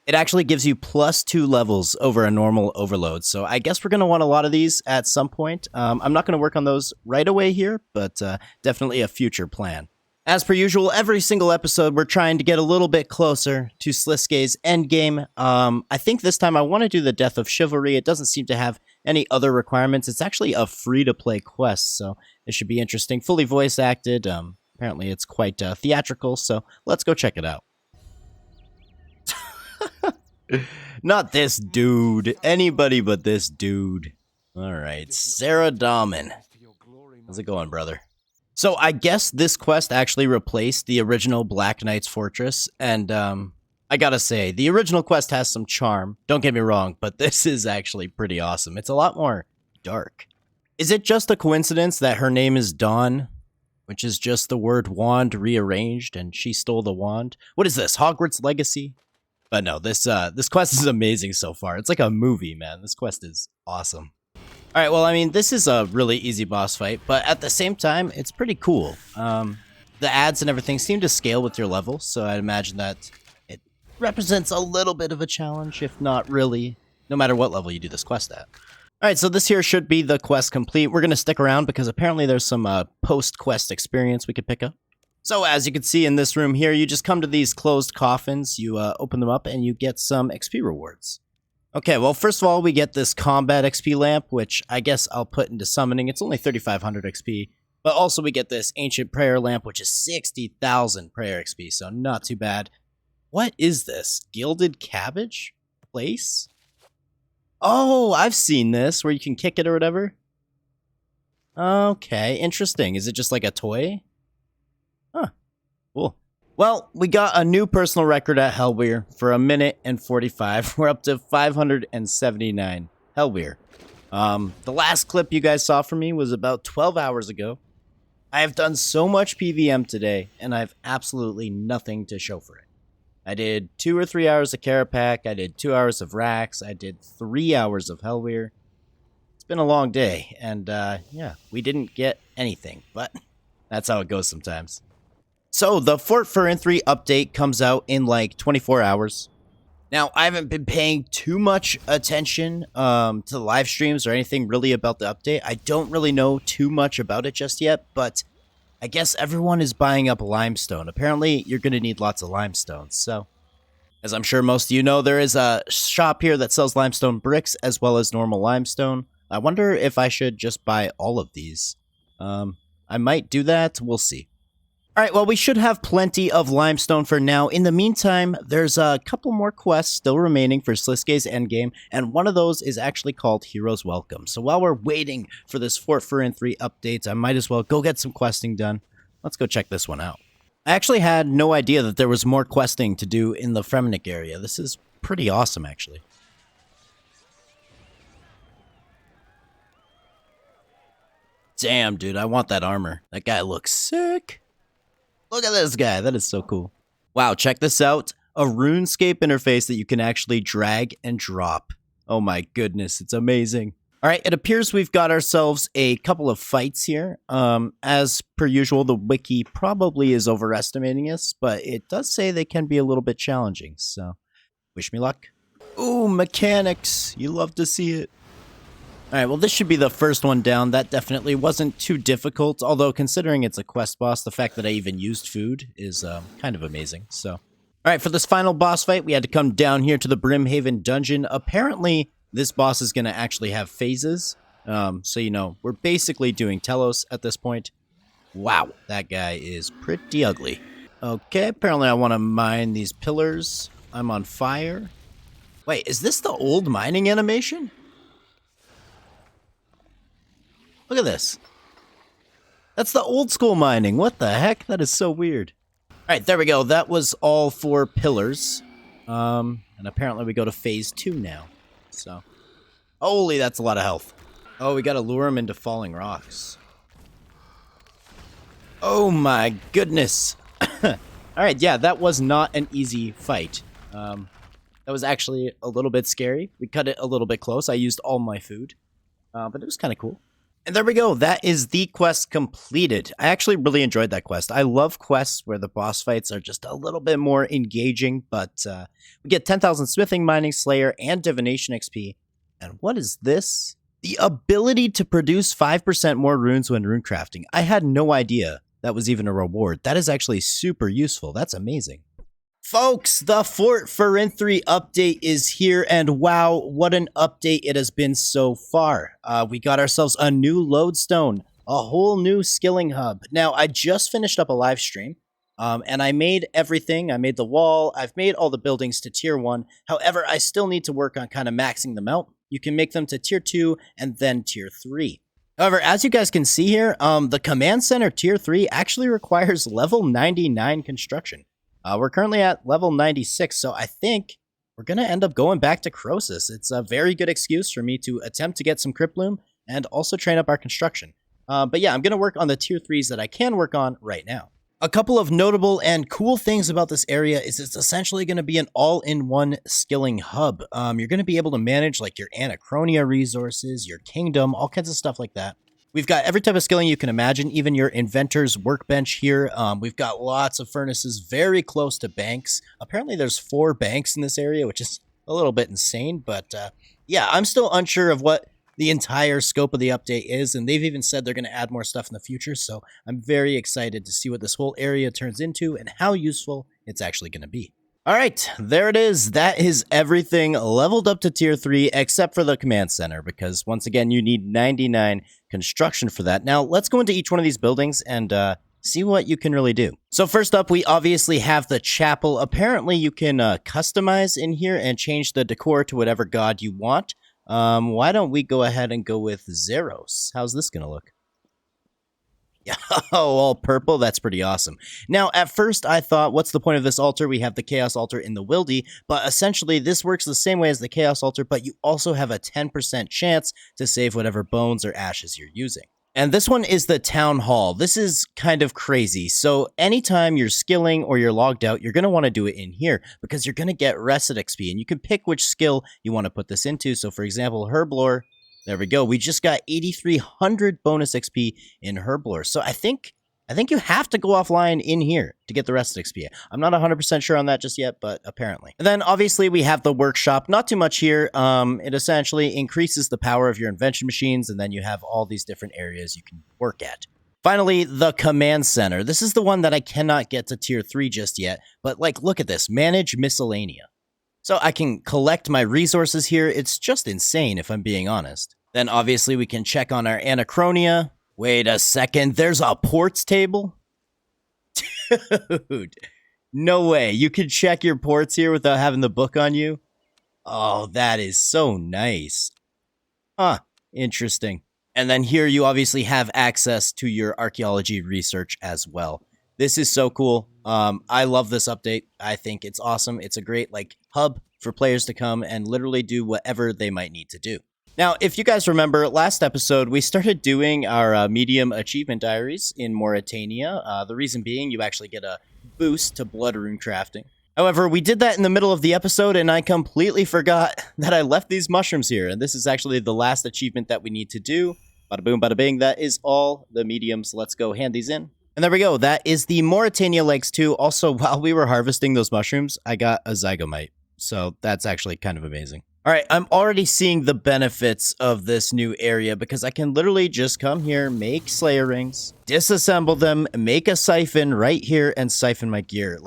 it actually gives you +2 levels over a normal Overload. So I guess we're going to want a lot of these at some point. I'm not going to work on those right away here, but definitely a future plan. As per usual, every single episode, we're trying to get a little bit closer to Sliskay's endgame. I think this time I want to do the Death of Chivalry. It doesn't seem to have any other requirements. It's actually a free-to-play quest, so it should be interesting. Fully voice-acted. Apparently, it's quite theatrical, so let's go check it out. Not this dude. Anybody but this dude. All right, Sarah Dahman. How's it going, brother? So I guess this quest actually replaced the original Black Knight's Fortress, and I gotta say, the original quest has some charm. Don't get me wrong, but this is actually pretty awesome. It's a lot more dark. Is it just a coincidence that her name is Dawn, which is just the word wand rearranged, and she stole the wand? What is this, Hogwarts Legacy? But no, this quest is amazing so far. It's like a movie, man. This quest is awesome. All right, well, I mean, this is a really easy boss fight, but at the same time, it's pretty cool. The ads and everything seem to scale with your level, so I'd imagine that it represents a little bit of a challenge, if not really, no matter what level you do this quest at. All right, so this here should be the quest complete. We're going to stick around because apparently there's some post-quest experience we could pick up. So as you can see in this room here, you just come to these closed coffins, you open them up, and you get some XP rewards. Okay, well, first of all, we get this combat XP lamp, which I guess I'll put into summoning. It's only 3,500 XP. But also we get this ancient prayer lamp, which is 60,000 prayer XP, so not too bad. What is this? Gilded cabbage place? Oh, I've seen this, where you can kick it or whatever. Okay, interesting. Is it just like a toy? Huh, cool. Well, we got a new personal record at Hellweir for 1 minute and 45. We're up to 579 Hellweir. The last clip you guys saw from me was about 12 hours ago. I have done so much PVM today, and I have absolutely nothing to show for it. I did 2 or 3 hours of Carapac, I did 2 hours of Rax, I did 3 hours of Hellweir. been a long day, and yeah, we didn't get anything, but that's how it goes sometimes. So, the Fort Furin 3 update comes out in like 24 hours. Now, I haven't been paying too much attention to the live streams or anything really about the update. I don't really know too much about it just yet, but I guess everyone is buying up limestone. Apparently, you're going to need lots of limestone, so... As I'm sure most of you know, there is a shop here that sells limestone bricks as well as normal limestone. I wonder if I should just buy all of these. I might do that. We'll see. Alright, well, we should have plenty of limestone for now. In the meantime, there's a couple more quests still remaining for Sliske's endgame, and one of those is actually called Hero's Welcome. So while we're waiting for this Fort Furin 3 update, I might as well go get some questing done. Let's go check this one out. I actually had no idea that there was more questing to do in the Firemaking area. This is pretty awesome, actually. Damn, dude, I want that armor. That guy looks sick. Look at this guy. That is so cool. Wow, check this out. A RuneScape interface that you can actually drag and drop. Oh my goodness, it's amazing. All right, it appears we've got ourselves a couple of fights here. As per usual, the wiki probably is overestimating us, but it does say they can be a little bit challenging, so wish me luck. Ooh, mechanics. You love to see it. All right, well, this should be the first one down. That definitely wasn't too difficult, although considering it's a quest boss, the fact that I even used food is kind of amazing, so. All right, for this final boss fight, we had to come down here to the Brimhaven dungeon. Apparently, this boss is going to actually have phases. So, you know, we're basically doing Telos at this point. Wow, that guy is pretty ugly. Okay, apparently I want to mine these pillars. I'm on fire. Wait, is this the old mining animation? Look at this. That's the old school mining. What the heck? That is so weird. All right, there we go. That was all 4 pillars. And apparently we go to phase 2 now. So, holy, that's a lot of health. Oh, we gotta lure him into falling rocks. Oh my goodness. Alright, yeah, that was not an easy fight. That was actually a little bit scary. We cut it a little bit close. I used all my food. But it was kind of cool. And there we go. That is the quest completed. I actually really enjoyed that quest. I love quests where the boss fights are just a little bit more engaging, but we get 10,000 smithing, mining, slayer, and divination XP. And what is this? The ability to produce 5% more runes when rune crafting. I had no idea that was even a reward. That is actually super useful. That's amazing. Folks, the Fort Furin 3 update is here, and wow, what an update it has been so far. We got ourselves a new lodestone, a whole new skilling hub. Now, I just finished up a live stream, and I made everything. I made the wall. I've made all the buildings to tier 1. However, I still need to work on kind of maxing them out. You can make them to tier 2 and then tier 3. However, as you guys can see here, the command center tier 3 actually requires level 99 construction. We're currently at level 96, so I think we're going to end up going back to Croesus. It's a very good excuse for me to attempt to get some Crypt Loom and also train up our construction. But yeah, I'm going to work on the tier 3s that I can work on right now. A couple of notable and cool things about this area is it's essentially going to be an all-in-one skilling hub. You're going to be able to manage like your Anachronia resources, your kingdom, all kinds of stuff like that. We've got every type of skilling you can imagine, even your inventor's workbench here. We've got lots of furnaces very close to banks. Apparently there's 4 banks in this area, which is a little bit insane. But yeah, I'm still unsure of what the entire scope of the update is. And they've even said they're going to add more stuff in the future. So I'm very excited to see what this whole area turns into and how useful it's actually going to be. All right, there it is. That is everything leveled up to tier 3 except for the command center, because once again, you need 99 construction for that. Now, let's go into each one of these buildings and see what you can really do. So first up, we obviously have the chapel. Apparently, you can customize in here and change the decor to whatever god you want. Why don't we go ahead and go with Zeros? How's this going to look? Oh, all purple? That's pretty awesome. Now, at first, I thought, what's the point of this altar? We have the Chaos Altar in the Wildy, but essentially, this works the same way as the Chaos Altar, but you also have a 10% chance to save whatever bones or ashes you're using. And this one is the Town Hall. This is kind of crazy. So anytime you're skilling or you're logged out, you're going to want to do it in here because you're going to get rested XP, and you can pick which skill you want to put this into. So, for example, Herblore, There we go. We just got 8,300 bonus XP in Herblore. So I think you have to go offline in here to get the rest of XP. I'm not 100% sure on that just yet, but apparently. And then obviously we have the workshop. Not too much here. It essentially increases the power of your invention machines, and then you have all these different areas you can work at. Finally, the command center. This is the one that I cannot get to tier 3 just yet, but like, look at this. Manage miscellanea. So I can collect my resources here. It's just insane if I'm being honest. Then obviously we can check on our Anachronia. Wait a second, there's a ports table? Dude, no way. You can check your ports here without having the book on you? Oh, that is so nice. Huh, interesting. And then here you obviously have access to your archaeology research as well. This is so cool. I love this update. I think it's awesome. It's a great hub for players to come and literally do whatever they might need to do. Now, if you guys remember, last episode, we started doing our medium achievement diaries in Mauritania. The reason being, you actually get a boost to blood rune crafting. However, we did that in the middle of the episode, and I completely forgot that I left these mushrooms here. And this is actually the last achievement that we need to do. Bada boom, bada bing. That is all the mediums. Let's go hand these in. And there we go. That is the Mauritania Lakes 2. Also, while we were harvesting those mushrooms, I got a zygomite. So that's actually kind of amazing. All right, I'm already seeing the benefits of this new area because I can literally just come here, make Slayer rings, disassemble them, make a siphon right here, and siphon my gear.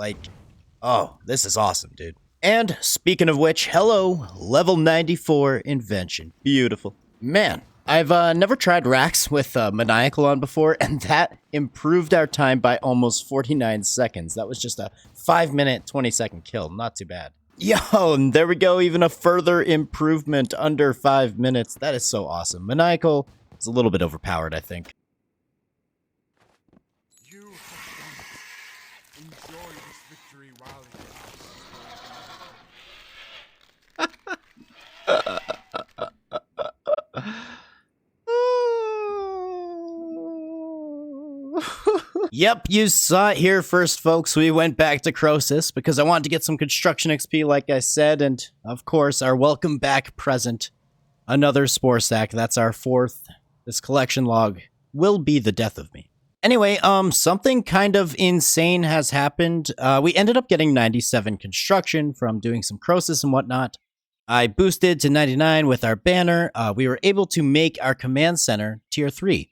Oh, this is awesome, dude. And speaking of which, hello, level 94 Invention. Beautiful. Man, I've never tried racks with Maniacal on before, and that improved our time by almost 49 seconds. That was just a 5-minute, 20-second kill. Not too bad. Yo, and there we go. Even a further improvement under 5 minutes. That is so awesome. Maniacal is a little bit overpowered, I think. You have done it. Enjoy this victory while Yep, you saw it here first, folks. We went back to Croesus because I wanted to get some construction XP, like I said, and of course, our welcome back present. Another spore sack. That's our 4th. This collection log will be the death of me. Anyway, something kind of insane has happened. We ended up getting 97 construction from doing some Croesus and whatnot. I boosted to 99 with our banner. We were able to make our command center tier 3.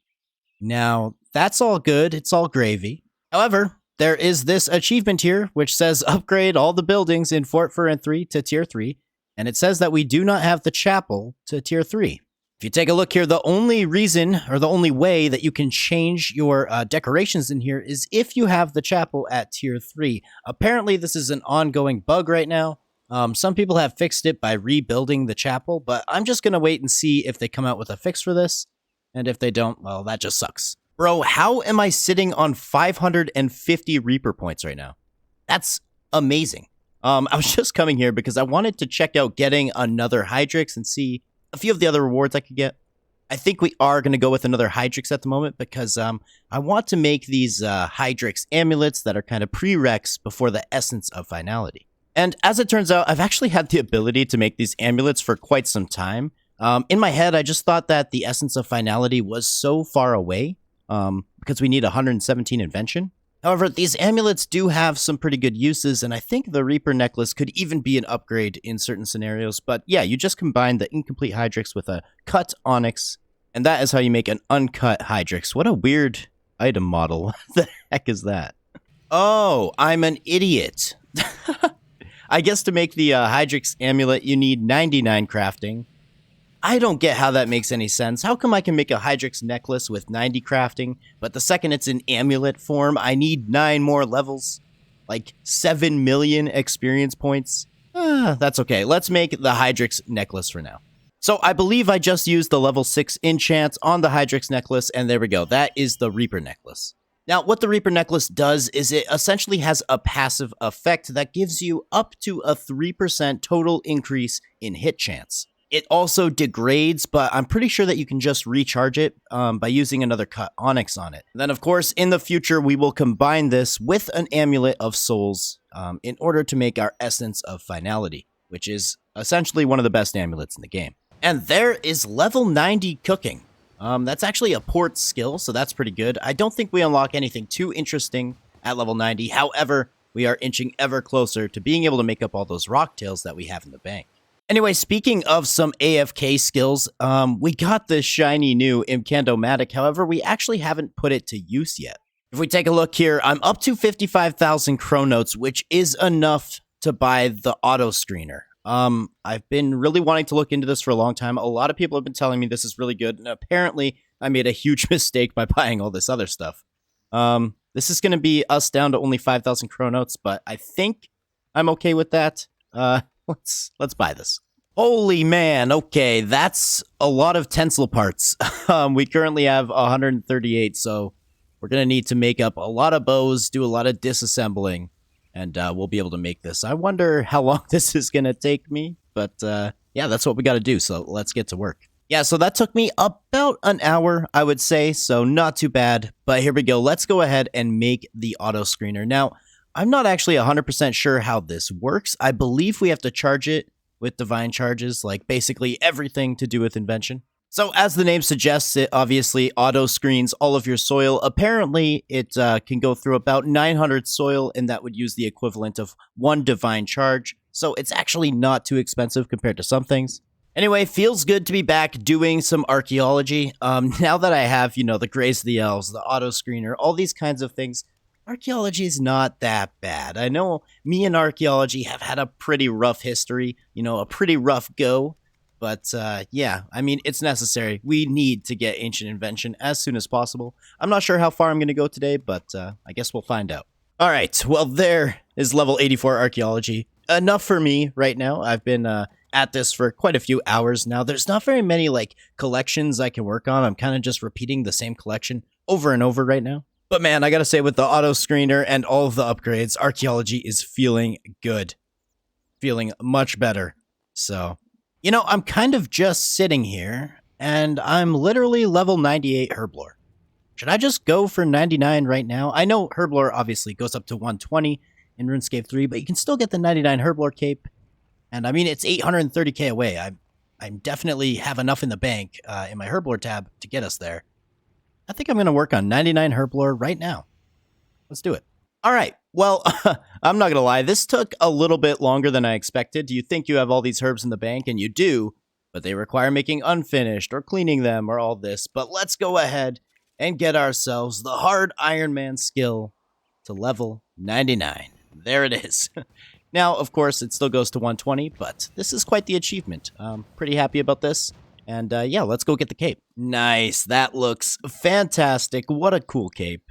Now, that's all good. It's all gravy. However, there is this achievement here, which says upgrade all the buildings in Fort Firenze to tier 3. And it says that we do not have the chapel to tier 3. If you take a look here, the only reason or the only way that you can change your decorations in here is if you have the chapel at tier 3. Apparently, this is an ongoing bug right now. Some people have fixed it by rebuilding the chapel, but I'm just going to wait and see if they come out with a fix for this. And if they don't, well, that just sucks. Bro, how am I sitting on 550 Reaper points right now? That's amazing. I was just coming here because I wanted to check out getting another Hydrix and see a few of the other rewards I could get. I think we are going to go with another Hydrix at the moment because I want to make these Hydrix amulets that are kind of prereqs before the Essence of Finality. And as it turns out, I've actually had the ability to make these amulets for quite some time. In my head, I just thought that the Essence of Finality was so far away because we need 117 Invention. However, these amulets do have some pretty good uses, and I think the Reaper necklace could even be an upgrade in certain scenarios. But yeah, you just combine the incomplete Hydrix with a cut Onyx, and that is how you make an uncut Hydrix. What a weird item model. What the heck is that? Oh, I'm an idiot. I guess to make the Hydrix amulet, you need 99 crafting. I don't get how that makes any sense. How come I can make a Hydrix necklace with 90 crafting, but the second it's in amulet form, I need 9 more levels? Like 7 million experience points? That's okay. Let's make the Hydrix necklace for now. So I believe I just used the level 6 enchant on the Hydrix necklace, and there we go. That is the Reaper necklace. Now, what the Reaper necklace does is it essentially has a passive effect that gives you up to a 3% total increase in hit chance. It also degrades, but I'm pretty sure that you can just recharge it by using another cut Onyx on it. And then, of course, in the future, we will combine this with an Amulet of Souls in order to make our Essence of Finality, which is essentially one of the best amulets in the game. And there is level 90 cooking. That's actually a port skill, so that's pretty good. I don't think we unlock anything too interesting at level 90. However, we are inching ever closer to being able to make up all those rock tails that we have in the bank. Anyway, speaking of some AFK skills, we got this shiny new Incandomatic. However, we actually haven't put it to use yet. If we take a look here, I'm up to 55,000 chronotes, which is enough to buy the auto screener. I've been really wanting to look into this for a long time. A lot of people have been telling me this is really good, and apparently I made a huge mistake by buying all this other stuff. This is going to be us down to only 5,000 chronotes, but I think I'm okay with that. Let's buy this. Holy man, okay, that's a lot of tensile parts. We currently have 138, so we're going to need to make up a lot of bows, do a lot of disassembling, and we'll be able to make this. I wonder how long this is going to take me, but yeah, that's what we got to do, so let's get to work. Yeah, so that took me about an hour, I would say, so not too bad, but here we go. Let's go ahead and make the auto screener. Now, I'm not actually 100% sure how this works. I believe we have to charge it with divine charges, like basically everything to do with Invention. So as the name suggests, it obviously auto screens all of your soil. Apparently, it can go through about 900 soil, and that would use the equivalent of 1 divine charge. So it's actually not too expensive compared to some things. Anyway, feels good to be back doing some archaeology. Now that I have, the Grace of the Elves, the auto screener, all these kinds of things, archaeology is not that bad. I know me and archaeology have had a pretty rough history, a pretty rough go. But yeah, I mean, it's necessary. We need to get Ancient Invention as soon as possible. I'm not sure how far I'm going to go today, but I guess we'll find out. All right, well, there is level 84 archaeology. Enough for me right now. I've been at this for quite a few hours now. There's not very many collections I can work on. I'm kind of just repeating the same collection over and over right now. But man, I gotta say, with the auto screener and all of the upgrades, archaeology is feeling good. Feeling much better. So, I'm kind of just sitting here, and I'm literally level 98 Herblore. Should I just go for 99 right now? I know Herblore obviously goes up to 120 in RuneScape 3, but you can still get the 99 Herblore cape. And I mean, it's 830k away. I definitely have enough in the bank in my Herblore tab to get us there. I think I'm going to work on 99 Herblore right now. Let's do it. All right. Well, I'm not going to lie. This took a little bit longer than I expected. You think you have all these herbs in the bank, and you do, but they require making unfinished or cleaning them or all this. But let's go ahead and get ourselves the hard Ironman skill to level 99. There it is. Now, of course, it still goes to 120, but this is quite the achievement. Pretty happy about this. And yeah, let's go get the cape. Nice. That looks fantastic. What a cool cape.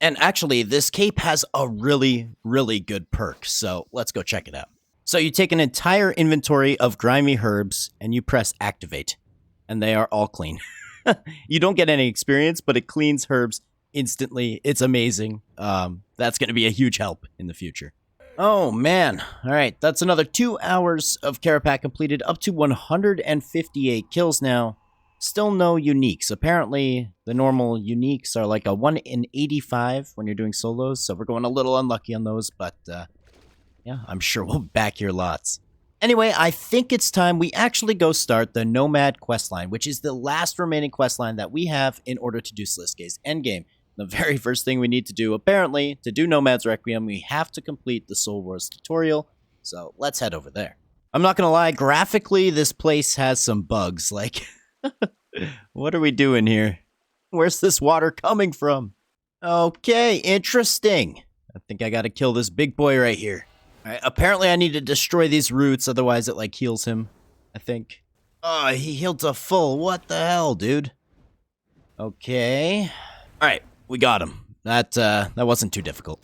And actually, this cape has a really, really good perk. So let's go check it out. So you take an entire inventory of grimy herbs and you press activate. And they are all clean. You don't get any experience, but it cleans herbs instantly. It's amazing. That's going to be a huge help in the future. Oh, man. All right, that's another 2 hours of Carapac completed, up to 158 kills now. Still no uniques. Apparently, the normal uniques are like a 1 in 85 when you're doing solos, so we're going a little unlucky on those, but yeah, I'm sure we'll back your lots. Anyway, I think it's time we actually go start the Nomad questline, which is the last remaining questline that we have in order to do Sliske's endgame. The very first thing we need to do, apparently, to do Nomad's Requiem, we have to complete the Soul Wars tutorial, so let's head over there. I'm not gonna lie, graphically, this place has some bugs, like, what are we doing here? Where's this water coming from? Okay, interesting. I think I gotta kill this big boy right here. Alright, apparently I need to destroy these roots, otherwise it, heals him, I think. Oh, he healed to full. What the hell, dude? Okay. Alright. We got him. That wasn't too difficult.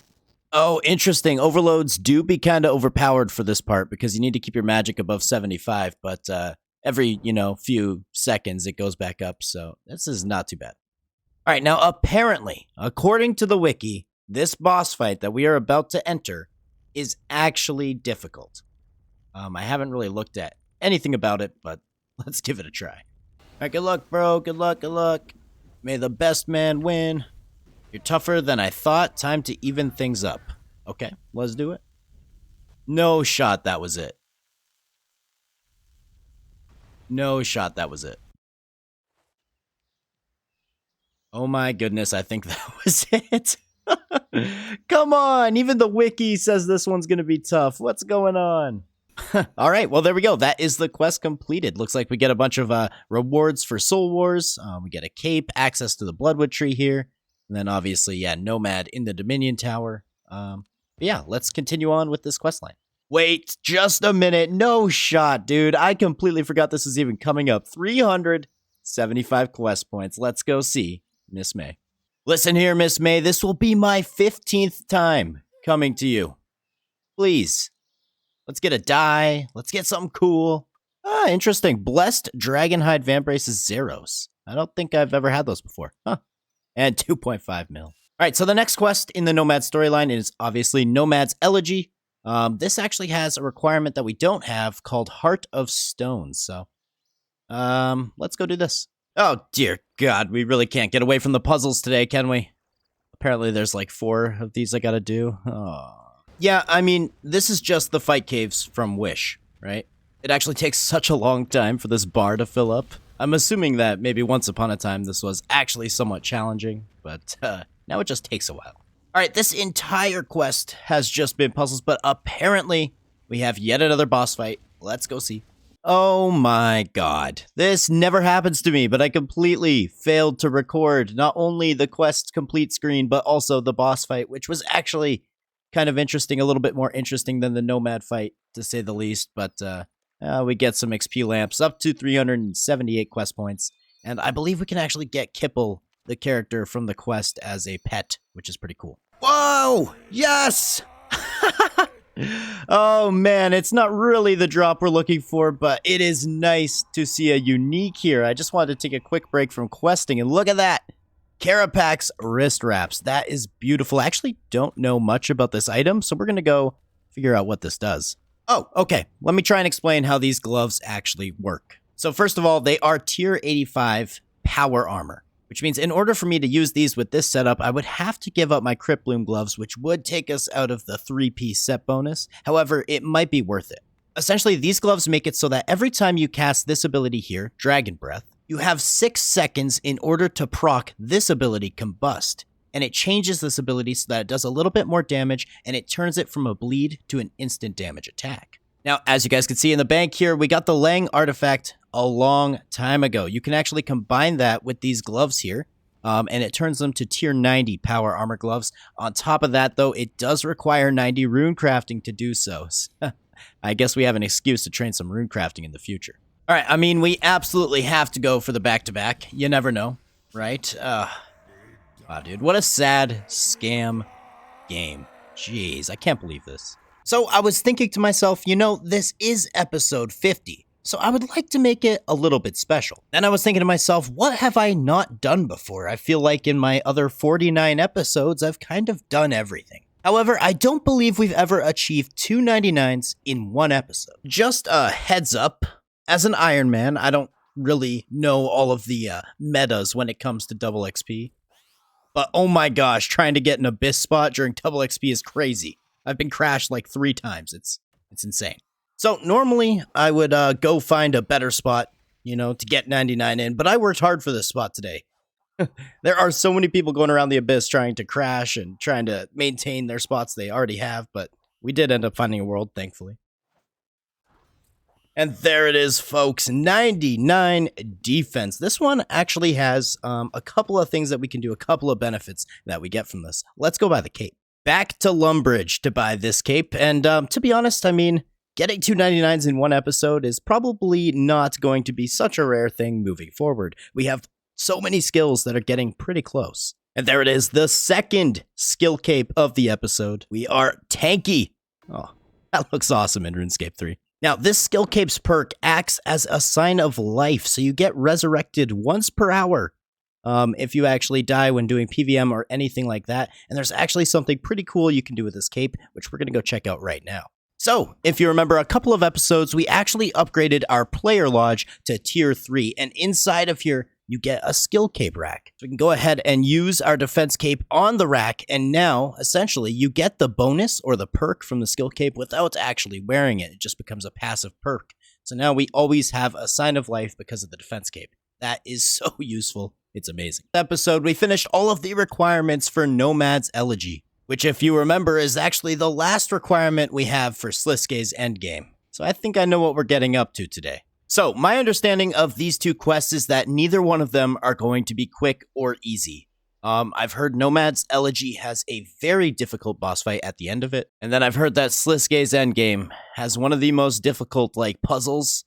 Oh, interesting. Overloads do be kind of overpowered for this part because you need to keep your magic above 75, but every, few seconds it goes back up, so this is not too bad. All right, now apparently, according to the wiki, this boss fight that we are about to enter is actually difficult. I haven't really looked at anything about it, but let's give it a try. All right, good luck, bro. Good luck, good luck. May the best man win. You're tougher than I thought. Time to even things up. Okay, let's do it. No shot that was it. No shot, that was it. Oh my goodness, I think that was it. Come on, even the wiki says this one's gonna be tough. What's going on? All right, well, there we go. That is the quest completed. Looks like we get a bunch of rewards for Soul Wars. We get a cape, access to the Bloodwood tree here, and then obviously, yeah, Nomad in the Dominion Tower. Yeah, let's continue on with this quest line. Wait, just a minute. No shot, dude. I completely forgot this was even coming up. 375 quest points. Let's go see Miss May. Listen here, Miss May. This will be my 15th time coming to you. Please. Let's get a die. Let's get something cool. Ah, interesting. Blessed Dragonhide Vambraces Zeros. I don't think I've ever had those before. Huh. And 2.5 mil. All right, so the next quest in the Nomad storyline is obviously Nomad's Elegy. This actually has a requirement that we don't have called Heart of Stone. So, let's go do this. Oh, dear God. We really can't get away from the puzzles today, can we? Apparently there's like 4 of these I gotta do. Oh. Yeah, I mean, this is just the fight caves from Wish, right? It actually takes such a long time for this bar to fill up. I'm assuming that maybe once upon a time this was actually somewhat challenging, but now it just takes a while. All right, this entire quest has just been puzzles, but apparently we have yet another boss fight. Let's go see. Oh my God. This never happens to me, but I completely failed to record not only the quest complete screen, but also the boss fight, which was actually kind of interesting, a little bit more interesting than the Nomad fight, to say the least, but we get some XP lamps, up to 378 quest points, and I believe we can actually get Kipple, the character from the quest, as a pet, which is pretty cool. Whoa! Yes! Oh man, it's not really the drop we're looking for, but it is nice to see a unique here. I just wanted to take a quick break from questing, and look at that! Carapax wrist wraps. That is beautiful. I actually don't know much about this item, so we're going to go figure out what this does. Oh, okay. Let me try and explain how these gloves actually work. So first of all, they are tier 85 power armor, which means in order for me to use these with this setup, I would have to give up my Crypt Bloom gloves, which would take us out of the 3-piece set bonus. However, it might be worth it. Essentially, these gloves make it so that every time you cast this ability here, Dragon Breath, you have 6 seconds in order to proc this ability, Combust, and it changes this ability so that it does a little bit more damage, and it turns it from a bleed to an instant damage attack. Now, as you guys can see in the bank here, we got the Lang artifact a long time ago. You can actually combine that with these gloves here, and it turns them to tier 90 power armor gloves. On top of that, though, it does require 90 rune crafting to do so. I guess we have an excuse to train some rune crafting in the future. All right, I mean, we absolutely have to go for the back-to-back. You never know, right? Wow, dude, what a sad scam game. Jeez, I can't believe this. So I was thinking to myself, you know, this is episode 50, so I would like to make it a little bit special. And I was thinking to myself, what have I not done before? I feel like in my other 49 episodes, I've kind of done everything. However, I don't believe we've ever achieved 299s in one episode. Just a heads up. As an Ironman, I don't really know all of the metas when it comes to double XP. But oh my gosh, trying to get an Abyss spot during double XP is crazy. I've been crashed like 3 times. It's insane. So normally I would go find a better spot, you know, to get 99 in. But I worked hard for this spot today. There are so many people going around the Abyss trying to crash and trying to maintain their spots they already have. But we did end up finding a world, thankfully. And there it is, folks, 99 defense. This one actually has a couple of things that we can do, a couple of benefits that we get from this. Let's go buy the cape. Back to Lumbridge to buy this cape. And to be honest, I mean, getting 299s in one episode is probably not going to be such a rare thing moving forward. We have so many skills that are getting pretty close. And there it is, the second skill cape of the episode. We are tanky. Oh, that looks awesome in RuneScape 3. Now, this skill cape's perk acts as a sign of life, so you get resurrected once per hour if you actually die when doing PVM or anything like that. And there's actually something pretty cool you can do with this cape, which we're going to go check out right now. So, if you remember a couple of episodes, we actually upgraded our player lodge to tier 3, and inside of here, you get a skill cape rack. So we can go ahead and use our defense cape on the rack, and now, essentially, you get the bonus or the perk from the skill cape without actually wearing it. It just becomes a passive perk So now we always have a sign of life because of the defense cape. That is so useful. It's amazing. This episode, we finished all of the requirements for Nomad's Elegy, which if you remember is actually the last requirement we have for Sliske's endgame. So I think I know what we're getting up to today. So my understanding of these two quests is that neither one of them are going to be quick or easy. I've heard Nomad's Elegy has a very difficult boss fight at the end of it. And then I've heard that Sliske's endgame has one of the most difficult, puzzles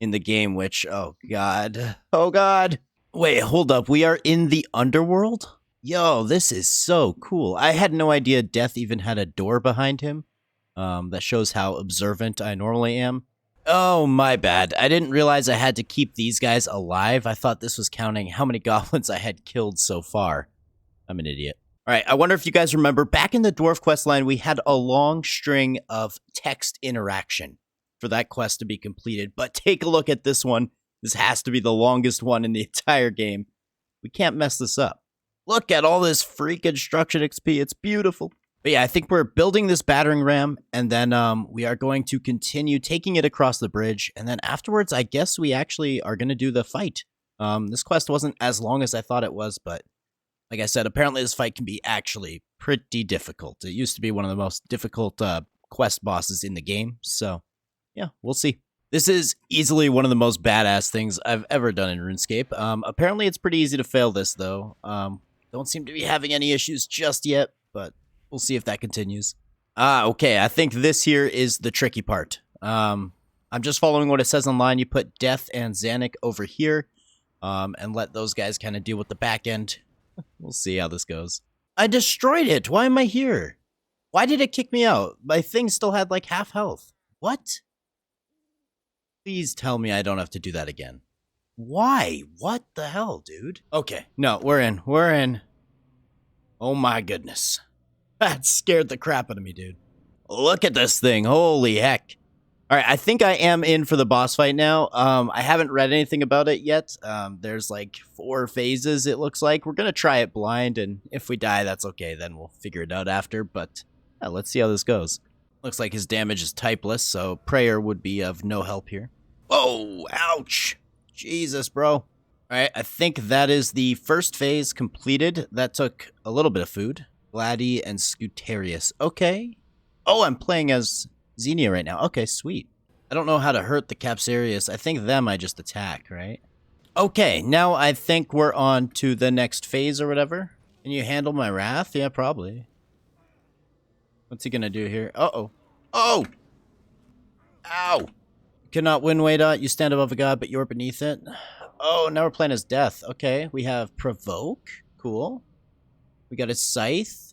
in the game, which, oh god. Oh god. Wait, hold up. We are in the underworld? Yo, this is so cool. I had no idea Death even had a door behind him. That shows how observant I normally am. Oh, my bad. I didn't realize I had to keep these guys alive. I thought this was counting how many goblins I had killed so far. I'm an idiot. All right, I wonder if you guys remember, back in the Dwarf quest line, we had a long string of text interaction for that quest to be completed. But take a look at this one. This has to be the longest one in the entire game. We can't mess this up. Look at all this free construction XP. It's beautiful. But yeah, I think we're building this battering ram, and then we are going to continue taking it across the bridge. And then afterwards, I guess we actually are going to do the fight. This quest wasn't as long as I thought it was, but like I said, apparently this fight can be actually pretty difficult. It used to be one of the most difficult quest bosses in the game. So yeah, we'll see. This is easily one of the most badass things I've ever done in RuneScape. Apparently it's pretty easy to fail this, though. Don't seem to be having any issues just yet, but we'll see if that continues. Okay, I think this here is the tricky part. I'm just following what it says online. You put Death and Zanuck over here, and let those guys kind of deal with the back end. We'll see how this goes. I destroyed it! Why am I here? Why did it kick me out? My thing still had half health. What? Please tell me I don't have to do that again. Why? What the hell, dude? Okay, no, we're in. We're in. Oh my goodness. That scared the crap out of me, dude. Look at this thing. Holy heck. All right, I think I am in for the boss fight now. I haven't read anything about it yet. There's 4 phases, it looks like. We're going to try it blind, and if we die, that's okay. Then we'll figure it out after, but yeah, let's see how this goes. Looks like his damage is typeless, so prayer would be of no help here. Oh, ouch. Jesus, bro. All right, I think that is the first phase completed. That took a little bit of food. Gladdy and Scutarius. Okay. Oh, I'm playing as Xenia right now. Okay, sweet. I don't know how to hurt the Capsarius. I think them I just attack, right? Okay, now I think we're on to the next phase or whatever. Can you handle my wrath? Yeah, probably. What's he gonna do here? Uh-oh. Oh! Ow! You cannot win, Waydot. You stand above a god, but you're beneath it. Oh, now we're playing as Death. Okay, we have Provoke. Cool. We got a Scythe.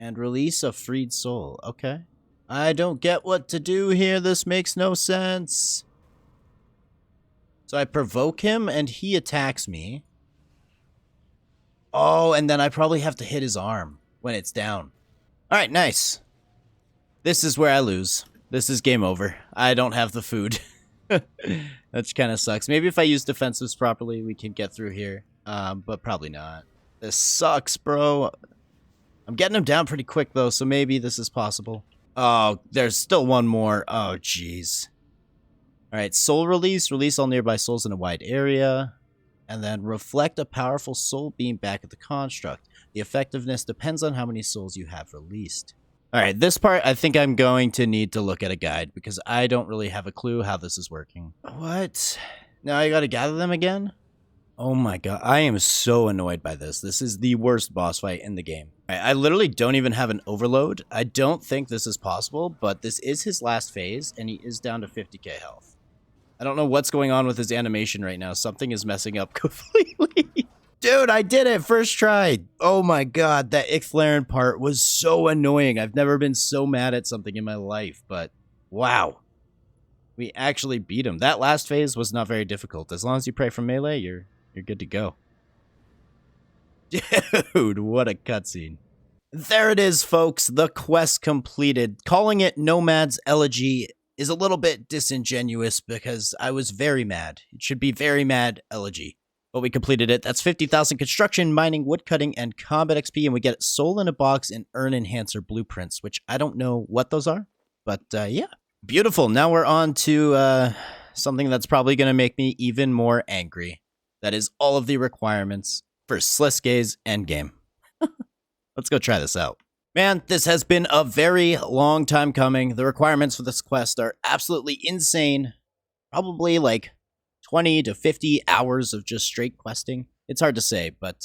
And Release a Freed Soul. Okay. I don't get what to do here. This makes no sense. So I provoke him, and he attacks me. Oh, and then I probably have to hit his arm when it's down. Alright, nice. This is where I lose. This is game over. I don't have the food. That kind of sucks. Maybe if I use defensives properly, we can get through here. But probably not. This sucks, bro. I'm getting him down pretty quick, though, so maybe this is possible. Oh, there's still one more. Oh, jeez. Alright, soul release. Release all nearby souls in a wide area. And then reflect a powerful soul beam back at the construct. The effectiveness depends on how many souls you have released. Alright, this part I think I'm going to need to look at a guide because I don't really have a clue how this is working. What? Now I gotta gather them again? Oh my god, I am so annoyed by this. This is the worst boss fight in the game. I literally don't even have an overload. I don't think this is possible, but this is his last phase, and he is down to 50k health. I don't know what's going on with his animation right now. Something is messing up completely. Dude, I did it! First try! Oh my god, that Ixthlaren part was so annoying. I've never been so mad at something in my life, but wow. We actually beat him. That last phase was not very difficult. As long as you pray for melee, you're good to go. Dude, what a cutscene. There it is, folks. The quest completed. Calling it Nomad's Elegy is a little bit disingenuous because I was very mad. It should be very mad Elegy. But we completed it. That's 50,000 construction, mining, woodcutting, and combat XP, and we get soul in a box and urn enhancer blueprints, which I don't know what those are. But yeah, Beautiful. Now we're on to something that's probably going to make me even more angry. That is all of the requirements for Sliskay's endgame. Let's go try this out. Man, this has been a very long time coming. The requirements for this quest are absolutely insane. Probably like 20 to 50 hours of just straight questing. It's hard to say, but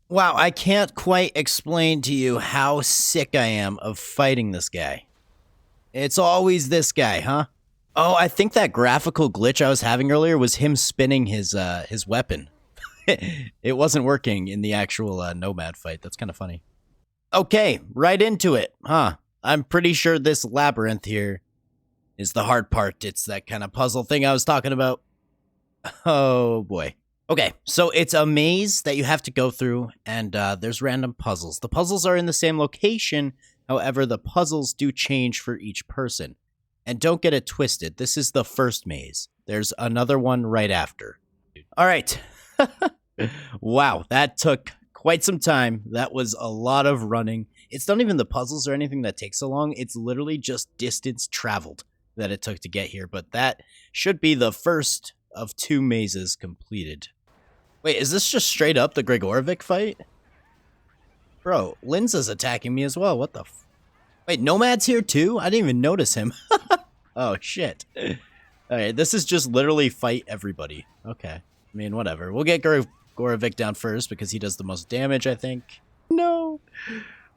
wow, I can't quite explain to you how sick I am of fighting this guy. It's always this guy, huh? Oh, I think that graphical glitch I was having earlier was him spinning his weapon. It wasn't working in the actual Nomad fight. That's kind of funny. Okay, right into it, huh? I'm pretty sure this labyrinth here is the hard part. It's that kind of puzzle thing I was talking about. Oh, boy. Okay, so it's a maze that you have to go through, and there's random puzzles. The puzzles are in the same location, however, the puzzles do change for each person. And don't get it twisted, this is the first maze. There's another one right after. All right. Wow, that took quite some time. That was a lot of running. It's not even the puzzles or anything that takes so long. It's literally just distance traveled that it took to get here. But that should be the first of 2 mazes completed. Wait, is this just straight up the Gregorovic fight? Bro, Linza's attacking me as well. What the Wait, Nomad's here too? I didn't even notice him. Oh, shit. Alright, this is just literally fight everybody. Okay. I mean, whatever. We'll get Gorovic down first because he does the most damage, I think. No.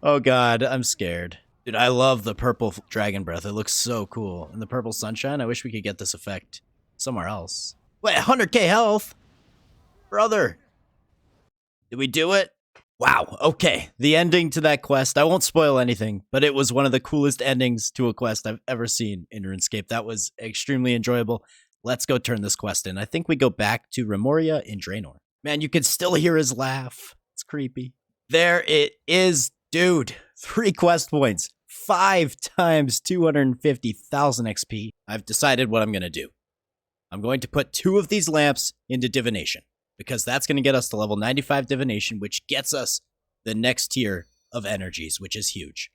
Oh, God. I'm scared. Dude, I love the purple dragon breath. It looks so cool. And the purple sunshine, I wish we could get this effect somewhere else. Wait, 100k health? Brother. Did we do it? Wow, okay. The ending to that quest, I won't spoil anything, but it was one of the coolest endings to a quest I've ever seen in RuneScape. That was extremely enjoyable. Let's go turn this quest in. I think we go back to Remoria in Draenor. Man, you can still hear his laugh. It's creepy. There it is, dude. 3 quest points. 5 times 250,000 XP. I've decided what I'm going to do. I'm going to put 2 of these lamps into Divination, because that's going to get us to level 95 Divination, which gets us the next tier of energies, which is huge.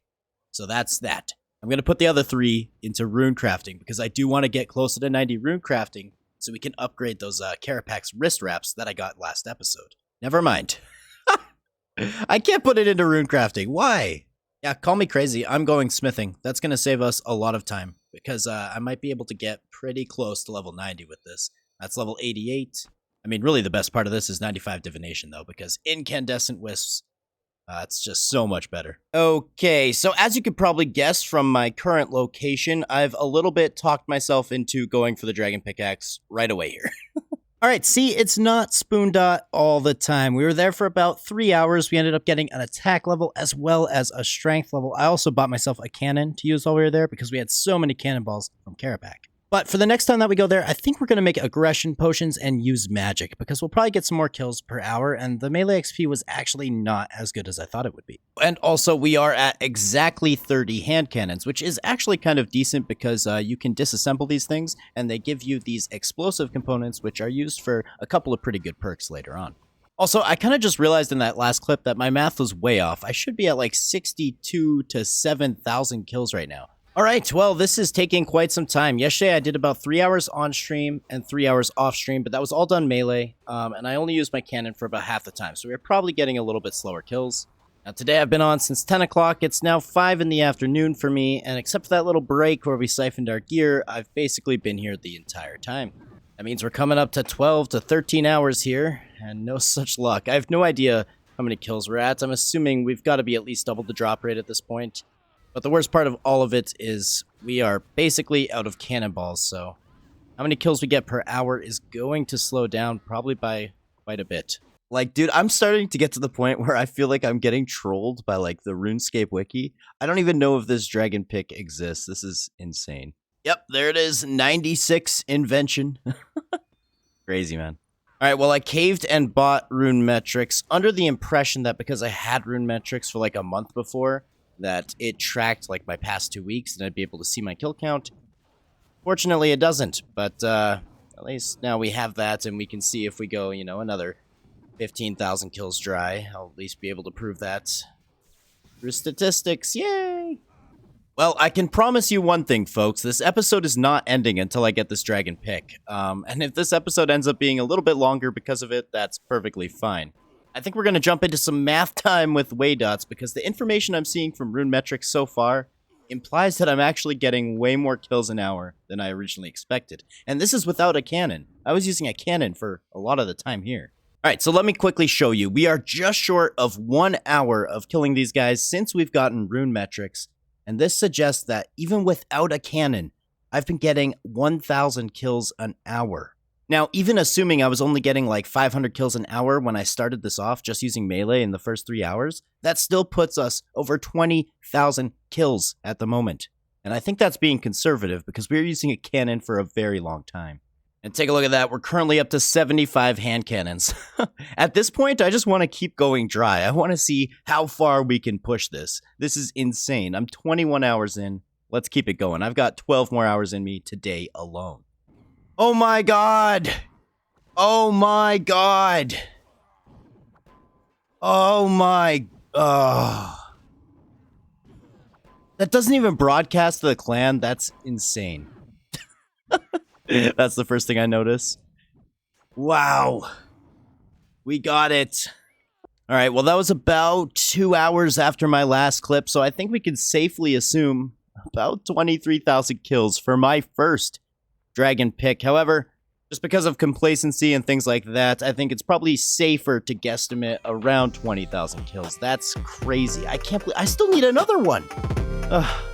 So that's that. I'm going to put the other 3 into rune crafting, because I do want to get closer to 90 rune crafting, so we can upgrade those Carapax wrist wraps that I got last episode. Never mind. I can't put it into rune crafting. Why? Yeah, call me crazy. I'm going smithing. That's going to save us a lot of time, because I might be able to get pretty close to level 90 with this. That's level 88. I mean, really the best part of this is 95 Divination, though, because incandescent wisps, it's just so much better. Okay, so as you could probably guess from my current location, I've a little bit talked myself into going for the Dragon Pickaxe right away here. Alright, see, it's not Spoon Dot all the time. We were there for about 3 hours. We ended up getting an attack level as well as a strength level. I also bought myself a cannon to use while we were there because we had so many cannonballs from Carapax. But for the next time that we go there, I think we're going to make aggression potions and use magic, because we'll probably get some more kills per hour, and the melee XP was actually not as good as I thought it would be. And also, we are at exactly 30 hand cannons, which is actually kind of decent because you can disassemble these things, and they give you these explosive components, which are used for a couple of pretty good perks later on. Also, I kind of just realized in that last clip that my math was way off. I should be at like 62 to 7,000 kills right now. Alright, well, this is taking quite some time. Yesterday I did about 3 hours on stream and 3 hours off stream, but that was all done melee, and I only used my cannon for about half the time, so we're probably getting a little bit slower kills. Now today I've been on since 10 o'clock, it's now 5 in the afternoon for me, and except for that little break where we siphoned our gear, I've basically been here the entire time. That means we're coming up to 12 to 13 hours here, and no such luck. I have no idea how many kills we're at. I'm assuming we've got to be at least double the drop rate at this point. But the worst part of all of it is we are basically out of cannonballs, so how many kills we get per hour is going to slow down probably by quite a bit. Like, dude, I'm starting to get to the point where I feel like I'm getting trolled by, like, the RuneScape wiki. I don't even know if this dragon pick exists. This is insane. Yep, there it is. 96 Invention. Crazy, man. All right, well, I caved and bought Rune Metrics under the impression that because I had Rune Metrics for, like, a month before, that it tracked like my past 2 weeks and I'd be able to see my kill count. Fortunately, it doesn't, but at least now we have that and we can see if we go, you know, another 15,000 kills dry. I'll at least be able to prove that through statistics. Yay! Well, I can promise you one thing, folks. This episode is not ending until I get this dragon pick. And if this episode ends up being a little bit longer because of it, that's perfectly fine. I think we're going to jump into some math time with Waydots because the information I'm seeing from rune metrics so far implies that I'm actually getting way more kills an hour than I originally expected. And this is without a cannon. I was using a cannon for a lot of the time here. Alright, so let me quickly show you. We are just short of 1 hour of killing these guys since we've gotten rune metrics, and this suggests that even without a cannon, I've been getting 1,000 kills an hour. Now, even assuming I was only getting like 500 kills an hour when I started this off just using melee in the first 3 hours, that still puts us over 20,000 kills at the moment. And I think that's being conservative because we're using a cannon for a very long time. And take a look at that, we're currently up to 75 hand cannons. At this point, I just want to keep going dry. I want to see how far we can push this. This is insane. I'm 21 hours in. Let's keep it going. I've got 12 more hours in me today alone. Oh my god! Oh my god! Oh my... That doesn't even broadcast to the clan. That's insane. That's the first thing I notice. Wow. We got it. Alright, well that was about 2 hours after my last clip, so I think we can safely assume about 23,000 kills for my first dragon pick. However, just because of complacency and things like that, I think it's probably safer to guesstimate around 20,000 kills. That's crazy. I can't believe I still need another one. Ugh.